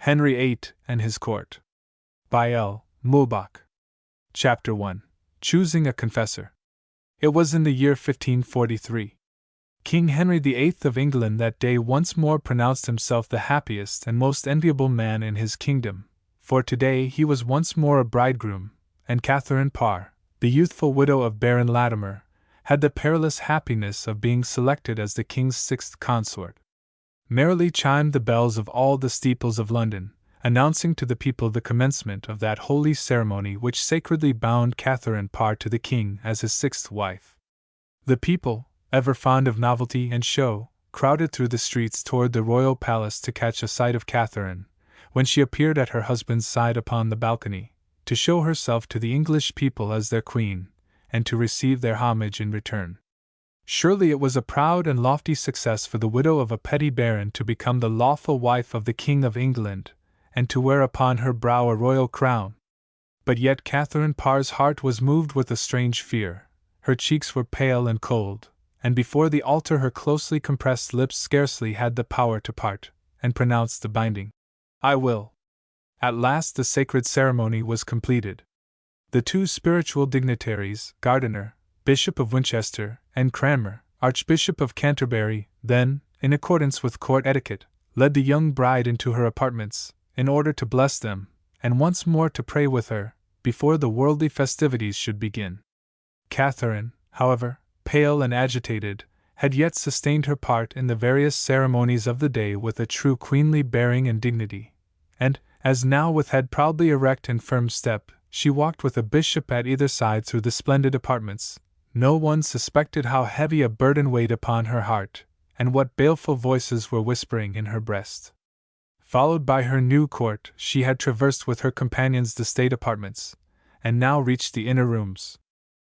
Henry VIII and His Court. By L. Mühlbach. Chapter 1. Choosing a Confessor. It was in the year 1543. King Henry VIII of England that day once more pronounced himself the happiest and most enviable man in his kingdom, for today he was once more a bridegroom, and Catherine Parr, the youthful widow of Baron Latimer, had the perilous happiness of being selected as the king's sixth consort. Merrily chimed the bells of all the steeples of London, announcing to the people the commencement of that holy ceremony which sacredly bound Catherine Parr to the king as his sixth wife. The people, ever fond of novelty and show, crowded through the streets toward the royal palace to catch a sight of Catherine, when she appeared at her husband's side upon the balcony, to show herself to the English people as their queen, and to receive their homage in return. Surely it was a proud and lofty success for the widow of a petty baron to become the lawful wife of the King of England, and to wear upon her brow a royal crown. But yet Catherine Parr's heart was moved with a strange fear, her cheeks were pale and cold, and before the altar her closely compressed lips scarcely had the power to part, and pronounce the binding "I will." At last the sacred ceremony was completed. The two spiritual dignitaries, Gardiner, Bishop of Winchester, and Cranmer, Archbishop of Canterbury, then, in accordance with court etiquette, led the young bride into her apartments, in order to bless them, and once more to pray with her, before the worldly festivities should begin. Catherine, however, pale and agitated, had yet sustained her part in the various ceremonies of the day with a true queenly bearing and dignity, and, as now with head proudly erect and firm step, she walked with a bishop at either side through the splendid apartments, no one suspected how heavy a burden weighed upon her heart, and what baleful voices were whispering in her breast. Followed by her new court, she had traversed with her companions the state apartments, and now reached the inner rooms.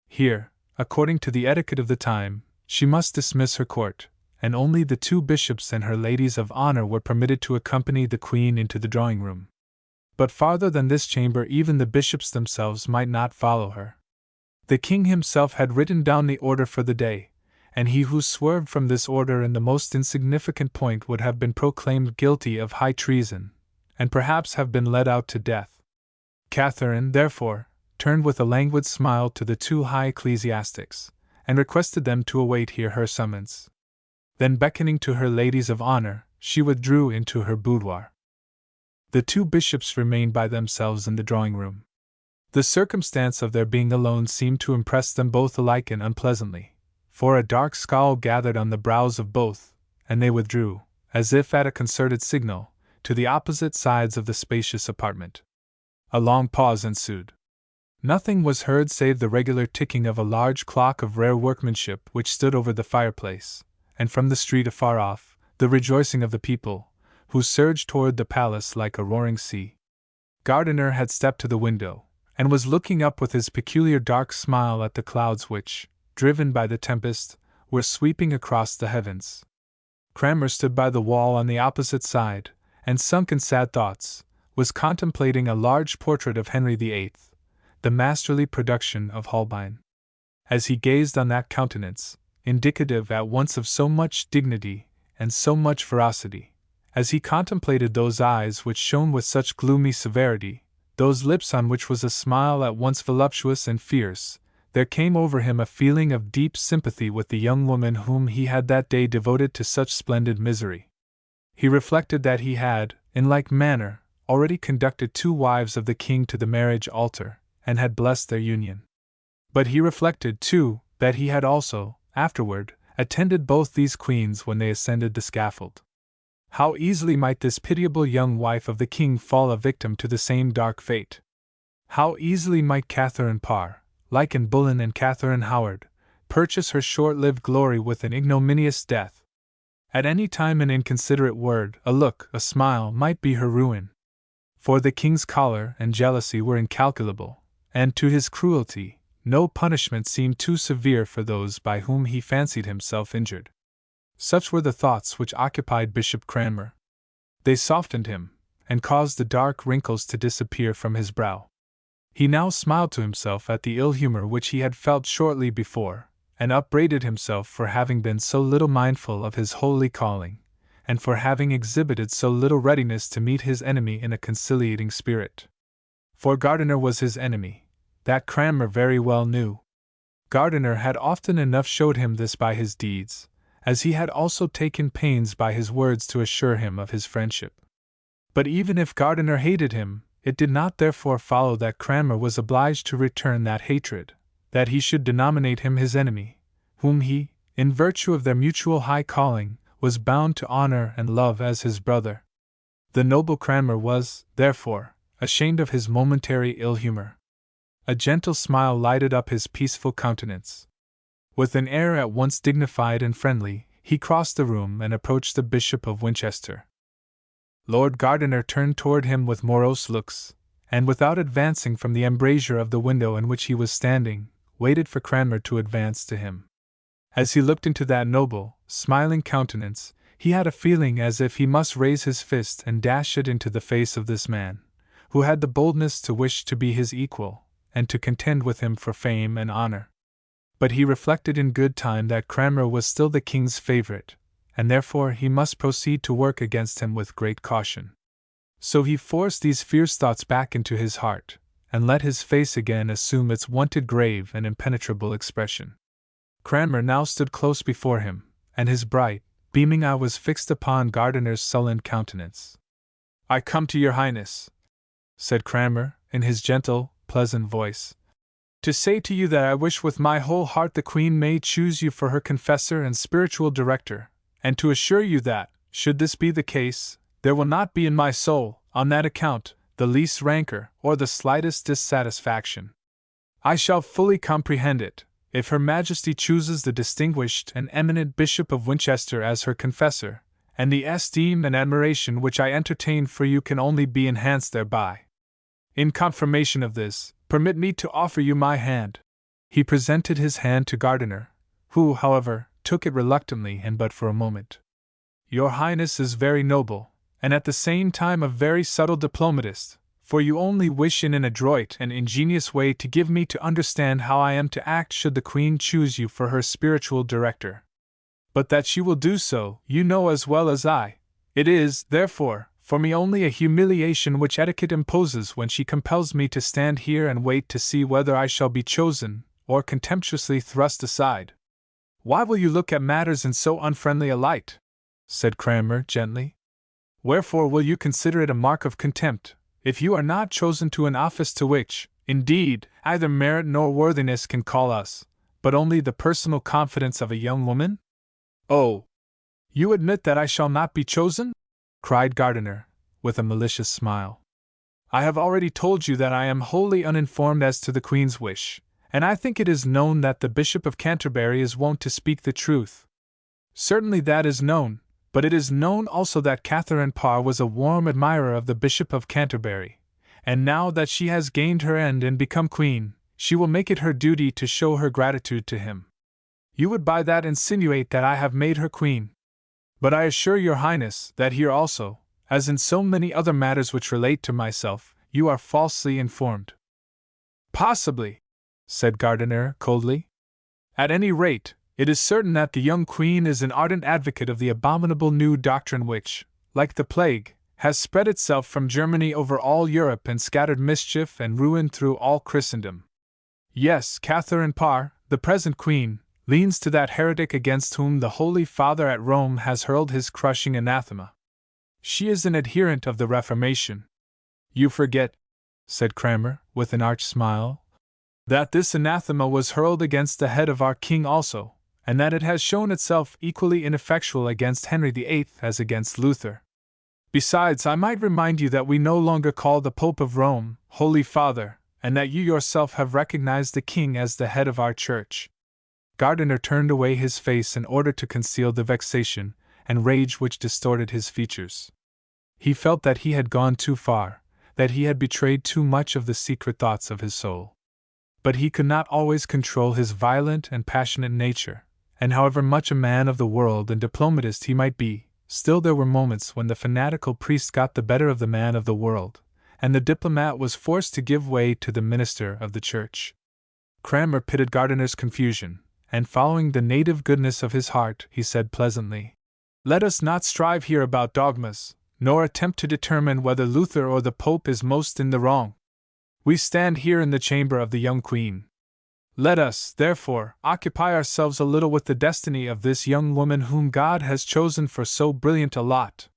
Here, according to the etiquette of the time, she must dismiss her court, and only the two bishops and her ladies of honor were permitted to accompany the queen into the drawing-room. But farther than this chamber even the bishops themselves might not follow her. The king himself had written down the order for the day, and he who swerved from this order in the most insignificant point would have been proclaimed guilty of high treason, and perhaps have been led out to death. Catherine, therefore, turned with a languid smile to the two high ecclesiastics, and requested them to await here her summons. Then beckoning to her ladies of honor, she withdrew into her boudoir. The two bishops remained by themselves in the drawing-room. The circumstance of their being alone seemed to impress them both alike and unpleasantly, for a dark scowl gathered on the brows of both, and they withdrew, as if at a concerted signal, to the opposite sides of the spacious apartment. A long pause ensued. Nothing was heard save the regular ticking of a large clock of rare workmanship which stood over the fireplace, and from the street afar off, the rejoicing of the people, who surged toward the palace like a roaring sea. Gardiner had stepped to the window, and was looking up with his peculiar dark smile at the clouds which, driven by the tempest, were sweeping across the heavens. Cranmer stood by the wall on the opposite side, and sunk in sad thoughts, was contemplating a large portrait of Henry VIII, the masterly production of Holbein. As he gazed on that countenance, indicative at once of so much dignity and so much ferocity, as he contemplated those eyes which shone with such gloomy severity, those lips on which was a smile at once voluptuous and fierce, there came over him a feeling of deep sympathy with the young woman whom he had that day devoted to such splendid misery. He reflected that he had, in like manner, already conducted two wives of the king to the marriage altar, and had blessed their union. But he reflected, too, that he had also, afterward, attended both these queens when they ascended the scaffold. How easily might this pitiable young wife of the king fall a victim to the same dark fate! How easily might Catherine Parr, like Anne Boleyn and Catherine Howard, purchase her short-lived glory with an ignominious death! At any time an inconsiderate word, a look, a smile might be her ruin. For the king's choler and jealousy were incalculable, and to his cruelty, no punishment seemed too severe for those by whom he fancied himself injured. Such were the thoughts which occupied Bishop Cranmer. They softened him, and caused the dark wrinkles to disappear from his brow. He now smiled to himself at the ill humor which he had felt shortly before, and upbraided himself for having been so little mindful of his holy calling, and for having exhibited so little readiness to meet his enemy in a conciliating spirit. For Gardiner was his enemy, that Cranmer very well knew. Gardiner had often enough showed him this by his deeds, as he had also taken pains by his words to assure him of his friendship. But even if Gardiner hated him, it did not therefore follow that Cranmer was obliged to return that hatred, that he should denominate him his enemy, whom he, in virtue of their mutual high calling, was bound to honor and love as his brother. The noble Cranmer was, therefore, ashamed of his momentary ill-humor. A gentle smile lighted up his peaceful countenance. With an air at once dignified and friendly, he crossed the room and approached the Bishop of Winchester. Lord Gardiner turned toward him with morose looks, and without advancing from the embrasure of the window in which he was standing, waited for Cranmer to advance to him. As he looked into that noble, smiling countenance, he had a feeling as if he must raise his fist and dash it into the face of this man, who had the boldness to wish to be his equal, and to contend with him for fame and honor. But he reflected in good time that Cranmer was still the king's favorite, and therefore he must proceed to work against him with great caution. So he forced these fierce thoughts back into his heart, and let his face again assume its wonted grave and impenetrable expression. Cranmer now stood close before him, and his bright, beaming eye was fixed upon Gardiner's sullen countenance. "I come to your Highness," said Cranmer, in his gentle, pleasant voice, "to say to you that I wish with my whole heart the Queen may choose you for her confessor and spiritual director, and to assure you that, should this be the case, there will not be in my soul, on that account, the least rancor or the slightest dissatisfaction. I shall fully comprehend it, if Her Majesty chooses the distinguished and eminent Bishop of Winchester as her confessor, and the esteem and admiration which I entertain for you can only be enhanced thereby. In confirmation of this, permit me to offer you my hand." He presented his hand to Gardiner, who, however, took it reluctantly and but for a moment. "Your Highness is very noble, and at the same time a very subtle diplomatist, for you only wish in an adroit and ingenious way to give me to understand how I am to act should the Queen choose you for her spiritual director. But that she will do so, you know as well as I. It is, therefore, for me only a humiliation which etiquette imposes when she compels me to stand here and wait to see whether I shall be chosen, or contemptuously thrust aside." "Why will you look at matters in so unfriendly a light?" said Cranmer gently. "Wherefore will you consider it a mark of contempt, if you are not chosen to an office to which, indeed, either merit nor worthiness can call us, but only the personal confidence of a young woman?" "Oh! You admit that I shall not be chosen?" cried Gardiner, with a malicious smile. "I have already told you that I am wholly uninformed as to the Queen's wish, and I think it is known that the Bishop of Canterbury is wont to speak the truth." "Certainly that is known, but it is known also that Catherine Parr was a warm admirer of the Bishop of Canterbury, and now that she has gained her end and become Queen, she will make it her duty to show her gratitude to him. You would by that insinuate that I have made her Queen. But I assure your Highness that here also, as in so many other matters which relate to myself, you are falsely informed." "Possibly," said Gardiner coldly. "At any rate, it is certain that the young Queen is an ardent advocate of the abominable new doctrine which, like the plague, has spread itself from Germany over all Europe and scattered mischief and ruin through all Christendom. Yes, Catherine Parr, the present Queen, leans to that heretic against whom the Holy Father at Rome has hurled his crushing anathema. She is an adherent of the Reformation." "You forget," said Cranmer, with an arch smile, "that this anathema was hurled against the head of our king also, and that it has shown itself equally ineffectual against Henry VIII as against Luther. Besides, I might remind you that we no longer call the Pope of Rome Holy Father, and that you yourself have recognized the king as the head of our Church." Gardiner turned away his face in order to conceal the vexation and rage which distorted his features. He felt that he had gone too far, that he had betrayed too much of the secret thoughts of his soul. But he could not always control his violent and passionate nature, and however much a man of the world and diplomatist he might be, still there were moments when the fanatical priest got the better of the man of the world, and the diplomat was forced to give way to the minister of the Church. Cranmer pitied Gardiner's confusion, and following the native goodness of his heart, he said pleasantly, Let us not strive here about dogmas, nor attempt to determine whether Luther or the Pope is most in the wrong. We stand here in the chamber of the young Queen. Let us, therefore, occupy ourselves a little with the destiny of this young woman whom God has chosen for so brilliant a lot.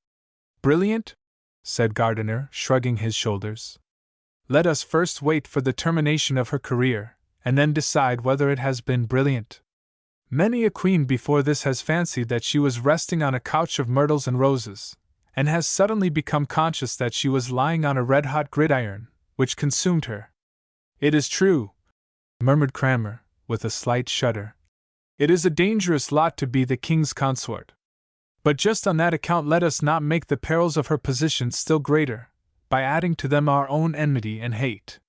Brilliant? Said Gardiner, shrugging his shoulders. Let us first wait for the termination of her career, and then decide whether it has been brilliant. Many a queen before this has fancied that she was resting on a couch of myrtles and roses, and has suddenly become conscious that she was lying on a red-hot gridiron, which consumed her. It is true, murmured Cranmer, with a slight shudder. It is a dangerous lot to be the king's consort. But just on that account let us not make the perils of her position still greater, by adding to them our own enmity and hate.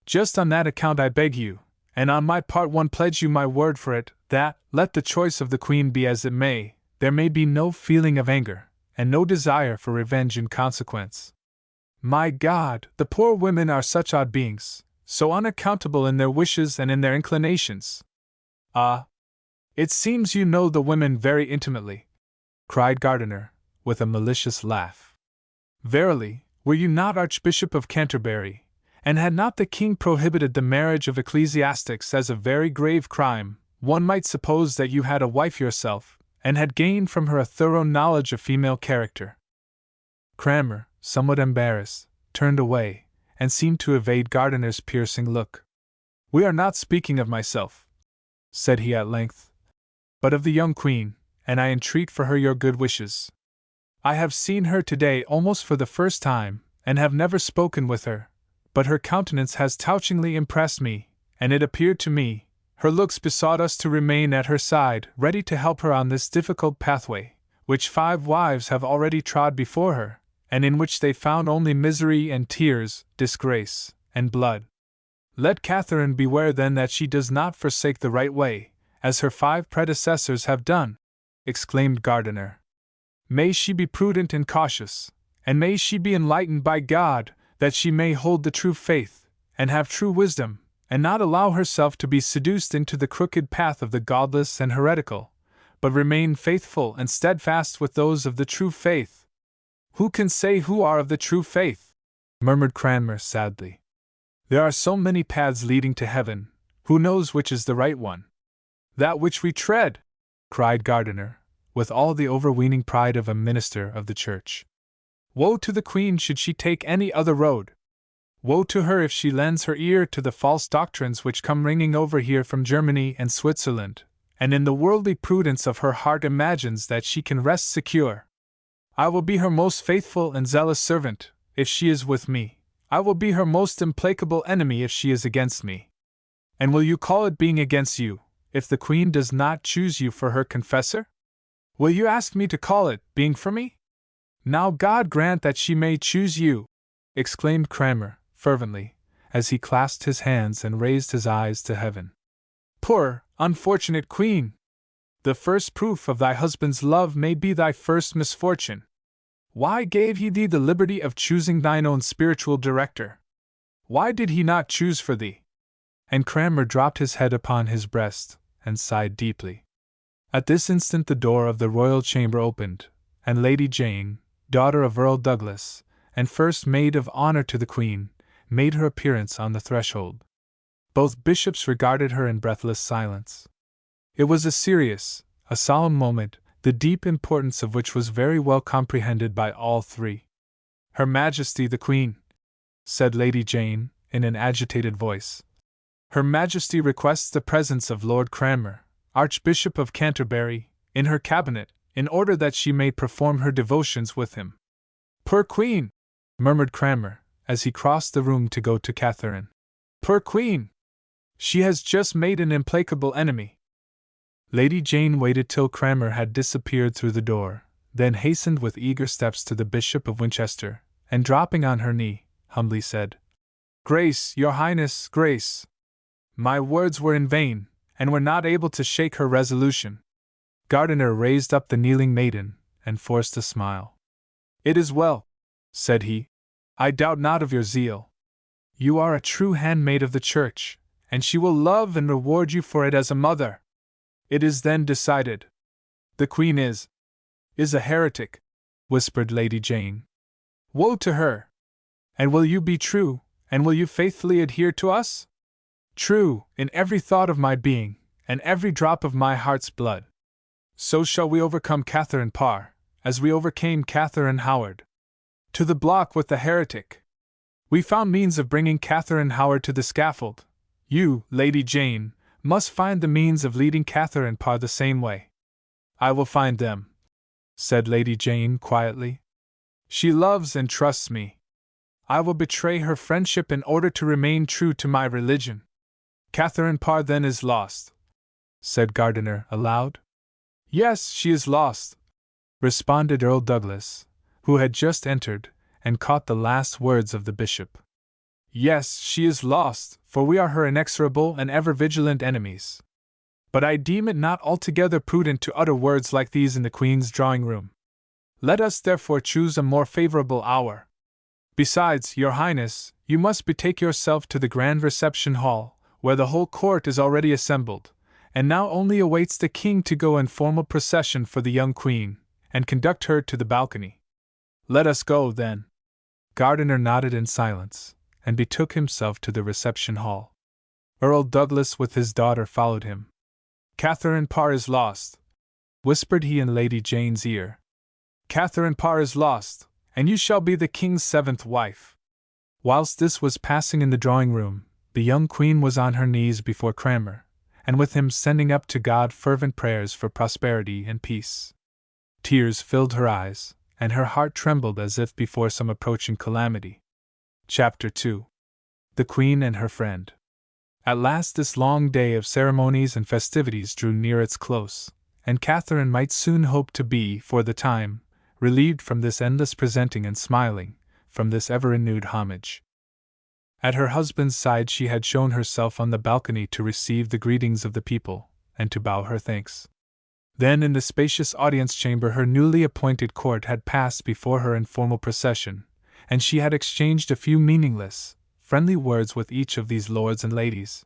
Just on that account I beg you, and on my part one pledge you my word for it, that, let the choice of the Queen be as it may, there may be no feeling of anger, and no desire for revenge in consequence. My God, the poor women are such odd beings, so unaccountable in their wishes and in their inclinations. Ah! It seems you know the women very intimately, cried Gardiner, with a malicious laugh. Verily, were you not Archbishop of Canterbury, and had not the king prohibited the marriage of ecclesiastics as a very grave crime, one might suppose that you had a wife yourself, and had gained from her a thorough knowledge of female character. Cranmer, somewhat embarrassed, turned away, and seemed to evade Gardiner's piercing look. We are not speaking of myself, said he at length, but of the young Queen, and I entreat for her your good wishes. I have seen her today almost for the first time, and have never spoken with her, but her countenance has touchingly impressed me, and it appeared to me, her looks besought us to remain at her side, ready to help her on this difficult pathway, which 5 wives have already trod before her, and in which they found only misery and tears, disgrace, and blood. Let Catherine beware then that she does not forsake the right way, as her 5 predecessors have done, exclaimed Gardiner. May she be prudent and cautious, and may she be enlightened by God, that she may hold the true faith, and have true wisdom, and not allow herself to be seduced into the crooked path of the godless and heretical, but remain faithful and steadfast with those of the true faith. Who can say who are of the true faith? Murmured Cranmer sadly. There are so many paths leading to heaven, who knows which is the right one? That which we tread, cried Gardiner, with all the overweening pride of a minister of the church. Woe to the Queen should she take any other road! Woe to her if she lends her ear to the false doctrines which come ringing over here from Germany and Switzerland, and in the worldly prudence of her heart imagines that she can rest secure. I will be her most faithful and zealous servant, if she is with me. I will be her most implacable enemy if she is against me. And will you call it being against you, if the Queen does not choose you for her confessor? Will you ask me to call it being for me? Now God grant that she may choose you, exclaimed Cranmer, fervently, as he clasped his hands and raised his eyes to heaven. Poor, unfortunate Queen! The first proof of thy husband's love may be thy first misfortune. Why gave he thee the liberty of choosing thine own spiritual director? Why did he not choose for thee? And Cranmer dropped his head upon his breast, and sighed deeply. At this instant the door of the royal chamber opened, and Lady Jane, daughter of Earl Douglas, and first maid of honor to the Queen, made her appearance on the threshold. Both bishops regarded her in breathless silence. It was a serious, a solemn moment, the deep importance of which was very well comprehended by all 3. Her Majesty the Queen, said Lady Jane, in an agitated voice. Her Majesty requests the presence of Lord Cranmer, Archbishop of Canterbury, in her cabinet, in order that she may perform her devotions with him. Poor Queen! Murmured Cranmer, as he crossed the room to go to Catherine. Poor Queen! She has just made an implacable enemy. Lady Jane waited till Cranmer had disappeared through the door, then hastened with eager steps to the Bishop of Winchester, and dropping on her knee, humbly said, Grace, your Highness, grace! My words were in vain, and were not able to shake her resolution. Gardiner raised up the kneeling maiden, and forced a smile. It is well, said he. I doubt not of your zeal. You are a true handmaid of the Church, and she will love and reward you for it as a mother. It is then decided. The Queen is. is a heretic," whispered Lady Jane. "Woe to her! And will you be true, and will you faithfully adhere to us?" "True, in every thought of my being, and every drop of my heart's blood. So shall we overcome Catherine Parr, as we overcame Catherine Howard. To the block with the heretic! We found means of bringing Catherine Howard to the scaffold. You, Lady Jane, must find the means of leading Catherine Parr the same way." "I will find them," said Lady Jane quietly. "She loves and trusts me. I will betray her friendship in order to remain true to my religion." "Catherine Parr then is lost," said Gardiner aloud. "Yes, she is lost," responded Earl Douglas, who had just entered, and caught the last words of the bishop. "Yes, she is lost, for we are her inexorable and ever vigilant enemies. But I deem it not altogether prudent to utter words like these in the Queen's drawing-room. Let us therefore choose a more favorable hour. Besides, your Highness, you must betake yourself to the grand reception hall, where the whole court is already assembled, and now only awaits the King to go in formal procession for the young Queen, and conduct her to the balcony." "Let us go, then." Gardiner nodded in silence, and betook himself to the reception hall. Earl Douglas with his daughter followed him. "Catherine Parr is lost," whispered he in Lady Jane's ear. "Catherine Parr is lost, and you shall be the King's 7th wife." Whilst this was passing in the drawing-room, the young Queen was on her knees before Cranmer, and with him sending up to God fervent prayers for prosperity and peace. Tears filled her eyes, and her heart trembled as if before some approaching calamity. Chapter 2. The Queen and her Friend. At last this long day of ceremonies and festivities drew near its close, and Catherine might soon hope to be, for the time, relieved from this endless presenting and smiling, from this ever-renewed homage. At her husband's side she had shown herself on the balcony to receive the greetings of the people, and to bow her thanks. Then in the spacious audience chamber her newly appointed court had passed before her in formal procession, and she had exchanged a few meaningless, friendly words with each of these lords and ladies.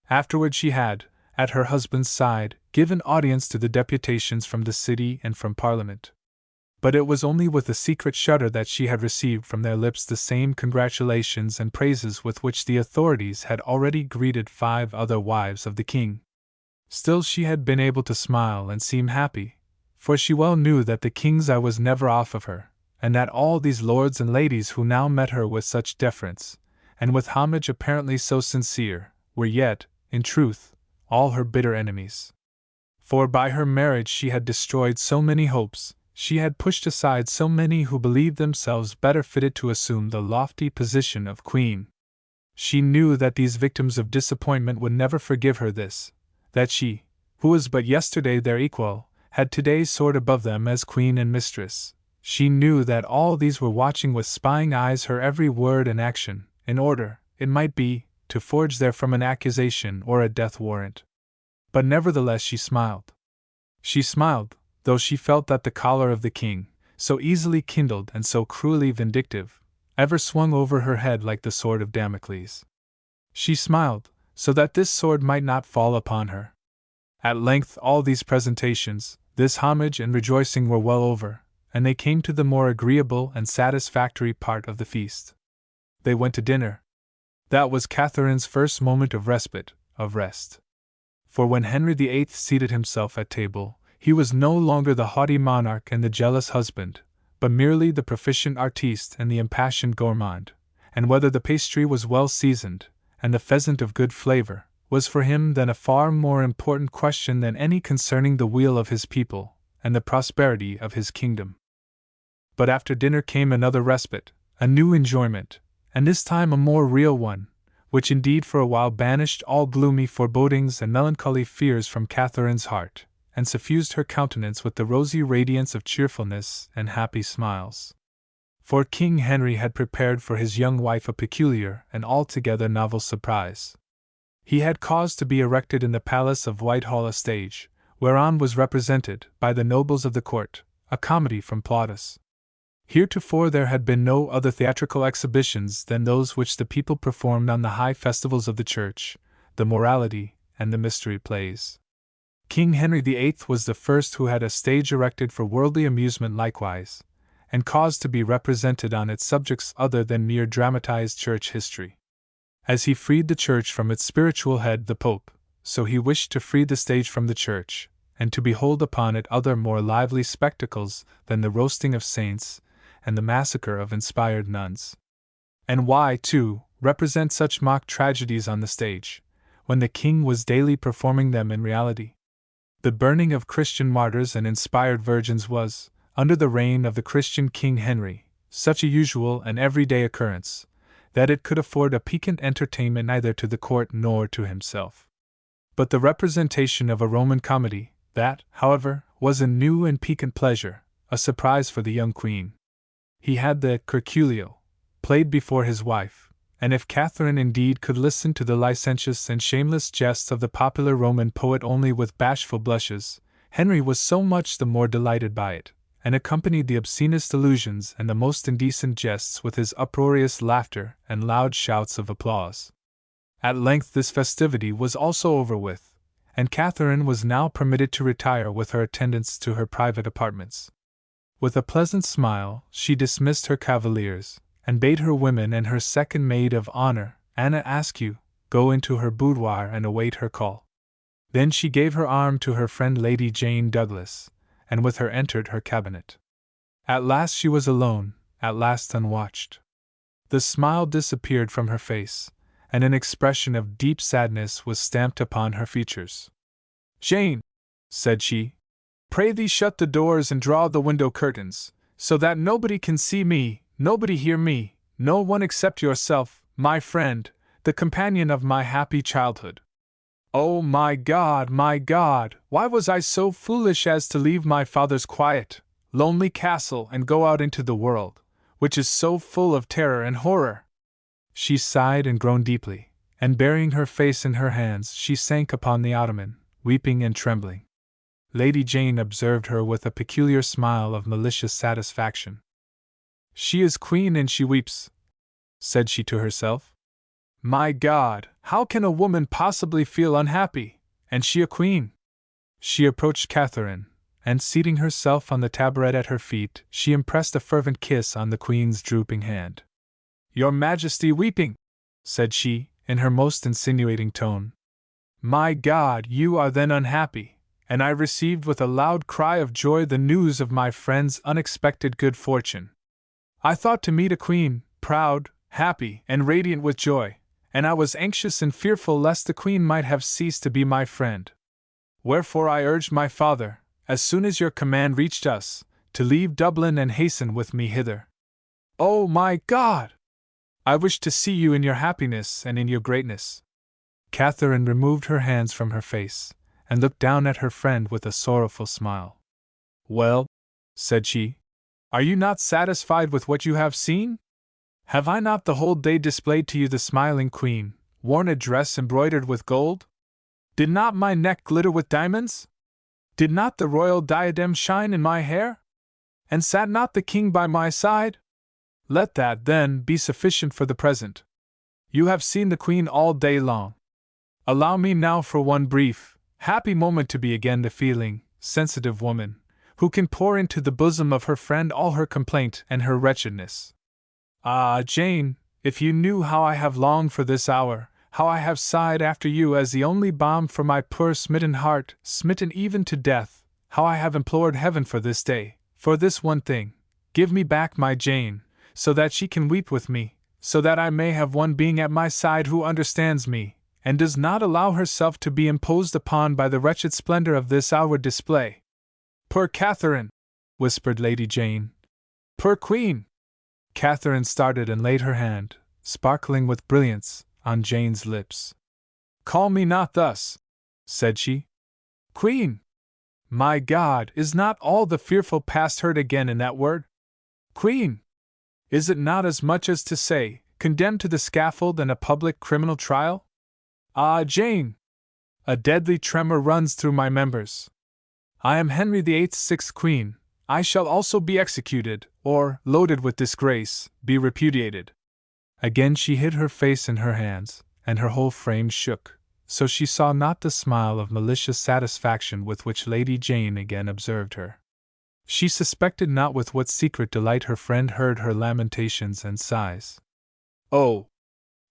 Afterward she had, at her husband's side, given audience to the deputations from the city and from Parliament. But it was only with a secret shudder that she had received from their lips the same congratulations and praises with which the authorities had already greeted 5 other wives of the King. Still she had been able to smile and seem happy, for she well knew that the King's eye was never off of her, and that all these lords and ladies who now met her with such deference, and with homage apparently so sincere, were yet, in truth, all her bitter enemies. For by her marriage she had destroyed so many hopes, she had pushed aside so many who believed themselves better fitted to assume the lofty position of Queen. She knew that these victims of disappointment would never forgive her this, that she, who was but yesterday their equal, had today soared above them as Queen and mistress. She knew that all these were watching with spying eyes her every word and action, in order, it might be, to forge therefrom an accusation or a death warrant. But nevertheless she smiled. She smiled, though she felt that the choler of the King, so easily kindled and so cruelly vindictive, ever swung over her head like the sword of Damocles. She smiled, so that this sword might not fall upon her. At length all these presentations, this homage and rejoicing were well over, and they came to the more agreeable and satisfactory part of the feast. They went to dinner. That was Catherine's first moment of respite, of rest. For when Henry VIII seated himself at table, he was no longer the haughty monarch and the jealous husband, but merely the proficient artiste and the impassioned gourmand, and whether the pastry was well seasoned, and the pheasant of good flavor, was for him then a far more important question than any concerning the weal of his people, and the prosperity of his kingdom. But after dinner came another respite, a new enjoyment, and this time a more real one, which indeed for a while banished all gloomy forebodings and melancholy fears from Catherine's heart, and suffused her countenance with the rosy radiance of cheerfulness and happy smiles. For King Henry had prepared for his young wife a peculiar and altogether novel surprise. He had caused to be erected in the palace of Whitehall a stage, whereon was represented, by the nobles of the court, a comedy from Plautus. Heretofore there had been no other theatrical exhibitions than those which the people performed on the high festivals of the Church, the morality and the mystery plays. King Henry VIII was the first who had a stage erected for worldly amusement likewise, and caused to be represented on its subjects other than mere dramatized church history. As he freed the church from its spiritual head, the Pope, so he wished to free the stage from the church, and to behold upon it other more lively spectacles than the roasting of saints and the massacre of inspired nuns. And why, too, represent such mock tragedies on the stage, when the king was daily performing them in reality? The burning of Christian martyrs and inspired virgins was, under the reign of the Christian King Henry, such a usual and everyday occurrence, that it could afford a piquant entertainment neither to the court nor to himself. But the representation of a Roman comedy, that, however, was a new and piquant pleasure, a surprise for the young queen. He had the curculio played before his wife, and if Catherine indeed could listen to the licentious and shameless jests of the popular Roman poet only with bashful blushes, Henry was so much the more delighted by it, and accompanied the obscenest allusions and the most indecent jests with his uproarious laughter and loud shouts of applause. At length this festivity was also over with, and Catherine was now permitted to retire with her attendants to her private apartments. With a pleasant smile, she dismissed her cavaliers, and bade her women and her second maid of honor, Anna Askew, go into her boudoir and await her call. Then she gave her arm to her friend Lady Jane Douglas, and with her entered her cabinet. At last she was alone, at last unwatched. The smile disappeared from her face, and an expression of deep sadness was stamped upon her features. "Jane," said she, "pray thee shut the doors and draw the window curtains, so that nobody can see me, nobody hear me, no one except yourself, my friend, the companion of my happy childhood. Oh my God, why was I so foolish as to leave my father's quiet, lonely castle and go out into the world, which is so full of terror and horror?" She sighed and groaned deeply, and burying her face in her hands, she sank upon the ottoman, weeping and trembling. Lady Jane observed her with a peculiar smile of malicious satisfaction. "She is queen and she weeps," said she to herself. "My God, how can a woman possibly feel unhappy, and she a queen?" She approached Catherine, and seating herself on the tabouret at her feet, she impressed a fervent kiss on the queen's drooping hand. "Your Majesty weeping," said she, in her most insinuating tone. "My God, you are then unhappy." And I received with a loud cry of joy the news of my friend's unexpected good fortune. I thought to meet a queen, proud, happy, and radiant with joy, and I was anxious and fearful lest the queen might have ceased to be my friend. Wherefore I urged my father, as soon as your command reached us, to leave Dublin and hasten with me hither. Oh my God! I wish to see you in your happiness and in your greatness." Catherine removed her hands from her face, and looked down at her friend with a sorrowful smile. "Well," said she, "are you not satisfied with what you have seen? Have I not the whole day displayed to you the smiling queen, worn a dress embroidered with gold? Did not my neck glitter with diamonds? Did not the royal diadem shine in my hair? And sat not the king by my side? Let that, then, be sufficient for the present. You have seen the queen all day long. Allow me now for one brief, happy moment to be again the feeling, sensitive woman, who can pour into the bosom of her friend all her complaint and her wretchedness. Ah, Jane, if you knew how I have longed for this hour, how I have sighed after you as the only balm for my poor smitten heart, smitten even to death, how I have implored heaven for this day, for this one thing, give me back my Jane, so that she can weep with me, so that I may have one being at my side who understands me, and does not allow herself to be imposed upon by the wretched splendor of this outward display. Poor Catherine, whispered Lady Jane. Poor Queen! Catherine started and laid her hand, sparkling with brilliance, on Jane's lips. Call me not thus, said she. Queen! My God, is not all the fearful past heard again in that word? Queen! Is it not as much as to say, condemned to the scaffold and a public criminal trial? Ah, Jane! A deadly tremor runs through my members. I am Henry VIII's sixth queen. I shall also be executed, or, loaded with disgrace, be repudiated. Again she hid her face in her hands, and her whole frame shook, so she saw not the smile of malicious satisfaction with which Lady Jane again observed her. She suspected not with what secret delight her friend heard her lamentations and sighs. "Oh,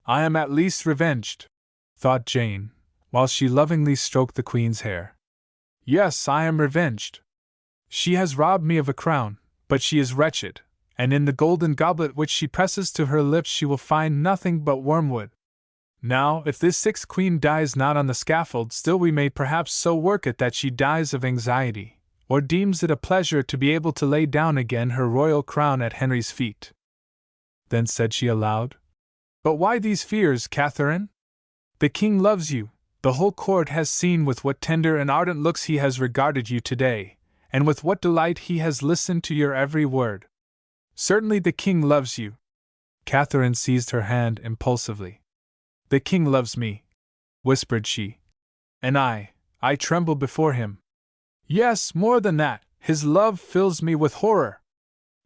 I am at least revenged," thought Jane, while she lovingly stroked the Queen's hair. "Yes, I am revenged. She has robbed me of a crown, but she is wretched, and in the golden goblet which she presses to her lips she will find nothing but wormwood. Now, if this sixth queen dies not on the scaffold, still we may perhaps so work it that she dies of anxiety, or deems it a pleasure to be able to lay down again her royal crown at Henry's feet." Then said she aloud, "But why these fears, Catherine? The king loves you. The whole court has seen with what tender and ardent looks he has regarded you today, and with what delight he has listened to your every word. Certainly the king loves you." Catherine seized her hand impulsively. "The king loves me," whispered she. "And I tremble before him. Yes, more than that, his love fills me with horror.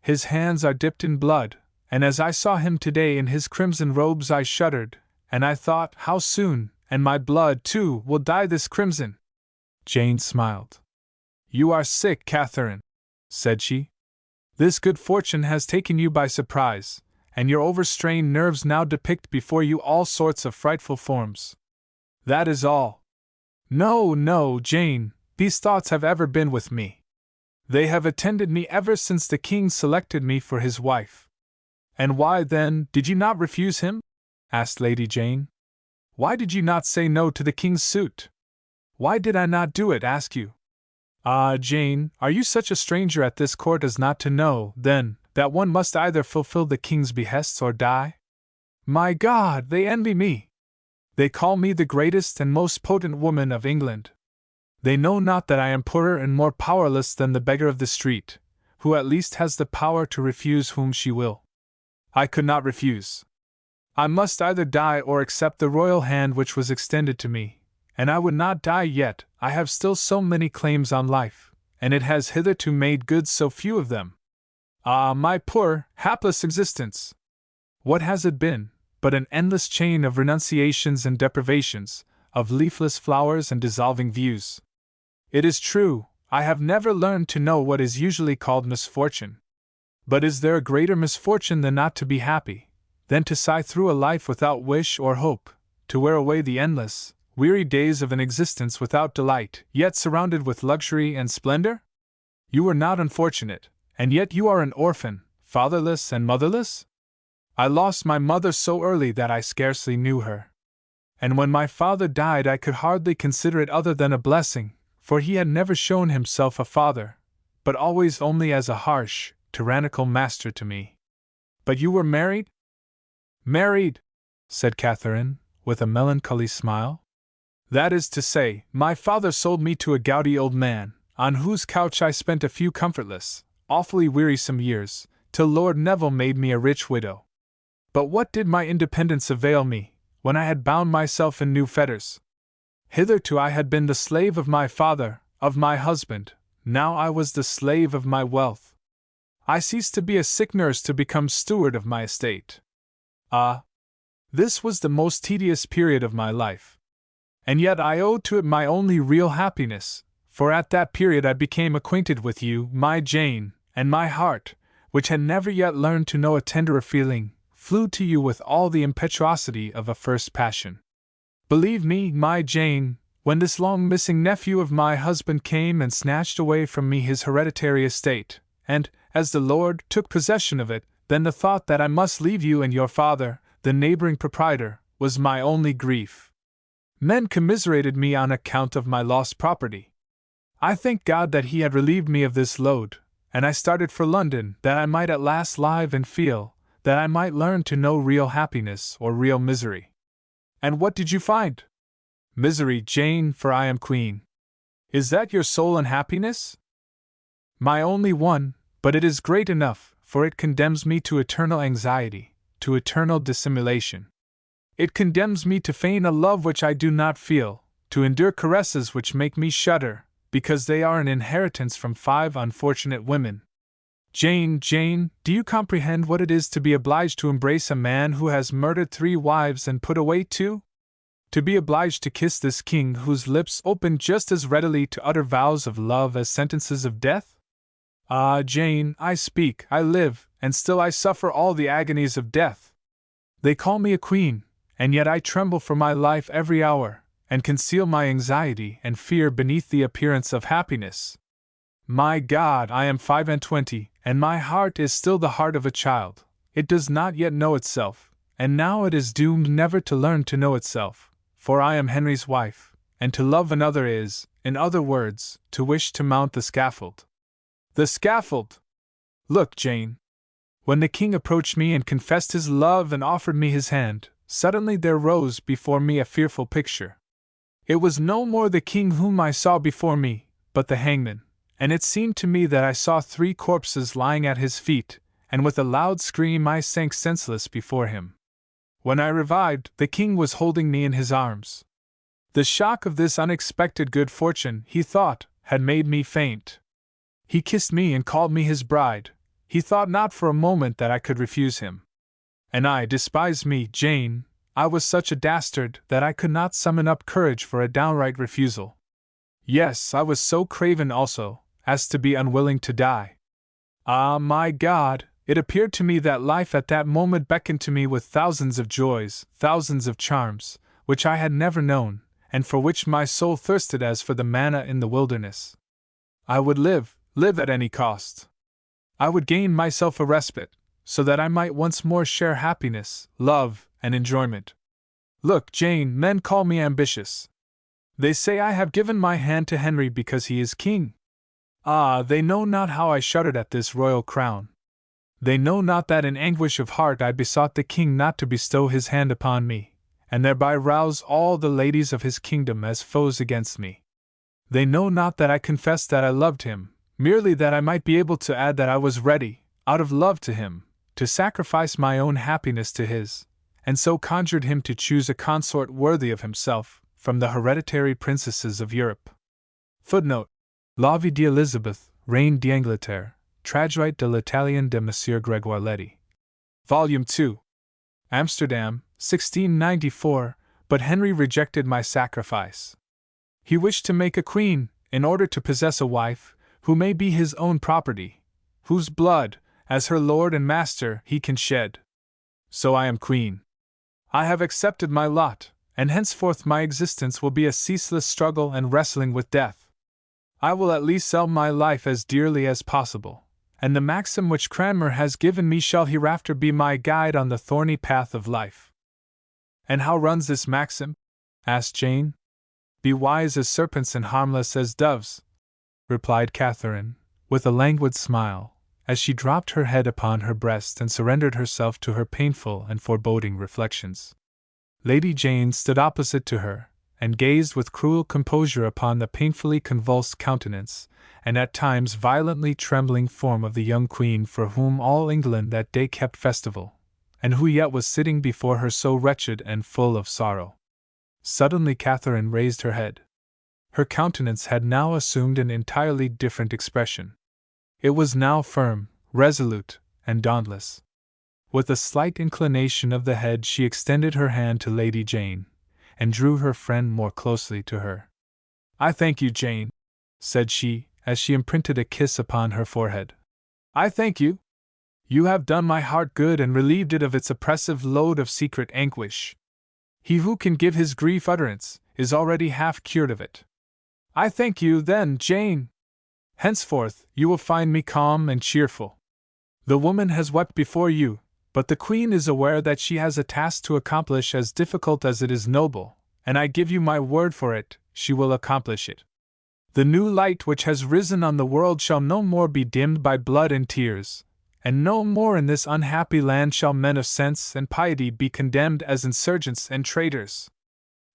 His hands are dipped in blood, and as I saw him today in his crimson robes I shuddered, and I thought, how soon, and my blood, too, will dye this crimson." Jane smiled. "You are sick, Catherine," said she. "This good fortune has taken you by surprise, and your overstrained nerves now depict before you all sorts of frightful forms. That is all. No, no, Jane, these thoughts have ever been with me. They have attended me ever since the king selected me for his wife." "And why, then, did you not refuse him?" asked Lady Jane. "Why did you not say no to the king's suit? Why did I not do it, ask you? Ah, Jane, are you such a stranger at this court as not to know, then, that one must either fulfill the king's behests or die? My God, they envy me! They call me the greatest and most potent woman of England. They know not that I am poorer and more powerless than the beggar of the street, who at least has the power to refuse whom she will. I could not refuse. I must either die or accept the royal hand which was extended to me, and I would not die yet. I have still so many claims on life, and it has hitherto made good so few of them. Ah, my poor, hapless existence! What has it been, but an endless chain of renunciations and deprivations, of leafless flowers and dissolving views? It is true, I have never learned to know what is usually called misfortune. But is there a greater misfortune than not to be happy, than to sigh through a life without wish or hope, to wear away the endless, weary days of an existence without delight, yet surrounded with luxury and splendor? You are not unfortunate, and yet you are an orphan, fatherless and motherless? I lost my mother so early that I scarcely knew her. And when my father died I could hardly consider it other than a blessing, for he had never shown himself a father, but always only as a harsh, tyrannical master to me. But you were married? Married, said Catherine, with a melancholy smile. That is to say, my father sold me to a gouty old man, on whose couch I spent a few comfortless, awfully wearisome years, till Lord Neville made me a rich widow. But what did my independence avail me, when I had bound myself in new fetters? Hitherto I had been the slave of my father, of my husband, now I was the slave of my wealth. I ceased to be a sick nurse to become steward of my estate. Ah! This was the most tedious period of my life. And yet I owed to it my only real happiness, for at that period I became acquainted with you, my Jane, and my heart, which had never yet learned to know a tenderer feeling, flew to you with all the impetuosity of a first passion. Believe me, my Jane, when this long-missing nephew of my husband came and snatched away from me his hereditary estate, and, as the Lord took possession of it, then the thought that I must leave you and your father, the neighboring proprietor, was my only grief. Men commiserated me on account of my lost property. I thanked God that He had relieved me of this load, and I started for London, that I might at last live and feel, that I might learn to know real happiness or real misery. And what did you find? Misery, Jane, for I am queen. Is that your sole unhappiness? My only one, but it is great enough, for it condemns me to eternal anxiety, to eternal dissimulation. It condemns me to feign a love which I do not feel, to endure caresses which make me shudder, because they are an inheritance from 5 unfortunate women. Jane, do you comprehend what it is to be obliged to embrace a man who has murdered 3 wives and put away 2? To be obliged to kiss this king whose lips opened just as readily to utter vows of love as sentences of death? Ah, Jane, I speak, I live, and still I suffer all the agonies of death. They call me a queen, and yet I tremble for my life every hour, and conceal my anxiety and fear beneath the appearance of happiness. My God, I am 25, and my heart is still the heart of a child. It does not yet know itself, and now it is doomed never to learn to know itself. For I am Henry's wife, and to love another is, in other words, to wish to mount the scaffold. The scaffold! Look, Jane. When the king approached me and confessed his love and offered me his hand, suddenly there rose before me a fearful picture. It was no more the king whom I saw before me, but the hangman, and it seemed to me that I saw 3 corpses lying at his feet, and with a loud scream I sank senseless before him. When I revived, the king was holding me in his arms. The shock of this unexpected good fortune, he thought, had made me faint. He kissed me and called me his bride. He thought not for a moment that I could refuse him. And I, despise me, Jane, I was such a dastard that I could not summon up courage for a downright refusal. Yes, I was so craven also, as to be unwilling to die. Ah, my God! It appeared to me that life at that moment beckoned to me with thousands of joys, thousands of charms, which I had never known, and for which my soul thirsted as for the manna in the wilderness. I would live at any cost. I would gain myself a respite, so that I might once more share happiness, love, and enjoyment. Look, Jane, men call me ambitious. They say I have given my hand to Henry because he is king. Ah, they know not how I shuddered at this royal crown. They know not that in anguish of heart I besought the king not to bestow his hand upon me, and thereby rouse all the ladies of his kingdom as foes against me. They know not that I confessed that I loved him, merely that I might be able to add that I was ready, out of love to him, to sacrifice my own happiness to his, and so conjured him to choose a consort worthy of himself, from the hereditary princesses of Europe. Footnote: La vie d'Elizabeth, Reine d'Angleterre, Traduite de l'Italien de Monsieur Grégoire Lety. Volume 2. Amsterdam, 1694, but Henry rejected my sacrifice. He wished to make a queen, in order to possess a wife, who may be his own property, whose blood, as her lord and master, he can shed. So I am queen. I have accepted my lot, and henceforth my existence will be a ceaseless struggle and wrestling with death. I will at least sell my life as dearly as possible, and the maxim which Cranmer has given me shall hereafter be my guide on the thorny path of life. And how runs this maxim? Asked Jane. Be wise as serpents and harmless as doves, replied Catherine, with a languid smile, as she dropped her head upon her breast and surrendered herself to her painful and foreboding reflections. Lady Jane stood opposite to her, and gazed with cruel composure upon the painfully convulsed countenance, and at times violently trembling form of the young queen for whom all England that day kept festival, and who yet was sitting before her so wretched and full of sorrow. Suddenly Catherine raised her head. Her countenance had now assumed an entirely different expression. It was now firm, resolute, and dauntless. With a slight inclination of the head she extended her hand to Lady Jane, and drew her friend more closely to her. I thank you, Jane, said she, as she imprinted a kiss upon her forehead. I thank you. You have done my heart good and relieved it of its oppressive load of secret anguish. He who can give his grief utterance is already half cured of it. I thank you, then, Jane. Henceforth, you will find me calm and cheerful. The woman has wept before you, but the Queen is aware that she has a task to accomplish as difficult as it is noble, and I give you my word for it, she will accomplish it. The new light which has risen on the world shall no more be dimmed by blood and tears, and no more in this unhappy land shall men of sense and piety be condemned as insurgents and traitors.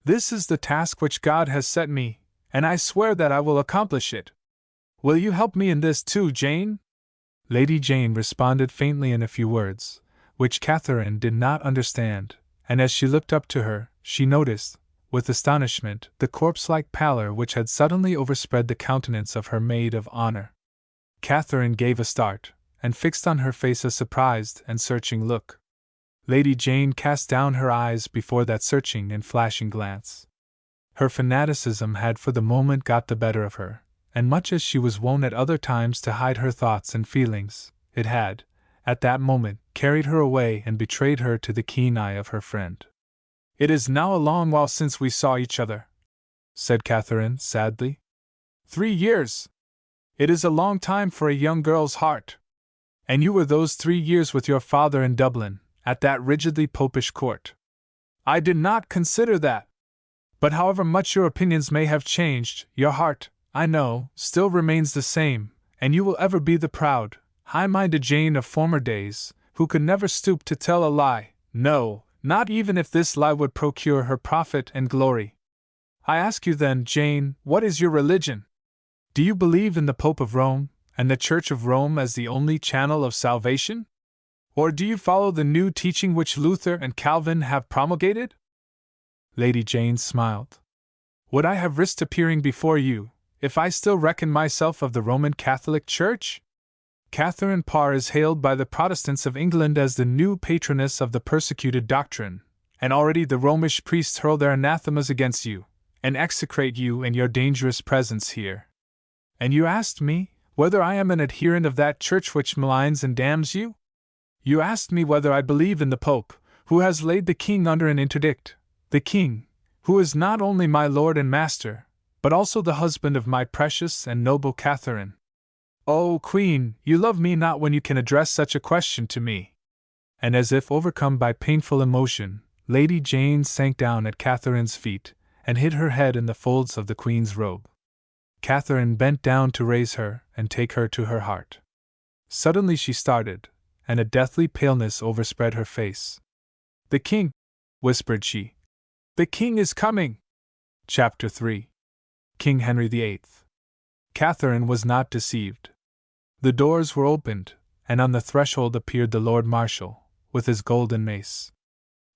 This is the task which God has set me, and I swear that I will accomplish it. Will you help me in this too, Jane? Lady Jane responded faintly in a few words, which Catherine did not understand, and as she looked up to her, she noticed, with astonishment, the corpse-like pallor which had suddenly overspread the countenance of her maid of honor. Catherine gave a start, and fixed on her face a surprised and searching look. Lady Jane cast down her eyes before that searching and flashing glance. Her fanaticism had for the moment got the better of her, and much as she was wont at other times to hide her thoughts and feelings, it had, at that moment, carried her away and betrayed her to the keen eye of her friend. "It is now a long while since we saw each other," said Catherine sadly. 3 years! It is a long time for a young girl's heart. And you were those 3 years with your father in Dublin, at that rigidly popish court. I did not consider that. But however much your opinions may have changed, your heart, I know, still remains the same, and you will ever be the proud, high-minded Jane of former days, who could never stoop to tell a lie, no, not even if this lie would procure her profit and glory. I ask you then, Jane, what is your religion? Do you believe in the Pope of Rome, and the Church of Rome as the only channel of salvation? Or do you follow the new teaching which Luther and Calvin have promulgated? Lady Jane smiled. Would I have risked appearing before you, if I still reckon myself of the Roman Catholic Church? Catherine Parr is hailed by the Protestants of England as the new patroness of the persecuted doctrine, and already the Romish priests hurl their anathemas against you, and execrate you in your dangerous presence here. And you asked me whether I am an adherent of that church which maligns and damns you? You asked me whether I believe in the Pope, who has laid the king under an interdict, the king, who is not only my lord and master, but also the husband of my precious and noble Catherine. Oh, Queen, you love me not when you can address such a question to me. And as if overcome by painful emotion, Lady Jane sank down at Catherine's feet, and hid her head in the folds of the Queen's robe. Catherine bent down to raise her and take her to her heart. Suddenly she started, and a deathly paleness overspread her face. "The king," whispered she. "The king is coming!" Chapter 3. King Henry VIII. Catherine was not deceived. The doors were opened, and on the threshold appeared the Lord Marshal, with his golden mace.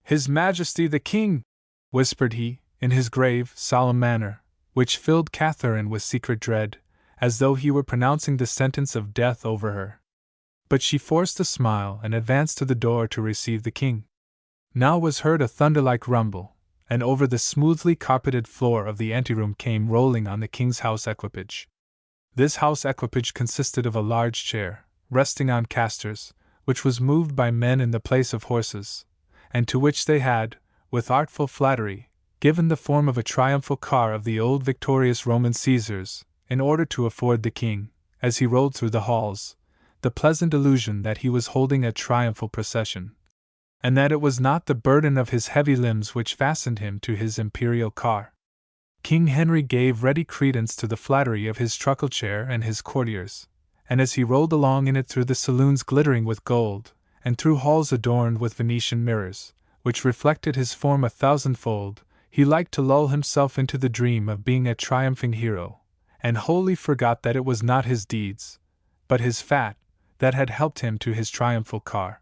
"His Majesty the King," whispered he, in his grave, solemn manner, which filled Catherine with secret dread, as though he were pronouncing the sentence of death over her. But she forced a smile and advanced to the door to receive the king. Now was heard a thunder-like rumble, and over the smoothly carpeted floor of the anteroom came rolling on the king's house equipage. This house equipage consisted of a large chair, resting on casters, which was moved by men in the place of horses, and to which they had, with artful flattery, given the form of a triumphal car of the old victorious Roman Caesars, in order to afford the king, as he rode through the halls, the pleasant illusion that he was holding a triumphal procession, and that it was not the burden of his heavy limbs which fastened him to his imperial car. King Henry gave ready credence to the flattery of his truckle chair and his courtiers, and as he rolled along in it through the saloons glittering with gold, and through halls adorned with Venetian mirrors, which reflected his form 1,000-fold, he liked to lull himself into the dream of being a triumphing hero, and wholly forgot that it was not his deeds, but his fat, that had helped him to his triumphal car.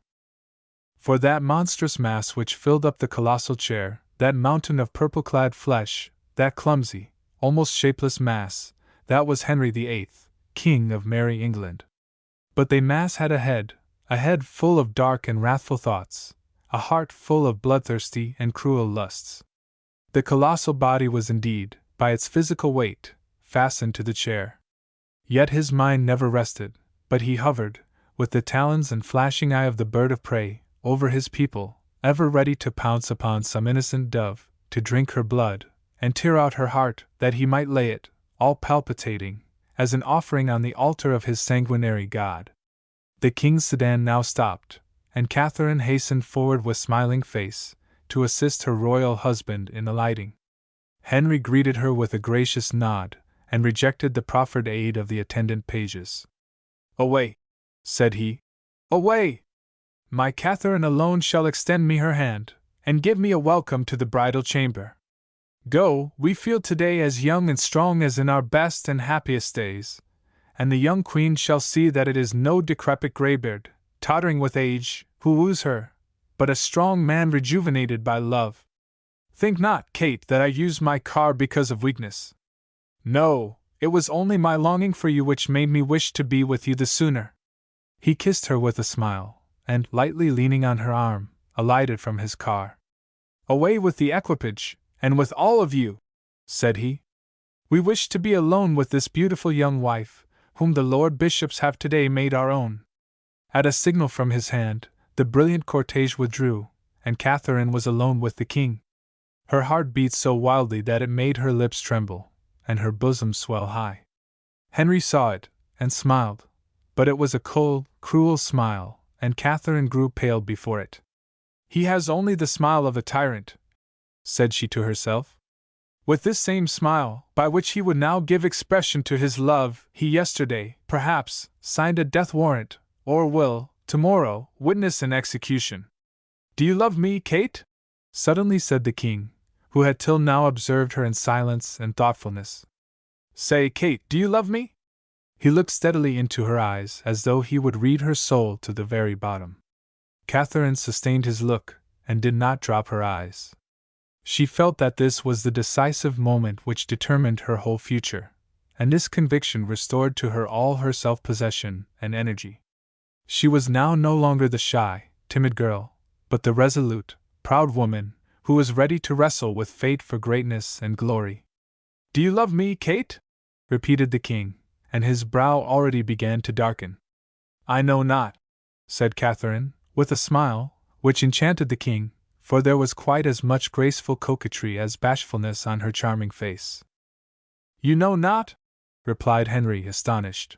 For that monstrous mass which filled up the colossal chair, that mountain of purple-clad flesh, that clumsy, almost shapeless mass, that was Henry VIII, King of Merry England. But the mass had a head full of dark and wrathful thoughts, a heart full of bloodthirsty and cruel lusts. The colossal body was indeed, by its physical weight, fastened to the chair. Yet his mind never rested, but he hovered, with the talons and flashing eye of the bird of prey, over his people, ever ready to pounce upon some innocent dove, to drink her blood, and tear out her heart, that he might lay it, all palpitating, as an offering on the altar of his sanguinary god. The king's sedan now stopped, and Catherine hastened forward with smiling face, to assist her royal husband in alighting. Henry greeted her with a gracious nod, and rejected the proffered aid of the attendant pages. "Away," said he, "away! My Catherine alone shall extend me her hand, and give me a welcome to the bridal chamber. Go, we feel today as young and strong as in our best and happiest days, and the young queen shall see that it is no decrepit graybeard, tottering with age, who woos her, but a strong man rejuvenated by love. Think not, Kate, that I used my car because of weakness. No, it was only my longing for you which made me wish to be with you the sooner." He kissed her with a smile, and, lightly leaning on her arm, alighted from his car. "Away with the equipage, and with all of you," said he. "We wish to be alone with this beautiful young wife, whom the Lord Bishops have today made our own." At a signal from his hand, the brilliant cortege withdrew, and Catherine was alone with the king. Her heart beat so wildly that it made her lips tremble, and her bosom swell high. Henry saw it, and smiled, but it was a cold, cruel smile, and Catherine grew pale before it. "He has only the smile of a tyrant," said she to herself. "With this same smile, by which he would now give expression to his love, he yesterday, perhaps, signed a death warrant, or will, tomorrow, witness an execution. Do you love me, Kate?" suddenly said the king, who had till now observed her in silence and thoughtfulness. "Say, Kate, do you love me?" He looked steadily into her eyes as though he would read her soul to the very bottom. Catherine sustained his look, and did not drop her eyes. She felt that this was the decisive moment which determined her whole future, and this conviction restored to her all her self-possession and energy. She was now no longer the shy, timid girl, but the resolute, proud woman, who was ready to wrestle with fate for greatness and glory. "Do you love me, Kate?" repeated the king, and his brow already began to darken. "I know not," said Catherine, with a smile, which enchanted the king, for there was quite as much graceful coquetry as bashfulness on her charming face. "You know not?" replied Henry, astonished.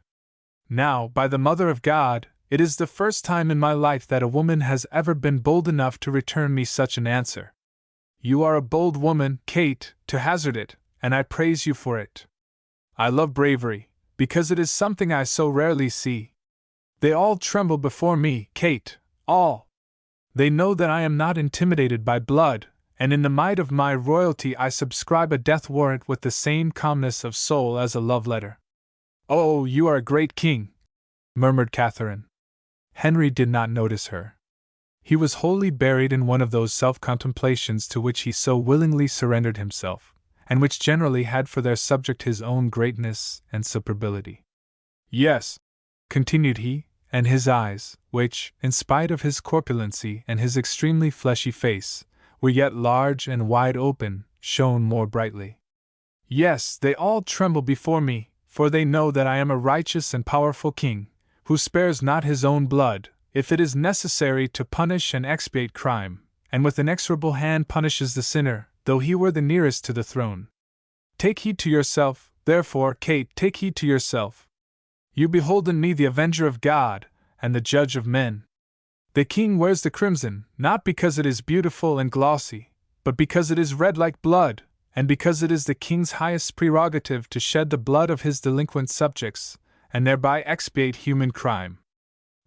"Now, by the Mother of God, it is the first time in my life that a woman has ever been bold enough to return me such an answer. You are a bold woman, Kate, to hazard it, and I praise you for it. I love bravery, because it is something I so rarely see. They all tremble before me, Kate, all. They know that I am not intimidated by blood, and in the might of my royalty I subscribe a death warrant with the same calmness of soul as a love letter." "Oh, you are a great king," murmured Catherine. Henry did not notice her. He was wholly buried in one of those self-contemplations to which he so willingly surrendered himself, and which generally had for their subject his own greatness and superbility. "Yes," continued he, and his eyes, which, in spite of his corpulency and his extremely fleshy face, were yet large and wide open, shone more brightly. "Yes, they all tremble before me, for they know that I am a righteous and powerful king, who spares not his own blood, if it is necessary to punish and expiate crime, and with inexorable hand punishes the sinner, though he were the nearest to the throne. Take heed to yourself, therefore, Kate, take heed to yourself. You behold in me the avenger of God, and the judge of men. The king wears the crimson, not because it is beautiful and glossy, but because it is red like blood, and because it is the king's highest prerogative to shed the blood of his delinquent subjects, and thereby expiate human crime.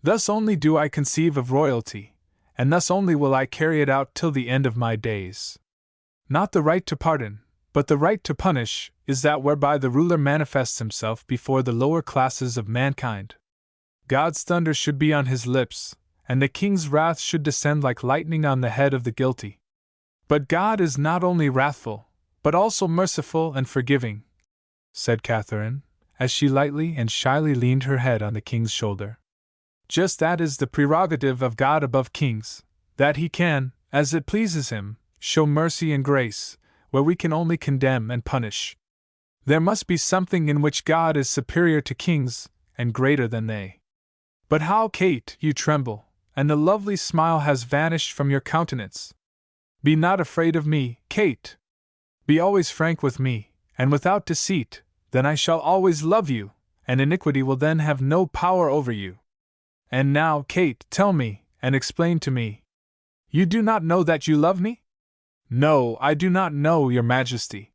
Thus only do I conceive of royalty, and thus only will I carry it out till the end of my days. Not the right to pardon, but the right to punish, is that whereby the ruler manifests himself before the lower classes of mankind. God's thunder should be on his lips, and the king's wrath should descend like lightning on the head of the guilty. But God is not only wrathful, but also merciful and forgiving," said Catherine, as she lightly and shyly leaned her head on the king's shoulder. "Just that is the prerogative of God above kings, that he can, as it pleases him, show mercy and grace, where we can only condemn and punish. There must be something in which God is superior to kings, and greater than they. But how, Kate, you tremble, and the lovely smile has vanished from your countenance. Be not afraid of me, Kate. Be always frank with me, and without deceit, then I shall always love you, and iniquity will then have no power over you. And now, Kate, tell me, and explain to me. You do not know that you love me?" "No, I do not know, your Majesty."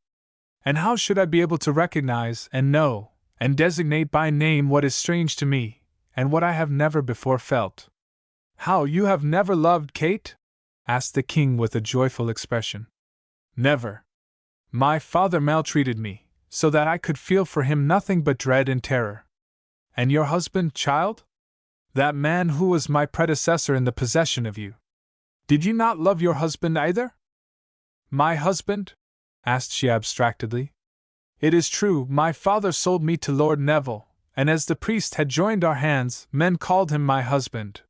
"And how should I be able to recognize, and know, and designate by name what is strange to me, and what I have never before felt?" "How, you have never loved, Kate?" asked the king with a joyful expression. "Never. My father maltreated me, so that I could feel for him nothing but dread and terror." "And your husband, child? That man who was my predecessor in the possession of you. Did you not love your husband either?" "My husband?" asked she abstractedly. "It is true, my father sold me to Lord Neville, and as the priest had joined our hands, men called him my husband.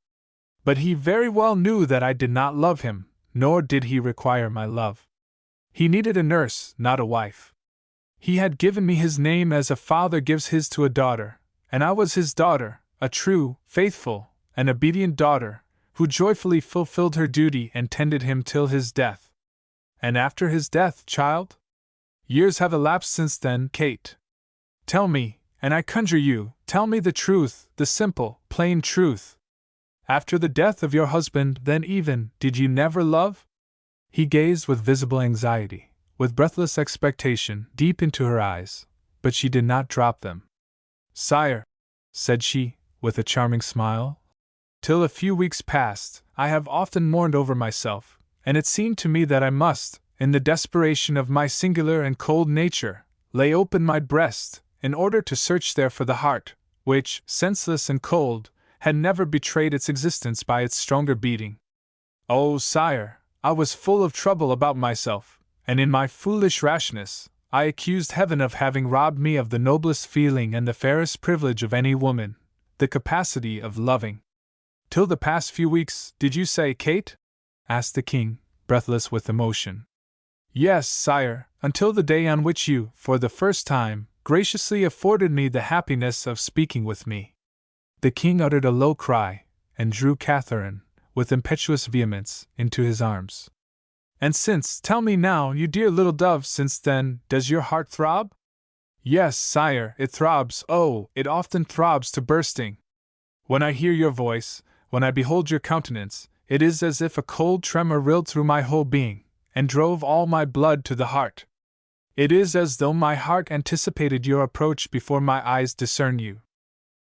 But he very well knew that I did not love him, nor did he require my love. He needed a nurse, not a wife. He had given me his name as a father gives his to a daughter, and I was his daughter, a true, faithful, and obedient daughter, who joyfully fulfilled her duty and tended him till his death. And after his death, child? Years have elapsed since then, Kate. Tell me, and I conjure you, tell me the truth, the simple, plain truth. After the death of your husband, then even, did you never love? He gazed with visible anxiety, with breathless expectation, deep into her eyes, but she did not drop them. Sire, said she, with a charming smile, till a few weeks past, I have often mourned over myself, and it seemed to me that I must, in the desperation of my singular and cold nature, lay open my breast, in order to search there for the heart, which, senseless and cold, had never betrayed its existence by its stronger beating. Oh, sire, I was full of trouble about myself, and in my foolish rashness, I accused heaven of having robbed me of the noblest feeling and the fairest privilege of any woman, the capacity of loving. Till the past few weeks, did you say, Kate? Asked the king, breathless with emotion. Yes, sire, until the day on which you, for the first time, graciously afforded me the happiness of speaking with me. The king uttered a low cry, and drew Catherine, with impetuous vehemence, into his arms. And since, tell me now, you dear little dove, since then, does your heart throb? Yes, sire, it throbs, oh, it often throbs to bursting. When I hear your voice, when I behold your countenance, it is as if a cold tremor rilled through my whole being, and drove all my blood to the heart. It is as though my heart anticipated your approach before my eyes discern you.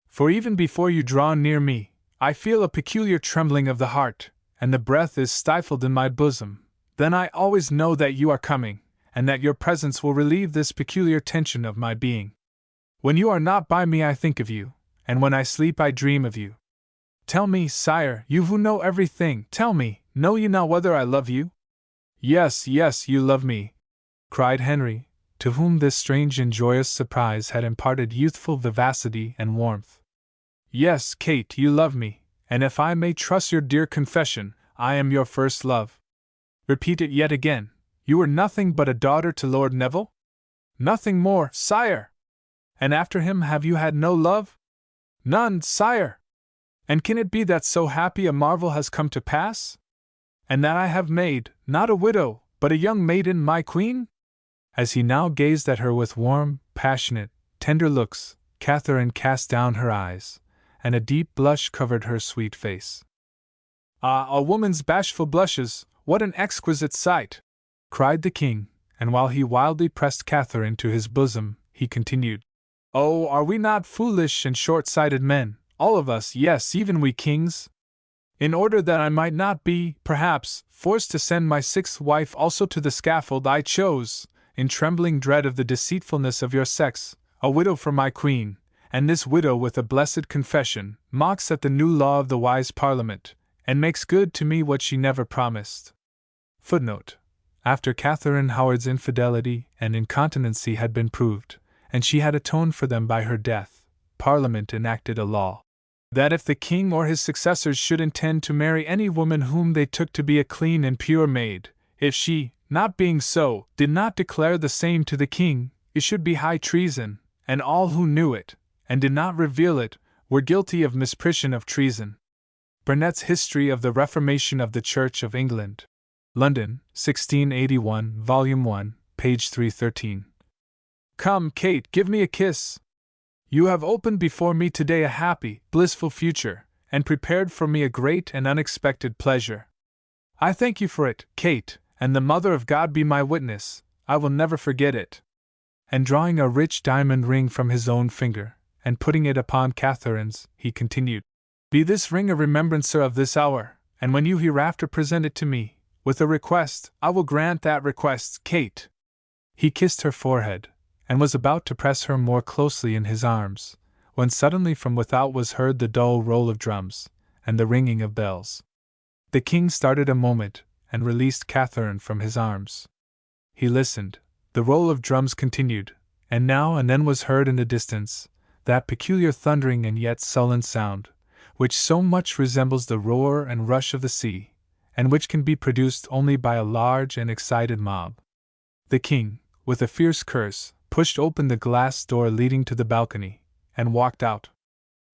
For even before you draw near me, I feel a peculiar trembling of the heart, and the breath is stifled in my bosom. Then I always know that you are coming, and that your presence will relieve this peculiar tension of my being. When you are not by me I think of you, and when I sleep I dream of you. Tell me, sire, you who know everything, tell me, know you not whether I love you? Yes, yes, you love me, cried Henry, to whom this strange and joyous surprise had imparted youthful vivacity and warmth. Yes, Kate, you love me, and if I may trust your dear confession, I am your first love. Repeat it yet again, you were nothing but a daughter to Lord Neville? Nothing more, sire! And after him have you had no love? None, sire! And can it be that so happy a marvel has come to pass? And that I have made, not a widow, but a young maiden my queen? As he now gazed at her with warm, passionate, tender looks, Catherine cast down her eyes, and a deep blush covered her sweet face. Ah, a woman's bashful blushes, what an exquisite sight! Cried the king, and while he wildly pressed Catherine to his bosom, he continued, Oh, are we not foolish and short-sighted men, all of us, yes, even we kings? In order that I might not be, perhaps, forced to send my sixth wife also to the scaffold, I chose, in trembling dread of the deceitfulness of your sex, a widow for my queen, and this widow with a blessed confession, mocks at the new law of the wise Parliament, and makes good to me what she never promised. Footnote. After Catherine Howard's infidelity and incontinency had been proved, and she had atoned for them by her death, Parliament enacted a law that if the king or his successors should intend to marry any woman whom they took to be a clean and pure maid, if she, not being so, did not declare the same to the king, it should be high treason, and all who knew it, and did not reveal it, were guilty of misprision of treason. Burnet's History of the Reformation of the Church of England. London, 1681, Volume 1, page 313. Come, Kate, give me a kiss. You have opened before me today a happy, blissful future, and prepared for me a great and unexpected pleasure. I thank you for it, Kate, and the Mother of God be my witness, I will never forget it. And drawing a rich diamond ring from his own finger, and putting it upon Catherine's, he continued, Be this ring a remembrancer of this hour, and when you hereafter present it to me, with a request, I will grant that request, Kate. He kissed her forehead, and was about to press her more closely in his arms, when suddenly from without was heard the dull roll of drums, and the ringing of bells. The king started a moment, and released Catherine from his arms. He listened. The roll of drums continued, and now and then was heard in the distance that peculiar thundering and yet sullen sound, which so much resembles the roar and rush of the sea, and which can be produced only by a large and excited mob. The king, with a fierce curse, pushed open the glass door leading to the balcony, and walked out.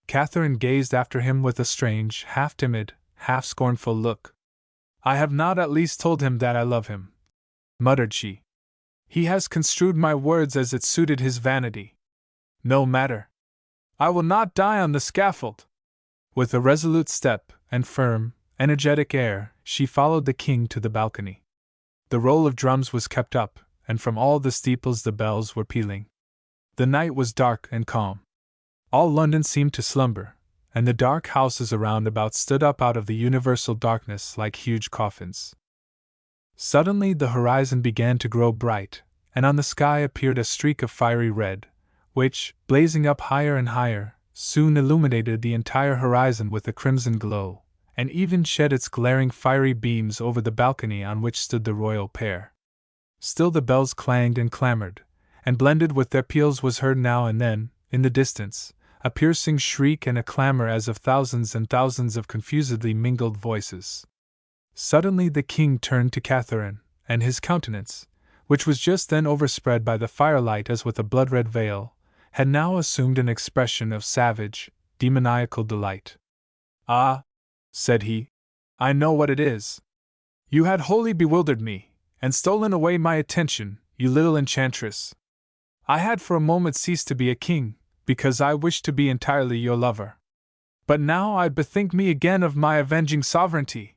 Catherine gazed after him with a strange, half-timid, half-scornful look. "I have not at least told him that I love him," muttered she. "He has construed my words as it suited his vanity. No matter. I will not die on the scaffold." With a resolute step, and firm, energetic air, she followed the king to the balcony. The roll of drums was kept up, and from all the steeples the bells were pealing. The night was dark and calm. All London seemed to slumber, and the dark houses around about stood up out of the universal darkness like huge coffins. Suddenly the horizon began to grow bright, and on the sky appeared a streak of fiery red, which, blazing up higher and higher, soon illuminated the entire horizon with a crimson glow, and even shed its glaring fiery beams over the balcony on which stood the royal pair. Still the bells clanged and clamored, and blended with their peals was heard now and then, in the distance, a piercing shriek and a clamor as of thousands and thousands of confusedly mingled voices. Suddenly the king turned to Catherine, and his countenance, which was just then overspread by the firelight as with a blood-red veil, had now assumed an expression of savage, demoniacal delight. "Ah," said he, "I know what it is. You had wholly bewildered me, and stolen away my attention, you little enchantress. I had for a moment ceased to be a king, because I wished to be entirely your lover. But now I bethink me again of my avenging sovereignty.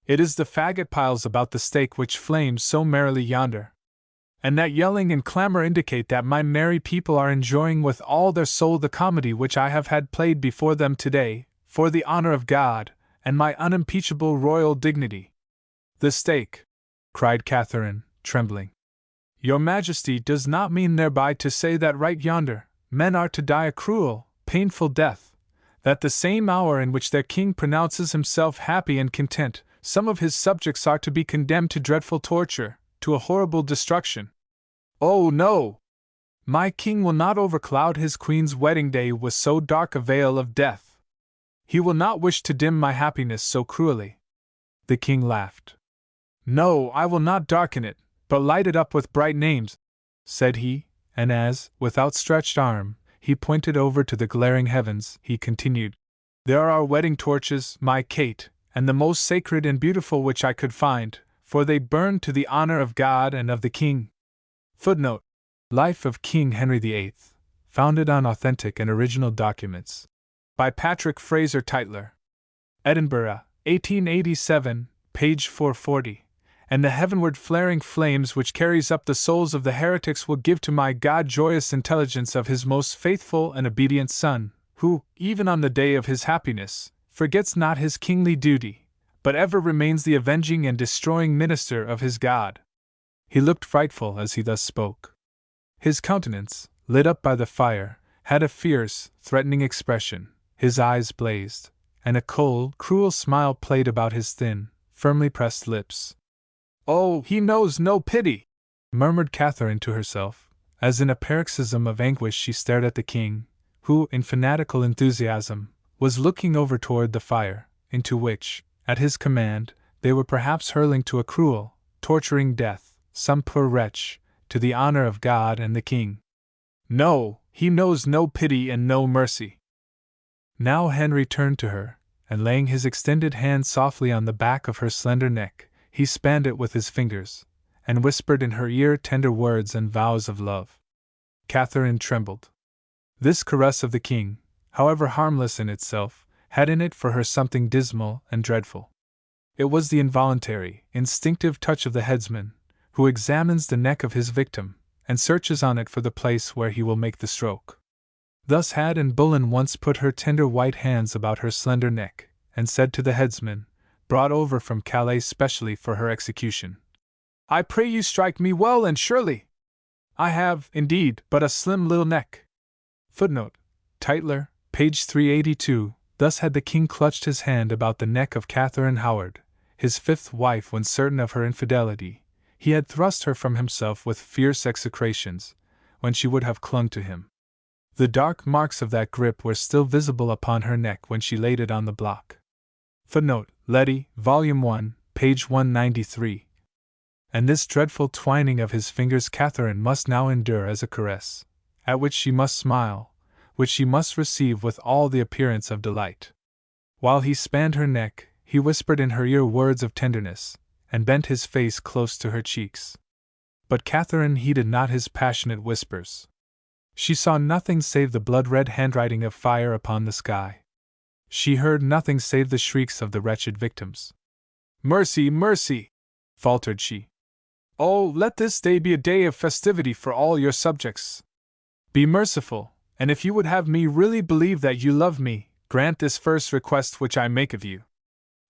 It is the faggot piles about the stake which flame so merrily yonder. And that yelling and clamor indicate that my merry people are enjoying with all their soul the comedy which I have had played before them today, for the honor of God, and my unimpeachable royal dignity." "The stake!" cried Catherine, trembling. "Your Majesty does not mean thereby to say that right yonder, men are to die a cruel, painful death, that the same hour in which their king pronounces himself happy and content, some of his subjects are to be condemned to dreadful torture, to a horrible destruction. Oh, no! My king will not overcloud his queen's wedding day with so dark a veil of death. He will not wish to dim my happiness so cruelly." The king laughed. "No, I will not darken it, but light it up with bright names," said he, and as, with outstretched arm, he pointed over to the glaring heavens, he continued, "There are wedding torches, my Kate, and the most sacred and beautiful which I could find, for they burn to the honor of God and of the king." Footnote: Life of King Henry VIII, founded on authentic and original documents. By Patrick Fraser Tytler. Edinburgh, 1887, page 440. "And the heavenward flaring flames which carries up the souls of the heretics will give to my God joyous intelligence of his most faithful and obedient Son, who, even on the day of his happiness, forgets not his kingly duty, but ever remains the avenging and destroying minister of his God." He looked frightful as he thus spoke. His countenance, lit up by the fire, had a fierce, threatening expression, his eyes blazed, and a cold, cruel smile played about his thin, firmly pressed lips. "Oh, he knows no pity!" murmured Catherine to herself, as in a paroxysm of anguish she stared at the king, who, in fanatical enthusiasm, was looking over toward the fire, into which, at his command, they were perhaps hurling to a cruel, torturing death, some poor wretch, to the honor of God and the king. "No, he knows no pity and no mercy." Now Henry turned to her, and laying his extended hand softly on the back of her slender neck, he spanned it with his fingers, and whispered in her ear tender words and vows of love. Catherine trembled. This caress of the king, however harmless in itself, had in it for her something dismal and dreadful. It was the involuntary, instinctive touch of the headsman, who examines the neck of his victim, and searches on it for the place where he will make the stroke. Thus had Anne Boleyn once put her tender white hands about her slender neck, and said to the headsman, brought over from Calais specially for her execution, "I pray you strike me well and surely. I have, indeed, but a slim little neck." Footnote: Tytler, page 382. Thus had the king clutched his hand about the neck of Catherine Howard, his fifth wife, when certain of her infidelity. He had thrust her from himself with fierce execrations, when she would have clung to him. The dark marks of that grip were still visible upon her neck when she laid it on the block. Footnote: Letty, Volume 1, page 193. And this dreadful twining of his fingers Catherine must now endure as a caress, at which she must smile, which she must receive with all the appearance of delight. While he spanned her neck, he whispered in her ear words of tenderness, and bent his face close to her cheeks. But Catherine heeded not his passionate whispers. She saw nothing save the blood-red handwriting of fire upon the sky. She heard nothing save the shrieks of the wretched victims. "Mercy, mercy!" faltered she. "Oh, let this day be a day of festivity for all your subjects. Be merciful, and if you would have me really believe that you love me, grant this first request which I make of you.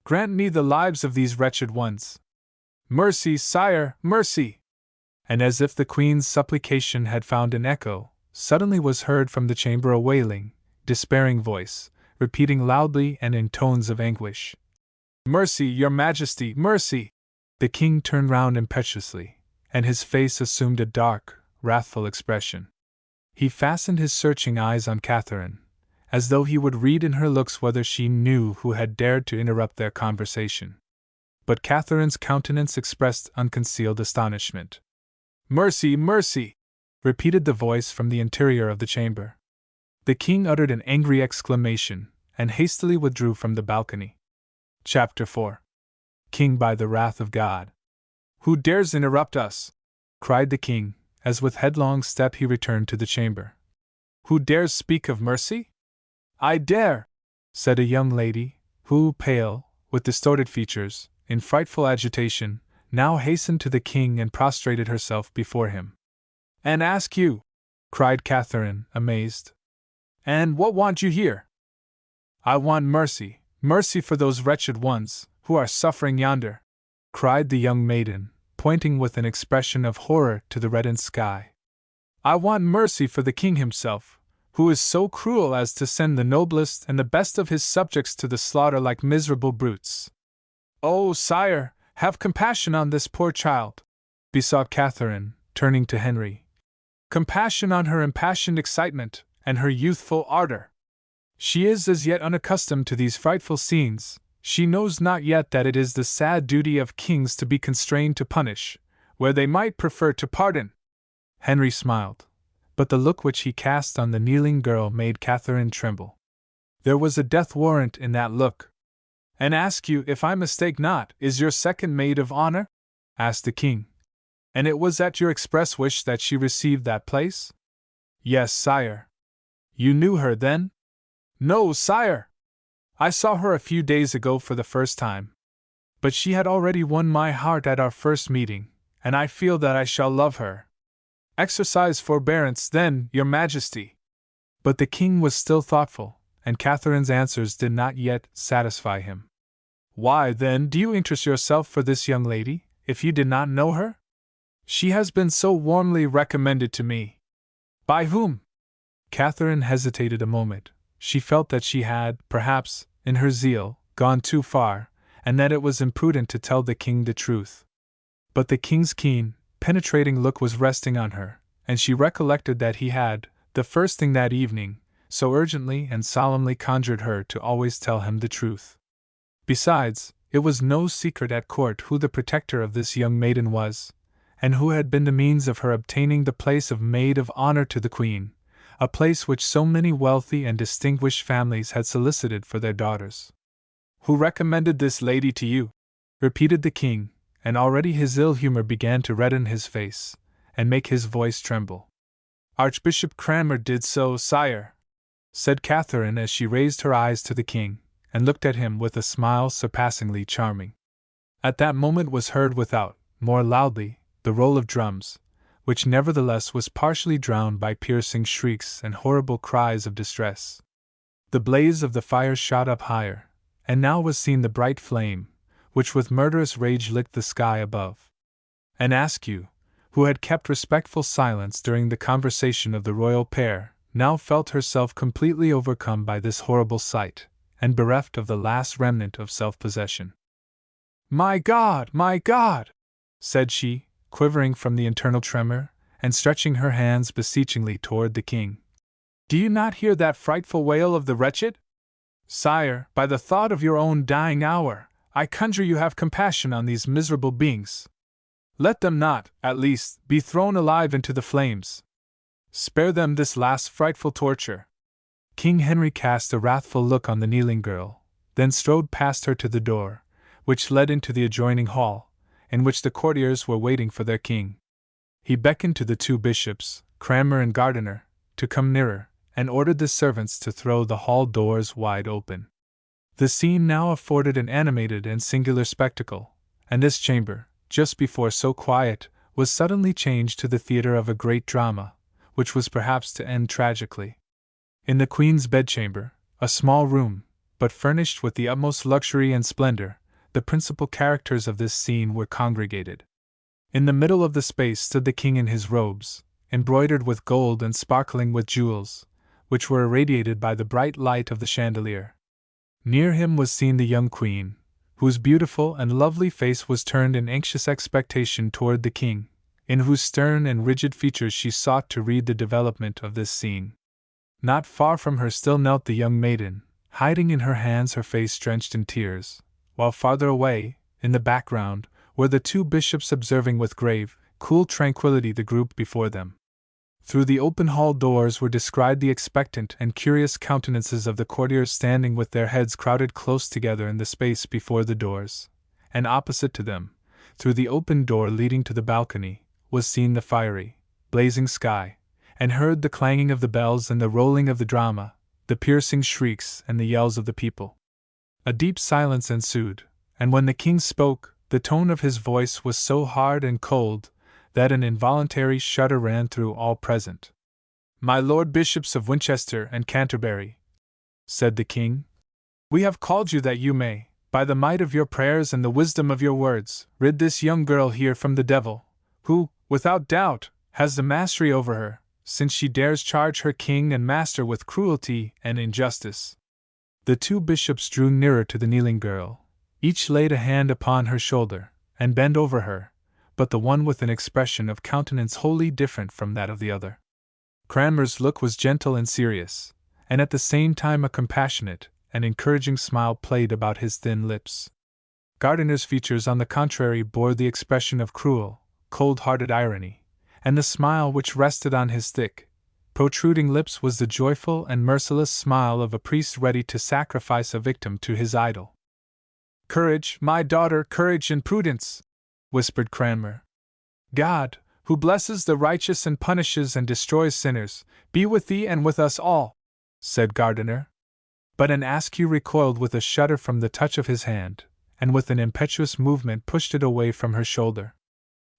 Grant me the lives of these wretched ones. Mercy, sire, mercy!" And as if the queen's supplication had found an echo, suddenly was heard from the chamber a wailing, despairing voice, repeating loudly and in tones of anguish, "Mercy, your majesty, mercy!" The king turned round impetuously, and his face assumed a dark, wrathful expression. He fastened his searching eyes on Catherine, as though he would read in her looks whether she knew who had dared to interrupt their conversation. But Catherine's countenance expressed unconcealed astonishment. "Mercy, mercy!" repeated the voice from the interior of the chamber. The king uttered an angry exclamation, and hastily withdrew from the balcony. Chapter 4. King by the wrath of God. "Who dares interrupt us?" cried the king, as with headlong step he returned to the chamber. "Who dares speak of mercy?" "I dare," said a young lady, who, pale, with distorted features, in frightful agitation, now hastened to the king and prostrated herself before him. "And ask you?" cried Catherine, amazed. "And what want you here?" "I want mercy, mercy for those wretched ones, who are suffering yonder," cried the young maiden, pointing with an expression of horror to the reddened sky. "I want mercy for the king himself, who is so cruel as to send the noblest and the best of his subjects to the slaughter like miserable brutes." "Oh, sire, have compassion on this poor child," besought Catherine, turning to Henry. "Compassion on her impassioned excitement, and her youthful ardor. She is as yet unaccustomed to these frightful scenes, she knows not yet that it is the sad duty of kings to be constrained to punish, where they might prefer to pardon." Henry smiled, but the look which he cast on the kneeling girl made Catherine tremble. There was a death warrant in that look. "And ask you, if I mistake not, is your second maid of honor?" asked the king. "And it was at your express wish that she received that place?" "Yes, sire." "You knew her, then?" "No, sire. I saw her a few days ago for the first time. But she had already won my heart at our first meeting, and I feel that I shall love her." "Exercise forbearance, then, your majesty." But the king was still thoughtful, and Catherine's answers did not yet satisfy him. "Why, then, do you interest yourself for this young lady, if you did not know her?" "She has been so warmly recommended to me." "By whom?" Catherine hesitated a moment. She felt that she had, perhaps, in her zeal, gone too far, and that it was imprudent to tell the king the truth. But the king's keen, penetrating look was resting on her, and she recollected that he had, the first thing that evening, so urgently and solemnly conjured her to always tell him the truth. Besides, it was no secret at court who the protector of this young maiden was, and who had been the means of her obtaining the place of maid of honor to the queen, a place which so many wealthy and distinguished families had solicited for their daughters. "Who recommended this lady to you?" repeated the king, and already his ill humor began to redden his face, and make his voice tremble. "Archbishop Cranmer did so, sire," said Catherine as she raised her eyes to the king, and looked at him with a smile surpassingly charming. At that moment was heard without, more loudly, the roll of drums, which nevertheless was partially drowned by piercing shrieks and horrible cries of distress. The blaze of the fire shot up higher, and now was seen the bright flame, which with murderous rage licked the sky above. And Askew, who had kept respectful silence during the conversation of the royal pair, now felt herself completely overcome by this horrible sight, and bereft of the last remnant of self-possession. "My God, my God!" said she, quivering from the internal tremor, and stretching her hands beseechingly toward the king. Do you not hear that frightful wail of the wretched? Sire, by the thought of your own dying hour, I conjure you have compassion on these miserable beings. Let them not, at least, be thrown alive into the flames. Spare them this last frightful torture. King Henry cast a wrathful look on the kneeling girl, then strode past her to the door, which led into the adjoining hall, in which the courtiers were waiting for their king. He beckoned to the two bishops, Cranmer and Gardiner, to come nearer, and ordered the servants to throw the hall doors wide open. The scene now afforded an animated and singular spectacle, and this chamber, just before so quiet, was suddenly changed to the theatre of a great drama, which was perhaps to end tragically. In the Queen's bedchamber, a small room, but furnished with the utmost luxury and splendor, the principal characters of this scene were congregated. In the middle of the space stood the king in his robes, embroidered with gold and sparkling with jewels, which were irradiated by the bright light of the chandelier. Near him was seen the young queen, whose beautiful and lovely face was turned in anxious expectation toward the king, in whose stern and rigid features she sought to read the development of this scene. Not far from her still knelt the young maiden, hiding in her hands her face drenched in tears, while farther away, in the background, were the two bishops observing with grave, cool tranquillity the group before them. Through the open hall doors were descried the expectant and curious countenances of the courtiers standing with their heads crowded close together in the space before the doors, and opposite to them, through the open door leading to the balcony, was seen the fiery, blazing sky, and heard the clanging of the bells and the rolling of the drama, the piercing shrieks and the yells of the people. A deep silence ensued, and when the king spoke, the tone of his voice was so hard and cold that an involuntary shudder ran through all present. "My lord bishops of Winchester and Canterbury," said the king, "we have called you that you may, by the might of your prayers and the wisdom of your words, rid this young girl here from the devil, who, without doubt, has the mastery over her, since she dares charge her king and master with cruelty and injustice." The two bishops drew nearer to the kneeling girl. Each laid a hand upon her shoulder, and bent over her, but the one with an expression of countenance wholly different from that of the other. Cranmer's look was gentle and serious, and at the same time a compassionate and encouraging smile played about his thin lips. Gardiner's features, on the contrary, bore the expression of cruel, cold-hearted irony, and the smile which rested on his thick, protruding lips was the joyful and merciless smile of a priest ready to sacrifice a victim to his idol. "Courage, my daughter, courage and prudence," whispered Cranmer. "God, who blesses the righteous and punishes and destroys sinners, be with thee and with us all," said Gardiner. But an Askew recoiled with a shudder from the touch of his hand, and with an impetuous movement pushed it away from her shoulder.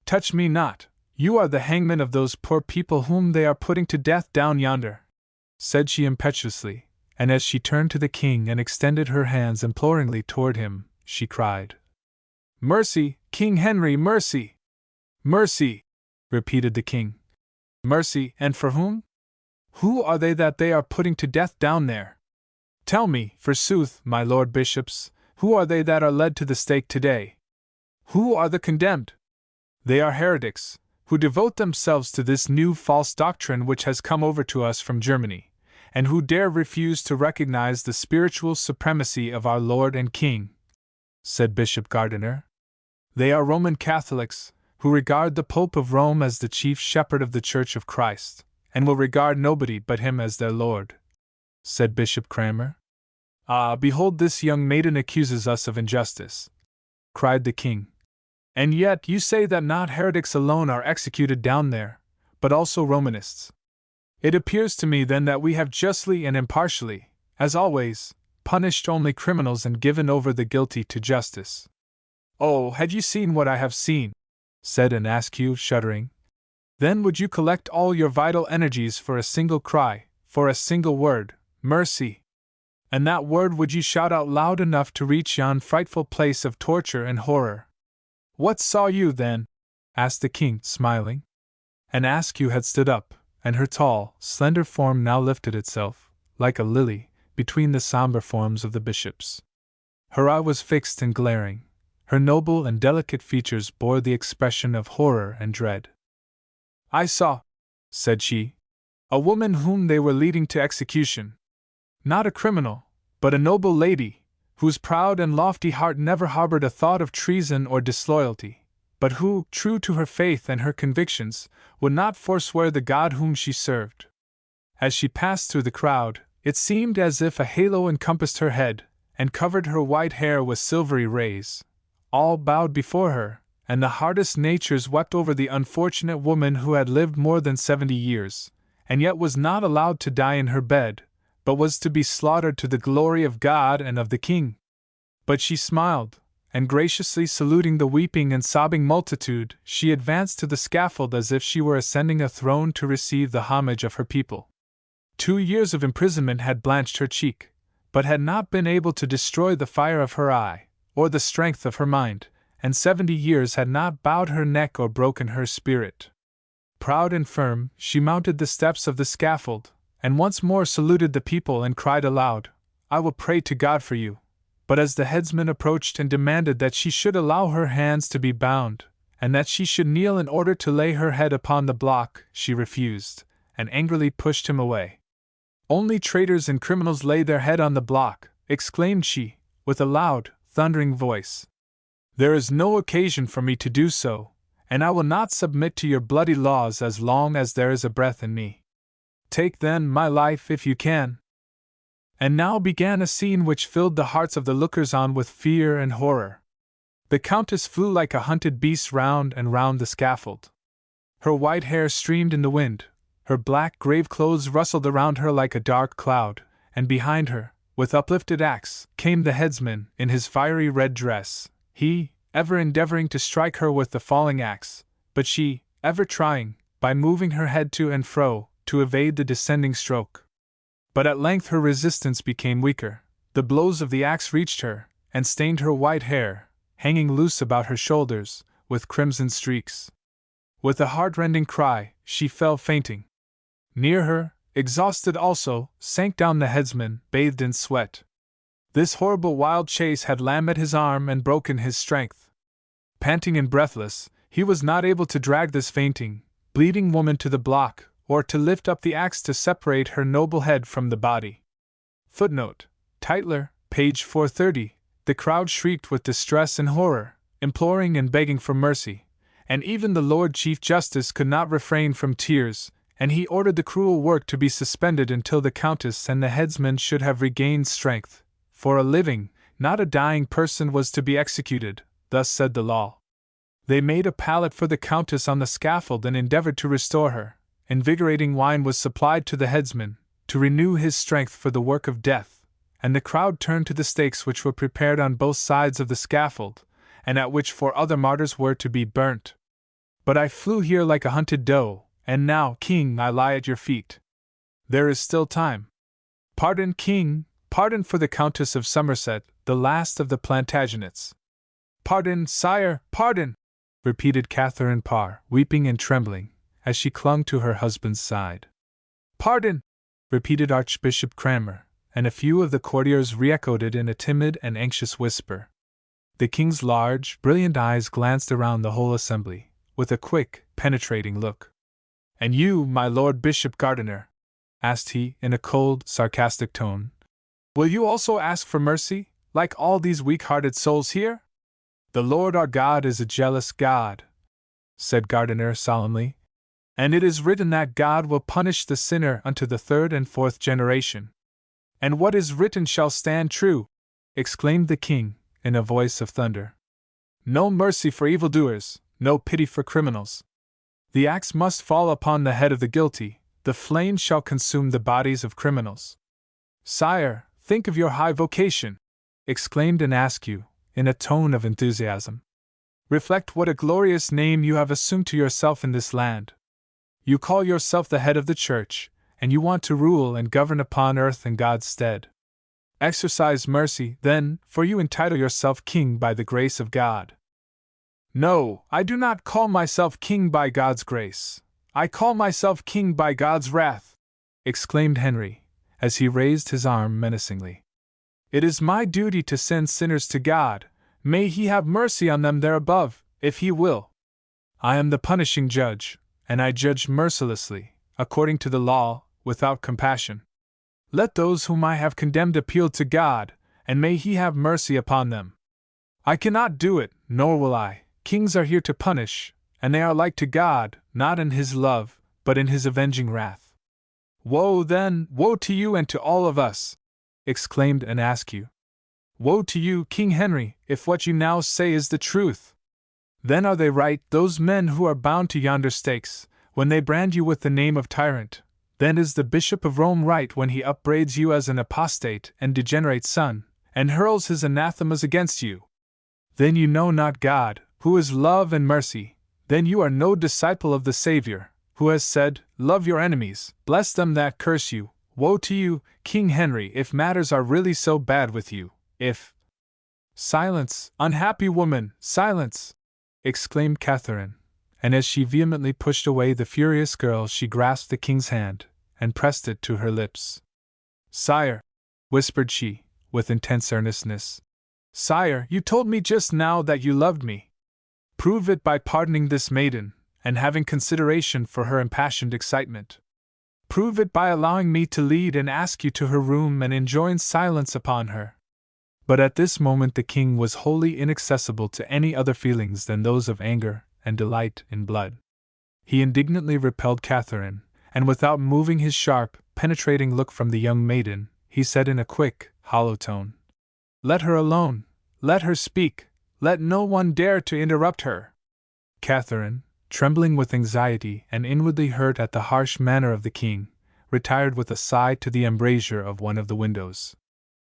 "Touch me not! You are the hangman of those poor people whom they are putting to death down yonder," said she impetuously, and as she turned to the king and extended her hands imploringly toward him, she cried, "Mercy, King Henry, mercy!" "Mercy!" repeated the king. "Mercy, and for whom? Who are they that they are putting to death down there? Tell me, forsooth, my lord bishops, who are they that are led to the stake today? Who are the condemned? They are heretics, who devote themselves to this new false doctrine which has come over to us from Germany, and who dare refuse to recognize the spiritual supremacy of our Lord and King," said Bishop Gardiner. "They are Roman Catholics, who regard the Pope of Rome as the chief shepherd of the Church of Christ, and will regard nobody but him as their Lord," said Bishop Cranmer. "Ah, behold, this young maiden accuses us of injustice," cried the king. "And yet you say that not heretics alone are executed down there, but also Romanists. It appears to me then that we have justly and impartially, as always, punished only criminals and given over the guilty to justice." "Oh, had you seen what I have seen," said an Askew, shuddering, "then would you collect all your vital energies for a single cry, for a single word, mercy. And that word would you shout out loud enough to reach yon frightful place of torture and horror." "What saw you, then?" asked the king, smiling. An Askew had stood up, and her tall, slender form now lifted itself, like a lily, between the somber forms of the bishops. Her eye was fixed and glaring. Her noble and delicate features bore the expression of horror and dread. "I saw," said she, a woman whom they were leading to execution. Not a criminal, but a noble lady, whose proud and lofty heart never harbored a thought of treason or disloyalty, but who, true to her faith and her convictions, would not forswear the God whom she served. As she passed through the crowd, it seemed as if a halo encompassed her head, and covered her white hair with silvery rays. All bowed before her, and the hardest natures wept over the unfortunate woman who had lived more than 70 years, and yet was not allowed to die in her bed, but was to be slaughtered to the glory of God and of the King. But she smiled, and graciously saluting the weeping and sobbing multitude, she advanced to the scaffold as if she were ascending a throne to receive the homage of her people. 2 years of imprisonment had blanched her cheek, but had not been able to destroy the fire of her eye, or the strength of her mind, and 70 years had not bowed her neck or broken her spirit. Proud and firm, she mounted the steps of the scaffold, and once more saluted the people and cried aloud, "I will pray to God for you." But as the headsman approached and demanded that she should allow her hands to be bound, and that she should kneel in order to lay her head upon the block, she refused, and angrily pushed him away. "Only traitors and criminals lay their head on the block," exclaimed she, with a loud, thundering voice. "There is no occasion for me to do so, and I will not submit to your bloody laws as long as there is a breath in me. Take then my life if you can." And now began a scene which filled the hearts of the lookers-on with fear and horror. The Countess flew like a hunted beast round and round the scaffold. Her white hair streamed in the wind, her black grave clothes rustled around her like a dark cloud, and behind her, with uplifted axe, came the headsman in his fiery red dress, he, ever endeavoring to strike her with the falling axe, but she, ever trying, by moving her head to and fro, to evade the descending stroke. But at length her resistance became weaker, the blows of the axe reached her, and stained her white hair, hanging loose about her shoulders, with crimson streaks. With a heart-rending cry, she fell fainting. Near her, exhausted also, sank down the headsman, bathed in sweat. This horrible wild chase had lamed his arm and broken his strength. Panting and breathless, he was not able to drag this fainting, bleeding woman to the block, or to lift up the axe to separate her noble head from the body. Footnote: Tytler, page 430. The crowd shrieked with distress and horror, imploring and begging for mercy, and even the Lord Chief Justice could not refrain from tears, and he ordered the cruel work to be suspended until the Countess and the headsman should have regained strength, for a living, not a dying person was to be executed, thus said the law. They made a pallet for the Countess on the scaffold and endeavored to restore her. Invigorating wine was supplied to the headsman, to renew his strength for the work of death, and the crowd turned to the stakes which were prepared on both sides of the scaffold, and at which 4 other martyrs were to be burnt. But I flew here like a hunted doe, and now, King, I lie at your feet. There is still time. Pardon, King, pardon for the Countess of Somerset, the last of the Plantagenets. Pardon, sire, pardon, repeated Catherine Parr, weeping and trembling, as she clung to her husband's side. Pardon, repeated Archbishop Cranmer, and a few of the courtiers re-echoed it in a timid and anxious whisper. The king's large, brilliant eyes glanced around the whole assembly, with a quick, penetrating look. "And you, my Lord Bishop Gardiner?" asked he, in a cold, sarcastic tone. "Will you also ask for mercy, like all these weak-hearted souls here?" "The Lord our God is a jealous God," said Gardiner solemnly, "and it is written that God will punish the sinner unto the 3rd and 4th generation." "And what is written shall stand true," exclaimed the king, in a voice of thunder. "No mercy for evildoers, no pity for criminals. The axe must fall upon the head of the guilty, the flames shall consume the bodies of criminals." "Sire, think of your high vocation," exclaimed an Askew, in a tone of enthusiasm. "Reflect what a glorious name you have assumed to yourself in this land. You call yourself the head of the Church, and you want to rule and govern upon earth in God's stead. Exercise mercy, then, for you entitle yourself king by the grace of God." "No, I do not call myself king by God's grace. I call myself king by God's wrath," exclaimed Henry, as he raised his arm menacingly. "It is my duty to send sinners to God. May He have mercy on them there above, if He will. I am the punishing judge, and I judge mercilessly. according to the law, without compassion. Let those whom I have condemned appeal to God, and may He have mercy upon them. I cannot do it, nor will I. Kings are here to punish, and they are like to God, not in His love, but in His avenging wrath. Woe then, woe to you and to all of us! Exclaimed an Askew. Woe to you, King Henry, if what you now say is the truth! Then are they right, those men who are bound to yonder stakes, when they brand you with the name of tyrant. Then is the Bishop of Rome right when he upbraids you as an apostate and degenerate son, and hurls his anathemas against you. Then you know not God, who is love and mercy. Then you are no disciple of the Savior, who has said, Love your enemies, bless them that curse you. Woe to you, King Henry, if matters are really so bad with you, if— Silence, unhappy woman, silence! Exclaimed Catherine, and as she vehemently pushed away the furious girl she grasped the king's hand, and pressed it to her lips. Sire, whispered she, with intense earnestness. Sire, you told me just now that you loved me. Prove it by pardoning this maiden, and having consideration for her impassioned excitement. Prove it by allowing me to lead and ask you to her room and enjoin silence upon her. But at this moment the king was wholly inaccessible to any other feelings than those of anger and delight in blood. He indignantly repelled Catherine, and without moving his sharp, penetrating look from the young maiden, he said in a quick, hollow tone, Let her alone, let her speak, let no one dare to interrupt her. Catherine, trembling with anxiety and inwardly hurt at the harsh manner of the king, retired with a sigh to the embrasure of one of the windows.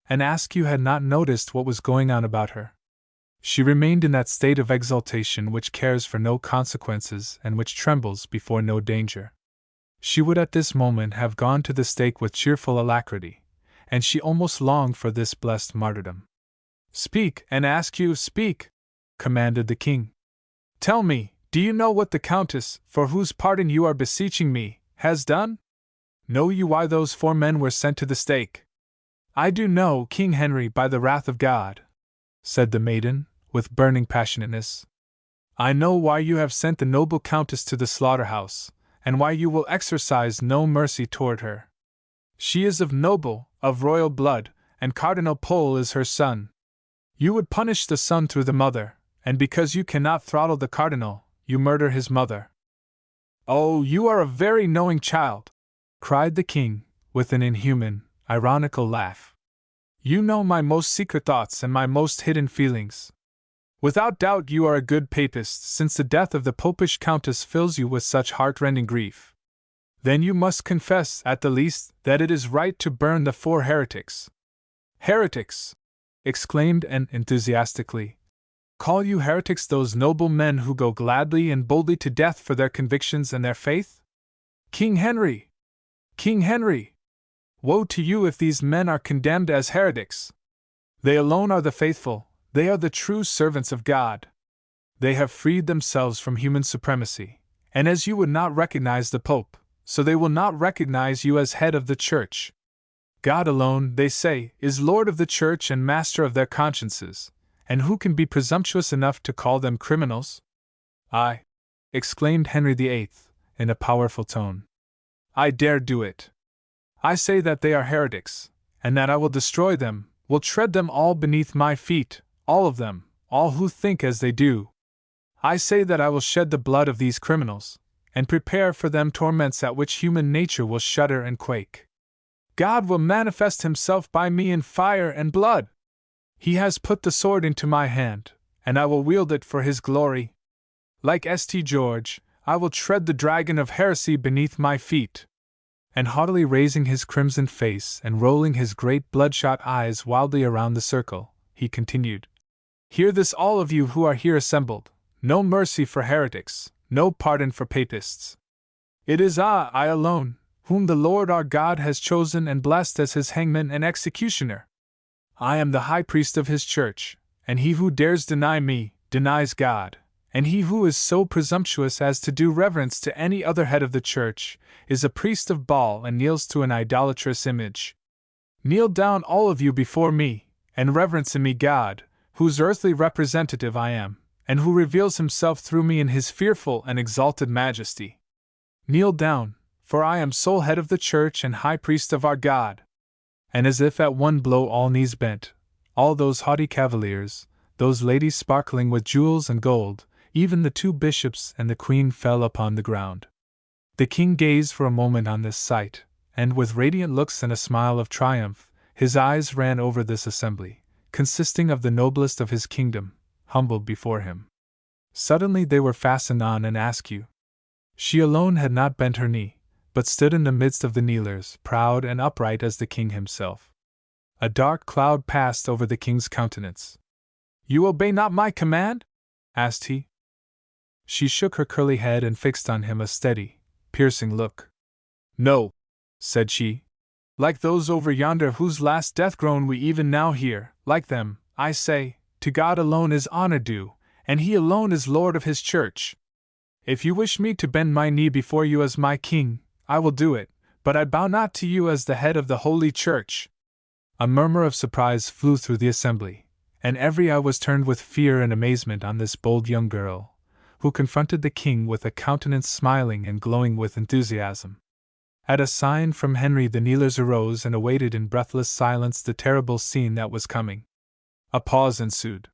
And Askew had not noticed what was going on about her. She remained in that state of exaltation which cares for no consequences and which trembles before no danger. She would at this moment have gone to the stake with cheerful alacrity, and she almost longed for this blessed martyrdom. Speak, and Askew, speak, commanded the king. Tell me, do you know what the Countess, for whose pardon you are beseeching me, has done? Know you why those 4 men were sent to the stake? I do know, King Henry, by the wrath of God, said the maiden, with burning passionateness. I know why you have sent the noble Countess to the slaughterhouse, and why you will exercise no mercy toward her. She is of noble, of royal blood, and Cardinal Pole is her son. You would punish the son through the mother, and because you cannot throttle the cardinal, you murder his mother. Oh, you are a very knowing child, cried the king, with an inhuman, ironical laugh. You know my most secret thoughts and my most hidden feelings. Without doubt you are a good papist, since the death of the popish countess fills you with such heart-rending grief. Then you must confess, at the least, that it is right to burn the 4 heretics. Heretics! Exclaimed Anne enthusiastically. Call you heretics those noble men who go gladly and boldly to death for their convictions and their faith? King Henry! King Henry! Woe to you if these men are condemned as heretics! They alone are the faithful, they are the true servants of God. They have freed themselves from human supremacy, and as you would not recognize the Pope, so they will not recognize you as head of the Church. God alone, they say, is Lord of the Church and master of their consciences, and who can be presumptuous enough to call them criminals? I, exclaimed Henry VIII, in a powerful tone. I dare do it. I say that they are heretics, and that I will destroy them, will tread them all beneath my feet, all of them, all who think as they do. I say that I will shed the blood of these criminals, and prepare for them torments at which human nature will shudder and quake. God will manifest himself by me in fire and blood. He has put the sword into my hand, and I will wield it for his glory. Like St. George, I will tread the dragon of heresy beneath my feet. And haughtily raising his crimson face and rolling his great bloodshot eyes wildly around the circle, he continued, Hear this, all of you who are here assembled. No mercy for heretics, no pardon for papists. It is I alone, whom the Lord our God has chosen and blessed as his hangman and executioner. I am the high priest of his church, and he who dares deny me, denies God, and he who is so presumptuous as to do reverence to any other head of the church, is a priest of Baal and kneels to an idolatrous image. Kneel down all of you before me, and reverence in me God, whose earthly representative I am, and who reveals himself through me in his fearful and exalted majesty. Kneel down, for I am sole head of the church and high priest of our God. And as if at one blow all knees bent, all those haughty cavaliers, those ladies sparkling with jewels and gold, even the 2 bishops and the queen fell upon the ground. The king gazed for a moment on this sight, and with radiant looks and a smile of triumph, his eyes ran over this assembly, consisting of the noblest of his kingdom, humbled before him. Suddenly they were fastened on an Askew. She alone had not bent her knee, but stood in the midst of the kneelers, proud and upright as the king himself. A dark cloud passed over the king's countenance. "You obey not my command?" asked he. She shook her curly head and fixed on him a steady, piercing look. "No," said she. "Like those over yonder whose last death groan we even now hear, like them, I say, to God alone is honor due, and He alone is Lord of His church. If you wish me to bend my knee before you as my king, I will do it, but I bow not to you as the head of the Holy Church." A murmur of surprise flew through the assembly, and every eye was turned with fear and amazement on this bold young girl, who confronted the king with a countenance smiling and glowing with enthusiasm. At a sign from Henry, the kneelers arose and awaited in breathless silence the terrible scene that was coming. A pause ensued.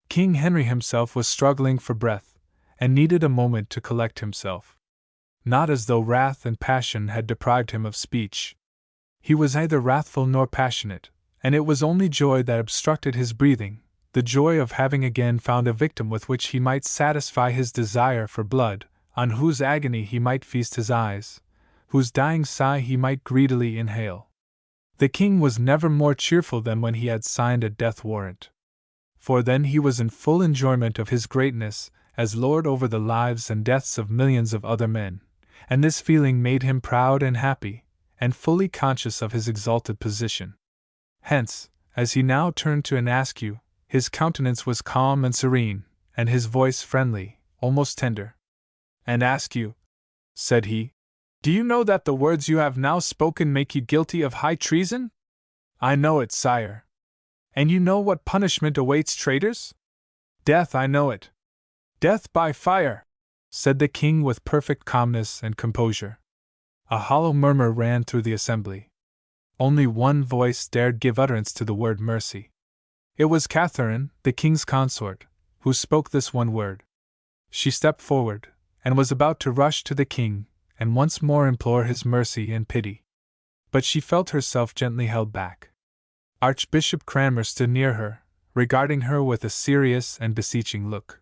King Henry himself was struggling for breath, and needed a moment to collect himself. Not as though wrath and passion had deprived him of speech. He was neither wrathful nor passionate, and it was only joy that obstructed his breathing, the joy of having again found a victim with which he might satisfy his desire for blood, on whose agony he might feast his eyes, whose dying sigh he might greedily inhale. The king was never more cheerful than when he had signed a death warrant. For then he was in full enjoyment of his greatness as lord over the lives and deaths of millions of other men, and this feeling made him proud and happy, and fully conscious of his exalted position. Hence, as he now turned to an Askew, his countenance was calm and serene, and his voice friendly, almost tender. "And Askew," said he, "do you know that the words you have now spoken make you guilty of high treason?" "I know it, sire." "And you know what punishment awaits traitors?" "Death, I know it." "Death by fire," said the king with perfect calmness and composure. A hollow murmur ran through the assembly. Only one voice dared give utterance to the word mercy. It was Catherine, the king's consort, who spoke this one word. She stepped forward, and was about to rush to the king, and once more implore his mercy and pity. But she felt herself gently held back. Archbishop Cranmer stood near her, regarding her with a serious and beseeching look.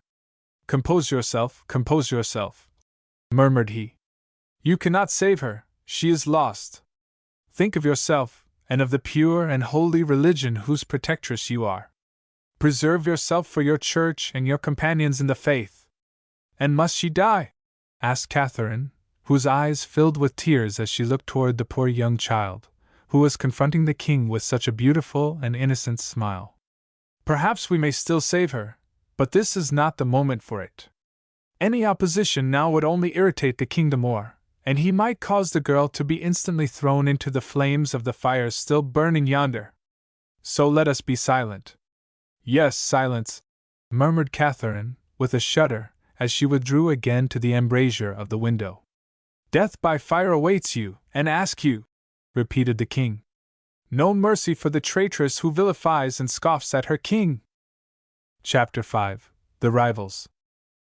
compose yourself," murmured he. "You cannot save her, she is lost. Think of yourself, and of the pure and holy religion whose protectress you are. Preserve yourself for your church and your companions in the faith." "And must she die?" asked Catherine, whose eyes filled with tears as she looked toward the poor young child, who was confronting the king with such a beautiful and innocent smile. "Perhaps we may still save her, but this is not the moment for it. Any opposition now would only irritate the king the more, and he might cause the girl to be instantly thrown into the flames of the fires still burning yonder. So let us be silent." "Yes, silence," murmured Catherine, with a shudder, as she withdrew again to the embrasure of the window. "Death by fire awaits you, and Askew," repeated the king. "No mercy for the traitress who vilifies and scoffs at her king." Chapter 5. The Rivals.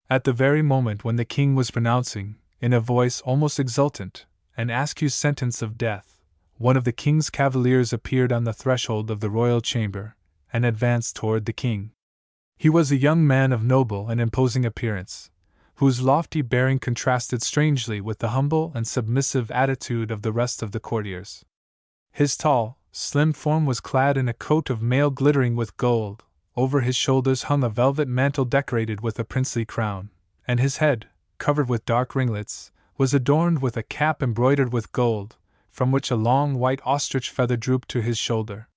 At the very moment when the king was pronouncing, in a voice almost exultant, an Askew's sentence of death, one of the king's cavaliers appeared on the threshold of the royal chamber, and advanced toward the king. He was a young man of noble and imposing appearance, whose lofty bearing contrasted strangely with the humble and submissive attitude of the rest of the courtiers. His tall, slim form was clad in a coat of mail glittering with gold, over his shoulders hung a velvet mantle decorated with a princely crown, and his head, covered with dark ringlets, was adorned with a cap embroidered with gold, from which a long white ostrich feather drooped to his shoulder.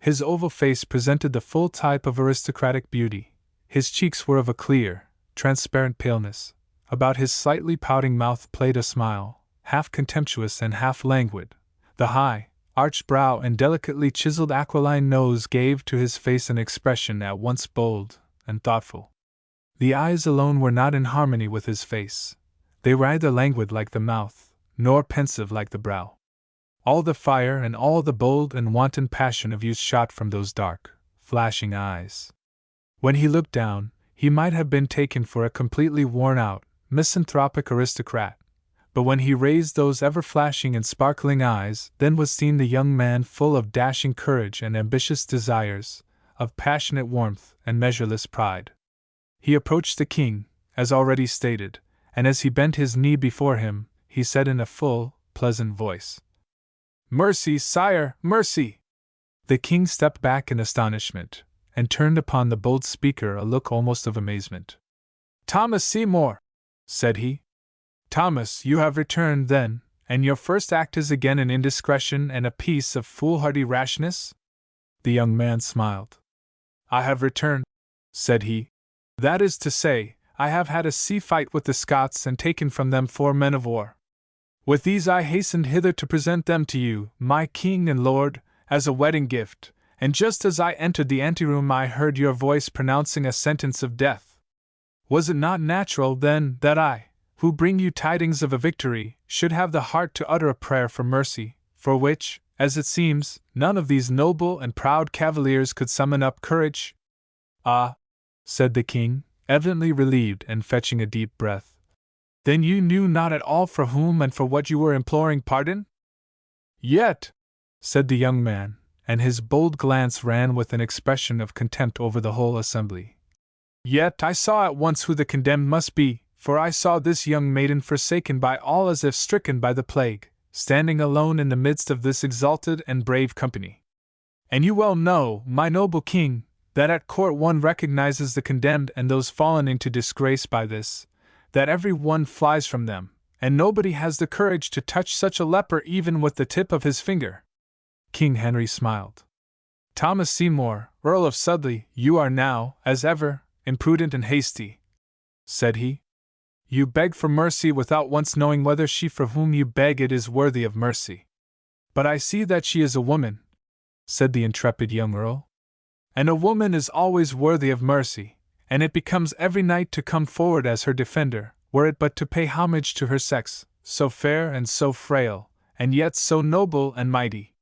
His oval face presented the full type of aristocratic beauty. His cheeks were of a clear, transparent paleness. About his slightly pouting mouth played a smile, half contemptuous and half languid. The high, arched brow and delicately chiseled aquiline nose gave to his face an expression at once bold and thoughtful. The eyes alone were not in harmony with his face. They were either languid like the mouth, nor pensive like the brow. All the fire and all the bold and wanton passion of youth shot from those dark, flashing eyes. When he looked down, he might have been taken for a completely worn-out, misanthropic aristocrat, but when he raised those ever-flashing and sparkling eyes, then was seen the young man full of dashing courage and ambitious desires, of passionate warmth and measureless pride. He approached the king, as already stated, and as he bent his knee before him, he said in a full, pleasant voice, "Mercy, sire, mercy!" The king stepped back in astonishment, and turned upon the bold speaker a look almost of amazement. "Thomas Seymour," said he. "Thomas, you have returned, then, and your first act is again an indiscretion and a piece of foolhardy rashness?" The young man smiled. "I have returned," said he. "That is to say, I have had a sea fight with the Scots and taken from them 4 men of war. With these I hastened hither to present them to you, my king and lord, as a wedding gift, and just as I entered the anteroom I heard your voice pronouncing a sentence of death. Was it not natural, then, that I, who bring you tidings of a victory, should have the heart to utter a prayer for mercy, for which, as it seems, none of these noble and proud cavaliers could summon up courage?" "Ah," said the king, evidently relieved and fetching a deep breath. "Then you knew not at all for whom and for what you were imploring pardon?" "Yet," said the young man, and his bold glance ran with an expression of contempt over the whole assembly, "yet I saw at once who the condemned must be, for I saw this young maiden forsaken by all as if stricken by the plague, standing alone in the midst of this exalted and brave company. And you well know, my noble king, that at court one recognizes the condemned and those fallen into disgrace by this, that every one flies from them, and nobody has the courage to touch such a leper even with the tip of his finger." King Henry smiled. "Thomas Seymour, Earl of Sudley, you are now, as ever, imprudent and hasty," said he. "You beg for mercy without once knowing whether she for whom you beg it is worthy of mercy." "But I see that she is a woman," said the intrepid young earl. "And a woman is always worthy of mercy, and it becomes every knight to come forward as her defender, were it but to pay homage to her sex, so fair and so frail, and yet so noble and mighty.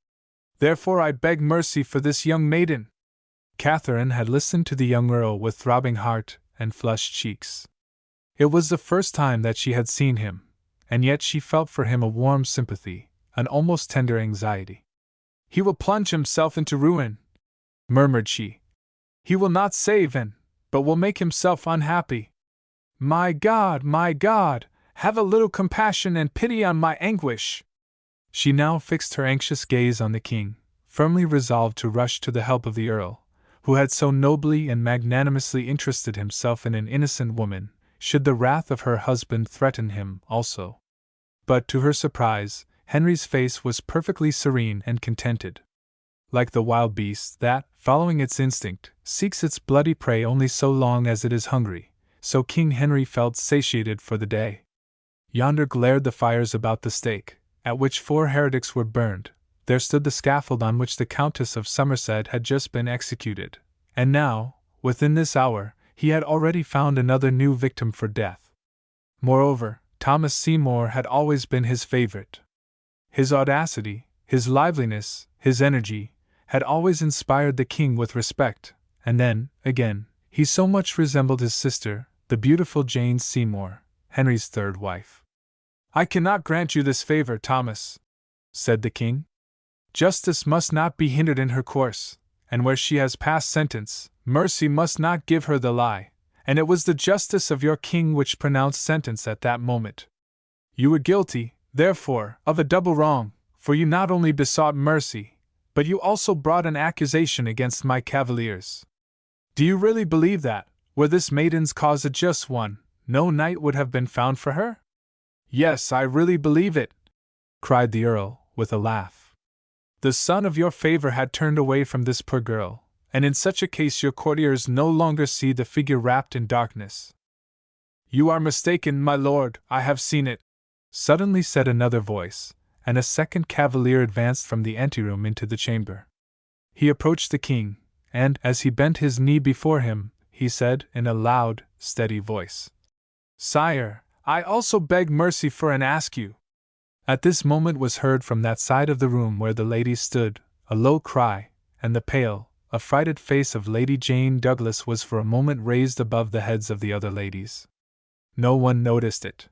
Therefore I beg mercy for this young maiden." Catherine had listened to the young earl with throbbing heart and flushed cheeks. It was the first time that she had seen him, and yet she felt for him a warm sympathy, an almost tender anxiety. "He will plunge himself into ruin," murmured she. "He will not save but will make himself unhappy. My God, have a little compassion and pity on my anguish." She now fixed her anxious gaze on the king, firmly resolved to rush to the help of the earl, who had so nobly and magnanimously interested himself in an innocent woman, should the wrath of her husband threaten him also. But to her surprise, Henry's face was perfectly serene and contented. Like the wild beast that, following its instinct, seeks its bloody prey only so long as it is hungry, so King Henry felt satiated for the day. Yonder glared the fires about the stake, at which 4 heretics were burned. There stood the scaffold on which the Countess of Somerset had just been executed, and now, within this hour, he had already found another new victim for death. Moreover, Thomas Seymour had always been his favorite. His audacity, his liveliness, his energy, had always inspired the king with respect, and then, again, he so much resembled his sister, the beautiful Jane Seymour, Henry's 3rd wife. "I cannot grant you this favor, Thomas," said the king. "Justice must not be hindered in her course, and where she has passed sentence, mercy must not give her the lie, and it was the justice of your king which pronounced sentence at that moment. You were guilty, therefore, of a double wrong, for you not only besought mercy, but you also brought an accusation against my cavaliers. Do you really believe that, were this maiden's cause a just one, no knight would have been found for her?" "Yes, I really believe it," cried the earl, with a laugh. "The sun of your favor had turned away from this poor girl, and in such a case your courtiers no longer see the figure wrapped in darkness." "You are mistaken, my lord, I have seen it," suddenly said another voice, and a second cavalier advanced from the anteroom into the chamber. He approached the king, and, as he bent his knee before him, he said, in a loud, steady voice, "Sire, I also beg mercy for and ask you." At this moment was heard from that side of the room where the ladies stood, a low cry, and the pale, affrighted face of Lady Jane Douglas was for a moment raised above the heads of the other ladies. No one noticed it.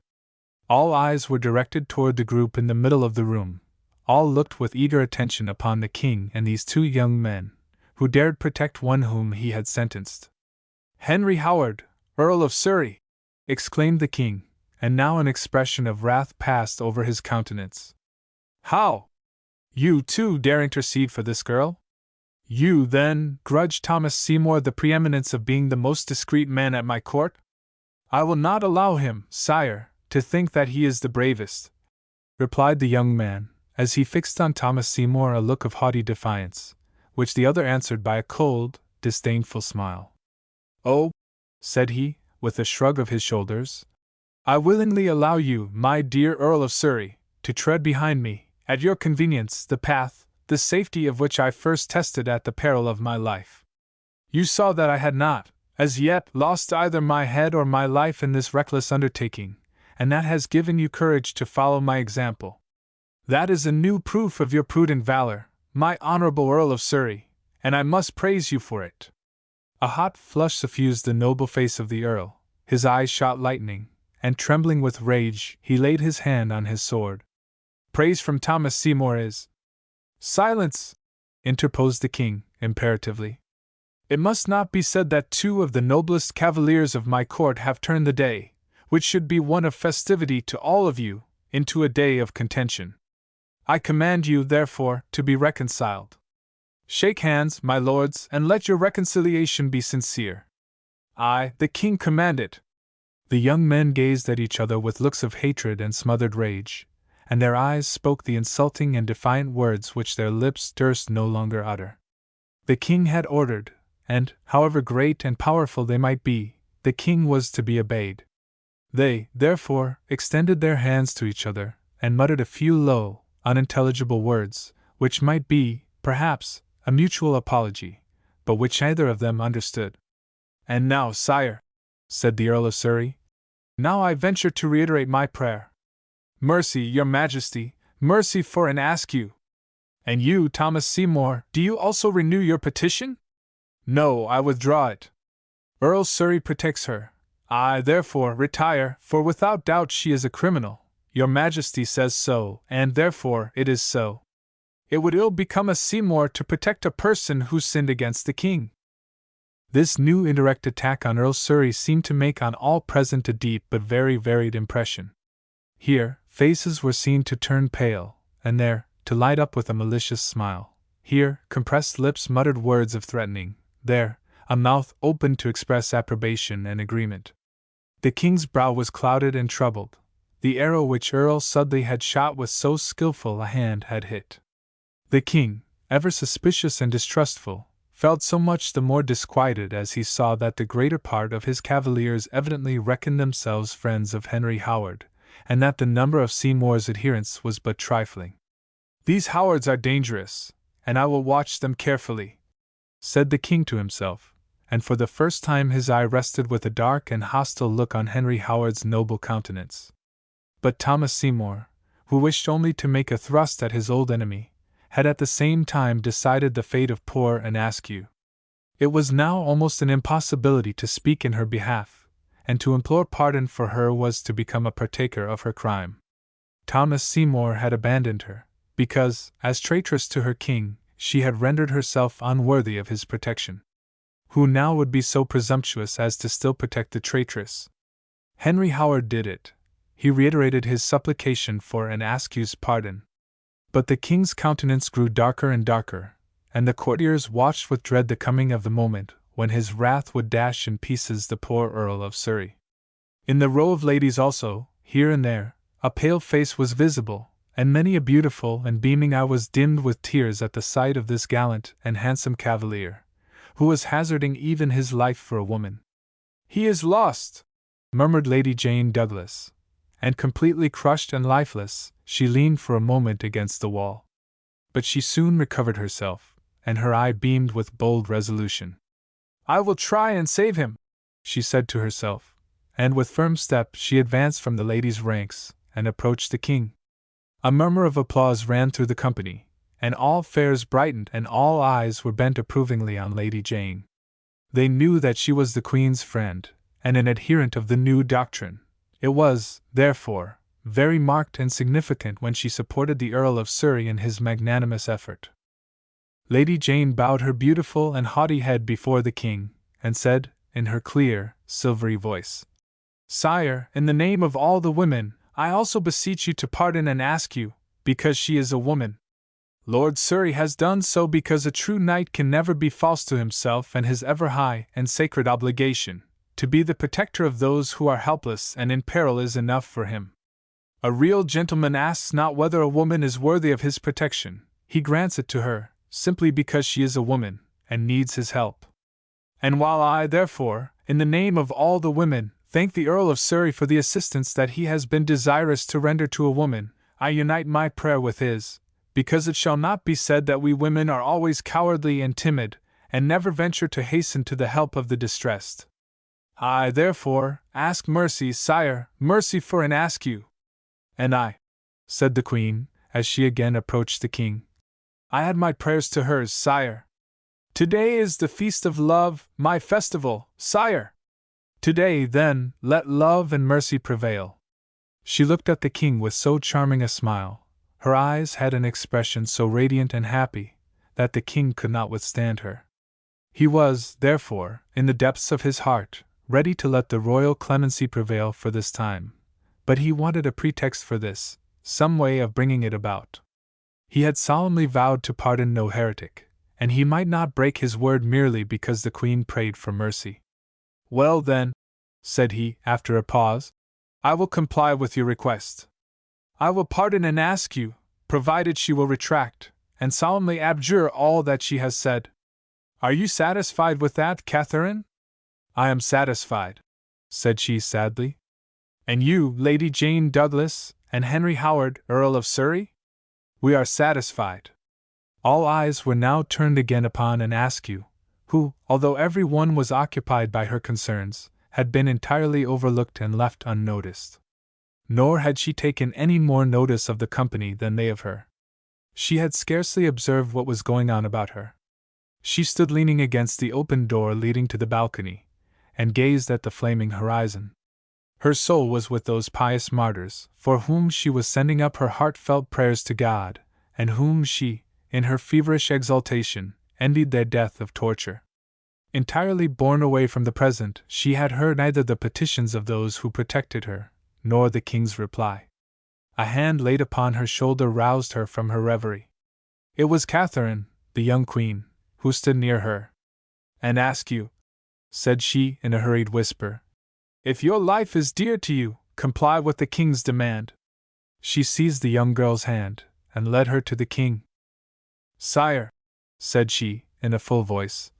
All eyes were directed toward the group in the middle of the room. All looked with eager attention upon the king and these two young men, who dared protect one whom he had sentenced. "Henry Howard, Earl of Surrey!" exclaimed the king, and now an expression of wrath passed over his countenance. "How? You too dare intercede for this girl? You, then, grudge Thomas Seymour the preeminence of being the most discreet man at my court? I will not allow him, sire, to think that he is the bravest," replied the young man, as he fixed on Thomas Seymour a look of haughty defiance, which the other answered by a cold, disdainful smile. "Oh," said he, with a shrug of his shoulders, "I willingly allow you, my dear Earl of Surrey, to tread behind me, at your convenience, the path, the safety of which I first tested at the peril of my life. You saw that I had not, as yet, lost either my head or my life in this reckless undertaking, and that has given you courage to follow my example. That is a new proof of your prudent valor, my honorable Earl of Surrey, and I must praise you for it." A hot flush suffused the noble face of the Earl, his eyes shot lightning, and trembling with rage, he laid his hand on his sword. "Praise from Thomas Seymour is—" "Silence!" interposed the king, imperatively. "It must not be said that two of the noblest cavaliers of my court have turned the day, which should be one of festivity to all of you, into a day of contention. I command you, therefore, to be reconciled. Shake hands, my lords, and let your reconciliation be sincere. I, the king, command it." The young men gazed at each other with looks of hatred and smothered rage, and their eyes spoke the insulting and defiant words which their lips durst no longer utter. The king had ordered, and, however great and powerful they might be, the king was to be obeyed. They, therefore, extended their hands to each other, and muttered a few low, unintelligible words, which might be, perhaps, a mutual apology, but which neither of them understood. "And now, sire," said the Earl of Surrey, "now I venture to reiterate my prayer. Mercy, your Majesty, mercy for an askew. And you, Thomas Seymour, do you also renew your petition?" "No, I withdraw it. Earl Surrey protects her. I, therefore, retire, for without doubt she is a criminal. Your Majesty says so, and therefore it is so. It would ill become a Seymour to protect a person who sinned against the king." This new indirect attack on Earl Surrey seemed to make on all present a deep but very varied impression. Here, faces were seen to turn pale, and there, to light up with a malicious smile. Here, compressed lips muttered words of threatening. There, a mouth opened to express approbation and agreement. The king's brow was clouded and troubled. The arrow which Earl Sudley had shot with so skillful a hand had hit. The king, ever suspicious and distrustful, felt so much the more disquieted as he saw that the greater part of his cavaliers evidently reckoned themselves friends of Henry Howard, and that the number of Seymour's adherents was but trifling. "These Howards are dangerous, and I will watch them carefully," said the king to himself, and for the first time his eye rested with a dark and hostile look on Henry Howard's noble countenance. But Thomas Seymour, who wished only to make a thrust at his old enemy, had at the same time decided the fate of poor Anne Askew. It was now almost an impossibility to speak in her behalf, and to implore pardon for her was to become a partaker of her crime. Thomas Seymour had abandoned her, because, as traitress to her king, she had rendered herself unworthy of his protection. Who now would be so presumptuous as to still protect the traitress? Henry Howard did it. He reiterated his supplication for Anne Askew's pardon. But the king's countenance grew darker and darker, and the courtiers watched with dread the coming of the moment when his wrath would dash in pieces the poor Earl of Surrey. In the row of ladies also, here and there, a pale face was visible, and many a beautiful and beaming eye was dimmed with tears at the sight of this gallant and handsome cavalier, who was hazarding even his life for a woman. "He is lost!" murmured Lady Jane Douglas, and completely crushed and lifeless, she leaned for a moment against the wall. But she soon recovered herself, and her eye beamed with bold resolution. "I will try and save him," she said to herself, and with firm step she advanced from the ladies' ranks, and approached the king. A murmur of applause ran through the company, and all faces brightened and all eyes were bent approvingly on Lady Jane. They knew that she was the Queen's friend, and an adherent of the new doctrine. It was, therefore, very marked and significant when she supported the Earl of Surrey in his magnanimous effort. Lady Jane bowed her beautiful and haughty head before the King, and said, in her clear, silvery voice, "Sire, in the name of all the women, I also beseech you to pardon and ask you, because she is a woman. Lord Surrey has done so because a true knight can never be false to himself and his ever high and sacred obligation, to be the protector of those who are helpless and in peril is enough for him. A real gentleman asks not whether a woman is worthy of his protection, he grants it to her, simply because she is a woman, and needs his help. And while I, therefore, in the name of all the women, thank the Earl of Surrey for the assistance that he has been desirous to render to a woman, I unite my prayer with his, because it shall not be said that we women are always cowardly and timid, and never venture to hasten to the help of the distressed. I, therefore, ask mercy, sire, mercy for and ask you." "And I," said the Queen, as she again approached the King, "I add my prayers to hers, sire. Today is the feast of love, my festival, sire. Today, then, let love and mercy prevail." She looked at the King with so charming a smile, her eyes had an expression so radiant and happy, that the King could not withstand her. He was, therefore, in the depths of his heart, ready to let the royal clemency prevail for this time, but he wanted a pretext for this, some way of bringing it about. He had solemnly vowed to pardon no heretic, and he might not break his word merely because the Queen prayed for mercy. "Well then," said he, after a pause, "I will comply with your request. I will pardon and ask you, provided she will retract, and solemnly abjure all that she has said. Are you satisfied with that, Catherine?" "I am satisfied," said she sadly. "And you, Lady Jane Douglas, and Henry Howard, Earl of Surrey?" "We are satisfied." All eyes were now turned again upon Askew, who, although every one was occupied by her concerns, had been entirely overlooked and left unnoticed. Nor had she taken any more notice of the company than they of her. She had scarcely observed what was going on about her. She stood leaning against the open door leading to the balcony, and gazed at the flaming horizon. Her soul was with those pious martyrs, for whom she was sending up her heartfelt prayers to God, and whom she, in her feverish exultation, envied their death of torture. Entirely borne away from the present, she had heard neither the petitions of those who protected her, nor the King's reply. A hand laid upon her shoulder roused her from her reverie. It was Catherine, the young Queen, who stood near her. "And Askew," said she in a hurried whisper, "if your life is dear to you, comply with the King's demand." She seized the young girl's hand, and led her to the King. "Sire," said she, in a full voice,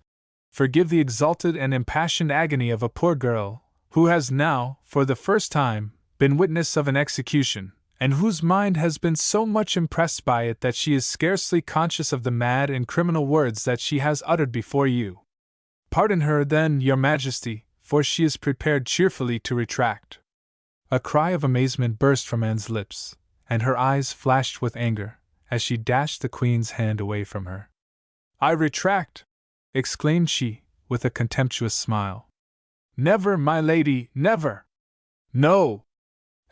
"forgive the exalted and impassioned agony of a poor girl, who has now, for the first time, been witness of an execution, and whose mind has been so much impressed by it that she is scarcely conscious of the mad and criminal words that she has uttered before you. Pardon her, then, your Majesty, for she is prepared cheerfully to retract." A cry of amazement burst from Anne's lips, and her eyes flashed with anger, as she dashed the Queen's hand away from her. "I retract!" exclaimed she, with a contemptuous smile. "Never, my lady, never! No!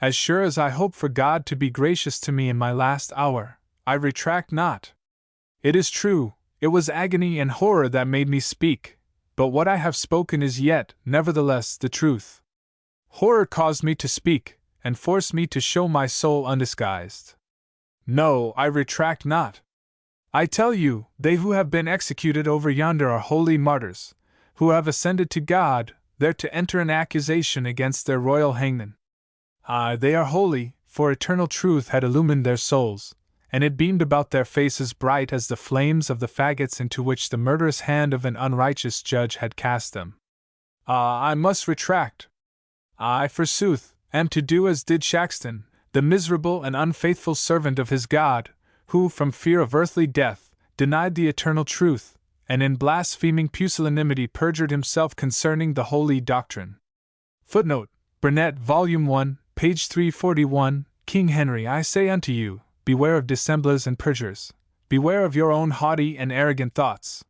As sure as I hope for God to be gracious to me in my last hour, I retract not. It is true, it was agony and horror that made me speak, but what I have spoken is yet, nevertheless, the truth. Horror caused me to speak, and forced me to show my soul undisguised. No, I retract not. I tell you, they who have been executed over yonder are holy martyrs, who have ascended to God, there to enter an accusation against their royal hangman. Aye, they are holy, for eternal truth had illumined their souls, and it beamed about their faces bright as the flames of the faggots into which the murderous hand of an unrighteous judge had cast them. Ah, I must retract. I, forsooth, am to do as did Shaxton, the miserable and unfaithful servant of his God, who, from fear of earthly death, denied the eternal truth, and in blaspheming pusillanimity perjured himself concerning the holy doctrine. Footnote: Burnet, Volume 1, page 341. King Henry, I say unto you, beware of dissemblers and perjurers, beware of your own haughty and arrogant thoughts.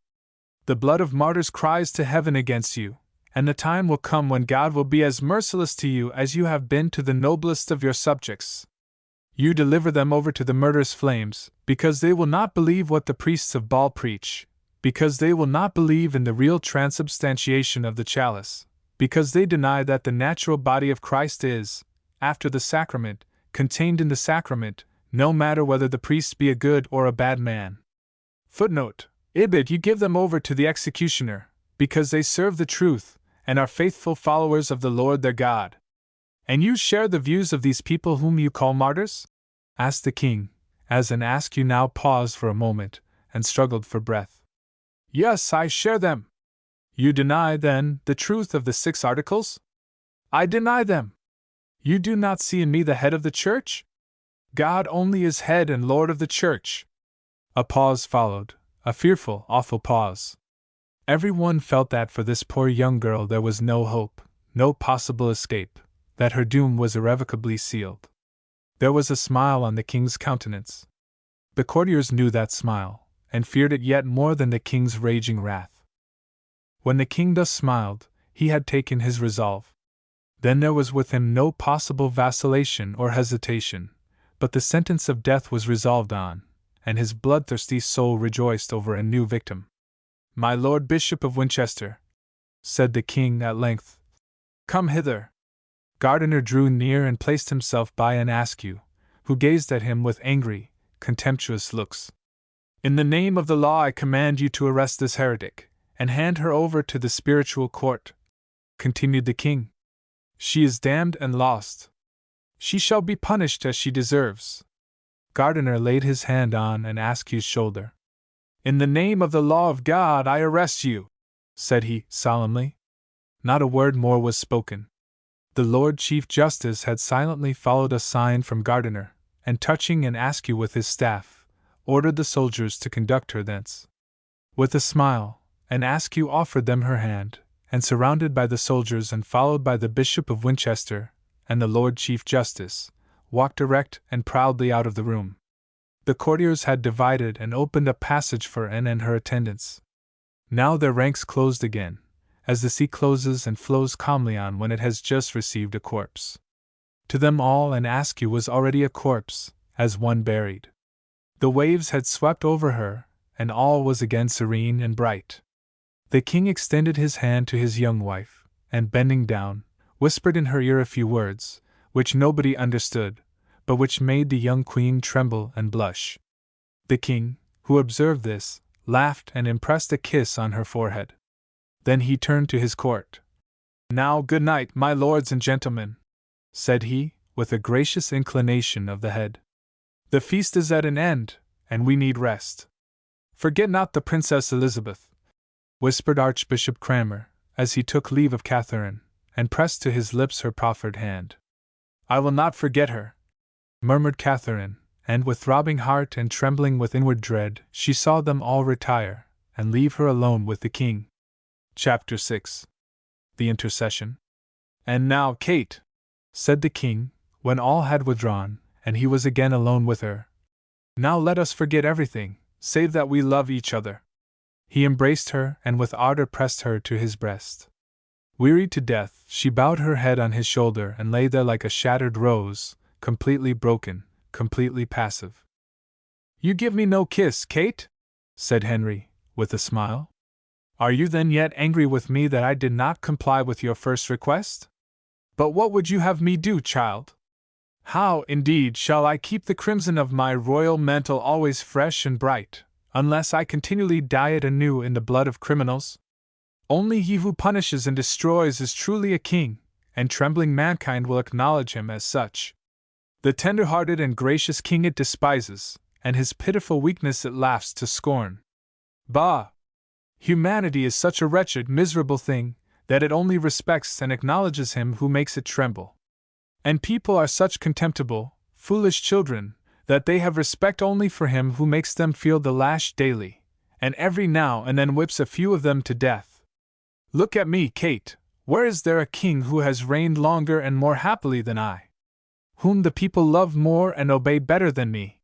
The blood of martyrs cries to heaven against you, and the time will come when God will be as merciless to you as you have been to the noblest of your subjects. You deliver them over to the murderous flames, because they will not believe what the priests of Baal preach, because they will not believe in the real transubstantiation of the chalice, because they deny that the natural body of Christ is, after the sacrament, contained in the sacrament, no matter whether the priest be a good or a bad man. Footnote: Ibid, you give them over to the executioner, because they serve the truth, and are faithful followers of the Lord their God. And you share the views of these people whom you call martyrs? Asked the king, as an Askew now paused for a moment, and struggled for breath. Yes, I share them. You deny, then, the truth of the 6 articles? I deny them. You do not see in me the head of the church? God only is head and Lord of the church. A pause followed, a fearful, awful pause. Everyone felt that for this poor young girl there was no hope, no possible escape, that her doom was irrevocably sealed. There was a smile on the king's countenance. The courtiers knew that smile, and feared it yet more than the king's raging wrath. When the king thus smiled, he had taken his resolve. Then there was with him no possible vacillation or hesitation, but the sentence of death was resolved on, and his bloodthirsty soul rejoiced over a new victim. My Lord Bishop of Winchester, said the king at length, come hither. Gardiner drew near and placed himself by an Askew, who gazed at him with angry, contemptuous looks. In the name of the law I command you to arrest this heretic, and hand her over to the spiritual court, continued the king. She is damned and lost. She shall be punished as she deserves. Gardiner laid his hand on an Askew's shoulder. In the name of the law of God I arrest you, said he, solemnly. Not a word more was spoken. The Lord Chief Justice had silently followed a sign from Gardiner, and touching an Askew with his staff, ordered the soldiers to conduct her thence. With a smile, an Askew offered them her hand, and surrounded by the soldiers and followed by the Bishop of Winchester and the Lord Chief Justice, walked erect and proudly out of the room. The courtiers had divided and opened a passage for Anne and her attendants. Now their ranks closed again, as the sea closes and flows calmly on when it has just received a corpse. To them all an Askew was already a corpse, as one buried. The waves had swept over her, and all was again serene and bright. The king extended his hand to his young wife, and bending down, whispered in her ear a few words, which nobody understood, but which made the young queen tremble and blush. The king, who observed this, laughed and impressed a kiss on her forehead. Then he turned to his court. Now good night, my lords and gentlemen, said he, with a gracious inclination of the head. The feast is at an end, and we need rest. Forget not the Princess Elizabeth, whispered Archbishop Cranmer, as he took leave of Catherine, and pressed to his lips her proffered hand. I will not forget her, murmured Catherine, and with throbbing heart and trembling with inward dread, she saw them all retire, and leave her alone with the king. Chapter 6. The Intercession. And now, Kate, said the king, when all had withdrawn, and he was again alone with her. Now let us forget everything, save that we love each other. He embraced her, and with ardor pressed her to his breast. Wearied to death, she bowed her head on his shoulder and lay there like a shattered rose, completely broken, completely passive. You give me no kiss, Kate? Said Henry, with a smile. Are you then yet angry with me that I did not comply with your first request? But what would you have me do, child? How, indeed, shall I keep the crimson of my royal mantle always fresh and bright, unless I continually dye it anew in the blood of criminals? Only he who punishes and destroys is truly a king, and trembling mankind will acknowledge him as such. The tender-hearted and gracious king it despises, and his pitiful weakness it laughs to scorn. Bah! Humanity is such a wretched, miserable thing, that it only respects and acknowledges him who makes it tremble. And people are such contemptible, foolish children, that they have respect only for him who makes them feel the lash daily, and every now and then whips a few of them to death. Look at me, Kate, where is there a king who has reigned longer and more happily than I? Whom the people love more and obey better than me?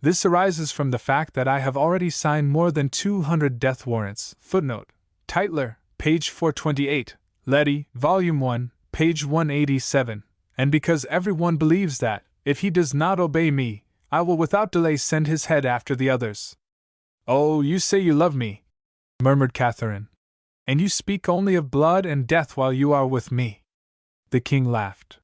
This arises from the fact that I have already signed more than 200 death warrants. Tytler, page 428, Letty, volume 1, page 187, and because everyone believes that, if he does not obey me, I will without delay send his head after the others. Oh, you say you love me, murmured Catherine, and you speak only of blood and death while you are with me. The king laughed.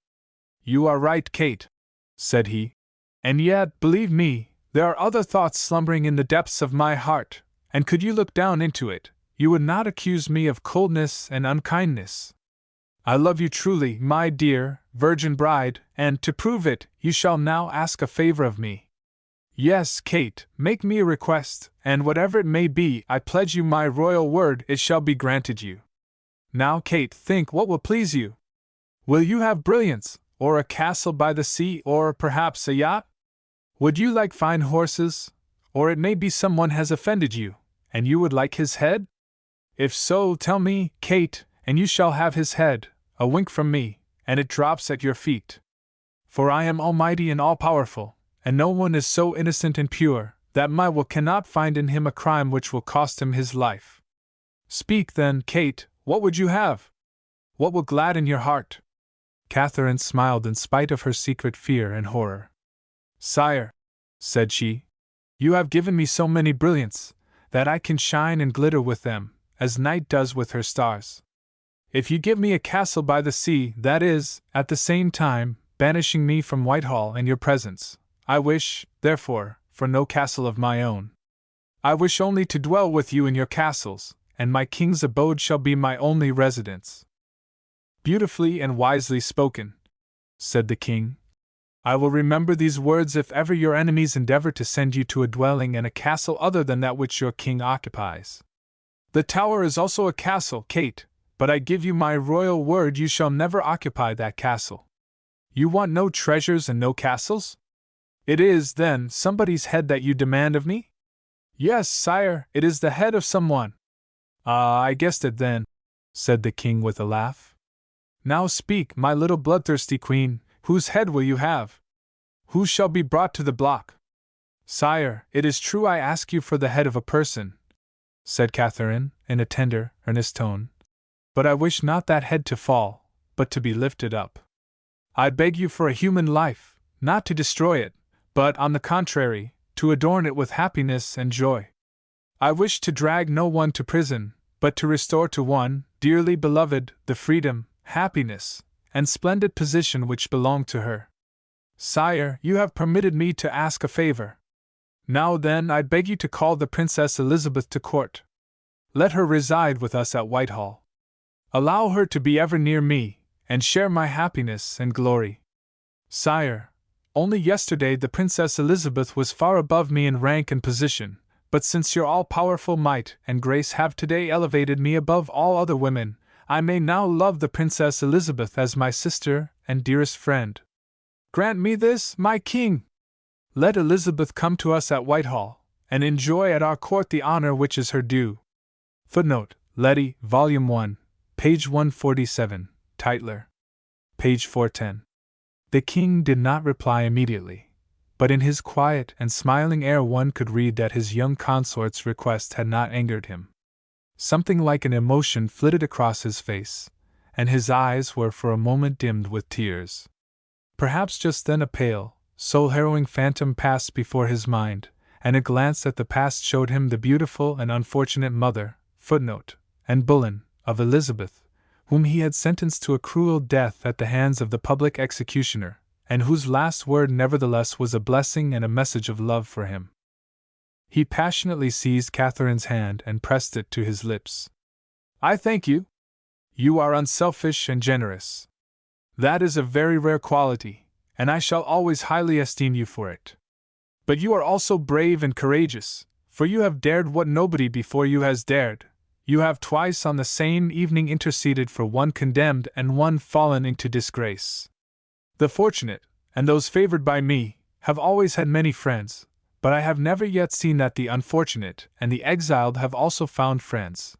You are right, Kate, said he, and yet, believe me, there are other thoughts slumbering in the depths of my heart, and could you look down into it, you would not accuse me of coldness and unkindness. I love you truly, my dear, virgin bride, and, to prove it, you shall now ask a favor of me. Yes, Kate, make me a request, and whatever it may be, I pledge you my royal word it shall be granted you. Now, Kate, think what will please you. Will you have brilliants, or a castle by the sea, or perhaps a yacht? Would you like fine horses, or it may be someone has offended you, and you would like his head? If so, tell me, Kate, and you shall have his head, a wink from me, and it drops at your feet. For I am almighty and all-powerful, and no one is so innocent and pure, that my will cannot find in him a crime which will cost him his life. Speak then, Kate, what would you have? What will gladden your heart? Catherine smiled in spite of her secret fear and horror. Sire, said she, you have given me so many brilliants, that I can shine and glitter with them, as night does with her stars. If you give me a castle by the sea, that is, at the same time, banishing me from Whitehall and your presence, I wish, therefore, for no castle of my own. I wish only to dwell with you in your castles, and my king's abode shall be my only residence. Beautifully and wisely spoken, said the king. I will remember these words if ever your enemies endeavor to send you to a dwelling and a castle other than that which your king occupies. The Tower is also a castle, Kate, but I give you my royal word you shall never occupy that castle. You want no treasures and no castles? It is, then, somebody's head that you demand of me? Yes, sire, it is the head of someone. Ah, I guessed it then, said the king with a laugh. Now speak, my little bloodthirsty queen, whose head will you have? Who shall be brought to the block? Sire, it is true I ask you for the head of a person, said Catherine, in a tender, earnest tone. But I wish not that head to fall, but to be lifted up. I beg you for a human life, not to destroy it, but, on the contrary, to adorn it with happiness and joy. I wish to drag no one to prison, but to restore to one, dearly beloved, the freedom, happiness, and splendid position which belong to her. Sire, you have permitted me to ask a favor. Now then, I beg you to call the Princess Elizabeth to court. Let her reside with us at Whitehall. Allow her to be ever near me, and share my happiness and glory. Sire, only yesterday the Princess Elizabeth was far above me in rank and position, but since your all-powerful might and grace have today elevated me above all other women, I may now love the Princess Elizabeth as my sister and dearest friend. Grant me this, my king! Let Elizabeth come to us at Whitehall, and enjoy at our court the honor which is her due. Letty, volume 1, page 147, Tytler. Page 410. The king did not reply immediately, but in his quiet and smiling air one could read that his young consort's request had not angered him. Something like an emotion flitted across his face, and his eyes were for a moment dimmed with tears. Perhaps just then a pale, soul-harrowing phantom passed before his mind, and a glance at the past showed him the beautiful and unfortunate mother, and Bullen, of Elizabeth, whom he had sentenced to a cruel death at the hands of the public executioner, and whose last word nevertheless was a blessing and a message of love for him. He passionately seized Catherine's hand and pressed it to his lips. I thank you. You are unselfish and generous. That is a very rare quality, and I shall always highly esteem you for it. But you are also brave and courageous, for you have dared what nobody before you has dared. You have twice on the same evening interceded for one condemned and one fallen into disgrace. The fortunate, and those favored by me, have always had many friends, but I have never yet seen that the unfortunate and the exiled have also found friends.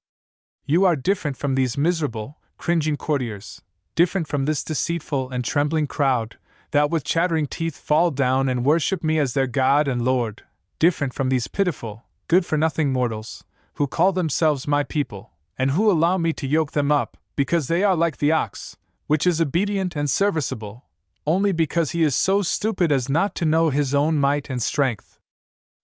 You are different from these miserable, cringing courtiers, different from this deceitful and trembling crowd, that with chattering teeth fall down and worship me as their God and Lord, different from these pitiful, good-for-nothing mortals, who call themselves my people, and who allow me to yoke them up, because they are like the ox, which is obedient and serviceable, only because he is so stupid as not to know his own might and strength.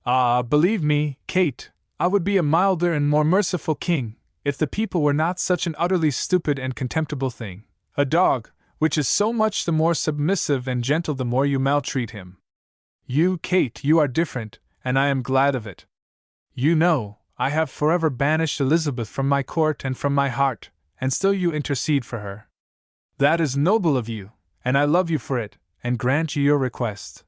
Ah, believe me, Kate, I would be a milder and more merciful king, if the people were not such an utterly stupid and contemptible thing, a dog, which is so much the more submissive and gentle the more you maltreat him. You, Kate, you are different, and I am glad of it. You know, I have forever banished Elizabeth from my court and from my heart, and still you intercede for her. That is noble of you, and I love you for it, and grant you your request.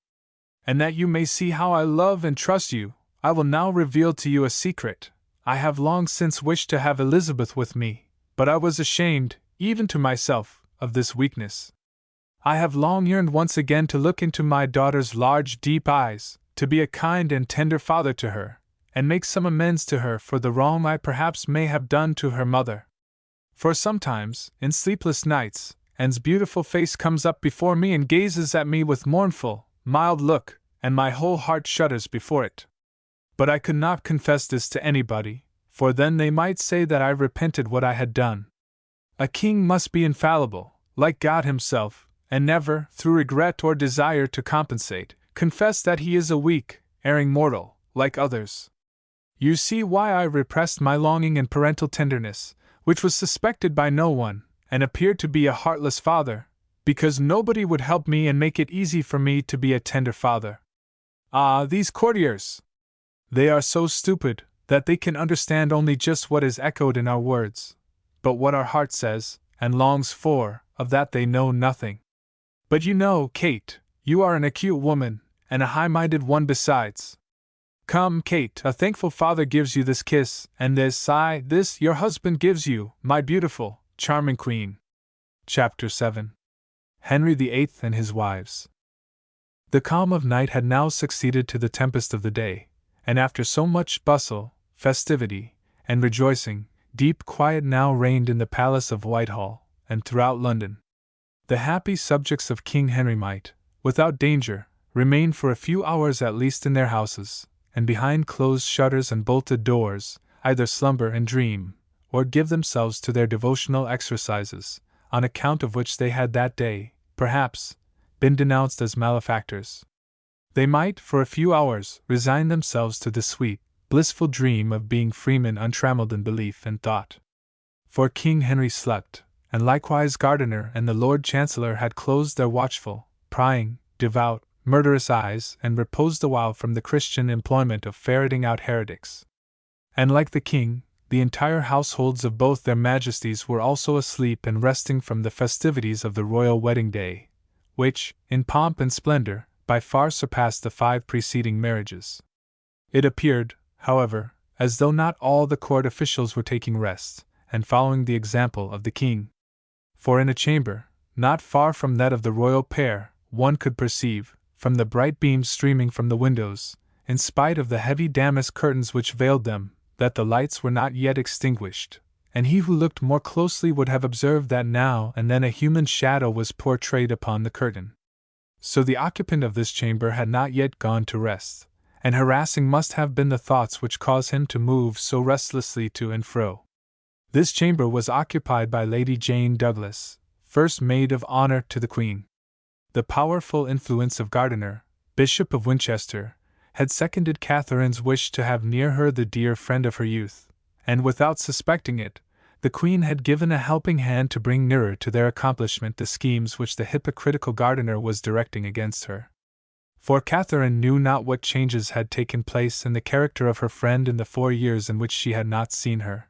And that you may see how I love and trust you, I will now reveal to you a secret. I have long since wished to have Elizabeth with me, but I was ashamed, even to myself, of this weakness. I have long yearned once again to look into my daughter's large, deep eyes, to be a kind and tender father to her, and make some amends to her for the wrong I perhaps may have done to her mother. For sometimes, in sleepless nights, Anne's beautiful face comes up before me and gazes at me with mournful, mild look, and my whole heart shudders before it. But I could not confess this to anybody, for then they might say that I repented what I had done. A king must be infallible, like God himself, and never, through regret or desire to compensate, confess that he is a weak, erring mortal, like others. You see why I repressed my longing and parental tenderness, which was suspected by no one, and appeared to be a heartless father, because nobody would help me and make it easy for me to be a tender father. Ah, these courtiers! They are so stupid that they can understand only just what is echoed in our words, but what our heart says, and longs for, of that they know nothing. But you know, Kate, you are an acute woman, and a high-minded one besides. Come, Kate, a thankful father gives you this kiss, and this your husband gives you, my beautiful, charming queen. Chapter 7. Henry VIII and His Wives. The calm of night had now succeeded to the tempest of the day, and after so much bustle, festivity, and rejoicing, deep quiet now reigned in the palace of Whitehall, and throughout London. The happy subjects of King Henry might, without danger, remain for a few hours at least in their houses, and behind closed shutters and bolted doors, either slumber and dream, or give themselves to their devotional exercises, on account of which they had that day, perhaps, been denounced as malefactors. They might, for a few hours, resign themselves to the sweet, blissful dream of being freemen untrammeled in belief and thought. For King Henry slept, and likewise Gardiner and the Lord Chancellor had closed their watchful, prying, devout, murderous eyes, and reposed awhile from the Christian employment of ferreting out heretics. And like the king, the entire households of both their majesties were also asleep and resting from the festivities of the royal wedding day, which, in pomp and splendor, by far surpassed the 5 preceding marriages. It appeared, however, as though not all the court officials were taking rest, and following the example of the king. For in a chamber, not far from that of the royal pair, one could perceive, from the bright beams streaming from the windows, in spite of the heavy damask curtains which veiled them, that the lights were not yet extinguished, and he who looked more closely would have observed that now and then a human shadow was portrayed upon the curtain. So the occupant of this chamber had not yet gone to rest, and harassing must have been the thoughts which caused him to move so restlessly to and fro. This chamber was occupied by Lady Jane Douglas, first maid of honor to the Queen. The powerful influence of Gardiner, Bishop of Winchester, had seconded Catherine's wish to have near her the dear friend of her youth, and without suspecting it, the Queen had given a helping hand to bring nearer to their accomplishment the schemes which the hypocritical Gardiner was directing against her. For Catherine knew not what changes had taken place in the character of her friend in the 4 years in which she had not seen her.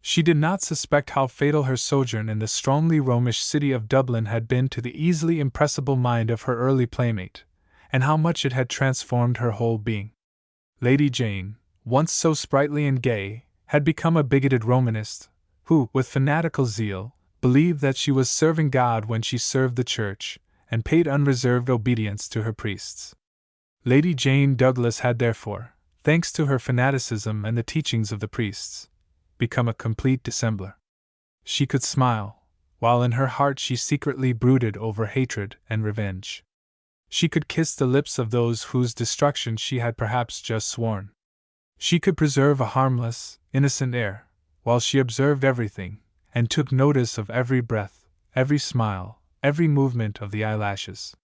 She did not suspect how fatal her sojourn in the strongly Romish city of Dublin had been to the easily impressible mind of her early playmate, and how much it had transformed her whole being. Lady Jane, once so sprightly and gay, had become a bigoted Romanist, who, with fanatical zeal, believed that she was serving God when she served the Church, and paid unreserved obedience to her priests. Lady Jane Douglas had therefore, thanks to her fanaticism and the teachings of the priests, become a complete dissembler. She could smile, while in her heart she secretly brooded over hatred and revenge. She could kiss the lips of those whose destruction she had perhaps just sworn. She could preserve a harmless, innocent air, while she observed everything, and took notice of every breath, every smile, every movement of the eyelashes.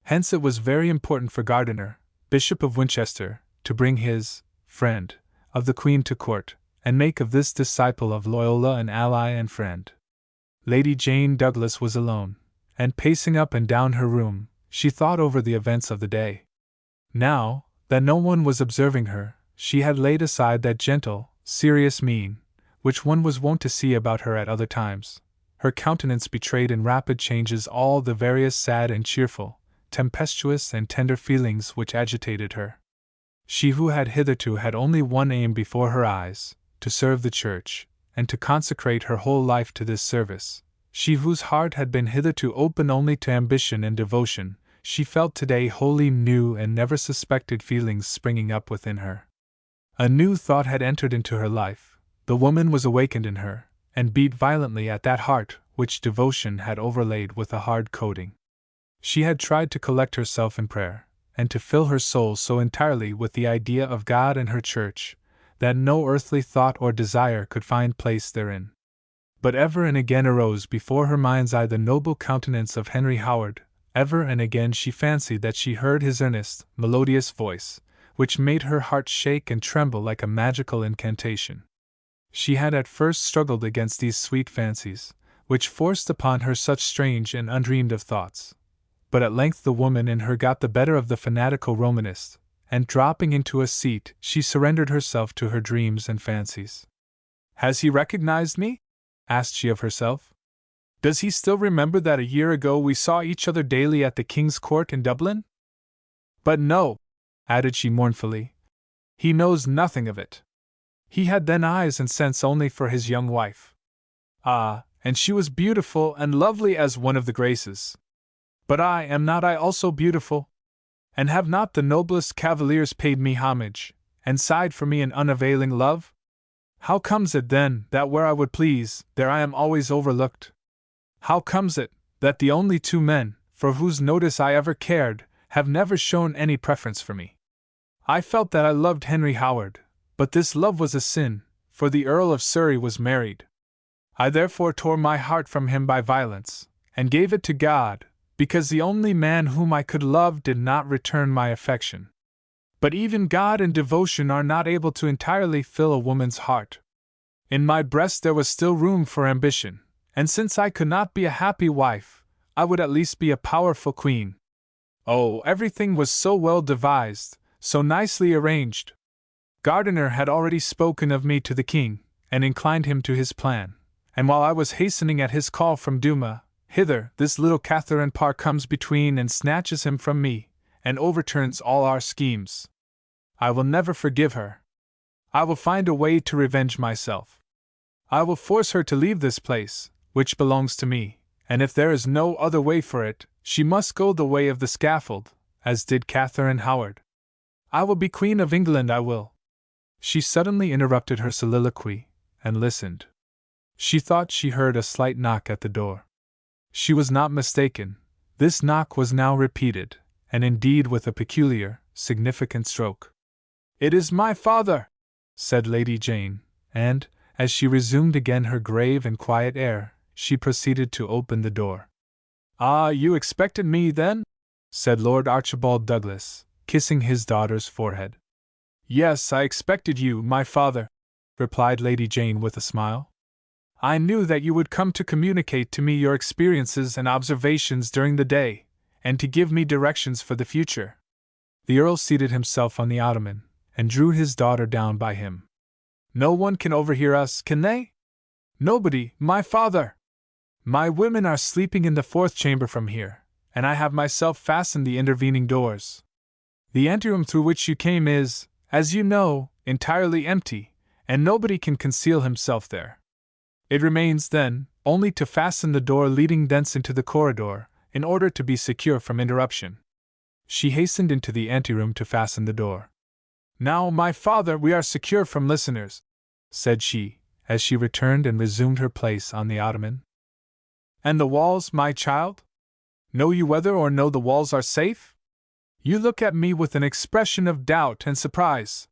Hence it was very important for Gardiner, Bishop of Winchester, to bring his friend of the Queen to court, and make of this disciple of Loyola an ally and friend. Lady Jane Douglas was alone, and pacing up and down her room, she thought over the events of the day. Now that no one was observing her, she had laid aside that gentle, serious mien, which one was wont to see about her at other times. Her countenance betrayed in rapid changes all the various sad and cheerful, tempestuous and tender feelings which agitated her. She who had hitherto had only one aim before her eyes, to serve the Church, and to consecrate her whole life to this service, she whose heart had been hitherto open only to ambition and devotion, she felt today wholly new and never suspected feelings springing up within her. A new thought had entered into her life, the woman was awakened in her, and beat violently at that heart which devotion had overlaid with a hard coating. She had tried to collect herself in prayer, and to fill her soul so entirely with the idea of God and her Church, that no earthly thought or desire could find place therein. But ever and again arose before her mind's eye the noble countenance of Henry Howard, ever and again she fancied that she heard his earnest, melodious voice, which made her heart shake and tremble like a magical incantation. She had at first struggled against these sweet fancies, which forced upon her such strange and undreamed of thoughts. But at length the woman in her got the better of the fanatical Romanist, and dropping into a seat, she surrendered herself to her dreams and fancies. "Has he recognized me?" asked she of herself. "Does he still remember that a year ago we saw each other daily at the King's Court in Dublin? But no," added she mournfully, "he knows nothing of it. He had then eyes and sense only for his young wife. Ah, and she was beautiful and lovely as one of the Graces. But am not I also beautiful? And have not the noblest cavaliers paid me homage, and sighed for me in unavailing love? How comes it, then, that where I would please, there I am always overlooked? How comes it, that the only two men, for whose notice I ever cared, have never shown any preference for me? I felt that I loved Henry Howard, but this love was a sin, for the Earl of Surrey was married. I therefore tore my heart from him by violence, and gave it to God, because the only man whom I could love did not return my affection. But even God and devotion are not able to entirely fill a woman's heart. In my breast there was still room for ambition, and since I could not be a happy wife, I would at least be a powerful queen. Oh, everything was so well devised, so nicely arranged. Gardiner had already spoken of me to the king, and inclined him to his plan, and while I was hastening at his call from Duma, hither, this little Catherine Parr comes between and snatches him from me, and overturns all our schemes. I will never forgive her. I will find a way to revenge myself. I will force her to leave this place, which belongs to me, and if there is no other way for it, she must go the way of the scaffold, as did Catherine Howard. I will be Queen of England, I will." She suddenly interrupted her soliloquy, and listened. She thought she heard a slight knock at the door. She was not mistaken. This knock was now repeated, and indeed with a peculiar, significant stroke. "It is my father," said Lady Jane, and, as she resumed again her grave and quiet air, she proceeded to open the door. "Ah, you expected me, then?" said Lord Archibald Douglas, kissing his daughter's forehead. "Yes, I expected you, my father," replied Lady Jane with a smile. "I knew that you would come to communicate to me your experiences and observations during the day, and to give me directions for the future." The Earl seated himself on the ottoman, and drew his daughter down by him. "No one can overhear us, can they?" "Nobody, my father. My women are sleeping in the fourth chamber from here, and I have myself fastened the intervening doors. The anteroom through which you came is, as you know, entirely empty, and nobody can conceal himself there. It remains, then, only to fasten the door leading thence into the corridor, in order to be secure from interruption." She hastened into the anteroom to fasten the door. "Now, my father, we are secure from listeners," said she, as she returned and resumed her place on the ottoman. "And the walls, my child?" Know you whether or no the walls are safe? You look at me with an expression of doubt and surprise.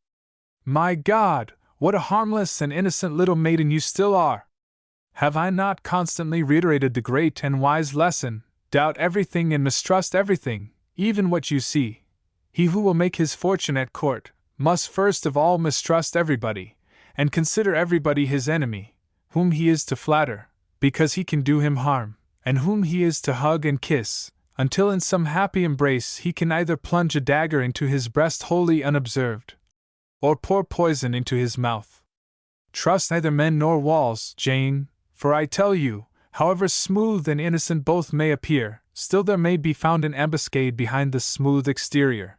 My God, what a harmless and innocent little maiden you still are! Have I not constantly reiterated the great and wise lesson, doubt everything and mistrust everything, even what you see? He who will make his fortune at court must first of all mistrust everybody, and consider everybody his enemy, whom he is to flatter, because he can do him harm, and whom he is to hug and kiss, until in some happy embrace he can either plunge a dagger into his breast wholly unobserved, or pour poison into his mouth. Trust neither men nor walls, Jane, for I tell you, however smooth and innocent both may appear, still there may be found an ambuscade behind the smooth exterior.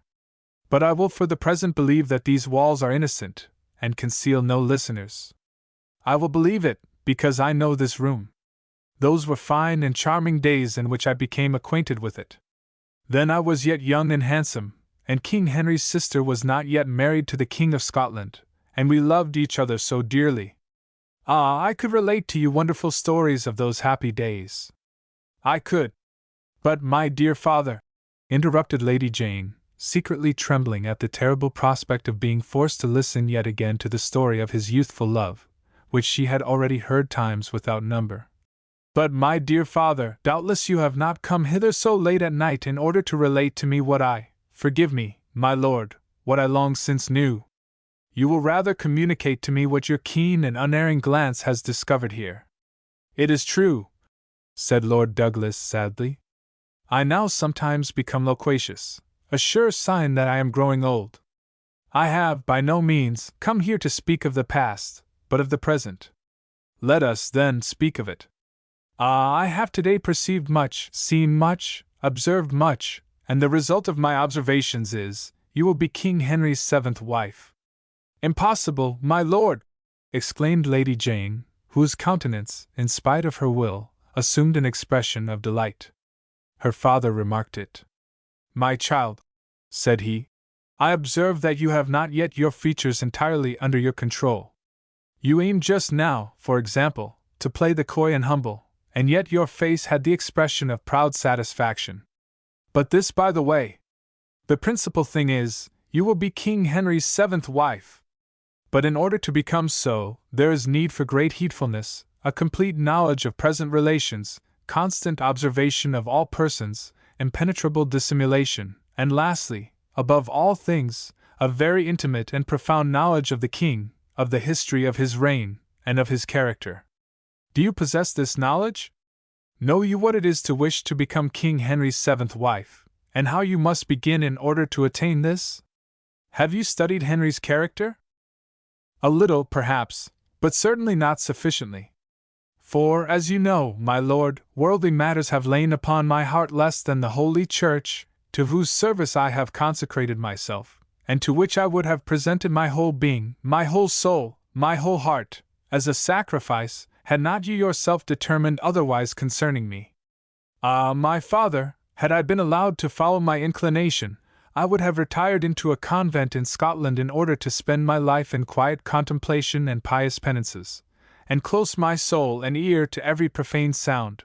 But I will for the present believe that these walls are innocent, and conceal no listeners. I will believe it, because I know this room. Those were fine and charming days in which I became acquainted with it. Then I was yet young and handsome, and King Henry's sister was not yet married to the King of Scotland, and we loved each other so dearly. Ah, I could relate to you wonderful stories of those happy days. I could. But, my dear father, interrupted Lady Jane, secretly trembling at the terrible prospect of being forced to listen yet again to the story of his youthful love, which she had already heard times without number. But, my dear father, doubtless you have not come hither so late at night in order to relate to me what forgive me, my lord, what I long since knew. You will rather communicate to me what your keen and unerring glance has discovered here. It is true, said Lord Douglas sadly. I now sometimes become loquacious, a sure sign that I am growing old. I have, by no means, come here to speak of the past, but of the present. Let us, then, speak of it. Ah, I have today perceived much, seen much, observed much, and the result of my observations is, you will be King Henry's 7th wife. Impossible, my lord! Exclaimed Lady Jane, whose countenance, in spite of her will, assumed an expression of delight. Her father remarked it. My child, said he, I observe that you have not yet your features entirely under your control. You aim just now, for example, to play the coy and humble, and yet your face had the expression of proud satisfaction. But this by the way. The principal thing is, you will be King Henry's 7th wife. But in order to become so, there is need for great heedfulness, a complete knowledge of present relations, constant observation of all persons, impenetrable dissimulation, and lastly, above all things, a very intimate and profound knowledge of the king, of the history of his reign, and of his character. Do you possess this knowledge? Know you what it is to wish to become King Henry's 7th wife, and how you must begin in order to attain this? Have you studied Henry's character? A little, perhaps, but certainly not sufficiently. For, as you know, my lord, worldly matters have lain upon my heart less than the Holy Church, to whose service I have consecrated myself, and to which I would have presented my whole being, my whole soul, my whole heart, as a sacrifice, had not you yourself determined otherwise concerning me. Ah, my father, had I been allowed to follow my inclination, I would have retired into a convent in Scotland in order to spend my life in quiet contemplation and pious penances, and close my soul and ear to every profane sound.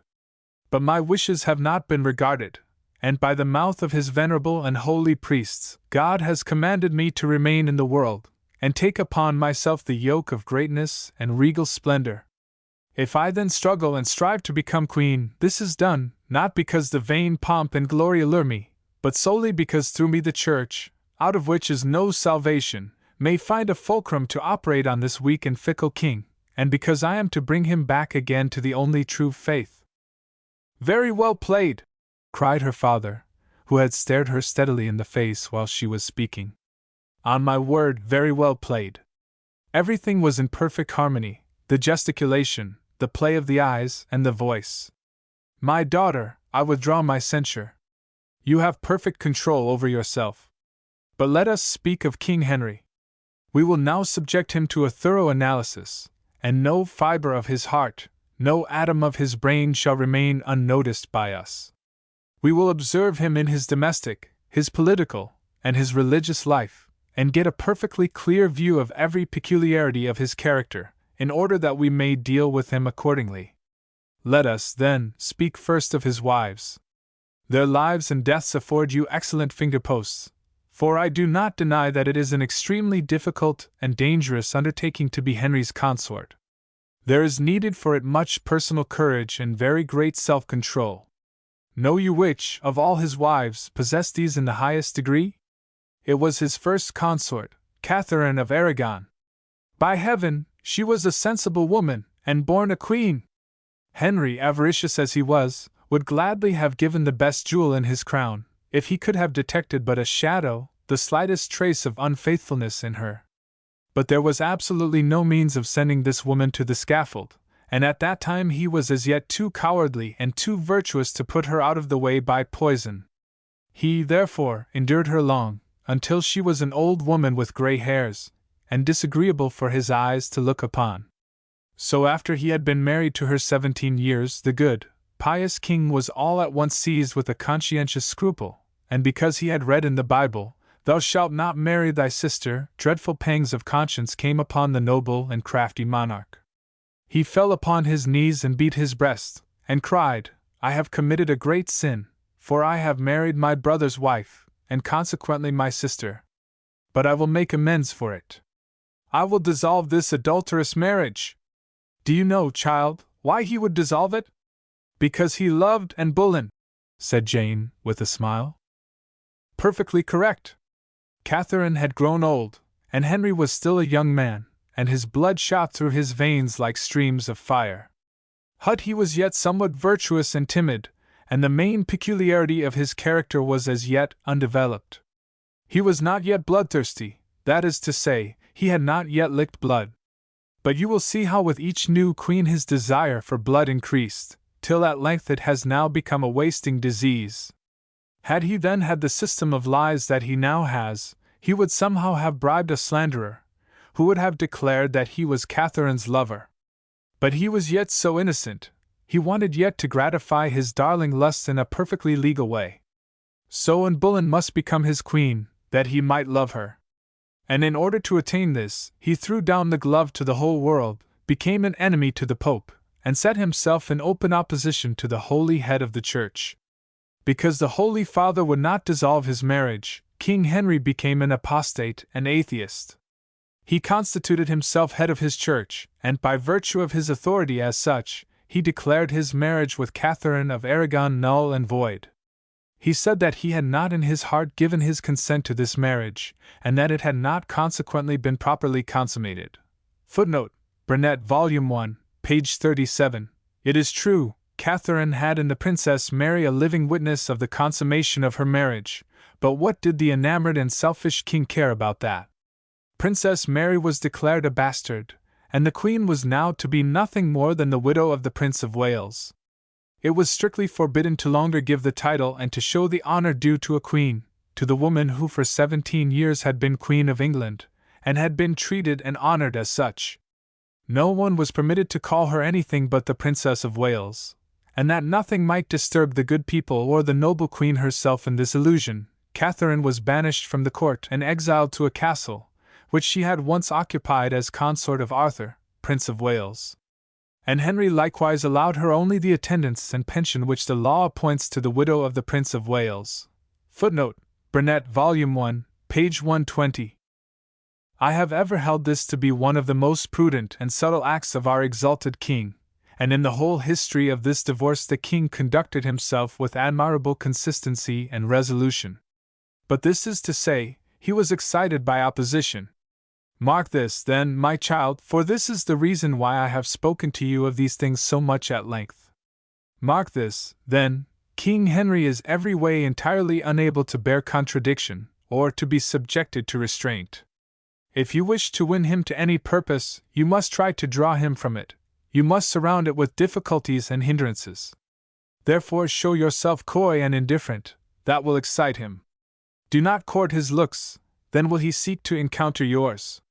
But my wishes have not been regarded, and by the mouth of his venerable and holy priests, God has commanded me to remain in the world, and take upon myself the yoke of greatness and regal splendor. If I then struggle and strive to become queen, this is done, not because the vain pomp and glory allure me, but solely because through me the Church, out of which is no salvation, may find a fulcrum to operate on this weak and fickle king, and because I am to bring him back again to the only true faith. Very well played! Cried her father, who had stared her steadily in the face while she was speaking. On my word, very well played. Everything was in perfect harmony, the gesticulation, the play of the eyes, and the voice. My daughter, I withdraw my censure. You have perfect control over yourself. But let us speak of King Henry. We will now subject him to a thorough analysis, and no fiber of his heart, no atom of his brain shall remain unnoticed by us. We will observe him in his domestic, his political, and his religious life, and get a perfectly clear view of every peculiarity of his character, in order that we may deal with him accordingly. Let us, then, speak first of his wives. Their lives and deaths afford you excellent finger-posts, for I do not deny that it is an extremely difficult and dangerous undertaking to be Henry's consort. There is needed for it much personal courage and very great self-control. Know you which, of all his wives, possessed these in the highest degree? It was his first consort, Catherine of Aragon. By heaven, she was a sensible woman, and born a queen. Henry, avaricious as he was, would gladly have given the best jewel in his crown, if he could have detected but a shadow, the slightest trace of unfaithfulness in her. But there was absolutely no means of sending this woman to the scaffold, and at that time he was as yet too cowardly and too virtuous to put her out of the way by poison. He, therefore, endured her long, until she was an old woman with grey hairs, and disagreeable for his eyes to look upon. So after he had been married to her 17 years, the good, pious king was all at once seized with a conscientious scruple, and because he had read in the Bible, "Thou shalt not marry thy sister," dreadful pangs of conscience came upon the noble and crafty monarch. He fell upon his knees and beat his breast, and cried, "I have committed a great sin, for I have married my brother's wife, and consequently my sister. But I will make amends for it. I will dissolve this adulterous marriage." "Do you know, child, why he would dissolve it?" "Because he loved Anne Boleyn," said Jane, with a smile. "Perfectly correct." Catherine had grown old, and Henry was still a young man, and his blood shot through his veins like streams of fire. But he was yet somewhat virtuous and timid, and the main peculiarity of his character was as yet undeveloped. He was not yet bloodthirsty, that is to say, he had not yet licked blood. But you will see how with each new queen his desire for blood increased, till at length it has now become a wasting disease. Had he then had the system of lies that he now has, he would somehow have bribed a slanderer, who would have declared that he was Catherine's lover. But he was yet so innocent, he wanted yet to gratify his darling lust in a perfectly legal way. So Anne Boleyn must become his queen, that he might love her. And in order to attain this, he threw down the glove to the whole world, became an enemy to the Pope, and set himself in open opposition to the holy head of the Church. Because the Holy Father would not dissolve his marriage, King Henry became an apostate and atheist. He constituted himself head of his church, and by virtue of his authority as such, he declared his marriage with Catherine of Aragon null and void. He said that he had not in his heart given his consent to this marriage, and that it had not consequently been properly consummated. Footnote: Burnet, Volume 1, page 37. It is true, Catherine had in the Princess Mary a living witness of the consummation of her marriage, but what did the enamored and selfish king care about that? Princess Mary was declared a bastard, and the Queen was now to be nothing more than the widow of the Prince of Wales. It was strictly forbidden to longer give the title and to show the honor due to a queen, to the woman who for 17 years had been Queen of England, and had been treated and honored as such. No one was permitted to call her anything but the Princess of Wales, and that nothing might disturb the good people or the noble Queen herself in this illusion, Catherine was banished from the court and exiled to a castle, which she had once occupied as consort of Arthur, Prince of Wales. And Henry likewise allowed her only the attendance and pension which the law appoints to the widow of the Prince of Wales. Footnote: Burnet, Volume 1, page 120. I have ever held this to be one of the most prudent and subtle acts of our exalted king, and in the whole history of this divorce the king conducted himself with admirable consistency and resolution. But this is to say, he was excited by opposition. Mark this, then, my child, for this is the reason why I have spoken to you of these things so much at length. Mark this, then, King Henry is every way entirely unable to bear contradiction, or to be subjected to restraint. If you wish to win him to any purpose, you must try to draw him from it. You must surround it with difficulties and hindrances. Therefore show yourself coy and indifferent, that will excite him. Do not court his looks, then will he seek to encounter yours.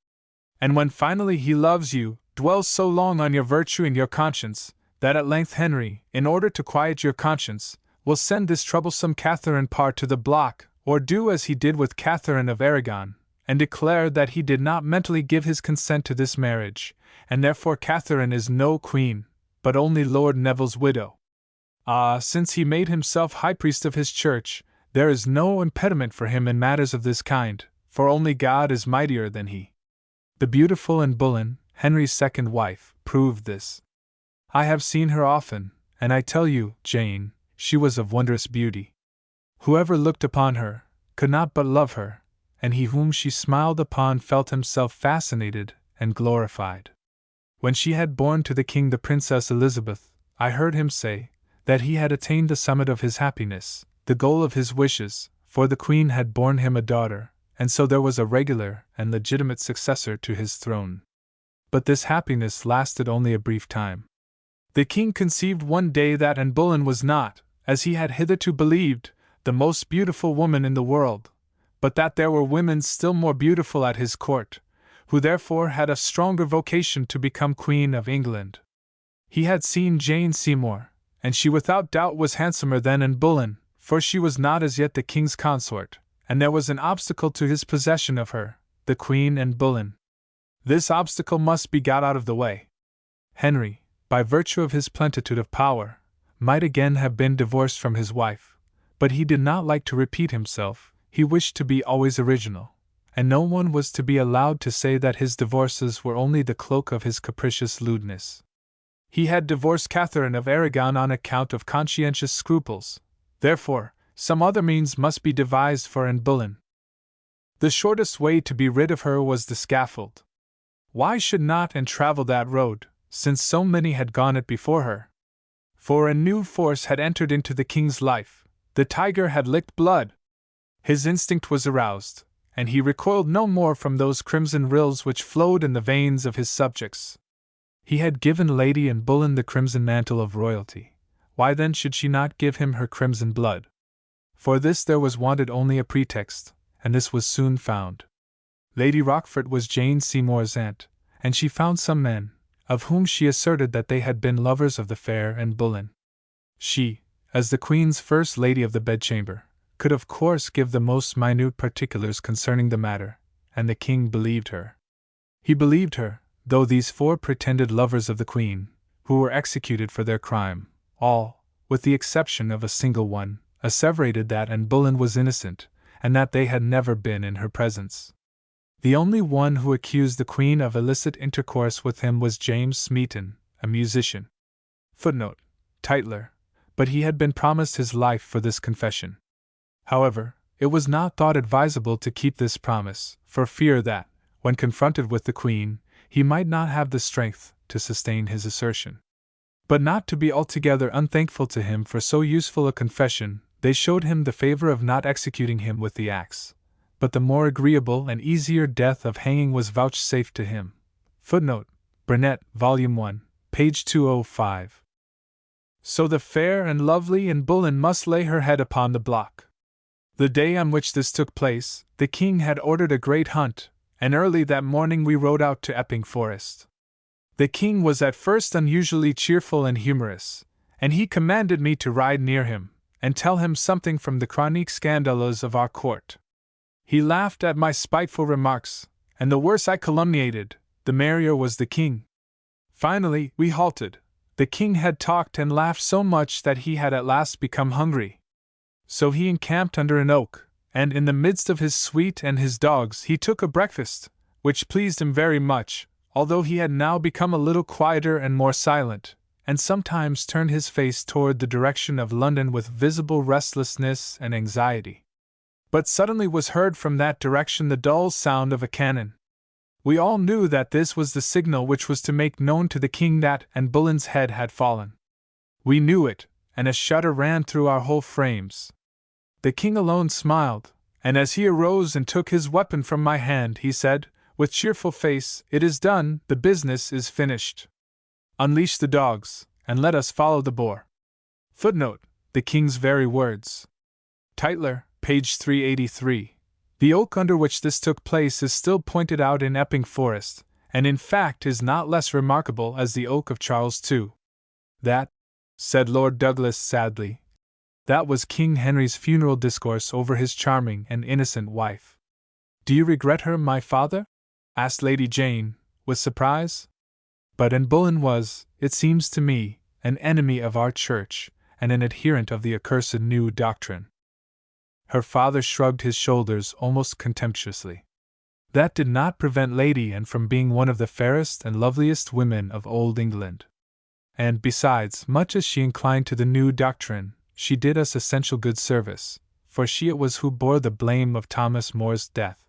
And when finally he loves you, dwells so long on your virtue and your conscience, that at length Henry, in order to quiet your conscience, will send this troublesome Catherine Parr to the block, or do as he did with Catherine of Aragon, and declare that he did not mentally give his consent to this marriage, and therefore Catherine is no queen, but only Lord Neville's widow. Ah, since he made himself high priest of his church, there is no impediment for him in matters of this kind, for only God is mightier than he. The beautiful Anne Boleyn, Henry's second wife, proved this. I have seen her often, and I tell you, Jane, she was of wondrous beauty. Whoever looked upon her could not but love her, and he whom she smiled upon felt himself fascinated and glorified. When she had borne to the king the Princess Elizabeth, I heard him say that he had attained the summit of his happiness, the goal of his wishes, for the queen had borne him a daughter, and so there was a regular and legitimate successor to his throne. But this happiness lasted only a brief time. The king conceived one day that Anne Boleyn was not, as he had hitherto believed, the most beautiful woman in the world, but that there were women still more beautiful at his court, who therefore had a stronger vocation to become Queen of England. He had seen Jane Seymour, and she without doubt was handsomer than Anne Boleyn, for she was not as yet the king's consort, and there was an obstacle to his possession of her, the Queen Anne Boleyn. This obstacle must be got out of the way. Henry, by virtue of his plenitude of power, might again have been divorced from his wife, but he did not like to repeat himself. He wished to be always original, and no one was to be allowed to say that his divorces were only the cloak of his capricious lewdness. He had divorced Catherine of Aragon on account of conscientious scruples, therefore, some other means must be devised for Anne Boleyn. The shortest way to be rid of her was the scaffold. Why should not Anne travel that road, since so many had gone it before her? For a new force had entered into the king's life, the tiger had licked blood. His instinct was aroused, and he recoiled no more from those crimson rills which flowed in the veins of his subjects. He had given Lady Anne Boleyn the crimson mantle of royalty. Why then should she not give him her crimson blood? For this there was wanted only a pretext, and this was soon found. Lady Rochfort was Jane Seymour's aunt, and she found some men, of whom she asserted that they had been lovers of the fair Anne Boleyn. She, as the Queen's first lady of the bedchamber, could of course give the most minute particulars concerning the matter, and the king believed her. He believed her, though these four pretended lovers of the Queen, who were executed for their crime, all, with the exception of a single one, asseverated that Anne Boleyn was innocent, and that they had never been in her presence. The only one who accused the Queen of illicit intercourse with him was James Smeaton, a musician. Footnote: Titler, but he had been promised his life for this confession. However, it was not thought advisable to keep this promise, for fear that, when confronted with the Queen, he might not have the strength to sustain his assertion. But not to be altogether unthankful to him for so useful a confession, they showed him the favor of not executing him with the axe, but the more agreeable and easier death of hanging was vouchsafed to him. Footnote: Burnet, Volume 1, page 205. So the fair and lovely Anne Boleyn must lay her head upon the block. The day on which this took place, the king had ordered a great hunt, and early that morning we rode out to Epping Forest. The king was at first unusually cheerful and humorous, and he commanded me to ride near him, and tell him something from the chroniques scandaleuses of our court. He laughed at my spiteful remarks, and the worse I calumniated, the merrier was the king. Finally, we halted. The king had talked and laughed so much that he had at last become hungry. So he encamped under an oak, and in the midst of his suite and his dogs he took a breakfast, which pleased him very much, although he had now become a little quieter and more silent, and sometimes turned his face toward the direction of London with visible restlessness and anxiety. But suddenly was heard from that direction the dull sound of a cannon. We all knew that this was the signal which was to make known to the king that Anne Boleyn's head had fallen. We knew it, and a shudder ran through our whole frames. The king alone smiled, and as he arose and took his weapon from my hand, he said, with cheerful face, "It is done, the business is finished. Unleash the dogs, and let us follow the boar." Footnote: the king's very words. Titler, page 383. The oak under which this took place is still pointed out in Epping Forest, and in fact is not less remarkable as the oak of Charles II. That, said Lord Douglas sadly, that was King Henry's funeral discourse over his charming and innocent wife. "Do you regret her, my father?" asked Lady Jane, with surprise. But Anne Boleyn was, it seems to me, an enemy of our church, and an adherent of the accursed new doctrine. Her father shrugged his shoulders almost contemptuously. That did not prevent Lady Anne from being one of the fairest and loveliest women of old England. And besides, much as she inclined to the new doctrine, she did us essential good service, for she it was who bore the blame of Thomas More's death.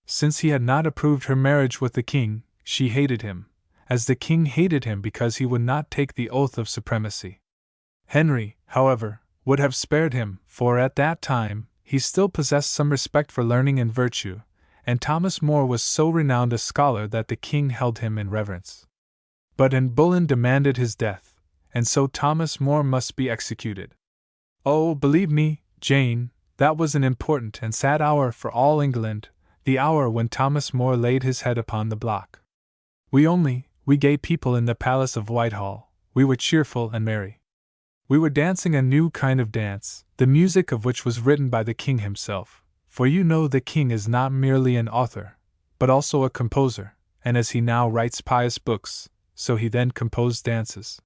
Since he had not approved her marriage with the king, she hated him, as the king hated him because he would not take the oath of supremacy. Henry, however, would have spared him, for at that time he still possessed some respect for learning and virtue, and Thomas More was so renowned a scholar that the king held him in reverence. But Anne Boleyn demanded his death, and so Thomas More must be executed. Oh, believe me, Jane, that was an important and sad hour for all England, the hour when Thomas More laid his head upon the block. We gay people in the Palace of Whitehall, we were cheerful and merry. We were dancing a new kind of dance, the music of which was written by the king himself, for you know the king is not merely an author, but also a composer, and as he now writes pious books, so he then composed dances.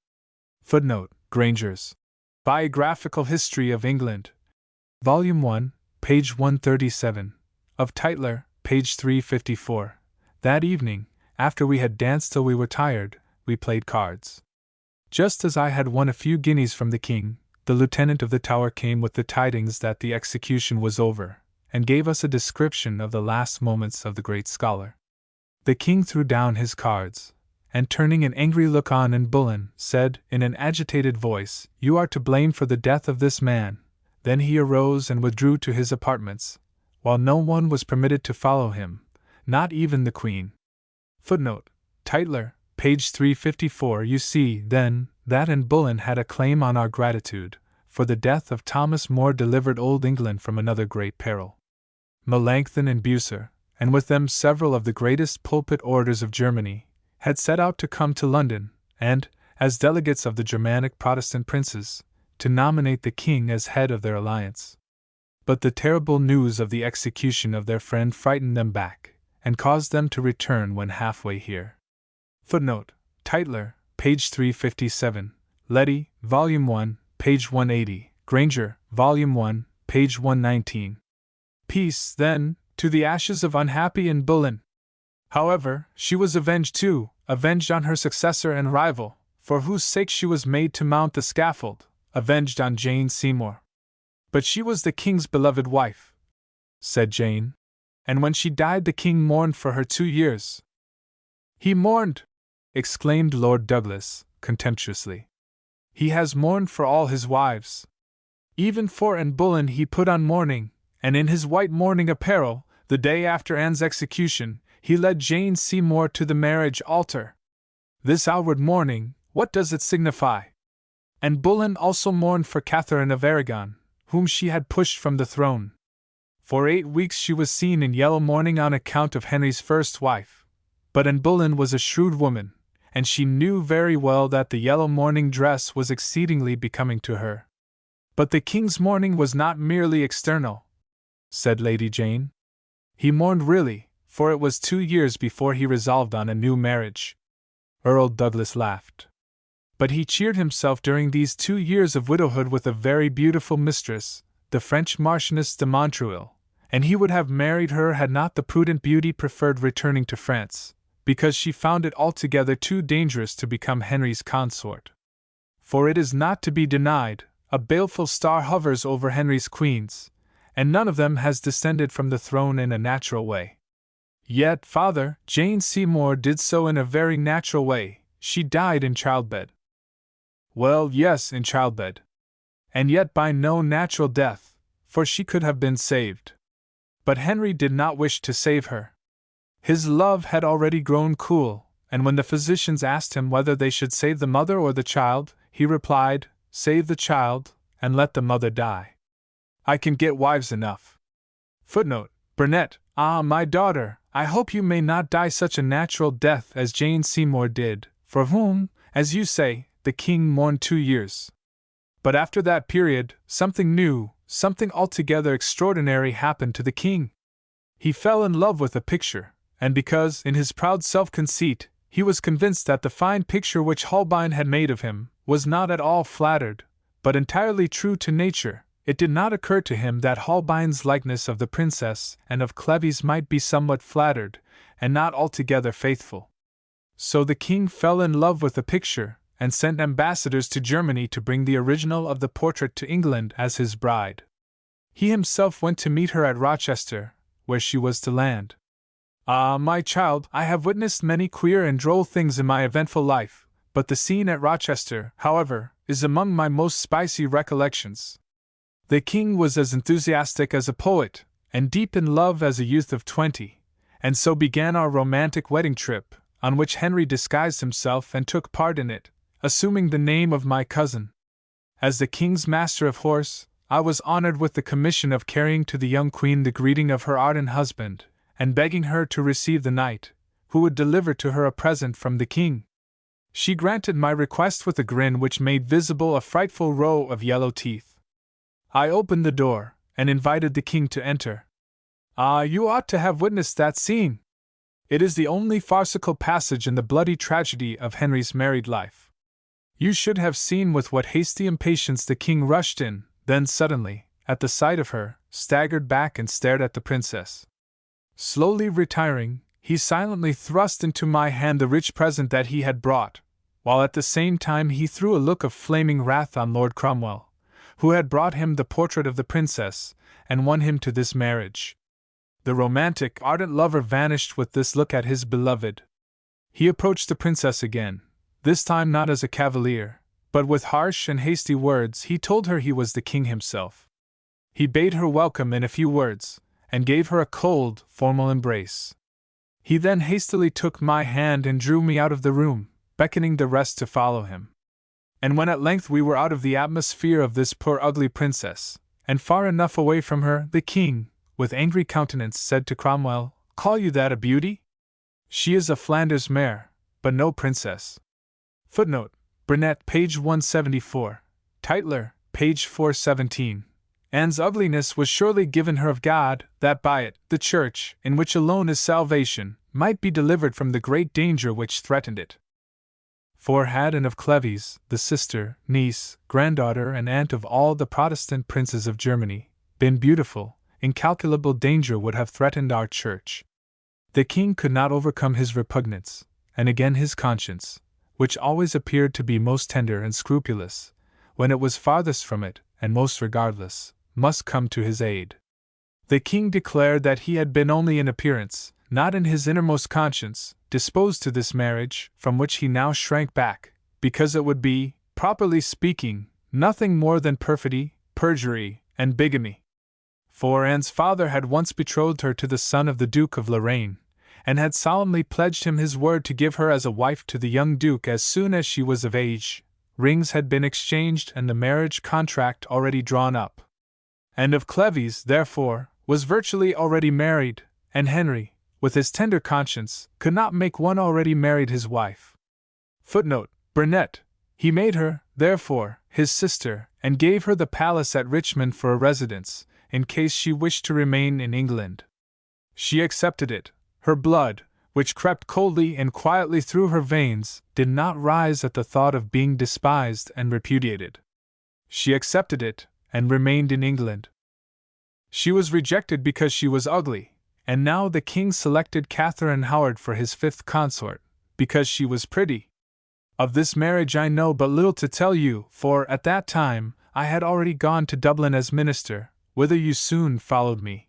Footnote: Granger's Biographical History of England, Volume 1, page 137, of Tytler, page 354. That evening, after we had danced till we were tired, we played cards. Just as I had won a few guineas from the king, the lieutenant of the Tower came with the tidings that the execution was over, and gave us a description of the last moments of the great scholar. The king threw down his cards, and turning an angry look on Anne Boleyn, said, in an agitated voice, "You are to blame for the death of this man." Then he arose and withdrew to his apartments, while no one was permitted to follow him, not even the Queen. Footnote: Tytler, page 354. You see, then, that Anne Boleyn had a claim on our gratitude, for the death of Thomas More delivered old England from another great peril. Melanchthon and Bucer, and with them several of the greatest pulpit orators of Germany, had set out to come to London, and, as delegates of the Germanic Protestant princes, to nominate the king as head of their alliance. But the terrible news of the execution of their friend frightened them back, and caused them to return when halfway here. Footnote: Tytler, page 357, Letty, volume 1, page 180, Granger, volume 1, page 119. Peace, then, to the ashes of unhappy Anne Boleyn. However, she was avenged too, avenged on her successor and rival, for whose sake she was made to mount the scaffold, avenged on Jane Seymour. But she was the king's beloved wife, said Jane, and when she died the king mourned for her 2 years. He mourned! Exclaimed Lord Douglas, contemptuously. He has mourned for all his wives. Even for Anne Boleyn he put on mourning, and in his white mourning apparel, the day after Anne's execution, he led Jane Seymour to the marriage altar. This outward mourning, what does it signify? Anne Boleyn also mourned for Catherine of Aragon, whom she had pushed from the throne. For 8 weeks she was seen in yellow mourning on account of Henry's first wife. But Anne Boleyn was a shrewd woman, and she knew very well that the yellow mourning dress was exceedingly becoming to her. But the king's mourning was not merely external, said Lady Jane. He mourned really, for it was 2 years before he resolved on a new marriage. Earl Douglas laughed. But he cheered himself during these 2 years of widowhood with a very beautiful mistress, the French Marchioness de Montreuil, and he would have married her had not the prudent beauty preferred returning to France, because she found it altogether too dangerous to become Henry's consort. For it is not to be denied, a baleful star hovers over Henry's queens, and none of them has descended from the throne in a natural way. Yet, father, Jane Seymour did so in a very natural way. She died in childbed. Well, yes, in childbed. And yet by no natural death, for she could have been saved. But Henry did not wish to save her. His love had already grown cool, and when the physicians asked him whether they should save the mother or the child, he replied, "Save the child, and let the mother die. I can get wives enough." Footnote: Burnet, "Ah, my daughter, I hope you may not die such a natural death as Jane Seymour did, for whom, as you say, the king mourned 2 years. But after that period, something new, something altogether extraordinary happened to the king. He fell in love with a picture, and because, in his proud self-conceit, he was convinced that the fine picture which Holbein had made of him was not at all flattered, but entirely true to nature, it did not occur to him that Holbein's likeness of the princess and of Cleves might be somewhat flattered, and not altogether faithful. So the king fell in love with the picture, and sent ambassadors to Germany to bring the original of the portrait to England as his bride. He himself went to meet her at Rochester, where she was to land. Ah, my child, I have witnessed many queer and droll things in my eventful life, but the scene at Rochester, however, is among my most spicy recollections. The king was as enthusiastic as a poet, and deep in love as a youth of 20, and so began our romantic wedding trip, on which Henry disguised himself and took part in it, assuming the name of my cousin. As the king's master of horse, I was honored with the commission of carrying to the young queen the greeting of her ardent husband, and begging her to receive the knight, who would deliver to her a present from the king. She granted my request with a grin which made visible a frightful row of yellow teeth. I opened the door, and invited the king to enter. Ah, you ought to have witnessed that scene! It is the only farcical passage in the bloody tragedy of Henry's married life. You should have seen with what hasty impatience the king rushed in, then suddenly, at the sight of her, staggered back and stared at the princess. Slowly retiring, he silently thrust into my hand the rich present that he had brought, while at the same time he threw a look of flaming wrath on Lord Cromwell, who had brought him the portrait of the princess, and won him to this marriage. The romantic, ardent lover vanished with this look at his beloved. He approached the princess again, this time not as a cavalier, but with harsh and hasty words he told her he was the king himself. He bade her welcome in a few words, and gave her a cold, formal embrace. He then hastily took my hand and drew me out of the room, beckoning the rest to follow him. And when at length we were out of the atmosphere of this poor ugly princess, and far enough away from her, the king, with angry countenance, said to Cromwell, "Call you that a beauty? She is a Flanders mare, but no princess." Footnote: Burnet, page 174. Tytler, page 417. Anne's ugliness was surely given her of God, that by it, the Church, in which alone is salvation, might be delivered from the great danger which threatened it. For had Anne of Cleves, the sister, niece, granddaughter, and aunt of all the Protestant princes of Germany, been beautiful, incalculable danger would have threatened our Church. The king could not overcome his repugnance, and again his conscience, which always appeared to be most tender and scrupulous, when it was farthest from it, and most regardless, must come to his aid. The king declared that he had been only in appearance, not in his innermost conscience, disposed to this marriage, from which he now shrank back, because it would be, properly speaking, nothing more than perfidy, perjury, and bigamy. For Anne's father had once betrothed her to the son of the Duke of Lorraine, and had solemnly pledged him his word to give her as a wife to the young Duke as soon as she was of age. Rings had been exchanged and the marriage contract already drawn up. Anne of Cleves, therefore, was virtually already married, and Henry, with his tender conscience, could not make one already married his wife. Footnote: Burnet. He made her, therefore, his sister, and gave her the palace at Richmond for a residence, in case she wished to remain in England. She accepted it. Her blood, which crept coldly and quietly through her veins, did not rise at the thought of being despised and repudiated. She accepted it, and remained in England. She was rejected because she was ugly, and now the king selected Catherine Howard for his fifth consort, because she was pretty. Of this marriage I know but little to tell you, for at that time I had already gone to Dublin as minister, whither you soon followed me.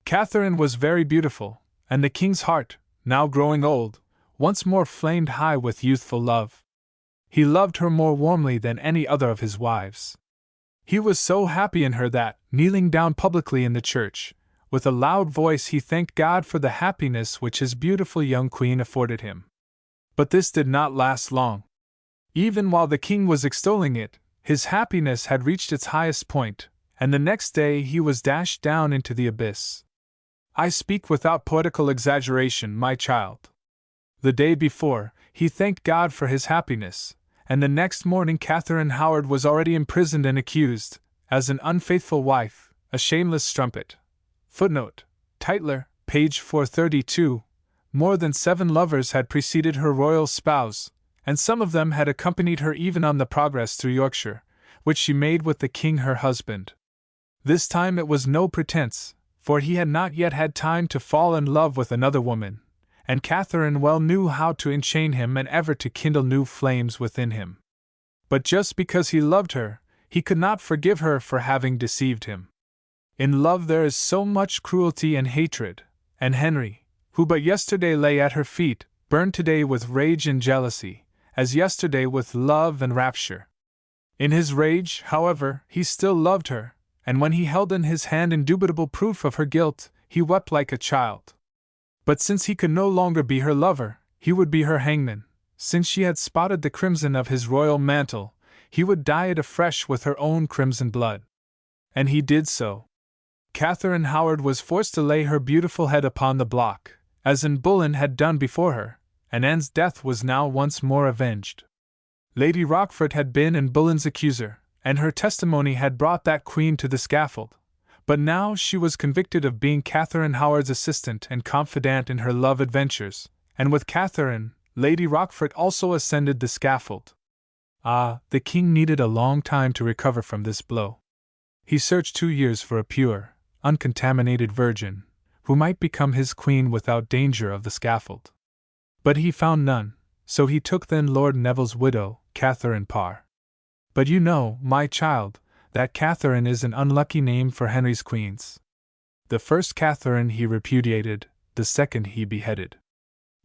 Catherine was very beautiful, and the king's heart, now growing old, once more flamed high with youthful love. He loved her more warmly than any other of his wives. He was so happy in her that, kneeling down publicly in the church, with a loud voice he thanked God for the happiness which his beautiful young queen afforded him. But this did not last long. Even while the king was extolling it, his happiness had reached its highest point, and the next day he was dashed down into the abyss. I speak without poetical exaggeration, my child. The day before, he thanked God for his happiness, and the next morning Catherine Howard was already imprisoned and accused, as an unfaithful wife, a shameless strumpet. Footnote: Tytler, page 432. More than 7 lovers had preceded her royal spouse, and some of them had accompanied her even on the progress through Yorkshire, which she made with the king her husband. This time it was no pretense, for he had not yet had time to fall in love with another woman, and Catherine well knew how to enchain him and ever to kindle new flames within him. But just because he loved her, he could not forgive her for having deceived him. In love there is so much cruelty and hatred, and Henry, who but yesterday lay at her feet, burned today with rage and jealousy, as yesterday with love and rapture. In his rage, however, he still loved her, and when he held in his hand indubitable proof of her guilt, he wept like a child. But since he could no longer be her lover, he would be her hangman. Since she had spotted the crimson of his royal mantle, he would dye it afresh with her own crimson blood. And he did so. Catherine Howard was forced to lay her beautiful head upon the block, as Anne Boleyn had done before her, and Anne's death was now once more avenged. Lady Rochford had been Anne Boleyn's accuser, and her testimony had brought that queen to the scaffold, but now she was convicted of being Catherine Howard's assistant and confidant in her love adventures, and with Catherine, Lady Rochford also ascended the scaffold. Ah, the king needed a long time to recover from this blow. He searched 2 years for a pure, uncontaminated virgin, who might become his queen without danger of the scaffold. But he found none, so he took then Lord Neville's widow, Catherine Parr. But you know, my child, that Catherine is an unlucky name for Henry's queens. The first Catherine he repudiated, the second he beheaded.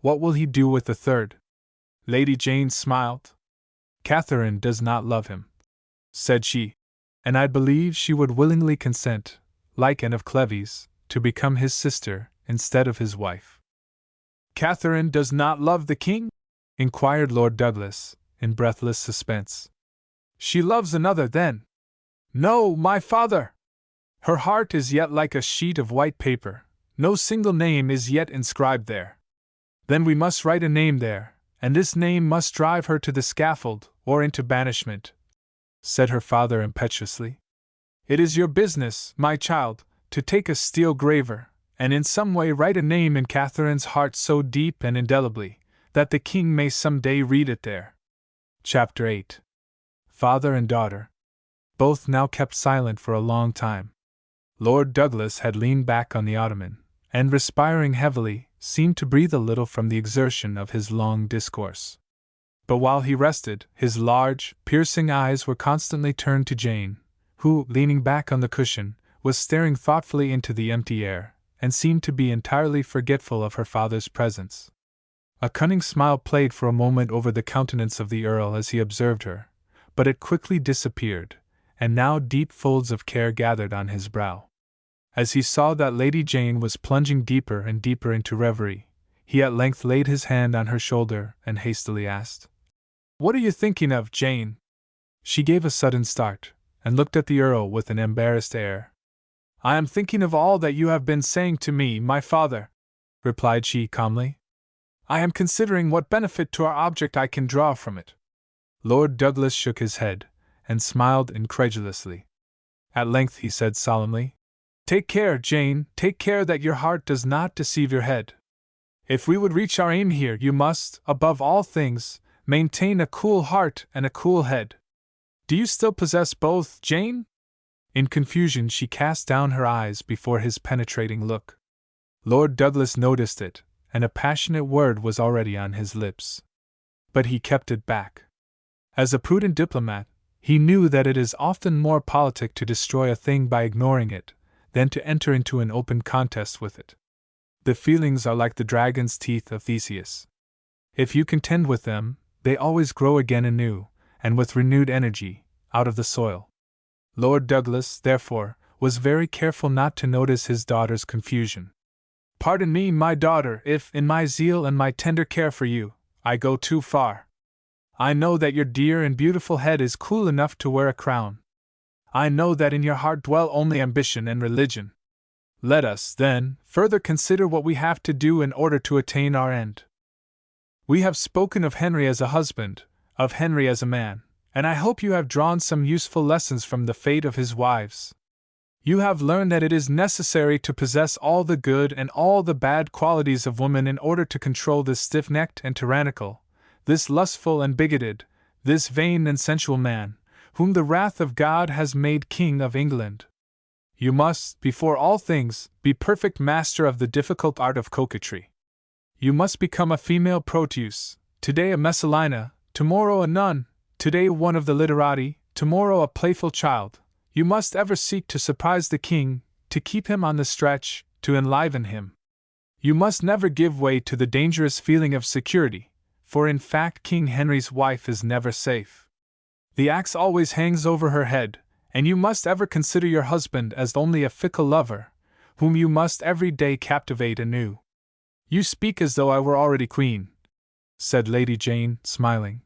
What will he do with the third? Lady Jane smiled. Catherine does not love him, said she, and I believe she would willingly consent, like Anne of Cleves, to become his sister instead of his wife. Catherine does not love the king? Inquired Lord Douglas, in breathless suspense. She loves another, then? No, my father! Her heart is yet like a sheet of white paper, no single name is yet inscribed there. Then we must write a name there, and this name must drive her to the scaffold, or into banishment, said her father impetuously. It is your business, my child, to take a steel graver, and in some way write a name in Catherine's heart so deep and indelibly, that the king may some day read it there. Chapter 8. Father and daughter. Both now kept silent for a long time. Lord Douglas had leaned back on the ottoman, and respiring heavily, seemed to breathe a little from the exertion of his long discourse. But while he rested, his large, piercing eyes were constantly turned to Jane, who, leaning back on the cushion, was staring thoughtfully into the empty air, and seemed to be entirely forgetful of her father's presence. A cunning smile played for a moment over the countenance of the Earl as he observed her, but it quickly disappeared, and now deep folds of care gathered on his brow. As he saw that Lady Jane was plunging deeper and deeper into reverie, he at length laid his hand on her shoulder and hastily asked, "What are you thinking of, Jane?" She gave a sudden start, and looked at the Earl with an embarrassed air. "I am thinking of all that you have been saying to me, my father," replied she calmly. "I am considering what benefit to our object I can draw from it." Lord Douglas shook his head, and smiled incredulously. At length he said solemnly, "Take care, Jane, take care that your heart does not deceive your head. If we would reach our aim here, you must, above all things, maintain a cool heart and a cool head. Do you still possess both, Jane?" In confusion she cast down her eyes before his penetrating look. Lord Douglas noticed it, and a passionate word was already on his lips. But he kept it back. As a prudent diplomat, he knew that it is often more politic to destroy a thing by ignoring it, than to enter into an open contest with it. The feelings are like the dragon's teeth of Theseus. If you contend with them, they always grow again anew, and with renewed energy, out of the soil. Lord Douglas, therefore, was very careful not to notice his daughter's confusion. "Pardon me, my daughter, if, in my zeal and my tender care for you, I go too far. I know that your dear and beautiful head is cool enough to wear a crown. I know that in your heart dwell only ambition and religion. Let us, then, further consider what we have to do in order to attain our end. We have spoken of Henry as a husband, of Henry as a man, and I hope you have drawn some useful lessons from the fate of his wives. You have learned that it is necessary to possess all the good and all the bad qualities of woman in order to control this stiff-necked and tyrannical, this lustful and bigoted, this vain and sensual man, whom the wrath of God has made King of England. You must, before all things, be perfect master of the difficult art of coquetry. You must become a female Proteus, today a Messalina, tomorrow a nun, today one of the literati, tomorrow a playful child. You must ever seek to surprise the king, to keep him on the stretch, to enliven him. You must never give way to the dangerous feeling of security, for in fact King Henry's wife is never safe. The axe always hangs over her head, and you must ever consider your husband as only a fickle lover, whom you must every day captivate anew. You speak as though I were already queen, said Lady Jane, smiling.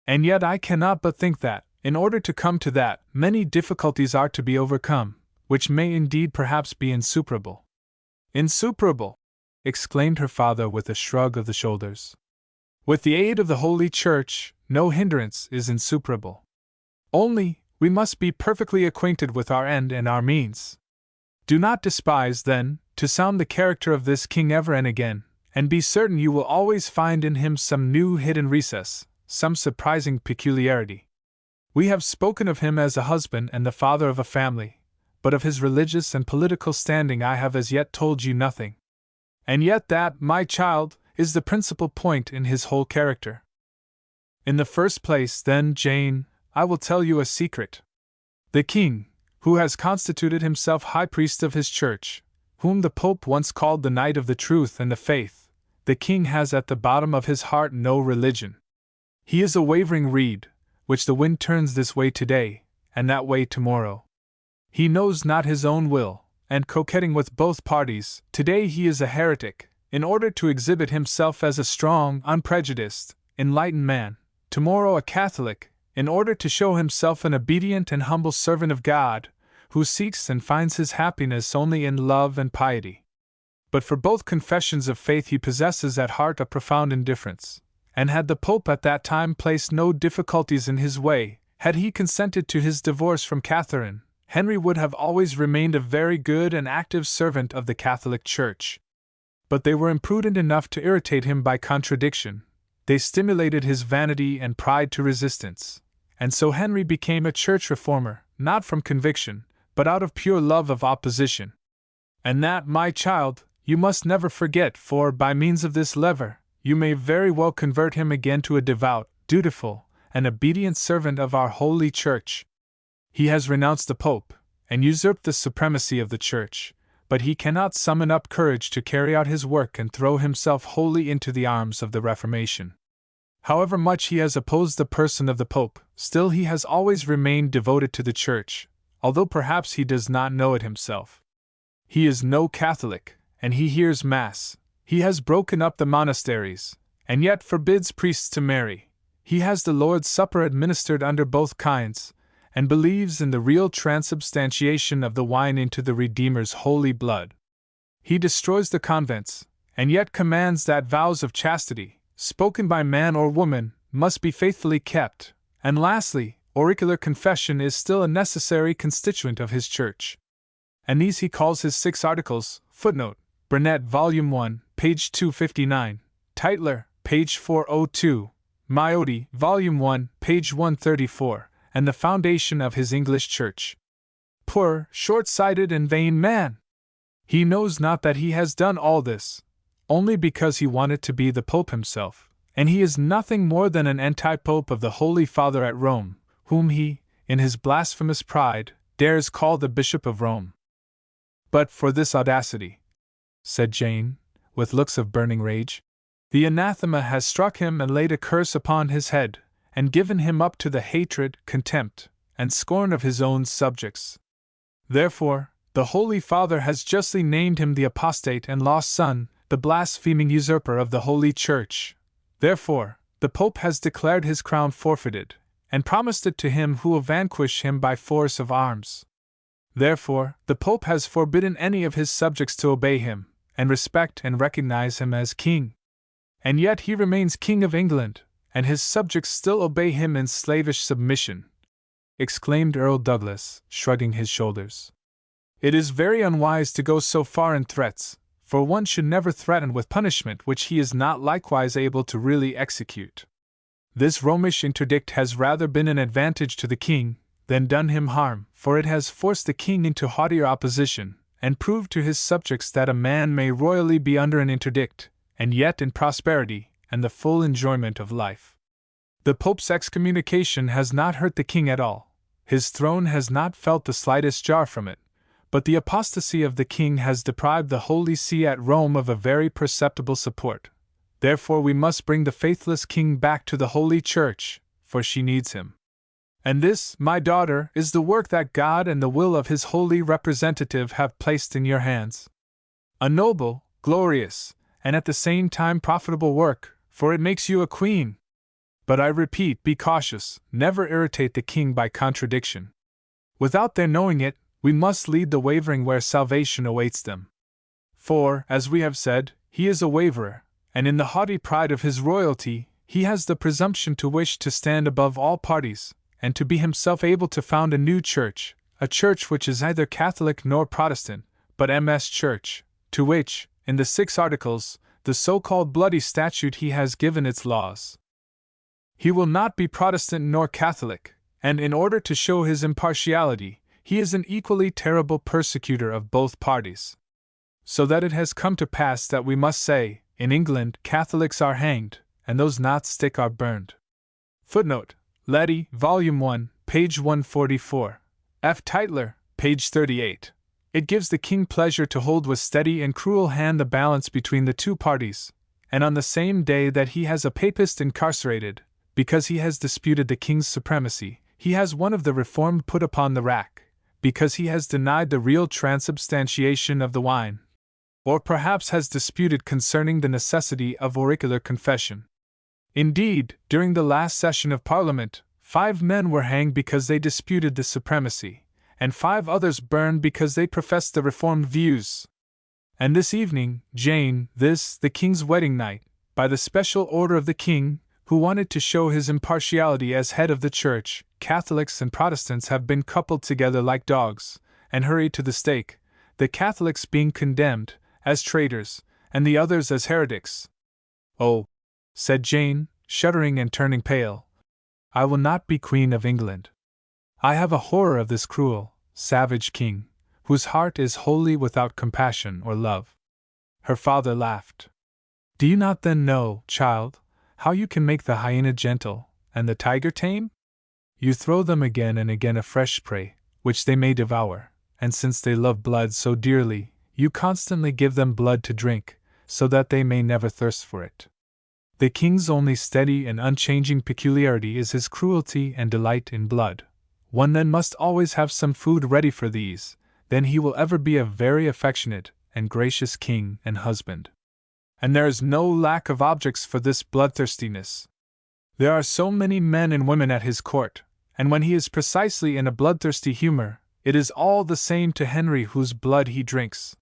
And yet I cannot but think that, in order to come to that, many difficulties are to be overcome, which may indeed perhaps be insuperable. Insuperable! Exclaimed her father with a shrug of the shoulders. With the aid of the Holy Church, no hindrance is insuperable. Only, we must be perfectly acquainted with our end and our means. Do not despise, then, to sound the character of this king ever and again, and be certain you will always find in him some new hidden recess, some surprising peculiarity. We have spoken of him as a husband and the father of a family, but of his religious and political standing I have as yet told you nothing. And yet that, my child, is the principal point in his whole character. In the first place, then, Jane, I will tell you a secret. The king, who has constituted himself high priest of his church, whom the Pope once called the Knight of the Truth and the Faith, the king has at the bottom of his heart no religion. He is a wavering reed, which the wind turns this way today, and that way tomorrow. He knows not his own will, and coquetting with both parties, today he is a heretic, in order to exhibit himself as a strong, unprejudiced, enlightened man, tomorrow a Catholic, in order to show himself an obedient and humble servant of God, who seeks and finds his happiness only in love and piety. But for both confessions of faith he possesses at heart a profound indifference, and had the Pope at that time placed no difficulties in his way, had he consented to his divorce from Catherine, Henry would have always remained a very good and active servant of the Catholic Church. But they were imprudent enough to irritate him by contradiction. They stimulated his vanity and pride to resistance, and so Henry became a church reformer, not from conviction, but out of pure love of opposition. And that, my child, you must never forget, for by means of this lever, you may very well convert him again to a devout, dutiful, and obedient servant of our Holy Church. He has renounced the Pope, and usurped the supremacy of the Church, but he cannot summon up courage to carry out his work and throw himself wholly into the arms of the Reformation. However much he has opposed the person of the Pope, still he has always remained devoted to the Church, although perhaps he does not know it himself. He is no Catholic, and he hears Mass. He has broken up the monasteries, and yet forbids priests to marry. He has the Lord's Supper administered under both kinds, and believes in the real transubstantiation of the wine into the Redeemer's holy blood. He destroys the convents, and yet commands that vows of chastity, spoken by man or woman, must be faithfully kept, and lastly, auricular confession is still a necessary constituent of his church. And these he calls his 6 articles, footnote, Burnet Volume 1, page 259, Tytler, page 402, Maiodi, Volume 1, page 134, and the foundation of his English church. Poor, short-sighted and vain man! He knows not that he has done all this only because he wanted to be the Pope himself, and he is nothing more than an anti-pope of the Holy Father at Rome, whom he, in his blasphemous pride, dares call the Bishop of Rome. But for this audacity, said Jane, with looks of burning rage, the anathema has struck him and laid a curse upon his head, and given him up to the hatred, contempt, and scorn of his own subjects. Therefore, the Holy Father has justly named him the apostate and lost son, the blaspheming usurper of the Holy Church. Therefore, the Pope has declared his crown forfeited, and promised it to him who will vanquish him by force of arms. Therefore, the Pope has forbidden any of his subjects to obey him, and respect and recognize him as king. And yet he remains King of England, and his subjects still obey him in slavish submission, exclaimed Earl Douglas, shrugging his shoulders. It is very unwise to go so far in threats, for one should never threaten with punishment which he is not likewise able to really execute. This Romish interdict has rather been an advantage to the king, than done him harm, for it has forced the king into haughtier opposition, and proved to his subjects that a man may royally be under an interdict, and yet in prosperity and the full enjoyment of life. The Pope's excommunication has not hurt the king at all. His throne has not felt the slightest jar from it, but the apostasy of the king has deprived the Holy See at Rome of a very perceptible support. Therefore we must bring the faithless king back to the Holy Church, for she needs him. And this, my daughter, is the work that God and the will of his holy representative have placed in your hands. A noble, glorious, and at the same time profitable work, for it makes you a queen. But I repeat, be cautious, never irritate the king by contradiction. Without their knowing it, we must lead the wavering where salvation awaits them. For, as we have said, he is a waverer, and in the haughty pride of his royalty, he has the presumption to wish to stand above all parties, and to be himself able to found a new church, a church which is neither Catholic nor Protestant, but MS Church, to which, in the 6 Articles, the so-called bloody statute he has given its laws. He will not be Protestant nor Catholic, and in order to show his impartiality, he is an equally terrible persecutor of both parties. So that it has come to pass that we must say, in England, Catholics are hanged, and those not stick are burned. Footnote: Letty, Volume 1, page 144. F. Tytler, page 38. It gives the king pleasure to hold with steady and cruel hand the balance between the two parties, and on the same day that he has a papist incarcerated, because he has disputed the king's supremacy, he has one of the reformed put upon the rack, because he has denied the real transubstantiation of the wine, or perhaps has disputed concerning the necessity of auricular confession. Indeed, during the last session of Parliament, 5 men were hanged because they disputed the supremacy, and 5 others burned because they professed the reformed views. And this evening, Jane, the king's wedding night, by the special order of the king, who wanted to show his impartiality as head of the church, Catholics and Protestants have been coupled together like dogs, and hurried to the stake, the Catholics being condemned as traitors, and the others as heretics. Oh, said Jane, shuddering and turning pale, I will not be Queen of England. I have a horror of this cruel, savage king, whose heart is wholly without compassion or love. Her father laughed. Do you not then know, child, how you can make the hyena gentle, and the tiger tame? You throw them again and again a fresh prey, which they may devour, and since they love blood so dearly, you constantly give them blood to drink, so that they may never thirst for it. The king's only steady and unchanging peculiarity is his cruelty and delight in blood. One then must always have some food ready for these, then he will ever be a very affectionate and gracious king and husband. And there is no lack of objects for this bloodthirstiness. There are so many men and women at his court, and when he is precisely in a bloodthirsty humor, it is all the same to Henry whose blood he drinks.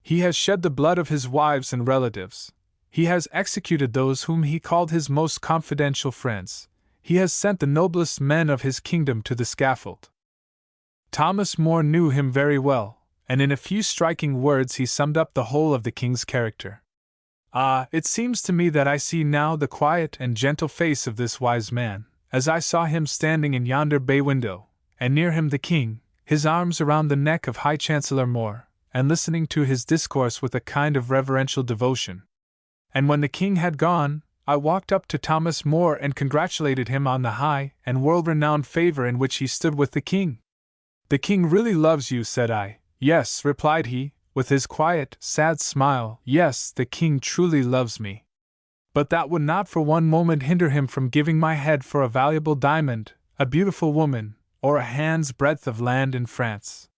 He has shed the blood of his wives and relatives. He has executed those whom he called his most confidential friends. He has sent the noblest men of his kingdom to the scaffold. Thomas More knew him very well, and in a few striking words he summed up the whole of the king's character. Ah, it seems to me that I see now the quiet and gentle face of this wise man, as I saw him standing in yonder bay window, and near him the king, his arms around the neck of High Chancellor More, and listening to his discourse with a kind of reverential devotion. And when the king had gone, I walked up to Thomas More and congratulated him on the high and world-renowned favor in which he stood with the king. The king really loves you, said I. Yes, replied he, with his quiet, sad smile, yes, the king truly loves me. But that would not for one moment hinder him from giving my head for a valuable diamond, a beautiful woman, or a hand's breadth of land in France.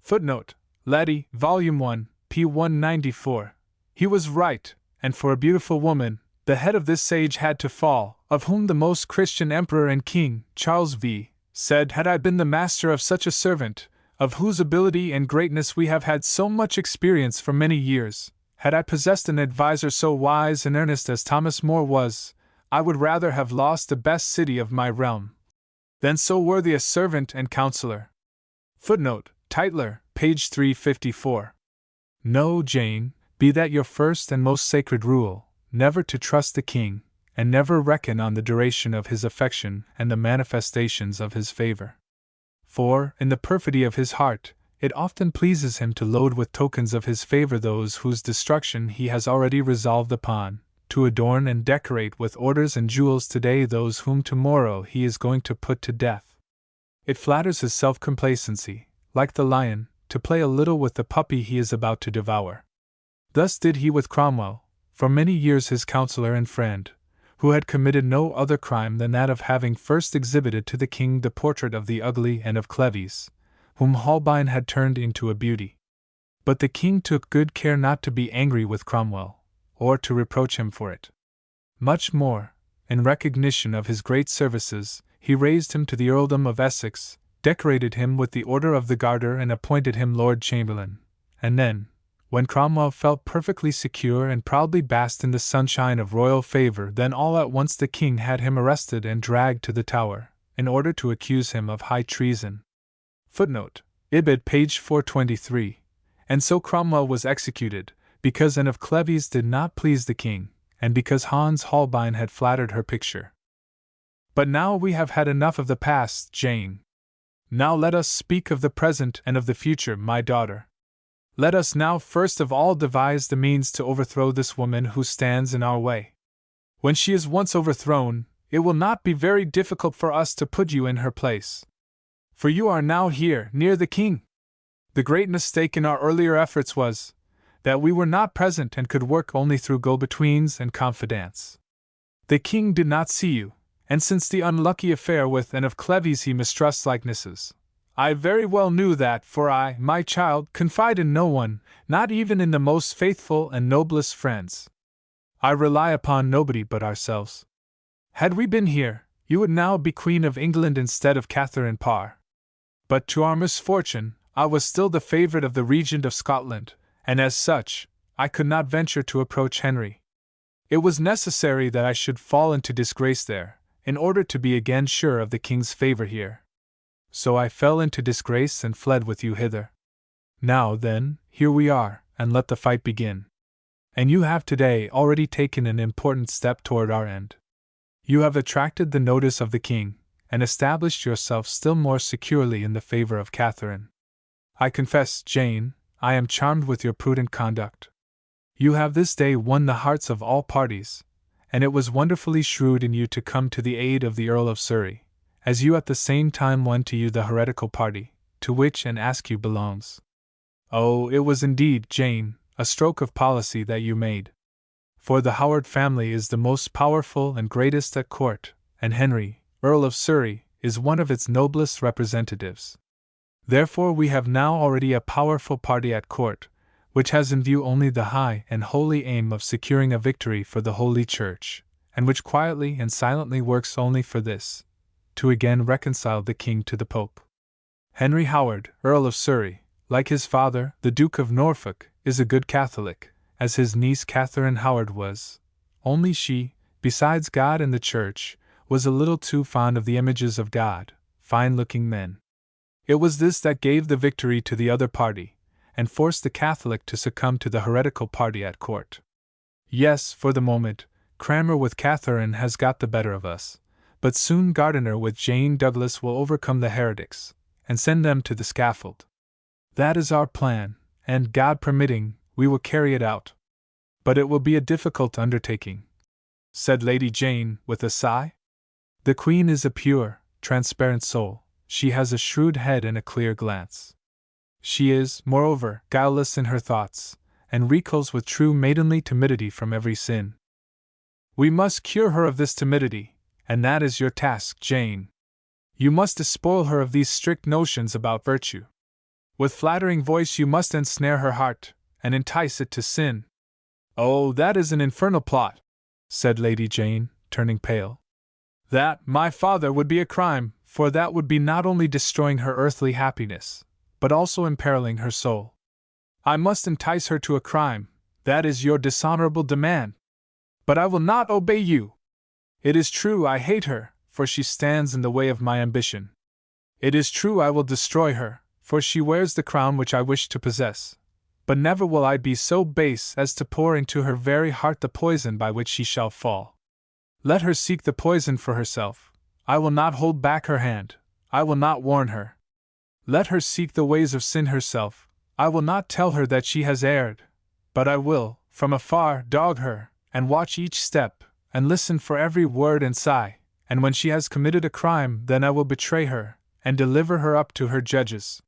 Footnote: Letty, Volume 1, p. 194. He was right, and for a beautiful woman, the head of this sage had to fall, of whom the most Christian emperor and king, Charles V., said, had I been the master of such a servant, of whose ability and greatness we have had so much experience for many years, had I possessed an adviser so wise and earnest as Thomas More was, I would rather have lost the best city of my realm than so worthy a servant and counselor. Footnote: Tytler, page 354. No, Jane, be that your first and most sacred rule, never to trust the king, and never reckon on the duration of his affection and the manifestations of his favor. for, in the perfidy of his heart, it often pleases him to load with tokens of his favor those whose destruction he has already resolved upon, to adorn and decorate with orders and jewels today those whom tomorrow he is going to put to death. It flatters his self-complacency, like the lion, to play a little with the puppy he is about to devour. Thus did he with Cromwell, for many years his counselor and friend, who had committed no other crime than that of having first exhibited to the king the portrait of the ugly and of Cleves, whom Holbein had turned into a beauty. But the king took good care not to be angry with Cromwell, or to reproach him for it. Much more, in recognition of his great services, he raised him to the earldom of Essex, decorated him with the Order of the Garter and appointed him Lord Chamberlain, and then, when Cromwell felt perfectly secure and proudly basked in the sunshine of royal favor, then all at once the king had him arrested and dragged to the Tower, in order to accuse him of high treason. Footnote: Ibid, page 423. And so Cromwell was executed, because Anne of Cleves did not please the king, and because Hans Holbein had flattered her picture. But now we have had enough of the past, Jane. Now let us speak of the present and of the future, my daughter. Let us now first of all devise the means to overthrow this woman who stands in our way. When she is once overthrown, it will not be very difficult for us to put you in her place. For you are now here, near the king. The great mistake in our earlier efforts was that we were not present and could work only through go-betweens and confidants. The king did not see you, and since the unlucky affair with Anne of Cleves he mistrusts likenesses. I very well knew that, for I, my child, confide in no one, not even in the most faithful and noblest friends. I rely upon nobody but ourselves. Had we been here, you would now be Queen of England instead of Catherine Parr. But to our misfortune, I was still the favorite of the Regent of Scotland, and as such, I could not venture to approach Henry. It was necessary that I should fall into disgrace there, in order to be again sure of the king's favor here. So I fell into disgrace and fled with you hither. Now then, here we are, and let the fight begin. And you have today already taken an important step toward our end. You have attracted the notice of the king, and established yourself still more securely in the favor of Catherine. I confess, Jane, I am charmed with your prudent conduct. You have this day won the hearts of all parties, and it was wonderfully shrewd in you to come to the aid of the Earl of Surrey, as you at the same time won to you the heretical party, to which Anne Askew belongs. Oh, it was indeed, Jane, a stroke of policy that you made. For the Howard family is the most powerful and greatest at court, and Henry, Earl of Surrey, is one of its noblest representatives. Therefore we have now already a powerful party at court, which has in view only the high and holy aim of securing a victory for the Holy Church, and which quietly and silently works only for this, to again reconcile the king to the Pope. Henry Howard, Earl of Surrey, like his father, the Duke of Norfolk, is a good Catholic, as his niece Catherine Howard was, only she, besides God and the Church, was a little too fond of the images of God, fine-looking men. It was this that gave the victory to the other party, and forced the Catholic to succumb to the heretical party at court. Yes, for the moment, Cranmer with Catherine has got the better of us, but soon Gardiner with Jane Douglas will overcome the heretics, and send them to the scaffold. That is our plan, and, God permitting, we will carry it out. But it will be a difficult undertaking, said Lady Jane, with a sigh. The Queen is a pure, transparent soul, she has a shrewd head and a clear glance. She is, moreover, guileless in her thoughts, and recoils with true maidenly timidity from every sin. We must cure her of this timidity, and that is your task, Jane. You must despoil her of these strict notions about virtue. With flattering voice you must ensnare her heart, and entice it to sin. Oh, that is an infernal plot, said Lady Jane, turning pale. That, my father, would be a crime, for that would be not only destroying her earthly happiness, but also imperiling her soul. I must entice her to a crime, that is your dishonorable demand. But I will not obey you. It is true I hate her, for she stands in the way of my ambition. It is true I will destroy her, for she wears the crown which I wish to possess. But never will I be so base as to pour into her very heart the poison by which she shall fall. Let her seek the poison for herself. I will not hold back her hand. I will not warn her. Let her seek the ways of sin herself. I will not tell her that she has erred, but I will, from afar, dog her, and watch each step, and listen for every word and sigh, and when she has committed a crime, then I will betray her, and deliver her up to her judges.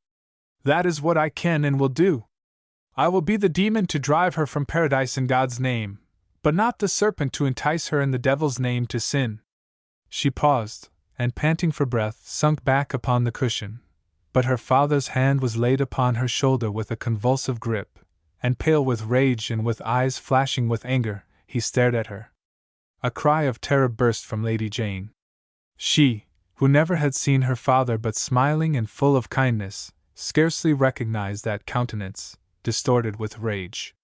That is what I can and will do. I will be the demon to drive her from paradise in God's name, but not the serpent to entice her in the devil's name to sin. She paused, and panting for breath, sunk back upon the cushion, but her father's hand was laid upon her shoulder with a convulsive grip, and pale with rage and with eyes flashing with anger, he stared at her. A cry of terror burst from Lady Jane. She, who never had seen her father but smiling and full of kindness, scarcely recognized that countenance, distorted with rage.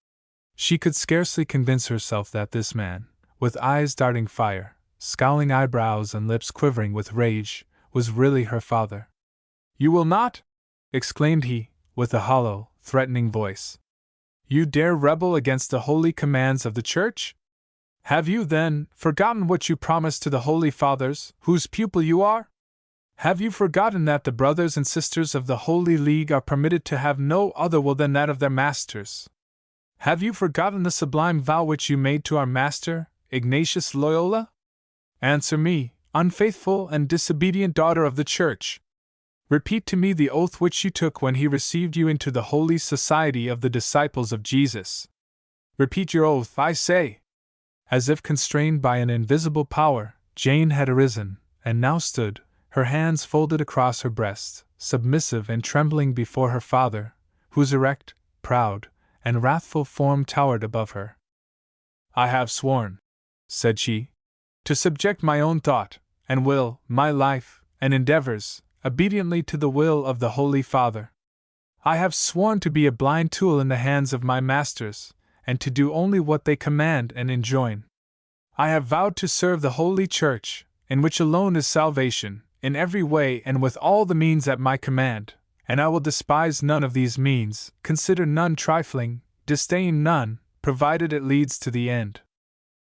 She could scarcely convince herself that this man, with eyes darting fire, scowling eyebrows and lips quivering with rage, was really her father. "You will not?" exclaimed he, with a hollow, threatening voice. "You dare rebel against the holy commands of the Church? Have you, then, forgotten what you promised to the Holy Fathers, whose pupil you are? Have you forgotten that the brothers and sisters of the Holy League are permitted to have no other will than that of their masters? Have you forgotten the sublime vow which you made to our master, Ignatius Loyola? Answer me, unfaithful and disobedient daughter of the Church. Repeat to me the oath which you took when he received you into the holy society of the disciples of Jesus. Repeat your oath, I say." As if constrained by an invisible power, Jane had arisen, and now stood, her hands folded across her breast, submissive and trembling before her father, whose erect, proud, and wrathful form towered above her. "I have sworn," said she, "to subject my own thought, and will, my life, and endeavors, obediently to the will of the Holy Father. I have sworn to be a blind tool in the hands of my masters, and to do only what they command and enjoin. I have vowed to serve the Holy Church, in which alone is salvation, in every way and with all the means at my command, and I will despise none of these means, consider none trifling, disdain none, provided it leads to the end.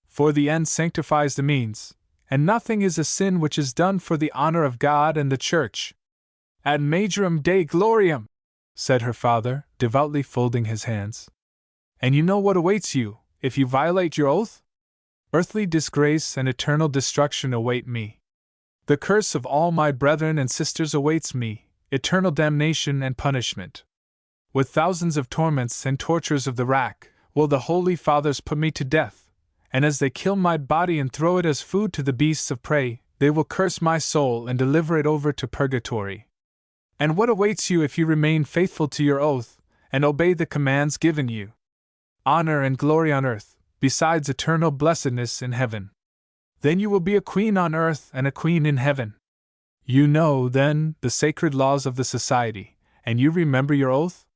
For the end sanctifies the means, and nothing is a sin which is done for the honor of God and the Church. Ad majorem Dei gloriam," said her father, devoutly folding his hands. "And you know what awaits you, if you violate your oath? Earthly disgrace and eternal destruction await me. The curse of all my brethren and sisters awaits me, eternal damnation and punishment. With thousands of torments and tortures of the rack, will the Holy Fathers put me to death, and as they kill my body and throw it as food to the beasts of prey, they will curse my soul and deliver it over to purgatory. And what awaits you if you remain faithful to your oath, and obey the commands given you? Honor and glory on earth, besides eternal blessedness in heaven. Then you will be a queen on earth and a queen in heaven. You know, then, the sacred laws of the society, and you remember your oath?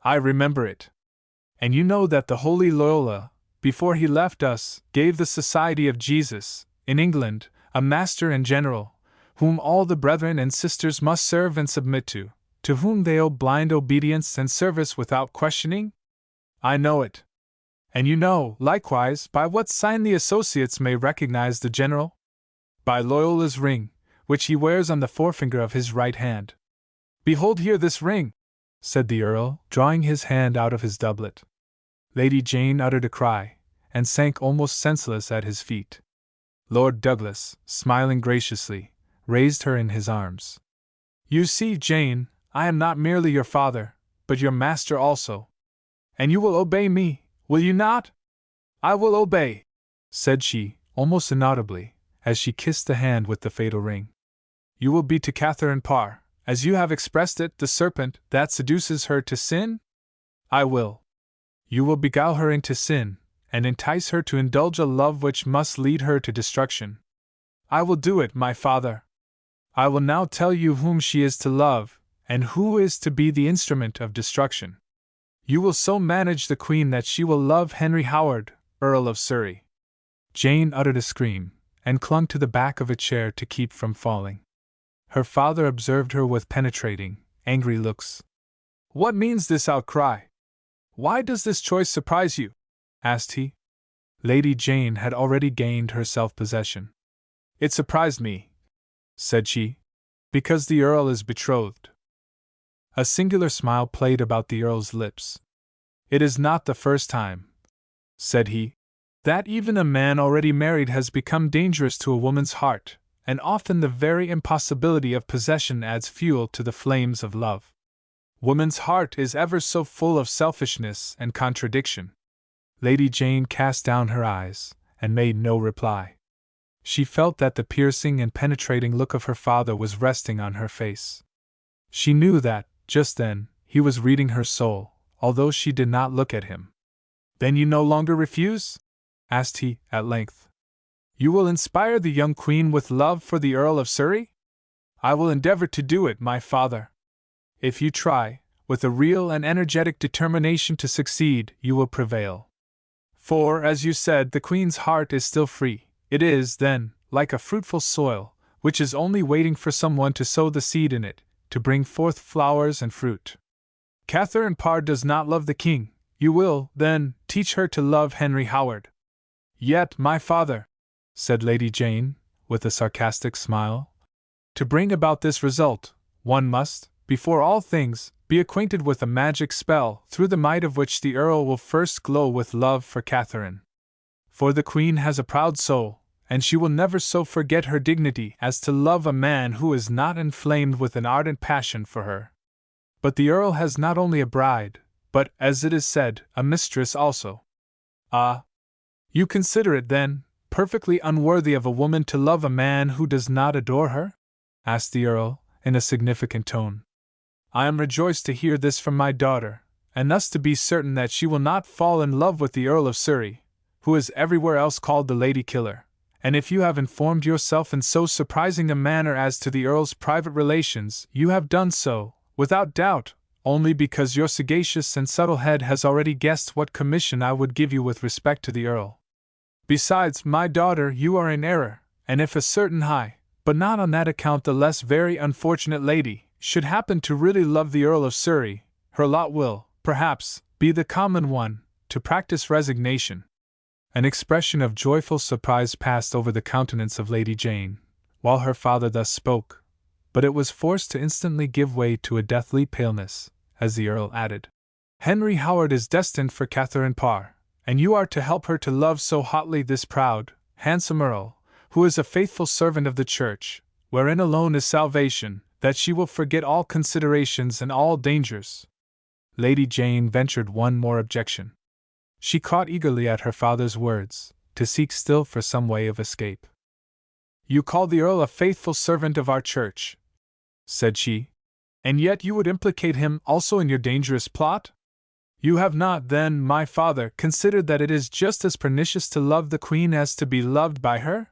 I remember it. And you know that the holy Loyola, before he left us, gave the Society of Jesus, in England, a master and general, whom all the brethren and sisters must serve and submit to whom they owe blind obedience and service without questioning? I know it. And you know, likewise, by what sign the associates may recognize the general? By Loyola's ring, which he wears on the forefinger of his right hand. Behold here this ring, said the Earl, drawing his hand out of his doublet. Lady Jane uttered a cry, and sank almost senseless at his feet. Lord Douglas, smiling graciously, raised her in his arms. You see, Jane, I am not merely your father, but your master also. And you will obey me, will you not? I will obey, said she, almost inaudibly, as she kissed the hand with the fatal ring. You will be to Catherine Parr, as you have expressed it, the serpent that seduces her to sin? I will. You will beguile her into sin, and entice her to indulge a love which must lead her to destruction. I will do it, my father. I will now tell you whom she is to love, and who is to be the instrument of destruction. You will so manage the Queen that she will love Henry Howard, Earl of Surrey. Jane uttered a scream, and clung to the back of a chair to keep from falling. Her father observed her with penetrating, angry looks. What means this outcry? Why does this choice surprise you? Asked he. Lady Jane had already gained her self-possession. It surprised me, said she, because the Earl is betrothed. A singular smile played about the Earl's lips. "It is not the first time," said he, "that even a man already married has become dangerous to a woman's heart, and often the very impossibility of possession adds fuel to the flames of love. Woman's heart is ever so full of selfishness and contradiction." Lady Jane cast down her eyes, and made no reply. She felt that the piercing and penetrating look of her father was resting on her face. She knew that, just then, he was reading her soul, although she did not look at him. "Then you no longer refuse?" asked he, at length. "You will inspire the young Queen with love for the Earl of Surrey?" "I will endeavor to do it, my father. If you try, with a real and energetic determination to succeed, you will prevail. For, as you said, the Queen's heart is still free. It is, then, like a fruitful soil, which is only waiting for someone to sow the seed in it, to bring forth flowers and fruit. Catherine Parr does not love the King. You will, then, teach her to love Henry Howard." "Yet, my father," said Lady Jane, with a sarcastic smile, "to bring about this result, one must, before all things, be acquainted with a magic spell through the might of which the Earl will first glow with love for Catherine. For the Queen has a proud soul, and she will never so forget her dignity as to love a man who is not inflamed with an ardent passion for her. But the Earl has not only a bride, but, as it is said, a mistress also." "Ah! You consider it, then, perfectly unworthy of a woman to love a man who does not adore her?" asked the Earl, in a significant tone. "I am rejoiced to hear this from my daughter, and thus to be certain that she will not fall in love with the Earl of Surrey, who is everywhere else called the Lady Killer. And if you have informed yourself in so surprising a manner as to the Earl's private relations, you have done so, without doubt, only because your sagacious and subtle head has already guessed what commission I would give you with respect to the Earl. Besides, my daughter, you are in error, and if a certain high, but not on that account the less very unfortunate lady, should happen to really love the Earl of Surrey, her lot will, perhaps, be the common one, to practice resignation." An expression of joyful surprise passed over the countenance of Lady Jane, while her father thus spoke, but it was forced to instantly give way to a deathly paleness, as the Earl added, "Henry Howard is destined for Catherine Parr, and you are to help her to love so hotly this proud, handsome Earl, who is a faithful servant of the Church, wherein alone is salvation, that she will forget all considerations and all dangers." Lady Jane ventured one more objection. She caught eagerly at her father's words, to seek still for some way of escape. "You call the Earl a faithful servant of our Church," said she, "and yet you would implicate him also in your dangerous plot? You have not, then, my father, considered that it is just as pernicious to love the Queen as to be loved by her?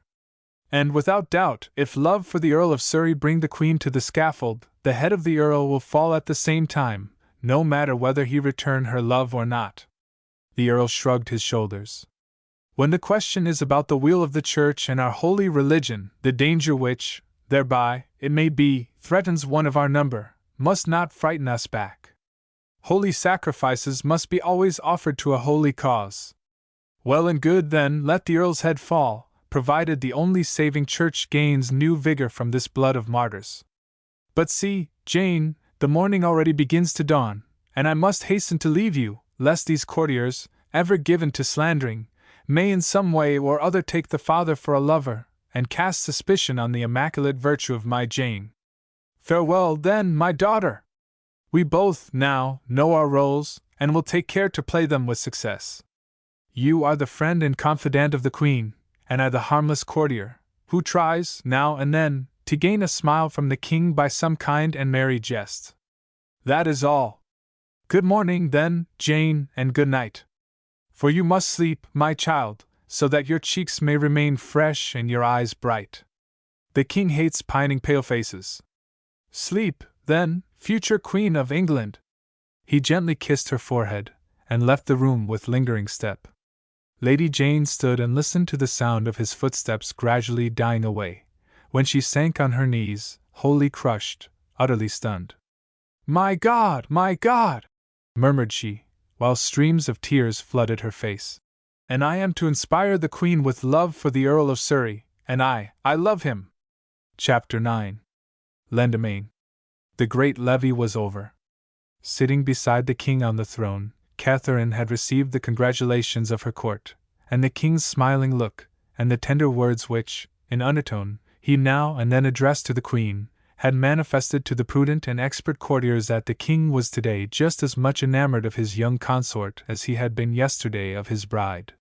And without doubt, if love for the Earl of Surrey bring the Queen to the scaffold, the head of the Earl will fall at the same time, no matter whether he return her love or not." The Earl shrugged his shoulders. "When the question is about the weal of the Church and our holy religion, the danger which, thereby, it may be, threatens one of our number, must not frighten us back. Holy sacrifices must be always offered to a holy cause. Well and good, then, let the Earl's head fall, provided the only saving Church gains new vigor from this blood of martyrs. But see, Jane, the morning already begins to dawn, and I must hasten to leave you, lest these courtiers, ever given to slandering, may in some way or other take the father for a lover, and cast suspicion on the immaculate virtue of my Jane. Farewell, then, my daughter! We both, now, know our roles, and will take care to play them with success. You are the friend and confidant of the Queen, and I the harmless courtier, who tries, now and then, to gain a smile from the King by some kind and merry jest. That is all. Good morning, then, Jane, and good night. For you must sleep, my child, so that your cheeks may remain fresh and your eyes bright. The King hates pining pale faces. Sleep, then, future Queen of England." He gently kissed her forehead, and left the room with lingering step. Lady Jane stood and listened to the sound of his footsteps gradually dying away, when she sank on her knees, wholly crushed, utterly stunned. "My God! My God!" murmured she, while streams of tears flooded her face. "And I am to inspire the Queen with love for the Earl of Surrey, and I love him!" Chapter 9. Lendemain. The great levee was over. sitting beside the king on the throne, Catherine had received the congratulations of her court, and the king's smiling look, and the tender words which, in undertone, he now and then addressed to the queen, had manifested to the prudent and expert courtiers that the king was today just as much enamored of his young consort as he had been yesterday of his bride.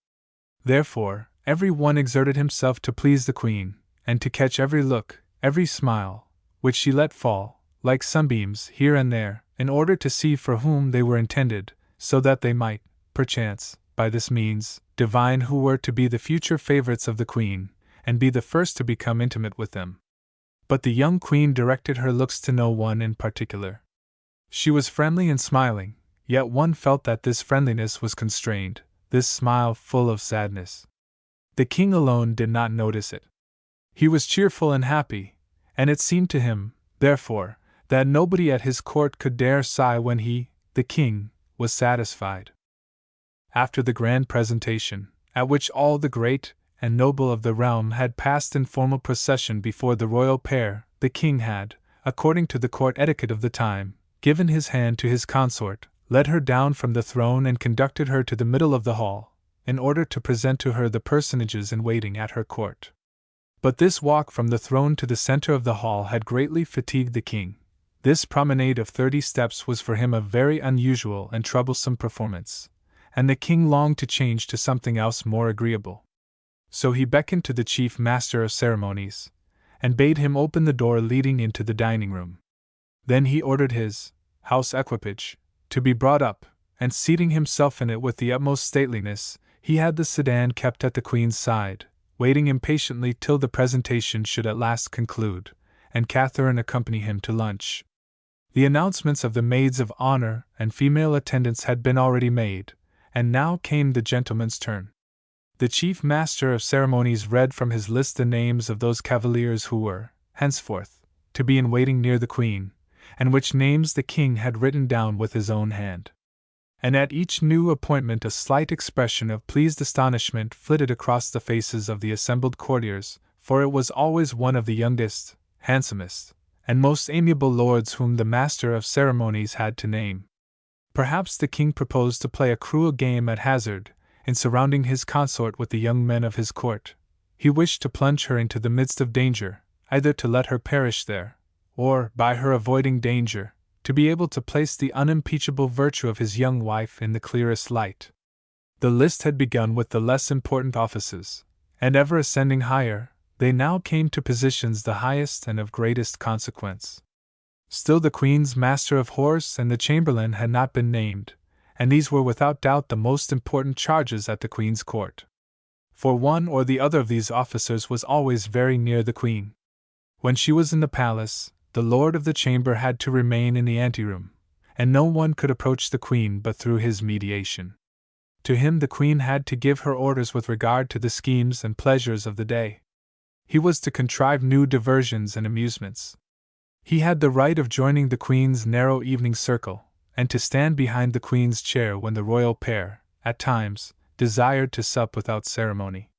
Therefore, every one exerted himself to please the queen, and to catch every look, every smile, which she let fall, like sunbeams, here and there, in order to see for whom they were intended, so that they might, perchance, by this means, divine who were to be the future favorites of the queen, and be the first to become intimate with them. But the young queen directed her looks to no one in particular. She was friendly and smiling, yet one felt that this friendliness was constrained, this smile full of sadness. The king alone did not notice it. He was cheerful and happy, and it seemed to him, therefore, that nobody at his court could dare sigh when he, the king, was satisfied. After the grand presentation, at which all the great and noble of the realm had passed in formal procession before the royal pair, the king had, according to the court etiquette of the time, given his hand to his consort, led her down from the throne and conducted her to the middle of the hall, in order to present to her the personages in waiting at her court. But this walk from the throne to the center of the hall had greatly fatigued the king. This promenade of 30 steps was for him a very unusual and troublesome performance, and the king longed to change to something else more agreeable. So he beckoned to the chief master of ceremonies, and bade him open the door leading into the dining room. Then he ordered his house equipage to be brought up, and seating himself in it with the utmost stateliness, he had the sedan kept at the queen's side, waiting impatiently till the presentation should at last conclude, and Catherine accompany him to lunch. The announcements of the maids of honor and female attendants had been already made, and now came the gentleman's turn. The chief master of ceremonies read from his list the names of those cavaliers who were, henceforth, to be in waiting near the queen, and which names the king had written down with his own hand. And at each new appointment a slight expression of pleased astonishment flitted across the faces of the assembled courtiers, for it was always one of the youngest, handsomest, and most amiable lords whom the master of ceremonies had to name. Perhaps the king proposed to play a cruel game at hazard, in surrounding his consort with the young men of his court. He wished to plunge her into the midst of danger, either to let her perish there, or, by her avoiding danger, to be able to place the unimpeachable virtue of his young wife in the clearest light. The list had begun with the less important offices, and ever ascending higher, they now came to positions the highest and of greatest consequence. Still the queen's master of horse and the chamberlain had not been named, and these were without doubt the most important charges at the queen's court. For one or the other of these officers was always very near the queen. When she was in the palace, the lord of the chamber had to remain in the anteroom, and no one could approach the queen but through his mediation. To him the queen had to give her orders with regard to the schemes and pleasures of the day. He was to contrive new diversions and amusements. He had the right of joining the queen's narrow evening circle, and to stand behind the queen's chair when the royal pair, at times, desired to sup without ceremony.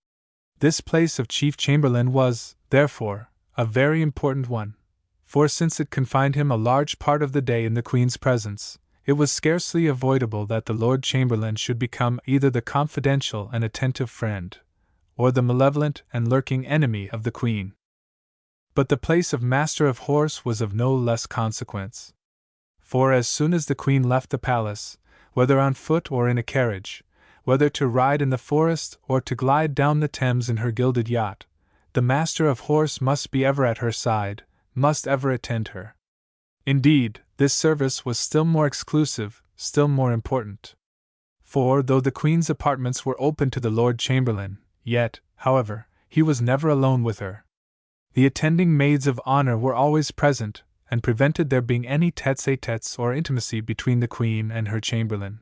This place of chief chamberlain was, therefore, a very important one, for since it confined him a large part of the day in the queen's presence, it was scarcely avoidable that the Lord Chamberlain should become either the confidential and attentive friend, or the malevolent and lurking enemy of the queen. But the place of Master of Horse was of no less consequence. For as soon as the queen left the palace, whether on foot or in a carriage, whether to ride in the forest or to glide down the Thames in her gilded yacht, the Master of Horse must be ever at her side, must ever attend her. Indeed, this service was still more exclusive, still more important. For, though the Queen's apartments were open to the Lord Chamberlain, yet, however, he was never alone with her. The attending maids of honor were always present, and prevented there being any tete-a-tetes or intimacy between the Queen and her Chamberlain.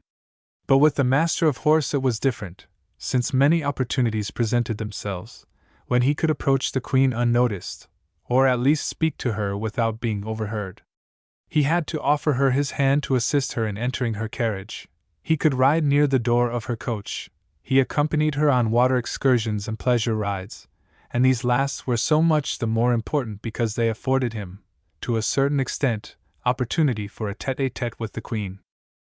But with the Master of Horse it was different, since many opportunities presented themselves, when he could approach the Queen unnoticed, or at least speak to her without being overheard. He had to offer her his hand to assist her in entering her carriage. He could ride near the door of her coach. He accompanied her on water excursions and pleasure rides, and these last were so much the more important because they afforded him, to a certain extent, opportunity for a tête-à-tête with the Queen.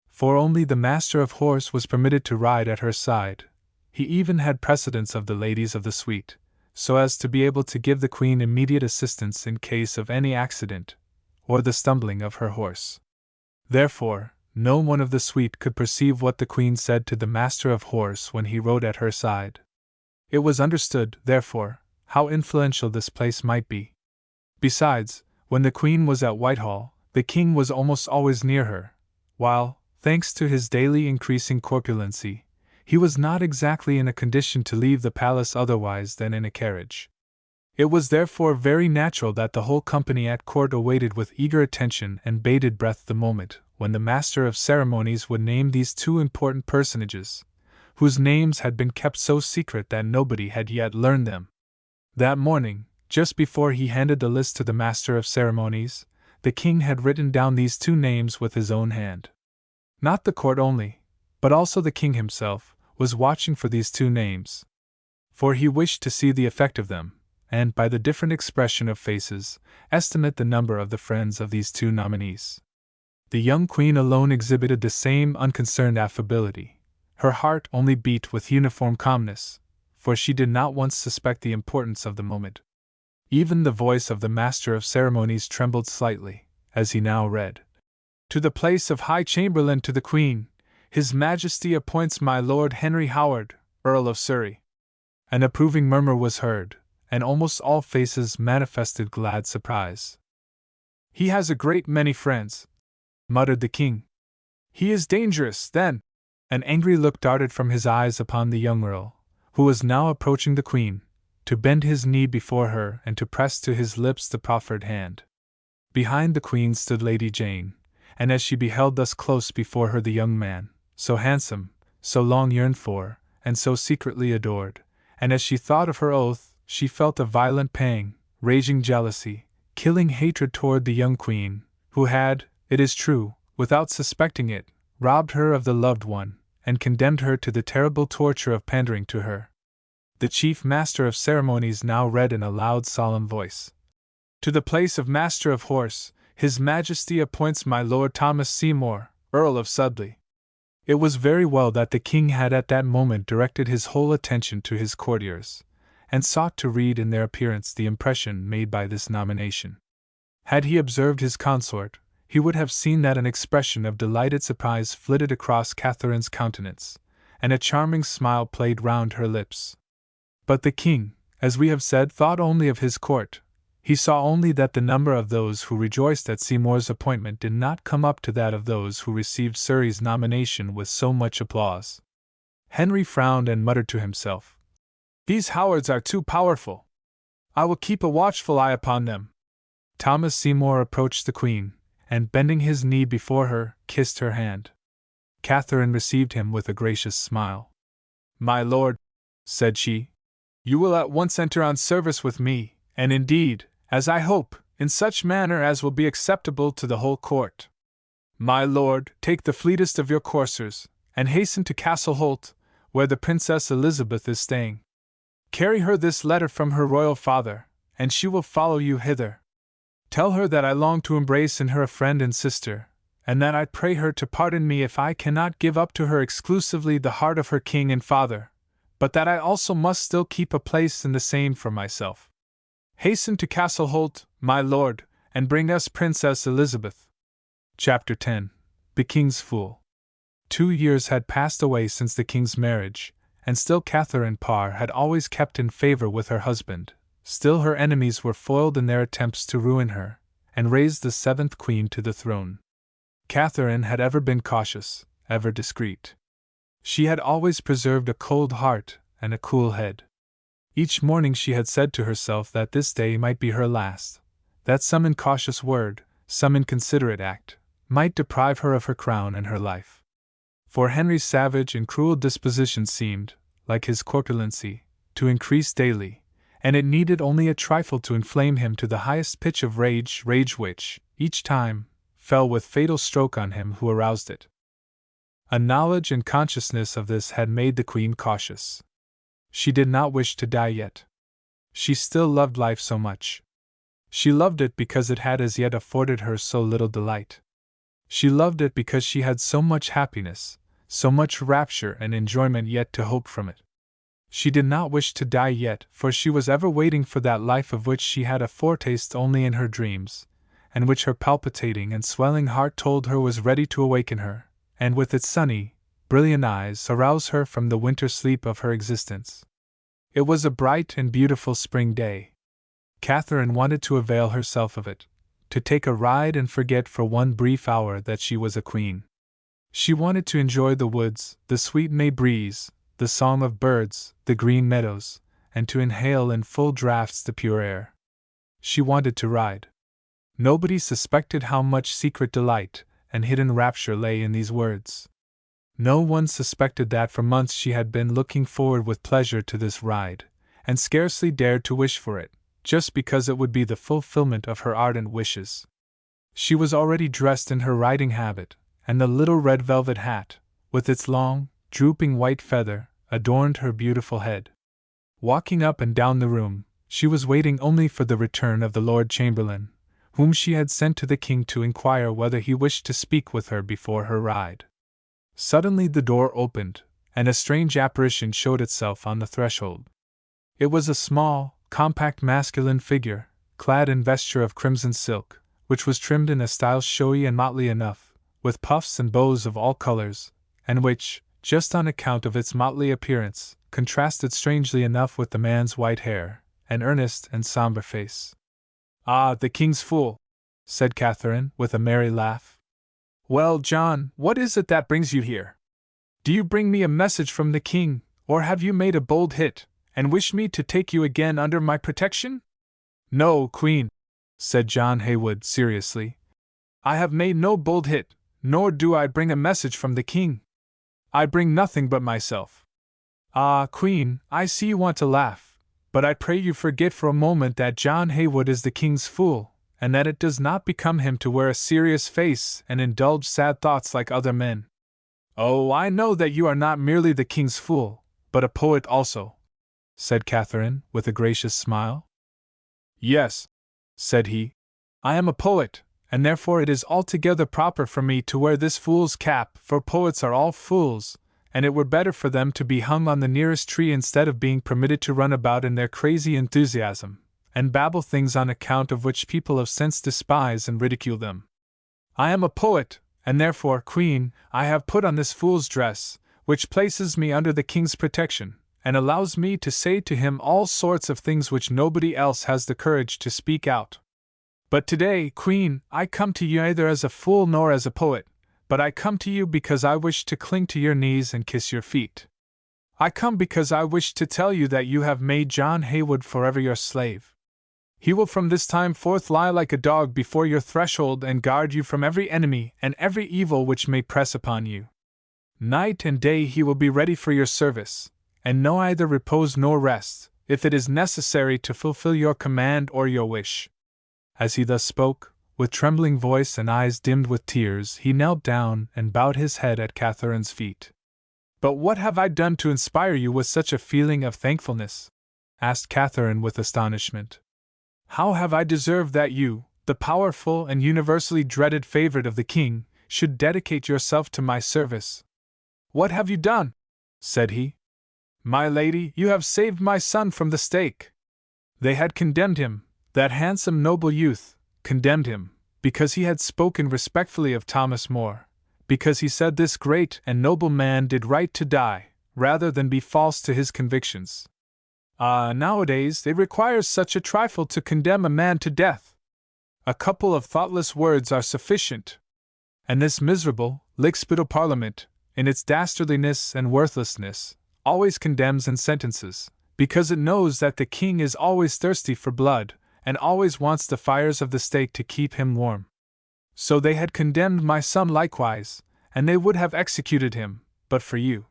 For only the master of horse was permitted to ride at her side. He even had precedence of the ladies of the suite, so as to be able to give the Queen immediate assistance in case of any accident, or the stumbling of her horse. Therefore, no one of the suite could perceive what the Queen said to the master of horse when he rode at her side. It was understood, therefore, how influential this place might be. Besides, when the Queen was at Whitehall, the King was almost always near her, while, thanks to his daily increasing corpulency, he was not exactly in a condition to leave the palace otherwise than in a carriage. It was therefore very natural that the whole company at court awaited with eager attention and bated breath the moment when the master of ceremonies would name these two important personages, whose names had been kept so secret that nobody had yet learned them. That morning, just before he handed the list to the master of ceremonies, the King had written down these two names with his own hand. Not the court only, but also the King himself, was watching for these two names. For he wished to see the effect of them, and, by the different expression of faces, estimate the number of the friends of these two nominees. The young Queen alone exhibited the same unconcerned affability. Her heart only beat with uniform calmness, for she did not once suspect the importance of the moment. Even the voice of the master of ceremonies trembled slightly, as he now read. To the place of High Chamberlain to the Queen, His Majesty appoints my Lord Henry Howard, Earl of Surrey. An approving murmur was heard, and almost all faces manifested glad surprise. He has a great many friends, muttered the King. He is dangerous, then. An angry look darted from his eyes upon the young Earl, who was now approaching the Queen, to bend his knee before her and to press to his lips the proffered hand. Behind the Queen stood Lady Jane, and as she beheld thus close before her the young man, so handsome, so long yearned for, and so secretly adored, and as she thought of her oath, she felt a violent pang, raging jealousy, killing hatred toward the young Queen, who had, it is true, without suspecting it, robbed her of the loved one, and condemned her to the terrible torture of pandering to her. The chief master of ceremonies now read in a loud, solemn voice. To the place of Master of Horse, His Majesty appoints my Lord Thomas Seymour, Earl of Sudley. It was very well that the King had at that moment directed his whole attention to his courtiers, and sought to read in their appearance the impression made by this nomination. Had he observed his consort, he would have seen that an expression of delighted surprise flitted across Catherine's countenance, and a charming smile played round her lips. But the King, as we have said, thought only of his court. He saw only that the number of those who rejoiced at Seymour's appointment did not come up to that of those who received Surrey's nomination with so much applause. Henry frowned and muttered to himself, "These Howards are too powerful. I will keep a watchful eye upon them." Thomas Seymour approached the Queen, and bending his knee before her, kissed her hand. Catherine received him with a gracious smile. "My lord," said she, "you will at once enter on service with me, and indeed, as I hope, in such manner as will be acceptable to the whole court. My lord, take the fleetest of your coursers, and hasten to Castle Holt, where the Princess Elizabeth is staying. Carry her this letter from her royal father, and she will follow you hither. Tell her that I long to embrace in her a friend and sister, and that I pray her to pardon me if I cannot give up to her exclusively the heart of her king and father, but that I also must still keep a place in the same for myself. Hasten to Castle Holt, my lord, and bring us Princess Elizabeth." Chapter 10. The King's Fool. 2 years had passed away since the King's marriage, and still Catherine Parr had always kept in favor with her husband. Still her enemies were foiled in their attempts to ruin her, and raise the 7th Queen to the throne. Catherine had ever been cautious, ever discreet. She had always preserved a cold heart and a cool head. Each morning she had said to herself that this day might be her last, that some incautious word, some inconsiderate act, might deprive her of her crown and her life. For Henry's savage and cruel disposition seemed, like his corpulency, to increase daily, and it needed only a trifle to inflame him to the highest pitch of rage which, each time, fell with fatal stroke on him who aroused it. A knowledge and consciousness of this had made the Queen cautious. She did not wish to die yet. She still loved life so much. She loved it because it had as yet afforded her so little delight. She loved it because she had so much happiness, so much rapture and enjoyment yet to hope from it. She did not wish to die yet, for she was ever waiting for that life of which she had a foretaste only in her dreams, and which her palpitating and swelling heart told her was ready to awaken her, and with its sunny, brilliant eyes arouse her from the winter sleep of her existence. It was a bright and beautiful spring day. Catherine wanted to avail herself of it, to take a ride and forget for one brief hour that she was a queen. She wanted to enjoy the woods, the sweet May breeze, the song of birds, the green meadows, and to inhale in full draughts the pure air. She wanted to ride. Nobody suspected how much secret delight and hidden rapture lay in these words. No one suspected that for months she had been looking forward with pleasure to this ride, and scarcely dared to wish for it, just because it would be the fulfillment of her ardent wishes. She was already dressed in her riding habit, and the little red velvet hat, with its long, drooping white feather, adorned her beautiful head. Walking up and down the room, she was waiting only for the return of the Lord Chamberlain, whom she had sent to the king to inquire whether he wished to speak with her before her ride. Suddenly the door opened, and a strange apparition showed itself on the threshold. It was a small, compact masculine figure, clad in vesture of crimson silk, which was trimmed in a style showy and motley enough, with puffs and bows of all colors, and which, just on account of its motley appearance, contrasted strangely enough with the man's white hair, and earnest and somber face. "Ah, the king's fool!" said Catherine, with a merry laugh. "Well, John, what is it that brings you here? Do you bring me a message from the king, or have you made a bold hit, and wish me to take you again under my protection?" "No, Queen," said John Haywood seriously. "I have made no bold hit, nor do I bring a message from the king. I bring nothing but myself." "Ah, Queen, I see you want to laugh, but I pray you forget for a moment that John Haywood is the king's fool, and that it does not become him to wear a serious face and indulge sad thoughts like other men. Oh, I know that you are not merely the king's fool, but a poet also," said Catherine, with a gracious smile. "Yes," said he, "I am a poet, and therefore it is altogether proper for me to wear this fool's cap, for poets are all fools, and it were better for them to be hung on the nearest tree instead of being permitted to run about in their crazy enthusiasm, and babble things on account of which people of sense despise and ridicule them. I am a poet, and therefore, Queen, I have put on this fool's dress, which places me under the king's protection, and allows me to say to him all sorts of things which nobody else has the courage to speak out. But today, Queen, I come to you neither as a fool nor as a poet, but I come to you because I wish to cling to your knees and kiss your feet. I come because I wish to tell you that you have made John Haywood forever your slave. He will from this time forth lie like a dog before your threshold and guard you from every enemy and every evil which may press upon you. Night and day he will be ready for your service, and know either repose nor rest, if it is necessary to fulfill your command or your wish." As he thus spoke, with trembling voice and eyes dimmed with tears, he knelt down and bowed his head at Catherine's feet. "But what have I done to inspire you with such a feeling of thankfulness?" asked Catherine with astonishment. "How have I deserved that you, the powerful and universally dreaded favorite of the king, should dedicate yourself to my service?" "What have you done?" said he. "My lady, you have saved my son from the stake." They had condemned him, that handsome noble youth, condemned him, because he had spoken respectfully of Thomas More, because he said this great and noble man did right to die, rather than be false to his convictions. Ah, nowadays it requires such a trifle to condemn a man to death. A couple of thoughtless words are sufficient. And this miserable, lickspittle Parliament, in its dastardliness and worthlessness, always condemns and sentences, because it knows that the king is always thirsty for blood, and always wants the fires of the stake to keep him warm. So they had condemned my son likewise, and they would have executed him, but for you.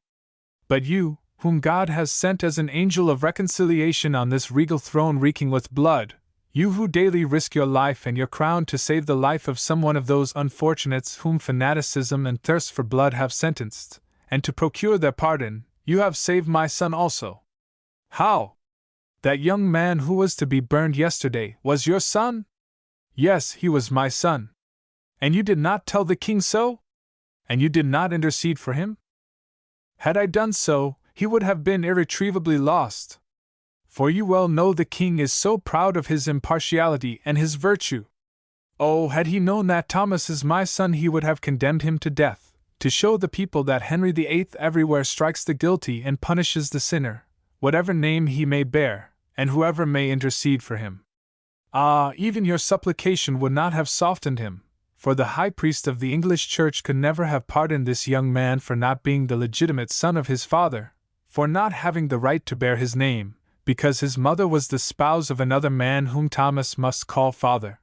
But you, whom God has sent as an angel of reconciliation on this regal throne reeking with blood, you who daily risk your life and your crown to save the life of some one of those unfortunates whom fanaticism and thirst for blood have sentenced, and to procure their pardon, you have saved my son also. How? That young man who was to be burned yesterday was your son? Yes, he was my son. And you did not tell the king so? And you did not intercede for him? Had I done so, he would have been irretrievably lost. For you well know the king is so proud of his impartiality and his virtue. Oh, had he known that Thomas is my son, he would have condemned him to death, to show the people that Henry VIII everywhere strikes the guilty and punishes the sinner, whatever name he may bear, and whoever may intercede for him. Ah, even your supplication would not have softened him, for the high priest of the English Church could never have pardoned this young man for not being the legitimate son of his father, for not having the right to bear his name, because his mother was the spouse of another man whom Thomas must call father.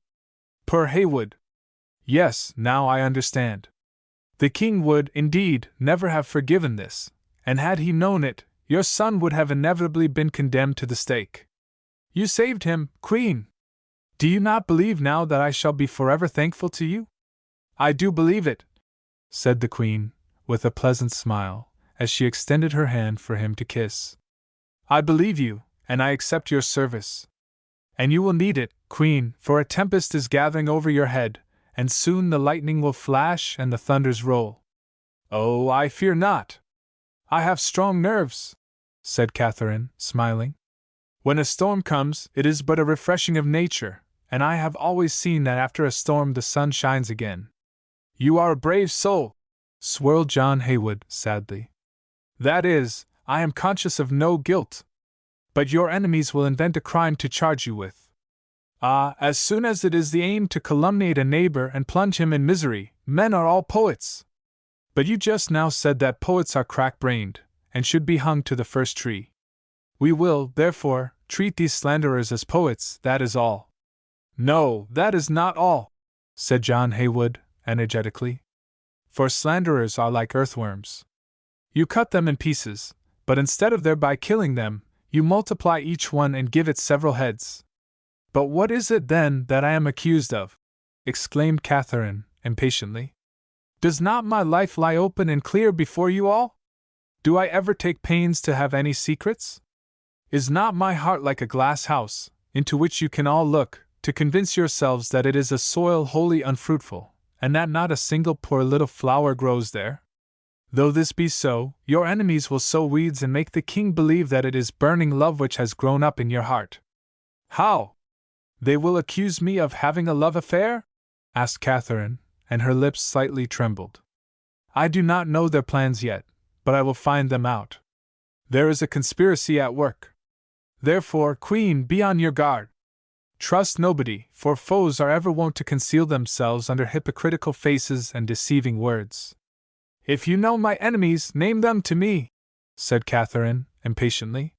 Per Heywood. Yes, now I understand. The king would, indeed, never have forgiven this, and had he known it, your son would have inevitably been condemned to the stake. You saved him, Queen! Do you not believe now that I shall be forever thankful to you? I do believe it, said the Queen, with a pleasant smile, as she extended her hand for him to kiss. I believe you, and I accept your service. And you will need it, Queen, for a tempest is gathering over your head, and soon the lightning will flash and the thunders roll. Oh, I fear not. I have strong nerves, said Catherine, smiling. When a storm comes, it is but a refreshing of nature, and I have always seen that after a storm the sun shines again. You are a brave soul, swirled John Heywood sadly. That is, I am conscious of no guilt. But your enemies will invent a crime to charge you with. Ah, as soon as it is the aim to calumniate a neighbor and plunge him in misery, men are all poets. But you just now said that poets are crack-brained, and should be hung to the first tree. We will, therefore, treat these slanderers as poets, that is all. No, that is not all, said John Heywood, energetically. For slanderers are like earthworms. You cut them in pieces, but instead of thereby killing them, you multiply each one and give it several heads. But what is it then that I am accused of? Exclaimed Catherine, impatiently. Does not my life lie open and clear before you all? Do I ever take pains to have any secrets? Is not my heart like a glass house, into which you can all look, to convince yourselves that it is a soil wholly unfruitful, and that not a single poor little flower grows there? Though this be so, your enemies will sow weeds and make the king believe that it is burning love which has grown up in your heart. How? They will accuse me of having a love affair? Asked Catherine, and her lips slightly trembled. I do not know their plans yet, but I will find them out. There is a conspiracy at work. Therefore, Queen, be on your guard. Trust nobody, for foes are ever wont to conceal themselves under hypocritical faces and deceiving words. If you know my enemies, name them to me, said Catherine, impatiently.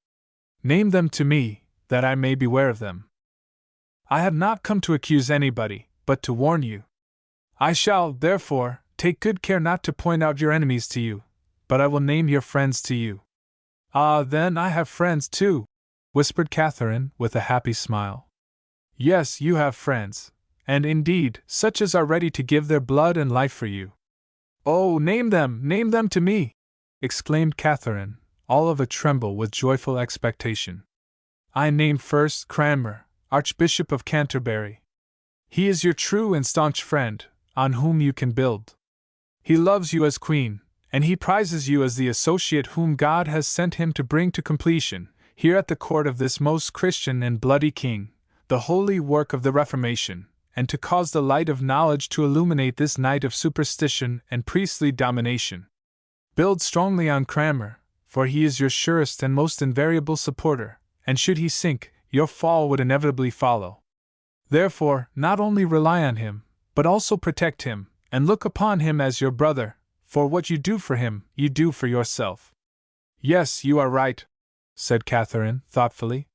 Name them to me, that I may beware of them. I have not come to accuse anybody, but to warn you. I shall, therefore, take good care not to point out your enemies to you, but I will name your friends to you. Ah, then I have friends too, whispered Catherine, with a happy smile. Yes, you have friends, and indeed, such as are ready to give their blood and life for you. Oh, name them to me, exclaimed Catherine, all of a tremble with joyful expectation. I name first Cranmer, Archbishop of Canterbury. He is your true and staunch friend, on whom you can build. He loves you as Queen, and he prizes you as the associate whom God has sent him to bring to completion, here at the court of this most Christian and bloody king, the holy work of the Reformation, and to cause the light of knowledge to illuminate this night of superstition and priestly domination. Build strongly on Cranmer, for he is your surest and most invariable supporter, and should he sink, your fall would inevitably follow. Therefore, not only rely on him, but also protect him, and look upon him as your brother, for what you do for him, you do for yourself. Yes, you are right, said Catherine, thoughtfully.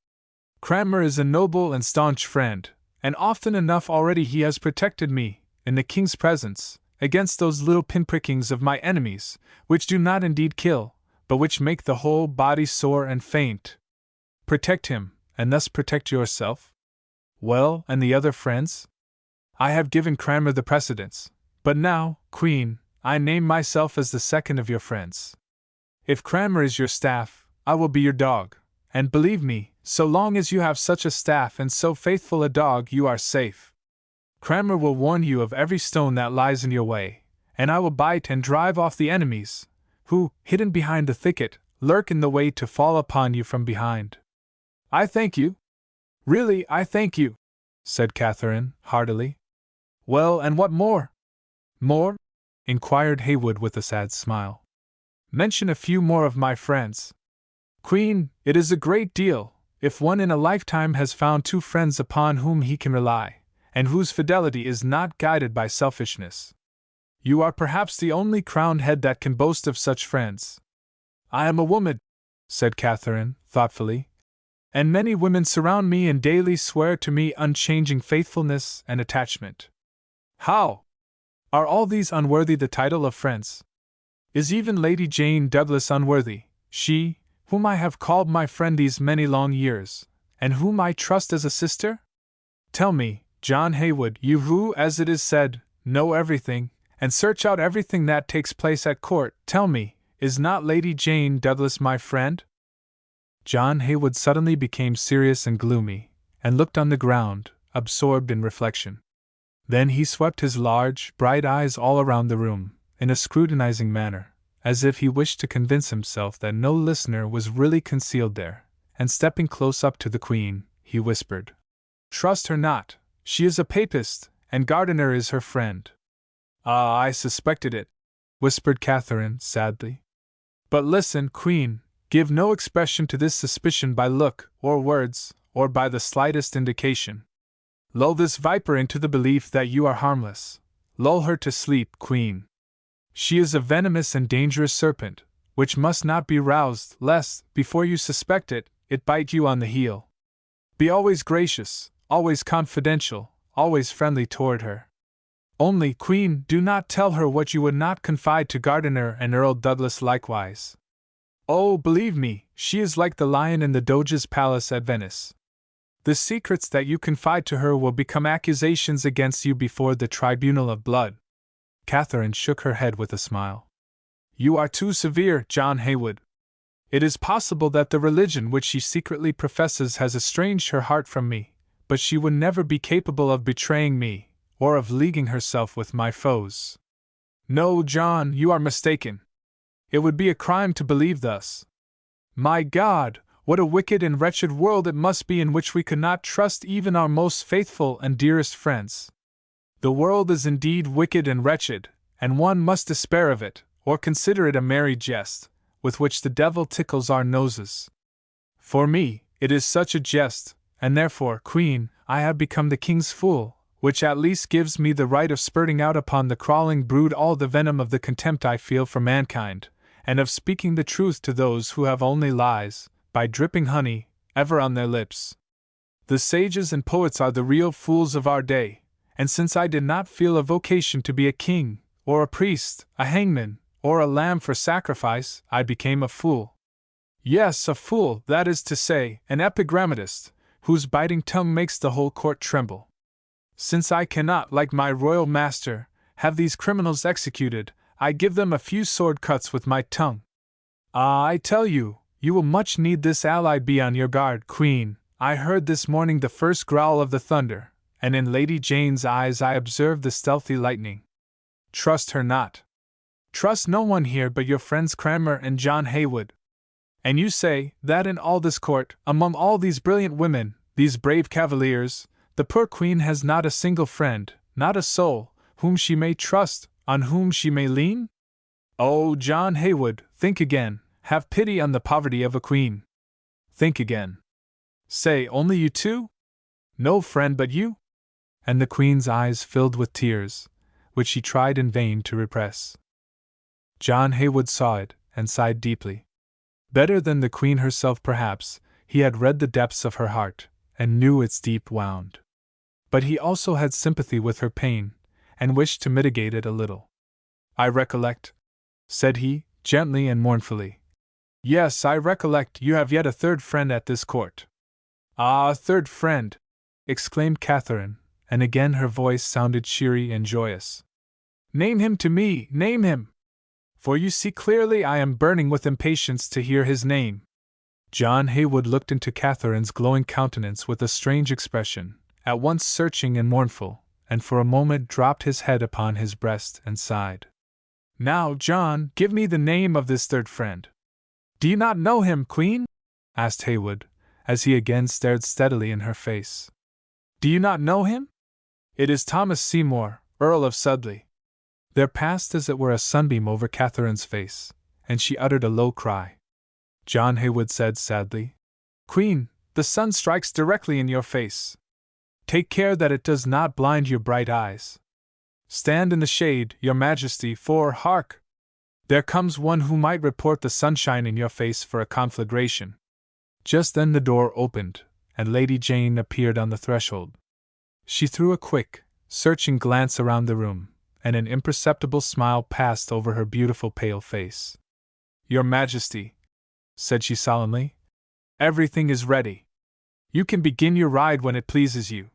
Cranmer is a noble and staunch friend, and often enough already he has protected me, in the king's presence, against those little pinprickings of my enemies, which do not indeed kill, but which make the whole body sore and faint. Protect him, and thus protect yourself? Well, and the other friends? I have given Cranmer the precedence, but now, Queen, I name myself as the second of your friends. If Cranmer is your staff, I will be your dog, and believe me, so long as you have such a staff and so faithful a dog, you are safe. Cranmer will warn you of every stone that lies in your way, and I will bite and drive off the enemies, who, hidden behind the thicket, lurk in the way to fall upon you from behind. I thank you. Really, I thank you, said Catherine, heartily. Well, and what more? More? Inquired Heywood with a sad smile. Mention a few more of my friends. Queen, it is a great deal, if one in a lifetime has found two friends upon whom he can rely, and whose fidelity is not guided by selfishness. You are perhaps the only crowned head that can boast of such friends. I am a woman, said Catherine, thoughtfully, and many women surround me and daily swear to me unchanging faithfulness and attachment. How? Are all these unworthy the title of friends? Is even Lady Jane Douglas unworthy, she, whom I have called my friend these many long years, and whom I trust as a sister? Tell me, John Heywood, you who, as it is said, know everything, and search out everything that takes place at court, tell me, is not Lady Jane Douglas my friend? John Heywood suddenly became serious and gloomy, and looked on the ground, absorbed in reflection. Then he swept his large, bright eyes all around the room, in a scrutinizing manner, as if he wished to convince himself that no listener was really concealed there, and stepping close up to the Queen, he whispered, Trust her not, she is a papist, and Gardiner is her friend. Ah, I suspected it, whispered Catherine, sadly. But listen, Queen, give no expression to this suspicion by look, or words, or by the slightest indication. Lull this viper into the belief that you are harmless. Lull her to sleep, Queen. She is a venomous and dangerous serpent, which must not be roused, lest, before you suspect it, it bite you on the heel. Be always gracious, always confidential, always friendly toward her. Only, Queen, do not tell her what you would not confide to Gardiner and Earl Douglas likewise. Oh, believe me, she is like the lion in the Doge's palace at Venice. The secrets that you confide to her will become accusations against you before the tribunal of blood. Catherine shook her head with a smile. You are too severe, John Heywood. It is possible that the religion which she secretly professes has estranged her heart from me, but she would never be capable of betraying me, or of leaguing herself with my foes. No, John, you are mistaken. It would be a crime to believe thus. My God, what a wicked and wretched world it must be in which we could not trust even our most faithful and dearest friends. The world is indeed wicked and wretched, and one must despair of it, or consider it a merry jest, with which the devil tickles our noses. For me, it is such a jest, and therefore, Queen, I have become the king's fool, which at least gives me the right of spurting out upon the crawling brood all the venom of the contempt I feel for mankind, and of speaking the truth to those who have only lies, by dripping honey, ever on their lips. The sages and poets are the real fools of our day, and since I did not feel a vocation to be a king, or a priest, a hangman, or a lamb for sacrifice, I became a fool. Yes, a fool, that is to say, an epigrammatist, whose biting tongue makes the whole court tremble. Since I cannot, like my royal master, have these criminals executed, I give them a few sword cuts with my tongue. Ah, I tell you, you will much need this ally. Be on your guard, Queen. I heard this morning the first growl of the thunder, and in Lady Jane's eyes I observed the stealthy lightning. Trust her not. Trust no one here but your friends Cranmer and John Heywood. And you say, that in all this court, among all these brilliant women, these brave cavaliers, the poor Queen has not a single friend, not a soul, whom she may trust, on whom she may lean? Oh, John Heywood, think again, have pity on the poverty of a queen. Think again. Say, only you two? No friend but you? And the Queen's eyes filled with tears, which she tried in vain to repress. John Heywood saw it, and sighed deeply. Better than the Queen herself perhaps, he had read the depths of her heart, and knew its deep wound. But he also had sympathy with her pain, and wished to mitigate it a little. I recollect, said he, gently and mournfully. Yes, I recollect you have yet a third friend at this court. Ah, a third friend! Exclaimed Catherine, and again her voice sounded cheery and joyous. Name him to me, name him! For you see clearly I am burning with impatience to hear his name. John Heywood looked into Catherine's glowing countenance with a strange expression, at once searching and mournful, and for a moment dropped his head upon his breast and sighed. "Now, John, give me the name of this third friend." "Do you not know him, Queen?" asked Heywood, as he again stared steadily in her face. "Do you not know him? It is Thomas Seymour, Earl of Sudley." There passed as it were a sunbeam over Catherine's face, and she uttered a low cry. John Heywood said sadly, "Queen, the sun strikes directly in your face. Take care that it does not blind your bright eyes. Stand in the shade, your Majesty, for, hark! There comes one who might report the sunshine in your face for a conflagration." Just then the door opened, and Lady Jane appeared on the threshold. She threw a quick, searching glance around the room, and an imperceptible smile passed over her beautiful pale face. "Your Majesty," said she solemnly, "everything is ready. You can begin your ride when it pleases you.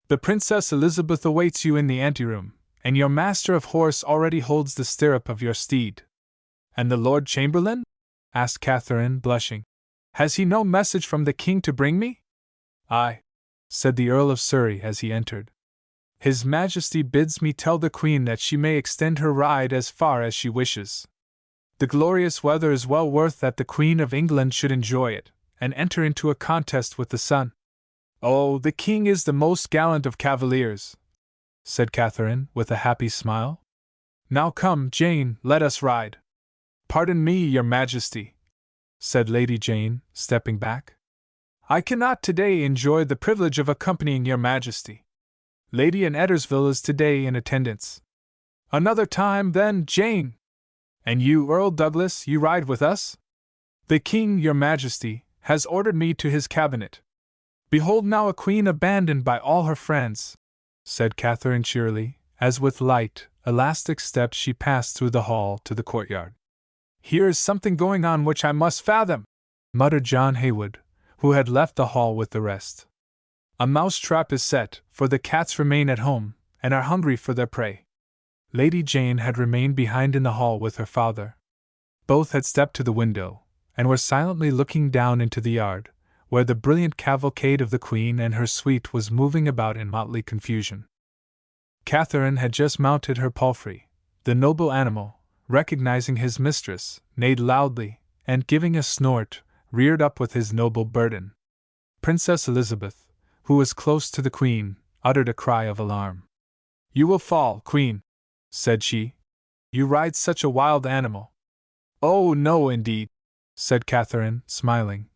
The Princess Elizabeth awaits you in the anteroom, and your master of horse already holds the stirrup of your steed." "And the Lord Chamberlain?" asked Catherine, blushing. "Has he no message from the King to bring me?" "Aye," said the Earl of Surrey as he entered. "His Majesty bids me tell the Queen that she may extend her ride as far as she wishes. The glorious weather is well worth that the Queen of England should enjoy it, and enter into a contest with the sun." "Oh, the King is the most gallant of cavaliers," said Catherine, with a happy smile. "Now come, Jane, let us ride." "Pardon me, your Majesty," said Lady Jane, stepping back. "I cannot today enjoy the privilege of accompanying your Majesty. Lady Anne Ettersville is today in attendance." "Another time, then, Jane. And you, Earl Douglas, you ride with us? The King, your Majesty, has ordered me to his cabinet." "Behold now a queen abandoned by all her friends," said Catherine cheerily, as with light, elastic steps she passed through the hall to the courtyard. "Here is something going on which I must fathom," muttered John Heywood, who had left the hall with the rest. "A mouse-trap is set, for the cats remain at home, and are hungry for their prey." Lady Jane had remained behind in the hall with her father. Both had stepped to the window, and were silently looking down into the yard, where the brilliant cavalcade of the Queen and her suite was moving about in motley confusion. Catherine had just mounted her palfrey. The noble animal, recognizing his mistress, neighed loudly, and giving a snort, reared up with his noble burden. Princess Elizabeth, who was close to the Queen, uttered a cry of alarm. "You will fall, Queen," said she. "You ride such a wild animal." "Oh, no, indeed," said Catherine, smiling.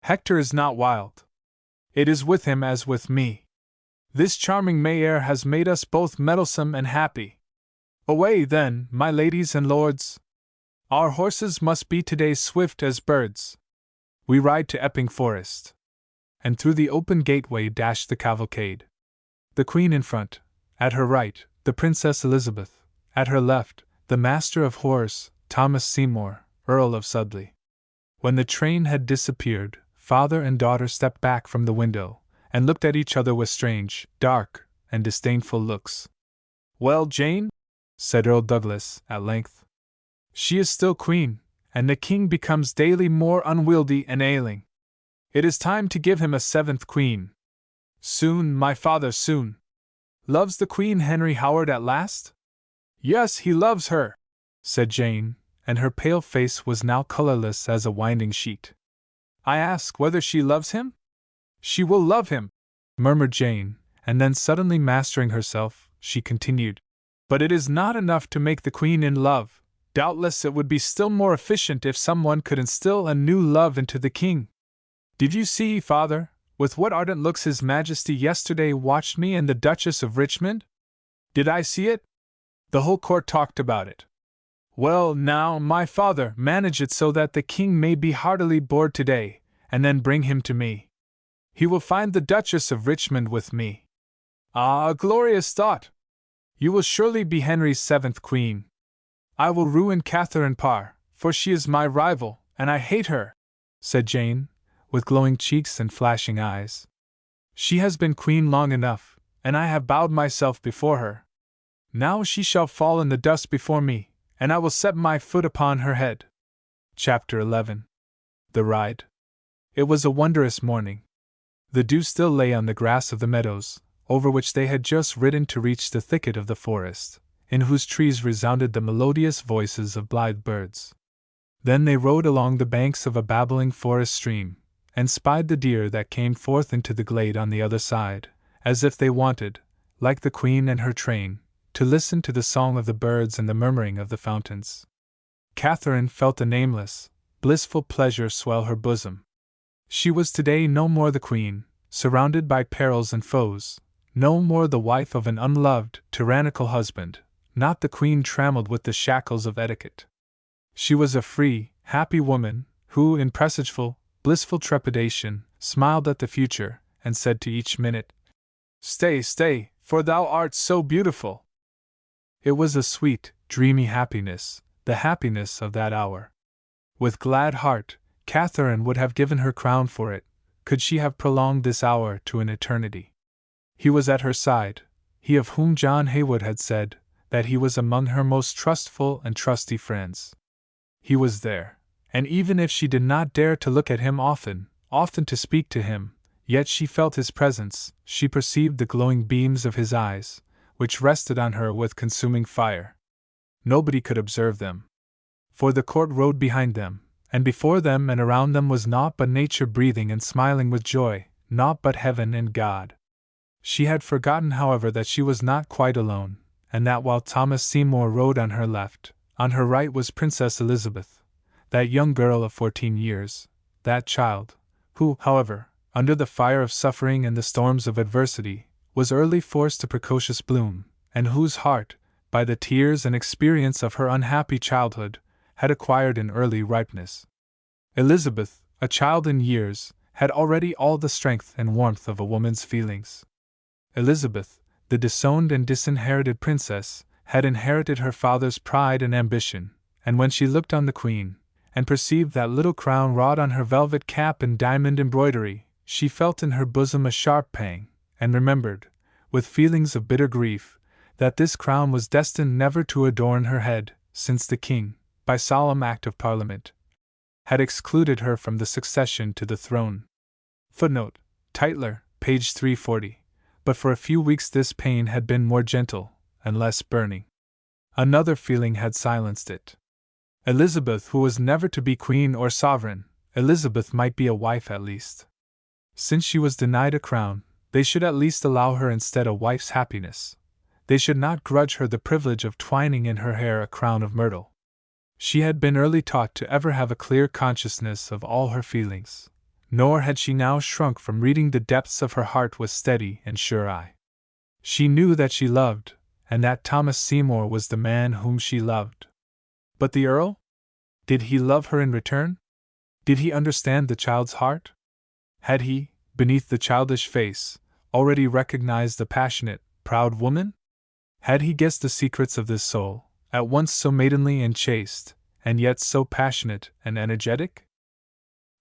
"Hector is not wild. It is with him as with me. This charming May air has made us both mettlesome and happy. Away, then, my ladies and lords. Our horses must be today swift as birds. We ride to Epping Forest." And through the open gateway dashed the cavalcade. The Queen in front, at her right, the Princess Elizabeth, at her left, the Master of Horse, Thomas Seymour, Earl of Sudley. When the train had disappeared, father and daughter stepped back from the window, and looked at each other with strange, dark, and disdainful looks. "Well, Jane?" said Earl Douglas, at length. "She is still Queen, and the King becomes daily more unwieldy and ailing. It is time to give him a seventh Queen. Soon, my father, soon. Loves the Queen Henry Howard at last?" "Yes, he loves her," said Jane, and her pale face was now colorless as a winding sheet. "I ask whether she loves him?" "She will love him," murmured Jane, and then suddenly mastering herself, she continued. "But it is not enough to make the Queen in love. Doubtless it would be still more efficient if someone could instill a new love into the King. Did you see, father, with what ardent looks His Majesty yesterday watched me and the Duchess of Richmond? Did I see it? The whole court talked about it. Well, now, my father, manage it so that the King may be heartily bored today, and then bring him to me. He will find the Duchess of Richmond with me. Ah, a glorious thought! You will surely be Henry's seventh Queen. I will ruin Catherine Parr, for she is my rival, and I hate her," said Jane, with glowing cheeks and flashing eyes. "She has been Queen long enough, and I have bowed myself before her. Now she shall fall in the dust before me, and I will set my foot upon her head." Chapter 11. The Ride. It was a wondrous morning. The dew still lay on the grass of the meadows, over which they had just ridden to reach the thicket of the forest, in whose trees resounded the melodious voices of blithe birds. Then they rode along the banks of a babbling forest stream, and spied the deer that came forth into the glade on the other side, as if they wanted, like the queen and her train, to listen to the song of the birds and the murmuring of the fountains. Catherine felt a nameless, blissful pleasure swell her bosom. She was today no more the queen, surrounded by perils and foes, no more the wife of an unloved, tyrannical husband, not the queen trammelled with the shackles of etiquette. She was a free, happy woman, who, in presageful, blissful trepidation, smiled at the future, and said to each minute, "Stay, stay, for thou art so beautiful!" It was a sweet, dreamy happiness, the happiness of that hour. With glad heart, Catherine would have given her crown for it, could she have prolonged this hour to an eternity. He was at her side, he of whom John Haywood had said that he was among her most trustful and trusty friends. He was there, and even if she did not dare to look at him often to speak to him, yet she felt his presence, she perceived the glowing beams of his eyes, which rested on her with consuming fire. Nobody could observe them, for the court rode behind them, and before them and around them was naught but nature breathing and smiling with joy, naught but heaven and God. She had forgotten, however, that she was not quite alone, and that while Thomas Seymour rode on her left, on her right was Princess Elizabeth, that young girl of 14 years, that child, who, however, under the fire of suffering and the storms of adversity, was early forced to precocious bloom, and whose heart, by the tears and experience of her unhappy childhood, had acquired an early ripeness. Elizabeth, a child in years, had already all the strength and warmth of a woman's feelings. Elizabeth, the disowned and disinherited princess, had inherited her father's pride and ambition, and when she looked on the queen, and perceived that little crown wrought on her velvet cap and diamond embroidery, she felt in her bosom a sharp pang, and remembered, with feelings of bitter grief, that this crown was destined never to adorn her head, since the king, by solemn act of Parliament, had excluded her from the succession to the throne. Footnote: Tytler, page 340. But for a few weeks this pain had been more gentle, and less burning. Another feeling had silenced it. Elizabeth, who was never to be queen or sovereign, Elizabeth might be a wife at least. Since she was denied a crown, they should at least allow her instead a wife's happiness. They should not grudge her the privilege of twining in her hair a crown of myrtle. She had been early taught to ever have a clear consciousness of all her feelings, nor had she now shrunk from reading the depths of her heart with steady and sure eye. She knew that she loved, and that Thomas Seymour was the man whom she loved. But the Earl? Did he love her in return? Did he understand the child's heart? Had he, beneath the childish face, already recognized the passionate, proud woman? Had he guessed the secrets of this soul, at once so maidenly and chaste, and yet so passionate and energetic?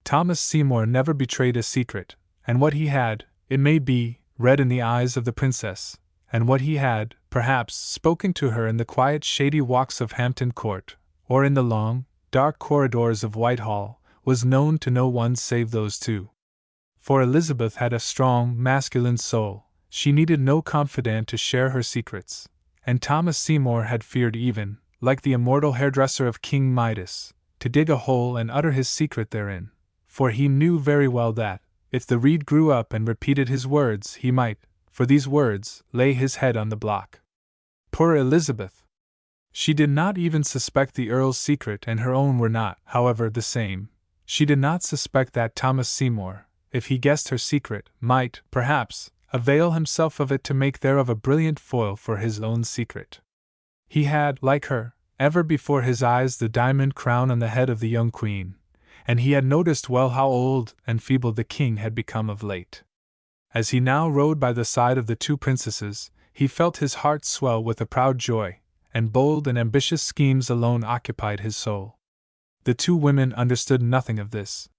Thomas Seymour never betrayed a secret, and what he had, it may be, read in the eyes of the princess, and what he had, perhaps, spoken to her in the quiet shady walks of Hampton Court, or in the long, dark corridors of Whitehall, was known to no one save those two. For Elizabeth had a strong, masculine soul, she needed no confidant to share her secrets, and Thomas Seymour had feared even, like the immortal hairdresser of King Midas, to dig a hole and utter his secret therein, for he knew very well that, if the reed grew up and repeated his words, he might, for these words, lay his head on the block. Poor Elizabeth! She did not even suspect the Earl's secret, and her own were not, however, the same. She did not suspect that Thomas Seymour, if he guessed her secret, might, perhaps, avail himself of it to make thereof a brilliant foil for his own secret. He had, like her, ever before his eyes the diamond crown on the head of the young queen, and he had noticed well how old and feeble the king had become of late. As he now rode by the side of the two princesses, he felt his heart swell with a proud joy, and bold and ambitious schemes alone occupied his soul. The two women understood nothing of this.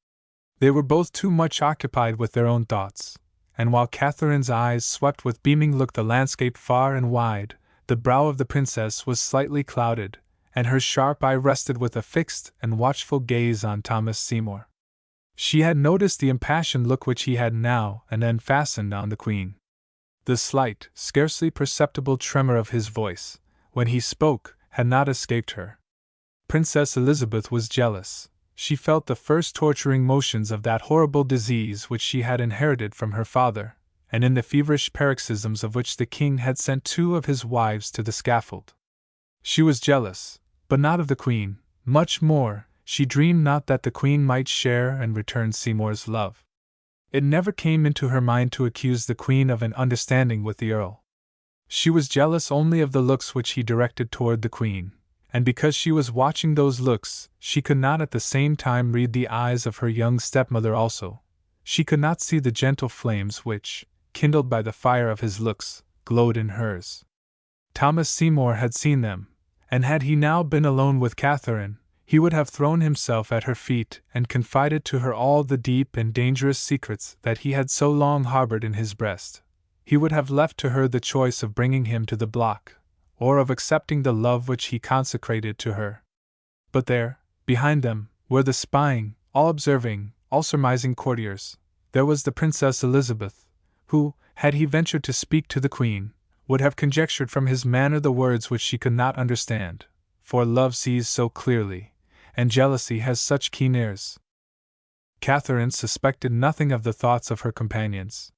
They were both too much occupied with their own thoughts, and while Catherine's eyes swept with beaming look the landscape far and wide, the brow of the princess was slightly clouded, and her sharp eye rested with a fixed and watchful gaze on Thomas Seymour. She had noticed the impassioned look which he had now and then fastened on the queen. The slight, scarcely perceptible tremor of his voice, when he spoke, had not escaped her. Princess Elizabeth was jealous. She felt the first torturing motions of that horrible disease which she had inherited from her father, and in the feverish paroxysms of which the king had sent 2 of his wives to the scaffold. She was jealous, but not of the queen. Much more, she dreamed not that the queen might share and return Seymour's love. It never came into her mind to accuse the queen of an understanding with the earl. She was jealous only of the looks which he directed toward the queen, and because she was watching those looks, she could not at the same time read the eyes of her young stepmother also. She could not see the gentle flames which, kindled by the fire of his looks, glowed in hers. Thomas Seymour had seen them, and had he now been alone with Catherine, he would have thrown himself at her feet and confided to her all the deep and dangerous secrets that he had so long harbored in his breast. He would have left to her the choice of bringing him to the block, or of accepting the love which he consecrated to her. But there, behind them, were the spying, all-observing, all-surmising courtiers. There was the Princess Elizabeth, who, had he ventured to speak to the queen, would have conjectured from his manner the words which she could not understand, for love sees so clearly, and jealousy has such keen ears. Catherine suspected nothing of the thoughts of her companions.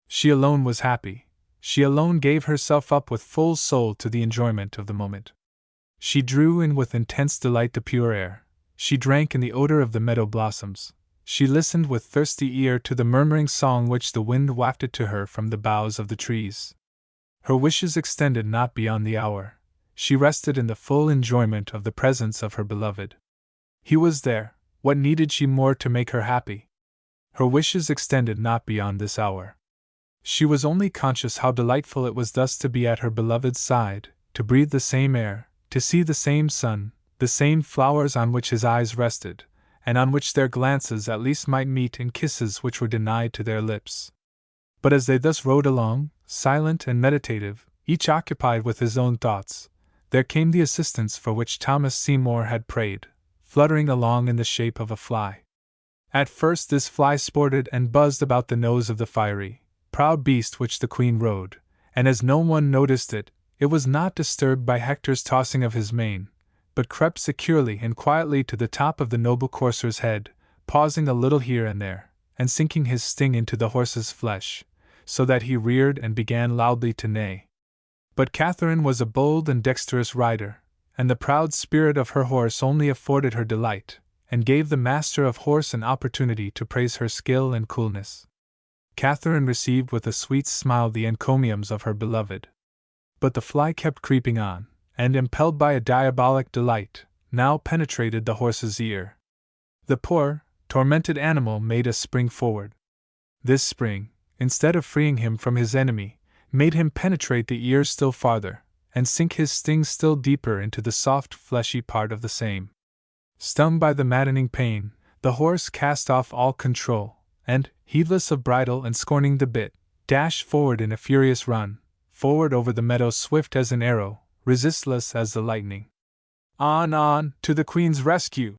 She alone was happy. She alone gave herself up with full soul to the enjoyment of the moment. She drew in with intense delight the pure air. She drank in the odor of the meadow blossoms. She listened with thirsty ear to the murmuring song which the wind wafted to her from the boughs of the trees. Her wishes extended not beyond the hour. She rested in the full enjoyment of the presence of her beloved. He was there. What needed she more to make her happy? Her wishes extended not beyond this hour. She was only conscious how delightful it was thus to be at her beloved's side, to breathe the same air, to see the same sun, the same flowers on which his eyes rested, and on which their glances at least might meet in kisses which were denied to their lips. But as they thus rode along, silent and meditative, each occupied with his own thoughts, there came the assistance for which Thomas Seymour had prayed, fluttering along in the shape of a fly. At first this fly sported and buzzed about the nose of the fiery, proud beast which the queen rode, and as no one noticed it, it was not disturbed by Hector's tossing of his mane, but crept securely and quietly to the top of the noble courser's head, pausing a little here and there, and sinking his sting into the horse's flesh, so that he reared and began loudly to neigh. But Catherine was a bold and dexterous rider, and the proud spirit of her horse only afforded her delight, and gave the master of horse an opportunity to praise her skill and coolness. Catherine received with a sweet smile the encomiums of her beloved. But the fly kept creeping on, and impelled by a diabolic delight, now penetrated the horse's ear. The poor, tormented animal made a spring forward. This spring, instead of freeing him from his enemy, made him penetrate the ear still farther, and sink his sting still deeper into the soft fleshy part of the same. Stung by the maddening pain, the horse cast off all control, and, heedless of bridle and scorning the bit, dashed forward in a furious run, forward over the meadow swift as an arrow, resistless as the lightning. On, to the queen's rescue!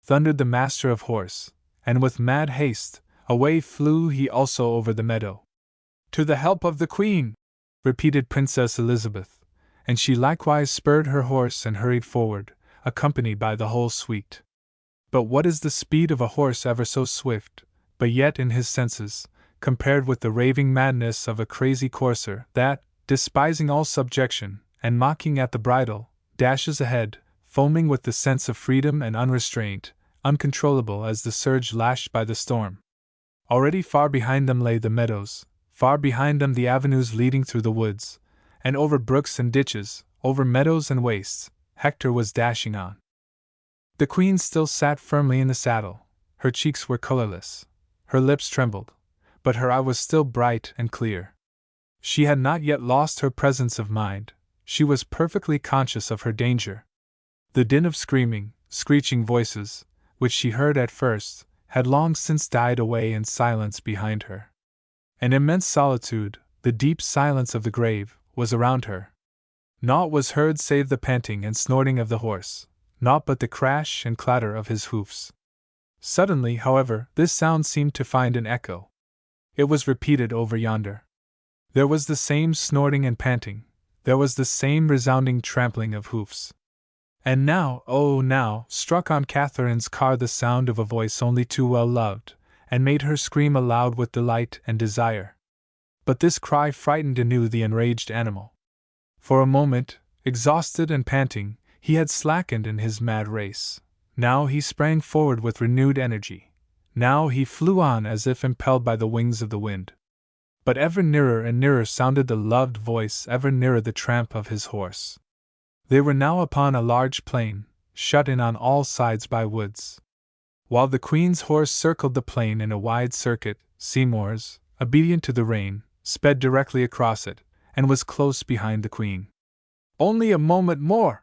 Thundered the master of horse, and with mad haste, away flew he also over the meadow. To the help of the queen! Repeated Princess Elizabeth, and she likewise spurred her horse and hurried forward, accompanied by the whole suite. But what is the speed of a horse ever so swift, but yet in his senses, compared with the raving madness of a crazy courser that, despising all subjection, and mocking at the bridle, dashes ahead, foaming with the sense of freedom and unrestraint, uncontrollable as the surge lashed by the storm. Already far behind them lay the meadows, far behind them the avenues leading through the woods, and over brooks and ditches, over meadows and wastes, Hector was dashing on. The queen still sat firmly in the saddle. Her cheeks were colorless, her lips trembled, but her eye was still bright and clear. She had not yet lost her presence of mind. She was perfectly conscious of her danger. The din of screaming, screeching voices, which she heard at first, had long since died away in silence behind her. An immense solitude, the deep silence of the grave, was around her. Naught was heard save the panting and snorting of the horse, naught but the crash and clatter of his hoofs. Suddenly, however, this sound seemed to find an echo. It was repeated over yonder. There was the same snorting and panting, there was the same resounding trampling of hoofs. And now, oh now, struck on Catherine's car the sound of a voice only too well loved, and made her scream aloud with delight and desire. But this cry frightened anew the enraged animal. For a moment, exhausted and panting, he had slackened in his mad race. Now he sprang forward with renewed energy. Now he flew on as if impelled by the wings of the wind. But ever nearer and nearer sounded the loved voice, ever nearer the tramp of his horse. They were now upon a large plain, shut in on all sides by woods. While the Queen's horse circled the plain in a wide circuit, Seymour's, obedient to the rein, sped directly across it, and was close behind the Queen. "Only a moment more!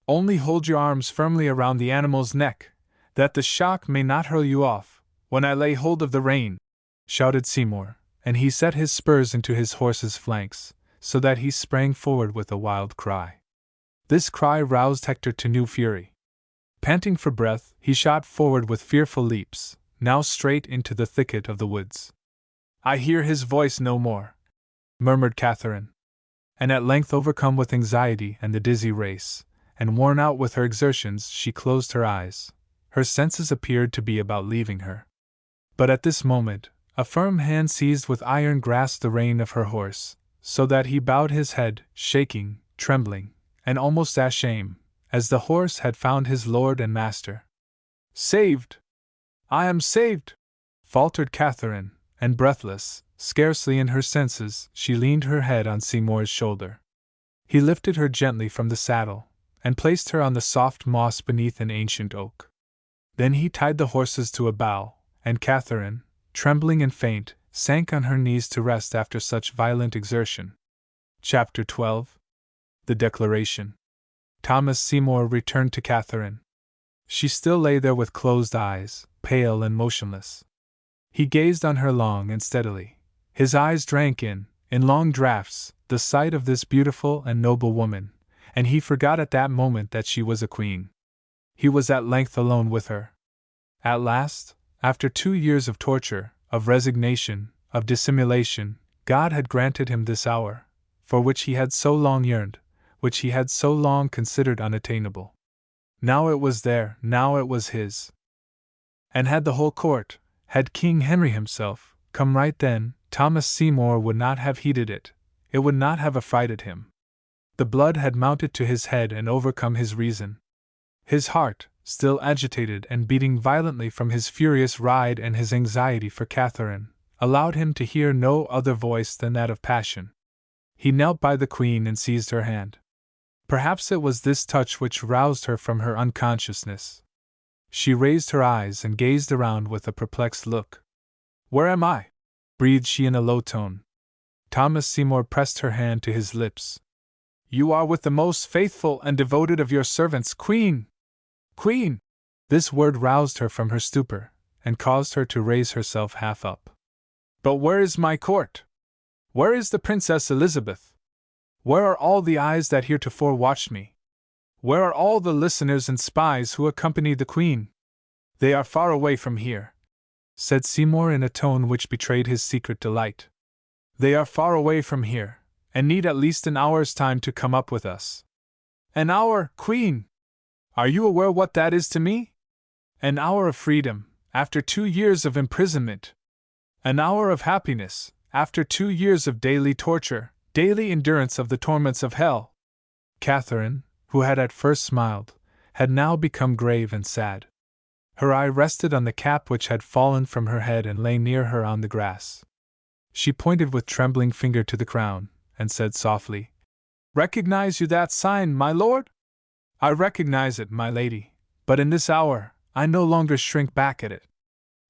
Only hold your arms firmly around the animal's neck, that the shock may not hurl you off, when I lay hold of the rein," shouted Seymour, and he set his spurs into his horse's flanks, so that he sprang forward with a wild cry. This cry roused Hector to new fury. Panting for breath, he shot forward with fearful leaps, now straight into the thicket of the woods. "I hear his voice no more," murmured Catherine. And at length, overcome with anxiety and the dizzy race, and worn out with her exertions, she closed her eyes. Her senses appeared to be about leaving her. But at this moment, a firm hand seized with iron grasped the rein of her horse, so that he bowed his head, shaking, trembling, and almost ashamed, as the horse had found his lord and master. "Saved! I am saved!" faltered Catherine, and breathless, scarcely in her senses, she leaned her head on Seymour's shoulder. He lifted her gently from the saddle, and placed her on the soft moss beneath an ancient oak. Then he tied the horses to a bough, and Catherine, trembling and faint, sank on her knees to rest after such violent exertion. Chapter 12. The Declaration. Thomas Seymour returned to Catherine. She still lay there with closed eyes, pale and motionless. He gazed on her long and steadily. His eyes drank in long draughts, the sight of this beautiful and noble woman, and he forgot at that moment that she was a queen. He was at length alone with her. At last, after 2 years of torture, of resignation, of dissimulation, God had granted him this hour, for which he had so long yearned, which he had so long considered unattainable. Now it was there, now it was his. And had the whole court, had King Henry himself, come right then, Thomas Seymour would not have heeded it, it would not have affrighted him. The blood had mounted to his head and overcome his reason. His heart, still agitated and beating violently from his furious ride and his anxiety for Catherine, allowed him to hear no other voice than that of passion. He knelt by the Queen and seized her hand. Perhaps it was this touch which roused her from her unconsciousness. She raised her eyes and gazed around with a perplexed look. "Where am I?" breathed she in a low tone. Thomas Seymour pressed her hand to his lips. "You are with the most faithful and devoted of your servants, Queen! Queen!" This word roused her from her stupor, and caused her to raise herself half up. "But where is my court? Where is the Princess Elizabeth? Where are all the eyes that heretofore watched me? Where are all the listeners and spies who accompanied the Queen?" "They are far away from here," said Seymour in a tone which betrayed his secret delight. "They are far away from here, and need at least an hour's time to come up with us." "An hour, Queen! Are you aware what that is to me? An hour of freedom, after 2 years of imprisonment. An hour of happiness, after 2 years of daily torture, daily endurance of the torments of hell." Catherine, who had at first smiled, had now become grave and sad. Her eye rested on the cap which had fallen from her head and lay near her on the grass. She pointed with trembling finger to the crown, and said softly, "Recognize you that sign, my lord?" "I recognize it, my lady, but in this hour, I no longer shrink back at it.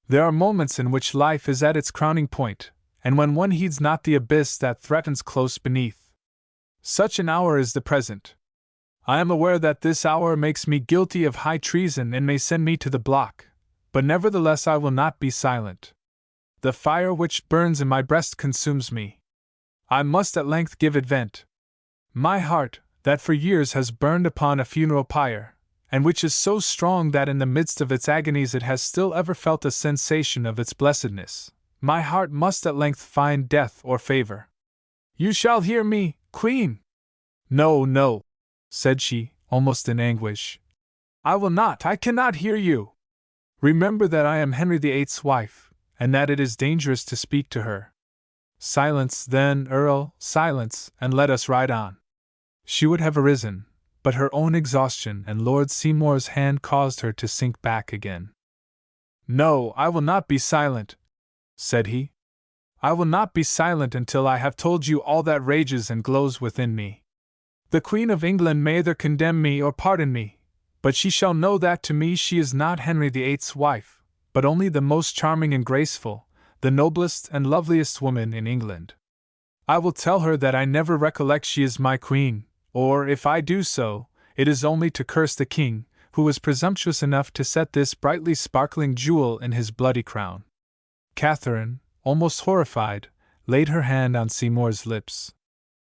There are moments in which life is at its crowning point, and when one heeds not the abyss that threatens close beneath. Such an hour is the present. I am aware that this hour makes me guilty of high treason and may send me to the block, but nevertheless I will not be silent. The fire which burns in my breast consumes me. I must at length give it vent. My heart, that for years has burned upon a funeral pyre, and which is so strong that in the midst of its agonies it has still ever felt a sensation of its blessedness, my heart must at length find death or favor. You shall hear me, Queen! No, no, said she, almost in anguish. I will not, I cannot hear you. Remember that I am Henry VIII's wife, and that it is dangerous to speak to her. Silence, then, Earl, silence, and let us ride on. She would have arisen, but her own exhaustion and Lord Seymour's hand caused her to sink back again. No, I will not be silent, said he. I will not be silent until I have told you all that rages and glows within me. The Queen of England may either condemn me or pardon me, but she shall know that to me she is not Henry VIII's wife, but only the most charming and graceful, the noblest and loveliest woman in England. I will tell her that I never recollect she is my queen, or, if I do so, it is only to curse the king, who was presumptuous enough to set this brightly sparkling jewel in his bloody crown. Catherine, almost horrified, laid her hand on Seymour's lips.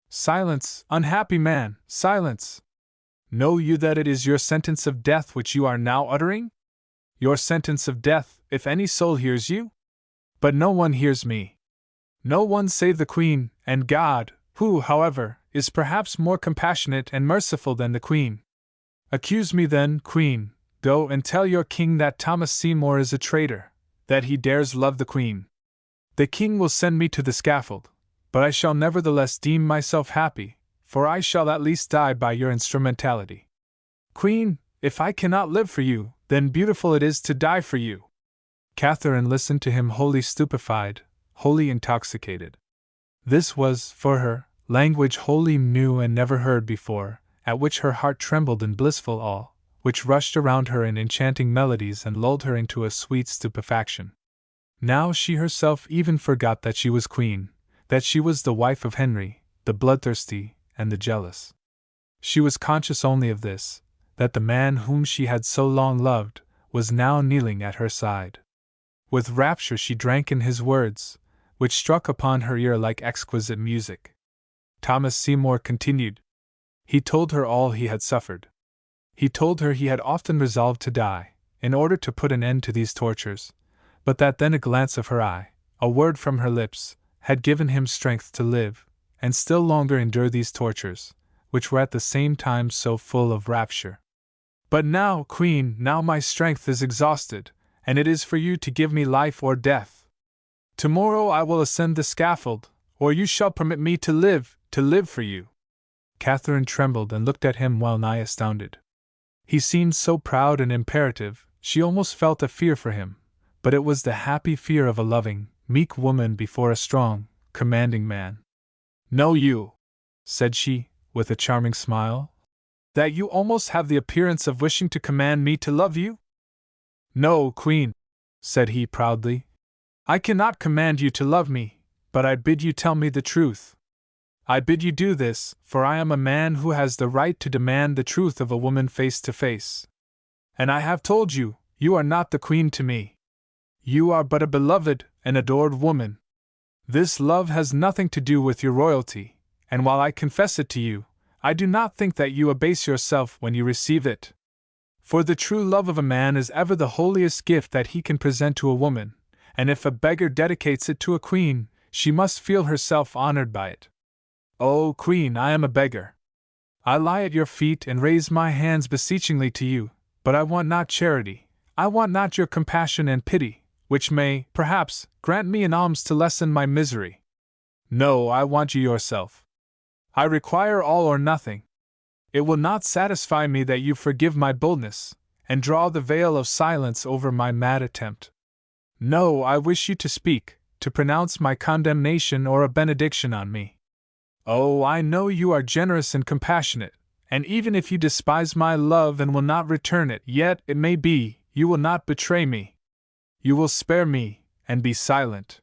Silence, unhappy man, silence! Know you that it is your sentence of death which you are now uttering? Your sentence of death, if any soul hears you? But no one hears me. No one save the Queen, and God, who, however, is perhaps more compassionate and merciful than the Queen. Accuse me then, Queen, go and tell your king that Thomas Seymour is a traitor, that he dares love the Queen. The king will send me to the scaffold, but I shall nevertheless deem myself happy, for I shall at least die by your instrumentality. Queen, if I cannot live for you, then beautiful it is to die for you. Catherine listened to him wholly stupefied, wholly intoxicated. This was, for her, language wholly new and never heard before, at which her heart trembled in blissful awe, which rushed around her in enchanting melodies and lulled her into a sweet stupefaction. Now she herself even forgot that she was queen, that she was the wife of Henry, the bloodthirsty and the jealous. She was conscious only of this, that the man whom she had so long loved was now kneeling at her side. With rapture she drank in his words, which struck upon her ear like exquisite music. Thomas Seymour continued. He told her all he had suffered. He told her he had often resolved to die, in order to put an end to these tortures, but that then a glance of her eye, a word from her lips, had given him strength to live, and still longer endure these tortures, which were at the same time so full of rapture. But now, Queen, now my strength is exhausted, and it is for you to give me life or death. Tomorrow I will ascend the scaffold, or you shall permit me to live for you. Catherine trembled and looked at him well nigh astounded. He seemed so proud and imperative, she almost felt a fear for him, but it was the happy fear of a loving, meek woman before a strong, commanding man. Know you, said she, with a charming smile, that you almost have the appearance of wishing to command me to love you? No, Queen, said he proudly. I cannot command you to love me, but I bid you tell me the truth. I bid you do this, for I am a man who has the right to demand the truth of a woman face to face. And I have told you, you are not the Queen to me. You are but a beloved and adored woman. This love has nothing to do with your royalty, and while I confess it to you, I do not think that you abase yourself when you receive it. For the true love of a man is ever the holiest gift that he can present to a woman, and if a beggar dedicates it to a queen, she must feel herself honored by it. Oh, Queen, I am a beggar. I lie at your feet and raise my hands beseechingly to you, but I want not charity, I want not your compassion and pity, which may, perhaps, grant me an alms to lessen my misery. No, I want you yourself. I require all or nothing. It will not satisfy me that you forgive my boldness, and draw the veil of silence over my mad attempt. No, I wish you to speak, to pronounce my condemnation or a benediction on me. Oh, I know you are generous and compassionate, and even if you despise my love and will not return it, yet, it may be, you will not betray me. You will spare me, and be silent.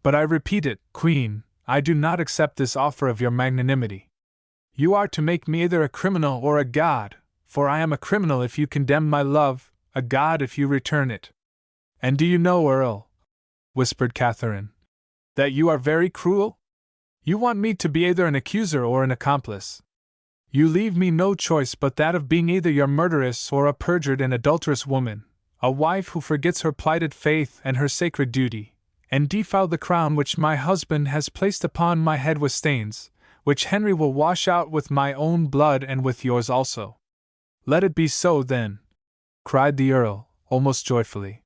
But I repeat it, Queen, I do not accept this offer of your magnanimity. You are to make me either a criminal or a god, for I am a criminal if you condemn my love, a god if you return it. And do you know, Earl, whispered Catherine, that you are very cruel? You want me to be either an accuser or an accomplice. You leave me no choice but that of being either your murderess or a perjured and adulterous woman, a wife who forgets her plighted faith and her sacred duty, and defile the crown which my husband has placed upon my head with stains, which Henry will wash out with my own blood and with yours also. Let it be so, then, cried the Earl, almost joyfully.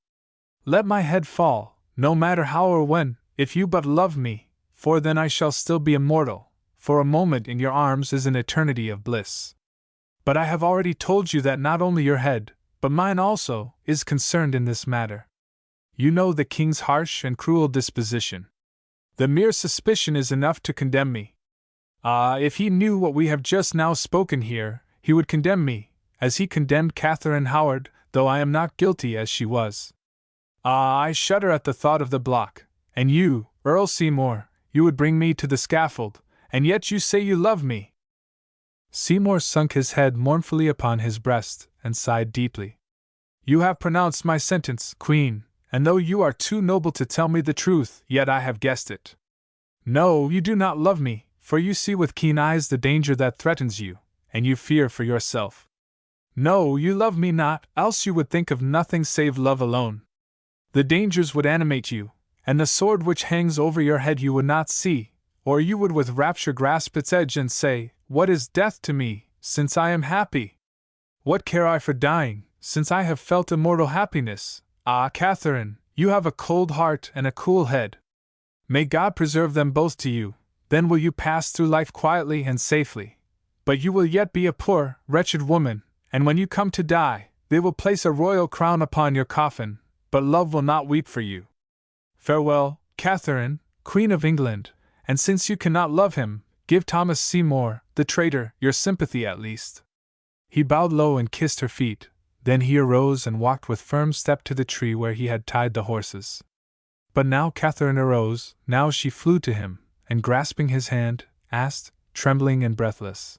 Let my head fall, no matter how or when, if you but love me, for then I shall still be immortal, for a moment in your arms is an eternity of bliss. But I have already told you that not only your head, but mine also, is concerned in this matter. You know the king's harsh and cruel disposition. The mere suspicion is enough to condemn me. Ah, if he knew what we have just now spoken here, he would condemn me, as he condemned Catherine Howard, though I am not guilty as she was. Ah, I shudder at the thought of the block, and you, Earl Seymour, you would bring me to the scaffold, and yet you say you love me. Seymour sunk his head mournfully upon his breast, and sighed deeply. You have pronounced my sentence, Queen, and though you are too noble to tell me the truth, yet I have guessed it. No, you do not love me, for you see with keen eyes the danger that threatens you, and you fear for yourself. No, you love me not, else you would think of nothing save love alone. The dangers would animate you, and the sword which hangs over your head you would not see, or you would with rapture grasp its edge and say, What is death to me, since I am happy? What care I for dying, since I have felt immortal happiness? Ah, Catherine, you have a cold heart and a cool head. May God preserve them both to you, then will you pass through life quietly and safely. But you will yet be a poor, wretched woman, and when you come to die, they will place a royal crown upon your coffin, but love will not weep for you. Farewell, Catherine, Queen of England, and since you cannot love him, give Thomas Seymour, the traitor, your sympathy at least. He bowed low and kissed her feet. Then he arose and walked with firm step to the tree where he had tied the horses. But now Catherine arose, now she flew to him, and grasping his hand, asked, trembling and breathless,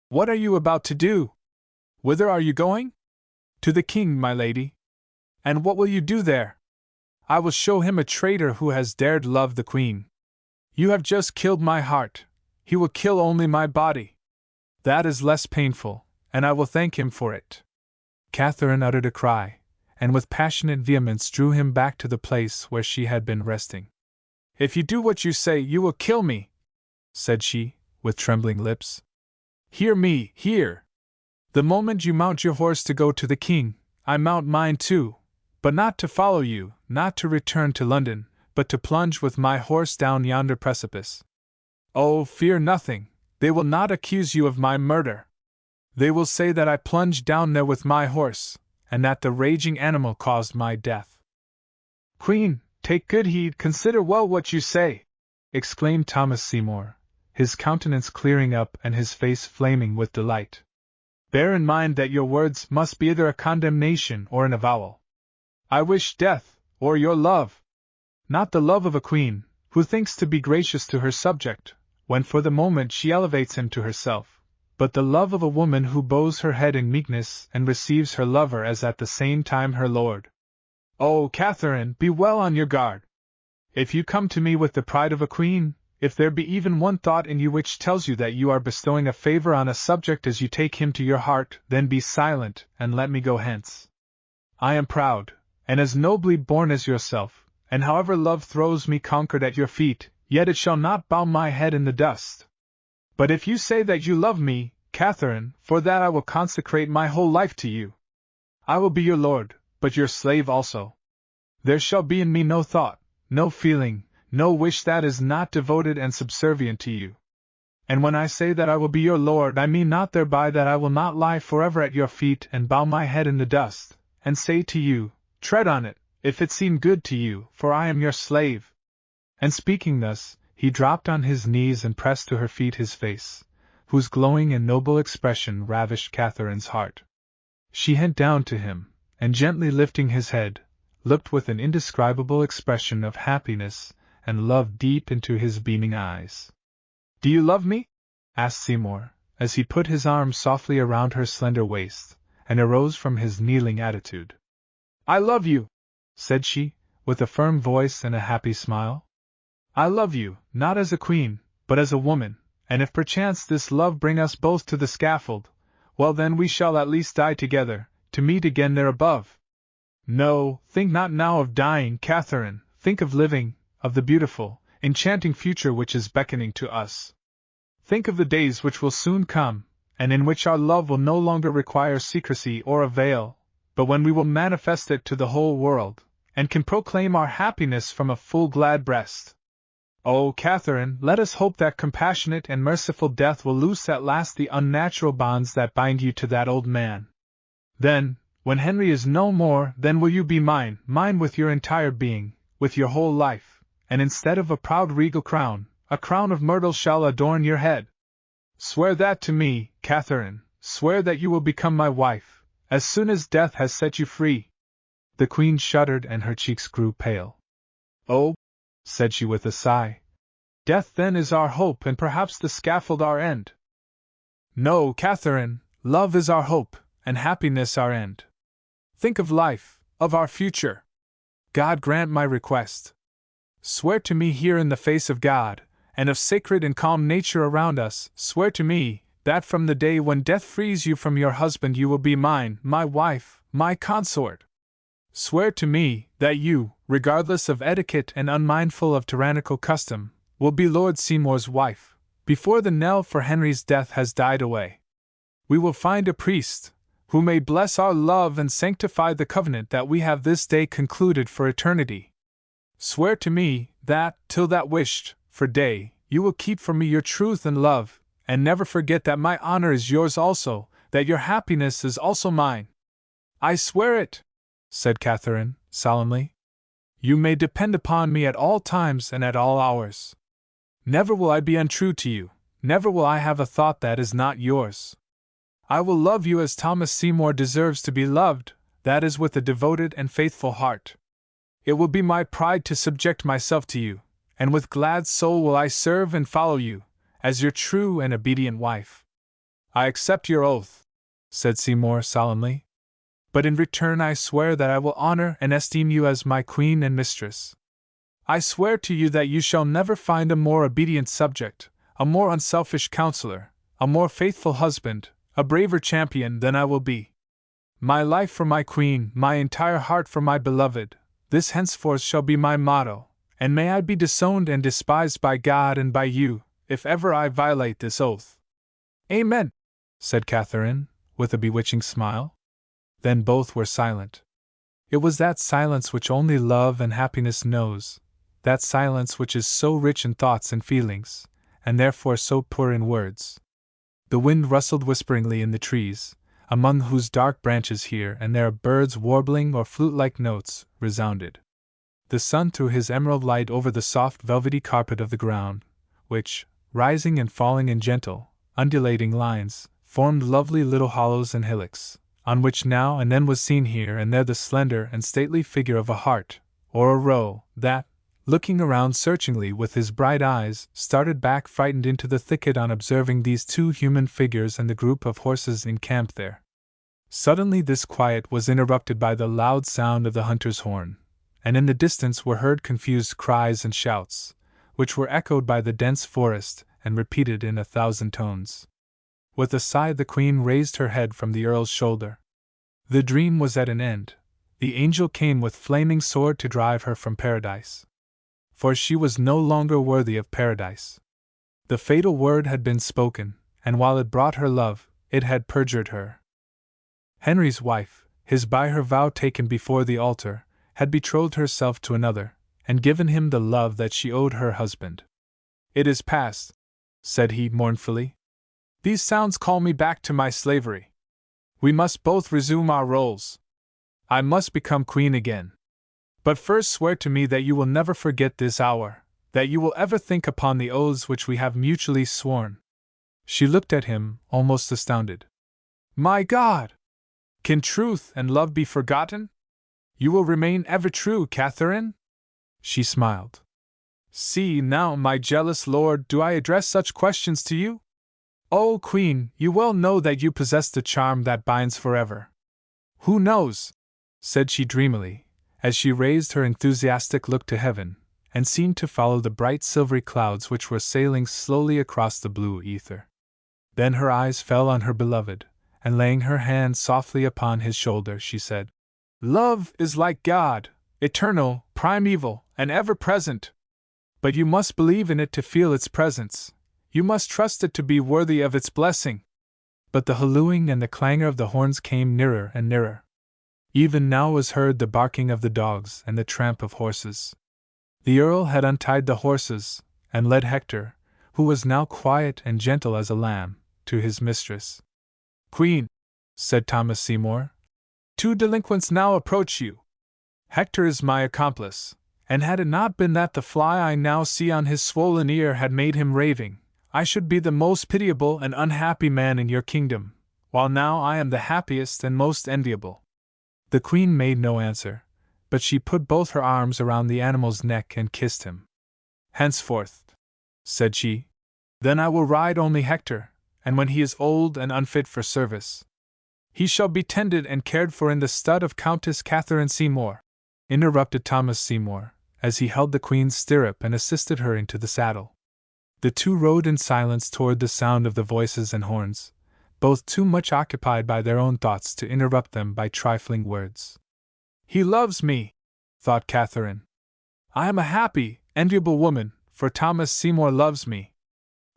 What are you about to do? Whither are you going? To the king, my lady. And what will you do there? I will show him a traitor who has dared love the queen. You have just killed my heart. He will kill only my body. That is less painful, and I will thank him for it. Catherine uttered a cry, and with passionate vehemence drew him back to the place where she had been resting. If you do what you say, you will kill me, said she, with trembling lips. Hear me, hear! The moment you mount your horse to go to the king, I mount mine too, but not to follow you, not to return to London, but to plunge with my horse down yonder precipice. Oh, fear nothing, they will not accuse you of my murder. They will say that I plunged down there with my horse, and that the raging animal caused my death. Queen, take good heed, consider well what you say, exclaimed Thomas Seymour, his countenance clearing up and his face flaming with delight. Bear in mind that your words must be either a condemnation or an avowal. I wish death, or your love. Not the love of a queen, who thinks to be gracious to her subject, when for the moment she elevates him to herself, but the love of a woman who bows her head in meekness and receives her lover as at the same time her lord. Oh, Catherine, be well on your guard. If you come to me with the pride of a queen, if there be even one thought in you which tells you that you are bestowing a favor on a subject as you take him to your heart, then be silent, and let me go hence. I am proud, and as nobly born as yourself, and however love throws me conquered at your feet, yet it shall not bow my head in the dust. But if you say that you love me, Catherine, for that I will consecrate my whole life to you. I will be your lord, but your slave also. There shall be in me no thought, no feeling, no wish that is not devoted and subservient to you. And when I say that I will be your lord, I mean not thereby that I will not lie forever at your feet and bow my head in the dust, and say to you, Tread on it, if it seem good to you, for I am your slave. And speaking thus, he dropped on his knees and pressed to her feet his face, whose glowing and noble expression ravished Catherine's heart. She bent down to him, and gently lifting his head, looked with an indescribable expression of happiness and love deep into his beaming eyes. Do you love me? Asked Seymour, as he put his arm softly around her slender waist, and arose from his kneeling attitude. I love you, said she, with a firm voice and a happy smile. I love you, not as a queen, but as a woman, and if perchance this love bring us both to the scaffold, well then we shall at least die together, to meet again there above. No, think not now of dying, Catherine, think of living, of the beautiful, enchanting future which is beckoning to us. Think of the days which will soon come, and in which our love will no longer require secrecy or a veil, but when we will manifest it to the whole world, and can proclaim our happiness from a full glad breast. Oh, Catherine, let us hope that compassionate and merciful death will loose at last the unnatural bonds that bind you to that old man. Then, when Henry is no more, then will you be mine, mine with your entire being, with your whole life, and instead of a proud regal crown, a crown of myrtle shall adorn your head. Swear that to me, Catherine, swear that you will become my wife, as soon as death has set you free. The Queen shuddered and her cheeks grew pale. Oh, said she with a sigh, death then is our hope and perhaps the scaffold our end. No, Catherine, love is our hope, and happiness our end. Think of life, of our future. God grant my request. Swear to me here in the face of God, and of sacred and calm nature around us, swear to me, that from the day when death frees you from your husband you will be mine, my wife, my consort. Swear to me, that you, regardless of etiquette and unmindful of tyrannical custom, will be Lord Seymour's wife, before the knell for Henry's death has died away. We will find a priest, who may bless our love and sanctify the covenant that we have this day concluded for eternity. Swear to me, that, till that wished-for day, you will keep for me your truth and love, and never forget that my honor is yours also, that your happiness is also mine. I swear it, said Catherine, solemnly. You may depend upon me at all times and at all hours. Never will I be untrue to you, never will I have a thought that is not yours. I will love you as Thomas Seymour deserves to be loved, that is with a devoted and faithful heart. It will be my pride to subject myself to you, and with glad soul will I serve and follow you, as your true and obedient wife. I accept your oath, said Seymour solemnly. But in return I swear that I will honor and esteem you as my queen and mistress. I swear to you that you shall never find a more obedient subject, a more unselfish counselor, a more faithful husband, a braver champion than I will be. My life for my queen, my entire heart for my beloved, this henceforth shall be my motto, and may I be disowned and despised by God and by you, if ever I violate this oath. Amen, said Catherine, with a bewitching smile. Then both were silent. It was that silence which only love and happiness knows, that silence which is so rich in thoughts and feelings, and therefore so poor in words. The wind rustled whisperingly in the trees, among whose dark branches here and there birds' warbling or flute-like notes resounded. The sun threw his emerald light over the soft velvety carpet of the ground, which, rising and falling in gentle, undulating lines, formed lovely little hollows and hillocks, on which now and then was seen here and there the slender and stately figure of a hart, or a roe, that, looking around searchingly with his bright eyes, started back frightened into the thicket on observing these two human figures and the group of horses encamped there. Suddenly this quiet was interrupted by the loud sound of the hunter's horn, and in the distance were heard confused cries and shouts, which were echoed by the dense forest and repeated in 1,000 tones. With a sigh the Queen raised her head from the Earl's shoulder. The dream was at an end. The angel came with flaming sword to drive her from paradise. For she was no longer worthy of paradise. The fatal word had been spoken, and while it brought her love, it had perjured her. Henry's wife, his by her vow taken before the altar, had betrothed herself to another, and given him the love that she owed her husband. It is past, said he mournfully. These sounds call me back to my slavery. We must both resume our roles. I must become queen again. But first swear to me that you will never forget this hour, that you will ever think upon the oaths which we have mutually sworn. She looked at him, almost astounded. My God! Can truth and love be forgotten? You will remain ever true, Catherine? She smiled. See now, my jealous lord, do I address such questions to you? O Queen, you well know that you possess the charm that binds forever. Who knows? Said she dreamily, as she raised her enthusiastic look to heaven, and seemed to follow the bright silvery clouds which were sailing slowly across the blue ether. Then her eyes fell on her beloved, and laying her hand softly upon his shoulder, she said, Love is like God, eternal, primeval, and ever-present. But you must believe in it to feel its presence. You must trust it to be worthy of its blessing. But the hallooing and the clangor of the horns came nearer and nearer. Even now was heard the barking of the dogs and the tramp of horses. The Earl had untied the horses, and led Hector, who was now quiet and gentle as a lamb, to his mistress. "Queen," said Thomas Seymour, "two delinquents now approach you. Hector is my accomplice, and had it not been that the fly I now see on his swollen ear had made him raving, I should be the most pitiable and unhappy man in your kingdom, while now I am the happiest and most enviable." The Queen made no answer, but she put both her arms around the animal's neck and kissed him. "Henceforth," said she, "then I will ride only Hector, and when he is old and unfit for service, he shall be tended and cared for in the stud of Countess Catherine Seymour," interrupted Thomas Seymour, as he held the Queen's stirrup and assisted her into the saddle. The two rode in silence toward the sound of the voices and horns, both too much occupied by their own thoughts to interrupt them by trifling words. "He loves me," thought Catherine. "I am a happy, enviable woman, for Thomas Seymour loves me.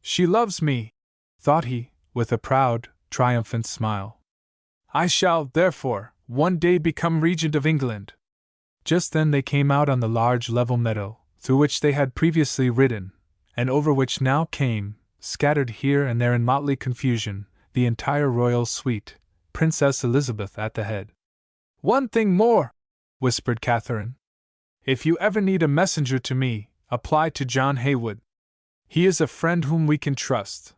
She loves me," thought he, with a proud, triumphant smile. "I shall, therefore, one day become regent of England." Just then they came out on the large level meadow, through which they had previously ridden, and over which now came, scattered here and there in motley confusion, the entire royal suite, Princess Elizabeth at the head. "One thing more," whispered Catherine. "If you ever need a messenger to me, apply to John Haywood. He is a friend whom we can trust."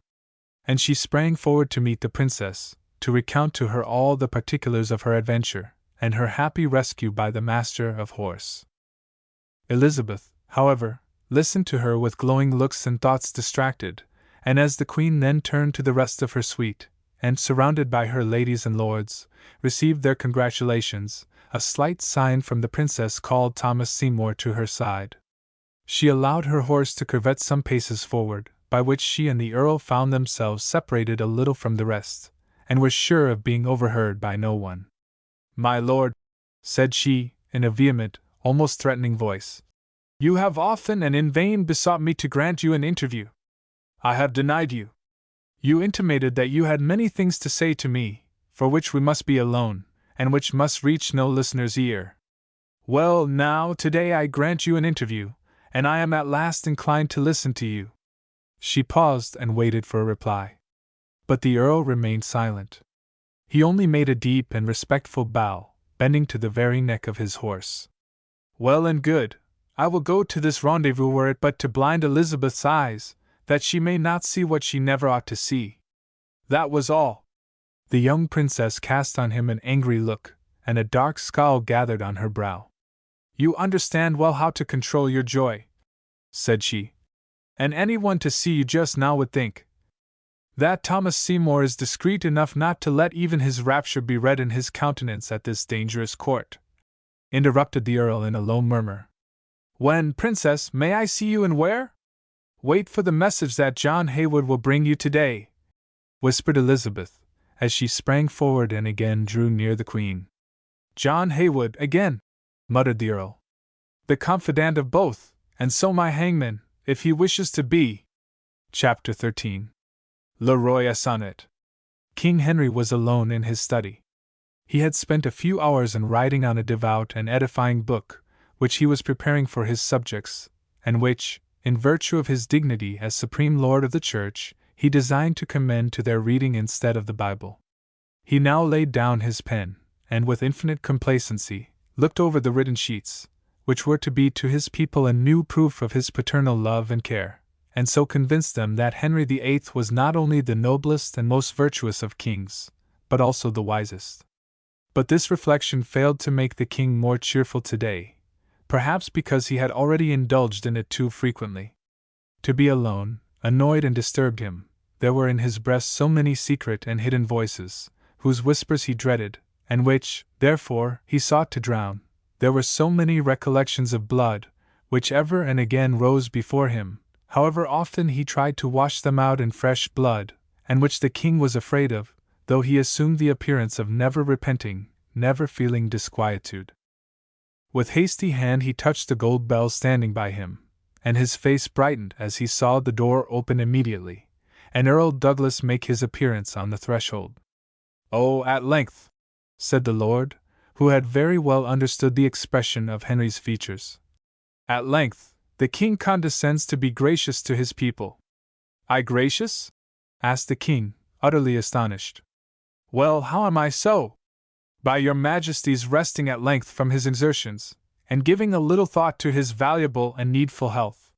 And she sprang forward to meet the princess, to recount to her all the particulars of her adventure, and her happy rescue by the master of horse. Elizabeth, however, listened to her with glowing looks and thoughts distracted, and as the Queen then turned to the rest of her suite, and surrounded by her ladies and lords, received their congratulations, a slight sign from the princess called Thomas Seymour to her side. She allowed her horse to curvet some paces forward, by which she and the Earl found themselves separated a little from the rest, and were sure of being overheard by no one. "My lord," said she, in a vehement, almost threatening voice, "you have often and in vain besought me to grant you an interview. I have denied you. You intimated that you had many things to say to me, for which we must be alone, and which must reach no listener's ear. Well, now, today I grant you an interview, and I am at last inclined to listen to you." She paused and waited for a reply. But the Earl remained silent. He only made a deep and respectful bow, bending to the very neck of his horse. "Well and good. I will go to this rendezvous were it but to blind Elizabeth's eyes, that she may not see what she never ought to see." That was all. The young princess cast on him an angry look, and a dark scowl gathered on her brow. "You understand well how to control your joy," said she. "And anyone to see you just now would think that Thomas Seymour is discreet enough not to let even his rapture be read in his countenance at this dangerous court," interrupted the Earl in a low murmur. "When, princess, may I see you and where?" "Wait for the message that John Haywood will bring you today," whispered Elizabeth, as she sprang forward and again drew near the Queen. "John Haywood, again," muttered the Earl. "The confidant of both, and so my hangman, if he wishes to be." Chapter 13. Le Roi à Sonnet. King Henry was alone in his study. He had spent a few hours in writing on a devout and edifying book, which he was preparing for his subjects, and which, in virtue of his dignity as Supreme Lord of the Church, he designed to commend to their reading instead of the Bible. He now laid down his pen, and with infinite complacency, looked over the written sheets, which were to be to his people a new proof of his paternal love and care, and so convinced them that Henry VIII was not only the noblest and most virtuous of kings, but also the wisest. But this reflection failed to make the king more cheerful today, perhaps because he had already indulged in it too frequently. To be alone annoyed and disturbed him. There were in his breast so many secret and hidden voices, whose whispers he dreaded, and which, therefore, he sought to drown. There were so many recollections of blood, which ever and again rose before him, however often he tried to wash them out in fresh blood, and which the king was afraid of, though he assumed the appearance of never repenting, never feeling disquietude. With hasty hand he touched the gold bell standing by him, and his face brightened as he saw the door open immediately, and Earl Douglas make his appearance on the threshold. "Oh, at length," said the lord, who had very well understood the expression of Henry's features. "At length, the king condescends to be gracious to his people." "I gracious?" asked the king, utterly astonished. "Well, how am I so?" "By your majesty's resting at length from his exertions, and giving a little thought to his valuable and needful health.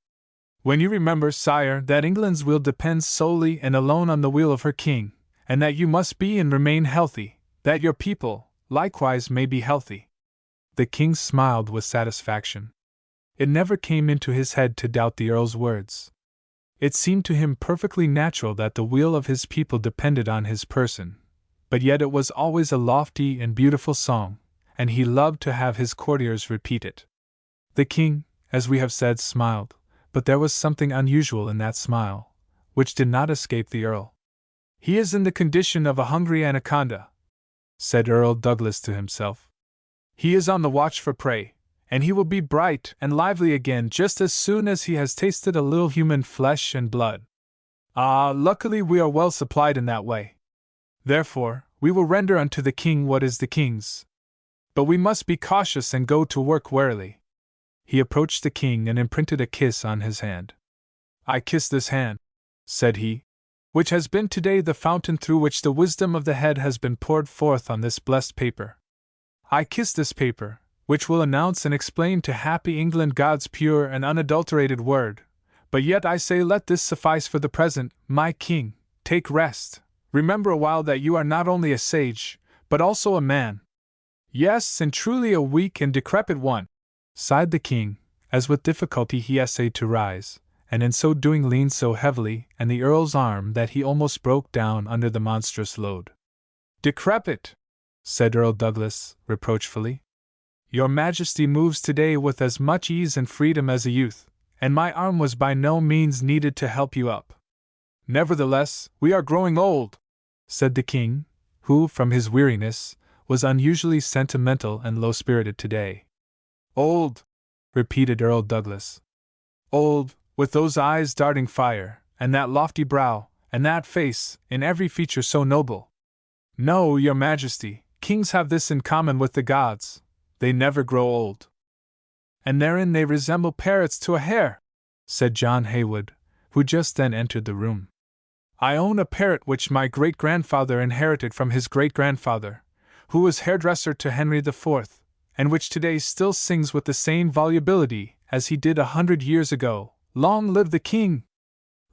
When you remember, sire, that England's will depends solely and alone on the will of her king, and that you must be and remain healthy, that your people, likewise, may be healthy." The king smiled with satisfaction. It never came into his head to doubt the earl's words. It seemed to him perfectly natural that the weal of his people depended on his person, but yet it was always a lofty and beautiful song, and he loved to have his courtiers repeat it. The king, as we have said, smiled, but there was something unusual in that smile, which did not escape the earl. "He is in the condition of a hungry anaconda," said Earl Douglas to himself. "He is on the watch for prey, and he will be bright and lively again just as soon as he has tasted a little human flesh and blood. Ah, luckily we are well supplied in that way. Therefore, we will render unto the king what is the king's. But we must be cautious and go to work warily." He approached the king and imprinted a kiss on his hand. "I kiss this hand," said he, "which has been today the fountain through which the wisdom of the head has been poured forth on this blessed paper. I kiss this paper, which will announce and explain to happy England God's pure and unadulterated word. But yet I say, let this suffice for the present, my king. Take rest. Remember a while that you are not only a sage, but also a man. Yes, and truly a weak and decrepit one," sighed the king, as with difficulty he essayed to rise, and in so doing leaned so heavily on the earl's arm that he almost broke down under the monstrous load. "Decrepit!" said Earl Douglas, reproachfully. "Your majesty moves today with as much ease and freedom as a youth, and my arm was by no means needed to help you up." "Nevertheless, we are growing old," said the king, who, from his weariness, was unusually sentimental and low-spirited today. "Old," repeated Earl Douglas. "Old, with those eyes darting fire, and that lofty brow, and that face, in every feature so noble. No, your majesty, kings have this in common with the gods, they never grow old." "And therein they resemble parrots to a hare," said John Haywood, who just then entered the room. "I own a parrot which my great-grandfather inherited from his great-grandfather, who was hairdresser to Henry IV, and which today still sings with the same volubility as he did 100 years ago. Long live the king!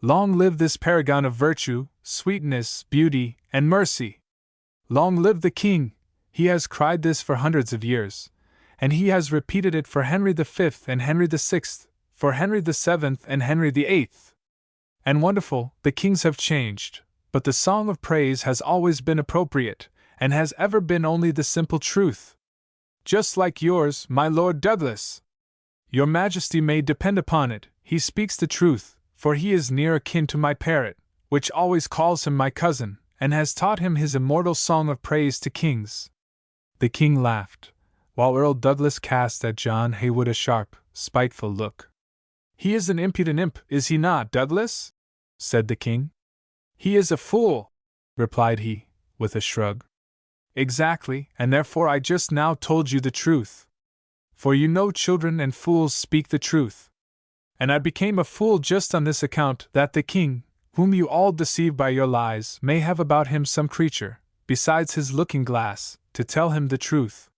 Long live this paragon of virtue, sweetness, beauty, and mercy! Long live the king! He has cried this for hundreds of years, and he has repeated it for Henry V and Henry VI, for Henry VII and Henry VIII. And wonderful, the kings have changed, but the song of praise has always been appropriate, and has ever been only the simple truth. Just like yours, my Lord Douglas. Your majesty may depend upon it, he speaks the truth, for he is near akin to my parrot, which always calls him my cousin, and has taught him his immortal song of praise to kings." The king laughed, while Earl Douglas cast at John Haywood a sharp, spiteful look. "He is an impudent imp, is he not, Douglas?" said the king. "He is a fool," replied he, with a shrug. "Exactly, and therefore I just now told you the truth. For you know children and fools speak the truth. And I became a fool just on this account, that the king, whom you all deceive by your lies, may have about him some creature, besides his looking-glass, to tell him the truth.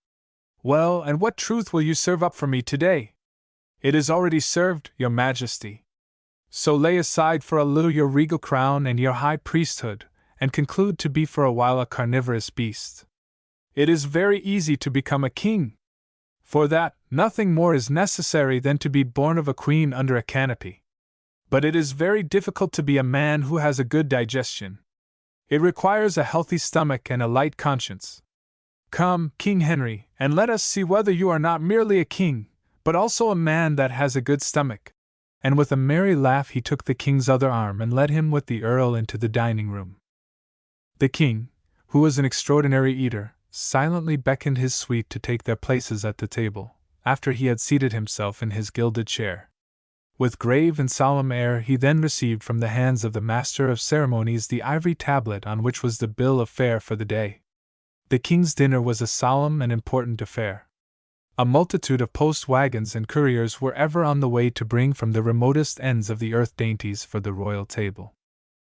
Well, and what truth will you serve up for me today?" "It is already served, your majesty. So lay aside for a little your regal crown and your high priesthood, and conclude to be for a while a carnivorous beast. It is very easy to become a king. For that, nothing more is necessary than to be born of a queen under a canopy. But it is very difficult to be a man who has a good digestion. It requires a healthy stomach and a light conscience. Come, King Henry, and let us see whether you are not merely a king, but also a man that has a good stomach." And with a merry laugh he took the king's other arm and led him with the earl into the dining-room. The king, who was an extraordinary eater, silently beckoned his suite to take their places at the table, after he had seated himself in his gilded chair. With grave and solemn air he then received from the hands of the master of ceremonies the ivory tablet on which was the bill of fare for the day. The king's dinner was a solemn and important affair. A multitude of post-wagons and couriers were ever on the way to bring from the remotest ends of the earth dainties for the royal table.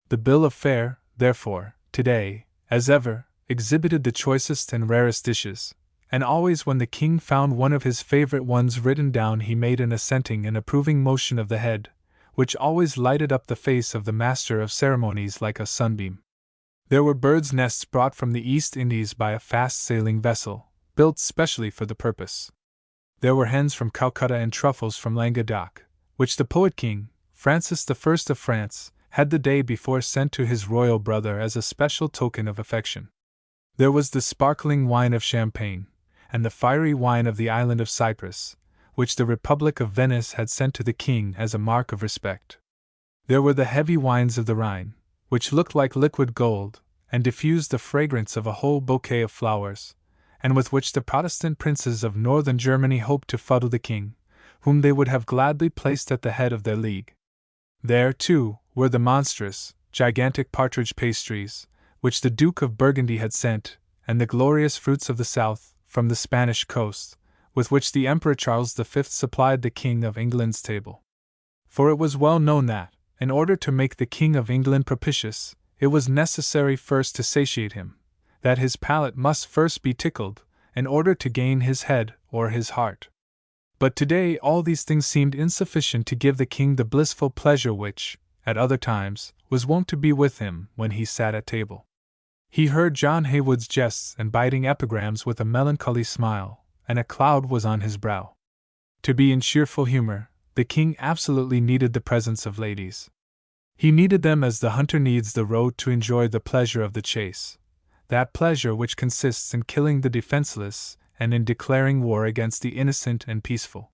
The bill of fare, therefore, today, as ever, exhibited the choicest and rarest dishes, and always when the king found one of his favorite ones written down he made an assenting and approving motion of the head, which always lighted up the face of the master of ceremonies like a sunbeam. There were birds' nests brought from the East Indies by a fast-sailing vessel, built specially for the purpose. There were hens from Calcutta and truffles from Languedoc, which the poet king, Francis I of France, had the day before sent to his royal brother as a special token of affection. There was the sparkling wine of Champagne, and the fiery wine of the island of Cyprus, which the Republic of Venice had sent to the king as a mark of respect. There were the heavy wines of the Rhine, which looked like liquid gold, and diffused the fragrance of a whole bouquet of flowers, and with which the Protestant princes of northern Germany hoped to fuddle the king, whom they would have gladly placed at the head of their league. There, too, were the monstrous, gigantic partridge pastries, which the Duke of Burgundy had sent, and the glorious fruits of the south, from the Spanish coast, with which the Emperor Charles V supplied the King of England's table. For it was well known that, in order to make the King of England propitious, it was necessary first to satiate him, that his palate must first be tickled, in order to gain his head or his heart. But today all these things seemed insufficient to give the king the blissful pleasure which, at other times, was wont to be with him when he sat at table. He heard John Heywood's jests and biting epigrams with a melancholy smile, and a cloud was on his brow. To be in cheerful humor, the king absolutely needed the presence of ladies. He needed them as the hunter needs the roe to enjoy the pleasure of the chase, that pleasure which consists in killing the defenseless and in declaring war against the innocent and peaceful.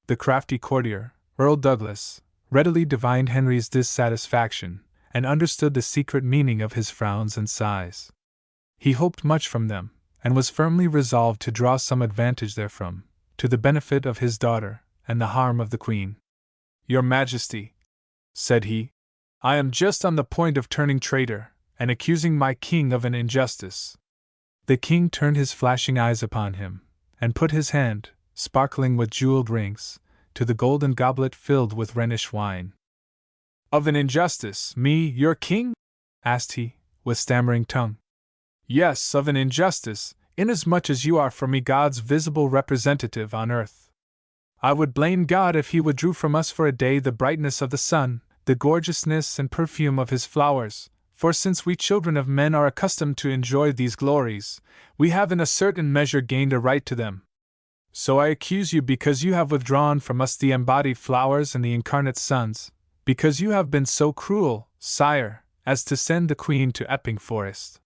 The crafty courtier, Earl Douglas, readily divined Henry's dissatisfaction, and understood the secret meaning of his frowns and sighs. He hoped much from them, and was firmly resolved to draw some advantage therefrom, to the benefit of his daughter, and the harm of the Queen. "Your Majesty," said he, "I am just on the point of turning traitor, and accusing my king of an injustice." The king turned his flashing eyes upon him, and put his hand, sparkling with jeweled rings, to the golden goblet filled with Rhenish wine. "Of an injustice, me, your king?" asked he, with stammering tongue. "Yes, of an injustice, inasmuch as you are for me God's visible representative on earth. I would blame God if he withdrew from us for a day the brightness of the sun, the gorgeousness and perfume of his flowers, for since we children of men are accustomed to enjoy these glories, we have in a certain measure gained a right to them. So I accuse you because you have withdrawn from us the embodied flowers and the incarnate suns, because you have been so cruel, sire, as to send the Queen to Epping Forest."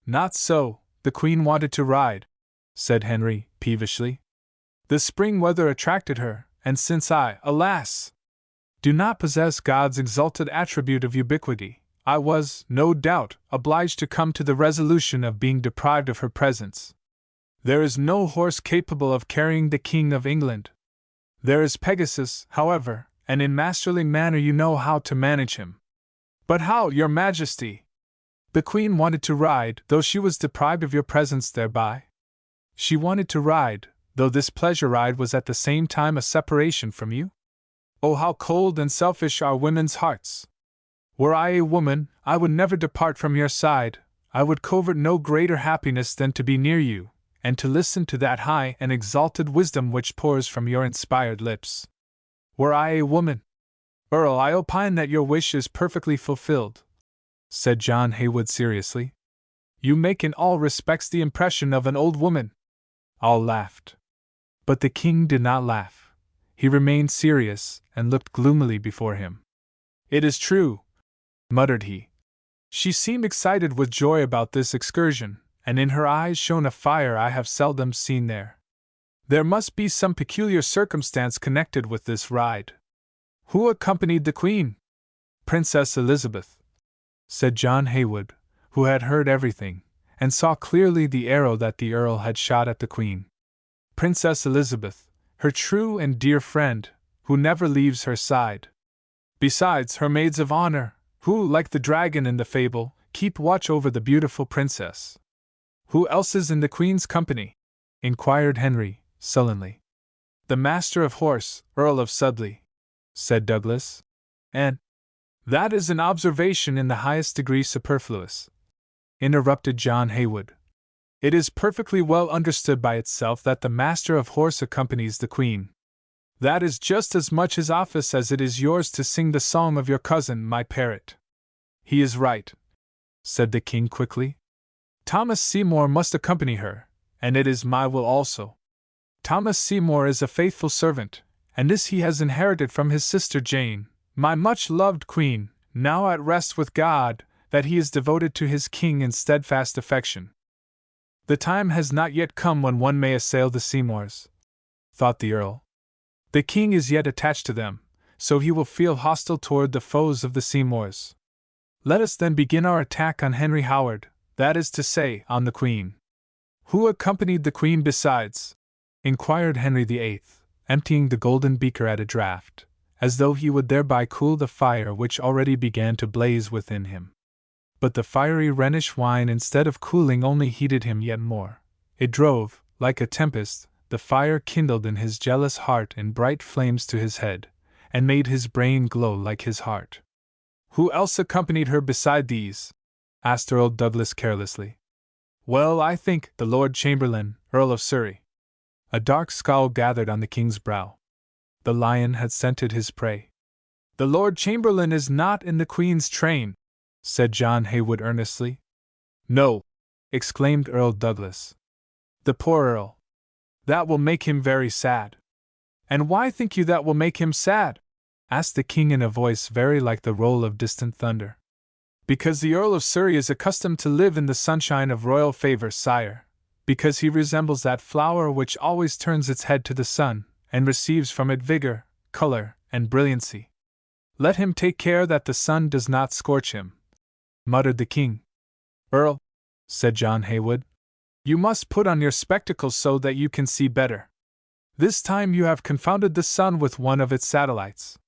"Not so, the Queen wanted to ride," said Henry, peevishly. "The spring weather attracted her, and since I, alas, do not possess God's exalted attribute of ubiquity, I was, no doubt, obliged to come to the resolution of being deprived of her presence. There is no horse capable of carrying the King of England. There is Pegasus, however, and in masterly manner you know how to manage him." "But how, your Majesty?" "The Queen wanted to ride, though she was deprived of your presence thereby. She wanted to ride, though this pleasure ride was at the same time a separation from you. Oh, how cold and selfish are women's hearts! Were I a woman, I would never depart from your side, I would covert no greater happiness than to be near you, and to listen to that high and exalted wisdom which pours from your inspired lips. Were I a woman, Earl, I opine that your wish is perfectly fulfilled," said John Heywood seriously. "You make in all respects the impression of an old woman." All laughed. But the king did not laugh. He remained serious, and looked gloomily before him. "It is true," muttered he. "She seemed excited with joy about this excursion, and in her eyes shone a fire I have seldom seen there. There must be some peculiar circumstance connected with this ride. Who accompanied the Queen?" "Princess Elizabeth," said John Heywood, who had heard everything, and saw clearly the arrow that the Earl had shot at the Queen. "Princess Elizabeth, her true and dear friend, who never leaves her side. Besides, her maids of honor, who, like the dragon in the fable, keep watch over the beautiful princess. Who else is in the Queen's company? Inquired Henry, sullenly. The Master of Horse, Earl of Sudley, said Douglas. And that is an observation in the highest degree superfluous, interrupted John Haywood. It is perfectly well understood by itself that the Master of Horse accompanies the Queen. That is just as much his office as it is yours to sing the song of your cousin, my parrot. He is right, said the King quickly. Thomas Seymour must accompany her, and it is my will also. Thomas Seymour is a faithful servant, and this he has inherited from his sister Jane, my much-loved Queen, now at rest with God, that he is devoted to his King in steadfast affection. The time has not yet come when one may assail the Seymours, thought the Earl. The King is yet attached to them, so he will feel hostile toward the foes of the Seymours. Let us then begin our attack on Henry Howard, that is to say, on the Queen. Who accompanied the Queen besides? Inquired Henry VIII, emptying the golden beaker at a draught, as though he would thereby cool the fire which already began to blaze within him. But the fiery Rhenish wine, instead of cooling, only heated him yet more. It drove, like a tempest, the fire kindled in his jealous heart in bright flames to his head, and made his brain glow like his heart. Who else accompanied her beside these? Asked Earl Douglas carelessly. Well, I think the Lord Chamberlain, Earl of Surrey. A dark scowl gathered on the King's brow. The lion had scented his prey. The Lord Chamberlain is not in the Queen's train, said John Haywood earnestly. No, exclaimed Earl Douglas. The poor Earl. That will make him very sad. And why think you that will make him sad? Asked the King in a voice very like the roll of distant thunder. Because the Earl of Surrey is accustomed to live in the sunshine of royal favor, sire. Because he resembles that flower which always turns its head to the sun, and receives from it vigor, color, and brilliancy. Let him take care that the sun does not scorch him, muttered the King. Earl, said John Haywood, you must put on your spectacles so that you can see better. This time you have confounded the sun with one of its satellites.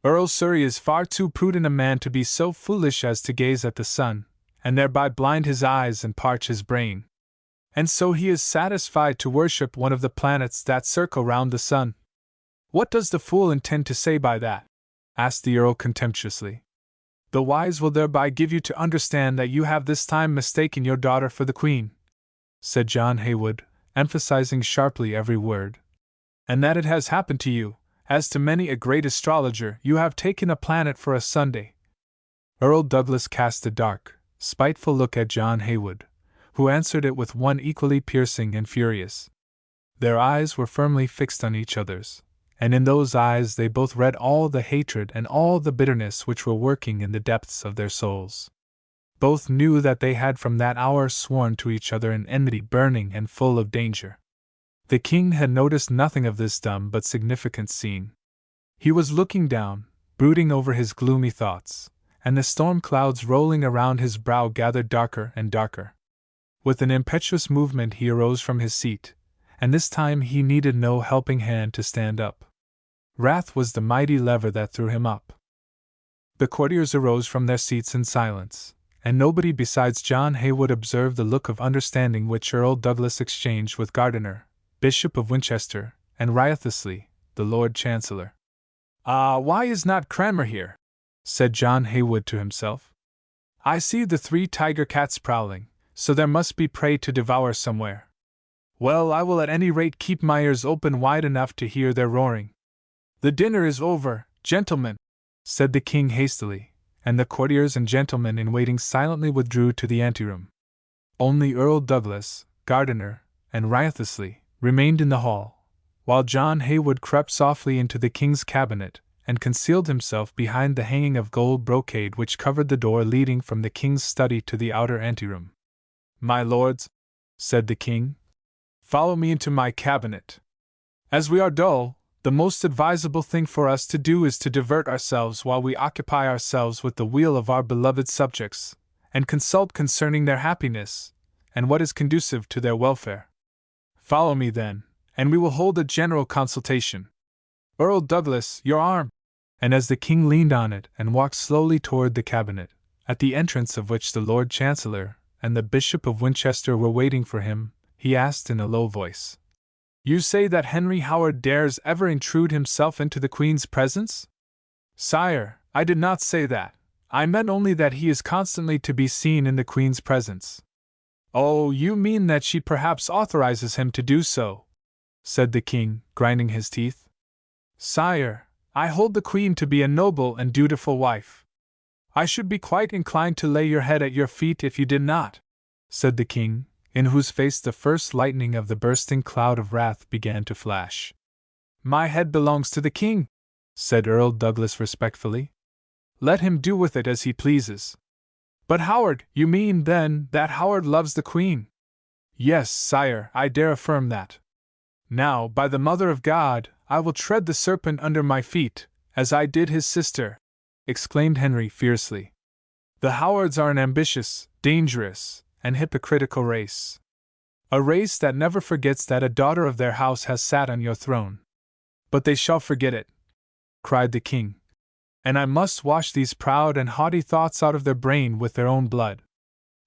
Earl Surrey is far too prudent a man to be so foolish as to gaze at the sun, and thereby blind his eyes and parch his brain. And so he is satisfied to worship one of the planets that circle round the sun. What does the fool intend to say by that? Asked the Earl contemptuously. The wise will thereby give you to understand that you have this time mistaken your daughter for the Queen, said John Haywood, emphasizing sharply every word. And that it has happened to you, as to many a great astrologer, you have taken a planet for a Sunday. Earl Douglas cast a dark, spiteful look at John Haywood, who answered it with one equally piercing and furious. Their eyes were firmly fixed on each other's, and in those eyes they both read all the hatred and all the bitterness which were working in the depths of their souls. Both knew that they had from that hour sworn to each other an enmity burning and full of danger. The King had noticed nothing of this dumb but significant scene. He was looking down, brooding over his gloomy thoughts, and the storm clouds rolling around his brow gathered darker and darker. With an impetuous movement he arose from his seat, and this time he needed no helping hand to stand up. Wrath was the mighty lever that threw him up. The courtiers arose from their seats in silence, and nobody besides John Haywood observed the look of understanding which Earl Douglas exchanged with Gardiner, Bishop of Winchester, and riotously, the Lord Chancellor. Ah, why is not Cranmer here? Said John Haywood to himself. I see the 3 tiger cats prowling, so there must be prey to devour somewhere. Well, I will at any rate keep my ears open wide enough to hear their roaring. The dinner is over, gentlemen, said the King hastily, and the courtiers and gentlemen in waiting silently withdrew to the anteroom. Only Earl Douglas, Gardiner, and riotously remained in the hall, while John Haywood crept softly into the King's cabinet and concealed himself behind the hanging of gold brocade which covered the door leading from the King's study to the outer anteroom. My lords, said the King, follow me into my cabinet. As we are dull, the most advisable thing for us to do is to divert ourselves while we occupy ourselves with the weal of our beloved subjects, and consult concerning their happiness, and what is conducive to their welfare. Follow me, then, and we will hold a general consultation. Earl Douglas, your arm! And as the king leaned on it and walked slowly toward the cabinet, at the entrance of which the Lord Chancellor and the Bishop of Winchester were waiting for him, he asked in a low voice, "You say that Henry Howard dares ever intrude himself into the Queen's presence?" "Sire, I did not say that. I meant only that he is constantly to be seen in the Queen's presence." "Oh, you mean that she perhaps authorizes him to do so," said the king, grinding his teeth. "Sire, I hold the Queen to be a noble and dutiful wife. I should be quite inclined to lay your head at your feet if you did not," said the king, in whose face the first lightning of the bursting cloud of wrath began to flash. "My head belongs to the king," said Earl Douglas respectfully. "Let him do with it as he pleases." "But Howard, you mean, then, that Howard loves the Queen?" "Yes, sire, I dare affirm that." "Now, by the Mother of God, I will tread the serpent under my feet, as I did his sister!" exclaimed Henry fiercely. "The Howards are an ambitious, dangerous, and hypocritical race. A race that never forgets that a daughter of their house has sat on your throne. But they shall forget it," cried the king. "And I must wash these proud and haughty thoughts out of their brain with their own blood.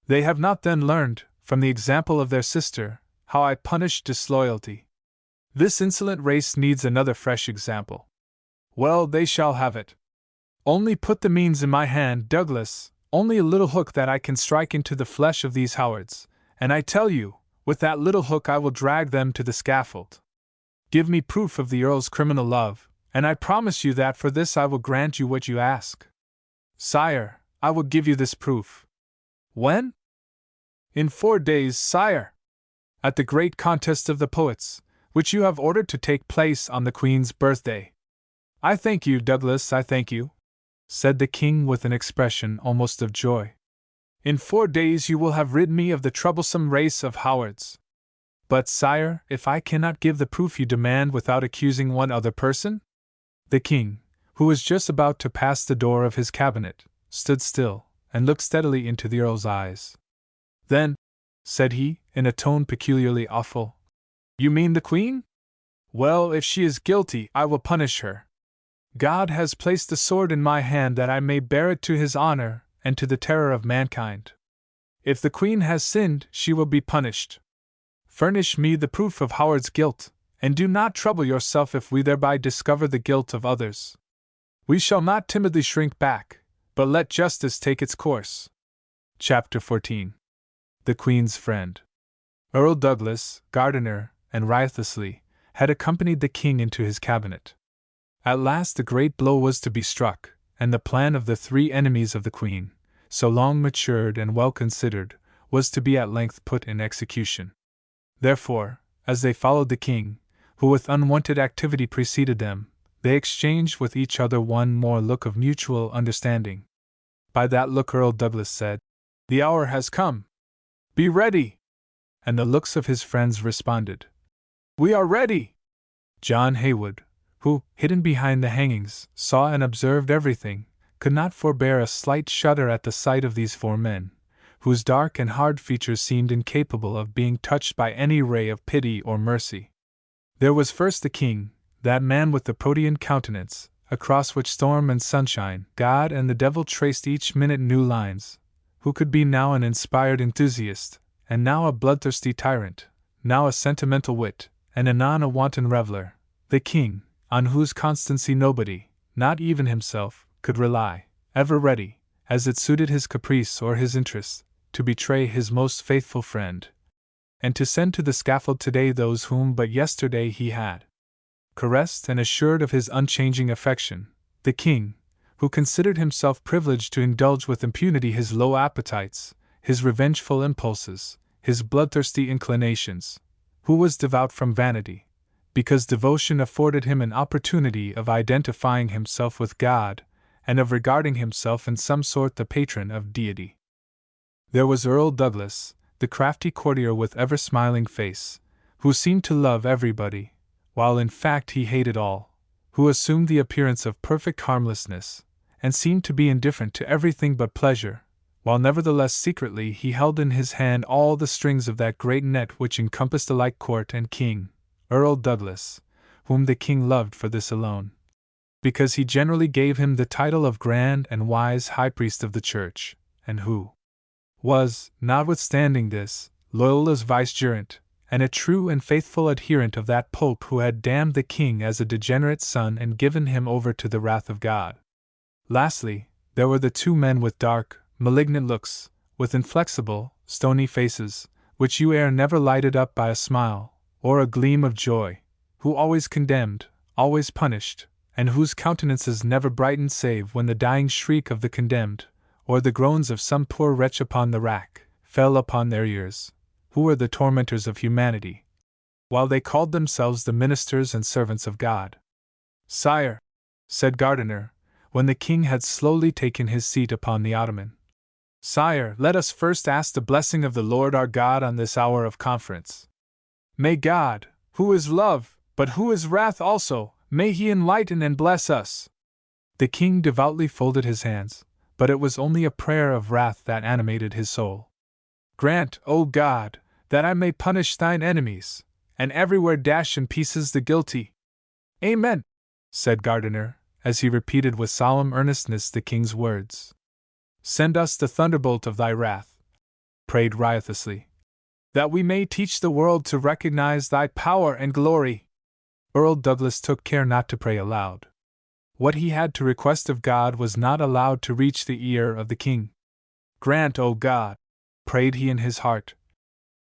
They have not then learned, from the example of their sister, how I punish disloyalty. This insolent race needs another fresh example. Well, they shall have it. Only put the means in my hand, Douglas, only a little hook that I can strike into the flesh of these Howards, and I tell you, with that little hook I will drag them to the scaffold. Give me proof of the Earl's criminal love, and I promise you that for this I will grant you what you ask." "Sire, I will give you this proof." "When?" "In 4 days, sire. At the great contest of the poets, which you have ordered to take place on the Queen's birthday." "I thank you, Douglas, I thank you," said the king with an expression almost of joy. "In 4 days you will have rid me of the troublesome race of Howards. But, sire, if I cannot give the proof you demand without accusing one other person?" The king, who was just about to pass the door of his cabinet, stood still, and looked steadily into the earl's eyes. "Then," said he, in a tone peculiarly awful, "you mean the Queen? Well, if she is guilty, I will punish her. God has placed the sword in my hand that I may bear it to his honor and to the terror of mankind. If the Queen has sinned, she will be punished. Furnish me the proof of Howard's guilt, and do not trouble yourself if we thereby discover the guilt of others. We shall not timidly shrink back, but let justice take its course." Chapter 14. The Queen's Friend. Earl Douglas, Gardiner, and Wriothesley had accompanied the king into his cabinet. At last the great blow was to be struck, and the plan of the 3 enemies of the Queen, so long matured and well considered, was to be at length put in execution. Therefore, as they followed the king, who with unwonted activity preceded them, they exchanged with each other one more look of mutual understanding. By that look Earl Douglas said, "The hour has come. Be ready!" And the looks of his friends responded, "We are ready!" John Haywood, who, hidden behind the hangings, saw and observed everything, could not forbear a slight shudder at the sight of these 4 men, whose dark and hard features seemed incapable of being touched by any ray of pity or mercy. There was first the king, that man with the protean countenance, across which storm and sunshine, God and the devil traced each minute new lines, who could be now an inspired enthusiast, and now a bloodthirsty tyrant, now a sentimental wit, and anon a wanton reveler, the king, on whose constancy nobody, not even himself, could rely, ever ready, as it suited his caprice or his interest, to betray his most faithful friend, and to send to the scaffold today those whom but yesterday he had caressed and assured of his unchanging affection, the king, who considered himself privileged to indulge with impunity his low appetites, his revengeful impulses, his bloodthirsty inclinations, who was devout from vanity, because devotion afforded him an opportunity of identifying himself with God, and of regarding himself in some sort the patron of deity. There was Earl Douglas, the crafty courtier with ever-smiling face, who seemed to love everybody, while in fact he hated all, who assumed the appearance of perfect harmlessness, and seemed to be indifferent to everything but pleasure, while nevertheless secretly he held in his hand all the strings of that great net which encompassed alike court and king. Earl Douglas, whom the king loved for this alone, because he generally gave him the title of grand and wise high priest of the church, and who was, notwithstanding this, Loyola's vicegerent, and a true and faithful adherent of that pope who had damned the king as a degenerate son and given him over to the wrath of God. Lastly, there were the two men with dark, malignant looks, with inflexible, stony faces, which you never lighted up by a smile, or a gleam of joy, who always condemned, always punished, and whose countenances never brightened save when the dying shriek of the condemned, or the groans of some poor wretch upon the rack, fell upon their ears, who were the tormentors of humanity, while they called themselves the ministers and servants of God. "Sire," said Gardiner, when the king had slowly taken his seat upon the ottoman, "Sire, let us first ask the blessing of the Lord our God on this hour of conference. May God, who is love, but who is wrath also, may he enlighten and bless us." The king devoutly folded his hands, but it was only a prayer of wrath that animated his soul. "Grant, O God, that I may punish thine enemies, and everywhere dash in pieces the guilty." "Amen," said Gardiner, as he repeated with solemn earnestness the king's words. "Send us the thunderbolt of thy wrath," prayed riotously, "that we may teach the world to recognize thy power and glory." Earl Douglas took care not to pray aloud. What he had to request of God was not allowed to reach the ear of the king. "Grant, O God," prayed he in his heart,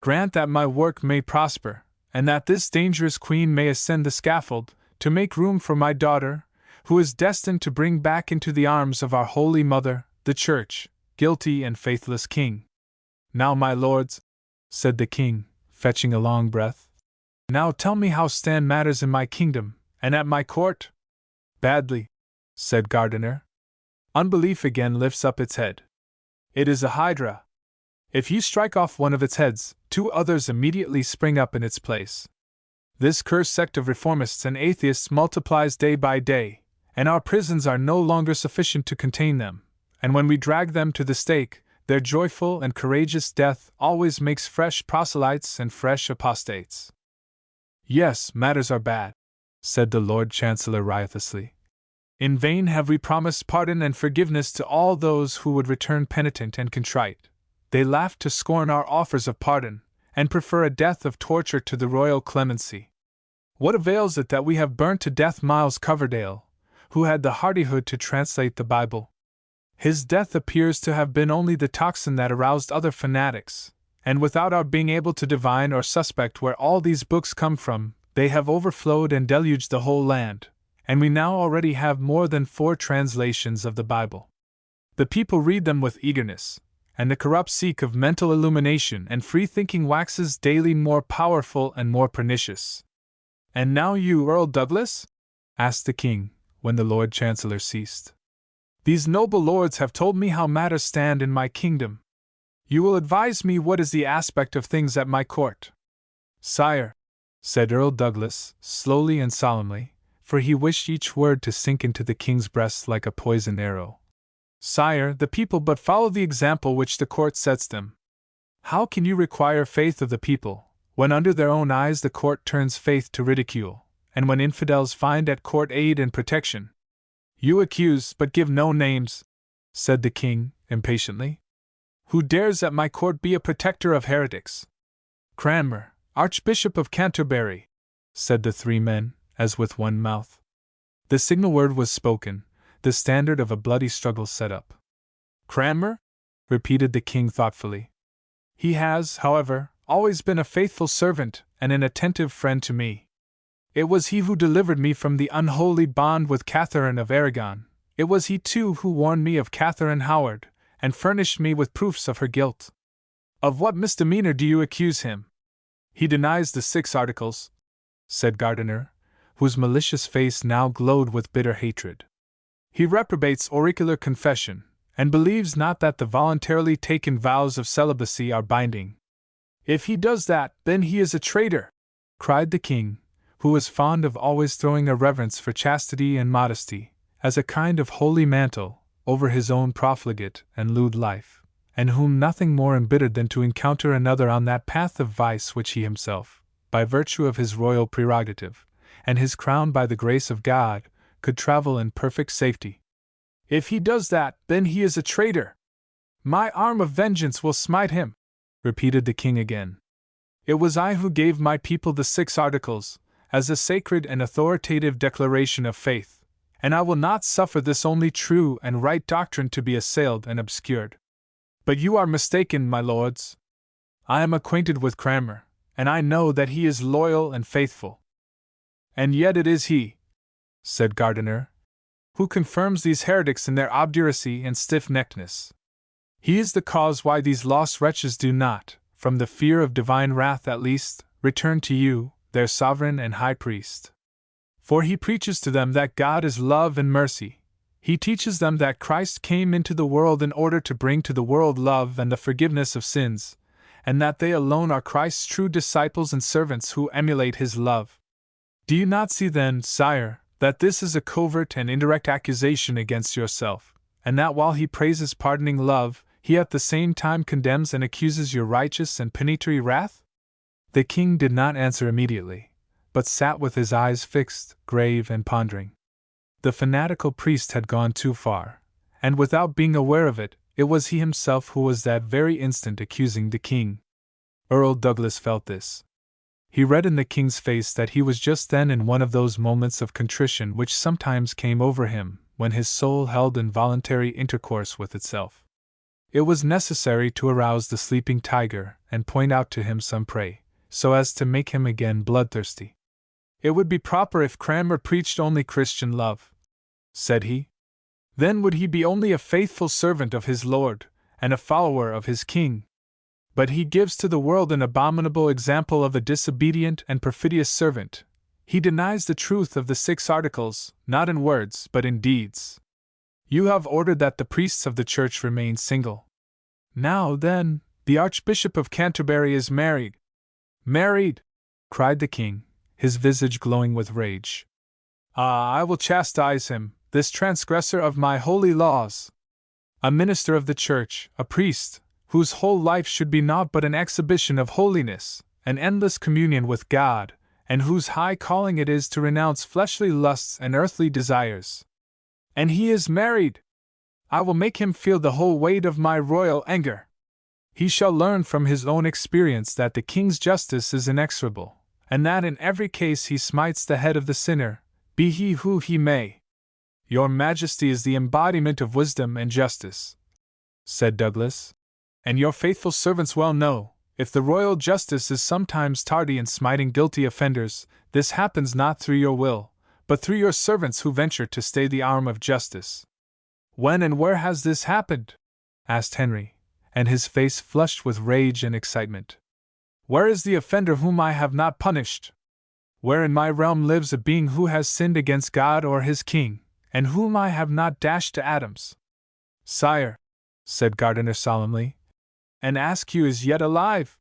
"grant that my work may prosper, and that this dangerous queen may ascend the scaffold, to make room for my daughter, who is destined to bring back into the arms of our Holy Mother, the Church, guilty and faithless king. Now, my lords," said the king, fetching a long breath, "now tell me how stand matters in my kingdom, and at my court?" "Badly," said Gardiner. "Unbelief again lifts up its head. It is a hydra. If you strike off one of its heads, two others immediately spring up in its place. This cursed sect of reformists and atheists multiplies day by day, and our prisons are no longer sufficient to contain them, and when we drag them to the stake, their joyful and courageous death always makes fresh proselytes and fresh apostates." "Yes, matters are bad," said the Lord Chancellor riotously. "In vain have we promised pardon and forgiveness to all those who would return penitent and contrite. They laugh to scorn our offers of pardon, and prefer a death of torture to the royal clemency. What avails it that we have burnt to death Miles Coverdale, who had the hardihood to translate the Bible? His death appears to have been only the tocsin that aroused other fanatics, and without our being able to divine or suspect where all these books come from, they have overflowed and deluged the whole land, and we now already have more than 4 translations of the Bible. The people read them with eagerness, and the corrupt seek of mental illumination and free thinking waxes daily more powerful and more pernicious." "And now you, Earl Douglas?" asked the king, when the Lord Chancellor ceased. "These noble lords have told me how matters stand in my kingdom. You will advise me what is the aspect of things at my court." "Sire," said Earl Douglas, slowly and solemnly, for he wished each word to sink into the king's breast like a poisoned arrow. "Sire, the people but follow the example which the court sets them. How can you require faith of the people, when under their own eyes the court turns faith to ridicule, and when infidels find at court aid and protection?" "You accuse, but give no names," said the king, impatiently. "Who dares at my court be a protector of heretics?" "Cranmer, Archbishop of Canterbury," said the 3 men, as with one mouth. The signal word was spoken, the standard of a bloody struggle set up. "Cranmer?" repeated the king thoughtfully. "He has, however, always been a faithful servant and an attentive friend to me. It was he who delivered me from the unholy bond with Catherine of Aragon. It was he too who warned me of Catherine Howard, and furnished me with proofs of her guilt." "Of what misdemeanor do you accuse him?" "He denies the 6 articles," said Gardiner, whose malicious face now glowed with bitter hatred. "He reprobates auricular confession, and believes not that the voluntarily taken vows of celibacy are binding." "If he does that, then he is a traitor!" cried the king, who was fond of always throwing a reverence for chastity and modesty, as a kind of holy mantle, over his own profligate and lewd life, and whom nothing more embittered than to encounter another on that path of vice which he himself, by virtue of his royal prerogative, and his crown by the grace of God, could travel in perfect safety. If he does that, then he is a traitor. My arm of vengeance will smite him, repeated the king again. It was I who gave my people the 6 Articles, as a sacred and authoritative declaration of faith, and I will not suffer this only true and right doctrine to be assailed and obscured. But you are mistaken, my lords. I am acquainted with Cranmer, and I know that he is loyal and faithful. And yet it is he, said Gardiner, who confirms these heretics in their obduracy and stiff-neckedness. He is the cause why these lost wretches do not, from the fear of divine wrath at least, return to you, their sovereign and high priest. For he preaches to them that God is love and mercy. He teaches them that Christ came into the world in order to bring to the world love and the forgiveness of sins, and that they alone are Christ's true disciples and servants who emulate his love. Do you not see then, sire, that this is a covert and indirect accusation against yourself, and that while he praises pardoning love, he at the same time condemns and accuses your righteous and penitentiary wrath? The king did not answer immediately, but sat with his eyes fixed, grave and pondering. The fanatical priest had gone too far, and without being aware of it, it was he himself who was that very instant accusing the king. Earl Douglas felt this. He read in the king's face that he was just then in one of those moments of contrition which sometimes came over him when his soul held involuntary intercourse with itself. It was necessary to arouse the sleeping tiger and point out to him some prey, so as to make him again bloodthirsty. It would be proper if Cranmer preached only Christian love, said he. Then would he be only a faithful servant of his Lord, and a follower of his King. But he gives to the world an abominable example of a disobedient and perfidious servant. He denies the truth of the 6 Articles, not in words but in deeds. You have ordered that the priests of the Church remain single. Now, then, the Archbishop of Canterbury is married. Married! Cried the king, his visage glowing with rage. Ah, I will chastise him, this transgressor of my holy laws. A minister of the Church, a priest, whose whole life should be naught but an exhibition of holiness, an endless communion with God, and whose high calling it is to renounce fleshly lusts and earthly desires. And he is married! I will make him feel the whole weight of my royal anger. He shall learn from his own experience that the king's justice is inexorable, and that in every case he smites the head of the sinner, be he who he may. Your Majesty is the embodiment of wisdom and justice, said Douglas, and your faithful servants well know, if the royal justice is sometimes tardy in smiting guilty offenders, this happens not through your will, but through your servants who venture to stay the arm of justice. When and where has this happened? Asked Henry, and his face flushed with rage and excitement. Where is the offender whom I have not punished? Where in my realm lives a being who has sinned against God or his king, and whom I have not dashed to atoms? Sire, said Gardiner solemnly, and Askew is yet alive.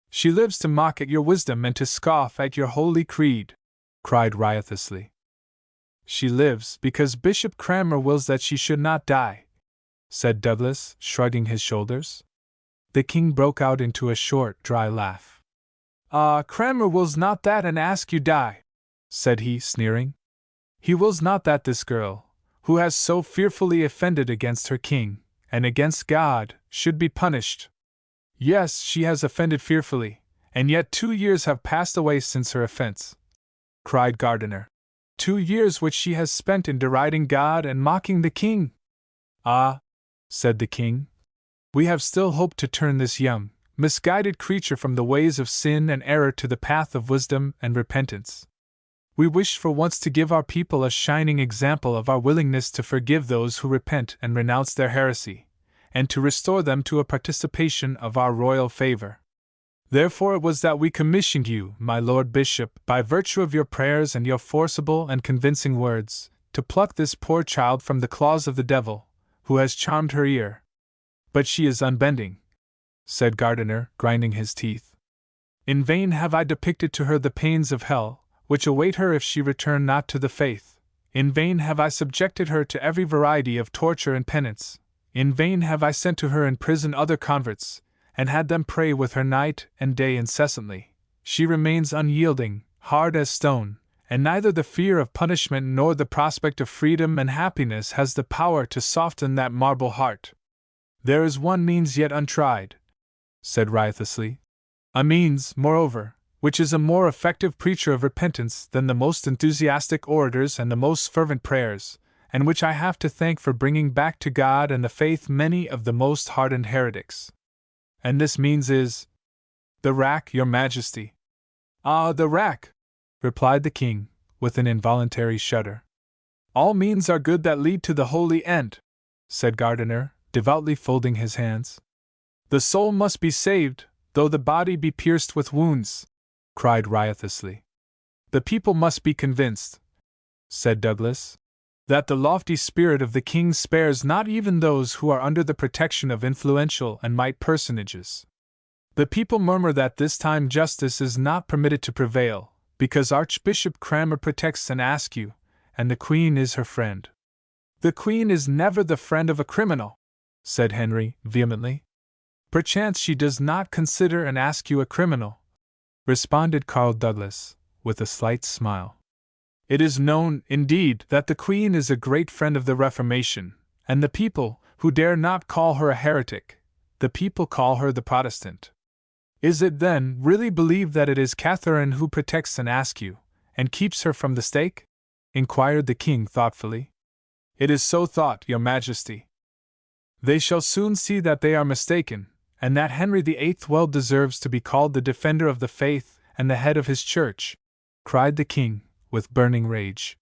She lives to mock at your wisdom and to scoff at your holy creed, cried riotously. She lives because Bishop Cranmer wills that she should not die, said Douglas, shrugging his shoulders. The king broke out into a short, dry laugh. Ah, Cranmer wills not that and Askew die, said he, sneering. He wills not that this girl, who has so fearfully offended against her king, and against God, should be punished. Yes, she has offended fearfully, and yet 2 years have passed away since her offense, cried Gardiner. 2 years which she has spent in deriding God and mocking the king. Ah, said the king, we have still hope to turn this young, misguided creature from the ways of sin and error to the path of wisdom and repentance. We wish for once to give our people a shining example of our willingness to forgive those who repent and renounce their heresy, and to restore them to a participation of our royal favor. Therefore it was that we commissioned you, my Lord Bishop, by virtue of your prayers and your forcible and convincing words, to pluck this poor child from the claws of the devil, who has charmed her ear. But she is unbending, said Gardiner, grinding his teeth. In vain have I depicted to her the pains of hell, which await her if she return not to the faith. In vain have I subjected her to every variety of torture and penance. In vain have I sent to her in prison other converts, and had them pray with her night and day incessantly. She remains unyielding, hard as stone, and neither the fear of punishment nor the prospect of freedom and happiness has the power to soften that marble heart. There is one means yet untried, said riotously. A means, moreover, which is a more effective preacher of repentance than the most enthusiastic orators and the most fervent prayers, and which I have to thank for bringing back to God and the faith many of the most hardened heretics. And this means is the rack, your majesty. Ah, the rack, replied the king, with an involuntary shudder. All means are good that lead to the holy end, said Gardiner, devoutly folding his hands. The soul must be saved, though the body be pierced with wounds, cried riotously. The people must be convinced, said Douglas, that the lofty spirit of the king spares not even those who are under the protection of influential and mighty personages. The people murmur that this time justice is not permitted to prevail, because Archbishop Cranmer protects an Askew, and the Queen is her friend. The Queen is never the friend of a criminal, said Henry, vehemently. Perchance she does not consider an Askew a criminal, responded Carl Douglas, with a slight smile. It is known, indeed, that the Queen is a great friend of the Reformation, and the people, who dare not call her a heretic, the people call her the Protestant. Is it, then, really believed that it is Catherine who protects an Askew, and keeps her from the stake? Inquired the king thoughtfully. It is so thought, your majesty. They shall soon see that they are mistaken, and that Henry VIII well deserves to be called the defender of the faith and the head of his church, cried the king, with burning rage.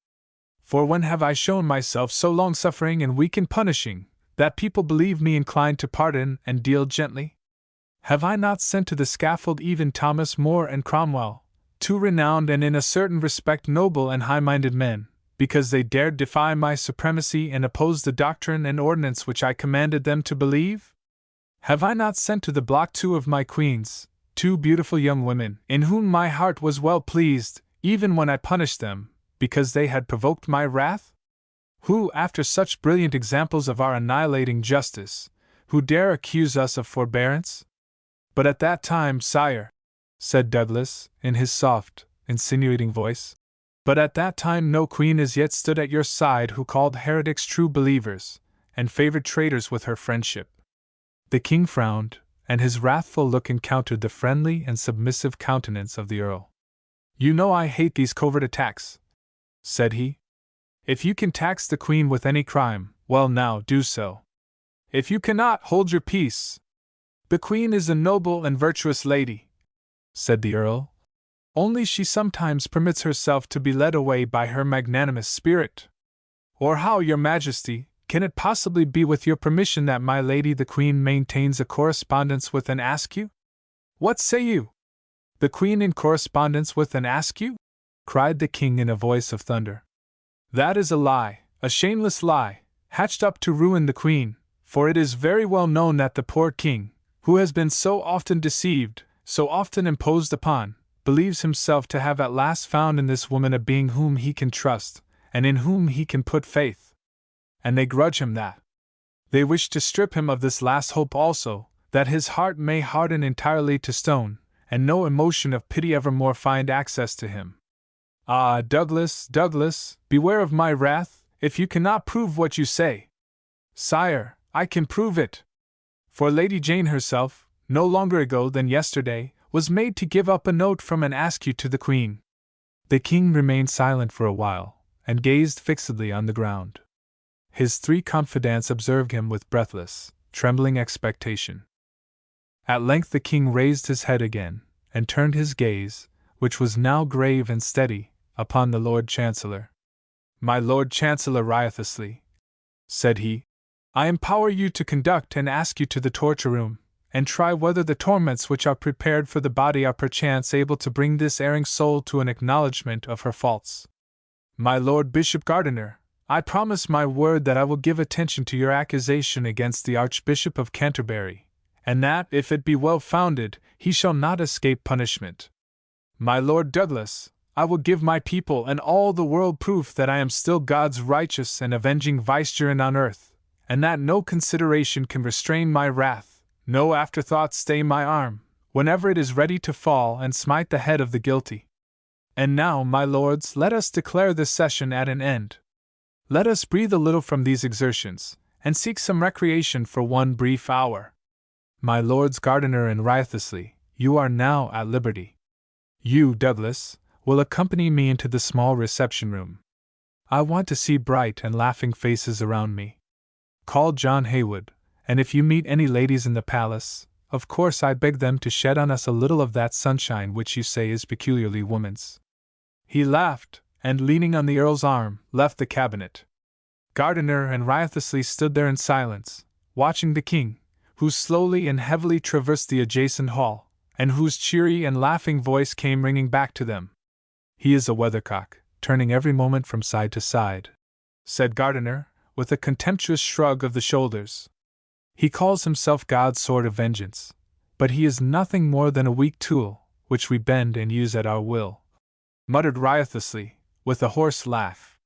For when have I shown myself so long-suffering and weak in punishing, that people believe me inclined to pardon and deal gently? Have I not sent to the scaffold even Thomas More and Cromwell, two renowned and in a certain respect noble and high-minded men, because they dared defy my supremacy and oppose the doctrine and ordinance which I commanded them to believe? Have I not sent to the block two of my queens, two beautiful young women, in whom my heart was well pleased, even when I punished them, because they had provoked my wrath? Who, after such brilliant examples of our annihilating justice, who dare accuse us of forbearance? But at that time, sire, said Douglas, in his soft, insinuating voice, but at that time no queen as yet stood at your side who called heretics true believers, and favored traitors with her friendship. The king frowned, and his wrathful look encountered the friendly and submissive countenance of the earl. You know I hate these covert attacks, said he. If you can tax the queen with any crime, well now, do so. If you cannot, hold your peace. The queen is a noble and virtuous lady, said the earl. Only she sometimes permits herself to be led away by her magnanimous spirit. Or how, your majesty, can it possibly be with your permission that my lady the queen maintains a correspondence with an Askew? What say you? The queen in correspondence with an Askew? Cried the king in a voice of thunder. That is a lie, a shameless lie, hatched up to ruin the queen, for it is very well known that the poor king, who has been so often deceived, so often imposed upon, believes himself to have at last found in this woman a being whom he can trust, and in whom he can put faith. And they grudge him that. They wish to strip him of this last hope also, that his heart may harden entirely to stone, and no emotion of pity evermore find access to him. Ah, Douglas, Douglas, beware of my wrath, if you cannot prove what you say. Sire, I can prove it. For Lady Jane herself, no longer ago than yesterday, was made to give up a note from an Askew to the Queen. The king remained silent for a while, and gazed fixedly on the ground. His three confidants observed him with breathless, trembling expectation. At length the king raised his head again, and turned his gaze, which was now grave and steady, upon the Lord Chancellor. My Lord Chancellor, riotously, said he, I empower you to conduct and ask you to the torture room, and try whether the torments which are prepared for the body are perchance able to bring this erring soul to an acknowledgment of her faults. My Lord Bishop Gardiner, I promise my word that I will give attention to your accusation against the Archbishop of Canterbury, and that, if it be well founded, he shall not escape punishment. My Lord Douglas, I will give my people and all the world proof that I am still God's righteous and avenging vicegerent on earth, and that no consideration can restrain my wrath, no afterthought stay my arm, whenever it is ready to fall and smite the head of the guilty. And now, my lords, let us declare this session at an end. Let us breathe a little from these exertions, and seek some recreation for one brief hour. My lords Gardiner and Wriothesley, you are now at liberty. You, Douglas, will accompany me into the small reception room. I want to see bright and laughing faces around me. Call John Haywood, and if you meet any ladies in the palace, of course I beg them to shed on us a little of that sunshine which you say is peculiarly woman's. He laughed, and leaning on the Earl's arm, left the cabinet. Gardiner and Wriothesley stood there in silence, watching the king, who slowly and heavily traversed the adjacent hall, and whose cheery and laughing voice came ringing back to them. He is a weathercock, turning every moment from side to side, said Gardiner, with a contemptuous shrug of the shoulders. He calls himself God's sword of vengeance, but he is nothing more than a weak tool, which we bend and use at our will, muttered Wriothesley, with a hoarse laugh.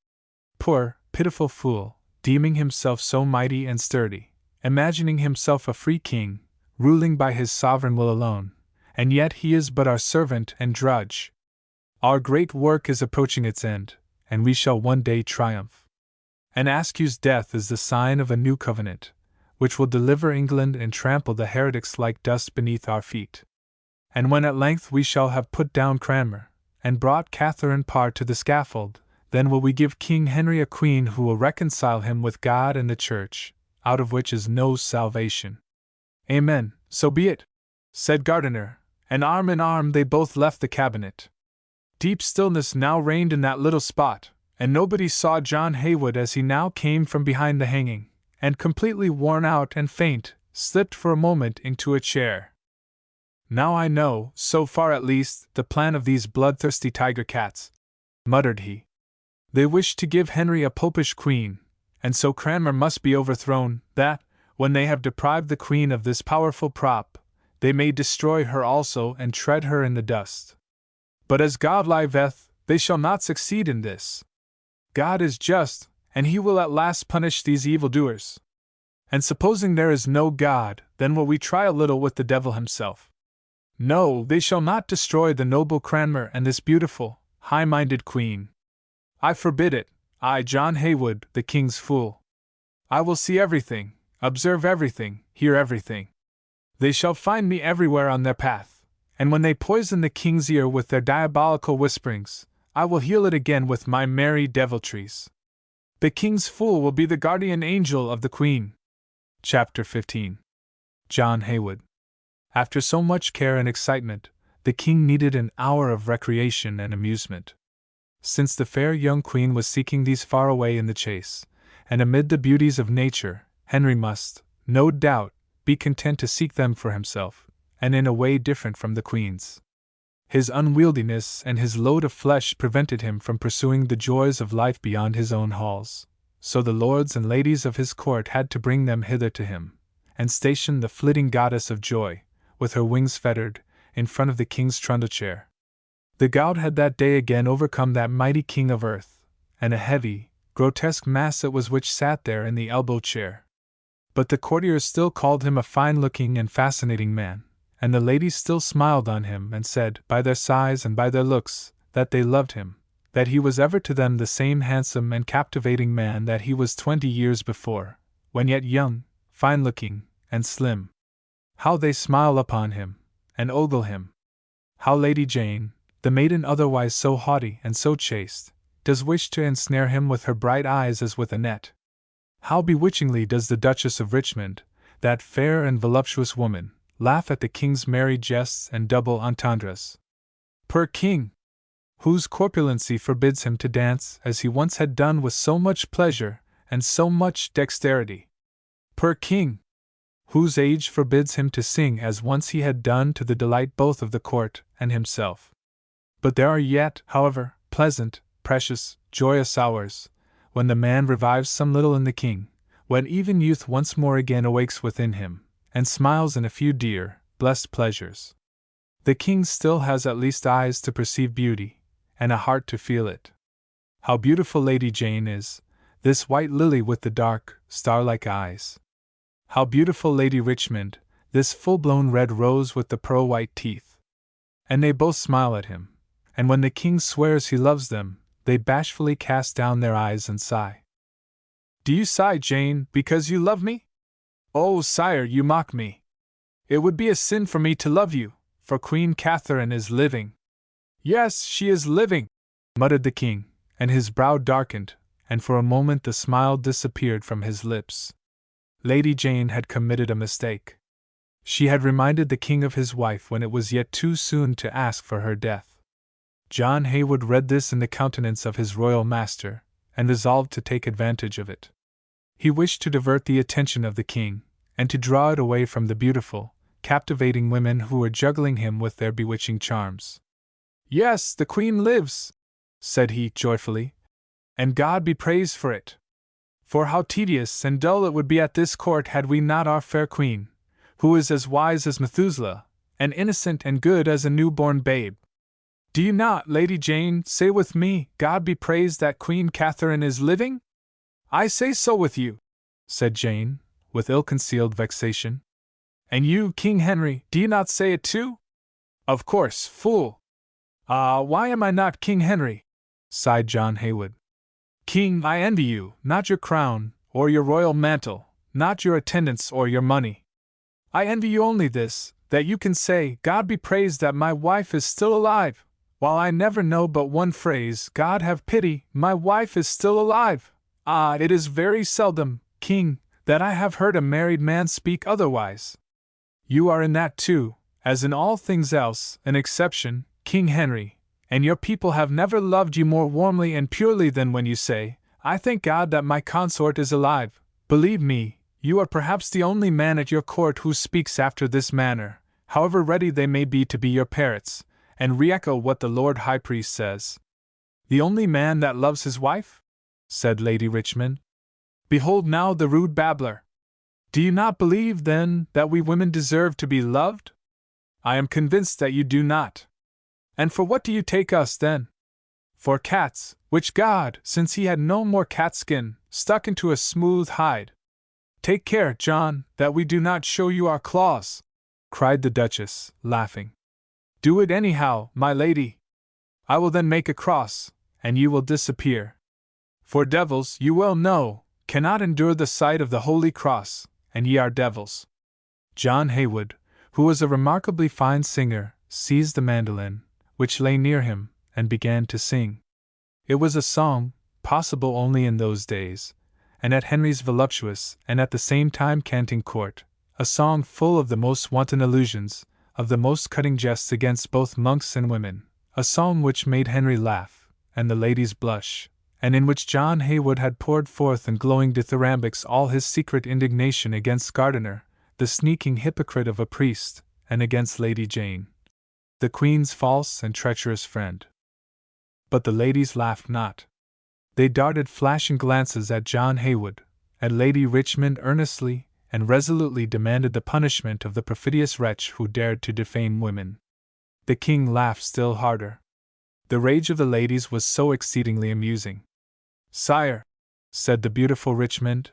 Poor, pitiful fool, deeming himself so mighty and sturdy, imagining himself a free king, ruling by his sovereign will alone, and yet he is but our servant and drudge. Our great work is approaching its end, and we shall one day triumph. And Askew's death is the sign of a new covenant, which will deliver England and trample the heretics like dust beneath our feet. And when at length we shall have put down Cranmer, and brought Catherine Parr to the scaffold, then will we give King Henry a queen who will reconcile him with God and the Church, out of which is no salvation. Amen, so be it, said Gardiner, and arm in arm they both left the cabinet. Deep stillness now reigned in that little spot, and nobody saw John Haywood as he now came from behind the hanging, and completely worn out and faint, slipped for a moment into a chair. Now I know, so far at least, the plan of these bloodthirsty tiger cats, muttered he. They wish to give Henry a popish queen, and so Cranmer must be overthrown, that, when they have deprived the queen of this powerful prop, they may destroy her also and tread her in the dust. But as God liveth, they shall not succeed in this. God is just, and he will at last punish these evildoers. And supposing there is no God, then will we try a little with the devil himself. No, they shall not destroy the noble Cranmer and this beautiful, high-minded queen. I forbid it, I, John Haywood, the king's fool. I will see everything, observe everything, hear everything. They shall find me everywhere on their path, and when they poison the king's ear with their diabolical whisperings, I will heal it again with my merry deviltries. The king's fool will be the guardian angel of the queen. Chapter 15. John Haywood. After so much care and excitement, the king needed an hour of recreation and amusement. Since the fair young queen was seeking these far away in the chase, and amid the beauties of nature, Henry must, no doubt, be content to seek them for himself, and in a way different from the queen's. His unwieldiness and his load of flesh prevented him from pursuing the joys of life beyond his own halls, so the lords and ladies of his court had to bring them hither to him, and station the flitting goddess of joy, with her wings fettered, in front of the king's trundle chair. The gout had that day again overcome that mighty king of earth, and a heavy, grotesque mass it was which sat there in the elbow chair. But the courtiers still called him a fine-looking and fascinating man, and the ladies still smiled on him and said, by their sighs and by their looks, that they loved him, that he was ever to them the same handsome and captivating man that he was 20 years before, when yet young, fine-looking, and slim. How they smile upon him, and ogle him! How Lady Jane, the maiden otherwise so haughty and so chaste, does wish to ensnare him with her bright eyes as with a net! How bewitchingly does the Duchess of Richmond, that fair and voluptuous woman, laugh at the king's merry jests and double entendres! Per king, whose corpulency forbids him to dance as he once had done with so much pleasure and so much dexterity! Per king, whose age forbids him to sing as once he had done to the delight both of the court and himself. But there are yet, however, pleasant, precious, joyous hours, when the man revives some little in the king, when even youth once more again awakes within him, and smiles in a few dear, blessed pleasures. The king still has at least eyes to perceive beauty, and a heart to feel it. How beautiful Lady Jane is, this white lily with the dark, star-like eyes! How beautiful Lady Richmond, this full-blown red rose with the pearl-white teeth! And they both smile at him, and when the king swears he loves them, they bashfully cast down their eyes and sigh. Do you sigh, Jane, because you love me? Oh, sire, you mock me. It would be a sin for me to love you, for Queen Catherine is living. Yes, she is living, muttered the king, and his brow darkened, and for a moment the smile disappeared from his lips. Lady Jane had committed a mistake. She had reminded the king of his wife when it was yet too soon to ask for her death. John Haywood read this in the countenance of his royal master, and resolved to take advantage of it. He wished to divert the attention of the king, and to draw it away from the beautiful, captivating women who were juggling him with their bewitching charms. Yes, the queen lives, said he joyfully, and God be praised for it. For how tedious and dull it would be at this court had we not our fair queen, who is as wise as Methuselah, and innocent and good as a newborn babe. Do you not, Lady Jane, say with me, God be praised that Queen Catherine is living? I say so with you, said Jane, with ill-concealed vexation. And you, King Henry, do you not say it too? Of course, fool. Ah, why am I not King Henry? Sighed John Haywood. King, I envy you, not your crown, or your royal mantle, not your attendants or your money. I envy you only this, that you can say, God be praised that my wife is still alive, while I never know but one phrase, God have pity, my wife is still alive. Ah, it is very seldom, King, that I have heard a married man speak otherwise. You are in that too, as in all things else, an exception, King Henry, and your people have never loved you more warmly and purely than when you say, I thank God that my consort is alive. Believe me, you are perhaps the only man at your court who speaks after this manner, however ready they may be to be your parrots, and re-echo what the Lord High Priest says. The only man that loves his wife? Said Lady Richmond. Behold now the rude babbler. Do you not believe, then, that we women deserve to be loved? I am convinced that you do not. And for what do you take us, then? For cats, which God, since he had no more cat skin, stuck into a smooth hide. Take care, John, that we do not show you our claws, cried the Duchess, laughing. Do it anyhow, my lady. I will then make a cross, and you will disappear. For devils, you well know, cannot endure the sight of the holy cross, and ye are devils. John Haywood, who was a remarkably fine singer, seized the mandolin, which lay near him, and began to sing. It was a song, possible only in those days, and at Henry's voluptuous and at the same time canting court, a song full of the most wanton allusions, of the most cutting jests against both monks and women, a song which made Henry laugh, and the ladies blush, and in which John Haywood had poured forth in glowing dithyrambics all his secret indignation against Gardiner, the sneaking hypocrite of a priest, and against Lady Jane, the Queen's false and treacherous friend. But the ladies laughed not. They darted flashing glances at John Haywood, at Lady Richmond earnestly and resolutely demanded the punishment of the perfidious wretch who dared to defame women. The king laughed still harder. The rage of the ladies was so exceedingly amusing. Sire, said the beautiful Richmond,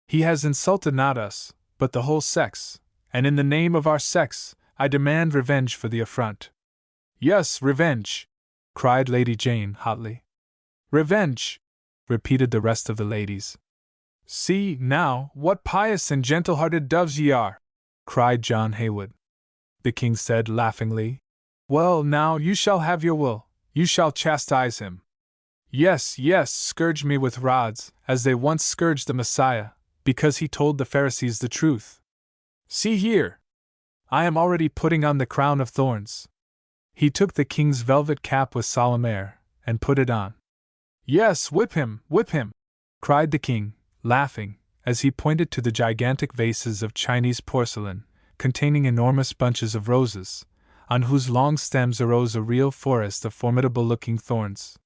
he has insulted not us, but the whole sex, and in the name of our sex, I demand revenge for the affront. Yes, revenge, cried Lady Jane hotly. Revenge, repeated the rest of the ladies. See, now, what pious and gentle-hearted doves ye are, cried John Haywood. The king said laughingly, Well, now you shall have your will, you shall chastise him. Yes, yes, scourge me with rods, as they once scourged the Messiah, because he told the Pharisees the truth. See here! I am already putting on the crown of thorns. He took the king's velvet cap with solemn air, and put it on. Yes, whip him, cried the king, laughing, as he pointed to the gigantic vases of Chinese porcelain, containing enormous bunches of roses, on whose long stems arose a real forest of formidable-looking thorns.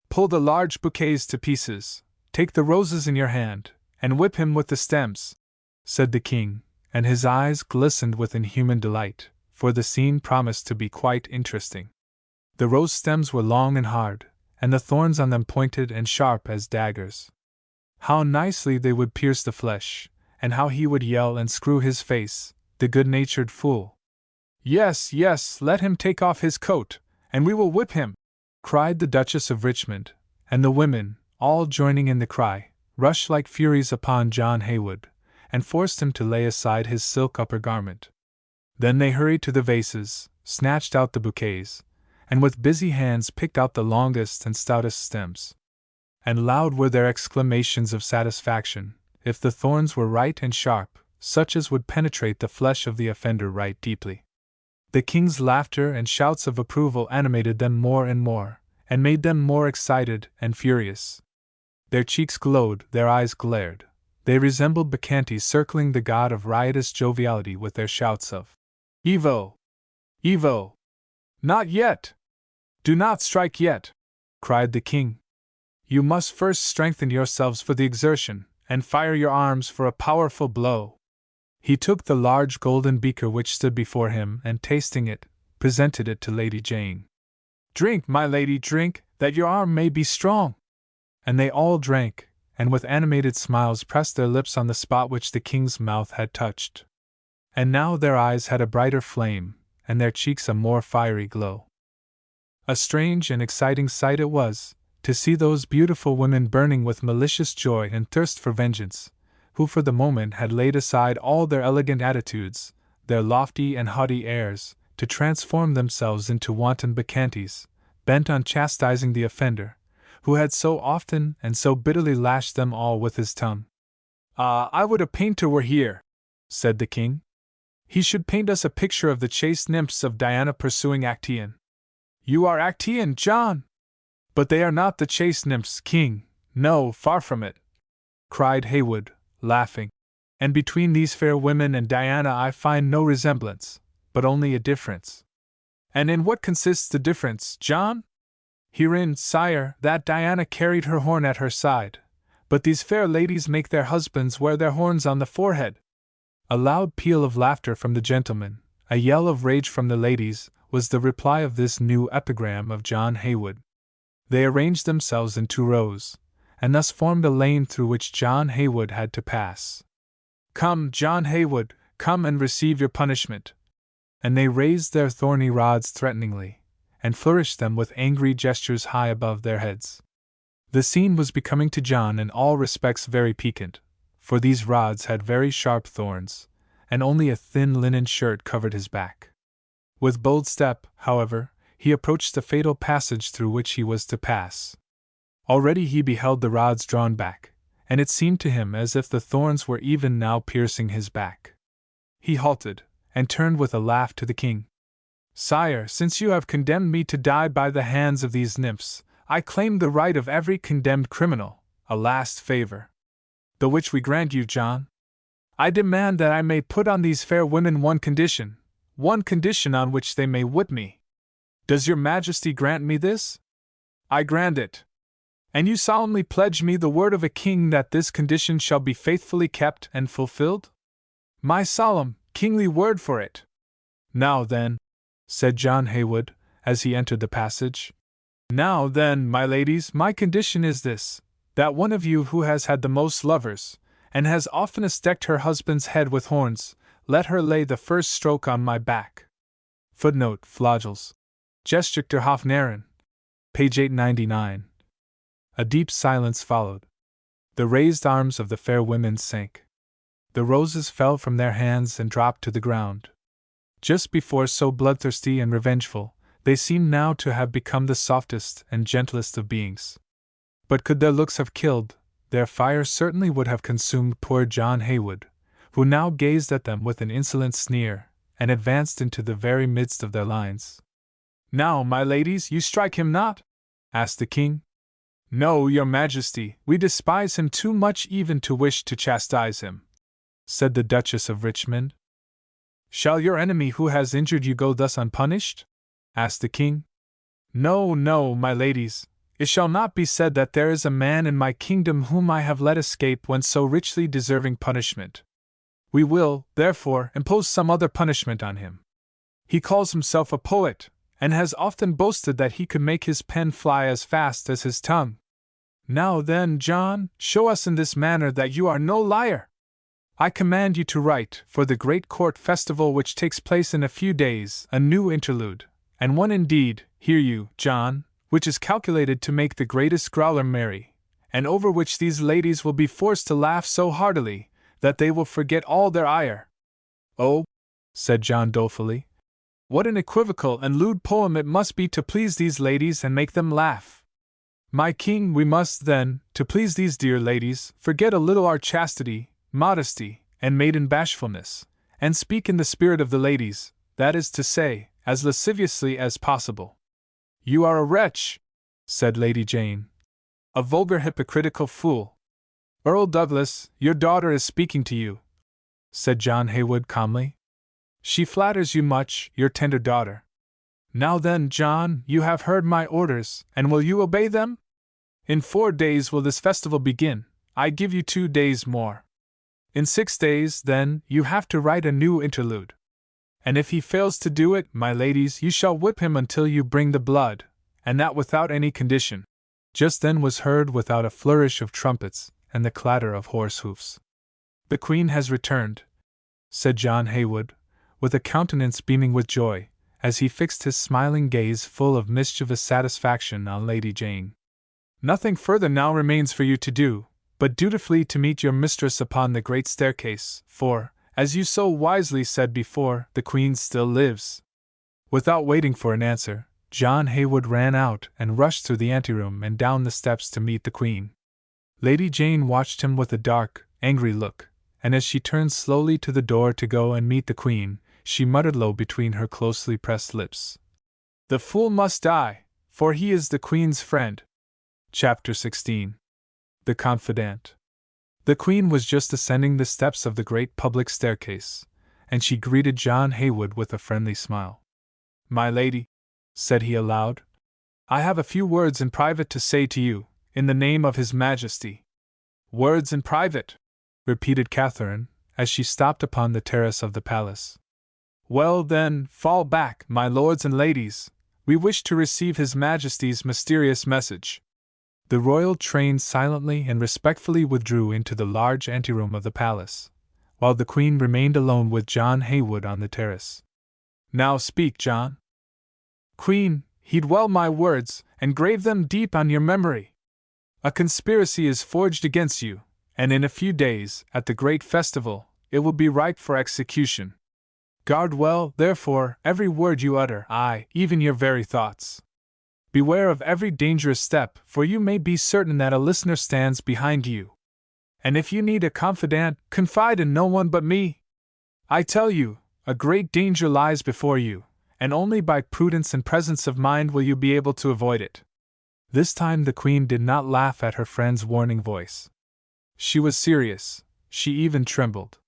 Pull the large bouquets to pieces, take the roses in your hand, and whip him with the stems, said the king, and his eyes glistened with inhuman delight, for the scene promised to be quite interesting. The rose stems were long and hard, and the thorns on them pointed and sharp as daggers. How nicely they would pierce the flesh, and how he would yell and screw his face, the good-natured fool. Yes, yes, let him take off his coat, and we will whip him, cried the Duchess of Richmond, and the women, all joining in the cry, rushed like furies upon John Haywood, and forced him to lay aside his silk upper garment. Then they hurried to the vases, snatched out the bouquets, and with busy hands picked out the longest and stoutest stems. And loud were their exclamations of satisfaction, if the thorns were right and sharp, such as would penetrate the flesh of the offender right deeply. The king's laughter and shouts of approval animated them more and more, and made them more excited and furious. Their cheeks glowed, their eyes glared. They resembled bacchantes circling the god of riotous joviality with their shouts of Evo! Evo! Not yet! Do not strike yet! Cried the king. You must first strengthen yourselves for the exertion, and fire your arms for a powerful blow. He took the large golden beaker which stood before him, and tasting it, presented it to Lady Jane. Drink, my lady, drink, that your arm may be strong. And they all drank, and with animated smiles pressed their lips on the spot which the king's mouth had touched. And now their eyes had a brighter flame, and their cheeks a more fiery glow. A strange and exciting sight it was, to see those beautiful women burning with malicious joy and thirst for vengeance, who for the moment had laid aside all their elegant attitudes, their lofty and haughty airs, to transform themselves into wanton bacchantes, bent on chastising the offender, who had so often and so bitterly lashed them all with his tongue. Ah, I would a painter were here, said the king. He should paint us a picture of the chaste nymphs of Diana pursuing Actaeon. You are Actaeon, John! But they are not the chaste nymphs, king, no, far from it, cried Haywood, laughing. And between these fair women and Diana I find no resemblance, but only a difference. And in what consists the difference, John? Herein, sire, that Diana carried her horn at her side, but these fair ladies make their husbands wear their horns on the forehead. A loud peal of laughter from the gentlemen, a yell of rage from the ladies, was the reply of this new epigram of John Haywood. They arranged themselves in 2 rows, and thus formed a lane through which John Haywood had to pass. Come, John Haywood, come and receive your punishment. And they raised their thorny rods threateningly, and flourished them with angry gestures high above their heads. The scene was becoming to John in all respects very piquant, for these rods had very sharp thorns, and only a thin linen shirt covered his back. With bold step, however, he approached the fatal passage through which he was to pass. Already he beheld the rods drawn back, and it seemed to him as if the thorns were even now piercing his back. He halted, and turned with a laugh to the king. Sire, since you have condemned me to die by the hands of these nymphs, I claim the right of every condemned criminal, a last favor. The which we grant you, John. I demand that I may put on these fair women one condition on which they may whip me. Does your majesty grant me this? I grant it. And you solemnly pledge me the word of a king that this condition shall be faithfully kept and fulfilled? My solemn, kingly word for it. Now then, said John Haywood, as he entered the passage. Now then, my ladies, my condition is this, that one of you who has had the most lovers, and has oftenest decked her husband's head with horns, let her lay the first stroke on my back. Footnote, Flagels. Geschichte Hofnarren. Page 899. A deep silence followed. The raised arms of the fair women sank. The roses fell from their hands and dropped to the ground. Just before so bloodthirsty and revengeful, they seemed now to have become the softest and gentlest of beings. But could their looks have killed, their fire certainly would have consumed poor John Haywood, who now gazed at them with an insolent sneer, and advanced into the very midst of their lines. Now, my ladies, you strike him not? asked the king. No, your majesty, we despise him too much even to wish to chastise him, said the Duchess of Richmond. Shall your enemy who has injured you go thus unpunished? asked the king. No, no, my ladies, it shall not be said that there is a man in my kingdom whom I have let escape when so richly deserving punishment. We will, therefore, impose some other punishment on him. He calls himself a poet, and has often boasted that he could make his pen fly as fast as his tongue. Now then, John, show us in this manner that you are no liar. I command you to write, for the great court festival which takes place in a few days, a new interlude, and one indeed, hear you, John, which is calculated to make the greatest growler merry, and over which these ladies will be forced to laugh so heartily that they will forget all their ire." "Oh," said John dolefully, "what an equivocal and lewd poem it must be to please these ladies and make them laugh! My king, we must, then, to please these dear ladies, forget a little our chastity, modesty, and maiden bashfulness, and speak in the spirit of the ladies, that is to say, as lasciviously as possible." "You are a wretch," said Lady Jane. "A vulgar hypocritical fool." "Earl Douglas, your daughter is speaking to you," said John Haywood calmly. "She flatters you much, your tender daughter. Now then, John, you have heard my orders, and will you obey them? In 4 days will this festival begin. I give you 2 days more. In 6 days, then, you have to write a new interlude. And if he fails to do it, my ladies, you shall whip him until you bring the blood, and that without any condition." Just then was heard without a flourish of trumpets and the clatter of horse hoofs. "The Queen has returned," said John Haywood, with a countenance beaming with joy, as he fixed his smiling gaze full of mischievous satisfaction on Lady Jane. "Nothing further now remains for you to do, but dutifully to meet your mistress upon the great staircase, for, as you so wisely said before, the Queen still lives." Without waiting for an answer, John Haywood ran out and rushed through the anteroom and down the steps to meet the Queen. Lady Jane watched him with a dark, angry look, and as she turned slowly to the door to go and meet the Queen, she muttered low between her closely pressed lips, "The fool must die, for he is the Queen's friend." Chapter 16. The Confidant. The Queen was just ascending the steps of the great public staircase, and she greeted John Haywood with a friendly smile. "My lady," said he aloud, "I have a few words in private to say to you, in the name of His Majesty." "Words in private?" repeated Catherine, as she stopped upon the terrace of the palace. "Well, then, fall back, my lords and ladies. We wish to receive His Majesty's mysterious message." The royal train silently and respectfully withdrew into the large anteroom of the palace, while the Queen remained alone with John Haywood on the terrace. "Now speak, John." "Queen, heed well my words, and grave them deep on your memory. A conspiracy is forged against you, and in a few days, at the great festival, it will be ripe for execution. Guard well, therefore, every word you utter, aye, even your very thoughts. Beware of every dangerous step, for you may be certain that a listener stands behind you. And if you need a confidant, confide in no one but me. I tell you, a great danger lies before you, and only by prudence and presence of mind will you be able to avoid it." This time the Queen did not laugh at her friend's warning voice. She was serious, she even trembled.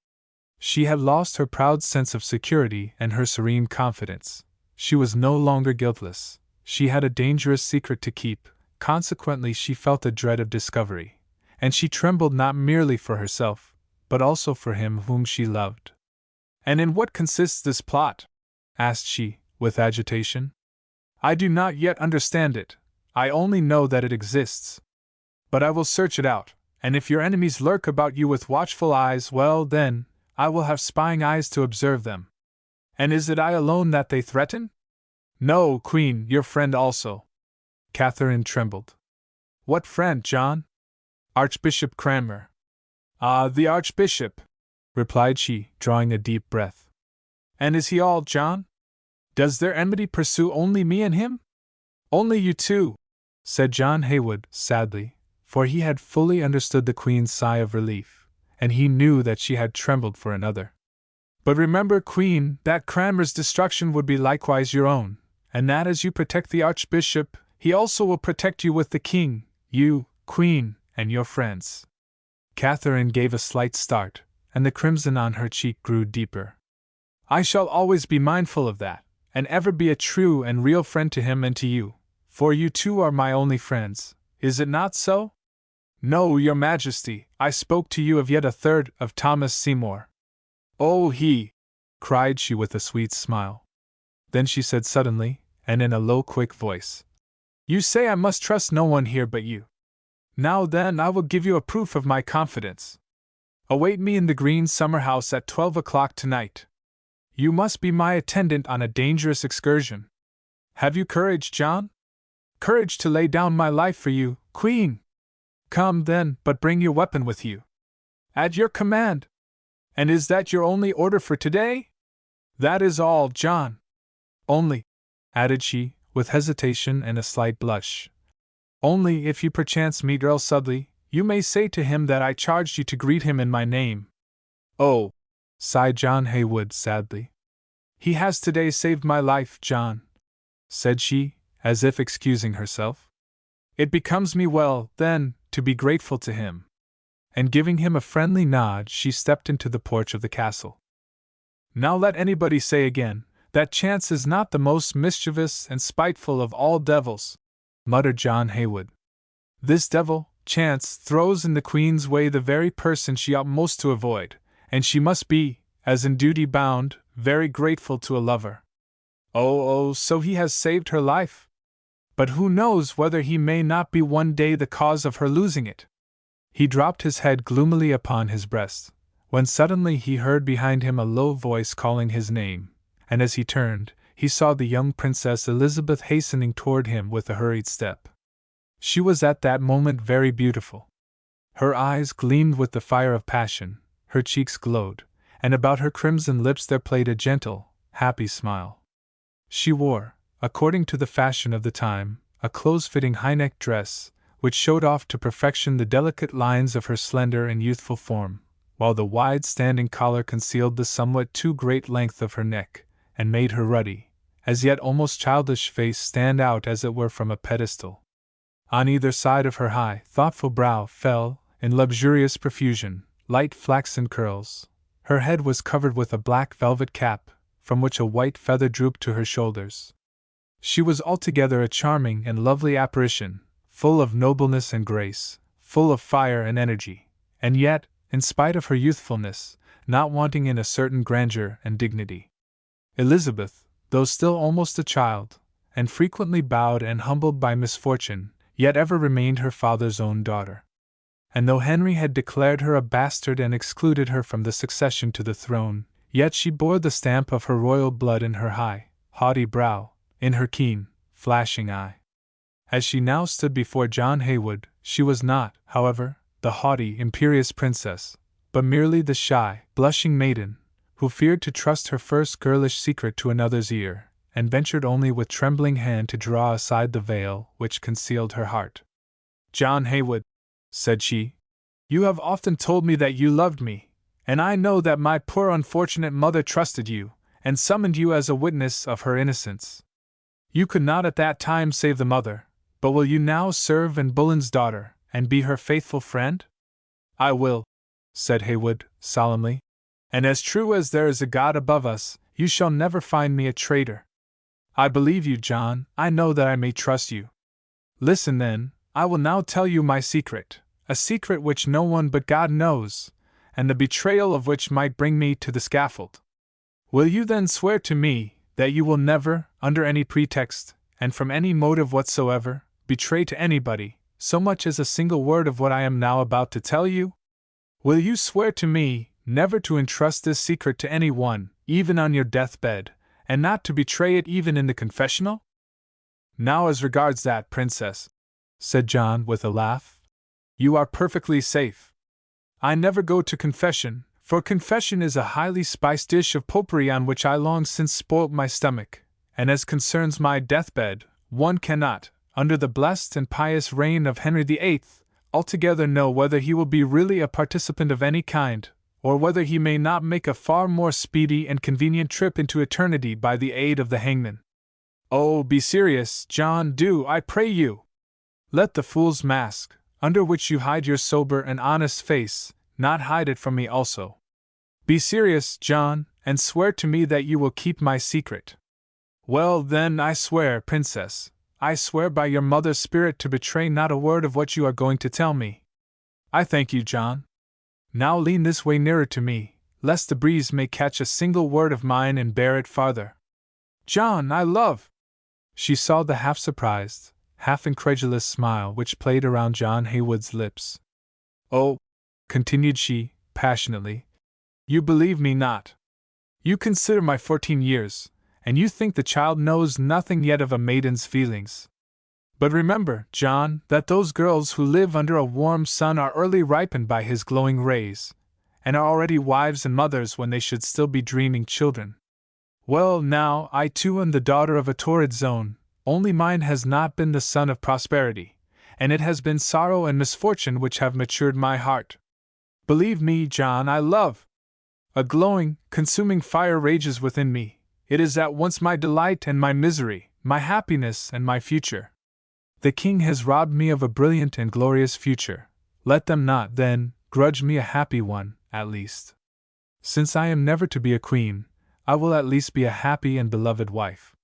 She had lost her proud sense of security and her serene confidence. She was no longer guiltless. She had a dangerous secret to keep, consequently she felt a dread of discovery, and she trembled not merely for herself, but also for him whom she loved. "And in what consists this plot?" asked she, with agitation. "I do not yet understand it, I only know that it exists. But I will search it out, and if your enemies lurk about you with watchful eyes, well then, I will have spying eyes to observe them. And is it I alone that they threaten?" "No, Queen, your friend also." Catherine trembled. "What friend, John?" "Archbishop Cranmer." "Ah, the Archbishop," replied she, drawing a deep breath. "And is he all, John? Does their enmity pursue only me and him?" "Only you two," said John Haywood, sadly, for he had fully understood the Queen's sigh of relief, and he knew that she had trembled for another. "But remember, Queen, that Cranmer's destruction would be likewise your own, and that as you protect the Archbishop, he also will protect you with the King, you, Queen, and your friends." Catherine gave a slight start, and the crimson on her cheek grew deeper. "I shall always be mindful of that, and ever be a true and real friend to him and to you, for you two are my only friends, is it not so?" "No, your Majesty, I spoke to you of yet a third, of Thomas Seymour." "Oh, he!" cried she with a sweet smile. Then she said suddenly, and in a low, quick voice, "You say I must trust no one here but you. Now then, I will give you a proof of my confidence. Await me in the green summer house at 12 o'clock tonight. You must be my attendant on a dangerous excursion. Have you courage, John?" courage to lay down my life for you, Queen. Come, then, but bring your weapon with you. At your command. And is that your only order for today? That is all, John. Only, added she, with hesitation and a slight blush, only if you perchance meet Earl Sudley, you may say to him that I charged you to greet him in my name. Oh, sighed John Haywood sadly. He has today saved my life, John, said she, as if excusing herself. It becomes me well, then, to be grateful to him. And giving him a friendly nod, she stepped into the porch of the castle. Now let anybody say again, that chance is not the most mischievous and spiteful of all devils, muttered John Haywood. This devil, chance, throws in the Queen's way the very person she ought most to avoid, and she must be, as in duty bound, very grateful to a lover. Oh, so he has saved her life. But who knows whether he may not be one day the cause of her losing it? He dropped his head gloomily upon his breast, when suddenly he heard behind him a low voice calling his name, and as he turned, he saw the young Princess Elizabeth hastening toward him with a hurried step. She was at that moment very beautiful. Her eyes gleamed with the fire of passion, her cheeks glowed, and about her crimson lips there played a gentle, happy smile. She wore, according to the fashion of the time, a close-fitting high-necked dress, which showed off to perfection the delicate lines of her slender and youthful form, while the wide-standing collar concealed the somewhat too great length of her neck, and made her ruddy, as yet almost childish face stand out as it were from a pedestal. On either side of her high, thoughtful brow fell, in luxurious profusion, light flaxen curls. Her head was covered with a black velvet cap, from which a white feather drooped to her shoulders. She was altogether a charming and lovely apparition, full of nobleness and grace, full of fire and energy, and yet, in spite of her youthfulness, not wanting in a certain grandeur and dignity. Elizabeth, though still almost a child, and frequently bowed and humbled by misfortune, yet ever remained her father's own daughter. And though Henry had declared her a bastard and excluded her from the succession to the throne, yet she bore the stamp of her royal blood in her high, haughty brow, in her keen, flashing eye. As she now stood before John Haywood, she was not, however, the haughty, imperious princess, but merely the shy, blushing maiden, who feared to trust her first girlish secret to another's ear, and ventured only with trembling hand to draw aside the veil which concealed her heart. John Haywood, said she, you have often told me that you loved me, and I know that my poor unfortunate mother trusted you, and summoned you as a witness of her innocence. You could not at that time save the mother, but will you now serve Anne Boleyn's daughter, and be her faithful friend? I will, said Haywood, solemnly. And as true as there is a God above us, you shall never find me a traitor. I believe you, John, I know that I may trust you. Listen then, I will now tell you my secret, a secret which no one but God knows, and the betrayal of which might bring me to the scaffold. Will you then swear to me that you will never, under any pretext, and from any motive whatsoever, betray to anybody, so much as a single word of what I am now about to tell you? Will you swear to me never to entrust this secret to any one, even on your deathbed, and not to betray it even in the confessional? Now as regards that, princess, said John with a laugh, you are perfectly safe. I never go to confession, for confession is a highly spiced dish of popery on which I long since spoilt my stomach, and as concerns my deathbed, one cannot, under the blessed and pious reign of Henry VIII, altogether know whether he will be really a participant of any kind, or whether he may not make a far more speedy and convenient trip into eternity by the aid of the hangman. Oh, be serious, John, do, I pray you! Let the fool's mask, under which you hide your sober and honest face, not hide it from me also. Be serious, John, and swear to me that you will keep my secret. Well, then, I swear, princess, I swear by your mother's spirit to betray not a word of what you are going to tell me. I thank you, John. Now lean this way nearer to me, lest the breeze may catch a single word of mine and bear it farther. John, I love! She saw the half-surprised, half-incredulous smile which played around John Haywood's lips. Oh, continued she, passionately, you believe me not. You consider my 14 years, and you think the child knows nothing yet of a maiden's feelings. But remember, John, that those girls who live under a warm sun are early ripened by his glowing rays, and are already wives and mothers when they should still be dreaming children. Well, now, I too am the daughter of a torrid zone, only mine has not been the sun of prosperity, and it has been sorrow and misfortune which have matured my heart. Believe me, John, I love. A glowing, consuming fire rages within me. It is at once my delight and my misery, my happiness and my future. The king has robbed me of a brilliant and glorious future. Let them not, then, grudge me a happy one, at least. Since I am never to be a queen, I will at least be a happy and beloved wife.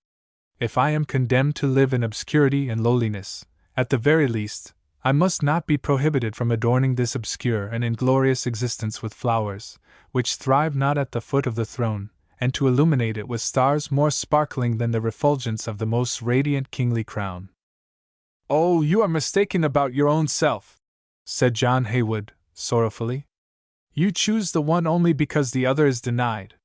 If I am condemned to live in obscurity and lowliness, at the very least, I must not be prohibited from adorning this obscure and inglorious existence with flowers, which thrive not at the foot of the throne, and to illuminate it with stars more sparkling than the refulgence of the most radiant kingly crown. Oh, you are mistaken about your own self, said John Haywood, sorrowfully. You choose the one only because the other is denied.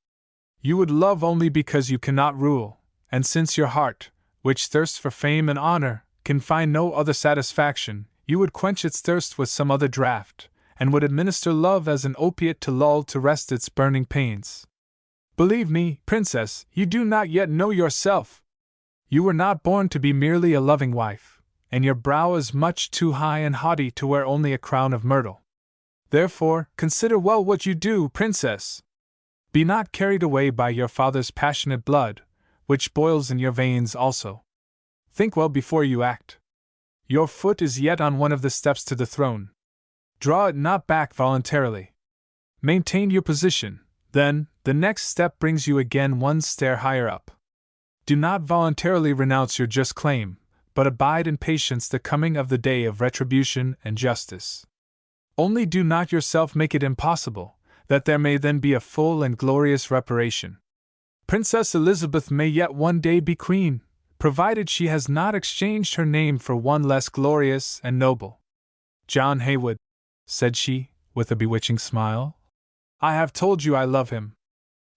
You would love only because you cannot rule, and since your heart, which thirsts for fame and honor, can find no other satisfaction, you would quench its thirst with some other draught, and would administer love as an opiate to lull to rest its burning pains. Believe me, princess, you do not yet know yourself. You were not born to be merely a loving wife, and your brow is much too high and haughty to wear only a crown of myrtle. Therefore, consider well what you do, princess. Be not carried away by your father's passionate blood, which boils in your veins also. Think well before you act. Your foot is yet on one of the steps to the throne. Draw it not back voluntarily. Maintain your position, then, the next step brings you again one stair higher up. Do not voluntarily renounce your just claim, but abide in patience the coming of the day of retribution and justice. Only do not yourself make it impossible, that there may then be a full and glorious reparation. Princess Elizabeth may yet one day be queen, provided she has not exchanged her name for one less glorious and noble. John Haywood, said she, with a bewitching smile, I have told you I love him.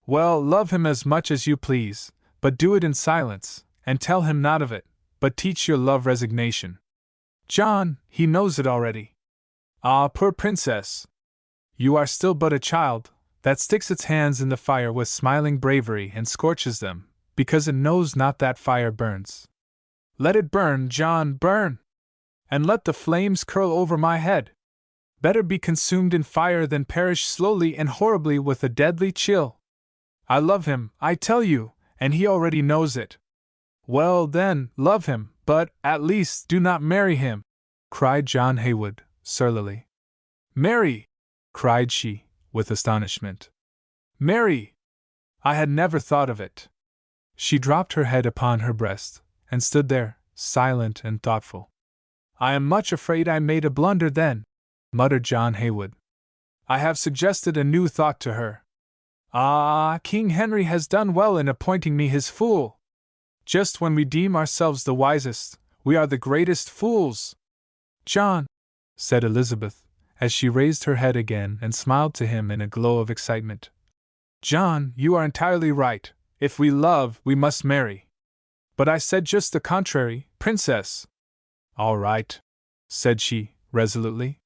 Well, love him as much as you please, but do it in silence, and tell him not of it, but teach your love resignation. John, he knows it already. Ah, poor princess! You are still but a child, that sticks its hands in the fire with smiling bravery and scorches them, because it knows not that fire burns. Let it burn, John, burn! And let the flames curl over my head. Better be consumed in fire than perish slowly and horribly with a deadly chill. I love him, I tell you, and he already knows it. Well, then, love him, but, at least, do not marry him, cried John Haywood, surlily. Marry! Cried she, with astonishment. Marry! I had never thought of it. She dropped her head upon her breast, and stood there, silent and thoughtful. I am much afraid I made a blunder then, muttered John Haywood. I have suggested a new thought to her. Ah, King Henry has done well in appointing me his fool. Just when we deem ourselves the wisest, we are the greatest fools. John, said Elizabeth, as she raised her head again and smiled to him in a glow of excitement. John, you are entirely right. If we love, we must marry. But I said just the contrary, princess. All right, said she, resolutely.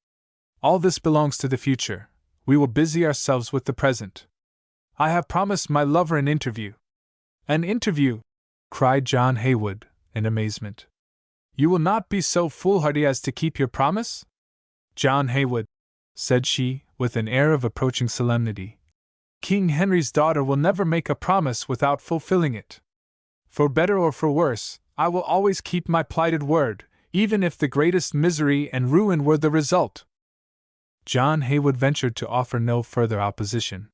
All this belongs to the future. We will busy ourselves with the present. I have promised my lover an interview. An interview! Cried John Haywood, in amazement. You will not be so foolhardy as to keep your promise? John Haywood, said she, with an air of approaching solemnity, King Henry's daughter will never make a promise without fulfilling it. For better or for worse, I will always keep my plighted word, even if the greatest misery and ruin were the result. John Haywood ventured to offer no further opposition.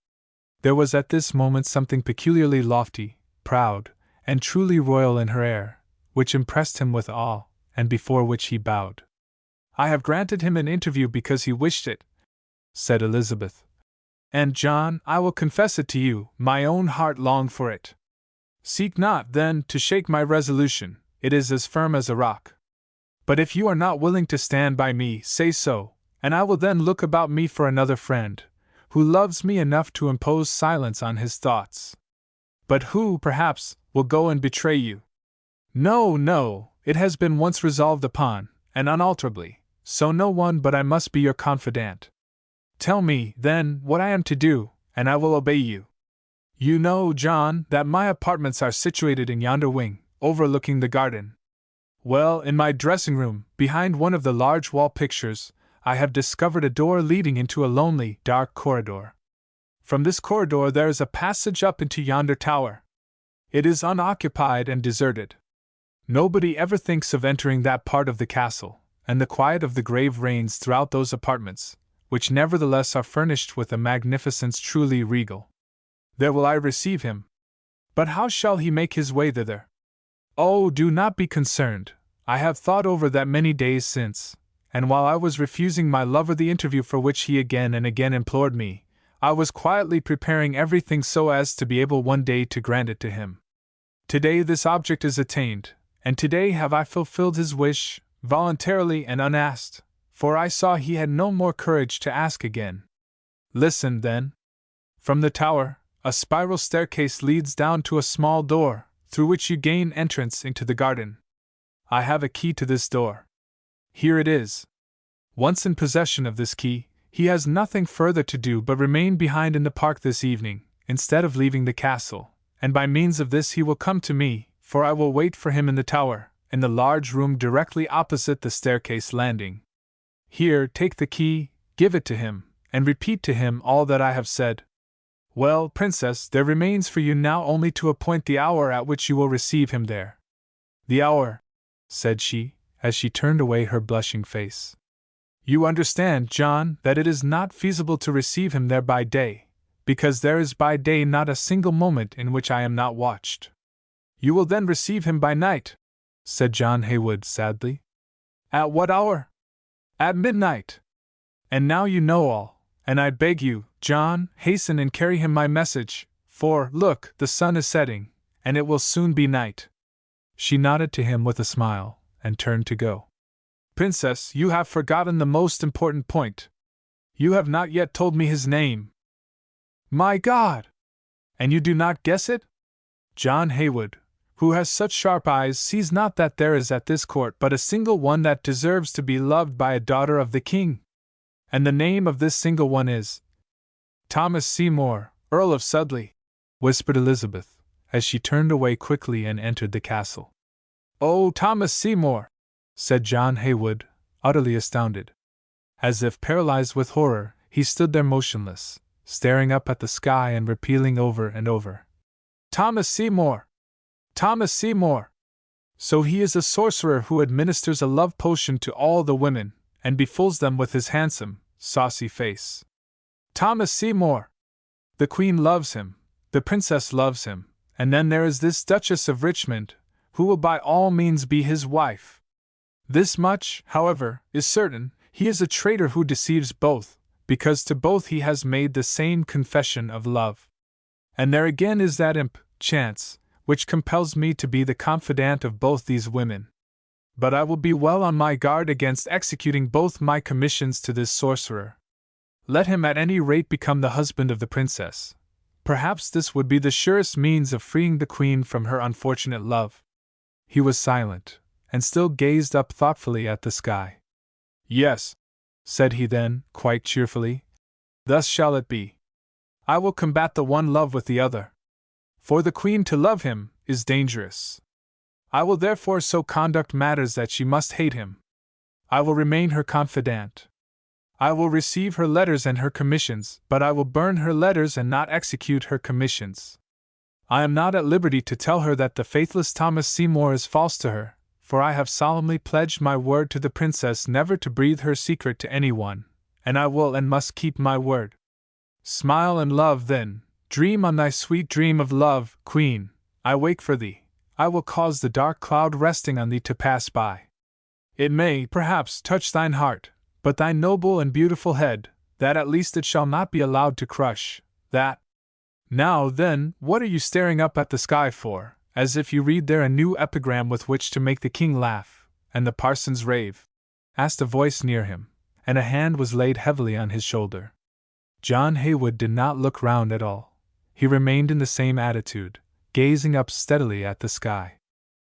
There was at this moment something peculiarly lofty, proud, and truly royal in her air, which impressed him with awe, and before which he bowed. I have granted him an interview because he wished it, said Elizabeth. And, John, I will confess it to you, my own heart longed for it. Seek not, then, to shake my resolution, it is as firm as a rock. But if you are not willing to stand by me, say so, and I will then look about me for another friend, who loves me enough to impose silence on his thoughts. But who, perhaps, will go and betray you. No, no, it has been once resolved upon, and unalterably, so no one but I must be your confidant. Tell me, then, what I am to do, and I will obey you. You know, John, that my apartments are situated in yonder wing, overlooking the garden. Well, in my dressing room, behind one of the large wall pictures, I have discovered a door leading into a lonely, dark corridor. From this corridor there is a passage up into yonder tower. It is unoccupied and deserted. Nobody ever thinks of entering that part of the castle, and the quiet of the grave reigns throughout those apartments, which nevertheless are furnished with a magnificence truly regal. There will I receive him. But how shall he make his way thither? Oh, do not be concerned. I have thought over that many days since, and while I was refusing my lover the interview for which he again and again implored me, I was quietly preparing everything so as to be able one day to grant it to him. Today this object is attained, and today have I fulfilled his wish, voluntarily and unasked, for I saw he had no more courage to ask again. Listen, then. From the tower, a spiral staircase leads down to a small door, through which you gain entrance into the garden. I have a key to this door. Here it is. Once in possession of this key, he has nothing further to do but remain behind in the park this evening, instead of leaving the castle, and by means of this he will come to me, for I will wait for him in the tower, in the large room directly opposite the staircase landing. Here, take the key, give it to him, and repeat to him all that I have said. Well, Princess, there remains for you now only to appoint the hour at which you will receive him there. The hour, said she, as she turned away her blushing face. You understand, John, that it is not feasible to receive him there by day, because there is by day not a single moment in which I am not watched. You will then receive him by night, said John Haywood sadly. At what hour? At midnight. And now you know all, and I beg you, John, hasten and carry him my message, for, look, the sun is setting, and it will soon be night. She nodded to him with a smile, and turned to go. Princess, you have forgotten the most important point. You have not yet told me his name. My God! And you do not guess it? John Haywood, who has such sharp eyes, sees not that there is at this court but a single one that deserves to be loved by a daughter of the king. And the name of this single one is Thomas Seymour, Earl of Sudley, whispered Elizabeth, as she turned away quickly and entered the castle. Oh, Thomas Seymour! Said John Haywood, utterly astounded. As if paralyzed with horror, he stood there motionless, staring up at the sky and repeating over and over, Thomas Seymour! Thomas Seymour! So he is a sorcerer who administers a love potion to all the women, and befools them with his handsome, saucy face. Thomas Seymour! The Queen loves him, the Princess loves him, and then there is this Duchess of Richmond, who will by all means be his wife. This much, however, is certain, he is a traitor who deceives both, because to both he has made the same confession of love. And there again is that imp, Chance, which compels me to be the confidant of both these women. But I will be well on my guard against executing both my commissions to this sorcerer. Let him at any rate become the husband of the princess. Perhaps this would be the surest means of freeing the queen from her unfortunate love. He was silent, and still gazed up thoughtfully at the sky. Yes, said he then, quite cheerfully, thus shall it be. I will combat the one love with the other. For the queen to love him is dangerous. I will therefore so conduct matters that she must hate him. I will remain her confidant. I will receive her letters and her commissions, but I will burn her letters and not execute her commissions. I am not at liberty to tell her that the faithless Thomas Seymour is false to her, for I have solemnly pledged my word to the princess never to breathe her secret to anyone, and I will and must keep my word. Smile and love then, dream on thy sweet dream of love, Queen, I wake for thee, I will cause the dark cloud resting on thee to pass by. It may, perhaps, touch thine heart, but thy noble and beautiful head, that at least it shall not be allowed to crush, that. Now then, what are you staring up at the sky for, as if you read there a new epigram with which to make the king laugh, and the parsons rave? Asked a voice near him, and a hand was laid heavily on his shoulder. John Haywood did not look round at all. He remained in the same attitude, gazing up steadily at the sky.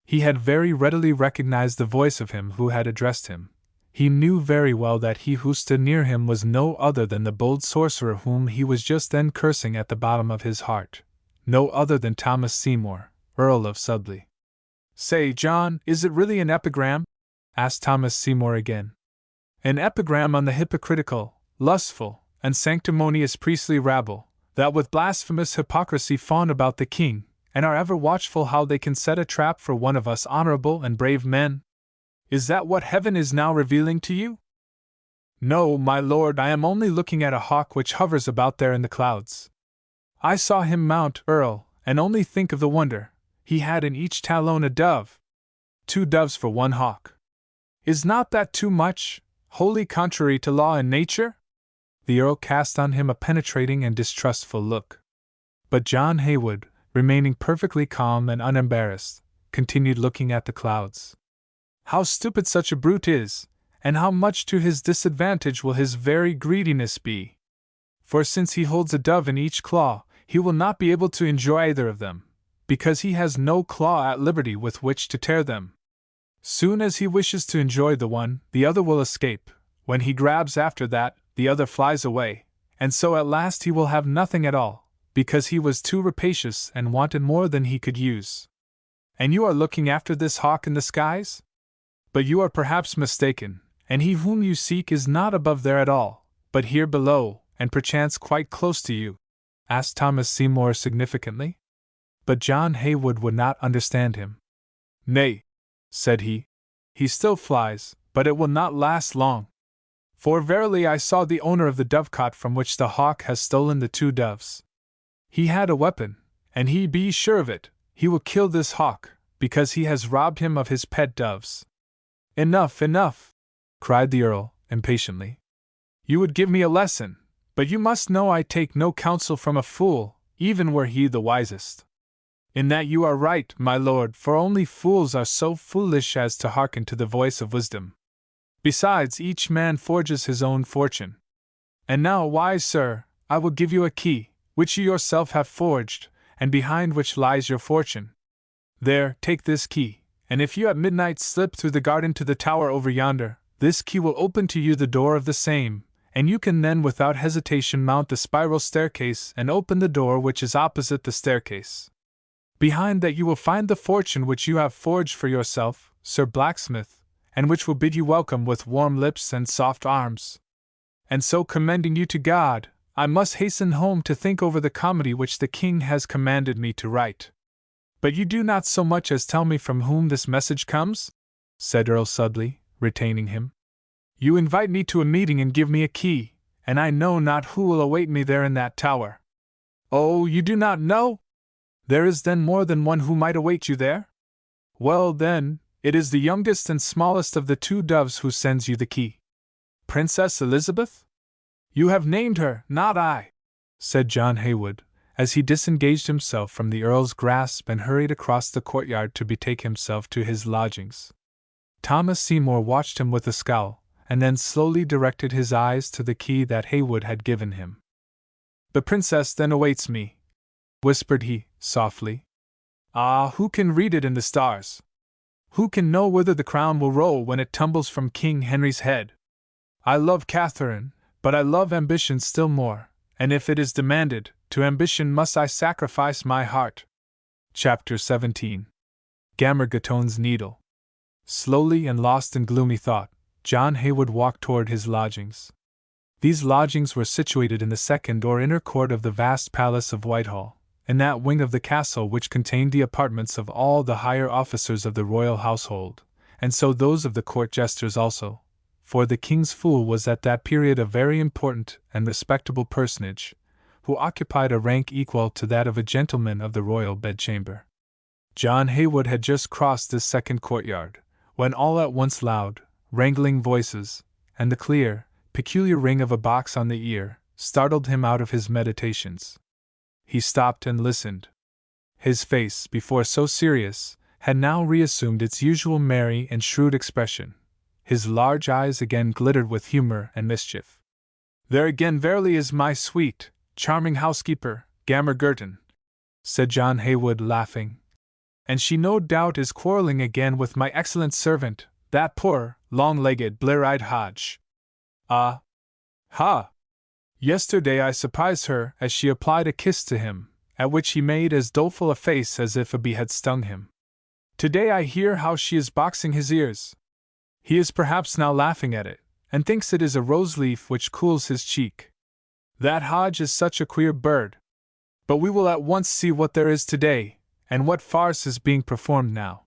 He had very readily recognized the voice of him who had addressed him. He knew very well that he who stood near him was no other than the bold sorcerer whom he was just then cursing at the bottom of his heart, no other than Thomas Seymour, Earl of Sudley. "Say, John, is it really an epigram?" asked Thomas Seymour again. "An epigram on the hypocritical, lustful, and sanctimonious priestly rabble, that with blasphemous hypocrisy fawn about the king, and are ever watchful how they can set a trap for one of us honorable and brave men? Is that what heaven is now revealing to you?" "No, my lord, I am only looking at a hawk which hovers about there in the clouds. I saw him mount, Earl, and only think of the wonder. He had in each talon a dove. 2 doves for 1 hawk. Is not that too much, wholly contrary to law and nature?" The Earl cast on him a penetrating and distrustful look. But John Haywood, remaining perfectly calm and unembarrassed, continued looking at the clouds. "How stupid such a brute is, and how much to his disadvantage will his very greediness be! For since he holds a dove in each claw, he will not be able to enjoy either of them, because he has no claw at liberty with which to tear them. Soon as he wishes to enjoy the one, the other will escape. When he grabs after that, the other flies away, and so at last he will have nothing at all, because he was too rapacious and wanted more than he could use. And you are looking after this hawk in the skies? But you are perhaps mistaken, and he whom you seek is not above there at all, but here below, and perchance quite close to you," asked Thomas Seymour significantly. But John Haywood would not understand him. "Nay," said he still flies, but it will not last long. For verily I saw the owner of the dovecot from which the hawk has stolen the 2 doves. He had a weapon, and he be sure of it, he will kill this hawk, because he has robbed him of his pet doves." "Enough, enough!" cried the Earl, impatiently. "You would give me a lesson, but you must know I take no counsel from a fool, even were he the wisest. In that you are right, my lord, for only fools are so foolish as to hearken to the voice of wisdom. Besides, each man forges his own fortune. And now, wise sir, I will give you a key, which you yourself have forged, and behind which lies your fortune. There, take this key, and if you at midnight slip through the garden to the tower over yonder, this key will open to you the door of the same, and you can then without hesitation mount the spiral staircase and open the door which is opposite the staircase. Behind that you will find the fortune which you have forged for yourself, Sir Blacksmith, and which will bid you welcome with warm lips and soft arms. And so, commending you to God, I must hasten home to think over the comedy which the king has commanded me to write." "But you do not so much as tell me from whom this message comes?" said Earl Sudley, retaining him. "You invite me to a meeting and give me a key, and I know not who will await me there in that tower." "Oh, you do not know? There is then more than one who might await you there? Well then, it is the youngest and smallest of the 2 doves who sends you the key." "Princess Elizabeth?" "You have named her, not I," said John Haywood, as he disengaged himself from the Earl's grasp and hurried across the courtyard to betake himself to his lodgings. Thomas Seymour watched him with a scowl, and then slowly directed his eyes to the key that Haywood had given him. "The princess then awaits me," whispered he, softly. "Ah, who can read it in the stars? Who can know whither the crown will roll when it tumbles from King Henry's head? I love Catherine, but I love ambition still more, and if it is demanded, to ambition must I sacrifice my heart." Chapter 17. Gammergatone's Needle. Slowly and lost in gloomy thought, John Haywood walked toward his lodgings. These lodgings were situated in the second or inner court of the vast palace of Whitehall, in that wing of the castle which contained the apartments of all the higher officers of the royal household, and so those of the court jesters also, for the king's fool was at that period a very important and respectable personage, who occupied a rank equal to that of a gentleman of the royal bedchamber. John Haywood had just crossed this second courtyard, when all at once loud, wrangling voices, and the clear, peculiar ring of a box on the ear, startled him out of his meditations. He stopped and listened. His face, before so serious, had now reassumed its usual merry and shrewd expression. His large eyes again glittered with humor and mischief. "There again verily is my sweet, charming housekeeper, Gammer Gurton," said John Haywood, laughing. and she no doubt is quarreling again with my excellent servant, that poor, long-legged, blear-eyed Hodge. Ah! Ha! Yesterday I surprised her as she applied a kiss to him, at which he made as doleful a face as if a bee had stung him. Today I hear how she is boxing his ears. He is perhaps now laughing at it, and thinks it is a rose-leaf which cools his cheek. That Hodge is such a queer bird. But we will at once see what there is today, and what farce is being performed now.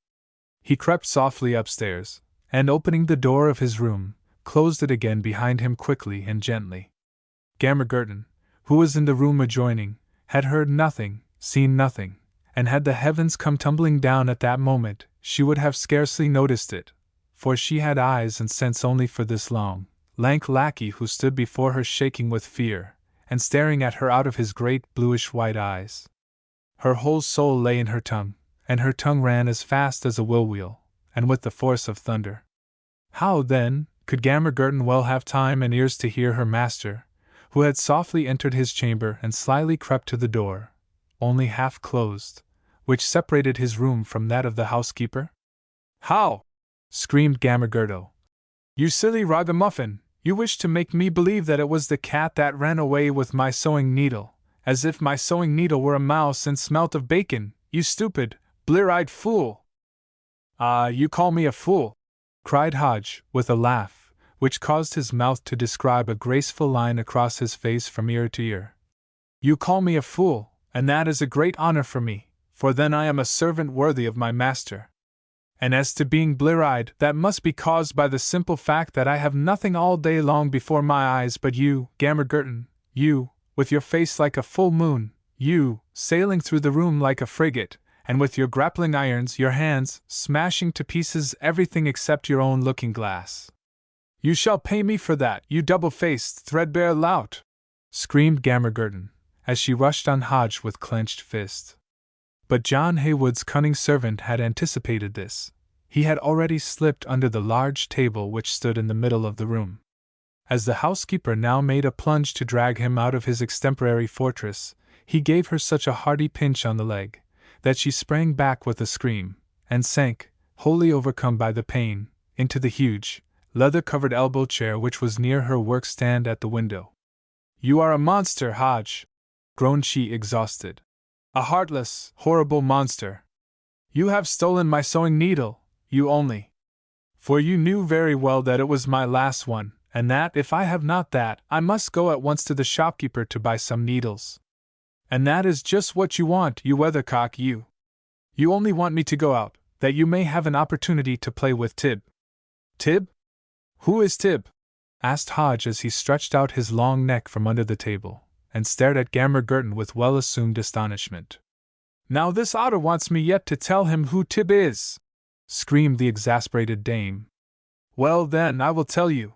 He crept softly upstairs, and opening the door of his room, closed it again behind him quickly and gently. Gammer Gurton, who was in the room adjoining, had heard nothing, seen nothing, and had the heavens come tumbling down at that moment, she would have scarcely noticed it, for she had eyes and sense only for this long, lank lackey who stood before her shaking with fear, and staring at her out of his great bluish-white eyes. Her whole soul lay in her tongue, and her tongue ran as fast as a will-wheel, and with the force of thunder. How, then, could Gammer Gurton well have time and ears to hear her master, who had softly entered his chamber and slyly crept to the door, only half closed, which separated his room from that of the housekeeper? How? Screamed Gammer Gurto. You silly ragamuffin, you wish to make me believe that it was the cat that ran away with my sewing needle, as if my sewing needle were a mouse and smelt of bacon, you stupid, blear-eyed fool! Ah, you call me a fool, cried Hodge, with a laugh, which caused his mouth to describe a graceful line across his face from ear to ear. You call me a fool, and that is a great honor for me, for then I am a servant worthy of my master. And as to being blear-eyed, that must be caused by the simple fact that I have nothing all day long before my eyes but you, Gammer Gurton, you, with your face like a full moon, you, sailing through the room like a frigate, and with your grappling irons, your hands, smashing to pieces everything except your own looking-glass. You shall pay me for that, you double-faced, threadbare lout! Screamed Gammer Gurton, as she rushed on Hodge with clenched fist. But John Haywood's cunning servant had anticipated this. He had already slipped under the large table which stood in the middle of the room. As the housekeeper now made a plunge to drag him out of his extemporary fortress, he gave her such a hearty pinch on the leg, that she sprang back with a scream, and sank, wholly overcome by the pain, into the huge, leather-covered elbow chair which was near her work-stand at the window. You are a monster, Hodge, groaned she, exhausted. A heartless, horrible monster. You have stolen my sewing needle, you only. For you knew very well that it was my last one, and that, if I have not that, I must go at once to the shopkeeper to buy some needles. And that is just what you want, you weathercock, you. You only want me to go out, that you may have an opportunity to play with Tib. Tib? Who is Tib? Asked Hodge as he stretched out his long neck from under the table, and stared at Gammer Gurton with well-assumed astonishment. Now this otter wants me yet to tell him who Tib is, screamed the exasperated dame. Well then, I will tell you.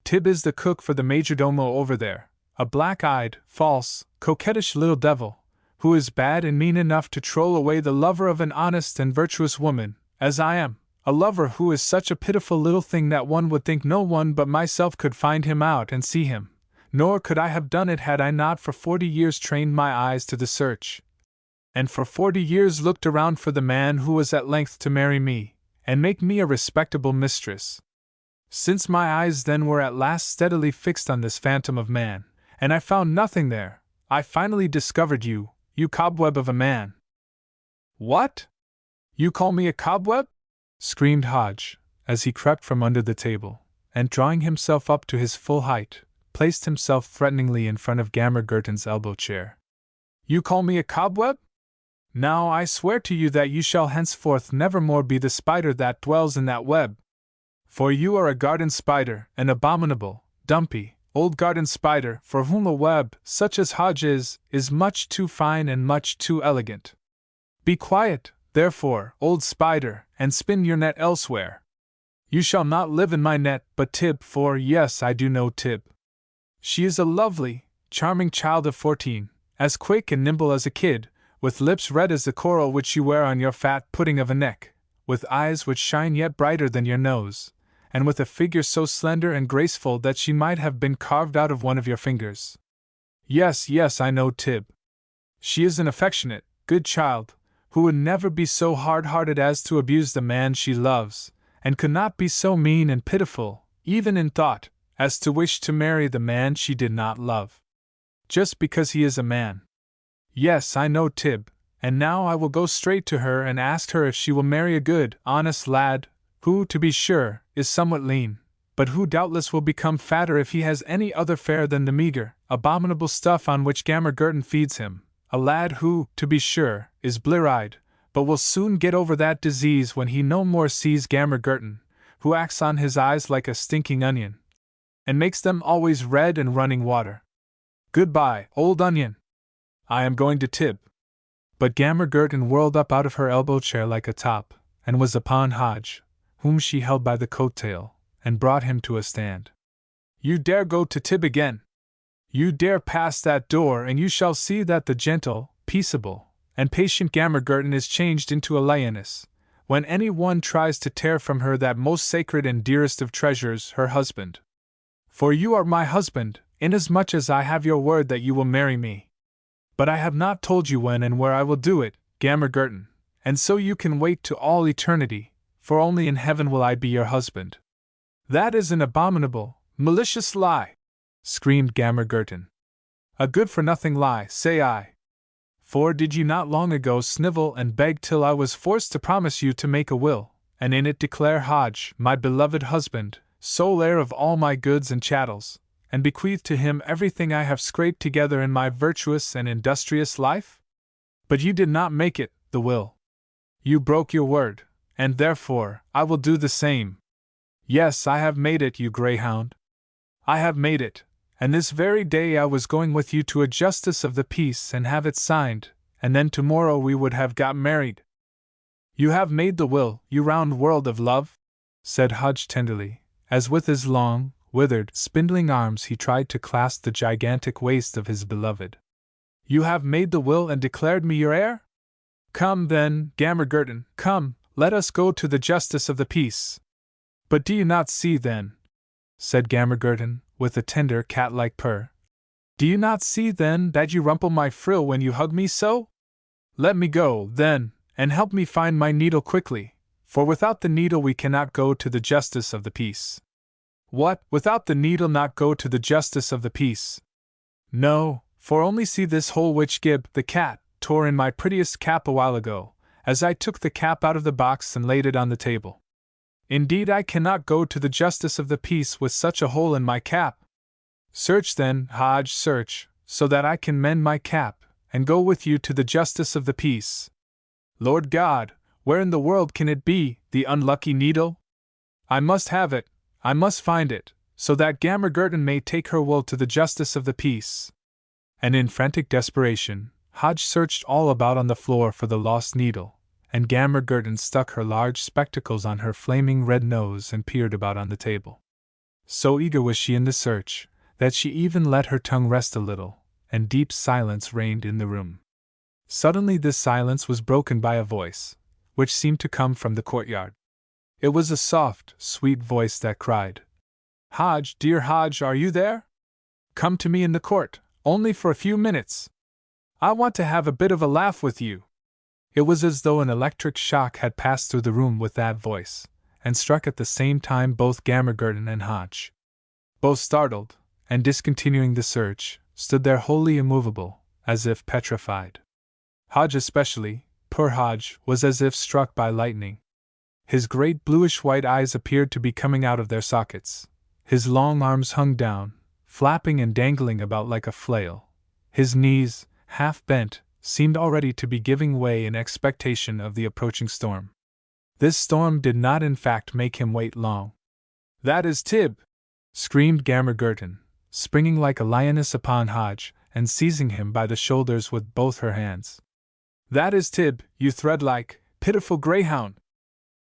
Tib is the cook for the majordomo over there, a black-eyed, false, coquettish little devil, who is bad and mean enough to troll away the lover of an honest and virtuous woman, as I am, a lover who is such a pitiful little thing that one would think no one but myself could find him out and see him. Nor could I have done it had I not for 40 years trained my eyes to the search, and for 40 years looked around for the man who was at length to marry me, and make me a respectable mistress. Since my eyes then were at last steadily fixed on this phantom of man, and I found nothing there, I finally discovered you, you cobweb of a man. What? You call me a cobweb? Screamed Hodge, as he crept from under the table, and drawing himself up to his full height, placed himself threateningly in front of Gammer Gurton's elbow chair. You call me a cobweb? Now I swear to you that you shall henceforth never more be the spider that dwells in that web. For you are a garden spider, an abominable, dumpy, old garden spider, for whom a web, such as Hodge is much too fine and much too elegant. Be quiet, therefore, old spider, and spin your net elsewhere. You shall not live in my net, but Tib, for yes, I do know Tib. She is a lovely, charming child of 14, as quick and nimble as a kid, with lips red as the coral which you wear on your fat pudding of a neck, with eyes which shine yet brighter than your nose, and with a figure so slender and graceful that she might have been carved out of one of your fingers. Yes, I know Tib. She is an affectionate, good child, who would never be so hard-hearted as to abuse the man she loves, and could not be so mean and pitiful, even in thought, as to wish to marry the man she did not love. Just because he is a man. Yes, I know, Tib, and now I will go straight to her and ask her if she will marry a good, honest lad, who, to be sure, is somewhat lean, but who doubtless will become fatter if he has any other fare than the meager, abominable stuff on which Gammer Gurton feeds him, a lad who, to be sure, is blear-eyed, but will soon get over that disease when he no more sees Gammer Gurton, who acts on his eyes like a stinking onion, and makes them always red and running water. Goodbye, old onion. I am going to Tib. But Gammer Gurton whirled up out of her elbow chair like a top, and was upon Hodge, whom she held by the coat-tail, and brought him to a stand. You dare go to Tib again? You dare pass that door, and you shall see that the gentle, peaceable, and patient Gammer Gurton is changed into a lioness, when any one tries to tear from her that most sacred and dearest of treasures, her husband. For you are my husband, inasmuch as I have your word that you will marry me. But I have not told you when and where I will do it, Gammer Gurton, and so you can wait to all eternity, for only in heaven will I be your husband. That is an abominable, malicious lie, screamed Gammer Gurton. A good-for-nothing lie, say I. For did you not long ago snivel and beg till I was forced to promise you to make a will, and in it declare Hodge, my beloved husband, sole heir of all my goods and chattels, and bequeath to him everything I have scraped together in my virtuous and industrious life? But you did not make it, the will. You broke your word, and therefore I will do the same. Yes, I have made it, you greyhound. I have made it, and this very day I was going with you to a justice of the peace and have it signed, and then tomorrow we would have got married. You have made the will, you round world of love? Said Hodge tenderly, as with his long, withered, spindling arms he tried to clasp the gigantic waist of his beloved. You have made the will and declared me your heir? Come then, Gammer Gurton, come, let us go to the justice of the peace. But do you not see then, said Gammer Gurton, with a tender cat-like purr, do you not see then that you rumple my frill when you hug me so? Let me go, then, and help me find my needle quickly, for without the needle we cannot go to the justice of the peace. What, without the needle not go to the justice of the peace? No, for only see this hole which Gib, the cat, tore in my prettiest cap a while ago, as I took the cap out of the box and laid it on the table. Indeed, I cannot go to the justice of the peace with such a hole in my cap. Search then, Hodge, search, so that I can mend my cap, and go with you to the justice of the peace. Lord God, where in the world can it be, the unlucky needle? I must have it, I must find it, so that Gammer Gurton may take her wool to the justice of the peace. And in frantic desperation, Hodge searched all about on the floor for the lost needle, and Gammer Gurton stuck her large spectacles on her flaming red nose and peered about on the table. So eager was she in the search, that she even let her tongue rest a little, and deep silence reigned in the room. Suddenly this silence was broken by a voice, which seemed to come from the courtyard. It was a soft, sweet voice that cried, Hodge, dear Hodge, are you there? Come to me in the court, only for a few minutes. I want to have a bit of a laugh with you. It was as though an electric shock had passed through the room with that voice, and struck at the same time both Gammer Gurton and Hodge. Both startled, and discontinuing the search, stood there wholly immovable, as if petrified. Hodge especially, poor Hodge, was as if struck by lightning. His great bluish-white eyes appeared to be coming out of their sockets. His long arms hung down, flapping and dangling about like a flail. His knees, half bent, seemed already to be giving way in expectation of the approaching storm. This storm did not in fact make him wait long. That is Tib! Screamed Gammer Gurton, springing like a lioness upon Hodge, and seizing him by the shoulders with both her hands. That is Tib, you thread-like, pitiful greyhound!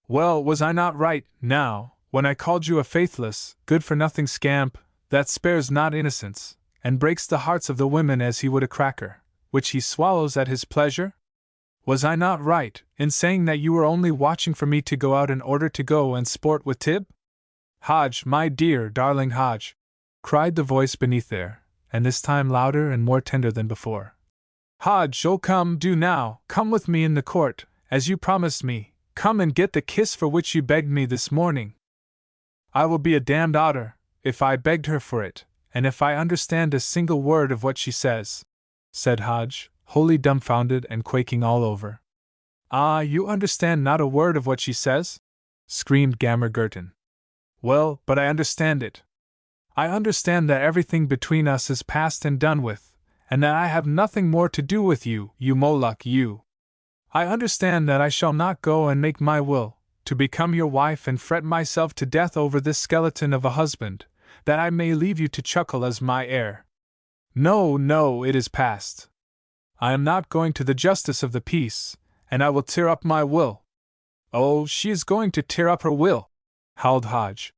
Well, was I not right, now, when I called you a faithless, good-for-nothing scamp, that spares not innocence, and breaks the hearts of the women as he would a cracker, which he swallows at his pleasure? Was I not right, in saying that you were only watching for me to go out in order to go and sport with Tib? Hodge, my dear, darling Hodge! Cried the voice beneath there, and this time louder and more tender than before. Hodge, oh come, do now, come with me in the court, as you promised me, come and get the kiss for which you begged me this morning. I will be a damned otter, if I begged her for it, and if I understand a single word of what she says, said Hodge, wholly dumbfounded and quaking all over. Ah, you understand not a word of what she says? Screamed Gammer Gurton. Well, but I understand it. I understand that everything between us is past and done with, and that I have nothing more to do with you, you Moloch, you. I understand that I shall not go and make my will, to become your wife and fret myself to death over this skeleton of a husband, that I may leave you to chuckle as my heir. No, no, it is past. I am not going to the justice of the peace, and I will tear up my will. Oh, she is going to tear up her will, howled Hodge.